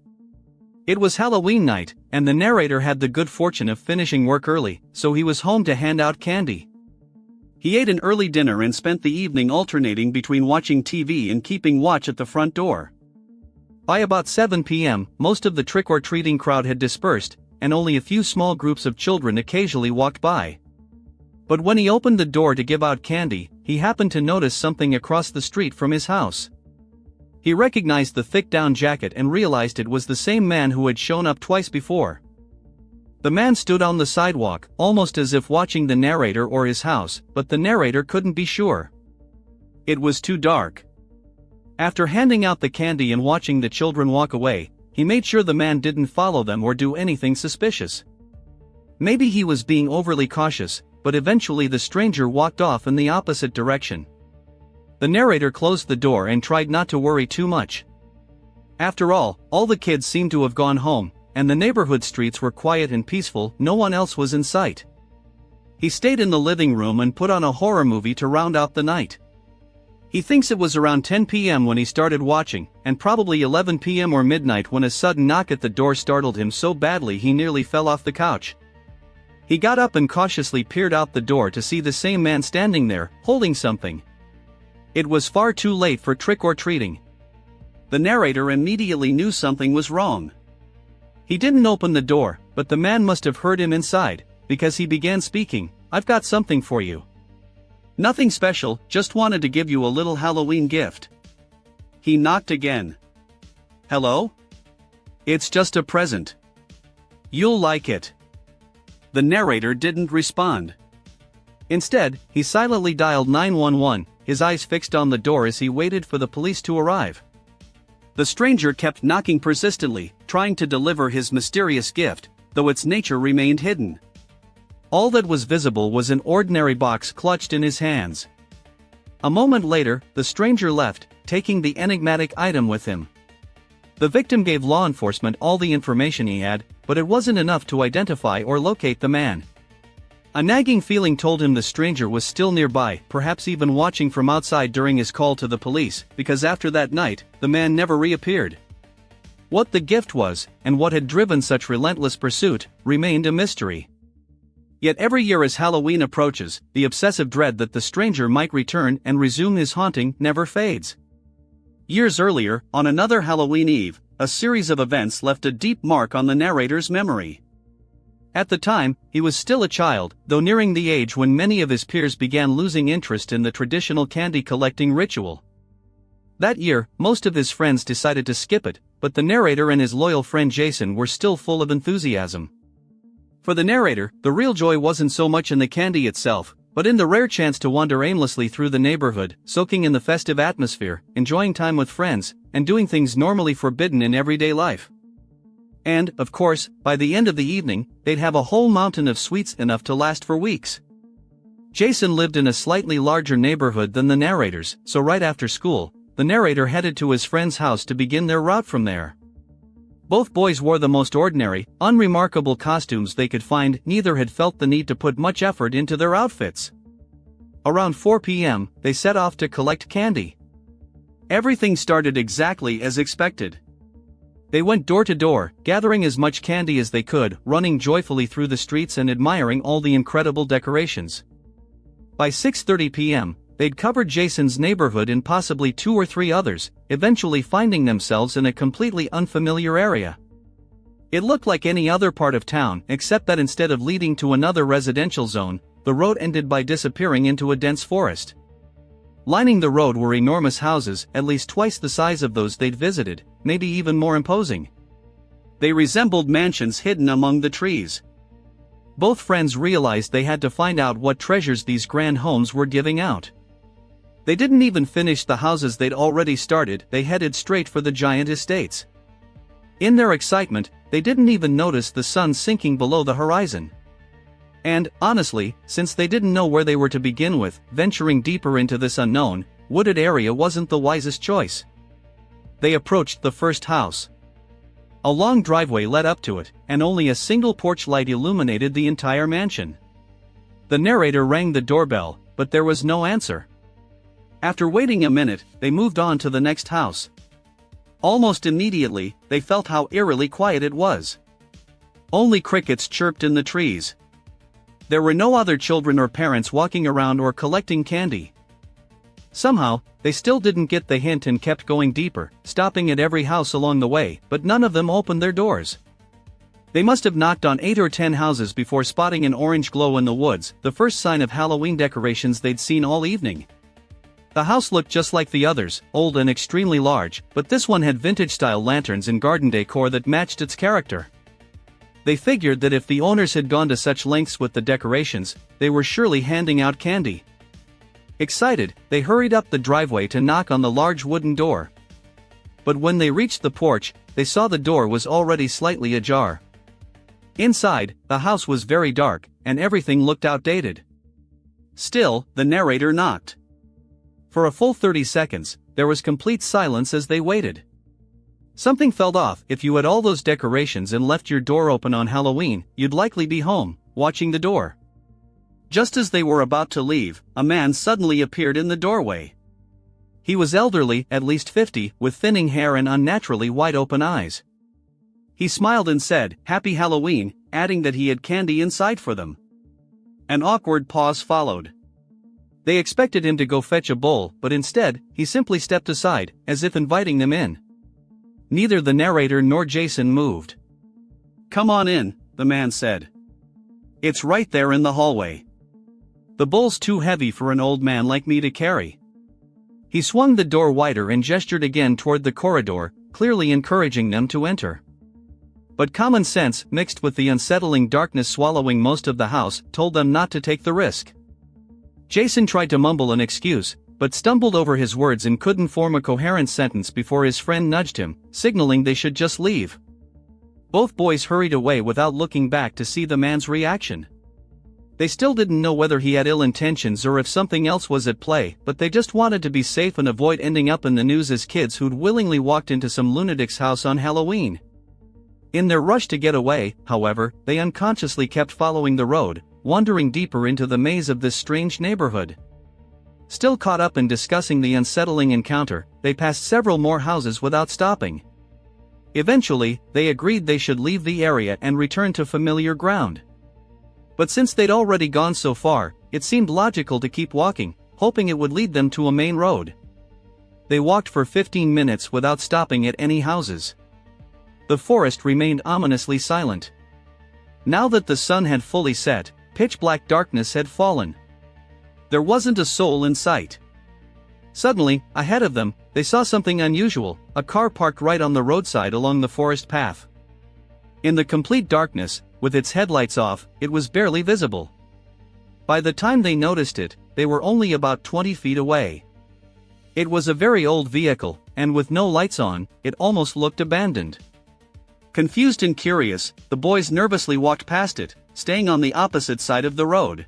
It was Halloween night, and the narrator had the good fortune of finishing work early, so he was home to hand out candy. He ate an early dinner and spent the evening alternating between watching TV and keeping watch at the front door. By about 7 p.m., most of the trick-or-treating crowd had dispersed, and only a few small groups of children occasionally walked by. But when he opened the door to give out candy, he happened to notice something across the street from his house. He recognized the thick down jacket and realized it was the same man who had shown up twice before. The man stood on the sidewalk, almost as if watching the narrator or his house, but the narrator couldn't be sure. It was too dark. After handing out the candy and watching the children walk away, he made sure the man didn't follow them or do anything suspicious. Maybe he was being overly cautious, but eventually the stranger walked off in the opposite direction. The narrator closed the door and tried not to worry too much. After all the kids seemed to have gone home, and the neighborhood streets were quiet and peaceful. No one else was in sight. He stayed in the living room and put on a horror movie to round out the night. He thinks it was around 10 p.m. when he started watching, and probably 11 p.m. or midnight when a sudden knock at the door startled him so badly he nearly fell off the couch. He got up and cautiously peered out the door to see the same man standing there, holding something. It was far too late for trick-or-treating. The narrator immediately knew something was wrong. He didn't open the door, but the man must have heard him inside, because he began speaking. "I've got something for you. Nothing special, just wanted to give you a little Halloween gift." He knocked again. "Hello? It's just a present. You'll like it." The narrator didn't respond. Instead, he silently dialed 911, his eyes fixed on the door as he waited for the police to arrive. The stranger kept knocking persistently, trying to deliver his mysterious gift, though its nature remained hidden. All that was visible was an ordinary box clutched in his hands. A moment later, the stranger left, taking the enigmatic item with him. The victim gave law enforcement all the information he had, but it wasn't enough to identify or locate the man. A nagging feeling told him the stranger was still nearby, perhaps even watching from outside during his call to the police, because after that night, the man never reappeared. What the gift was, and what had driven such relentless pursuit, remained a mystery. Yet every year as Halloween approaches, the obsessive dread that the stranger might return and resume his haunting never fades. Years earlier, on another Halloween Eve, a series of events left a deep mark on the narrator's memory. At the time, he was still a child, though nearing the age when many of his peers began losing interest in the traditional candy collecting ritual. That year, most of his friends decided to skip it, but the narrator and his loyal friend Jason were still full of enthusiasm. For the narrator, the real joy wasn't so much in the candy itself, but in the rare chance to wander aimlessly through the neighborhood, soaking in the festive atmosphere, enjoying time with friends, and doing things normally forbidden in everyday life. And, of course, by the end of the evening, they'd have a whole mountain of sweets enough to last for weeks. Jason lived in a slightly larger neighborhood than the narrator's, so right after school, the narrator headed to his friend's house to begin their route from there. Both boys wore the most ordinary, unremarkable costumes they could find. Neither had felt the need to put much effort into their outfits. Around 4 p.m., they set off to collect candy. Everything started exactly as expected. They went door to door, gathering as much candy as they could, running joyfully through the streets and admiring all the incredible decorations. By 6:30 p.m., they'd covered Jason's neighborhood and possibly 2 or 3 others, eventually finding themselves in a completely unfamiliar area. It looked like any other part of town, except that instead of leading to another residential zone, the road ended by disappearing into a dense forest. Lining the road were enormous houses, at least twice the size of those they'd visited, maybe even more imposing. They resembled mansions hidden among the trees. Both friends realized they had to find out what treasures these grand homes were giving out. They didn't even finish the houses they'd already started, they headed straight for the giant estates. In their excitement, they didn't even notice the sun sinking below the horizon. And, honestly, since they didn't know where they were to begin with, venturing deeper into this unknown, wooded area wasn't the wisest choice. They approached the first house. A long driveway led up to it, and only a single porch light illuminated the entire mansion. The narrator rang the doorbell, but there was no answer. After waiting a minute, they moved on to the next house. Almost immediately, they felt how eerily quiet it was. Only crickets chirped in the trees. There were no other children or parents walking around or collecting candy. Somehow, they still didn't get the hint and kept going deeper, stopping at every house along the way, but none of them opened their doors. They must have knocked on 8 or 10 houses before spotting an orange glow in the woods, the first sign of Halloween decorations they'd seen all evening. The house looked just like the others, old and extremely large, but this one had vintage-style lanterns and garden decor that matched its character. They figured that if the owners had gone to such lengths with the decorations, they were surely handing out candy. Excited, they hurried up the driveway to knock on the large wooden door. But when they reached the porch, they saw the door was already slightly ajar. Inside, the house was very dark, and everything looked outdated. Still, the narrator knocked. For a full 30 seconds, there was complete silence as they waited. Something felt off. If you had all those decorations and left your door open on Halloween, you'd likely be home, watching the door. Just as they were about to leave, a man suddenly appeared in the doorway. He was elderly, at least 50, with thinning hair and unnaturally wide-open eyes. He smiled and said, "Happy Halloween," adding that he had candy inside for them. An awkward pause followed. They expected him to go fetch a bowl, but instead, he simply stepped aside, as if inviting them in. Neither the narrator nor Jason moved. "Come on in," the man said. "It's right there in the hallway. The bowl's too heavy for an old man like me to carry." He swung the door wider and gestured again toward the corridor, clearly encouraging them to enter. But common sense, mixed with the unsettling darkness swallowing most of the house, told them not to take the risk. Jason tried to mumble an excuse, but stumbled over his words and couldn't form a coherent sentence before his friend nudged him, signaling they should just leave. Both boys hurried away without looking back to see the man's reaction. They still didn't know whether he had ill intentions or if something else was at play, but they just wanted to be safe and avoid ending up in the news as kids who'd willingly walked into some lunatic's house on Halloween. In their rush to get away, however, they unconsciously kept following the road, wandering deeper into the maze of this strange neighborhood. Still caught up in discussing the unsettling encounter, they passed several more houses without stopping. Eventually, they agreed they should leave the area and return to familiar ground. But since they'd already gone so far, it seemed logical to keep walking, hoping it would lead them to a main road. They walked for 15 minutes without stopping at any houses. The forest remained ominously silent. Now that the sun had fully set, pitch-black darkness had fallen. There wasn't a soul in sight. Suddenly, ahead of them, they saw something unusual, a car parked right on the roadside along the forest path. In the complete darkness, with its headlights off, it was barely visible. By the time they noticed it, they were only about 20 feet away. It was a very old vehicle, and with no lights on, it almost looked abandoned. Confused and curious, the boys nervously walked past it, staying on the opposite side of the road.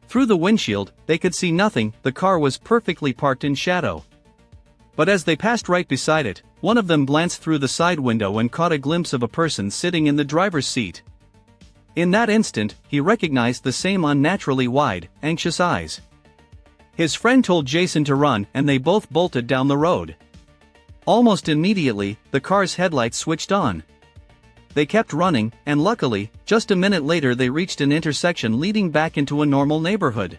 Through the windshield, they could see nothing, the car was perfectly parked in shadow. But as they passed right beside it, one of them glanced through the side window and caught a glimpse of a person sitting in the driver's seat. In that instant, he recognized the same unnaturally wide, anxious eyes. His friend told Jason to run, and they both bolted down the road. Almost immediately, the car's headlights switched on. They kept running, and luckily, just a minute later they reached an intersection leading back into a normal neighborhood.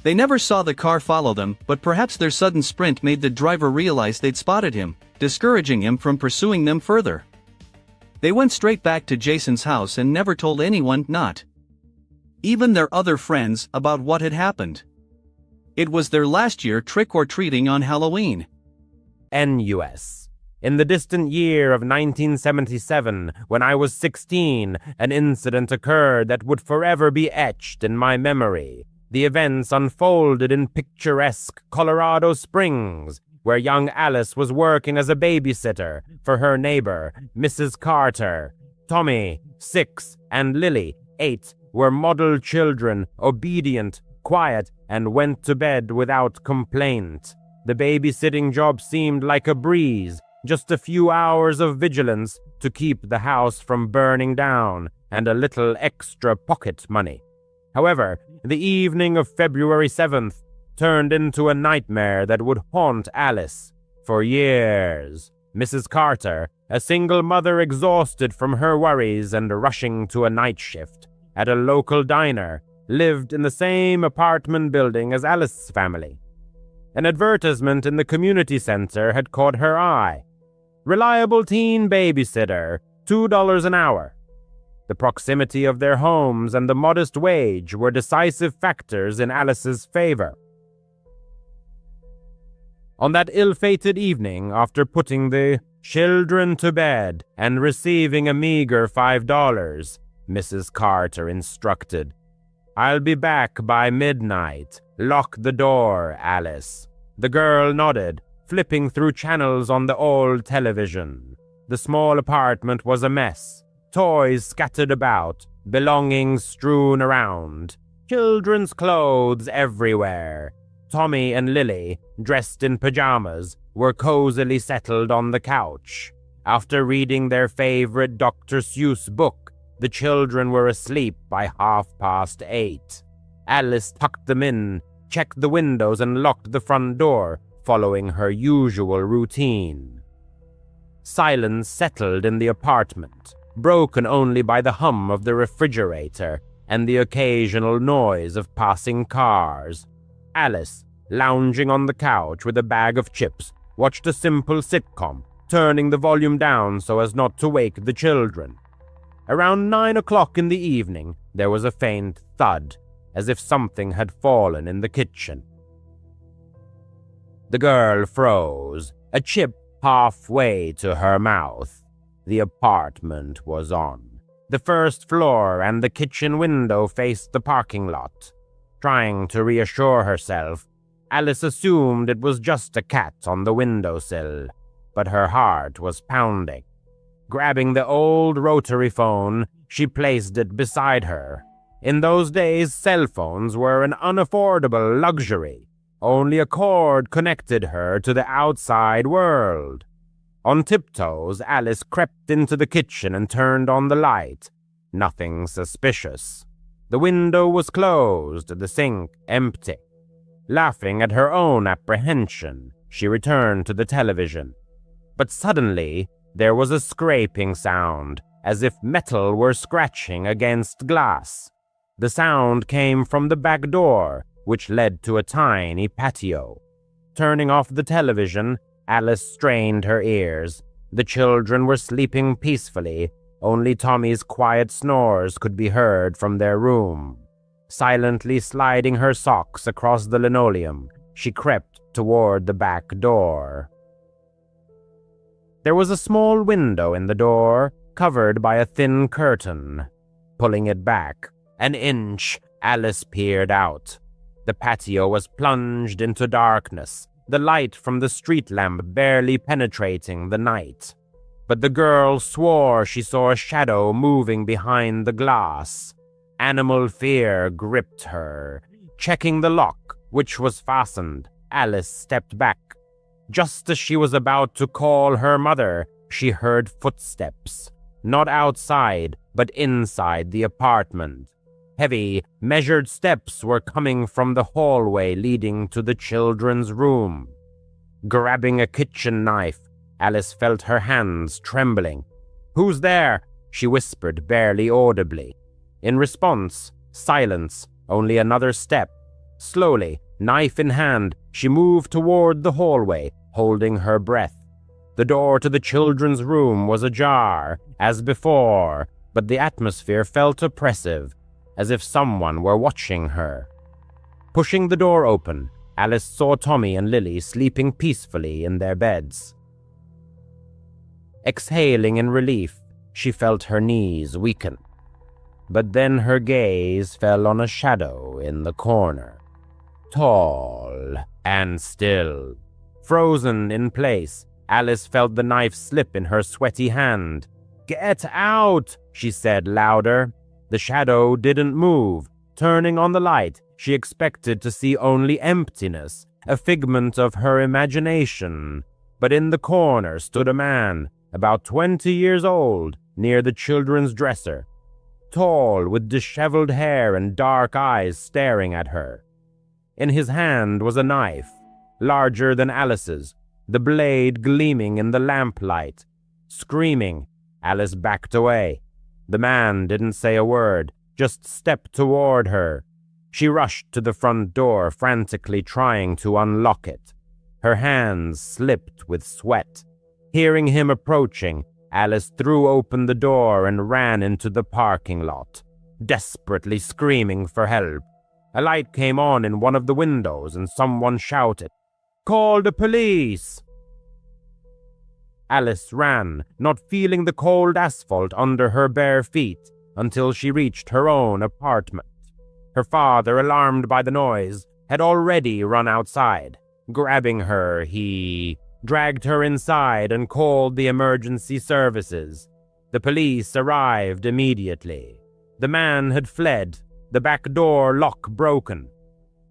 They never saw the car follow them, but perhaps their sudden sprint made the driver realize they'd spotted him, discouraging him from pursuing them further. They went straight back to Jason's house and never told anyone, not even their other friends, about what had happened. It was their last year trick-or-treating on Halloween. NUS. In the distant year of 1977, when I was 16, an incident occurred that would forever be etched in my memory. The events unfolded in picturesque Colorado Springs, where young Alice was working as a babysitter for her neighbor, Mrs. Carter. Tommy, 6, and Lily, 8, were model children, obedient, quiet, and went to bed without complaint. The babysitting job seemed like a breeze, just a few hours of vigilance to keep the house from burning down, and a little extra pocket money. However, the evening of February 7th turned into a nightmare that would haunt Alice for years. Mrs. Carter, a single mother exhausted from her worries and rushing to a night shift at a local diner, lived in the same apartment building as Alice's family. An advertisement in the community center had caught her eye. Reliable teen babysitter, $2 an hour. The proximity of their homes and the modest wage were decisive factors in Alice's favor. On that ill-fated evening, after putting the children to bed and receiving a meager $5, Mrs. Carter instructed, "I'll be back by midnight. Lock the door, Alice." The girl nodded, flipping through channels on the old television. The small apartment was a mess. Toys scattered about, belongings strewn around, children's clothes everywhere. Tommy and Lily, dressed in pajamas, were cozily settled on the couch. After reading their favorite Dr. Seuss book, the children were asleep by 8:30. Alice tucked them in, checked the windows, and locked the front door, following her usual routine. Silence settled in the apartment, broken only by the hum of the refrigerator and the occasional noise of passing cars. Alice, lounging on the couch with a bag of chips, watched a simple sitcom, turning the volume down so as not to wake the children. Around 9 o'clock in the evening, there was a faint thud, as if something had fallen in the kitchen. The girl froze, a chip halfway to her mouth. The apartment was on. The first floor and the kitchen window faced the parking lot. Trying to reassure herself, Alice assumed it was just a cat on the windowsill, but her heart was pounding. Grabbing the old rotary phone, she placed it beside her. In those days, cell phones were an unaffordable luxury. Only a cord connected her to the outside world. On tiptoes, Alice crept into the kitchen and turned on the light. Nothing suspicious. The window was closed, the sink empty. Laughing at her own apprehension, she returned to the television. But suddenly, there was a scraping sound, as if metal were scratching against glass. The sound came from the back door, which led to a tiny patio. Turning off the television, Alice strained her ears. The children were sleeping peacefully. Only Tommy's quiet snores could be heard from their room. Silently sliding her socks across the linoleum, she crept toward the back door. There was a small window in the door, covered by a thin curtain. Pulling it back an inch, Alice peered out. The patio was plunged into darkness, the light from the street lamp barely penetrating the night. But the girl swore she saw a shadow moving behind the glass. Animal fear gripped her. Checking the lock, which was fastened, Alice stepped back. Just as she was about to call her mother, she heard footsteps. Not outside, but inside the apartment. Heavy, measured steps were coming from the hallway leading to the children's room. Grabbing a kitchen knife, Alice felt her hands trembling. "Who's there?" she whispered barely audibly. In response, silence, only another step. Slowly, knife in hand, she moved toward the hallway, holding her breath. The door to the children's room was ajar, as before, but the atmosphere felt oppressive, as if someone were watching her. Pushing the door open, Alice saw Tommy and Lily sleeping peacefully in their beds. Exhaling in relief, she felt her knees weaken. But then her gaze fell on a shadow in the corner. Tall and still. Frozen in place, Alice felt the knife slip in her sweaty hand. "Get out!" she said louder. The shadow didn't move. Turning on the light, she expected to see only emptiness, a figment of her imagination. But in the corner stood a man, about 20 years old, near the children's dresser. Tall, with disheveled hair and dark eyes staring at her. In his hand was a knife, larger than Alice's, the blade gleaming in the lamplight. Screaming, Alice backed away. The man didn't say a word, just stepped toward her. She rushed to the front door, frantically trying to unlock it. Her hands slipped with sweat. Hearing him approaching, Alice threw open the door and ran into the parking lot, desperately screaming for help. A light came on in one of the windows and someone shouted, "Call the police!" Alice ran, not feeling the cold asphalt under her bare feet, until she reached her own apartment. Her father, alarmed by the noise, had already run outside. Grabbing her, he dragged her inside and called the emergency services. The police arrived immediately. The man had fled, the back door lock broken.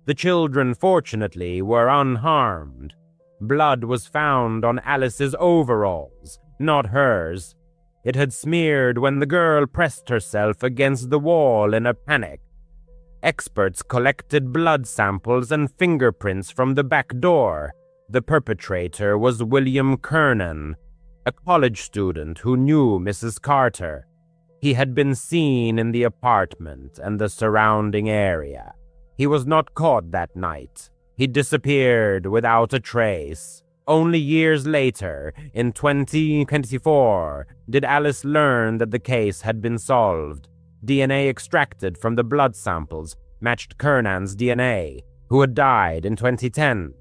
The children, fortunately, were unharmed. Blood was found on Alice's overalls, not hers. It had smeared when the girl pressed herself against the wall in a panic. Experts collected blood samples and fingerprints from the back door. The perpetrator was William Kernan, a college student who knew Mrs. Carter. He had been seen in the apartment and the surrounding area. He was not caught that night. He disappeared without a trace. Only years later, in 2024, did Alice learn that the case had been solved. DNA extracted from the blood samples matched Kernan's DNA, who had died in 2010.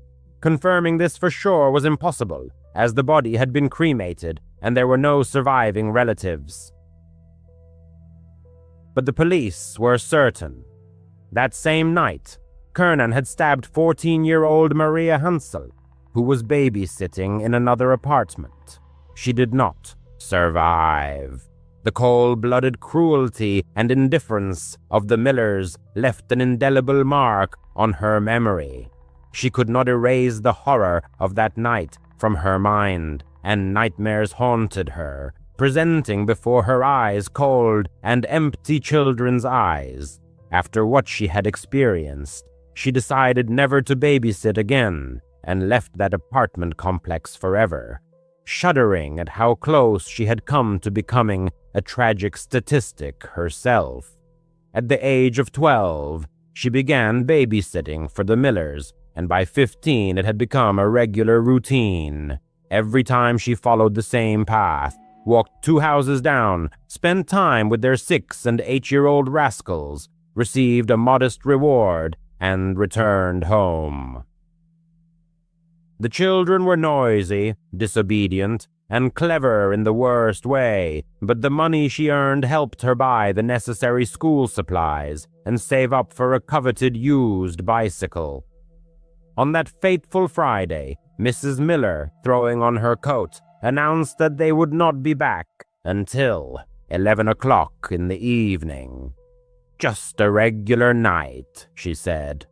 Confirming this for sure was impossible, as the body had been cremated and there were no surviving relatives. But the police were certain. That same night, Kernan had stabbed 14-year-old Maria Hansel, who was babysitting in another apartment. She did not survive. The cold-blooded cruelty and indifference of the Millers left an indelible mark on her memory. She could not erase the horror of that night from her mind, and nightmares haunted her, presenting before her eyes cold and empty children's eyes. After what she had experienced, she decided never to babysit again and left that apartment complex forever, shuddering at how close she had come to becoming a tragic statistic herself. At the age of 12, she began babysitting for the Millers, and by 15 it had become a regular routine. Every time she followed the same path, walked 2 houses down, spent time with their 6- and 8-year-old rascals, received a modest reward, and returned home. The children were noisy, disobedient, and clever in the worst way, but the money she earned helped her buy the necessary school supplies and save up for a coveted used bicycle. On that fateful Friday, Mrs. Miller, throwing on her coat, announced that they would not be back until 11 o'clock in the evening. "Just a regular night," she said.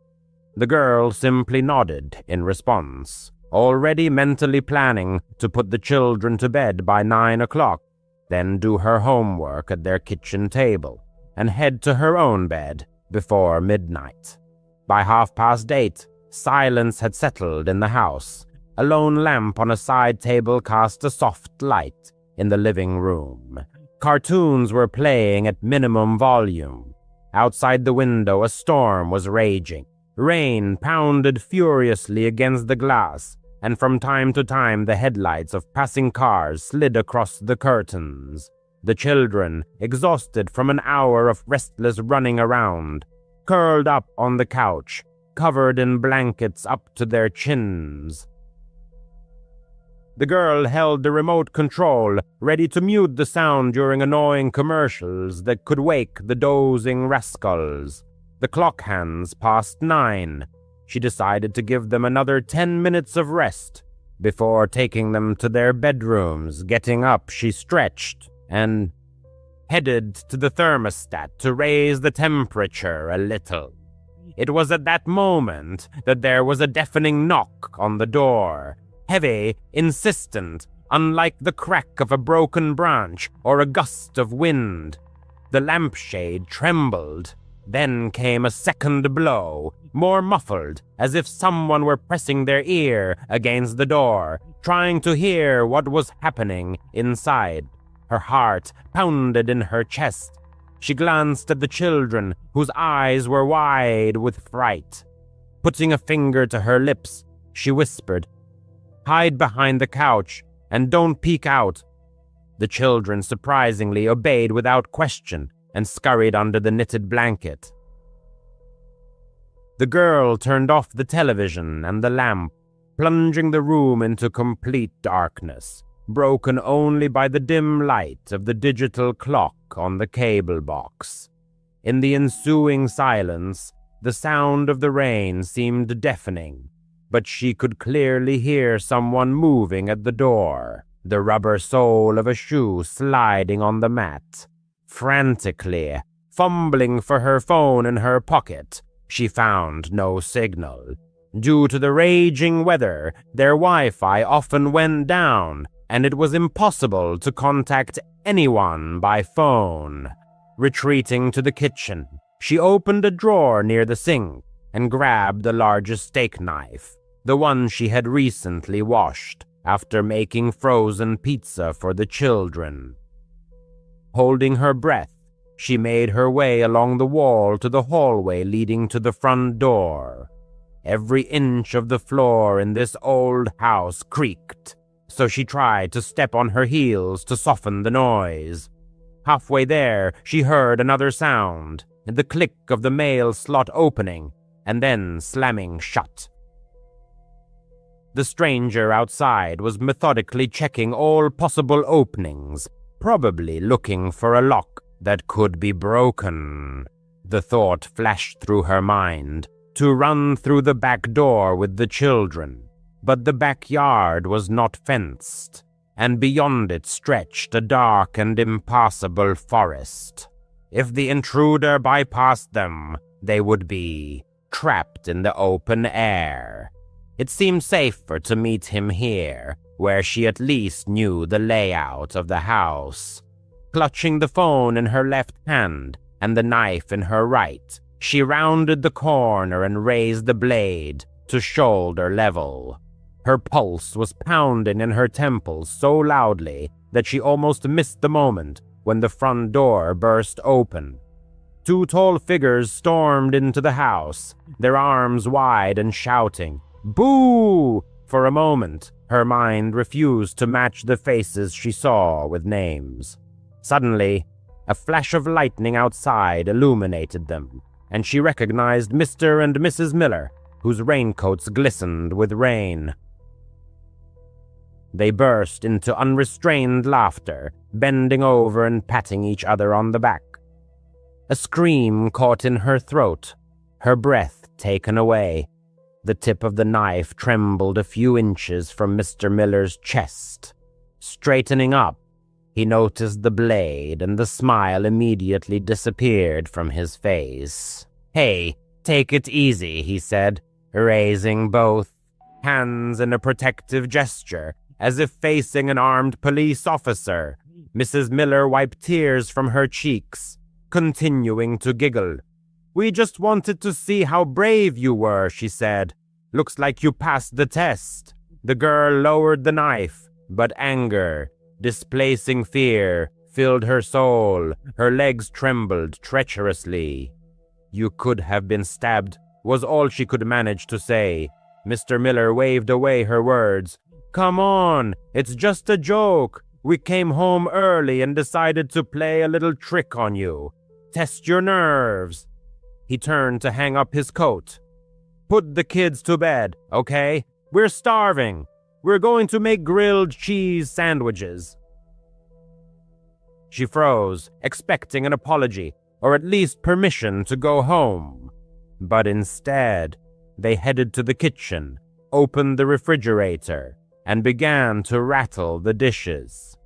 The girl simply nodded in response, already mentally planning to put the children to bed by 9 o'clock, then do her homework at their kitchen table, and head to her own bed before midnight. By 8:30, silence had settled in the house. A lone lamp on a side table cast a soft light in the living room. Cartoons were playing at minimum volume. Outside the window, a storm was raging. Rain pounded furiously against the glass, and from time to time the headlights of passing cars slid across the curtains. The children, exhausted from an hour of restless running around, curled up on the couch, covered in blankets up to their chins. The girl held the remote control, ready to mute the sound during annoying commercials that could wake the dozing rascals. The clock hands passed 9. She decided to give them another 10 minutes of rest. Before taking them to their bedrooms, getting up, she stretched and headed to the thermostat to raise the temperature a little. It was at that moment that there was a deafening knock on the door. Heavy, insistent, unlike the crack of a broken branch or a gust of wind. The lampshade trembled. Then came a second blow, more muffled, as if someone were pressing their ear against the door, trying to hear what was happening inside. Her heart pounded in her chest. She glanced at the children, whose eyes were wide with fright. Putting a finger to her lips, she whispered, "Hide behind the couch, and don't peek out." The children surprisingly obeyed without question and scurried under the knitted blanket. The girl turned off the television and the lamp, plunging the room into complete darkness, broken only by the dim light of the digital clock on the cable box. In the ensuing silence, the sound of the rain seemed deafening, but she could clearly hear someone moving at the door, the rubber sole of a shoe sliding on the mat. Frantically, fumbling for her phone in her pocket, she found no signal. Due to the raging weather, their Wi-Fi often went down, and it was impossible to contact anyone by phone. Retreating to the kitchen, she opened a drawer near the sink and grabbed the largest steak knife, the one she had recently washed after making frozen pizza for the children. Holding her breath, she made her way along the wall to the hallway leading to the front door. Every inch of the floor in this old house creaked, so she tried to step on her heels to soften the noise. Halfway there, she heard another sound, the click of the mail slot opening and then slamming shut. The stranger outside was methodically checking all possible openings, probably looking for a lock that could be broken. The thought flashed through her mind to run through the back door with the children, but the backyard was not fenced, and beyond it stretched a dark and impassable forest. If the intruder bypassed them, they would be trapped in the open air. It seemed safer to meet him here, where she at least knew the layout of the house. Clutching the phone in her left hand and the knife in her right, she rounded the corner and raised the blade to shoulder level. Her pulse was pounding in her temples so loudly that she almost missed the moment when the front door burst open. Two tall figures stormed into the house, their arms wide and shouting, "Boo!" For a moment, her mind refused to match the faces she saw with names. Suddenly, a flash of lightning outside illuminated them, and she recognized Mr. and Mrs. Miller, whose raincoats glistened with rain. They burst into unrestrained laughter, bending over and patting each other on the back. A scream caught in her throat, her breath taken away. The tip of the knife trembled a few inches from Mr. Miller's chest. Straightening up, he noticed the blade, and the smile immediately disappeared from his face. "Hey, take it easy," he said, raising both hands in a protective gesture, as if facing an armed police officer. Mrs. Miller wiped tears from her cheeks, continuing to giggle. "We just wanted to see how brave you were," she said. "Looks like you passed the test." The girl lowered the knife, but anger, displacing fear, filled her soul. Her legs trembled treacherously. "You could have been stabbed," was all she could manage to say. Mr. Miller waved away her words. "Come on, it's just a joke. We came home early and decided to play a little trick on you. Test your nerves." He turned to hang up his coat. "Put the kids to bed, okay? We're starving. We're going to make grilled cheese sandwiches." She froze, expecting an apology, or at least permission to go home. But instead, they headed to the kitchen, opened the refrigerator, and began to rattle the dishes.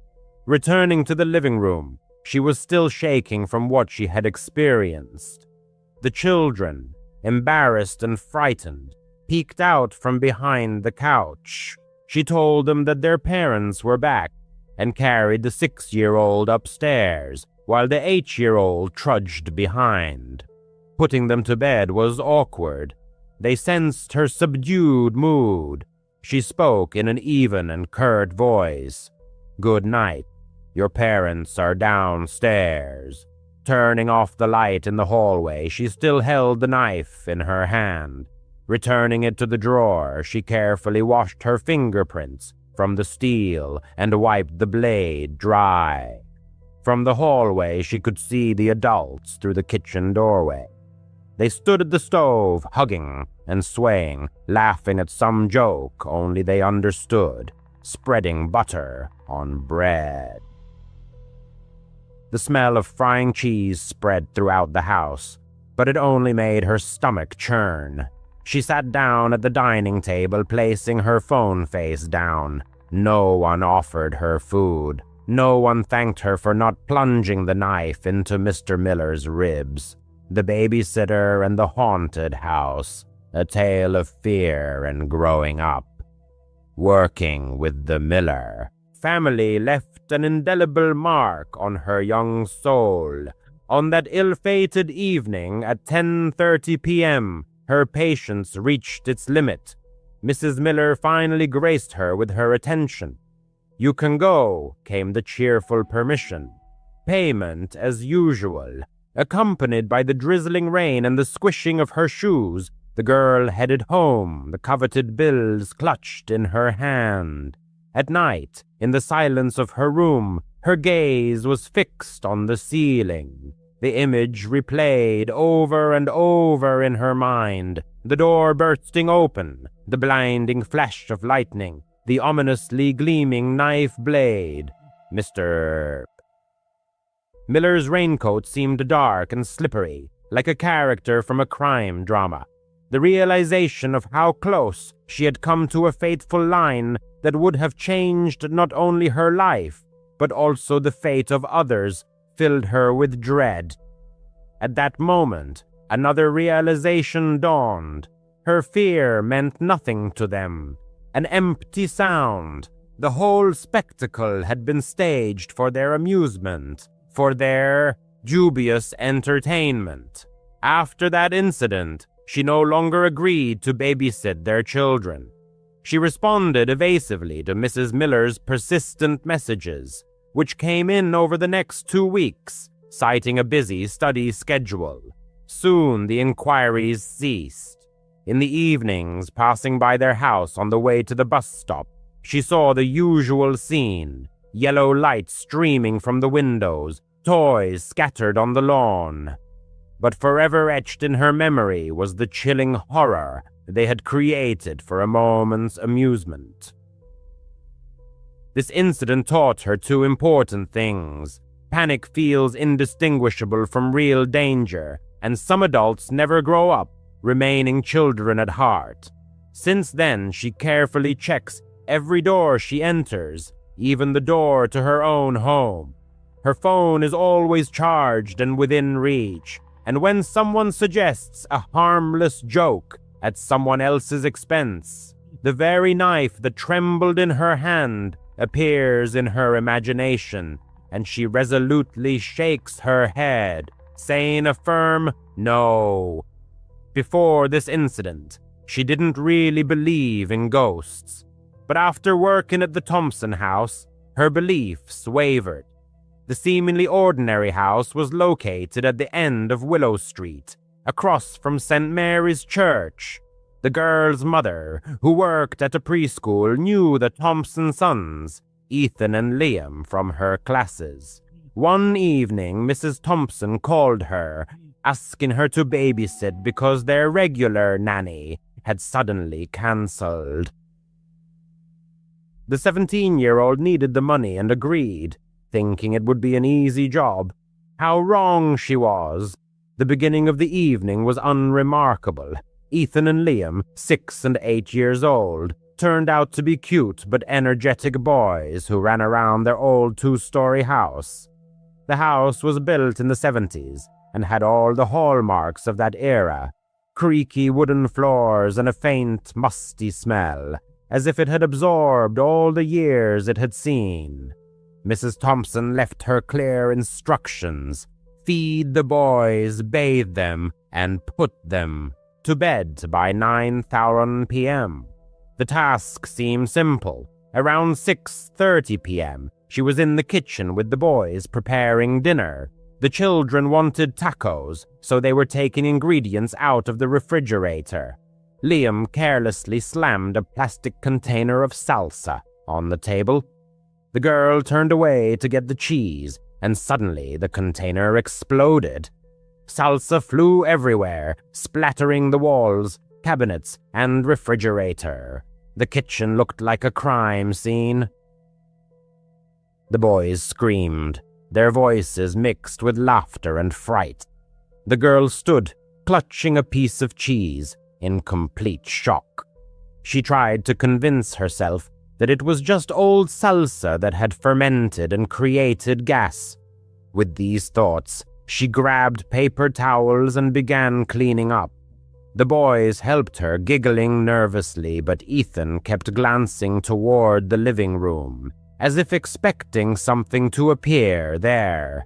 Returning to the living room, she was still shaking from what she had experienced. The children, embarrassed and frightened, peeked out from behind the couch. She told them that their parents were back and carried the 6-year-old upstairs, while the 8-year-old trudged behind. Putting them to bed was awkward. They sensed her subdued mood. She spoke in an even and curt voice. "Good night. Your parents are downstairs." Turning off the light in the hallway, she still held the knife in her hand. Returning it to the drawer, she carefully washed her fingerprints from the steel and wiped the blade dry. From the hallway, she could see the adults through the kitchen doorway. They stood at the stove, hugging and swaying, laughing at some joke only they understood, spreading butter on bread. The smell of frying cheese spread throughout the house, but it only made her stomach churn. She sat down at the dining table, placing her phone face down. No one offered her food. No one thanked her for not plunging the knife into Mr. Miller's ribs. The babysitter and the haunted house, a tale of fear and growing up. Working with the Miller family left an indelible mark on her young soul. On that ill-fated evening at 10:30 p.m., her patience reached its limit. Mrs. Miller finally graced her with her attention. "You can go," came the cheerful permission. Payment as usual. Accompanied by the drizzling rain and the squishing of her shoes, the girl headed home, the coveted bills clutched in her hand. At night, in the silence of her room, her gaze was fixed on the ceiling. The image replayed over and over in her mind, the door bursting open, the blinding flash of lightning, the ominously gleaming knife blade. Mr. Miller's raincoat seemed dark and slippery, like a character from a crime drama. The realization of how close she had come to a fateful line that would have changed not only her life, but also the fate of others, filled her with dread. At that moment, another realization dawned. Her fear meant nothing to them. An empty sound. The whole spectacle had been staged for their amusement, for their dubious entertainment. After that incident, she no longer agreed to babysit their children. She responded evasively to Mrs. Miller's persistent messages, which came in over the next 2 weeks, citing a busy study schedule. Soon the inquiries ceased. In the evenings, passing by their house on the way to the bus stop, she saw the usual scene: yellow light streaming from the windows, toys scattered on the lawn. But forever etched in her memory was the chilling horror they had created for a moment's amusement. This incident taught her 2 important things. Panic feels indistinguishable from real danger, and some adults never grow up, remaining children at heart. Since then, she carefully checks every door she enters, even the door to her own home. Her phone is always charged and within reach, and when someone suggests a harmless joke at someone else's expense, the very knife that trembled in her hand appears in her imagination, and she resolutely shakes her head, saying a firm no. Before this incident, she didn't really believe in ghosts, but after working at the Thompson house, her beliefs wavered. The seemingly ordinary house was located at the end of Willow Street, across from St. Mary's Church. The girl's mother, who worked at a preschool, knew the Thompson sons, Ethan and Liam, from her classes. One evening, Mrs. Thompson called her, asking her to babysit because their regular nanny had suddenly cancelled. The 17-year-old needed the money and agreed, thinking it would be an easy job. How wrong she was. The beginning of the evening was unremarkable. Ethan and Liam, 6 and 8 years old, turned out to be cute but energetic boys who ran around their old 2-story house. The house was built in the 70s and had all the hallmarks of that era: creaky wooden floors and a faint, musty smell, as if it had absorbed all the years it had seen. Mrs. Thompson left her clear instructions: feed the boys, bathe them, and put them to bed by 9:00 p.m. The task seemed simple. Around 6:30 p.m., she was in the kitchen with the boys preparing dinner. The children wanted tacos, so they were taking ingredients out of the refrigerator. Liam carelessly slammed a plastic container of salsa on the table. The girl turned away to get the cheese, and suddenly the container exploded. Salsa flew everywhere, splattering the walls, cabinets, and refrigerator. The kitchen looked like a crime scene. The boys screamed, their voices mixed with laughter and fright. The girl stood, clutching a piece of cheese, in complete shock. She tried to convince herself that it was just old salsa that had fermented and created gas. With these thoughts, she grabbed paper towels and began cleaning up. The boys helped her, giggling nervously, but Ethan kept glancing toward the living room, as if expecting something to appear there.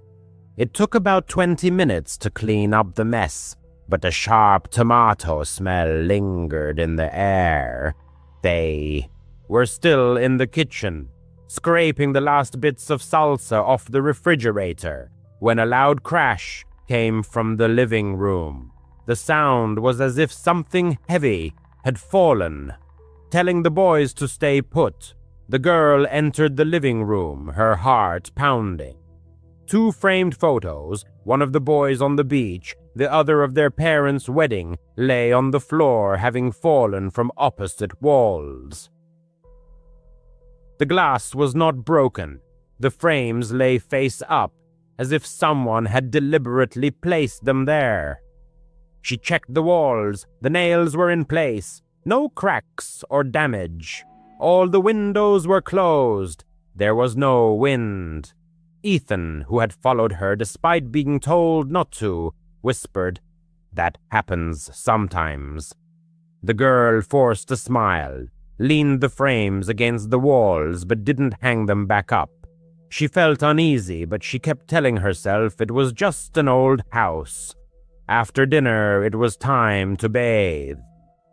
It took about 20 minutes to clean up the mess, but a sharp tomato smell lingered in the air. They were still in the kitchen, scraping the last bits of salsa off the refrigerator, when a loud crash came from the living room. The sound was as if something heavy had fallen. Telling the boys to stay put, the girl entered the living room, her heart pounding. 2 framed photos, one of the boys on the beach, the other of their parents' wedding, lay on the floor, having fallen from opposite walls. The glass was not broken. The frames lay face up, as if someone had deliberately placed them there. She checked the walls. The nails were in place. No cracks or damage. All the windows were closed. There was no wind. Ethan, who had followed her despite being told not to, whispered, "That happens sometimes." The girl forced a smile, leaned the frames against the walls but didn't hang them back up. She felt uneasy, but she kept telling herself it was just an old house. After dinner, it was time to bathe.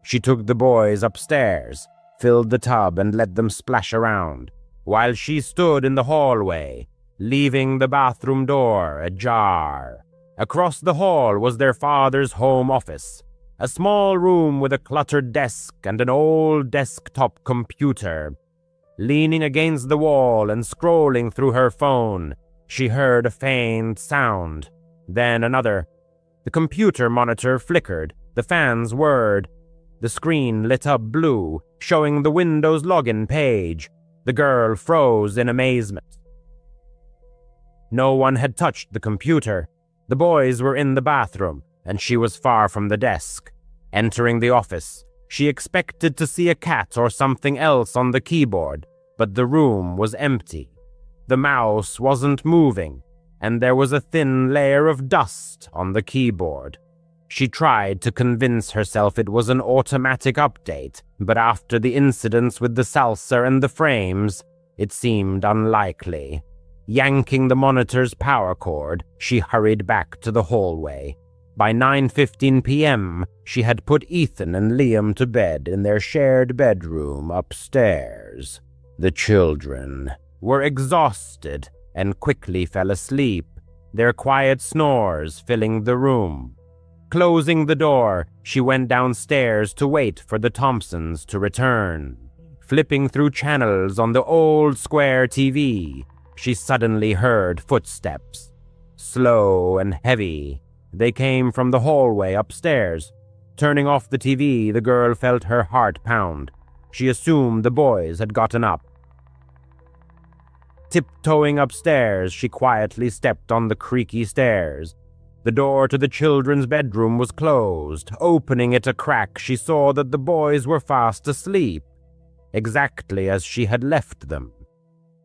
She took the boys upstairs, filled the tub and let them splash around, while she stood in the hallway, leaving the bathroom door ajar. Across the hall was their father's home office, a small room with a cluttered desk and an old desktop computer. Leaning against the wall and scrolling through her phone, she heard a faint sound, then another. The computer monitor flickered, the fans whirred. The screen lit up blue, showing the Windows login page. The girl froze in amazement. No one had touched the computer. The boys were in the bathroom, and she was far from the desk. Entering the office, she expected to see a cat or something else on the keyboard, but the room was empty. The mouse wasn't moving, and there was a thin layer of dust on the keyboard. She tried to convince herself it was an automatic update, but after the incidents with the salsa and the frames, it seemed unlikely. Yanking the monitor's power cord, she hurried back to the hallway. By 9:15 p.m., she had put Ethan and Liam to bed in their shared bedroom upstairs. The children were exhausted and quickly fell asleep, their quiet snores filling the room. Closing the door, she went downstairs to wait for the Thompsons to return. Flipping through channels on the old square TV, she suddenly heard footsteps. Slow and heavy, they came from the hallway upstairs. Turning off the TV, the girl felt her heart pound. She assumed the boys had gotten up. Tiptoeing upstairs, she quietly stepped on the creaky stairs. The door to the children's bedroom was closed. Opening it a crack, she saw that the boys were fast asleep, exactly as she had left them.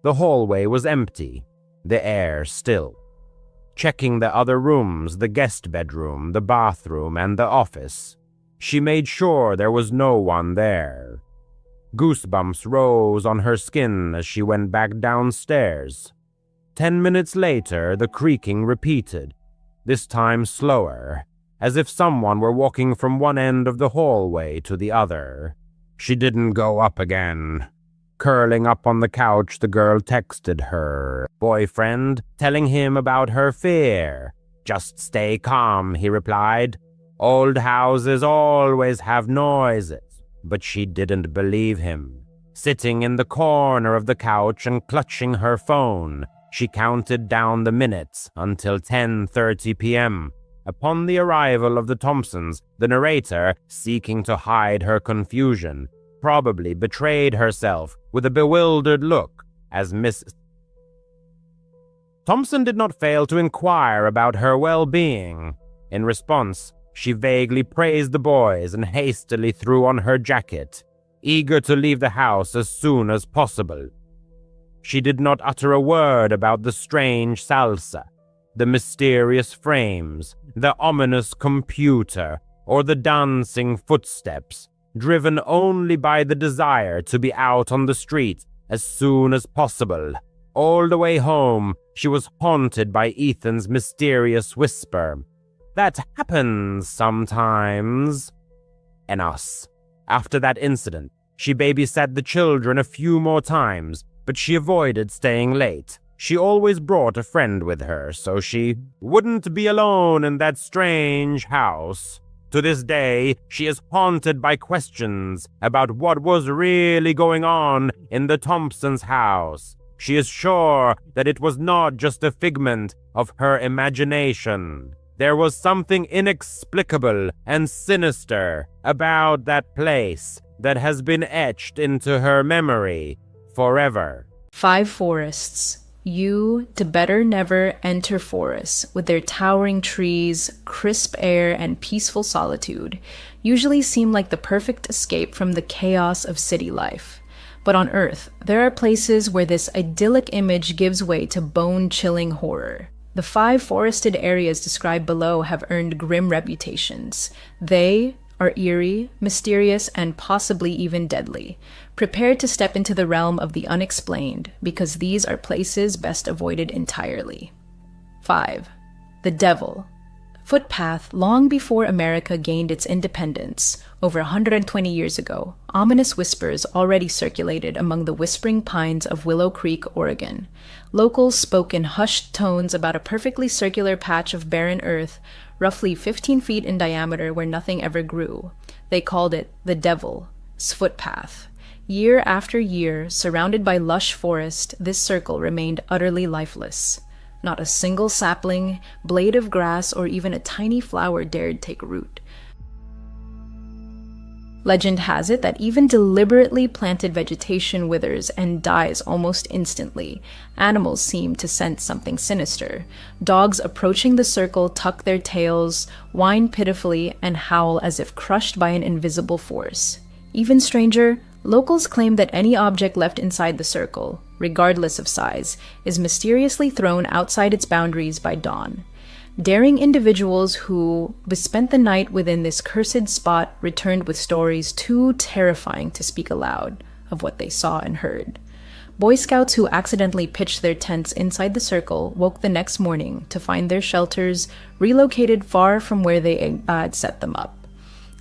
The hallway was empty, the air still. Checking the other rooms, the guest bedroom, the bathroom, and the office, she made sure there was no one there. Goosebumps rose on her skin as she went back downstairs. 10 minutes later, the creaking repeated, this time slower, as if someone were walking from one end of the hallway to the other. She didn't go up again. Curling up on the couch, the girl texted her boyfriend, telling him about her fear. "Just stay calm," he replied. "Old houses always have noises." But she didn't believe him. Sitting in the corner of the couch and clutching her phone, she counted down the minutes until 10:30 p.m. Upon the arrival of the Thompsons, the narrator, seeking to hide her confusion, probably betrayed herself with a bewildered look as Miss Thompson did not fail to inquire about her well-being. In response, she vaguely praised the boys and hastily threw on her jacket, eager to leave the house as soon as possible. She did not utter a word about the strange salsa, the mysterious frames, the ominous computer, or the dancing footsteps, driven only by the desire to be out on the street as soon as possible. All the way home, she was haunted by Ethan's mysterious whisper, "That happens sometimes." And us. After that incident, she babysat the children a few more times, but she avoided staying late. She always brought a friend with her, so she wouldn't be alone in that strange house. To this day, she is haunted by questions about what was really going on in the Thompsons' house. She is sure that it was not just a figment of her imagination. There was something inexplicable and sinister about that place that has been etched into her memory forever. 5 forests, You to better never enter forests with their towering trees, crisp air, and peaceful solitude usually seem like the perfect escape from the chaos of city life. But on Earth, there are places where this idyllic image gives way to bone-chilling horror. The 5 forested areas described below have earned grim reputations. They are eerie, mysterious, and possibly even deadly. Prepare to step into the realm of the unexplained, because these are places best avoided entirely. 5. The Devil. Footpath, long before America gained its independence, over 120 years ago, ominous whispers already circulated among the whispering pines of Willow Creek, Oregon. Locals spoke in hushed tones about a perfectly circular patch of barren earth, roughly 15 feet in diameter where nothing ever grew. They called it the Devil's Footpath. Year after year, surrounded by lush forest, this circle remained utterly lifeless. Not a single sapling, blade of grass, or even a tiny flower dared take root. Legend has it that even deliberately planted vegetation withers and dies almost instantly. Animals seem to sense something sinister. Dogs approaching the circle tuck their tails, whine pitifully, and howl as if crushed by an invisible force. Even stranger, locals claim that any object left inside the circle, regardless of size, is mysteriously thrown outside its boundaries by dawn. Daring individuals who bespent the night within this cursed spot returned with stories too terrifying to speak aloud of what they saw and heard. Boy Scouts who accidentally pitched their tents inside the circle woke the next morning to find their shelters relocated far from where they had set them up.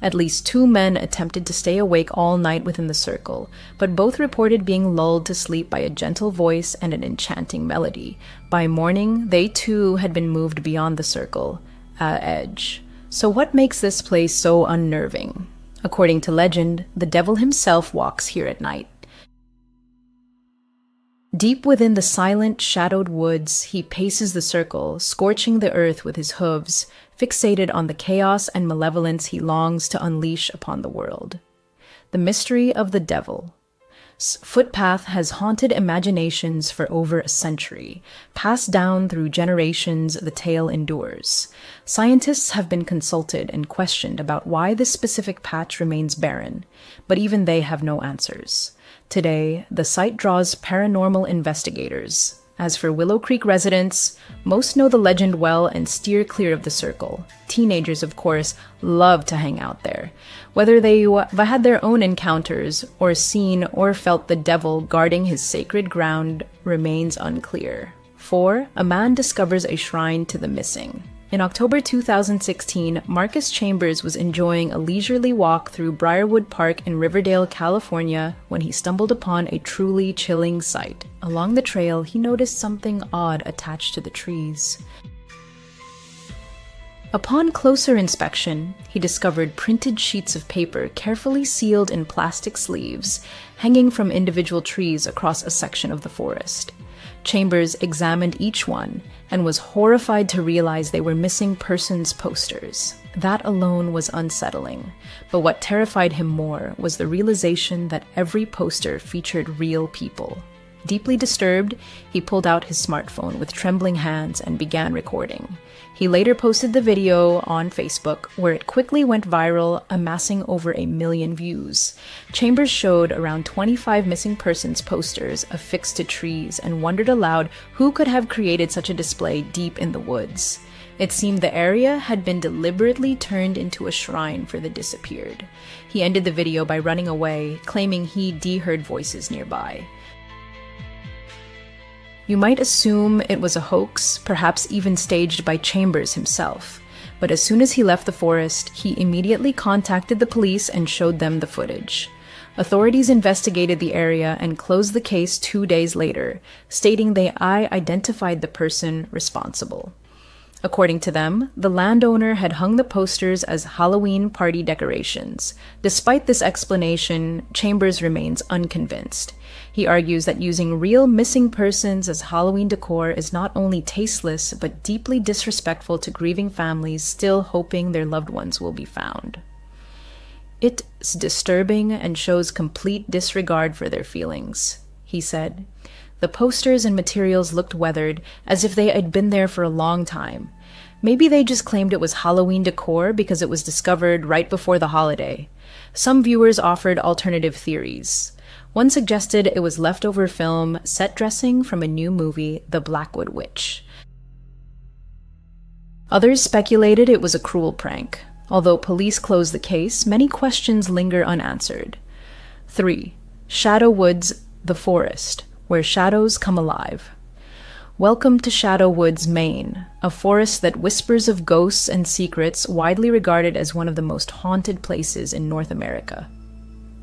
At least 2 men attempted to stay awake all night within the circle, but both reported being lulled to sleep by a gentle voice and an enchanting melody. By morning, they too had been moved beyond the circle, edge. So what makes this place so unnerving? According to legend, the devil himself walks here at night. Deep within the silent, shadowed woods, he paces the circle, scorching the earth with his hooves, fixated on the chaos and malevolence he longs to unleash upon the world. The mystery of the Devil's Footpath has haunted imaginations for over a century. Passed down through generations, the tale endures. Scientists have been consulted and questioned about why this specific patch remains barren, but even they have no answers. Today, the site draws paranormal investigators. As for Willow Creek residents, most know the legend well and steer clear of the circle. Teenagers, of course, love to hang out there. Whether they had their own encounters or seen or felt the devil guarding his sacred ground remains unclear. 4. A man discovers a shrine to the missing. In October 2016, Marcus Chambers was enjoying a leisurely walk through Briarwood Park in Riverdale, California, when he stumbled upon a truly chilling sight. Along the trail, he noticed something odd attached to the trees. Upon closer inspection, he discovered printed sheets of paper carefully sealed in plastic sleeves, hanging from individual trees across a section of the forest. Chambers examined each one and was horrified to realize they were missing persons posters. That alone was unsettling, but what terrified him more was the realization that every poster featured real people. Deeply disturbed, he pulled out his smartphone with trembling hands and began recording. He later posted the video on Facebook, where it quickly went viral, amassing over 1 million views. Chambers showed around 25 missing persons posters affixed to trees and wondered aloud who could have created such a display deep in the woods. It seemed the area had been deliberately turned into a shrine for the disappeared. He ended the video by running away, claiming he heard voices nearby. You might assume it was a hoax, perhaps even staged by Chambers himself. But as soon as he left the forest, he immediately contacted the police and showed them the footage. Authorities investigated the area and closed the case 2 days later, stating they identified the person responsible. According to them, the landowner had hung the posters as Halloween party decorations. Despite this explanation, Chambers remains unconvinced. He argues that using real missing persons as Halloween decor is not only tasteless, but deeply disrespectful to grieving families still hoping their loved ones will be found. It's disturbing and shows complete disregard for their feelings, he said. The posters and materials looked weathered, as if they had been there for a long time. Maybe they just claimed it was Halloween decor because it was discovered right before the holiday. Some viewers offered alternative theories. One suggested it was leftover film set dressing from a new movie, The Blackwood Witch. Others speculated it was a cruel prank. Although police closed the case, many questions linger unanswered. 3. Shadow Woods, the forest, where shadows come alive. Welcome to Shadow Woods, Maine, a forest that whispers of ghosts and secrets, widely regarded as one of the most haunted places in North America.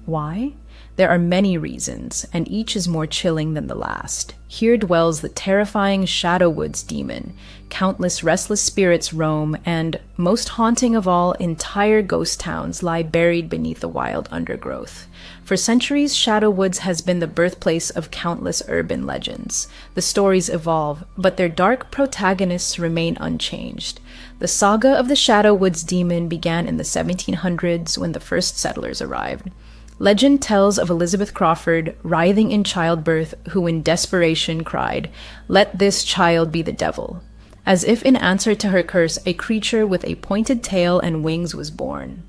Why? There are many reasons, and each is more chilling than the last. Here dwells the terrifying Shadow Woods demon. Countless restless spirits roam, and, most haunting of all, entire ghost towns lie buried beneath the wild undergrowth. For centuries, Shadow Woods has been the birthplace of countless urban legends. The stories evolve, but their dark protagonists remain unchanged. The saga of the Shadow Woods demon began in the 1700s when the first settlers arrived. Legend tells of Elizabeth Crawford, writhing in childbirth, who in desperation cried, "Let this child be the devil." As if in answer to her curse, a creature with a pointed tail and wings was born.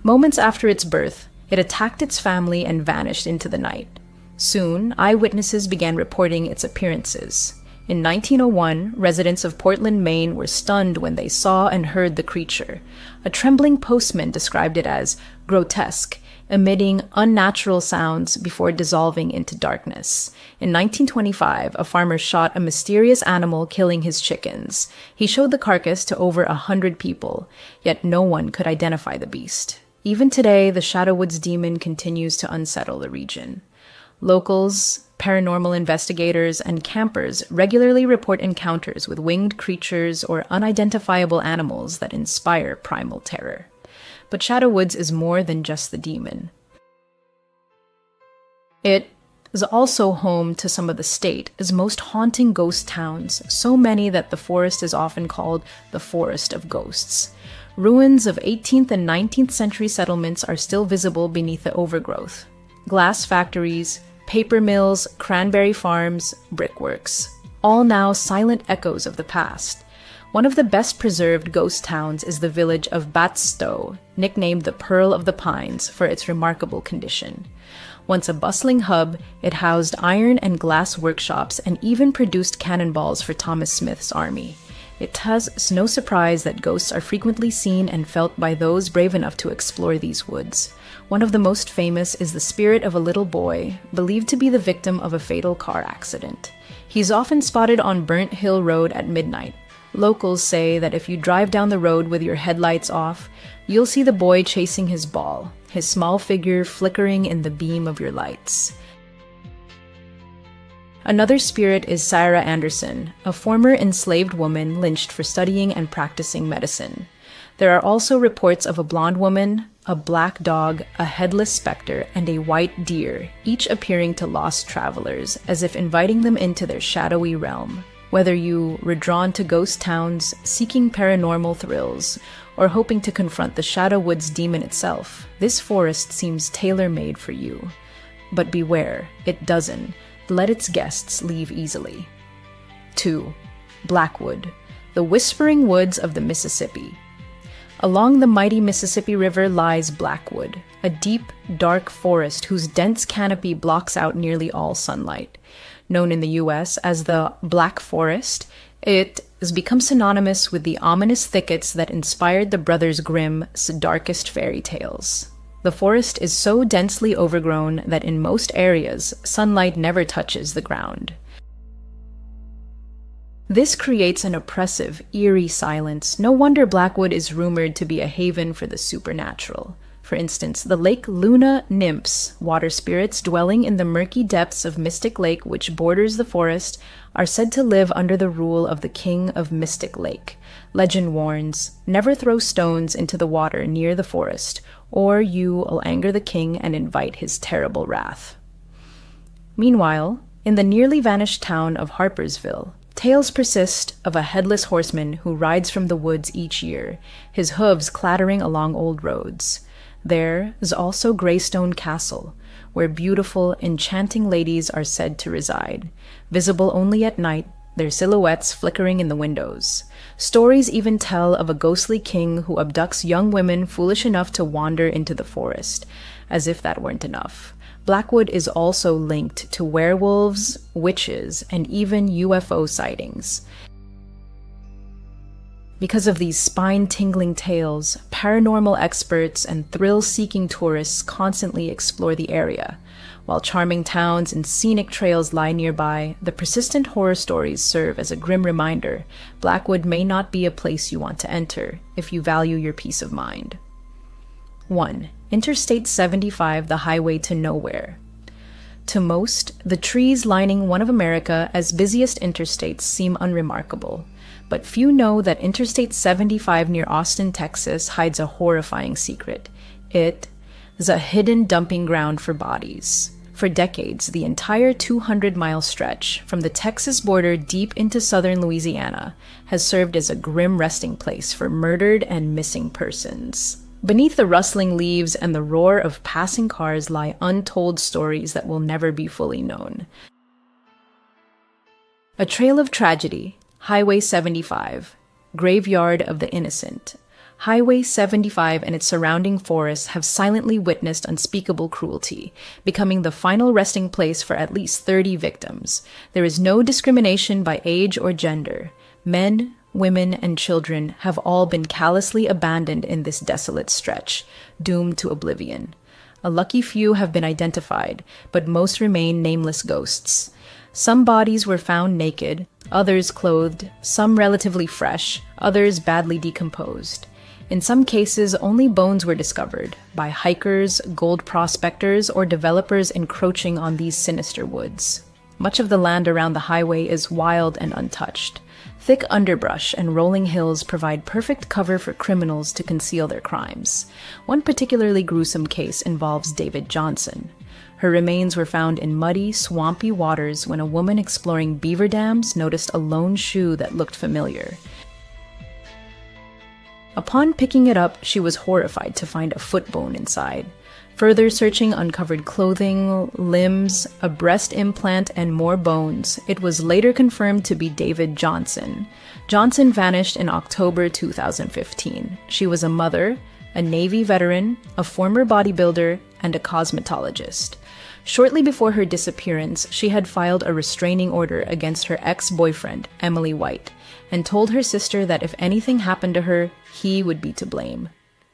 Moments after its birth, it attacked its family and vanished into the night. Soon, eyewitnesses began reporting its appearances. In 1901, residents of Portland, Maine were stunned when they saw and heard the creature. A trembling postman described it as grotesque, emitting unnatural sounds before dissolving into darkness. In 1925, a farmer shot a mysterious animal, killing his chickens. He showed the carcass to over 100 people, yet no one could identify the beast. Even today, the Shadow Woods demon continues to unsettle the region. Locals, paranormal investigators, and campers regularly report encounters with winged creatures or unidentifiable animals that inspire primal terror. But Shadow Woods is more than just the demon. It is also home to some of the state's most haunting ghost towns, so many that the forest is often called the Forest of Ghosts. Ruins of 18th and 19th century settlements are still visible beneath the overgrowth. Glass factories, paper mills, cranberry farms, brickworks, all now silent echoes of the past. One of the best preserved ghost towns is the village of Batstow, nicknamed the Pearl of the Pines for its remarkable condition. Once a bustling hub, it housed iron and glass workshops and even produced cannonballs for Thomas Smith's army. It has no surprise that ghosts are frequently seen and felt by those brave enough to explore these woods. One of the most famous is the spirit of a little boy, believed to be the victim of a fatal car accident. He's often spotted on Burnt Hill Road at midnight. Locals say that if you drive down the road with your headlights off, you'll see the boy chasing his ball, his small figure flickering in the beam of your lights. Another spirit is Sarah Anderson, a former enslaved woman lynched for studying and practicing medicine. There are also reports of a blonde woman, a black dog, a headless specter, and a white deer, each appearing to lost travelers, as if inviting them into their shadowy realm. Whether you were drawn to ghost towns, seeking paranormal thrills, or hoping to confront the Shadow Woods demon itself, this forest seems tailor-made for you. But beware, it doesn't let its guests leave easily. 2. Blackwood, the whispering woods of the Mississippi. Along the mighty Mississippi River lies Blackwood, a deep, dark forest whose dense canopy blocks out nearly all sunlight. Known in the U.S. as the Black Forest, it has become synonymous with the ominous thickets that inspired the Brothers Grimm's darkest fairy tales. The forest is so densely overgrown that in most areas, sunlight never touches the ground. This creates an oppressive, eerie silence. No wonder Blackwood is rumored to be a haven for the supernatural. For instance, the Lake Luna nymphs, water spirits dwelling in the murky depths of Mystic Lake which borders the forest, are said to live under the rule of the King of Mystic Lake. Legend warns, never throw stones into the water near the forest, or you will anger the king and invite his terrible wrath. Meanwhile, in the nearly vanished town of Harpersville, tales persist of a headless horseman who rides from the woods each year, his hooves clattering along old roads. There is also Greystone Castle, where beautiful, enchanting ladies are said to reside, visible only at night, their silhouettes flickering in the windows. Stories even tell of a ghostly king who abducts young women foolish enough to wander into the forest. As if that weren't enough, Blackwood is also linked to werewolves, witches, and even UFO sightings. Because of these spine-tingling tales, paranormal experts and thrill-seeking tourists constantly explore the area. While charming towns and scenic trails lie nearby, the persistent horror stories serve as a grim reminder Blackwood may not be a place you want to enter if you value your peace of mind. 1. Interstate 75, the highway to nowhere. To most, the trees lining one of America's busiest interstates seem unremarkable. But few know that Interstate 75 near Austin, Texas hides a horrifying secret. It is a hidden dumping ground for bodies. For decades, the entire 200-mile stretch, from the Texas border deep into southern Louisiana, has served as a grim resting place for murdered and missing persons. Beneath the rustling leaves and the roar of passing cars lie untold stories that will never be fully known. A trail of tragedy. Highway 75, Graveyard of the Innocent. Highway 75 and its surrounding forests have silently witnessed unspeakable cruelty, becoming the final resting place for at least 30 victims. There is no discrimination by age or gender. Men, women, and children have all been callously abandoned in this desolate stretch, doomed to oblivion. A lucky few have been identified, but most remain nameless ghosts. Some bodies were found naked, others clothed, some relatively fresh, others badly decomposed. In some cases, only bones were discovered by hikers, gold prospectors, or developers encroaching on these sinister woods. Much of the land around the highway is wild and untouched. Thick underbrush and rolling hills provide perfect cover for criminals to conceal their crimes. One particularly gruesome case involves David Johnson. Her remains were found in muddy, swampy waters when a woman exploring beaver dams noticed a lone shoe that looked familiar. Upon picking it up, she was horrified to find a foot bone inside. Further searching uncovered clothing, limbs, a breast implant, and more bones. It was later confirmed to be David Johnson. Johnson vanished in October 2015. She was a mother, a Navy veteran, a former bodybuilder, and a cosmetologist. Shortly before her disappearance, she had filed a restraining order against her ex-boyfriend, Emily White, and told her sister that if anything happened to her, he would be to blame.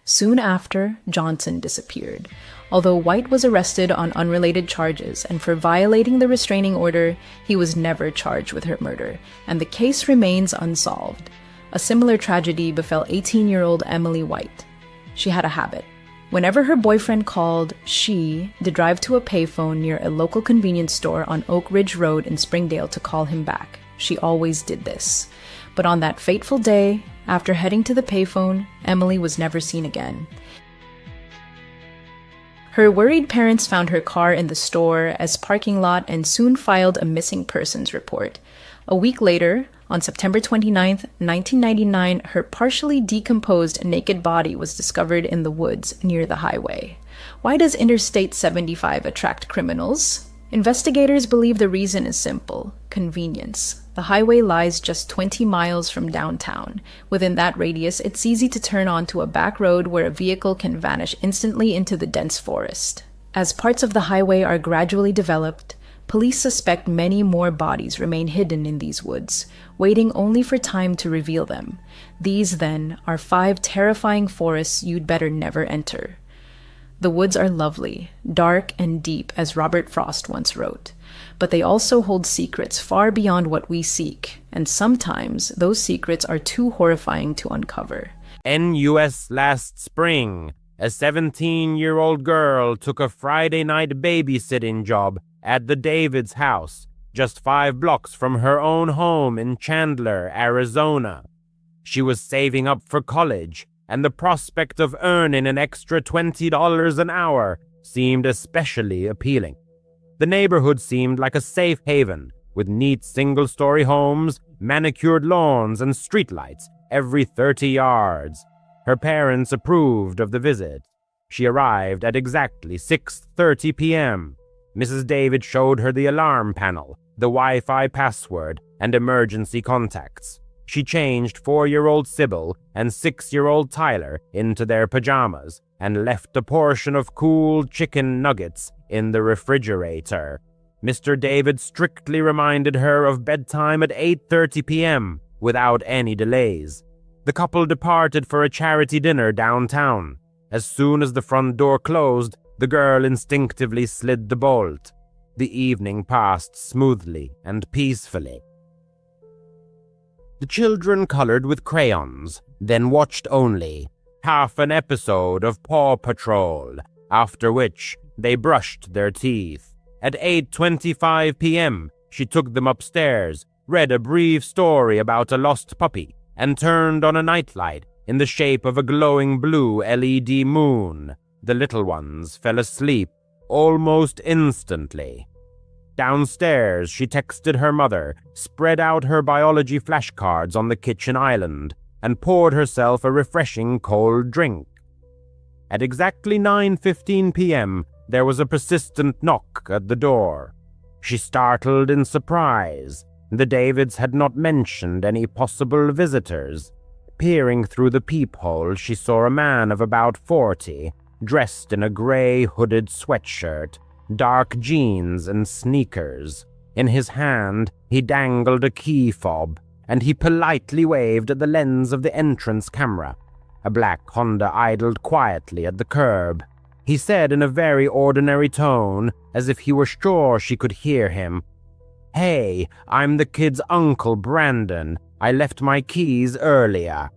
Soon after, Johnson disappeared. Although White was arrested on unrelated charges, and for violating the restraining order, he was never charged with her murder, and the case remains unsolved. A similar tragedy befell 18-year-old Emily White. She had a habit. Whenever her boyfriend called, she'd drive to a payphone near a local convenience store on Oak Ridge Road in Springdale to call him back. She always did this. But on that fateful day, after heading to the payphone, Emily was never seen again. Her worried parents found her car in the store as parking lot and soon filed a missing persons report. A week later, on September 29, 1999, her partially decomposed naked body was discovered in the woods near the highway. Why does Interstate 75 attract criminals? Investigators believe the reason is simple: convenience. The highway lies just 20 miles from downtown. Within that radius, it's easy to turn onto a back road where a vehicle can vanish instantly into the dense forest. As parts of the highway are gradually developed, police suspect many more bodies remain hidden in these woods, waiting only for time to reveal them. These, then, are 5 terrifying forests you'd better never enter. The woods are lovely, dark and deep, as Robert Frost once wrote. But they also hold secrets far beyond what we seek, and sometimes those secrets are too horrifying to uncover. NUS last spring, a 17-year-old girl took a Friday night babysitting job at the Davids house, just 5 blocks from her own home in Chandler, Arizona. She was saving up for college, and the prospect of earning an extra $20 an hour seemed especially appealing. The neighborhood seemed like a safe haven, with neat single-story homes, manicured lawns, and streetlights every 30 yards. Her parents approved of the visit. She arrived at exactly 6:30 p.m. Mrs. David showed her the alarm panel, the Wi-Fi password, and emergency contacts. She changed 4-year-old Sybil and 6-year-old Tyler into their pajamas and left a portion of cool chicken nuggets in the refrigerator. Mr. David strictly reminded her of bedtime at 8:30 p.m. without any delays. The couple departed for a charity dinner downtown. As soon as the front door closed, the girl instinctively slid the bolt. The evening passed smoothly and peacefully. The children colored with crayons, then watched only half an episode of Paw Patrol, after which they brushed their teeth. At 8:25 p.m., she took them upstairs, read a brief story about a lost puppy, and turned on a nightlight in the shape of a glowing blue LED moon. The little ones fell asleep almost instantly. Downstairs, she texted her mother, spread out her biology flashcards on the kitchen island, and poured herself a refreshing cold drink. At exactly 9:15 p.m., there was a persistent knock at the door. She startled in surprise. The Davids had not mentioned any possible visitors. Peering through the peephole, she saw a man of about 40, dressed in a gray hooded sweatshirt, dark jeans, and sneakers. In his hand, he dangled a key fob, and he politely waved at the lens of the entrance camera. A black Honda idled quietly at the curb. He said in a very ordinary tone, as if he were sure she could hear him, "Hey, I'm the kid's uncle, Brandon. I left my keys earlier.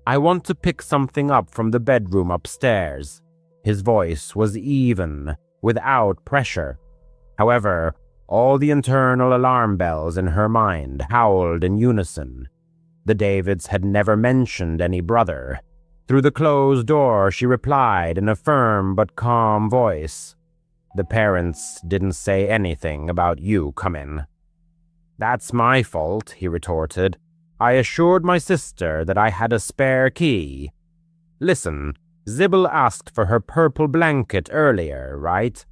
I want to pick something up from the bedroom upstairs." His voice was even, without pressure. However, all the internal alarm bells in her mind howled in unison. The Davids had never mentioned any brother. Through the closed door, she replied in a firm but calm voice, "The parents didn't say anything about you coming." "That's my fault," he retorted. "I assured my sister that I had a spare key. Listen, Sybil asked for her purple blanket earlier, right?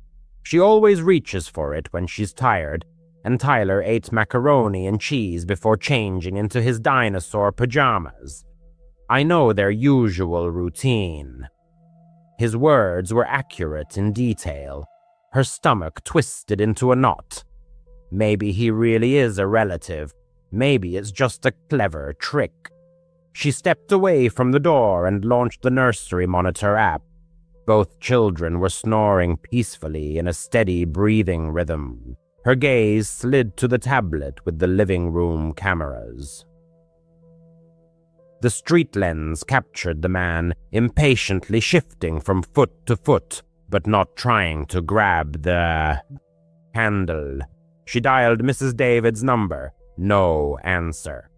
She always reaches for it when she's tired, and Tyler ate macaroni and cheese before changing into his dinosaur pajamas. I know their usual routine." His words were accurate in detail. Her stomach twisted into a knot. Maybe he really is a relative. Maybe it's just a clever trick. She stepped away from the door and launched the nursery monitor app. Both children were snoring peacefully in a steady breathing rhythm. Her gaze slid to the tablet with the living room cameras. The street lens captured the man, impatiently shifting from foot to foot, but not trying to grab the handle. She dialed Mrs. David's number. No answer.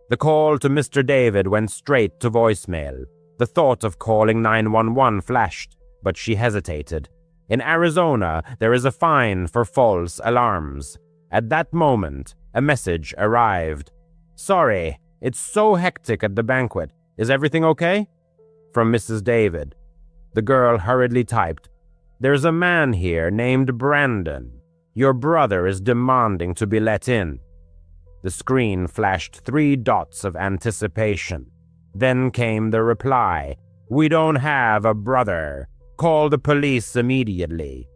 The call to Mr. David went straight to voicemail. The thought of calling 911 flashed, but she hesitated. In Arizona, there is a fine for false alarms. At that moment, a message arrived. "Sorry, it's so hectic at the banquet. Is everything okay?" From Mrs. David. The girl hurriedly typed, "There's a man here named Brandon. Your brother is demanding to be let in." The screen flashed 3 dots of anticipation. Then came the reply, "We don't have a brother. Call the police immediately."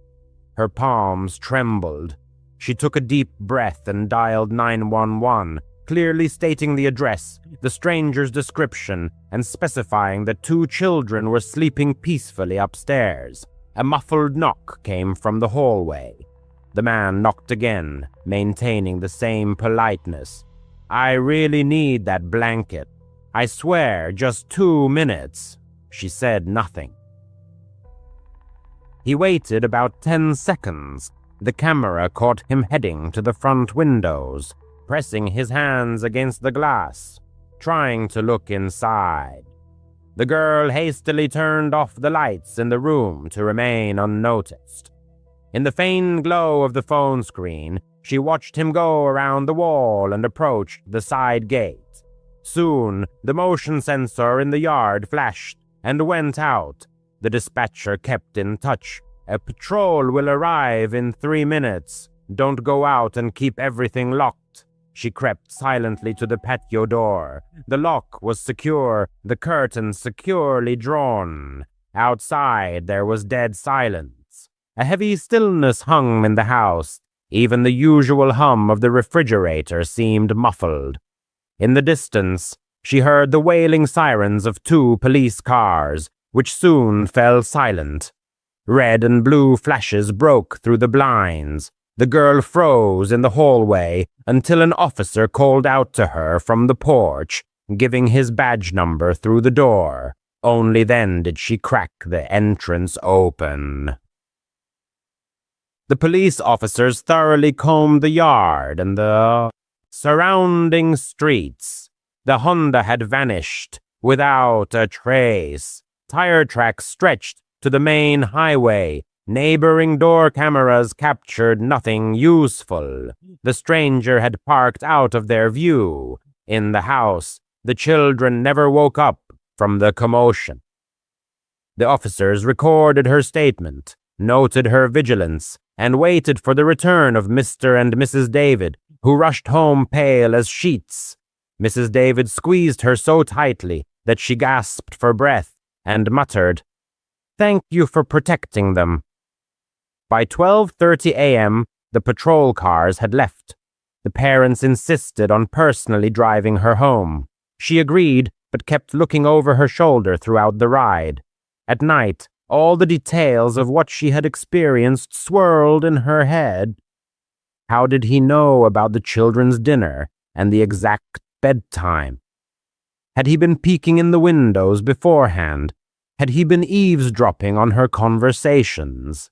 Her palms trembled. She took a deep breath and dialed 911, clearly stating the address, the stranger's description, and specifying that 2 children were sleeping peacefully upstairs. A muffled knock came from the hallway. The man knocked again, maintaining the same politeness. "I really need that blanket. I swear, just 2 minutes." She said nothing. He waited about 10 seconds. The camera caught him heading to the front windows, pressing his hands against the glass, trying to look inside. The girl hastily turned off the lights in the room to remain unnoticed. In the faint glow of the phone screen, she watched him go around the wall and approach the side gate. Soon, the motion sensor in the yard flashed, and went out. The dispatcher kept in touch. A patrol will arrive in 3 minutes. Don't go out and keep everything locked. She crept silently to the patio door. The lock was secure, the curtains securely drawn. Outside there was dead silence. A heavy stillness hung in the house. Even the usual hum of the refrigerator seemed muffled. In the distance, she heard the wailing sirens of 2 police cars, which soon fell silent. Red and blue flashes broke through the blinds. The girl froze in the hallway until an officer called out to her from the porch, giving his badge number through the door. Only then did she crack the entrance open. The police officers thoroughly combed the yard and the surrounding streets. The Honda had vanished without a trace. Tire tracks stretched to the main highway. Neighboring door cameras captured nothing useful. The stranger had parked out of their view. In the house, the children never woke up from the commotion. The officers recorded her statement, noted her vigilance, and waited for the return of Mr. and Mrs. David, who rushed home pale as sheets. Mrs. David squeezed her so tightly that she gasped for breath and muttered, "Thank you for protecting them." By 12:30 a.m., the patrol cars had left. The parents insisted on personally driving her home. She agreed, but kept looking over her shoulder throughout the ride. At night, all the details of what she had experienced swirled in her head. How did he know about the children's dinner and the exact bedtime? Had he been peeking in the windows beforehand? Had he been eavesdropping on her conversations?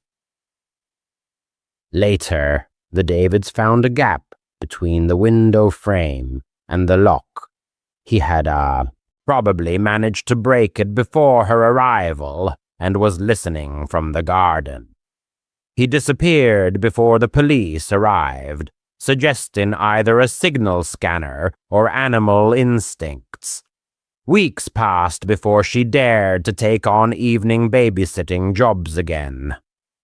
Later, the Davids found a gap between the window frame and the lock. He had probably managed to break it before her arrival and was listening from the garden. He disappeared before the police arrived, suggesting either a signal scanner or animal instincts. Weeks passed before she dared to take on evening babysitting jobs again.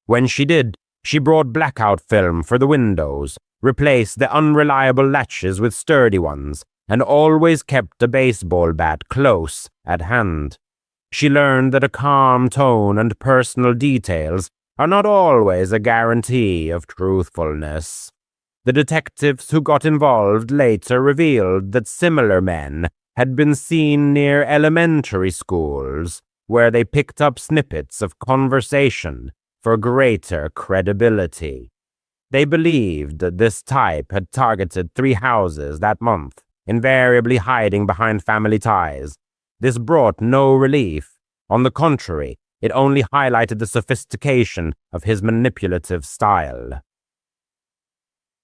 When she did, she brought blackout film for the windows, replaced the unreliable latches with sturdy ones, and always kept a baseball bat close at hand. She learned that a calm tone and personal details are not always a guarantee of truthfulness. The detectives who got involved later revealed that similar men had been seen near elementary schools, where they picked up snippets of conversation for greater credibility. They believed that this type had targeted 3 houses that month, invariably hiding behind family ties. This brought no relief. On the contrary, it only highlighted the sophistication of his manipulative style.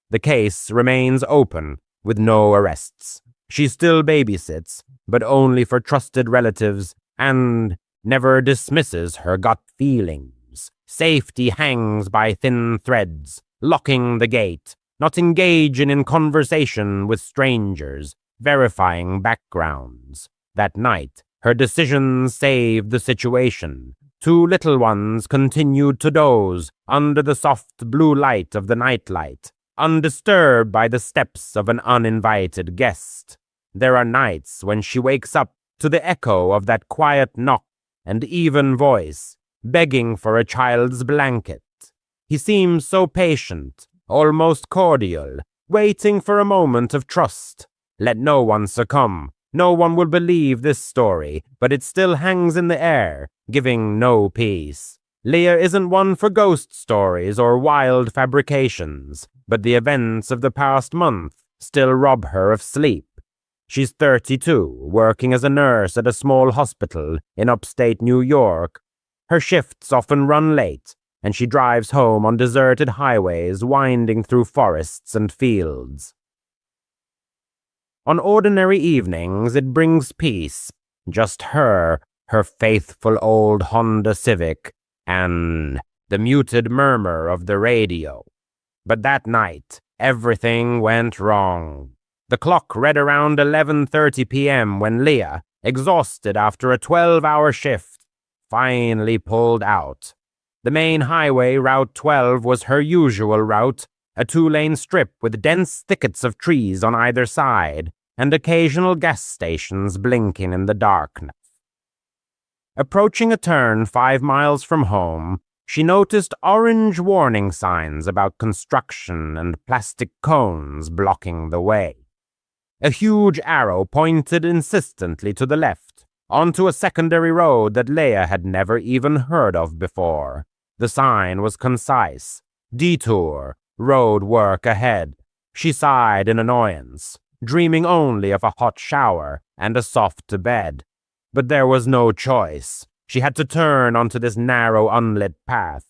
The case remains open, with no arrests. She still babysits, but only for trusted relatives, and never dismisses her gut feelings. Safety hangs by thin threads, locking the gate, not engaging in conversation with strangers, verifying backgrounds. That night, her decisions saved the situation. 2 little ones continued to doze under the soft blue light of the nightlight, undisturbed by the steps of an uninvited guest. There are nights when she wakes up to the echo of that quiet knock and even voice, begging for a child's blanket. He seems so patient, almost cordial, waiting for a moment of trust. Let no one succumb. No one will believe this story, but it still hangs in the air, giving no peace. Leah isn't one for ghost stories or wild fabrications, but the events of the past month still rob her of sleep. She's 32, working as a nurse at a small hospital in upstate New York. Her shifts often run late, and she drives home on deserted highways winding through forests and fields. On ordinary evenings, it brings peace. Just her faithful old Honda Civic, and the muted murmur of the radio. But that night, everything went wrong. The clock read around 11:30 p.m. when Leah, exhausted after a 12-hour shift, finally pulled out. The main highway, Route 12, was her usual route, a 2-lane strip with dense thickets of trees on either side, and occasional gas stations blinking in the darkness. Approaching a turn 5 miles from home, she noticed orange warning signs about construction and plastic cones blocking the way. A huge arrow pointed insistently to the left, onto a secondary road that Leia had never even heard of before. The sign was concise: detour, road work ahead. She sighed in annoyance, dreaming only of a hot shower and a soft bed. But there was no choice. She had to turn onto this narrow, unlit path.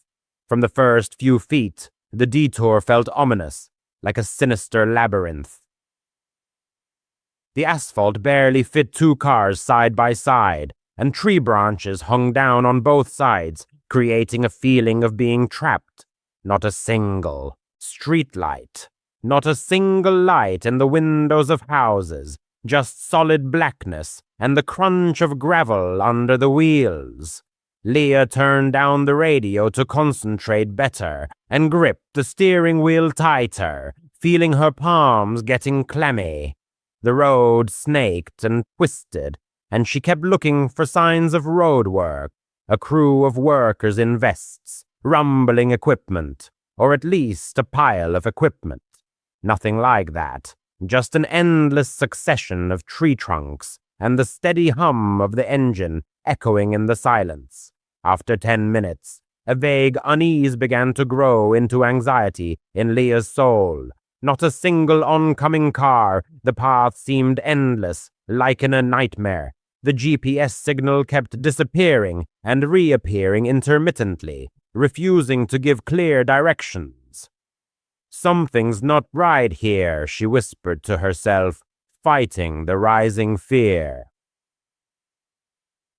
From the first few feet, the detour felt ominous, like a sinister labyrinth. The asphalt barely fit 2 cars side by side, and tree branches hung down on both sides, creating a feeling of being trapped. Not a single street light, not a single light in the windows of houses, just solid blackness and the crunch of gravel under the wheels. Leia turned down the radio to concentrate better and gripped the steering wheel tighter, feeling her palms getting clammy. The road snaked and twisted, and she kept looking for signs of road work, a crew of workers in vests, rumbling equipment, or at least a pile of equipment. Nothing like that, just an endless succession of tree trunks and the steady hum of the engine echoing in the silence. After 10 minutes, a vague unease began to grow into anxiety in Leia's soul. Not a single oncoming car. The path seemed endless, like in a nightmare. The GPS signal kept disappearing and reappearing intermittently, refusing to give clear directions. Something's not right here, she whispered to herself, fighting the rising fear.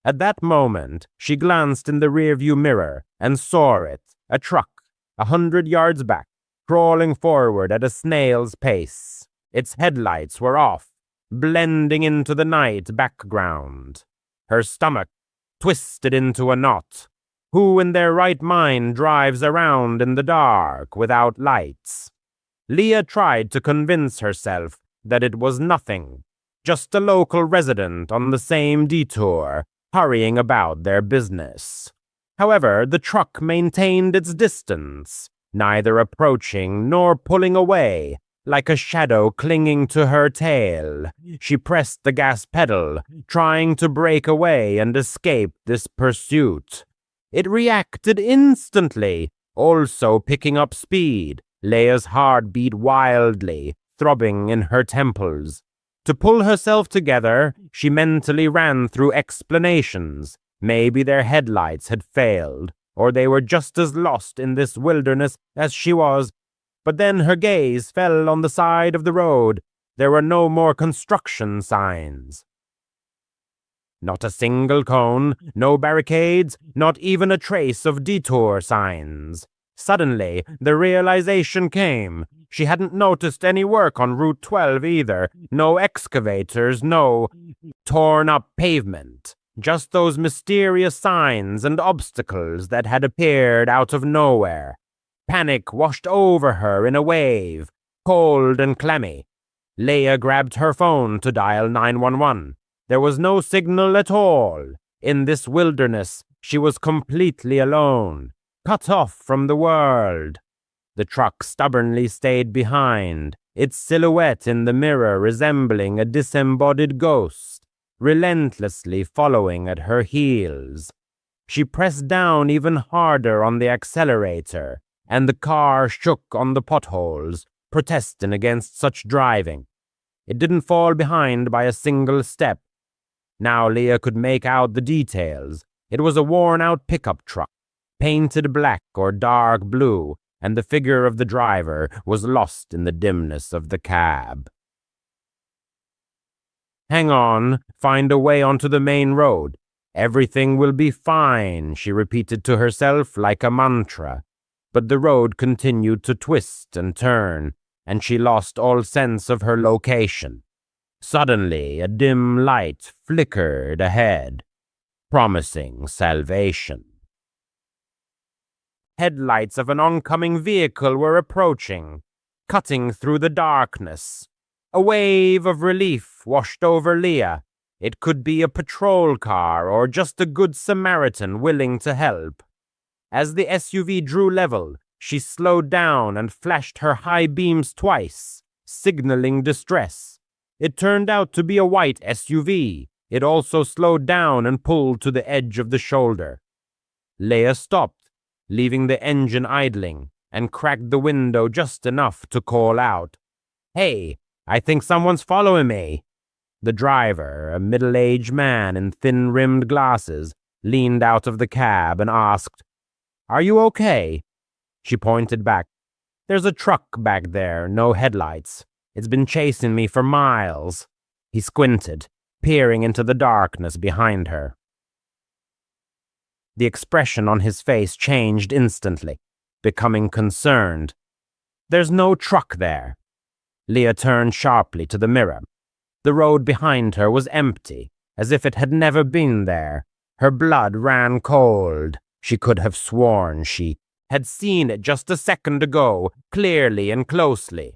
At that moment, she glanced in the rearview mirror and saw it, a truck, 100 yards back, crawling forward at a snail's pace. Its headlights were off, blending into the night background. Her stomach twisted into a knot. Who in their right mind drives around in the dark without lights? Leia tried to convince herself that it was nothing, just a local resident on the same detour, hurrying about their business. However, the truck maintained its distance, neither approaching nor pulling away, like a shadow clinging to her tail. She pressed the gas pedal, trying to break away and escape this pursuit. It reacted instantly, also picking up speed. Leia's heart beat wildly, throbbing in her temples. To pull herself together, she mentally ran through explanations. Maybe their headlights had failed, or they were just as lost in this wilderness as she was. But then her gaze fell on the side of the road. There were no more construction signs. Not a single cone, no barricades, not even a trace of detour signs. Suddenly, the realization came. She hadn't noticed any work on Route 12 either. No excavators, no torn-up pavement. Just those mysterious signs and obstacles that had appeared out of nowhere. Panic washed over her in a wave, cold and clammy. Leia grabbed her phone to dial 911. There was no signal at all. In this wilderness, she was completely alone, cut off from the world. The truck stubbornly stayed behind, its silhouette in the mirror resembling a disembodied ghost, relentlessly following at her heels. She pressed down even harder on the accelerator, and the car shook on the potholes, protesting against such driving. It didn't fall behind by a single step. Now Leia could make out the details. It was a worn-out pickup truck, painted black or dark blue, and the figure of the driver was lost in the dimness of the cab. Hang on, find a way onto the main road. Everything will be fine, she repeated to herself like a mantra. But the road continued to twist and turn, and she lost all sense of her location. Suddenly, a dim light flickered ahead, promising salvation. Headlights of an oncoming vehicle were approaching, cutting through the darkness. A wave of relief washed over Leah. It could be a patrol car or just a good Samaritan willing to help. As the SUV drew level, she slowed down and flashed her high beams twice, signaling distress. It turned out to be a white SUV. It also slowed down and pulled to the edge of the shoulder. Leah stopped, leaving the engine idling, and cracked the window just enough to call out, "Hey, I think someone's following me." The driver, a middle-aged man in thin-rimmed glasses, leaned out of the cab and asked, "Are you okay?" She pointed back. "There's a truck back there, no headlights. It's been chasing me for miles." He squinted, peering into the darkness behind her. The expression on his face changed instantly, becoming concerned. "There's no truck there." Leah turned sharply to the mirror. The road behind her was empty, as if it had never been there. Her blood ran cold. She could have sworn she had seen it just a second ago, clearly and closely.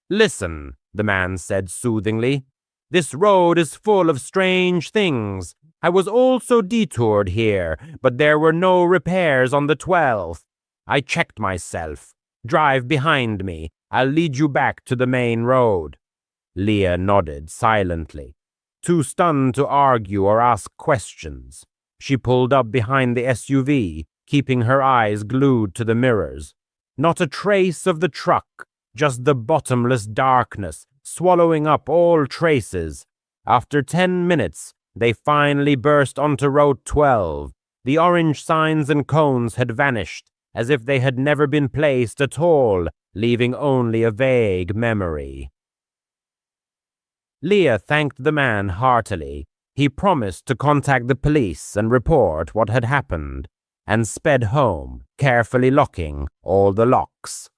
"Listen," the man said soothingly. "This road is full of strange things. I was also detoured here, but there were no repairs on the 12th. I checked myself. Drive behind me. I'll lead you back to the main road." Leah nodded silently, too stunned to argue or ask questions. She pulled up behind the SUV, keeping her eyes glued to the mirrors. Not a trace of the truck, just the bottomless darkness, swallowing up all traces. After 10 minutes, they finally burst onto Road 12. The orange signs and cones had vanished, as if they had never been placed at all, leaving only a vague memory. Leah thanked the man heartily. He promised to contact the police and report what had happened, and sped home, carefully locking all the locks.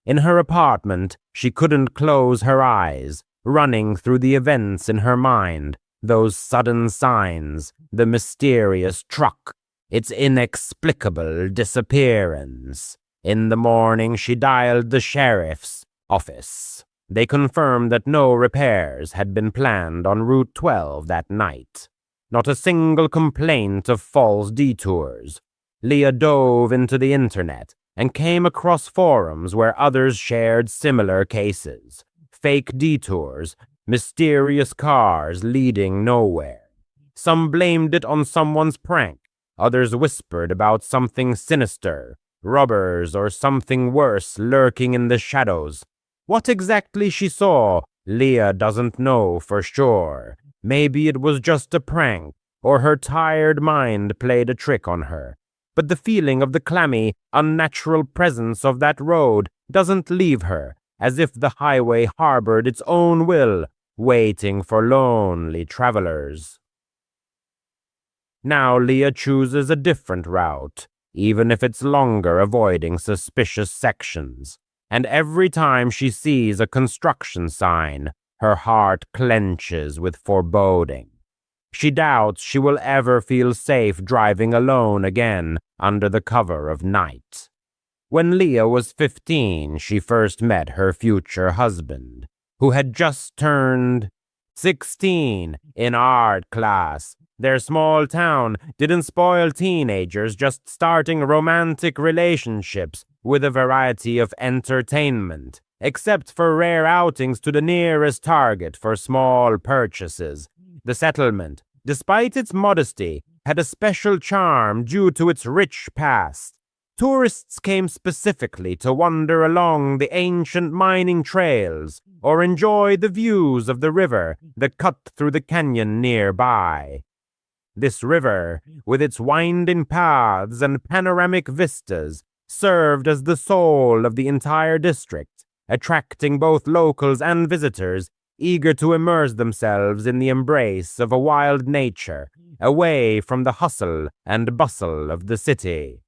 In her apartment, she couldn't close her eyes, running through the events in her mind, those sudden signs, the mysterious truck, its inexplicable disappearance. In the morning, she dialed the sheriff's office. They confirmed that no repairs had been planned on Route 12 that night. Not a single complaint of false detours. Leah dove into the internet and came across forums where others shared similar cases. Fake detours, mysterious cars leading nowhere. Some blamed it on someone's prank. Others whispered about something sinister, robbers or something worse lurking in the shadows. What exactly she saw, Leah doesn't know for sure. Maybe it was just a prank, or her tired mind played a trick on her. But the feeling of the clammy, unnatural presence of that road doesn't leave her, as if the highway harbored its own will, waiting for lonely travelers. Now Leah chooses a different route, even if it's longer, avoiding suspicious sections. And every time she sees a construction sign, her heart clenches with foreboding. She doubts she will ever feel safe driving alone again under the cover of night. When Leah was 15, she first met her future husband, who had just turned 16 in art class. Their small town didn't spoil teenagers just starting romantic relationships with a variety of entertainment, except for rare outings to the nearest Target for small purchases. The settlement, despite its modesty, had a special charm due to its rich past. Tourists came specifically to wander along the ancient mining trails or enjoy the views of the river that cut through the canyon nearby. This river, with its winding paths and panoramic vistas, served as the soul of the entire district, attracting both locals and visitors eager to immerse themselves in the embrace of a wild nature, away from the hustle and bustle of the city.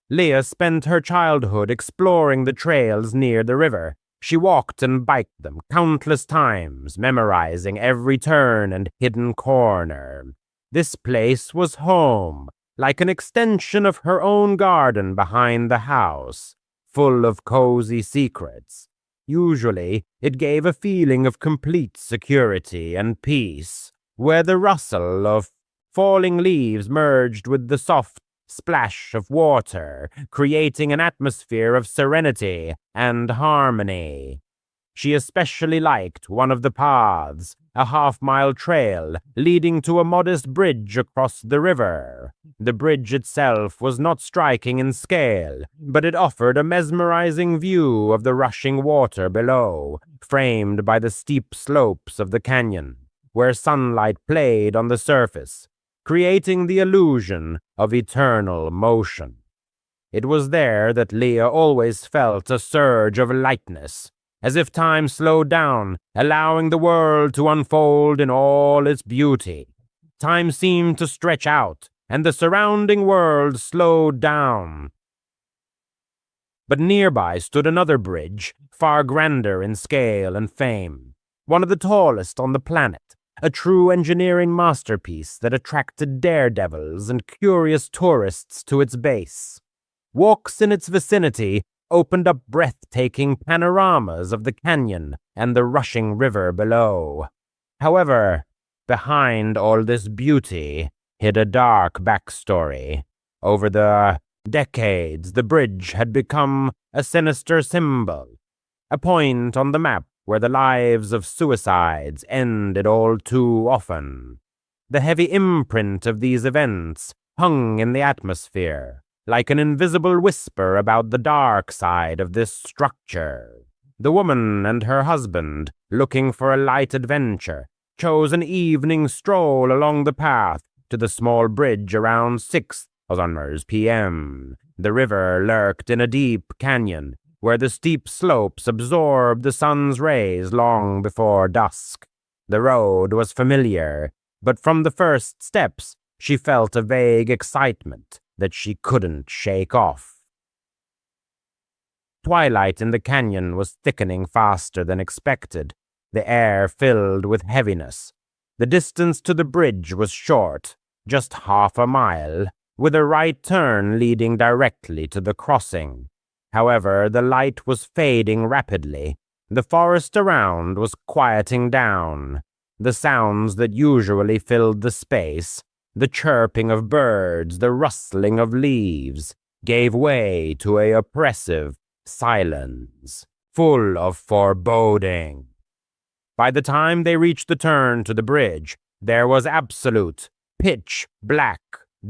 Leah spent her childhood exploring the trails near the river, She walked and biked them countless times, memorizing every turn and hidden corner. This place was home, like an extension of her own garden behind the house, full of cozy secrets. Usually, it gave a feeling of complete security and peace, where the rustle of falling leaves merged with the soft splash of water, creating an atmosphere of serenity and harmony. She especially liked one of the paths, a half-mile trail leading to a modest bridge across the river. The bridge itself was not striking in scale, but it offered a mesmerizing view of the rushing water below, framed by the steep slopes of the canyon, where sunlight played on the surface, creating the illusion of eternal motion. It was there that Leah always felt a surge of lightness, as if time slowed down, allowing the world to unfold in all its beauty. Time seemed to stretch out, and the surrounding world slowed down. But nearby stood another bridge, far grander in scale and fame, one of the tallest on the planet, a true engineering masterpiece that attracted daredevils and curious tourists to its base. Walks in its vicinity opened up breathtaking panoramas of the canyon and the rushing river below. However, behind all this beauty hid a dark backstory. Over the decades, the bridge had become a sinister symbol, a point on the map where the lives of suicides ended all too often. The heavy imprint of these events hung in the atmosphere, like an invisible whisper about the dark side of this structure. The woman and her husband, looking for a light adventure, chose an evening stroll along the path to the small bridge around 6 p.m. The river lurked in a deep canyon, where the steep slopes absorbed the sun's rays long before dusk. The road was familiar, but from the first steps she felt a vague excitement that she couldn't shake off. Twilight in the canyon was thickening faster than expected, the air filled with heaviness. The distance to the bridge was short, just half a mile, with a right turn leading directly to the crossing. However, the light was fading rapidly. The forest around was quieting down. The sounds that usually filled the space, the chirping of birds, the rustling of leaves, gave way to an oppressive silence, full of foreboding. By the time they reached the turn to the bridge, there was absolute, pitch-black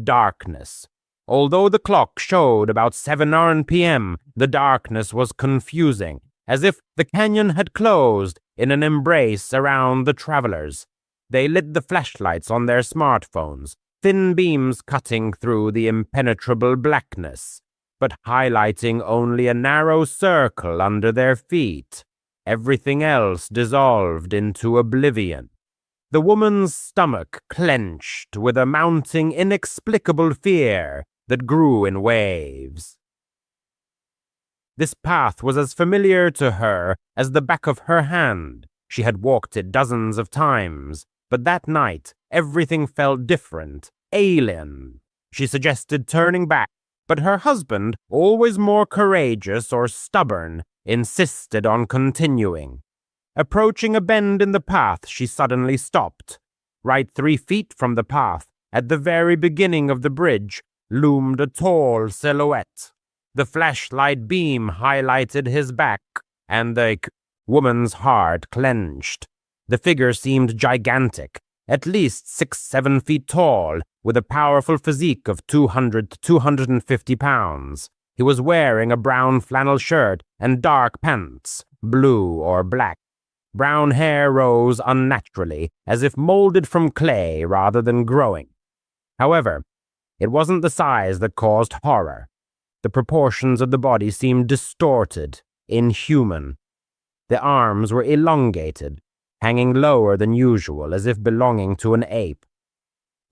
darkness. Although the clock showed about 7 p.m., the darkness was confusing, as if the canyon had closed in an embrace around the travelers. They lit the flashlights on their smartphones, thin beams cutting through the impenetrable blackness, but highlighting only a narrow circle under their feet. Everything else dissolved into oblivion. The woman's stomach clenched with a mounting inexplicable fear that grew in waves. This path was as familiar to her as the back of her hand. She had walked it dozens of times, but that night everything felt different, alien. She suggested turning back, but her husband, always more courageous or stubborn, insisted on continuing. Approaching a bend in the path, she suddenly stopped. Right 3 feet from the path, at the very beginning of the bridge, loomed a tall silhouette. The flashlight beam highlighted his back, and the woman's heart clenched. The figure seemed gigantic, at least 6-7 feet tall, with a powerful physique of 200 to 250 pounds. He was wearing a brown flannel shirt and dark pants, blue or black. Brown hair rose unnaturally, as if molded from clay rather than growing. However, it wasn't the size that caused horror. The proportions of the body seemed distorted, inhuman. The arms were elongated, hanging lower than usual as if belonging to an ape.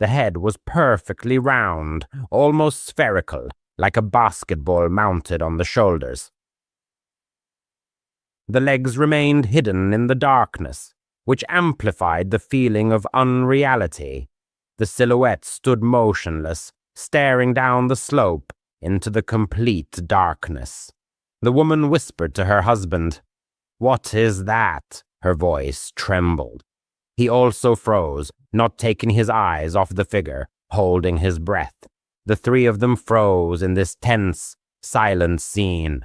The head was perfectly round, almost spherical, like a basketball mounted on the shoulders. The legs remained hidden in the darkness, which amplified the feeling of unreality. The silhouette stood motionless, staring down the slope into the complete darkness. The woman whispered to her husband. "What is that?" Her voice trembled. He also froze, not taking his eyes off the figure, holding his breath. The three of them froze in this tense, silent scene.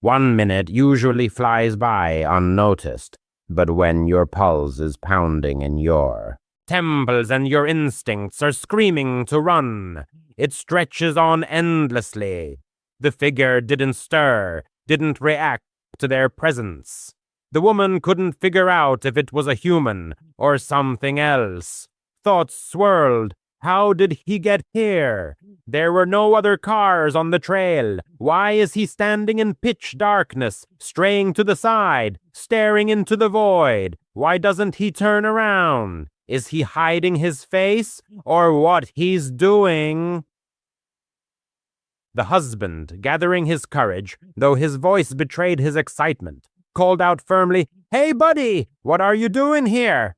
1 minute usually flies by unnoticed, but when your pulse is pounding in your temples and your instincts are screaming to run, it stretches on endlessly. The figure didn't stir, didn't react to their presence. The woman couldn't figure out if it was a human or something else. Thoughts swirled. How did he get here? There were no other cars on the trail. Why is he standing in pitch darkness, straying to the side, staring into the void? Why doesn't he turn around? Is he hiding his face, or what he's doing? The husband, gathering his courage, though his voice betrayed his excitement, called out firmly, "Hey, buddy, what are you doing here?"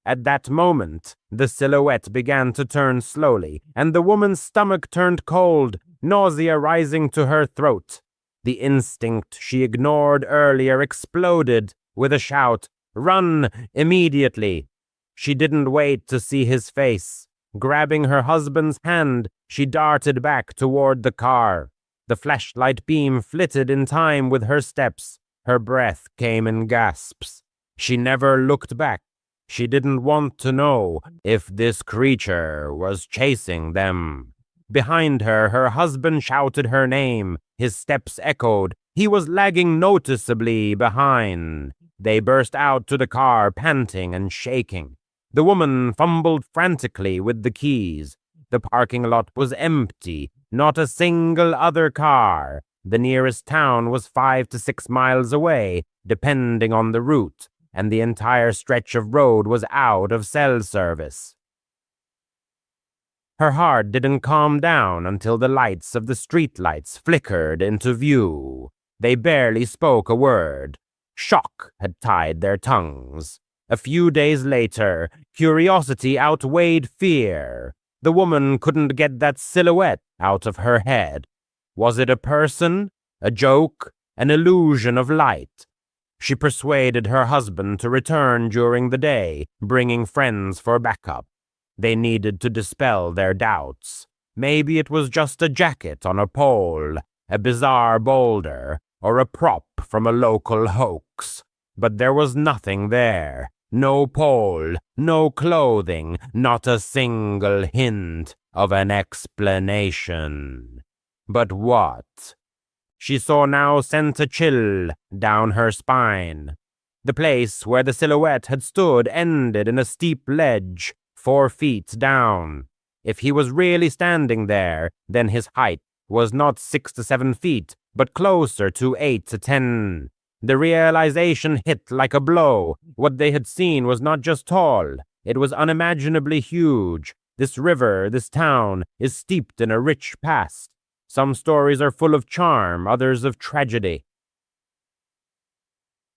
At that moment, the silhouette began to turn slowly, and the woman's stomach turned cold, nausea rising to her throat. The instinct she ignored earlier exploded with a shout, "Run, immediately!" She didn't wait to see his face. Grabbing her husband's hand, she darted back toward the car. The flashlight beam flitted in time with her steps. Her breath came in gasps. She never looked back. She didn't want to know if this creature was chasing them. Behind her, her husband shouted her name. His steps echoed. He was lagging noticeably behind. They burst out to the car, panting and shaking. The woman fumbled frantically with the keys. The parking lot was empty, not a single other car. The nearest town was 5 to 6 miles away, depending on the route, and the entire stretch of road was out of cell service. Her heart didn't calm down until the lights of the streetlights flickered into view. They barely spoke a word. Shock had tied their tongues. A few days later, curiosity outweighed fear. The woman couldn't get that silhouette out of her head. Was it a person, a joke, an illusion of light? She persuaded her husband to return during the day, bringing friends for backup. They needed to dispel their doubts. Maybe it was just a jacket on a pole, a bizarre boulder, or a prop from a local hoax. But there was nothing there. No pole, no clothing, not a single hint of an explanation. But what? She saw now sent a chill down her spine. The place where the silhouette had stood ended in a steep ledge, 4 feet down. If he was really standing there, then his height was not 6 to 7 feet, but closer to 8 to 10. The realization hit like a blow. What they had seen was not just tall, it was unimaginably huge. This river, this town, is steeped in a rich past. Some stories are full of charm, others of tragedy.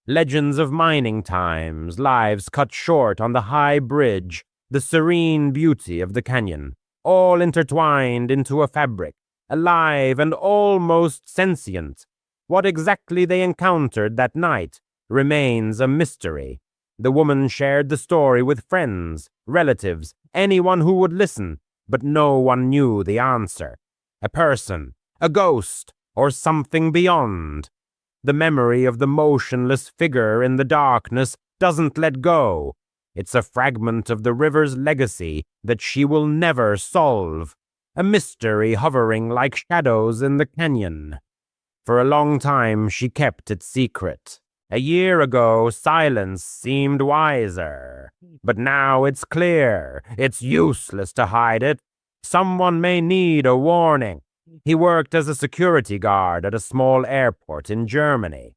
Legends of mining times, lives cut short on the high bridge, the serene beauty of the canyon, all intertwined into a fabric, alive and almost sentient. What exactly they encountered that night remains a mystery. The woman shared the story with friends, relatives, anyone who would listen, but no one knew the answer. A person, a ghost, or something beyond. The memory of the motionless figure in the darkness doesn't let go. It's a fragment of the river's legacy that she will never solve. A mystery hovering like shadows in the canyon. For a long time she kept it secret. A year ago, silence seemed wiser. But now it's clear. It's useless to hide it. Someone may need a warning. He worked as a security guard at a small airport in Germany.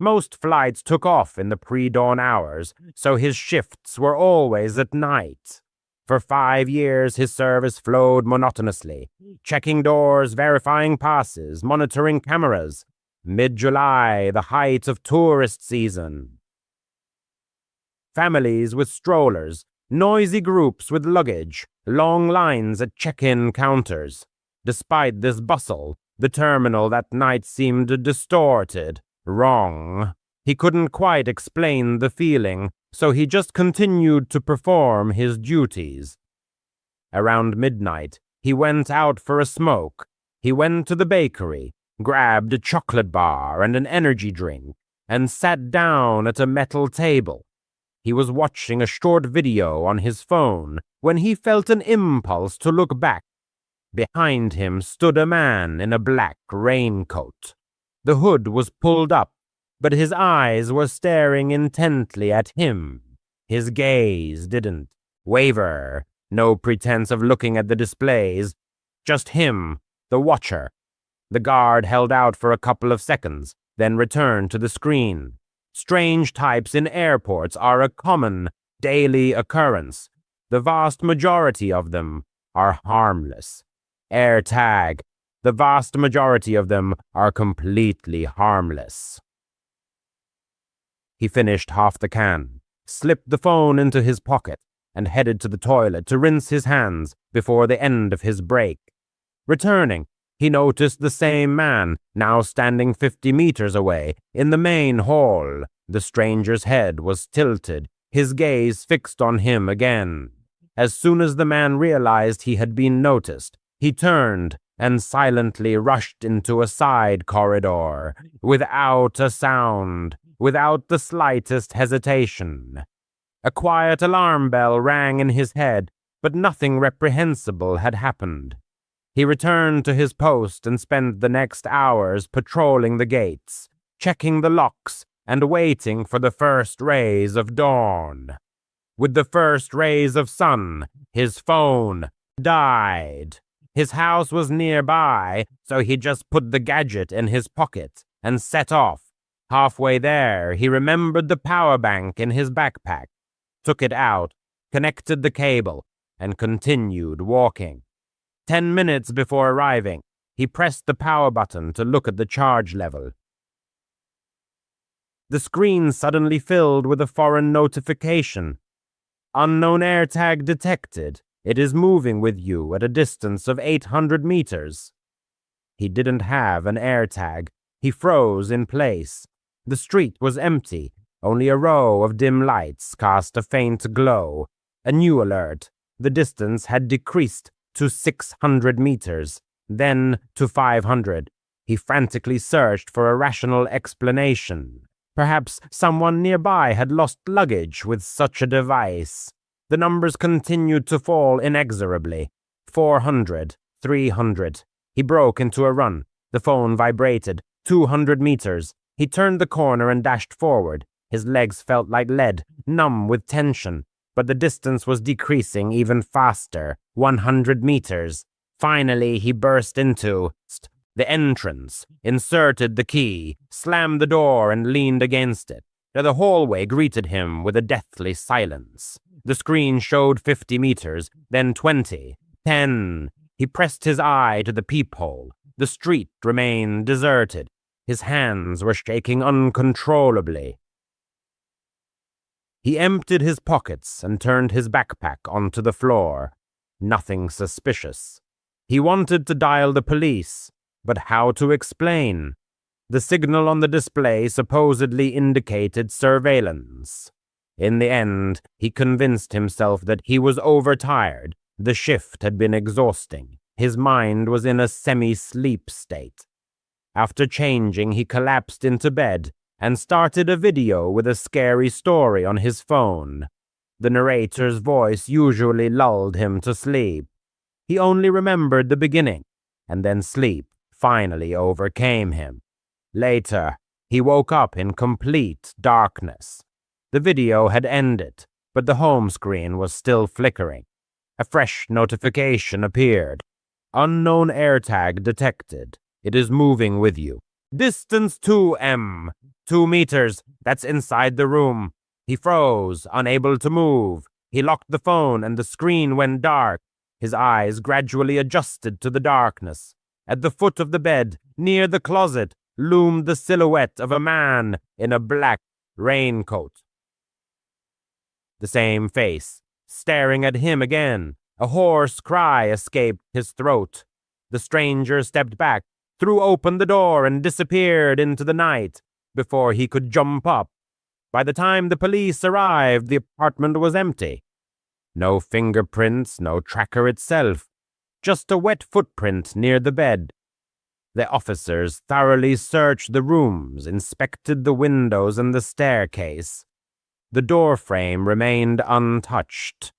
Most flights took off in the pre-dawn hours, so his shifts were always at night. For 5 years, his service flowed monotonously, checking doors, verifying passes, monitoring cameras. Mid-July, the height of tourist season. Families with strollers, noisy groups with luggage, long lines at check-in counters. Despite this bustle, the terminal that night seemed distorted, wrong. He couldn't quite explain the feeling, so he just continued to perform his duties. Around midnight, he went out for a smoke. He went to the bakery, grabbed a chocolate bar and an energy drink, and sat down at a metal table. He was watching a short video on his phone when he felt an impulse to look back. Behind him stood a man in a black raincoat. The hood was pulled up, but his eyes were staring intently at him. His gaze didn't waver, no pretense of looking at the displays. Just him, the watcher. The guard held out for a couple of seconds, then returned to the screen. Strange types in airports are a common, daily occurrence. The vast majority of them are harmless. AirTag. The vast majority of them are completely harmless. He finished half the can, slipped the phone into his pocket, and headed to the toilet to rinse his hands before the end of his break. Returning, he noticed the same man, now standing 50 meters away, in the main hall. The stranger's head was tilted, his gaze fixed on him again. As soon as the man realized he had been noticed, he turned and silently rushed into a side corridor, without a sound, without the slightest hesitation. A quiet alarm bell rang in his head, but nothing reprehensible had happened. He returned to his post and spent the next hours patrolling the gates, checking the locks, and waiting for the first rays of dawn. With the first rays of sun, his phone died. His house was nearby, so he just put the gadget in his pocket and set off. Halfway there, he remembered the power bank in his backpack, took it out, connected the cable, and continued walking. 10 minutes before arriving, he pressed the power button to look at the charge level. The screen suddenly filled with a foreign notification. Unknown AirTag detected. It is moving with you at a distance of 800 meters. He didn't have an AirTag. He froze in place. The street was empty. Only a row of dim lights cast a faint glow. A new alert. The distance had decreased to 600 meters, then to 500. He frantically searched for a rational explanation. Perhaps someone nearby had lost luggage with such a device. The numbers continued to fall inexorably. 400, 300. He broke into a run. The phone vibrated. 200 meters. He turned the corner and dashed forward. His legs felt like lead, numb with tension. But the distance was decreasing even faster. 100 meters. Finally, he burst into the entrance, inserted the key, slammed the door, and leaned against it. The hallway greeted him with a deathly silence. The screen showed 50 meters, then 20, 10. He pressed his eye to the peephole. The street remained deserted. His hands were shaking uncontrollably. He emptied his pockets and turned his backpack onto the floor. Nothing suspicious. He wanted to dial the police, but how to explain? The signal on the display supposedly indicated surveillance. In the end, he convinced himself that he was overtired. The shift had been exhausting. His mind was in a semi-sleep state. After changing, he collapsed into bed and started a video with a scary story on his phone. The narrator's voice usually lulled him to sleep. He only remembered the beginning, and then sleep finally overcame him. Later, he woke up in complete darkness. The video had ended, but the home screen was still flickering. A fresh notification appeared. Unknown AirTag detected. It is moving with you. Distance 2M. 2 meters. That's inside the room. He froze, unable to move. He locked the phone and the screen went dark. His eyes gradually adjusted to the darkness. At the foot of the bed, near the closet, loomed the silhouette of a man in a black raincoat. The same face, staring at him again. A hoarse cry escaped his throat. The stranger stepped back, threw open the door, and disappeared into the night before he could jump up. By the time the police arrived, the apartment was empty. No fingerprints, no tracker itself, just a wet footprint near the bed. The officers thoroughly searched the rooms, inspected the windows and the staircase. The doorframe remained untouched.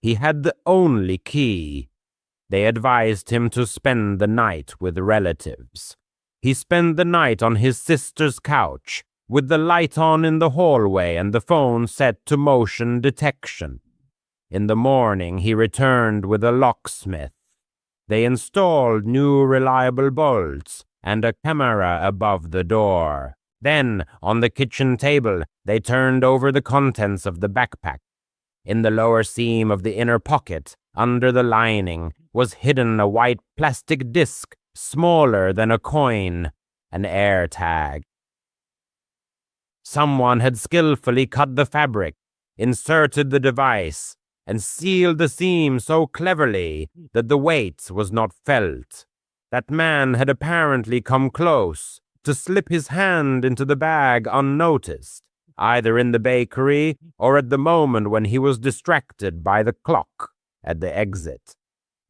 He had the only key. They advised him to spend the night with relatives. He spent the night on his sister's couch, with the light on in the hallway and the phone set to motion detection. In the morning, he returned with a locksmith. They installed new reliable bolts and a camera above the door. Then, on the kitchen table, they turned over the contents of the backpack. In the lower seam of the inner pocket, under the lining, was hidden a white plastic disc, smaller than a coin, an air tag. Someone had skillfully cut the fabric, inserted the device, and sealed the seam so cleverly that the weight was not felt. That man had apparently come close to slip his hand into the bag unnoticed, either in the bakery or at the moment when he was distracted by the clock at the exit.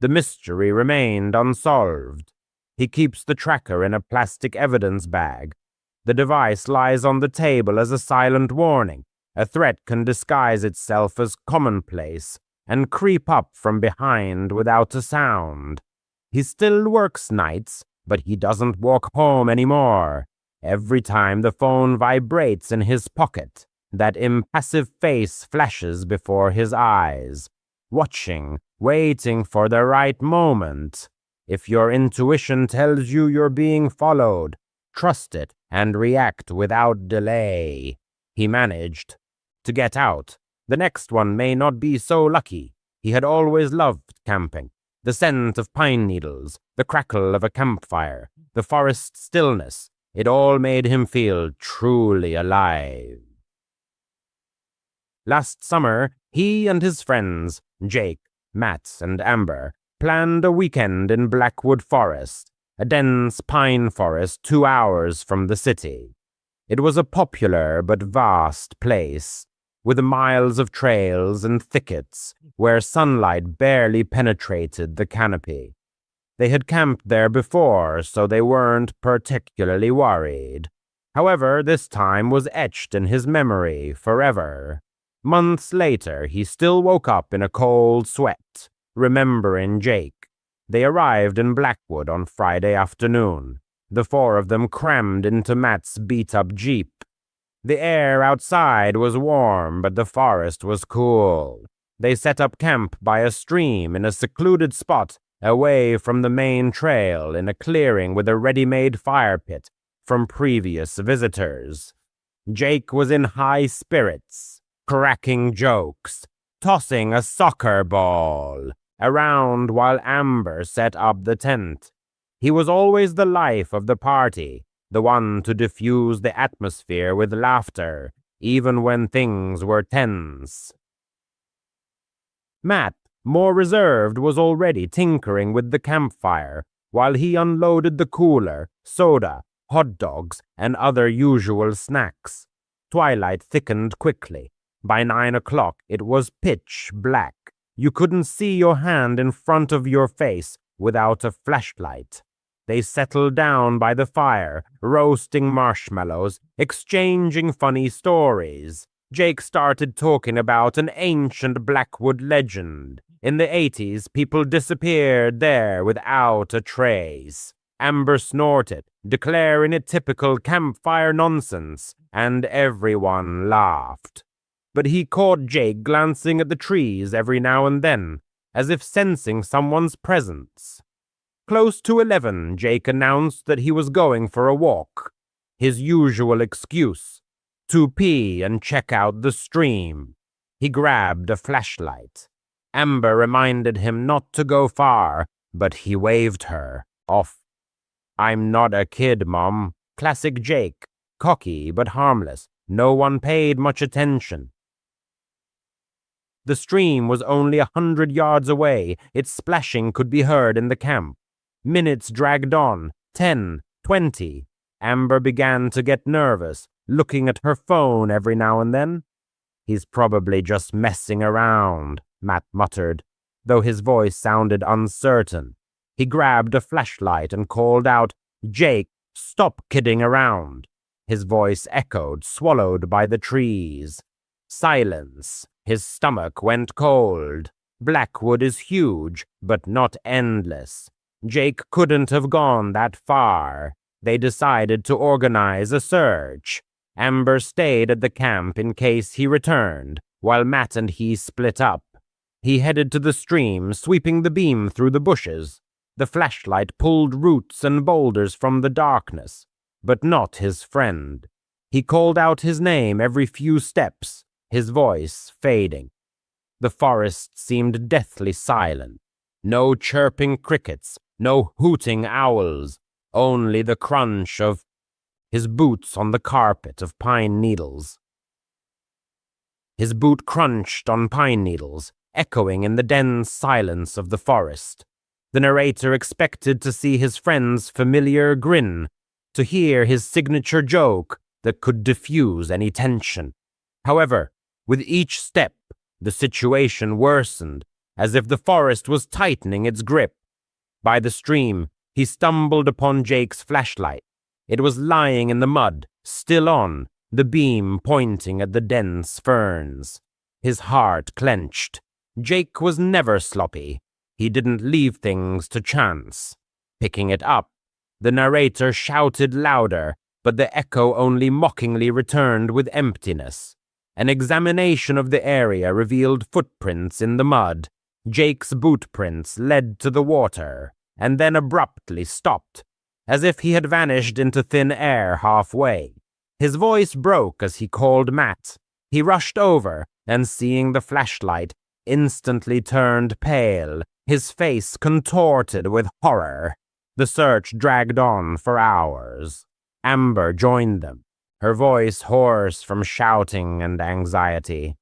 The mystery remained unsolved. He keeps the tracker in a plastic evidence bag. The device lies on the table as a silent warning. A threat can disguise itself as commonplace and creep up from behind without a sound. He still works nights, but he doesn't walk home anymore. Every time the phone vibrates in his pocket, that impassive face flashes before his eyes, watching, waiting for the right moment. If your intuition tells you you're being followed, trust it and react without delay. He managed to get out. The next one may not be so lucky. He had always loved camping. The scent of pine needles, the crackle of a campfire, the forest stillness, it all made him feel truly alive. Last summer, he and his friends, Jake, Matt, and Amber, planned a weekend in Blackwood Forest, a dense pine forest 2 hours from the city. It was a popular but vast place, with miles of trails and thickets where sunlight barely penetrated the canopy. They had camped there before, so they weren't particularly worried. However, this time was etched in his memory forever. Months later, he still woke up in a cold sweat, remembering Jake. They arrived in Blackwood on Friday afternoon, the four of them crammed into Matt's beat-up Jeep. The air outside was warm, but the forest was cool. They set up camp by a stream in a secluded spot away from the main trail in a clearing with a ready-made fire pit from previous visitors. Jake was in high spirits, cracking jokes, tossing a soccer ball around while Amber set up the tent. He was always the life of the party, the one to diffuse the atmosphere with laughter, even when things were tense. Matt, more reserved, was already tinkering with the campfire while he unloaded the cooler, soda, hot dogs, and other usual snacks. Twilight thickened quickly. By 9 o'clock, it was pitch black. You couldn't see your hand in front of your face without a flashlight. They settled down by the fire, roasting marshmallows, exchanging funny stories. Jake started talking about an ancient Blackwood legend. In the 80s, people disappeared there without a trace. Amber snorted, declaring it typical campfire nonsense, and everyone laughed. But he caught Jake glancing at the trees every now and then, as if sensing someone's presence. Close to 11, Jake announced that he was going for a walk. His usual excuse, to pee and check out the stream. He grabbed a flashlight. Amber reminded him not to go far, but he waved her off. "I'm not a kid, Mom. Classic Jake, cocky but harmless. No one paid much attention. The stream was only 100 yards away. Its splashing could be heard in the camp. Minutes dragged on. 10, 20. Amber began to get nervous, looking at her phone every now and then. He's probably just messing around, Matt muttered, though his voice sounded uncertain. He grabbed a flashlight and called out, "Jake, stop kidding around." His voice echoed, swallowed by the trees. Silence. His stomach went cold. Blackwood is huge, but not endless. Jake couldn't have gone that far. They decided to organize a search. Amber stayed at the camp in case he returned, while Matt and he split up. He headed to the stream, sweeping the beam through the bushes. The flashlight pulled roots and boulders from the darkness, but not his friend. He called out his name every few steps, his voice fading. The forest seemed deathly silent. No chirping crickets, no hooting owls, only the crunch of his boots on the carpet of pine needles. His boot crunched on pine needles, echoing in the dense silence of the forest. The narrator expected to see his friend's familiar grin, to hear his signature joke that could diffuse any tension. However, with each step, the situation worsened, as if the forest was tightening its grip. By the stream, he stumbled upon Jake's flashlight. It was lying in the mud, still on, the beam pointing at the dense ferns. His heart clenched. Jake was never sloppy. He didn't leave things to chance. Picking it up, the narrator shouted louder, but the echo only mockingly returned with emptiness. An examination of the area revealed footprints in the mud. Jake's boot prints led to the water, and then abruptly stopped, as if he had vanished into thin air halfway. His voice broke as he called Matt. He rushed over, and seeing the flashlight, instantly turned pale, his face contorted with horror. The search dragged on for hours. Amber joined them, her voice hoarse from shouting and anxiety.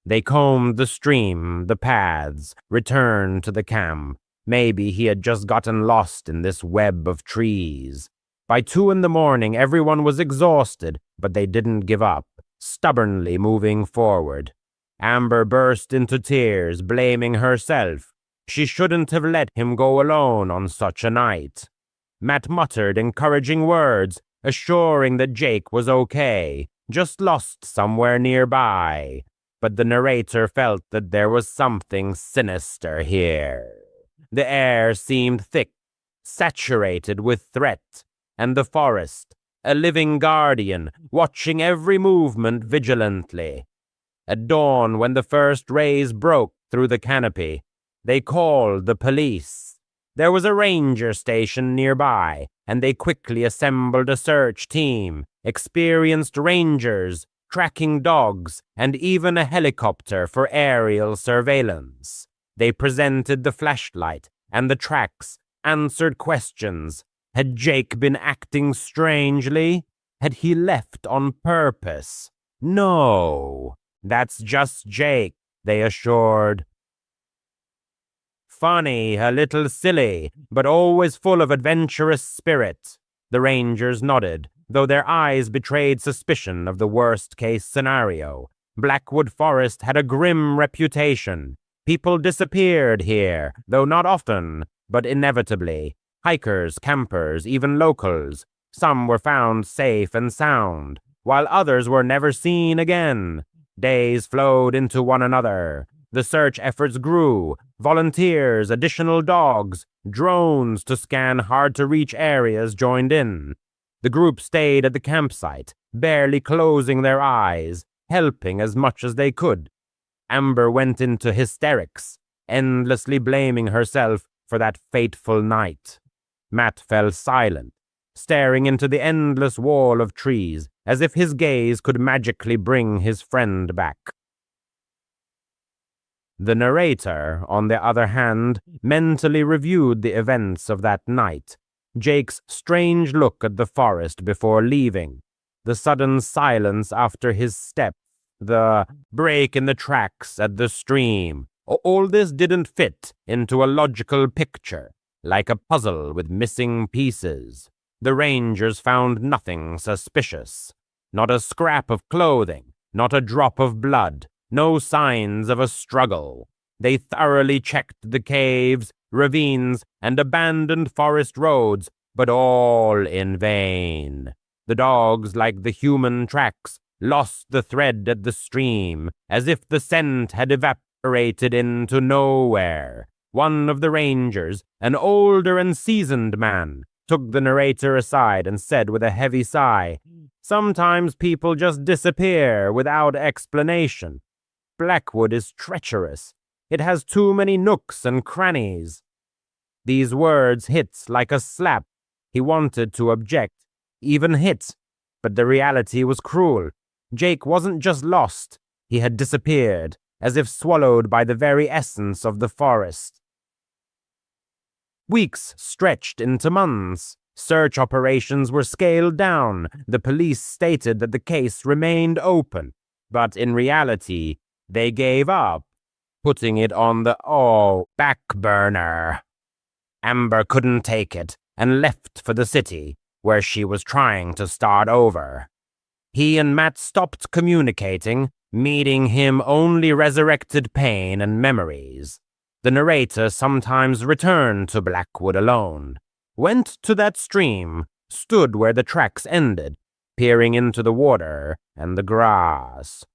They combed the stream, the paths, returned to the camp. Maybe he had just gotten lost in this web of trees. By 2 a.m, everyone was exhausted, but they didn't give up, stubbornly moving forward. Amber burst into tears, blaming herself. She shouldn't have let him go alone on such a night. Matt muttered encouraging words, assuring that Jake was okay, just lost somewhere nearby. But the narrator felt that there was something sinister here. The air seemed thick, saturated with threat, and the forest, a living guardian, watching every movement vigilantly. At dawn, when the first rays broke through the canopy, they called the police. There was a ranger station nearby, and they quickly assembled a search team, experienced rangers, tracking dogs, and even a helicopter for aerial surveillance. They presented the flashlight and the tracks, answered questions. Had Jake been acting strangely? Had he left on purpose? No, that's just Jake, they assured. Funny, a little silly, but always full of adventurous spirit. The rangers nodded, though their eyes betrayed suspicion of the worst-case scenario. Blackwood Forest had a grim reputation. People disappeared here, though not often, but inevitably. Hikers, campers, even locals. Some were found safe and sound, while others were never seen again. Days flowed into one another. The search efforts grew. Volunteers, additional dogs, drones to scan hard-to-reach areas joined in. The group stayed at the campsite, barely closing their eyes, helping as much as they could. Amber went into hysterics, endlessly blaming herself for that fateful night. Matt fell silent, staring into the endless wall of trees, as if his gaze could magically bring his friend back. The narrator, on the other hand, mentally reviewed the events of that night. Jake's strange look at the forest before leaving, the sudden silence after his step, the break in the tracks at the stream. All this didn't fit into a logical picture, like a puzzle with missing pieces. The Rangers found nothing suspicious. Not a scrap of clothing, not a drop of blood, no signs of a struggle. They thoroughly checked the caves, ravines, and abandoned forest roads, but all in vain. The dogs, like the human tracks, lost the thread at the stream, as if the scent had evaporated into nowhere. One of the Rangers, an older and seasoned man, took the narrator aside and said with a heavy sigh, "Sometimes people just disappear without explanation. Blackwood is treacherous. It has too many nooks and crannies." These words hit like a slap. He wanted to object, even hit, but the reality was cruel. Jake wasn't just lost, he had disappeared, as if swallowed by the very essence of the forest. Weeks stretched into months. Search operations were scaled down. The police stated that the case remained open, but in reality, they gave up, putting it on the back burner. Amber couldn't take it and left for the city, where she was trying to start over. He and Matt stopped communicating, meeting him only resurrected pain and memories. The narrator sometimes returned to Blackwood alone, went to that stream, stood where the tracks ended, peering into the water and the grass.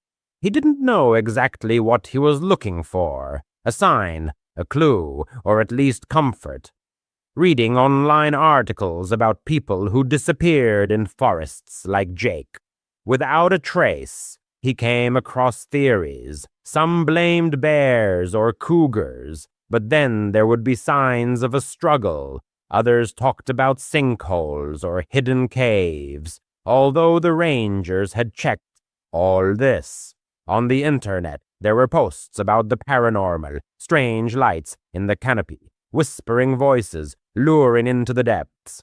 He didn't know exactly what he was looking for, a sign, a clue, or at least comfort. Reading online articles about people who disappeared in forests like Jake. Without a trace, he came across theories. Some blamed bears or cougars, but then there would be signs of a struggle. Others talked about sinkholes or hidden caves, although the Rangers had checked all this. On the internet, there were posts about the paranormal, strange lights in the canopy, whispering voices luring into the depths.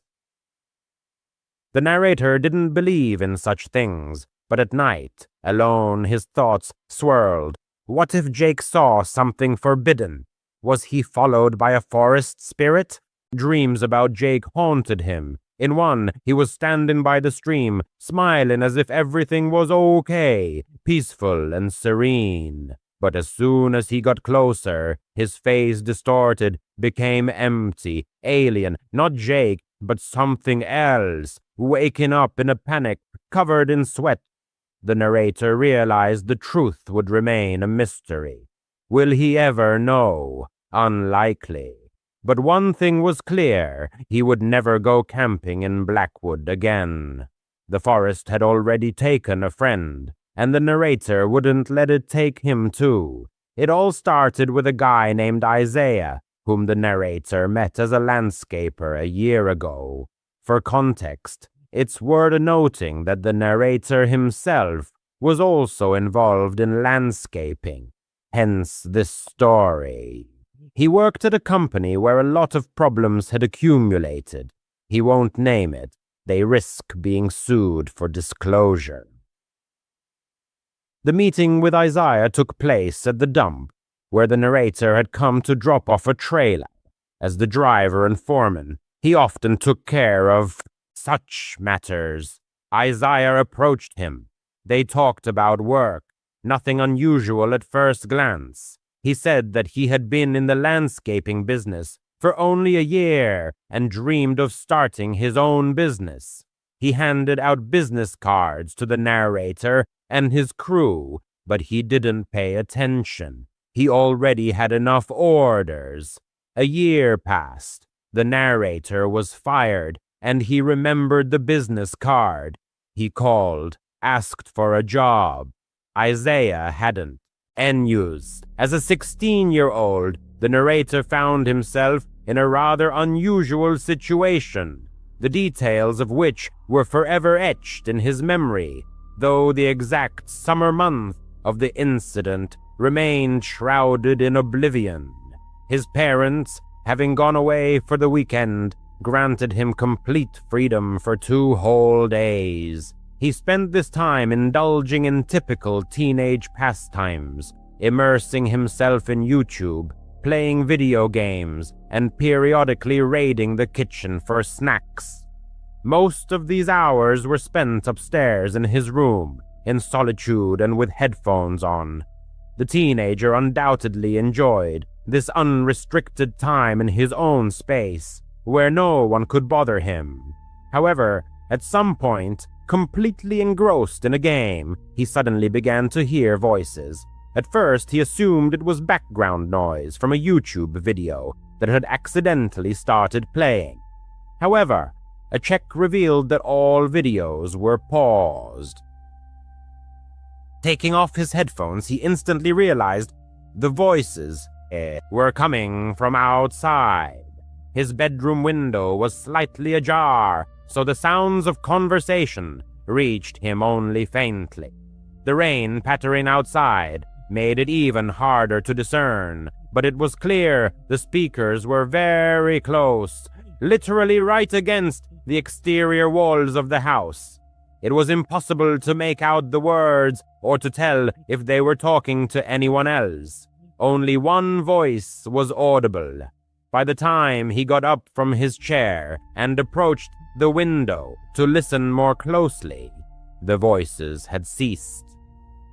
The narrator didn't believe in such things, but at night, alone, his thoughts swirled. What if Jake saw something forbidden? Was he followed by a forest spirit? Dreams about Jake haunted him. In one, he was standing by the stream, smiling as if everything was okay, peaceful and serene. But as soon as he got closer, his face distorted, became empty, alien, not Jake, but something else, waking up in a panic, covered in sweat. The narrator realized the truth would remain a mystery. Will he ever know? Unlikely. But one thing was clear, he would never go camping in Blackwood again. The forest had already taken a friend, and the narrator wouldn't let it take him too. It all started with a guy named Isaiah, whom the narrator met as a landscaper a year ago. For context, it's worth noting that the narrator himself was also involved in landscaping, hence this story. He worked at a company where a lot of problems had accumulated. He won't name it. They risk being sued for disclosure. The meeting with Isaiah took place at the dump, where the narrator had come to drop off a trailer. As the driver and foreman, he often took care of such matters. Isaiah approached him. They talked about work, nothing unusual at first glance. He said that he had been in the landscaping business for only a year and dreamed of starting his own business. He handed out business cards to the narrator and his crew, but he didn't pay attention. He already had enough orders. A year passed. The narrator was fired, and he remembered the business card. He called, asked for a job. Isaiah hadn't. Unused. As a 16-year-old, the narrator found himself in a rather unusual situation, the details of which were forever etched in his memory, though the exact summer month of the incident remained shrouded in oblivion. His parents, having gone away for the weekend, granted him complete freedom for 2 whole days. He spent this time indulging in typical teenage pastimes, immersing himself in YouTube, playing video games, and periodically raiding the kitchen for snacks. Most of these hours were spent upstairs in his room, in solitude and with headphones on. The teenager undoubtedly enjoyed this unrestricted time in his own space, where no one could bother him. However, at some point, completely engrossed in a game, he suddenly began to hear voices. At first, he assumed it was background noise from a YouTube video that had accidentally started playing. However, a check revealed that all videos were paused. Taking off his headphones, he instantly realized the voices were coming from outside. His bedroom window was slightly ajar, so the sounds of conversation reached him only faintly. The rain pattering outside made it even harder to discern, but it was clear the speakers were very close, literally right against the exterior walls of the house. It was impossible to make out the words or to tell if they were talking to anyone else. Only one voice was audible. By the time he got up from his chair and approached the window to listen more closely, the voices had ceased.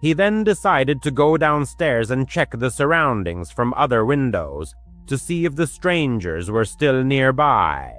He then decided to go downstairs and check the surroundings from other windows to see if the strangers were still nearby.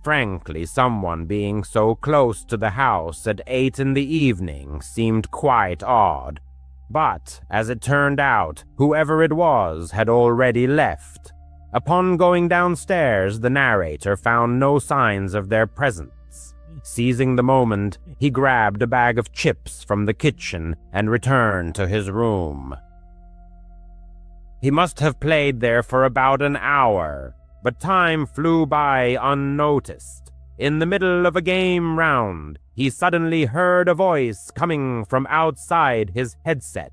Frankly, someone being so close to the house at 8 in the evening seemed quite odd. But, as it turned out, whoever it was had already left. Upon going downstairs, the narrator found no signs of their presence. Seizing the moment, he grabbed a bag of chips from the kitchen and returned to his room. He must have played there for about an hour, but time flew by unnoticed. In the middle of a game round, he suddenly heard a voice coming from outside his headset.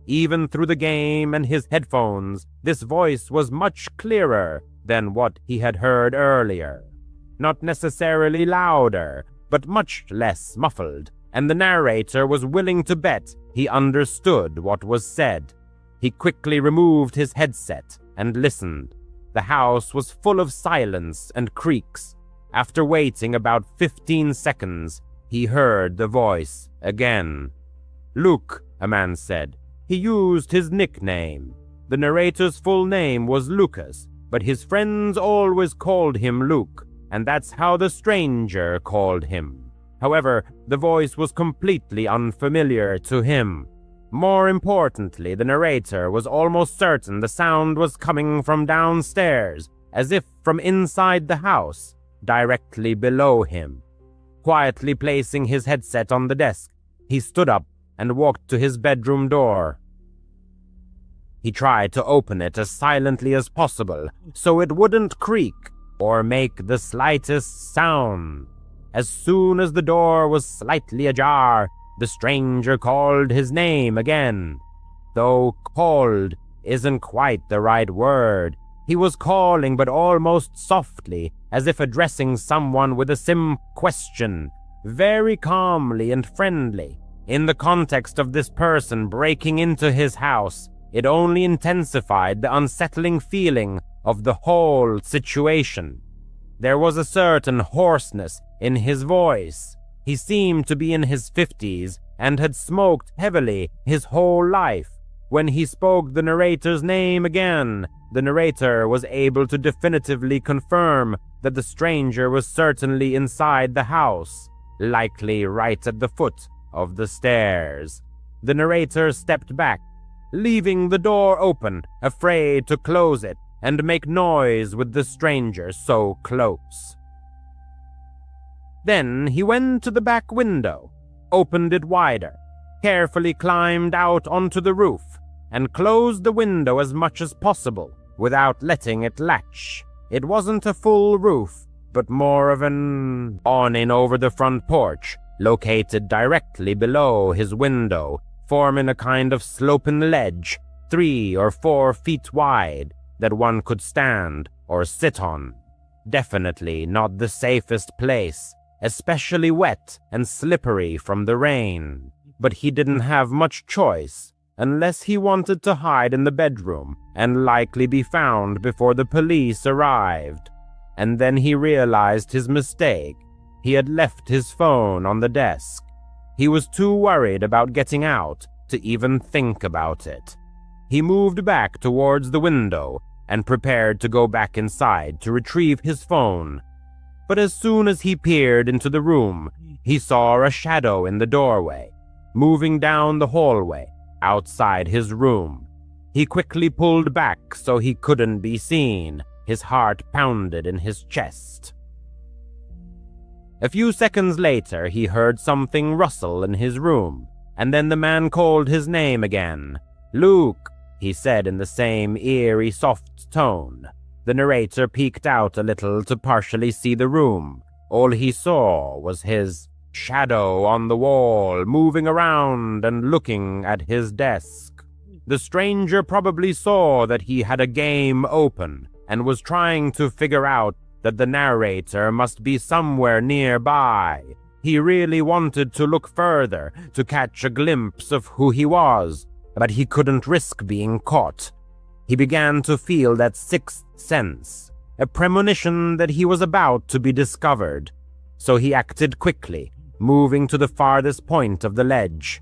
Even through the game and his headphones, this voice was much clearer than what he had heard earlier. Not necessarily louder, but much less muffled, and the narrator was willing to bet he understood what was said. He quickly removed his headset and listened. The house was full of silence and creaks. After waiting about 15 seconds, he heard the voice again. "Luke," a man said. He used his nickname. The narrator's full name was Lucas, but his friends always called him Luke, and that's how the stranger called him. However, the voice was completely unfamiliar to him. More importantly, the narrator was almost certain the sound was coming from downstairs, as if from inside the house, directly below him. Quietly placing his headset on the desk, he stood up and walked to his bedroom door. He tried to open it as silently as possible, so it wouldn't creak or make the slightest sound. As soon as the door was slightly ajar, the stranger called his name again. Though called isn't quite the right word. He was calling, but almost softly, as if addressing someone with a simple question, very calmly and friendly. In the context of this person breaking into his house, it only intensified the unsettling feeling of the whole situation. There was a certain hoarseness in his voice. He seemed to be in his 50s and had smoked heavily his whole life. When he spoke the narrator's name again, the narrator was able to definitively confirm that the stranger was certainly inside the house, likely right at the foot of the stairs. The narrator stepped back, leaving the door open, afraid to close it and make noise with the stranger so close. Then he went to the back window, opened it wider, carefully climbed out onto the roof, and closed the window as much as possible without letting it latch. It wasn't a full roof, but more of an awning over the front porch, located directly below his window, forming a kind of sloping ledge, 3 or 4 feet wide, that one could stand or sit on. definitely not the safest place, especially wet and slippery from the rain. But he didn't have much choice, unless he wanted to hide in the bedroom and likely be found before the police arrived. And then he realized his mistake. He had left his phone on the desk. He was too worried about getting out to even think about it. He moved back towards the window and prepared to go back inside to retrieve his phone. But as soon as he peered into the room, he saw a shadow in the doorway, moving down the hallway outside his room. He quickly pulled back so he couldn't be seen. His heart pounded in his chest. A few seconds later, he heard something rustle in his room, and then the man called his name again. "Luke," he said in the same eerie, soft tone. The narrator peeked out a little to partially see the room. All he saw was his shadow on the wall, moving around and looking at his desk. The stranger probably saw that he had a game open and was trying to figure out that the narrator must be somewhere nearby. He really wanted to look further to catch a glimpse of who he was, but he couldn't risk being caught. He began to feel that sixth sense, a premonition that he was about to be discovered. So he acted quickly, moving to the farthest point of the ledge.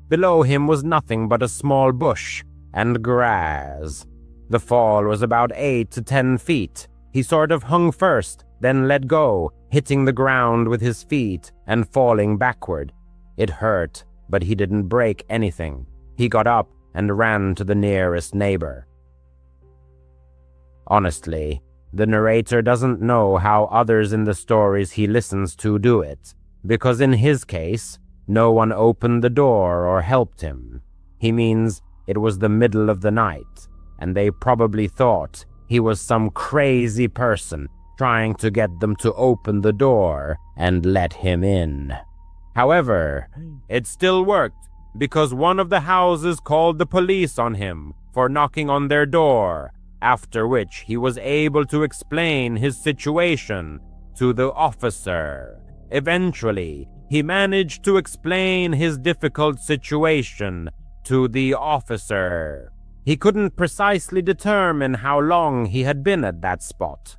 Below him was nothing but a small bush and grass. The fall was about 8 to 10 feet. He sort of hung first, then let go, hitting the ground with his feet and falling backward. It hurt, but he didn't break anything. He got up and ran to the nearest neighbor. Honestly, the narrator doesn't know how others in the stories he listens to do it, because in his case, no one opened the door or helped him. He means it was the middle of the night, and they probably thought he was some crazy person trying to get them to open the door and let him in. However, it still worked, because one of the houses called the police on him for knocking on their door, after which he was able to explain his situation to the officer. Eventually, he managed to explain his difficult situation to the officer. He couldn't precisely determine how long he had been at that spot.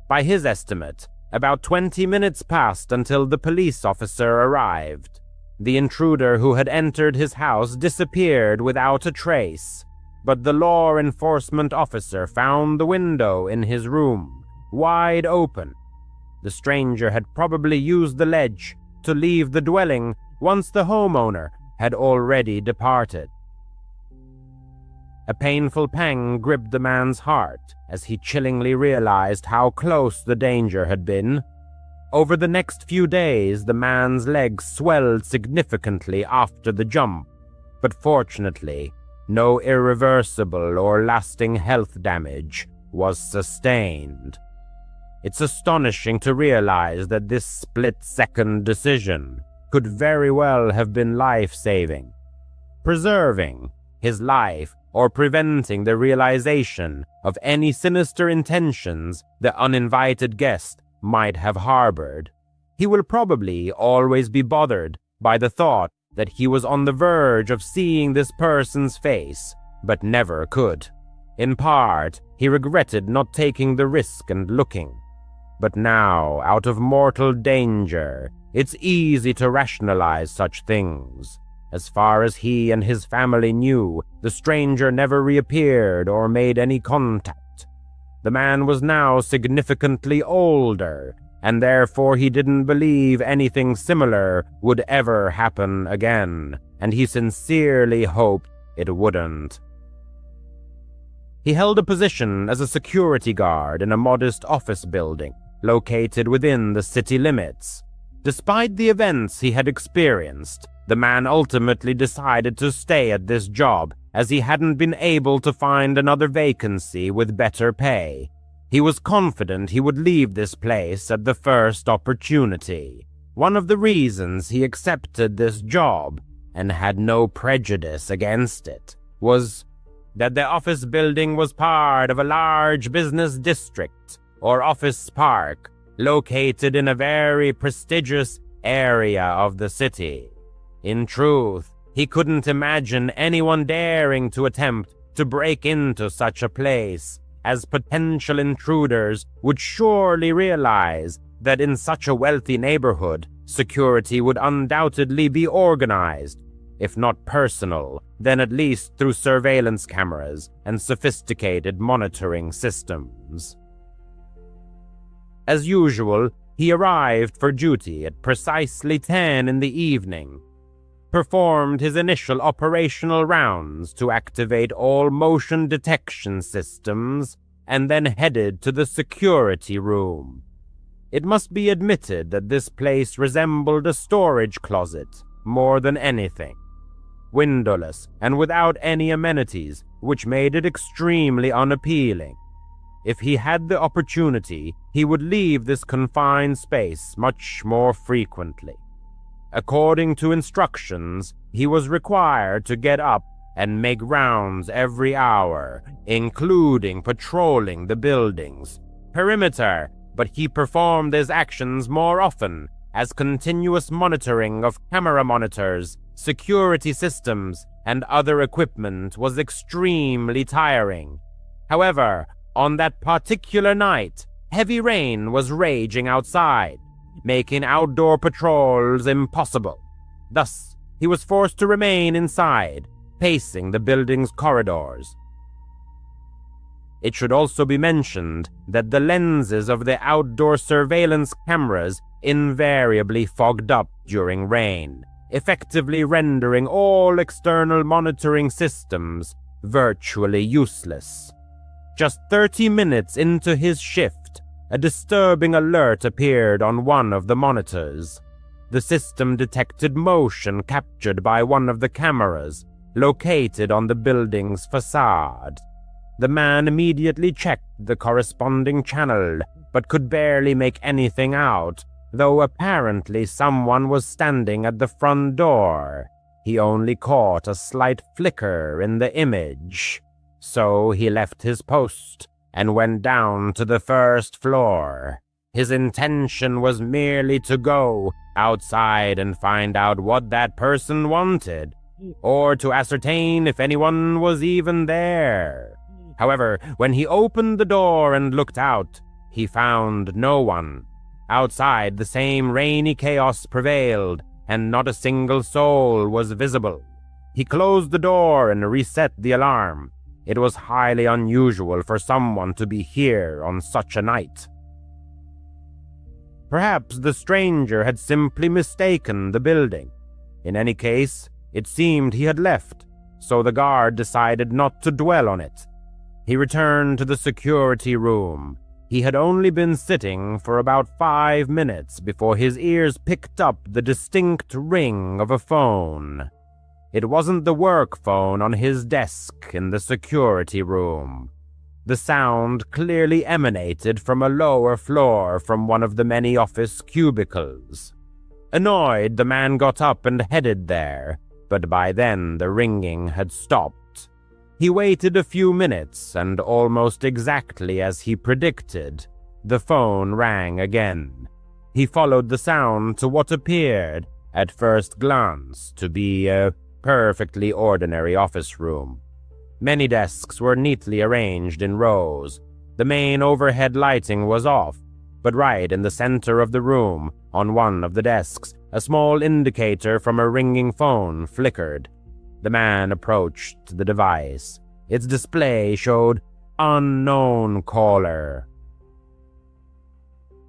By his estimate, about 20 minutes passed until the police officer arrived. The intruder who had entered his house disappeared without a trace, but the law enforcement officer found the window in his room wide open. The stranger had probably used the ledge to leave the dwelling once the homeowner had already departed. A painful pang gripped the man's heart as he chillingly realized how close the danger had been. Over the next few days, the man's legs swelled significantly after the jump, but fortunately, no irreversible or lasting health damage was sustained. It's astonishing to realize that this split-second decision could very well have been life-saving, preserving his life or preventing the realization of any sinister intentions the uninvited guest might have harbored. He will probably always be bothered by the thought that he was on the verge of seeing this person's face, but never could. In part, he regretted not taking the risk and looking. But now, out of mortal danger, it's easy to rationalize such things. As far as he and his family knew, the stranger never reappeared or made any contact. The man was now significantly older, and therefore he didn't believe anything similar would ever happen again, and he sincerely hoped it wouldn't. He held a position as a security guard in a modest office building located within the city limits. Despite the events he had experienced, the man ultimately decided to stay at this job as he hadn't been able to find another vacancy with better pay. He was confident he would leave this place at the first opportunity. One of the reasons he accepted this job, and had no prejudice against it, was that the office building was part of a large business district or office park located in a very prestigious area of the city. In truth, he couldn't imagine anyone daring to attempt to break into such a place, as potential intruders would surely realize that in such a wealthy neighborhood, security would undoubtedly be organized, if not personal, then at least through surveillance cameras and sophisticated monitoring systems. As usual, he arrived for duty at precisely 10 in the evening, performed his initial operational rounds to activate all motion detection systems, and then headed to the security room. It must be admitted that this place resembled a storage closet more than anything. Windowless and without any amenities, which made it extremely unappealing. If he had the opportunity, he would leave this confined space much more frequently. According to instructions, he was required to get up and make rounds every hour, including patrolling the building's perimeter, but he performed his actions more often as continuous monitoring of camera monitors, security systems, and other equipment was extremely tiring. However, on that particular night, heavy rain was raging outside, making outdoor patrols impossible. Thus, he was forced to remain inside, pacing the building's corridors. It should also be mentioned that the lenses of the outdoor surveillance cameras invariably fogged up during rain, effectively rendering all external monitoring systems virtually useless. Just 30 minutes into his shift, a disturbing alert appeared on one of the monitors. The system detected motion captured by one of the cameras located on the building's facade. The man immediately checked the corresponding channel, but could barely make anything out, though apparently someone was standing at the front door. He only caught a slight flicker in the image. So he left his post and went down to the first floor. His intention was merely to go outside and find out what that person wanted, or to ascertain if anyone was even there. However, when he opened the door and looked out, he found no one. Outside, the same rainy chaos prevailed, and not a single soul was visible. He closed the door and reset the alarm. It was highly unusual for someone to be here on such a night. Perhaps the stranger had simply mistaken the building. In any case, it seemed he had left, so the guard decided not to dwell on it. He returned to the security room. He had only been sitting for about 5 minutes before his ears picked up the distinct ring of a phone. It wasn't the work phone on his desk in the security room. The sound clearly emanated from a lower floor from one of the many office cubicles. Annoyed, the man got up and headed there, but by then the ringing had stopped. He waited a few minutes, and almost exactly as he predicted, the phone rang again. He followed the sound to what appeared, at first glance, to be a perfectly ordinary office room. Many desks were neatly arranged in rows. The main overhead lighting was off, but right in the center of the room, on one of the desks, a small indicator from a ringing phone flickered. The man approached the device. Its display showed "Unknown caller."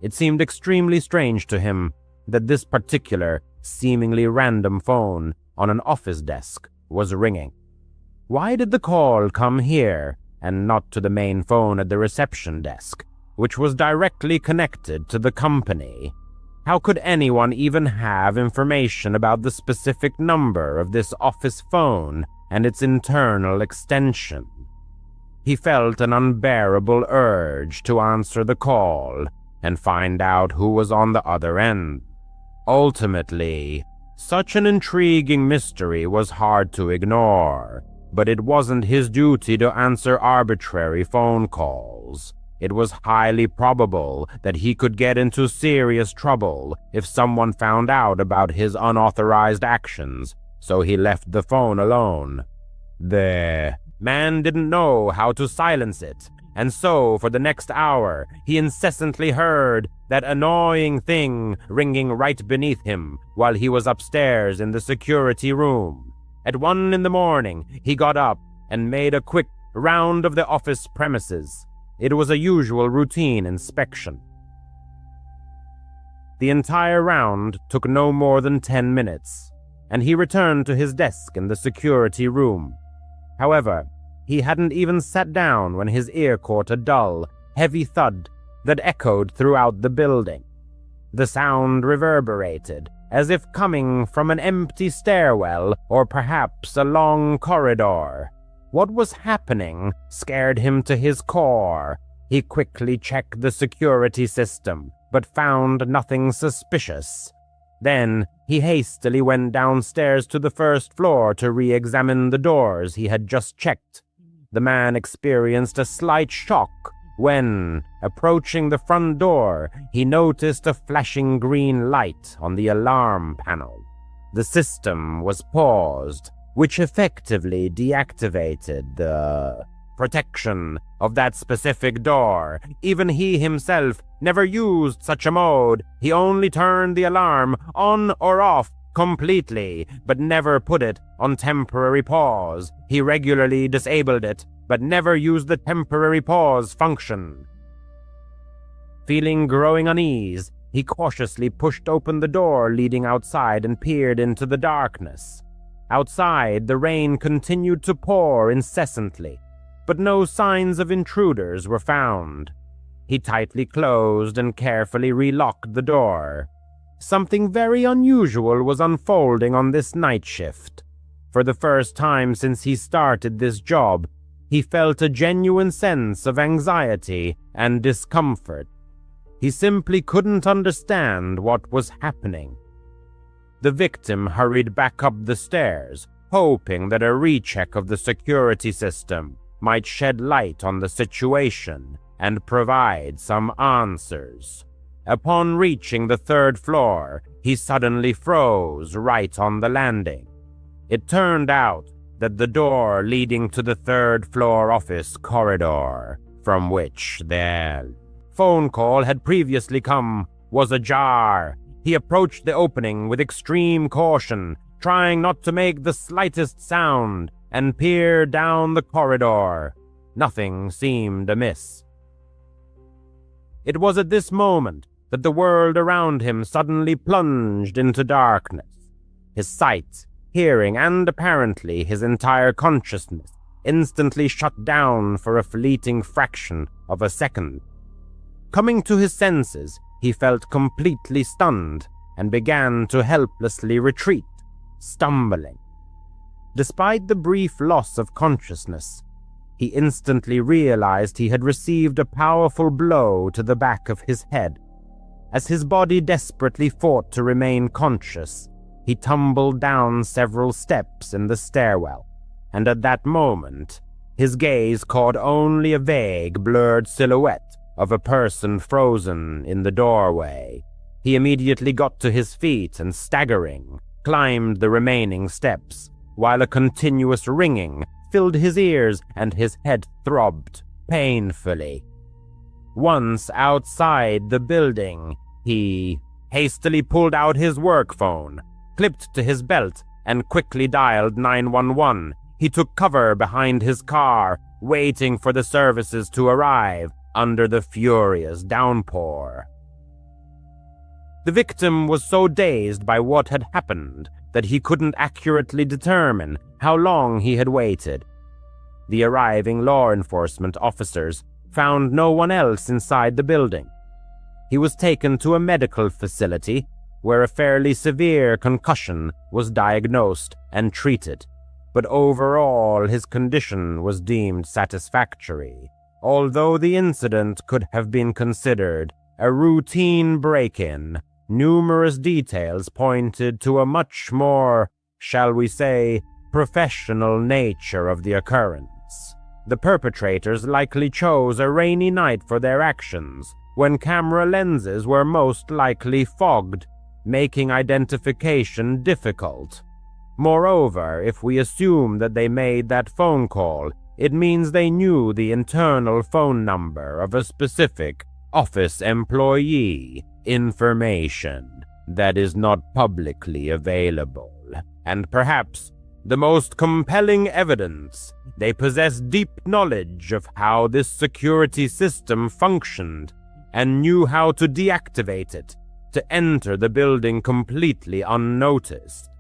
It seemed extremely strange to him that this particular, seemingly random phone on an office desk was ringing. Why did the call come here and not to the main phone at the reception desk, which was directly connected to the company? How could anyone even have information about the specific number of this office phone and its internal extension? He felt an unbearable urge to answer the call and find out who was on the other end. Ultimately, such an intriguing mystery was hard to ignore, but it wasn't his duty to answer arbitrary phone calls. It was highly probable that he could get into serious trouble if someone found out about his unauthorized actions, so he left the phone alone. The man didn't know how to silence it, and so for the next hour he incessantly heard that annoying thing ringing right beneath him while he was upstairs in the security room. At 1 a.m, he got up and made a quick round of the office premises. It was a usual routine inspection. The entire round took no more than 10 minutes, and he returned to his desk in the security room. However, he hadn't even sat down when his ear caught a dull, heavy thud that echoed throughout the building. The sound reverberated, as if coming from an empty stairwell or perhaps a long corridor. What was happening scared him to his core. He quickly checked the security system, but found nothing suspicious. Then he hastily went downstairs to the first floor to re-examine the doors he had just checked. The man experienced a slight shock when, approaching the front door, he noticed a flashing green light on the alarm panel. The system was paused, which effectively deactivated the protection of that specific door. Even he himself never used such a mode. He only turned the alarm on or off completely, but never put it on temporary pause. He regularly disabled it, but never used the temporary pause function. Feeling growing unease, he cautiously pushed open the door leading outside and peered into the darkness. Outside, the rain continued to pour incessantly, but no signs of intruders were found. He tightly closed and carefully relocked the door. Something very unusual was unfolding on this night shift. For the first time since he started this job, he felt a genuine sense of anxiety and discomfort. He simply couldn't understand what was happening. The victim hurried back up the stairs, hoping that a recheck of the security system might shed light on the situation and provide some answers. Upon reaching the 3rd floor, he suddenly froze right on the landing. It turned out that the door leading to the 3rd floor office corridor, from which their phone call had previously come, was ajar. He approached the opening with extreme caution, trying not to make the slightest sound, and peered down the corridor. Nothing seemed amiss. It was at this moment that the world around him suddenly plunged into darkness. His sight, hearing, and apparently his entire consciousness instantly shut down for a fleeting fraction of a second. Coming to his senses, he felt completely stunned and began to helplessly retreat, stumbling. Despite the brief loss of consciousness, he instantly realized he had received a powerful blow to the back of his head. As his body desperately fought to remain conscious, he tumbled down several steps in the stairwell, and at that moment, his gaze caught only a vague, blurred silhouette of a person frozen in the doorway. He immediately got to his feet and, staggering, climbed the remaining steps, while a continuous ringing filled his ears and his head throbbed painfully. Once outside the building, he hastily pulled out his work phone, clipped to his belt, and quickly dialed 911. He took cover behind his car, waiting for the services to arrive under the furious downpour. The victim was so dazed by what had happened that he couldn't accurately determine how long he had waited. The arriving law enforcement officers found no one else inside the building. He was taken to a medical facility where a fairly severe concussion was diagnosed and treated, but overall his condition was deemed satisfactory. Although the incident could have been considered a routine break-in, numerous details pointed to a much more, shall we say, professional nature of the occurrence. The perpetrators likely chose a rainy night for their actions, when camera lenses were most likely fogged, making identification difficult. Moreover, if we assume that they made that phone call, it means they knew the internal phone number of a specific office employee, information that is not publicly available. And perhaps the most compelling evidence, they possess deep knowledge of how this security system functioned and knew how to deactivate it to enter the building completely unnoticed.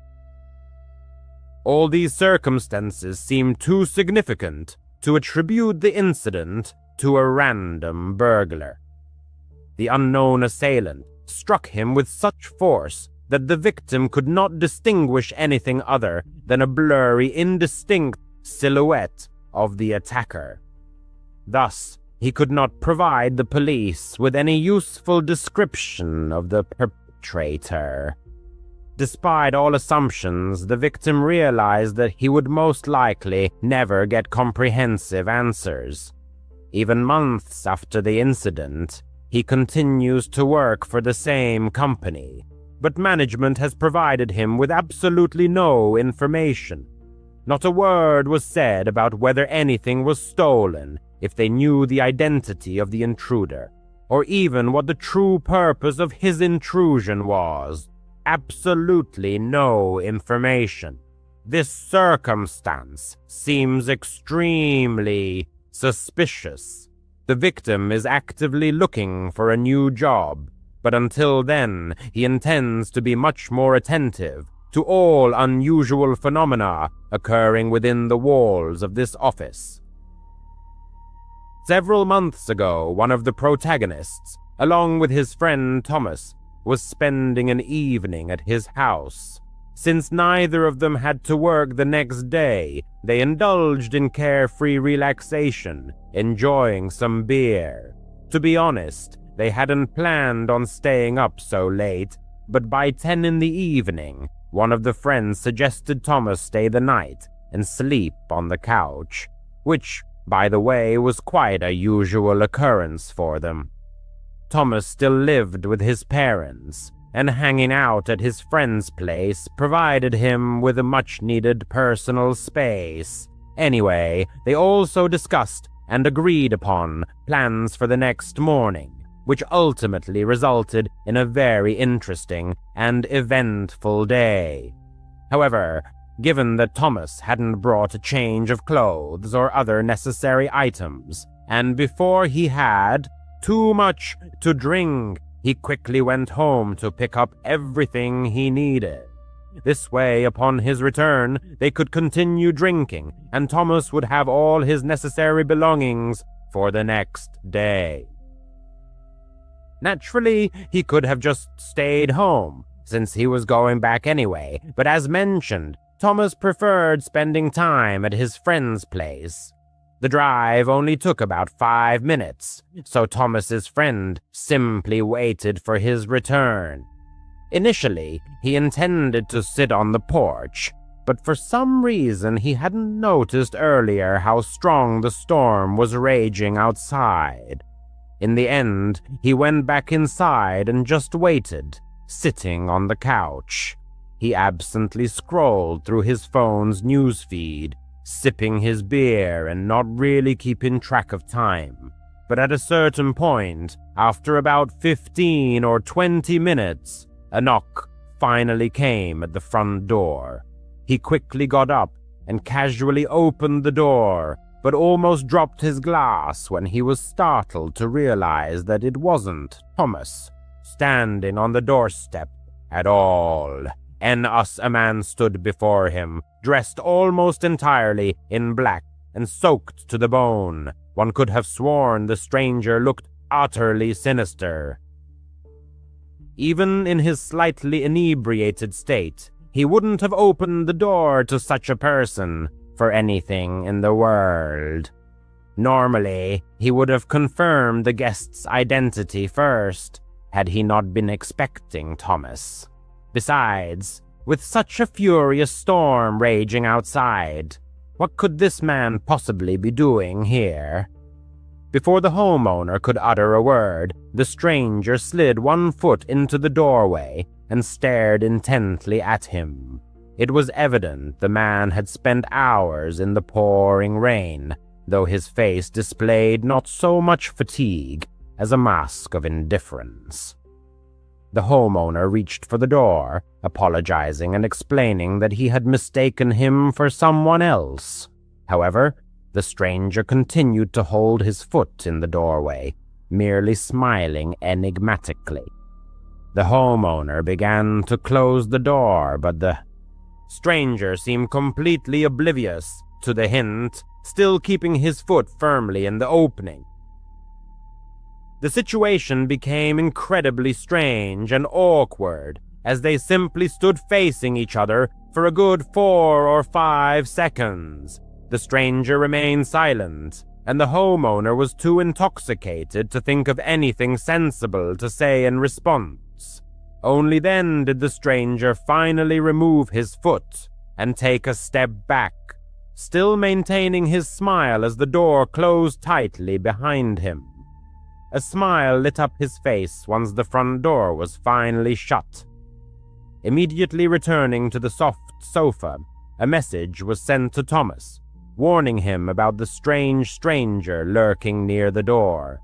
All these circumstances seem too significant to attribute the incident to a random burglar. The unknown assailant struck him with such force that the victim could not distinguish anything other than a blurry, indistinct silhouette of the attacker. Thus, he could not provide the police with any useful description of the perpetrator. Despite all assumptions, the victim realized that he would most likely never get comprehensive answers. Even months after the incident, he continues to work for the same company, but management has provided him with absolutely no information. Not a word was said about whether anything was stolen, if they knew the identity of the intruder, or even what the true purpose of his intrusion was. Absolutely no information. This circumstance seems extremely suspicious. The victim is actively looking for a new job, but until then, he intends to be much more attentive to all unusual phenomena occurring within the walls of this office. Several months ago, one of the protagonists, along with his friend Thomas, was spending an evening at his house. Since neither of them had to work the next day, they indulged in carefree relaxation, enjoying some beer. To be honest, they hadn't planned on staying up so late, but by 10 in the evening, one of the friends suggested Thomas stay the night and sleep on the couch, which, by the way, was quite a usual occurrence for them. Thomas still lived with his parents, and hanging out at his friend's place provided him with a much-needed personal space. Anyway, they also discussed and agreed upon plans for the next morning, which ultimately resulted in a very interesting and eventful day. However, given that Thomas hadn't brought a change of clothes or other necessary items, and before he had too much to drink, he quickly went home to pick up everything he needed. This way, upon his return, they could continue drinking, and Thomas would have all his necessary belongings for the next day. Naturally, he could have just stayed home, since he was going back anyway, but as mentioned, Thomas preferred spending time at his friend's place. The drive only took about 5 minutes, so Thomas's friend simply waited for his return. Initially, he intended to sit on the porch, but for some reason he hadn't noticed earlier how strong the storm was raging outside. In the end, he went back inside and just waited, sitting on the couch. He absently scrolled through his phone's newsfeed, sipping his beer and not really keeping track of time. But at a certain point, after about 15 or 20 minutes, a knock finally came at the front door. He quickly got up and casually opened the door, but almost dropped his glass when he was startled to realize that it wasn't Thomas standing on the doorstep at all. A man stood before him, dressed almost entirely in black and soaked to the bone. One could have sworn the stranger looked utterly sinister. Even in his slightly inebriated state, he wouldn't have opened the door to such a person for anything in the world. Normally, he would have confirmed the guest's identity first, had he not been expecting Thomas. Besides, with such a furious storm raging outside, What could this man possibly be doing here? Before the homeowner could utter a word, the stranger slid one foot into the doorway and stared intently at him. It was evident the man had spent hours in the pouring rain, though his face displayed not so much fatigue as a mask of indifference. The homeowner reached for the door, apologizing and explaining that he had mistaken him for someone else. However, the stranger continued to hold his foot in the doorway, merely smiling enigmatically. The homeowner began to close the door, but the stranger seemed completely oblivious to the hint, still keeping his foot firmly in the opening. The situation became incredibly strange and awkward as they simply stood facing each other for a good 4 or 5 seconds. The stranger remained silent, and the homeowner was too intoxicated to think of anything sensible to say in response. Only then did the stranger finally remove his foot and take a step back, still maintaining his smile as the door closed tightly behind him. A smile lit up his face once the front door was finally shut. Immediately returning to the soft sofa, a message was sent to Thomas, warning him about the strange stranger lurking near the door.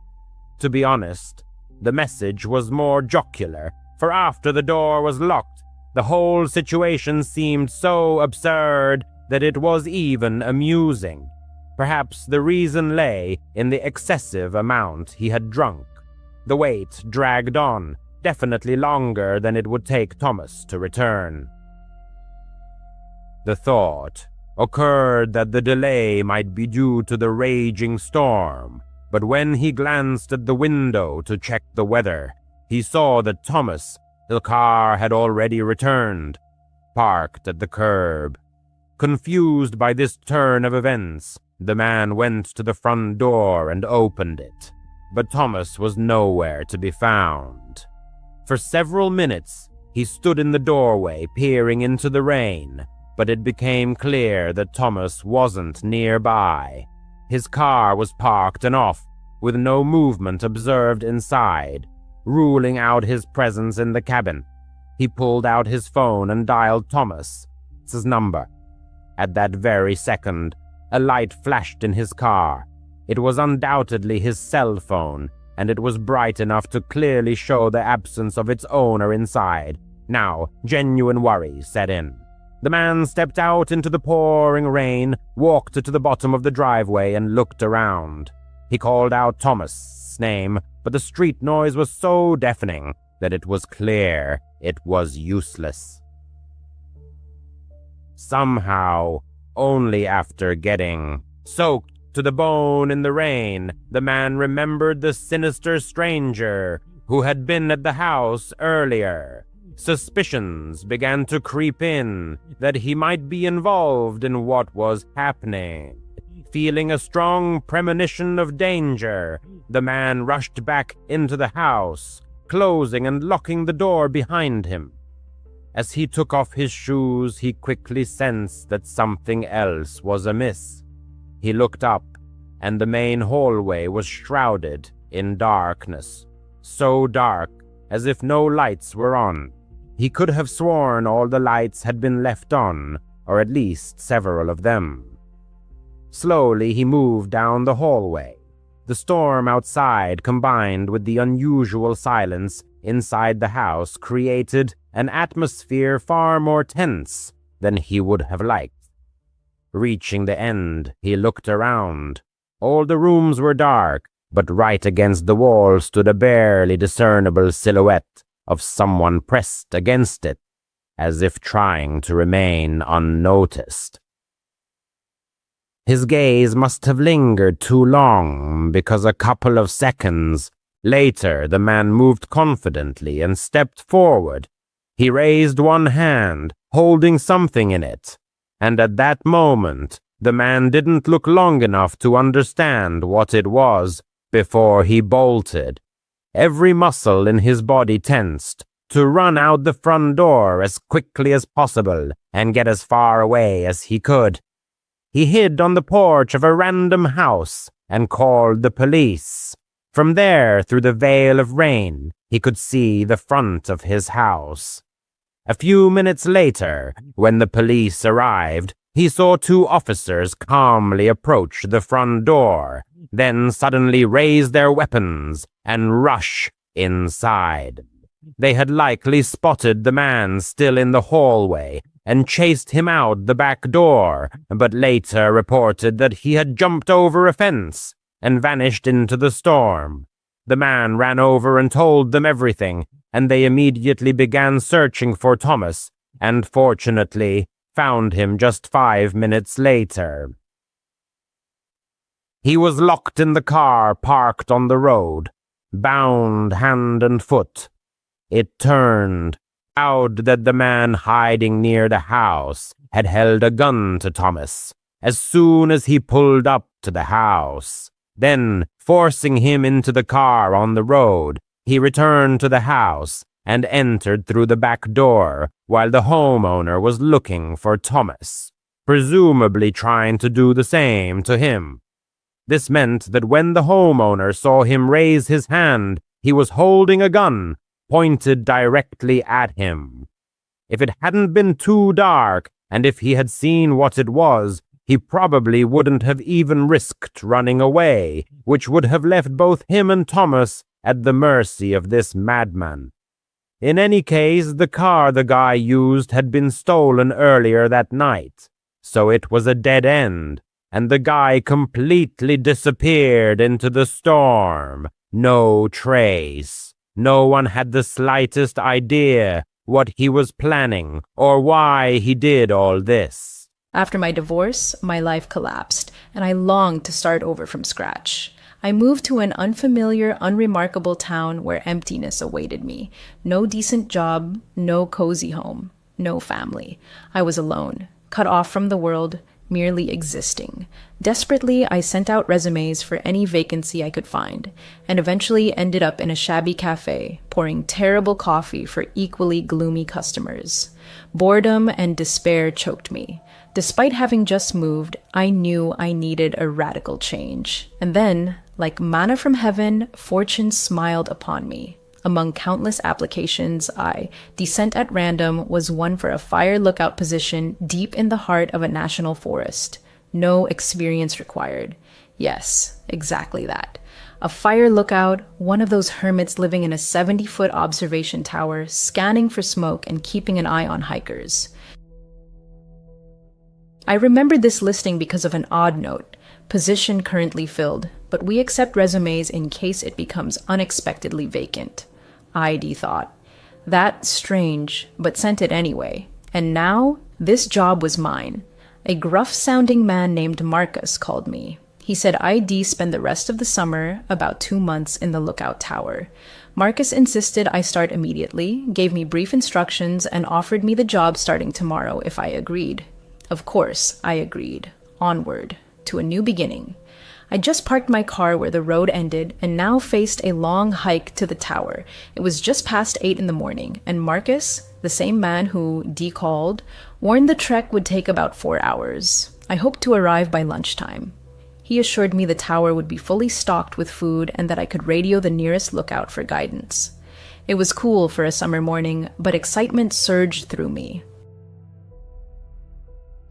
To be honest, the message was more jocular, for after the door was locked, the whole situation seemed so absurd that it was even amusing. Perhaps the reason lay in the excessive amount he had drunk. The wait dragged on, definitely longer than it would take Thomas to return. The thought occurred that the delay might be due to the raging storm, but when he glanced at the window to check the weather, he saw that Thomas' car had already returned, parked at the curb. Confused by this turn of events, the man went to the front door and opened it, but Thomas was nowhere to be found. For several minutes, he stood in the doorway peering into the rain, but it became clear that Thomas wasn't nearby. His car was parked and off, with no movement observed inside, ruling out his presence in the cabin. He pulled out his phone and dialed Thomas's number. At that very second, a light flashed in his car. It was undoubtedly his cell phone, and it was bright enough to clearly show the absence of its owner inside. Now, genuine worry set in. The man stepped out into the pouring rain, walked to the bottom of the driveway, and looked around. He called out Thomas' name, but the street noise was so deafening that it was clear it was useless. Somehow, only after getting soaked to the bone in the rain, the man remembered the sinister stranger who had been at the house earlier. Suspicions began to creep in that he might be involved in what was happening. Feeling a strong premonition of danger, the man rushed back into the house, closing and locking the door behind him. As he took off his shoes, he quickly sensed that something else was amiss. He looked up, and the main hallway was shrouded in darkness, so dark as if no lights were on. He could have sworn all the lights had been left on, or at least several of them. Slowly he moved down the hallway. The storm outside combined with the unusual silence inside the house created an atmosphere far more tense than he would have liked. Reaching the end, he looked around. All the rooms were dark, but right against the wall stood a barely discernible silhouette of someone pressed against it, as if trying to remain unnoticed. His gaze must have lingered too long, because a couple of seconds later the man moved confidently and stepped forward. He raised one hand, holding something in it, and at that moment the man didn't look long enough to understand what it was before he bolted. Every muscle in his body tensed to run out the front door as quickly as possible and get as far away as he could. He hid on the porch of a random house and called the police. From there, through the veil of rain, he could see the front of his house. A few minutes later, when the police arrived, he saw two officers calmly approach the front door, then suddenly raise their weapons and rush inside. They had likely spotted the man still in the hallway and chased him out the back door, but later reported that he had jumped over a fence and vanished into the storm. The man ran over and told them everything, and they immediately began searching for Thomas, and fortunately found him just 5 minutes later. He was locked in the car parked on the road, bound hand and foot. It turned out that the man hiding near the house had held a gun to Thomas as soon as he pulled up to the house. Then, forcing him into the car on the road, he returned to the house and entered through the back door while the homeowner was looking for Thomas, presumably trying to do the same to him. This meant that when the homeowner saw him raise his hand, he was holding a gun pointed directly at him. If it hadn't been too dark, and if he had seen what it was, he probably wouldn't have even risked running away, which would have left both him and Thomas at the mercy of this madman. In any case, the car the guy used had been stolen earlier that night, so it was a dead end, and the guy completely disappeared into the storm. No trace. No one had the slightest idea what he was planning or why he did all this. After my divorce, my life collapsed, and I longed to start over from scratch. I moved to an unfamiliar, unremarkable town where emptiness awaited me. No decent job, no cozy home, no family. I was alone, cut off from the world, merely existing. Desperately, I sent out resumes for any vacancy I could find, and eventually ended up in a shabby cafe, pouring terrible coffee for equally gloomy customers. Boredom and despair choked me. Despite having just moved, I knew I needed a radical change. And then, like manna from heaven, fortune smiled upon me. Among countless applications, descent at random, was one for a fire lookout position deep in the heart of a national forest. No experience required. Yes, exactly that. A fire lookout, one of those hermits living in a 70-foot observation tower, scanning for smoke and keeping an eye on hikers. I remembered this listing because of an odd note. Position currently filled, but we accept resumes in case it becomes unexpectedly vacant. I thought. That's strange, but sent it anyway. And now, this job was mine. A gruff-sounding man named Marcus called me. He said I'd spend the rest of the summer, about 2 months, in the lookout tower. Marcus insisted I start immediately, gave me brief instructions, and offered me the job starting tomorrow if I agreed. Of course, I agreed. Onward, to a new beginning. I just parked my car where the road ended and now faced a long hike to the tower. It was just past 8 in the morning, and Marcus, the same man who called, warned the trek would take about 4 hours. I hoped to arrive by lunchtime. He assured me the tower would be fully stocked with food and that I could radio the nearest lookout for guidance. It was cool for a summer morning, but excitement surged through me.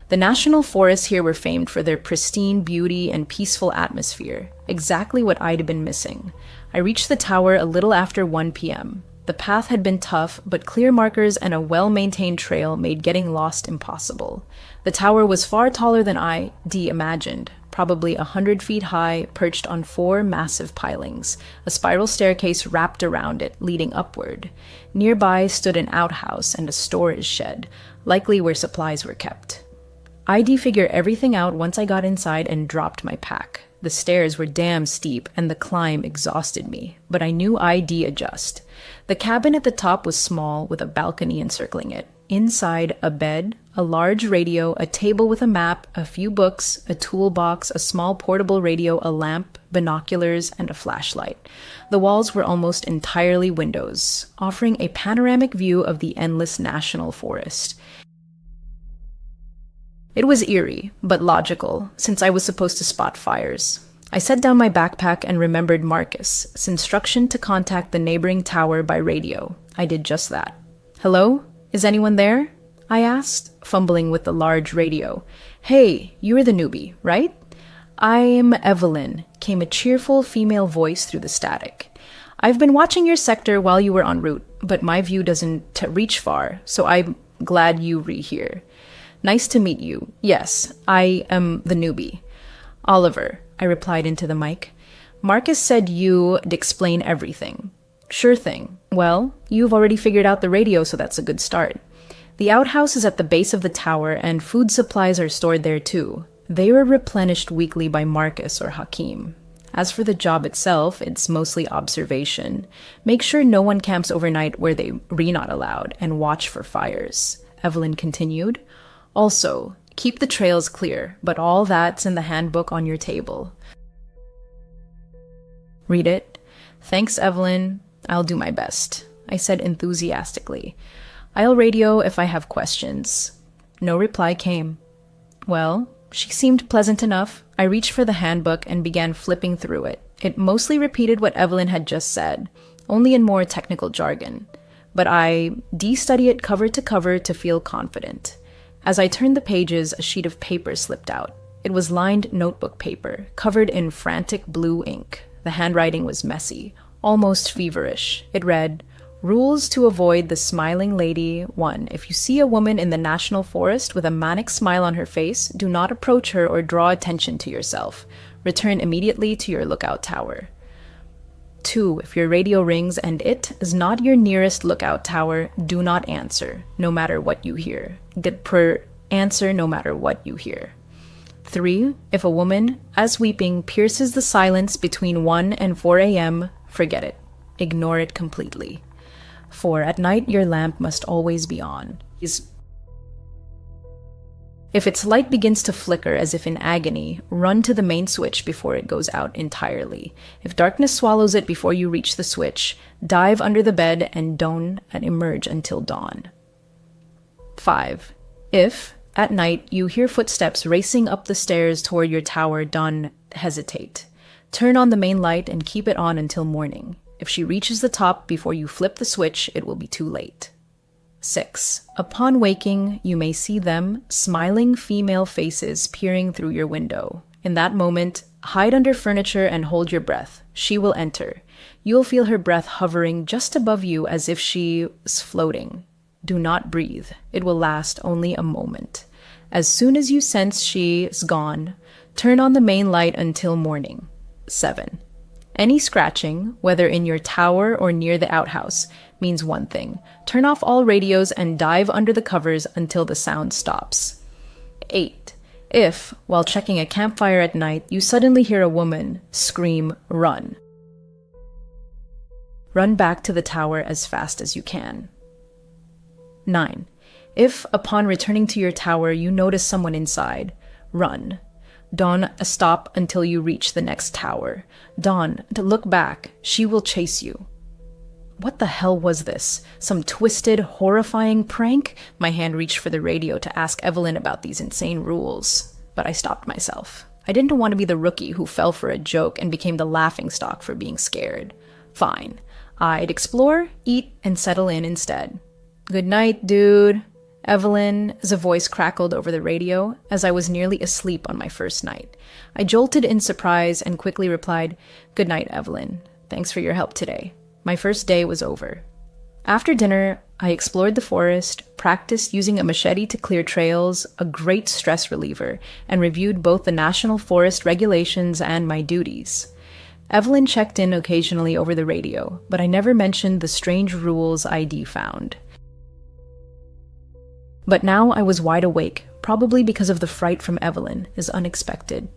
The national forests here were famed for their pristine beauty and peaceful atmosphere, exactly what I'd been missing. I reached the tower a little after 1 p.m. The path had been tough, but clear markers and a well-maintained trail made getting lost impossible. The tower was far taller than I imagined, probably 100 feet high, perched on 4 massive pilings. A spiral staircase wrapped around it, leading upward. Nearby stood an outhouse and a storage shed, likely where supplies were kept. I'd figure everything out once I got inside and dropped my pack. The stairs were damn steep and the climb exhausted me, but I knew I'd adjust. The cabin at the top was small with a balcony encircling it. Inside, a bed, a large radio, a table with a map, a few books, a toolbox, a small portable radio, a lamp, binoculars, and a flashlight. The walls were almost entirely windows, offering a panoramic view of the endless national forest. It was eerie, but logical, since I was supposed to spot fires. I set down my backpack and remembered Marcus's instruction to contact the neighboring tower by radio. I did just that. "Hello? Is anyone there?" I asked, fumbling with the large radio. "Hey, you're the newbie, right?" "I'm Evelyn," came a cheerful female voice through the static. "I've been watching your sector while you were en route, but my view doesn't reach far, so I'm glad you re-here. Nice to meet you. Yes, I am the newbie. Oliver," I replied into the mic. "Marcus said you'd explain everything." "Sure thing. Well, you've already figured out the radio, so that's a good start. The outhouse is at the base of the tower, and food supplies are stored there too. They were replenished weekly by Marcus or Hakim. As for the job itself, it's mostly observation. Make sure no one camps overnight where they're not allowed, and watch for fires," Evelyn continued. "Also, keep the trails clear, but all that's in the handbook on your table. Read it." "Thanks, Evelyn. I'll do my best," I said enthusiastically. "I'll radio if I have questions." No reply came. Well, she seemed pleasant enough. I reached for the handbook and began flipping through it. It mostly repeated what Evelyn had just said, only in more technical jargon. But I de-studied it cover to cover to feel confident. As I turned the pages, a sheet of paper slipped out. It was lined notebook paper, covered in frantic blue ink. The handwriting was messy, almost feverish. It read, "Rules to avoid the smiling lady. 1. If you see a woman in the national forest with a manic smile on her face, do not approach her or draw attention to yourself. Return immediately to your lookout tower. 2. If your radio rings and it is not your nearest lookout tower, do not answer, no matter what you hear. Answer no matter what you hear. 3. If a woman, as weeping, pierces the silence between 1 and 4 a.m., forget it. Ignore it completely. 4. At night, your lamp must always be on. If its light begins to flicker as if in agony, run to the main switch before it goes out entirely. If darkness swallows it before you reach the switch, dive under the bed and don't emerge until dawn. 5. If, at night, you hear footsteps racing up the stairs toward your tower, don't hesitate. Turn on the main light and keep it on until morning. If she reaches the top before you flip the switch, it will be too late. 6. Upon waking, you may see them, smiling female faces peering through your window. In that moment, hide under furniture and hold your breath. She will enter. You'll feel her breath hovering just above you as if she is floating. Do not breathe. It will last only a moment. As soon as you sense she is gone, turn on the main light until morning. 7. Any scratching, whether in your tower or near the outhouse, means one thing. Turn off all radios and dive under the covers until the sound stops. 8. If, while checking a campfire at night, you suddenly hear a woman scream, "Run." Run back to the tower as fast as you can. 9. If, upon returning to your tower, you notice someone inside, run. Don't stop until you reach the next tower. Don't look back. She will chase you. What the hell was this? Some twisted, horrifying prank? My hand reached for the radio to ask Evelyn about these insane rules, but I stopped myself. I didn't want to be the rookie who fell for a joke and became the laughingstock for being scared. Fine. I'd explore, eat, and settle in instead. "Good night, dude." Evelyn's voice crackled over the radio as I was nearly asleep on my first night. I jolted in surprise and quickly replied, "Good night, Evelyn. Thanks for your help today." My first day was over. After dinner, I explored the forest, practiced using a machete to clear trails, a great stress reliever, and reviewed both the national forest regulations and my duties. Evelyn checked in occasionally over the radio, but I never mentioned the strange rules ID found. But now I was wide awake, probably because of the fright from Evelyn is unexpected.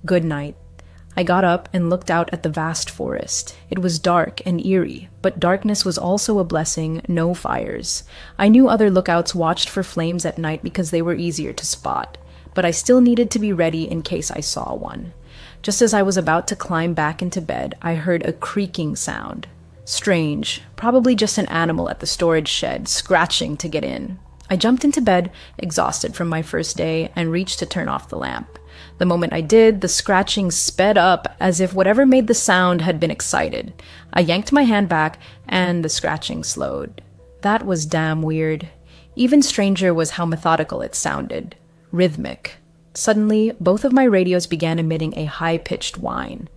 Good night. I got up and looked out at the vast forest. It was dark and eerie, but darkness was also a blessing, no fires. I knew other lookouts watched for flames at night because they were easier to spot, but I still needed to be ready in case I saw one. Just as I was about to climb back into bed, I heard a creaking sound. Strange, probably just an animal at the storage shed, scratching to get in. I jumped into bed, exhausted from my first day, and reached to turn off the lamp. The moment I did, the scratching sped up as if whatever made the sound had been excited. I yanked my hand back, and the scratching slowed. That was damn weird. Even stranger was how methodical it sounded. Rhythmic. Suddenly, both of my radios began emitting a high-pitched whine.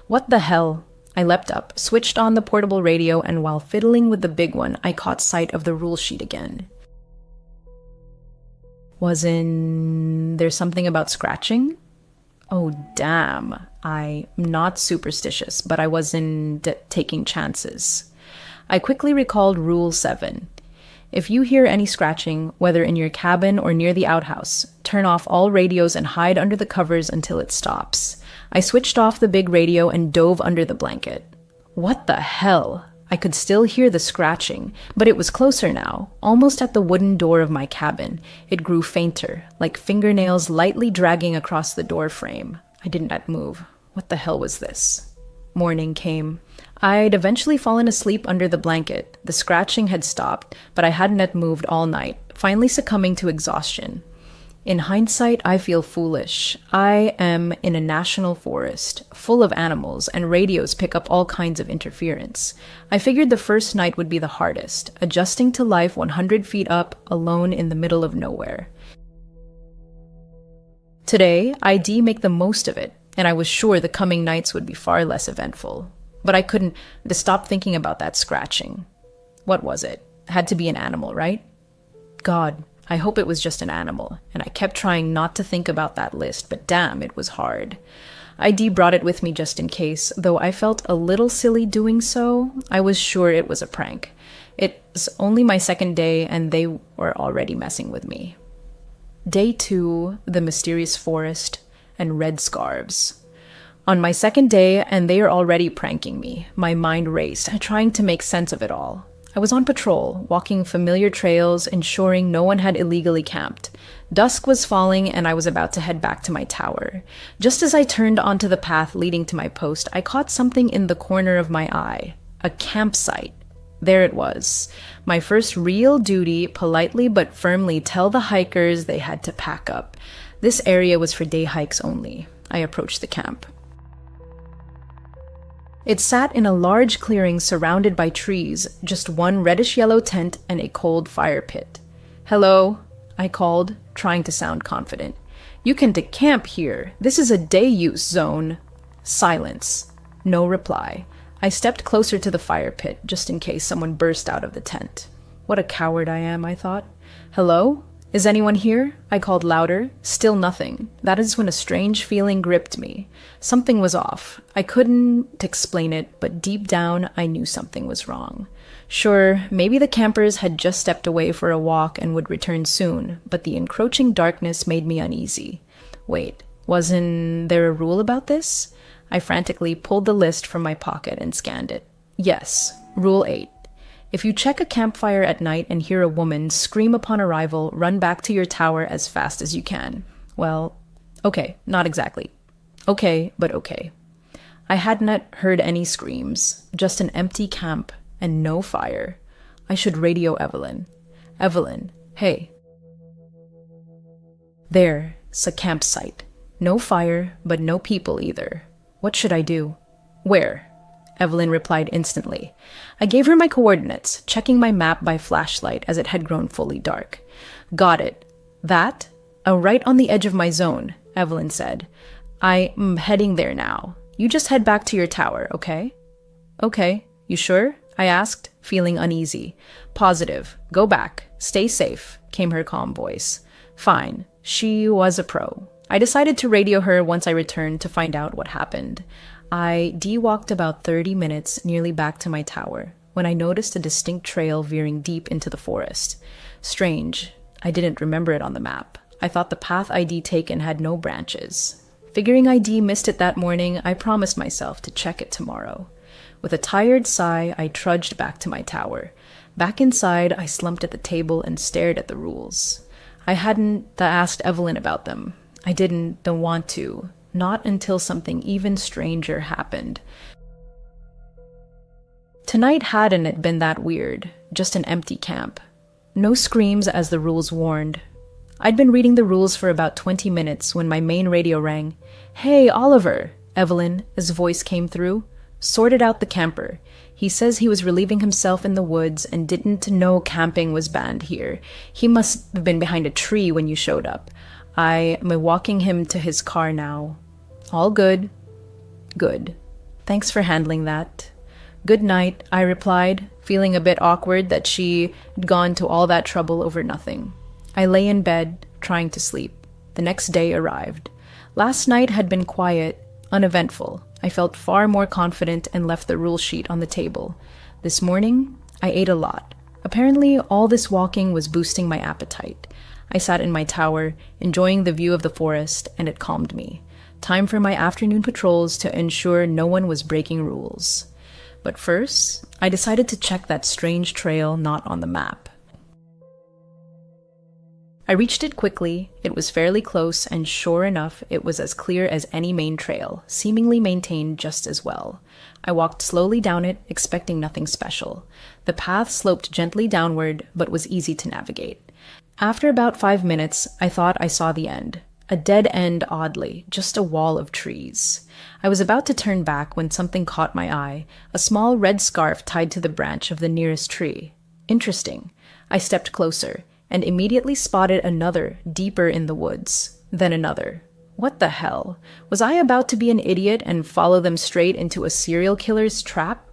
What the hell? I leapt up, switched on the portable radio, and while fiddling with the big one, I caught sight of the rule sheet again. There's something about scratching? Oh, damn. I'm not superstitious, but I wasn't taking chances. I quickly recalled Rule 7. If you hear any scratching, whether in your cabin or near the outhouse, turn off all radios and hide under the covers until it stops. I switched off the big radio and dove under the blanket. What the hell? I could still hear the scratching, but it was closer now, almost at the wooden door of my cabin. It grew fainter, like fingernails lightly dragging across the door frame. I didn't move. What the hell was this? Morning came. I'd eventually fallen asleep under the blanket. The scratching had stopped, but I hadn't yet moved all night, finally succumbing to exhaustion. In hindsight, I feel foolish. I am in a national forest, full of animals, and radios pick up all kinds of interference. I figured the first night would be the hardest, adjusting to life 100 feet up, alone in the middle of nowhere. Today, I'd make the most of it, and I was sure the coming nights would be far less eventful. But I couldn't stop thinking about that scratching. What was it? Had to be an animal, right? God, I hope it was just an animal, and I kept trying not to think about that list, but damn, it was hard. ID brought it with me just in case, though I felt a little silly doing so. I was sure it was a prank. It's only my second day, and they were already messing with me. Day 2, the mysterious forest, and red scarves. On my second day, and they are already pranking me. My mind raced, trying to make sense of it all. I was on patrol, walking familiar trails, ensuring no one had illegally camped. Dusk was falling, and I was about to head back to my tower. Just as I turned onto the path leading to my post, I caught something in the corner of my eye. A campsite. There it was. My first real duty, politely but firmly tell the hikers they had to pack up. This area was for day hikes only. I approached the camp. It sat in a large clearing surrounded by trees, just one reddish-yellow tent and a cold fire pit. "Hello," I called, trying to sound confident. "You can decamp here. This is a day-use zone." Silence. No reply. I stepped closer to the fire pit, just in case someone burst out of the tent. What a coward I am, I thought. "Hello? Is anyone here?" I called louder. Still nothing. That is when a strange feeling gripped me. Something was off. I couldn't explain it, but deep down, I knew something was wrong. Sure, maybe the campers had just stepped away for a walk and would return soon, but the encroaching darkness made me uneasy. Wait, wasn't there a rule about this? I frantically pulled the list from my pocket and scanned it. Yes, Rule 8. If you check a campfire at night and hear a woman scream upon arrival, run back to your tower as fast as you can. Well, okay, not exactly. Okay, but okay. I hadn't heard any screams, just an empty camp and no fire. I should radio Evelyn. "Evelyn, hey." There's a campsite. No fire, but no people either. What should I do? "Where?" Evelyn replied instantly. I gave her my coordinates, checking my map by flashlight as it had grown fully dark. "Got it. That? Right on the edge of my zone," Evelyn said. "I'm heading there now. You just head back to your tower, okay?" "Okay. You sure?" I asked, feeling uneasy. "Positive. Go back. Stay safe," came her calm voice. Fine. She was a pro. I decided to radio her once I returned to find out what happened. I walked about 30 minutes, nearly back to my tower, when I noticed a distinct trail veering deep into the forest. Strange. I didn't remember it on the map. I thought the path I'd taken had no branches. Figuring I'd missed it that morning, I promised myself to check it tomorrow. With a tired sigh, I trudged back to my tower. Back inside, I slumped at the table and stared at the rules. I hadn't asked Evelyn about them. I didn't want to. Not until something even stranger happened. Tonight hadn't been that weird, just an empty camp. No screams as the rules warned. I'd been reading the rules for about 20 minutes when my main radio rang. "Hey, Oliver," Evelyn's voice came through. "Sorted out the camper. He says he was relieving himself in the woods and didn't know camping was banned here. He must have been behind a tree when you showed up. I am walking him to his car now." "All good." "Good. Thanks for handling that." "Good night," I replied, feeling a bit awkward that she had gone to all that trouble over nothing. I lay in bed, trying to sleep. The next day arrived. Last night had been quiet, uneventful. I felt far more confident and left the rule sheet on the table. This morning, I ate a lot. Apparently, all this walking was boosting my appetite. I sat in my tower, enjoying the view of the forest, and it calmed me. Time for my afternoon patrols to ensure no one was breaking rules. But first, I decided to check that strange trail not on the map. I reached it quickly. It was fairly close, and sure enough, it was as clear as any main trail, seemingly maintained just as well. I walked slowly down it, expecting nothing special. The path sloped gently downward, but was easy to navigate. After about 5 minutes, I thought I saw the end. A dead end, oddly, just a wall of trees. I was about to turn back when something caught my eye, a small red scarf tied to the branch of the nearest tree. Interesting. I stepped closer, and immediately spotted another, deeper in the woods. Then another. What the hell? Was I about to be an idiot and follow them straight into a serial killer's trap?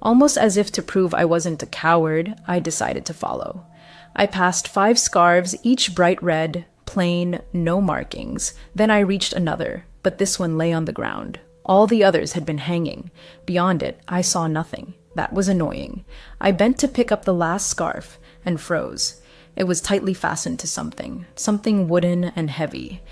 Almost as if to prove I wasn't a coward, I decided to follow. I passed 5 scarves, each bright red, plain, no markings. Then I reached another, but this one lay on the ground. All the others had been hanging. Beyond it, I saw nothing. That was annoying. I bent to pick up the last scarf and froze. It was tightly fastened to something wooden and heavy.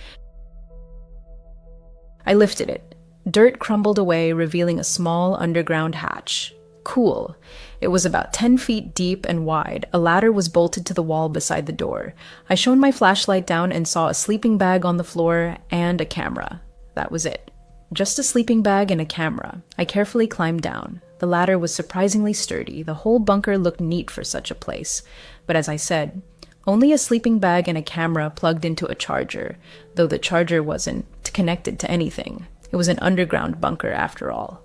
I lifted it. Dirt crumbled away, revealing a small underground hatch. Cool. It was about 10 feet deep and wide. A ladder was bolted to the wall beside the door. I shone my flashlight down and saw a sleeping bag on the floor and a camera. That was it. Just a sleeping bag and a camera. I carefully climbed down. The ladder was surprisingly sturdy. The whole bunker looked neat for such a place. But as I said, only a sleeping bag and a camera plugged into a charger, though the charger wasn't connected to anything. It was an underground bunker after all.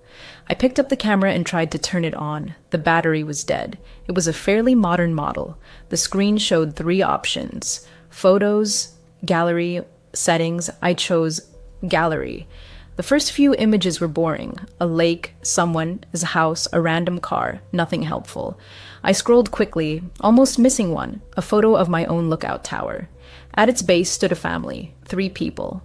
I picked up the camera and tried to turn it on. The battery was dead. It was a fairly modern model. The screen showed 3 options: photos, gallery, settings. I chose gallery. The first few images were boring. A lake, someone, his house, a random car, nothing helpful. I scrolled quickly, almost missing one, a photo of my own lookout tower. At its base stood a family, 3 people.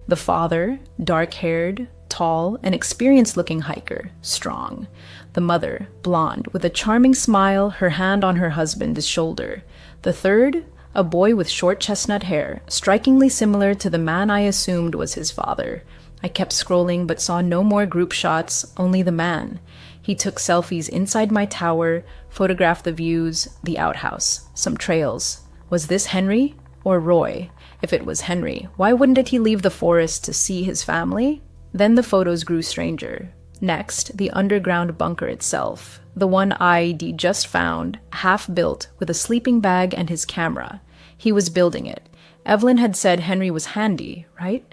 The father, dark-haired, tall, an experienced-looking hiker, strong. The mother, blonde, with a charming smile, her hand on her husband's shoulder. The third, a boy with short chestnut hair, strikingly similar to the man I assumed was his father. I kept scrolling but saw no more group shots, only the man. He took selfies inside my tower, photographed the views, the outhouse, some trails. Was this Henry or Roy? If it was Henry, why wouldn't he leave the forest to see his family? Then the photos grew stranger. Next, the underground bunker itself, the one I'd just found, half-built, with a sleeping bag and his camera. He was building it. Evelyn had said Henry was handy, right?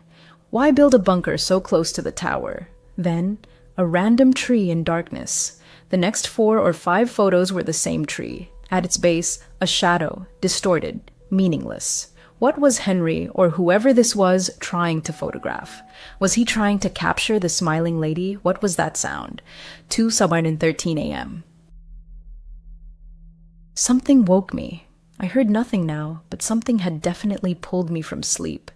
Why build a bunker so close to the tower? Then, a random tree in darkness. The next 4 or 5 photos were the same tree. At its base, a shadow, distorted, meaningless. What was Henry, or whoever this was, trying to photograph? Was he trying to capture the smiling lady? What was that sound? 2:13 a.m. Something woke me. I heard nothing now, but something had definitely pulled me from sleep.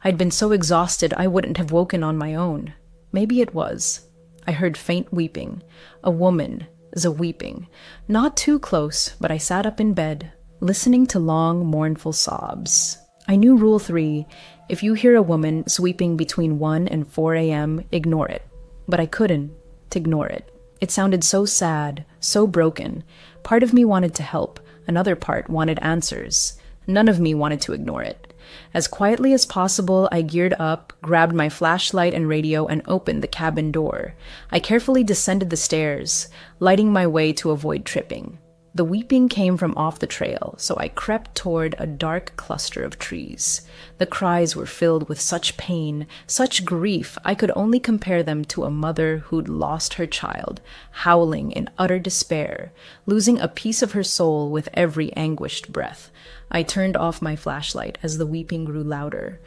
I'd been so exhausted I wouldn't have woken on my own. Maybe it was. I heard faint weeping. A woman, weeping. Not too close, but I sat up in bed, listening to long, mournful sobs. I knew Rule 3, if you hear a woman weeping between 1 and 4 a.m., ignore it. But I couldn't ignore it. It sounded so sad, so broken. Part of me wanted to help. Another part wanted answers. None of me wanted to ignore it. As quietly as possible, I geared up, grabbed my flashlight and radio, and opened the cabin door. I carefully descended the stairs, lighting my way to avoid tripping. The weeping came from off the trail, so I crept toward a dark cluster of trees. The cries were filled with such pain, such grief, I could only compare them to a mother who'd lost her child, howling in utter despair, losing a piece of her soul with every anguished breath. I turned off my flashlight as the weeping grew louder.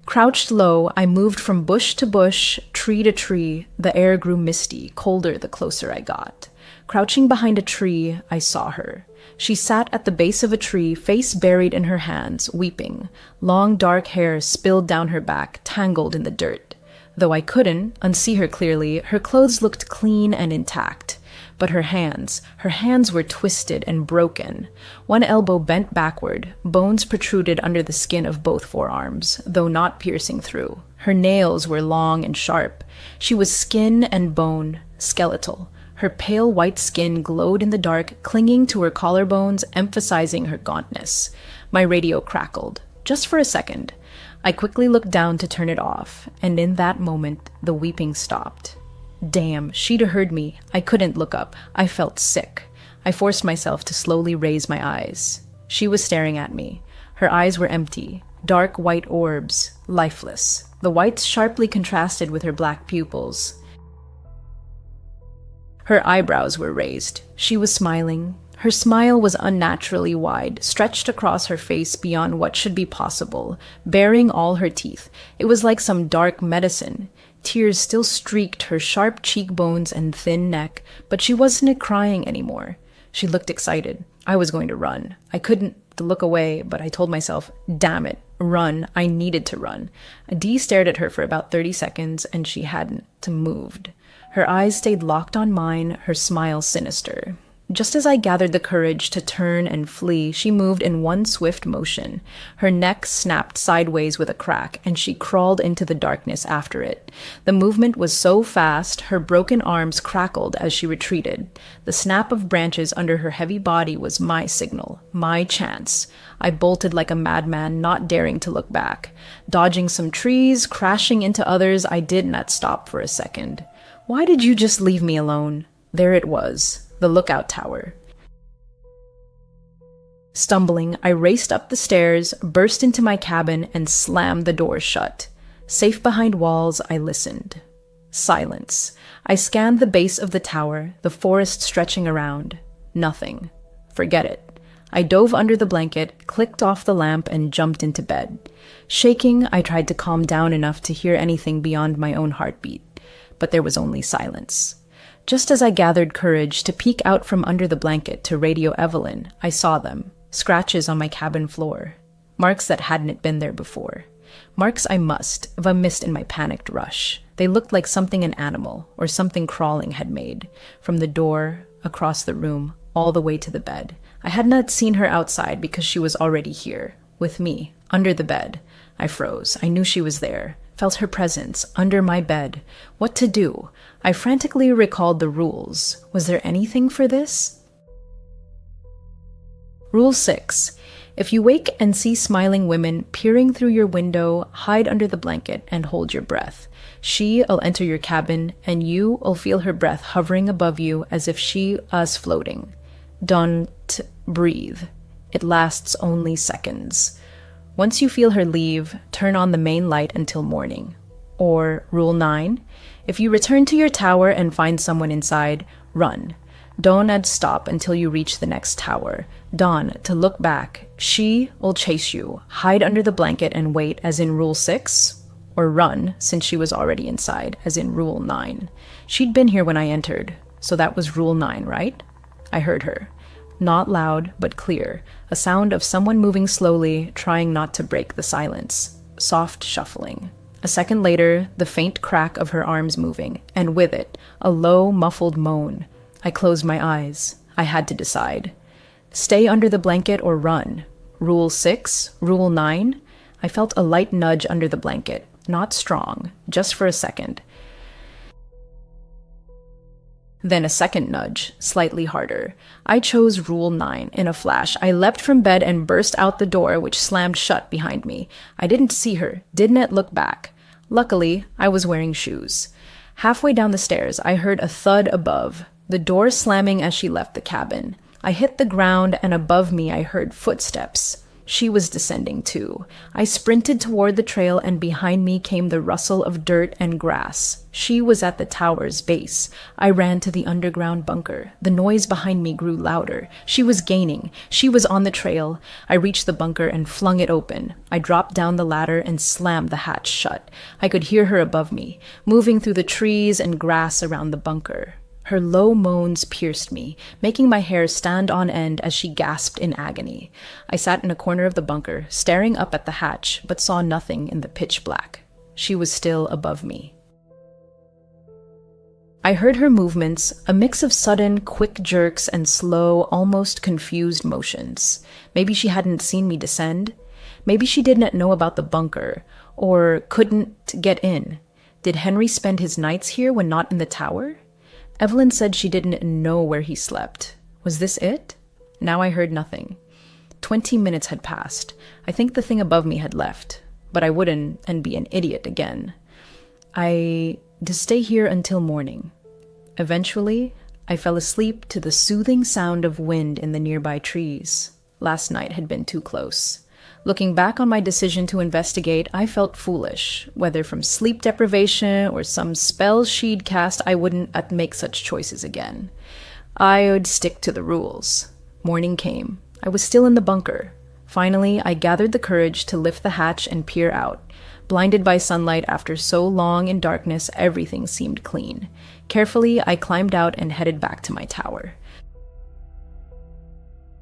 Crouched low, I moved from bush to bush, tree to tree. The air grew misty, colder the closer I got. Crouching behind a tree, I saw her. She sat at the base of a tree, face buried in her hands, weeping. Long dark hair spilled down her back, tangled in the dirt. Though I couldn't unsee her clearly, her clothes looked clean and intact. But her hands were twisted and broken. One elbow bent backward, bones protruded under the skin of both forearms, though not piercing through. Her nails were long and sharp. She was skin and bone, skeletal. Her pale white skin glowed in the dark, clinging to her collarbones, emphasizing her gauntness. My radio crackled, just for a second. I quickly looked down to turn it off, and in that moment, the weeping stopped. Damn, she'd heard me. I couldn't look up. I felt sick. I forced myself to slowly raise my eyes. She was staring at me. Her eyes were empty, dark white orbs, lifeless. The whites sharply contrasted with her black pupils. Her eyebrows were raised. She was smiling. Her smile was unnaturally wide, stretched across her face beyond what should be possible, baring all her teeth. It was like some dark medicine. Tears still streaked her sharp cheekbones and thin neck, but she wasn't crying anymore. She looked excited. I was going to run. I couldn't look away, but I told myself, damn it, run. I needed to run. Dee stared at her for about 30 seconds, and she hadn't moved. Her eyes stayed locked on mine, her smile sinister. Just as I gathered the courage to turn and flee, she moved in one swift motion. Her neck snapped sideways with a crack, and she crawled into the darkness after it. The movement was so fast, her broken arms crackled as she retreated. The snap of branches under her heavy body was my signal, my chance. I bolted like a madman, not daring to look back. Dodging some trees, crashing into others, I did not stop for a second. Why did you just leave me alone? There it was. The lookout tower. Stumbling, I raced up the stairs, burst into my cabin, and slammed the door shut. Safe behind walls, I listened. Silence. I scanned the base of the tower, the forest stretching around. Nothing. Forget it. I dove under the blanket, clicked off the lamp, and jumped into bed. Shaking, I tried to calm down enough to hear anything beyond my own heartbeat. But there was only silence. Just as I gathered courage to peek out from under the blanket to radio Evelyn, I saw them, scratches on my cabin floor, marks that hadn't been there before. Marks I must have missed in my panicked rush. They looked like something an animal or something crawling had made, from the door, across the room, all the way to the bed. I had not seen her outside because she was already here, with me, under the bed. I froze. I knew she was there. Felt her presence, under my bed. What to do? I frantically recalled the rules. Was there anything for this? Rule 6. If you wake and see smiling women peering through your window, hide under the blanket and hold your breath. She'll enter your cabin, and you'll feel her breath hovering above you as if she was floating. Don't breathe. It lasts only seconds. Once you feel her leave, turn on the main light until morning. Or Rule 9. If you return to your tower and find someone inside, run. Don't stop until you reach the next tower. Don't look back. She will chase you. Hide under the blanket and wait, as in Rule 6. Or run, since she was already inside, as in Rule 9. She'd been here when I entered, so that was Rule 9, right? I heard her. Not loud, but clear. A sound of someone moving slowly, trying not to break the silence. Soft shuffling. A second later, the faint crack of her arms moving, and with it, a low, muffled moan. I closed my eyes. I had to decide. Stay under the blanket or run. Rule 6, Rule 9. I felt a light nudge under the blanket. Not strong, just for a second. Then a second nudge, slightly harder. I chose Rule 9 in a flash. I leapt from bed and burst out the door, which slammed shut behind me. I didn't see her, didn't look back. Luckily, I was wearing shoes. Halfway down the stairs, I heard a thud above. the door slamming as she left the cabin. I hit the ground, and above me I heard footsteps. She was descending too. I sprinted toward the trail, and behind me came the rustle of dirt and grass. She was at the tower's base. I ran to the underground bunker. The noise behind me grew louder. She was gaining. She was on the trail. I reached the bunker and flung it open. I dropped down the ladder and slammed the hatch shut. I could hear her above me, moving through the trees and grass around the bunker. Her low moans pierced me, making my hair stand on end as she gasped in agony. I sat in a corner of the bunker, staring up at the hatch, but saw nothing in the pitch black. She was still above me. I heard her movements, a mix of sudden, quick jerks and slow, almost confused motions. Maybe she hadn't seen me descend. Maybe she didn't know about the bunker, or couldn't get in. Did Henry spend his nights here when not in the tower? Evelyn said she didn't know where he slept. Was this it? Now I heard nothing. 20 minutes had passed. I think the thing above me had left, but I wouldn't and be an idiot again. To stay here until morning. Eventually, I fell asleep to the soothing sound of wind in the nearby trees. Last night had been too close. Looking back on my decision to investigate, I felt foolish. Whether from sleep deprivation or some spell she'd cast, I wouldn't make such choices again. I would stick to the rules. Morning came. I was still in the bunker. Finally, I gathered the courage to lift the hatch and peer out. Blinded by sunlight after so long in darkness, everything seemed clean. Carefully, I climbed out and headed back to my tower.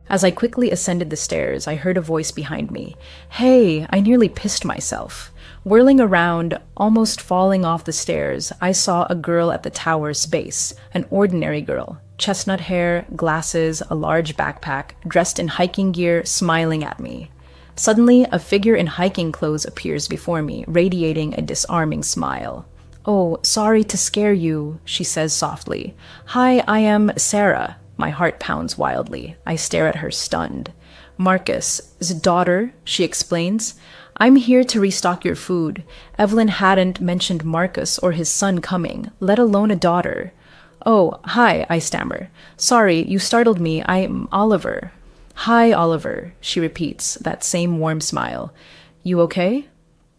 As I quickly ascended the stairs, I heard a voice behind me. Hey, I nearly pissed myself. Whirling around, almost falling off the stairs, I saw a girl at the tower's base. An ordinary girl. Chestnut hair, glasses, a large backpack, dressed in hiking gear, smiling at me. Suddenly, a figure in hiking clothes appears before me, radiating a disarming smile. Oh, sorry to scare you, she says softly. Hi, I am Sarah. My heart pounds wildly. I stare at her stunned. Marcus's daughter, she explains. I'm here to restock your food. Evelyn hadn't mentioned Marcus or his son coming, let alone a daughter. Oh, hi, I stammer. Sorry, you startled me. I'm Oliver. Hi, Oliver, she repeats, that same warm smile. You okay?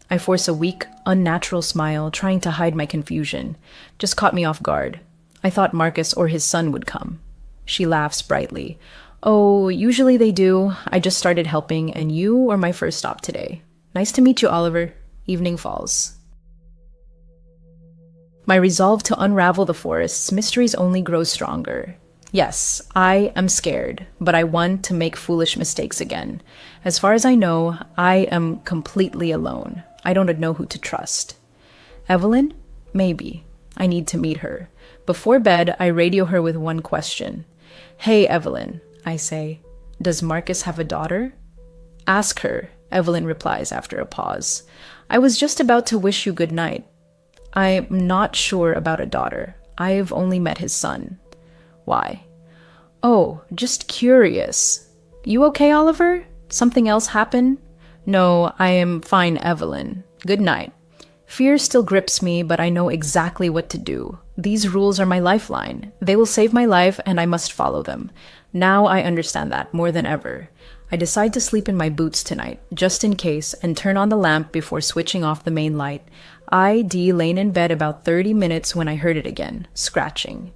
I force a weak, unnatural smile, trying to hide my confusion. Just caught me off guard. I thought Marcus or his son would come. She laughs brightly. Oh, usually they do. I just started helping, and you were my first stop today. Nice to meet you, Oliver. Evening falls. My resolve to unravel the forest's mysteries only grows stronger. Yes, I am scared, but I want to make foolish mistakes again. As far as I know, I am completely alone. I don't know who to trust. Evelyn? Maybe. I need to meet her. Before bed, I radio her with one question. Hey, Evelyn, I say. Does Marcus have a daughter? Ask her, Evelyn replies after a pause. I was just about to wish you good night. I'm not sure about a daughter. I've only met his son. Why? Oh, just curious. You okay, Oliver? Something else happen? No, I am fine, Evelyn. Good night. Fear still grips me, but I know exactly what to do. These rules are my lifeline. They will save my life, and I must follow them. Now I understand that more than ever. I decide to sleep in my boots tonight, just in case, and turn on the lamp before switching off the main light. I lay in bed about 30 minutes when I heard it again, scratching.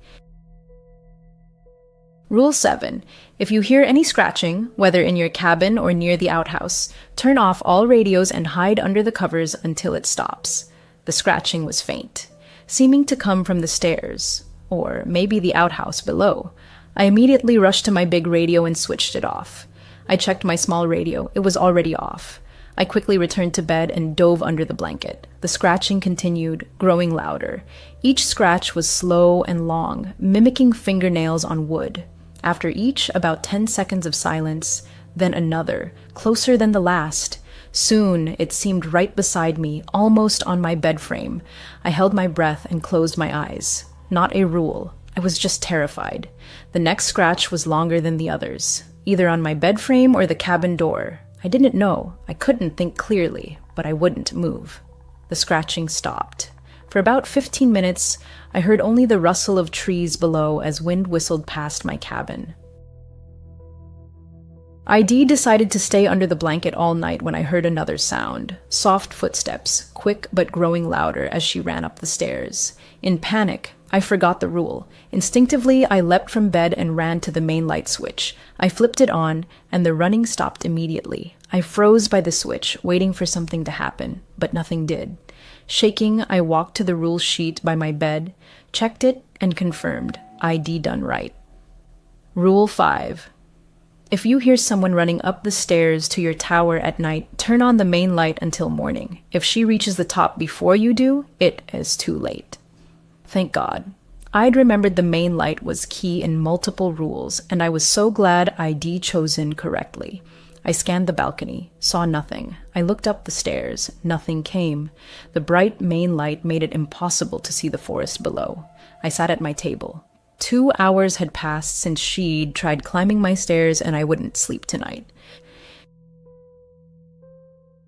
Rule 7. If you hear any scratching, whether in your cabin or near the outhouse, turn off all radios and hide under the covers until it stops. The scratching was faint, seeming to come from the stairs, or maybe the outhouse below. I immediately rushed to my big radio and switched it off. I checked my small radio. It was already off. I quickly returned to bed and dove under the blanket. The scratching continued, growing louder. Each scratch was slow and long, mimicking fingernails on wood. After each, about 10 seconds of silence, then another, closer than the last. Soon, it seemed right beside me, almost on my bed frame. I held my breath and closed my eyes. Not a rule. I was just terrified. The next scratch was longer than the others, either on my bed frame or the cabin door. I didn't know. I couldn't think clearly, but I wouldn't move. The scratching stopped. For about 15 minutes, I heard only the rustle of trees below as wind whistled past my cabin. ID decided to stay under the blanket all night when I heard another sound. Soft footsteps, quick but growing louder as she ran up the stairs. In panic, I forgot the rule. Instinctively, I leapt from bed and ran to the main light switch. I flipped it on, and the running stopped immediately. I froze by the switch, waiting for something to happen, but nothing did. Shaking, I walked to the rule sheet by my bed, checked it, and confirmed. ID done right. Rule 5. If you hear someone running up the stairs to your tower at night, turn on the main light until morning. If she reaches the top before you do, it is too late. Thank God. I'd remembered the main light was key in multiple rules, and I was so glad I'd chosen correctly. I scanned the balcony, saw nothing. I looked up the stairs. Nothing came. The bright main light made it impossible to see the forest below. I sat at my table. 2 hours had passed since she'd tried climbing my stairs, and I wouldn't sleep tonight.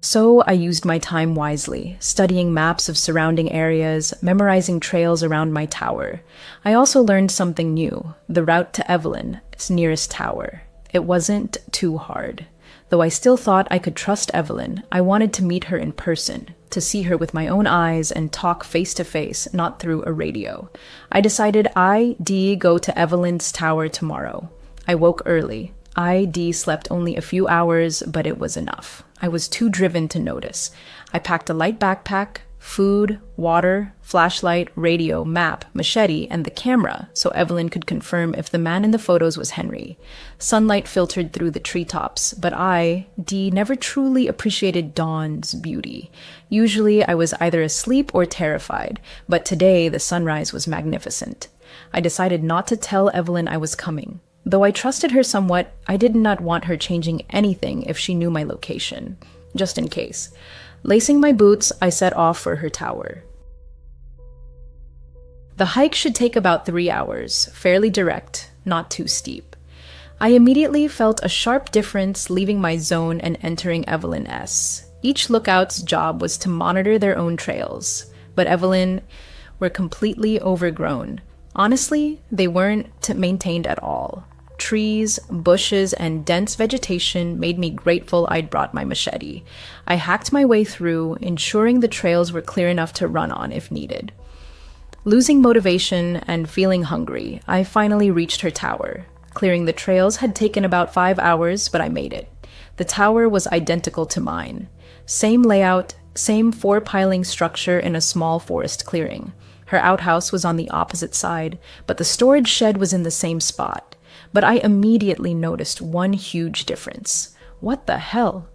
So I used my time wisely, studying maps of surrounding areas, memorizing trails around my tower. I also learned something new, the route to Evelyn's nearest tower. It wasn't too hard. Though I still thought I could trust Evelyn, I wanted to meet her in person, to see her with my own eyes and talk face to face, not through a radio. I decided I'd go to Evelyn's tower tomorrow. I woke early. I'd slept only a few hours, but it was enough. I was too driven to notice. I packed a light backpack, food, water, flashlight, radio, map, machete, and the camera so Evelyn could confirm if the man in the photos was Henry. Sunlight filtered through the treetops, but never truly appreciated dawn's beauty. Usually I was either asleep or terrified, but today the sunrise was magnificent. I decided not to tell Evelyn I was coming. Though I trusted her somewhat, I did not want her changing anything if she knew my location, just in case. Lacing my boots, I set off for her tower. The hike should take about 3 hours, fairly direct, not too steep. I immediately felt a sharp difference leaving my zone and entering Evelyn S. Each lookout's job was to monitor their own trails, but Evelyn were completely overgrown. Honestly, they weren't maintained at all. Trees, bushes, and dense vegetation made me grateful I'd brought my machete. I hacked my way through, ensuring the trails were clear enough to run on if needed. Losing motivation and feeling hungry, I finally reached her tower. Clearing the trails had taken about 5 hours, but I made it. The tower was identical to mine. Same layout, same 4-piling structure in a small forest clearing. Her outhouse was on the opposite side, but the storage shed was in the same spot. But I immediately noticed one huge difference. What the hell?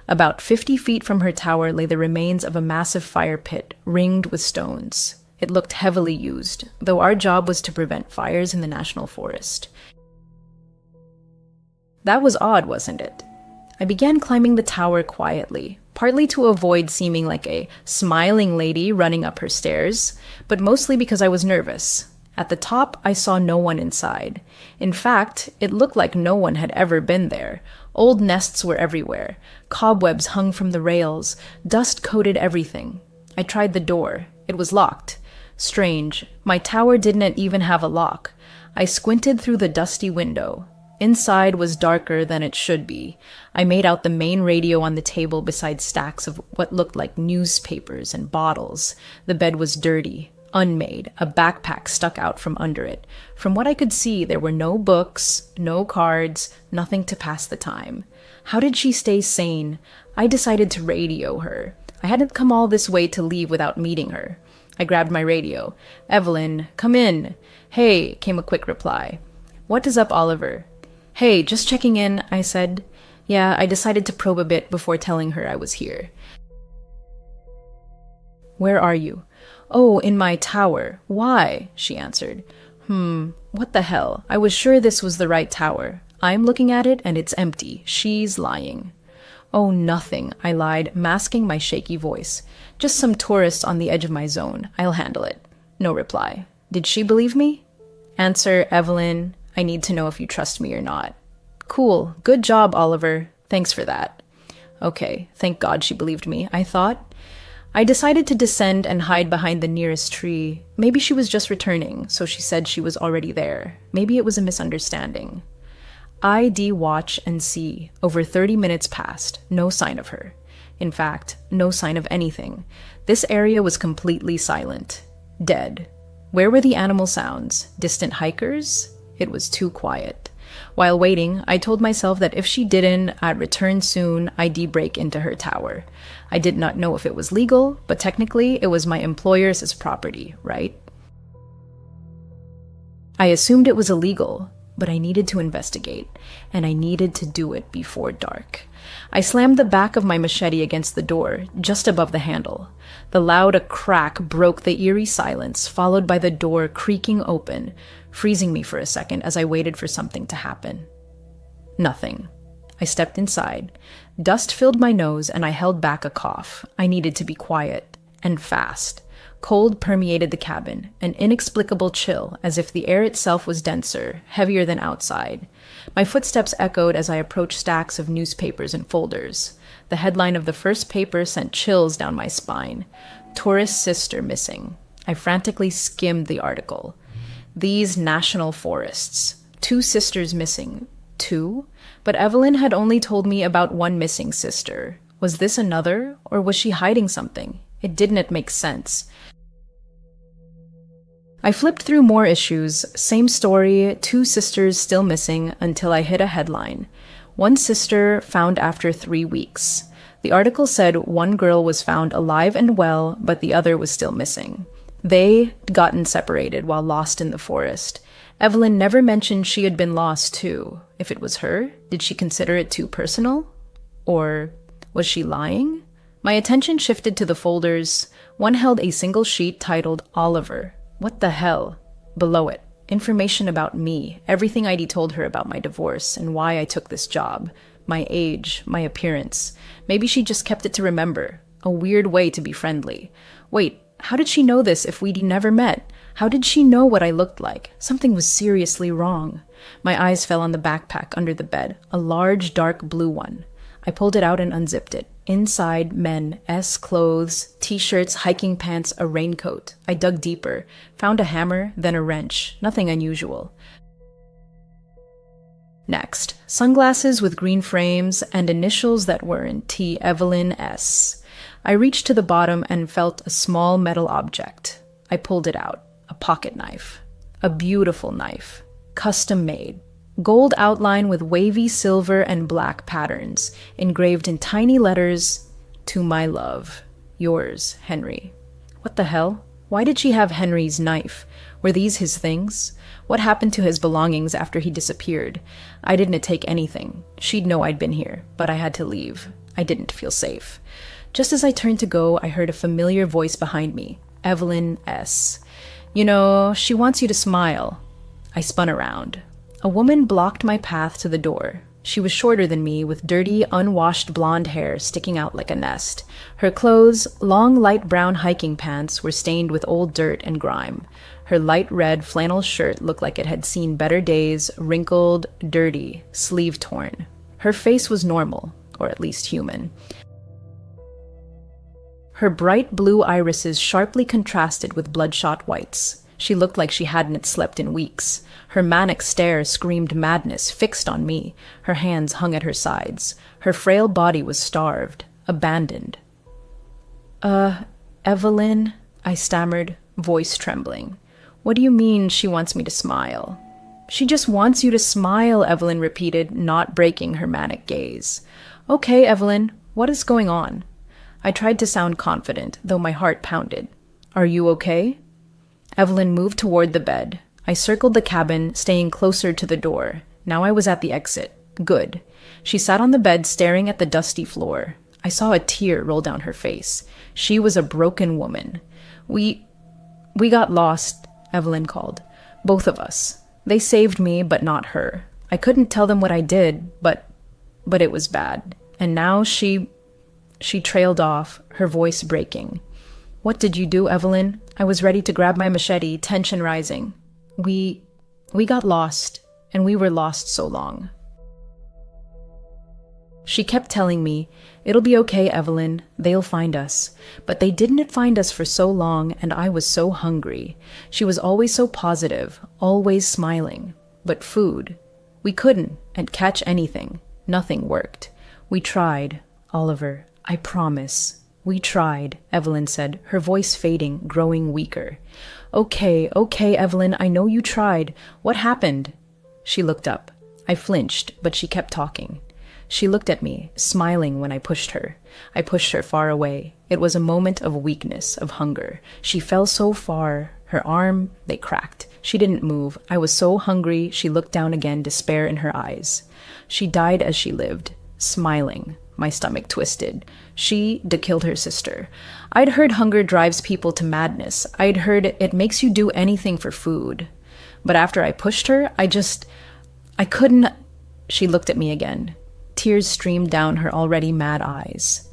About 50 feet from her tower lay the remains of a massive fire pit, ringed with stones. It looked heavily used, though our job was to prevent fires in the national forest. That was odd, wasn't it? I began climbing the tower quietly, partly to avoid seeming like a smiling lady running up her stairs, but mostly because I was nervous. At the top, I saw no one inside. In fact, it looked like no one had ever been there. Old nests were everywhere. Cobwebs hung from the rails. Dust coated everything. I tried the door. It was locked. Strange. My tower didn't even have a lock. I squinted through the dusty window. Inside was darker than it should be. I made out the main radio on the table beside stacks of what looked like newspapers and bottles. The bed was dirty, unmade. A backpack stuck out from under it. From what I could see, there were no books, no cards, nothing to pass the time. How did she stay sane? I decided to radio her. I hadn't come all this way to leave without meeting her. I grabbed my radio. "Evelyn, come in." "Hey," came a quick reply. "What is up, Oliver?" "Hey, just checking in," I said. Yeah, I decided to probe a bit before telling her I was here. "Where are you?" "Oh, in my tower." "Why?" she answered. What the hell? I was sure this was the right tower. I'm looking at it and it's empty. She's lying. "Oh, nothing," I lied, masking my shaky voice. "Just some tourists on the edge of my zone. I'll handle it." No reply. Did she believe me? Answer, "Evelyn, I need to know if you trust me or not." "Cool. Good job, Oliver. Thanks for that." Okay, thank God she believed me, I thought. I decided to descend and hide behind the nearest tree. Maybe she was just returning, so she said she was already there. Maybe it was a misunderstanding. ID watch and see. Over 30 minutes passed. No sign of her. In fact, no sign of anything. This area was completely silent. Dead. Where were the animal sounds? Distant hikers? It was too quiet. While waiting, I told myself that if she didn't, I'd return soon, I'd break into her tower. I did not know if it was legal, but technically it was my employer's property, right? I assumed it was illegal, but I needed to investigate, and I needed to do it before dark. I slammed the back of my machete against the door, just above the handle. The loud crack broke the eerie silence, followed by the door creaking open, freezing me for a second as I waited for something to happen. Nothing. I stepped inside. Dust filled my nose, and I held back a cough. I needed to be quiet, and fast. Cold permeated the cabin, an inexplicable chill, as if the air itself was denser, heavier than outside. My footsteps echoed as I approached stacks of newspapers and folders. The headline of the first paper sent chills down my spine. Tourist sister missing. I frantically skimmed the article. These national forests. 2 sisters missing. 2? But Evelyn had only told me about one missing sister. Was this another, or was she hiding something? It didn't make sense. I flipped through more issues, same story, 2 sisters still missing, until I hit a headline. 1 sister found after 3 weeks. The article said 1 girl was found alive and well, but the other was still missing. They gotten separated while lost in the forest. Evelyn never mentioned she had been lost too. If it was her, did she consider it too personal? Or was she lying? My attention shifted to the folders. One held a single sheet titled Oliver. What the hell? Below it, information about me, everything I'd told her about my divorce and why I took this job, my age, my appearance. Maybe she just kept it to remember. A weird way to be friendly. Wait, how did she know this if we'd never met? How did she know what I looked like? Something was seriously wrong. My eyes fell on the backpack under the bed, a large dark blue one. I pulled it out and unzipped it. Inside, men, clothes, t-shirts, hiking pants, a raincoat. I dug deeper, found a hammer, then a wrench. Nothing unusual. Next, sunglasses with green frames and initials that were in T. Evelyn S. I reached to the bottom and felt a small metal object. I pulled it out. A pocket knife. A beautiful knife. Custom made. Gold outline with wavy silver and black patterns, engraved in tiny letters, "To my love. Yours, Henry." What the hell? Why did she have Henry's knife? Were these his things? What happened to his belongings after he disappeared? I didn't take anything. She'd know I'd been here, but I had to leave. I didn't feel safe. Just as I turned to go, I heard a familiar voice behind me. Evelyn S. "You know, she wants you to smile." I spun around. A woman blocked my path to the door. She was shorter than me, with dirty, unwashed blonde hair sticking out like a nest. Her clothes, long light brown hiking pants, were stained with old dirt and grime. Her light red flannel shirt looked like it had seen better days, wrinkled, dirty, sleeve torn. Her face was normal, or at least human. Her bright blue irises sharply contrasted with bloodshot whites. She looked like she hadn't slept in weeks. Her manic stare screamed madness, fixed on me. Her hands hung at her sides. Her frail body was starved, abandoned. Evelyn," I stammered, voice trembling. "What do you mean she wants me to smile?" "She just wants you to smile," Evelyn repeated, not breaking her manic gaze. "Okay, Evelyn, what is going on?" I tried to sound confident, though my heart pounded. "Are you okay?" Evelyn moved toward the bed. I circled the cabin, staying closer to the door. Now I was at the exit. Good. She sat on the bed, staring at the dusty floor. I saw a tear roll down her face. She was a broken woman. We got lost," Evelyn called. "Both of us. They saved me, but not her. I couldn't tell them what I did, but it was bad. And now she trailed off, her voice breaking. "What did you do, Evelyn?" I was ready to grab my machete, tension rising. We got lost, and we were lost so long." She kept telling me, "It'll be okay, Evelyn. They'll find us." But they didn't find us for so long, and I was so hungry. She was always so positive, always smiling. But food. We couldn't and catch anything. Nothing worked. We tried. Oliver, I promise. We tried, Evelyn said, her voice fading, growing weaker. Okay, Evelyn, I know you tried. What happened? She looked up. I flinched, but she kept talking. She looked at me, smiling when I pushed her. I pushed her far away. It was a moment of weakness, of hunger. She fell so far. Her arm, they cracked. She didn't move. I was so hungry, she looked down again, despair in her eyes. She died as she lived, smiling. My stomach twisted. She'd killed her sister. I'd heard hunger drives people to madness. I'd heard it makes you do anything for food. But after I pushed her, I couldn't. She looked at me again. Tears streamed down her already mad eyes.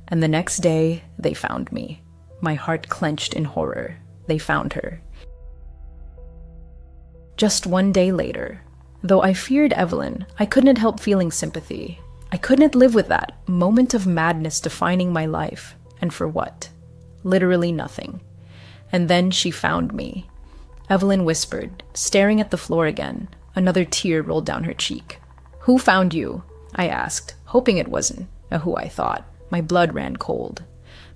And the next day, they found me. My heart clenched in horror. They found her. Just one day later, though I feared Evelyn, I couldn't help feeling sympathy. I couldn't live with that moment of madness defining my life. And for what? Literally nothing. And then she found me. Evelyn whispered, staring at the floor again. Another tear rolled down her cheek. Who found you? I asked, hoping it wasn't who I thought. My blood ran cold.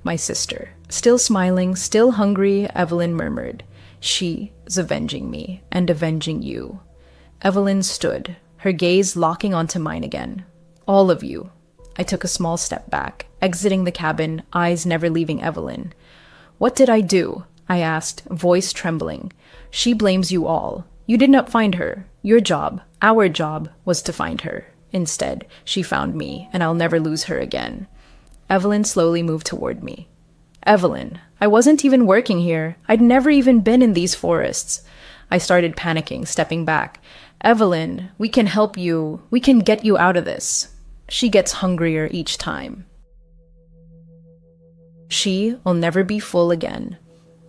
My sister. Still smiling, still hungry, Evelyn murmured. She's avenging me and avenging you. Evelyn stood, her gaze locking onto mine again. All of you. I took a small step back, exiting the cabin, eyes never leaving Evelyn. What did I do? I asked, voice trembling. She blames you all. You did not find her. Your job, our job, was to find her. Instead, she found me, and I'll never lose her again. Evelyn slowly moved toward me. Evelyn, I wasn't even working here. I'd never even been in these forests. I started panicking, stepping back. Evelyn, we can help you. We can get you out of this. She gets hungrier each time. She will never be full again.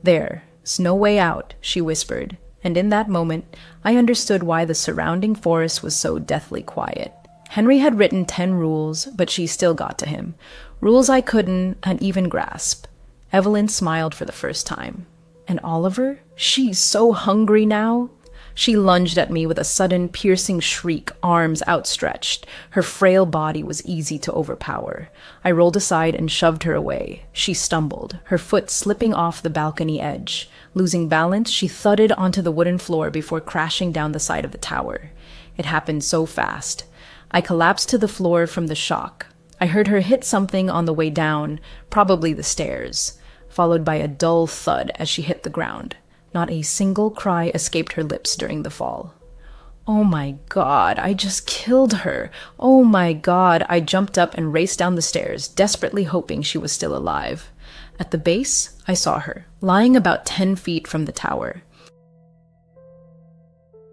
There's no way out, she whispered, and in that moment, I understood why the surrounding forest was so deathly quiet. Henry had written 10 rules, but she still got to him. Rules I couldn't even grasp. Evelyn smiled for the first time. And Oliver? She's so hungry now. She lunged at me with a sudden, piercing shriek, arms outstretched. Her frail body was easy to overpower. I rolled aside and shoved her away. She stumbled, her foot slipping off the balcony edge. Losing balance, she thudded onto the wooden floor before crashing down the side of the tower. It happened so fast. I collapsed to the floor from the shock. I heard her hit something on the way down, probably the stairs, followed by a dull thud as she hit the ground. Not a single cry escaped her lips during the fall. Oh my God, I just killed her. Oh my God, I jumped up and raced down the stairs, desperately hoping she was still alive. At the base, I saw her, lying about 10 feet from the tower.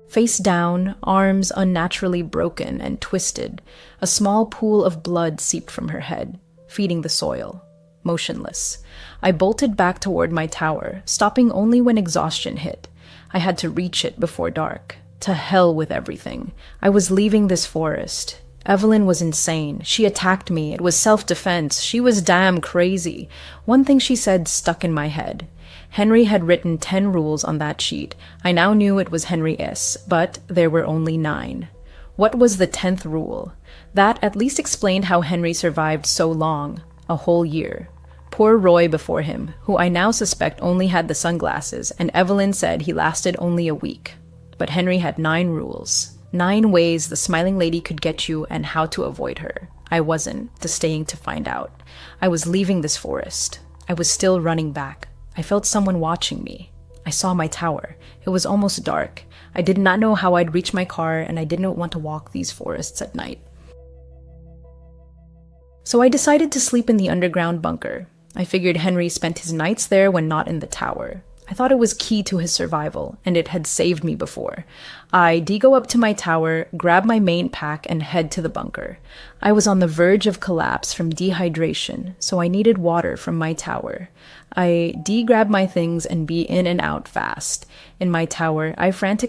Face down, arms unnaturally broken and twisted, a small pool of blood seeped from her head, feeding the soil. Motionless. I bolted back toward my tower, stopping only when exhaustion hit. I had to reach it before dark. To hell with everything. I was leaving this forest. Evelyn was insane. She attacked me. It was self-defense. She was damn crazy. One thing she said stuck in my head. Henry had written 10 rules on that sheet. I now knew it was Henry S., but there were only 9. What was the 10th rule? That at least explained how Henry survived so long. A whole year. Poor Roy before him, who I now suspect only had the sunglasses, and Evelyn said he lasted only a week. But Henry had 9 rules. 9 ways the smiling lady could get you and how to avoid her. I wasn't, staying to find out. I was leaving this forest. I was still running back. I felt someone watching me. I saw my tower. It was almost dark. I did not know how I'd reach my car, and I didn't want to walk these forests at night. So I decided to sleep in the underground bunker. I figured Henry spent his nights there when not in the tower. I thought it was key to his survival, and it had saved me before. I go up to my tower, grab my main pack, and head to the bunker. I was on the verge of collapse from dehydration, so I needed water from my tower. I grab my things and be in and out fast. In my tower, I frantically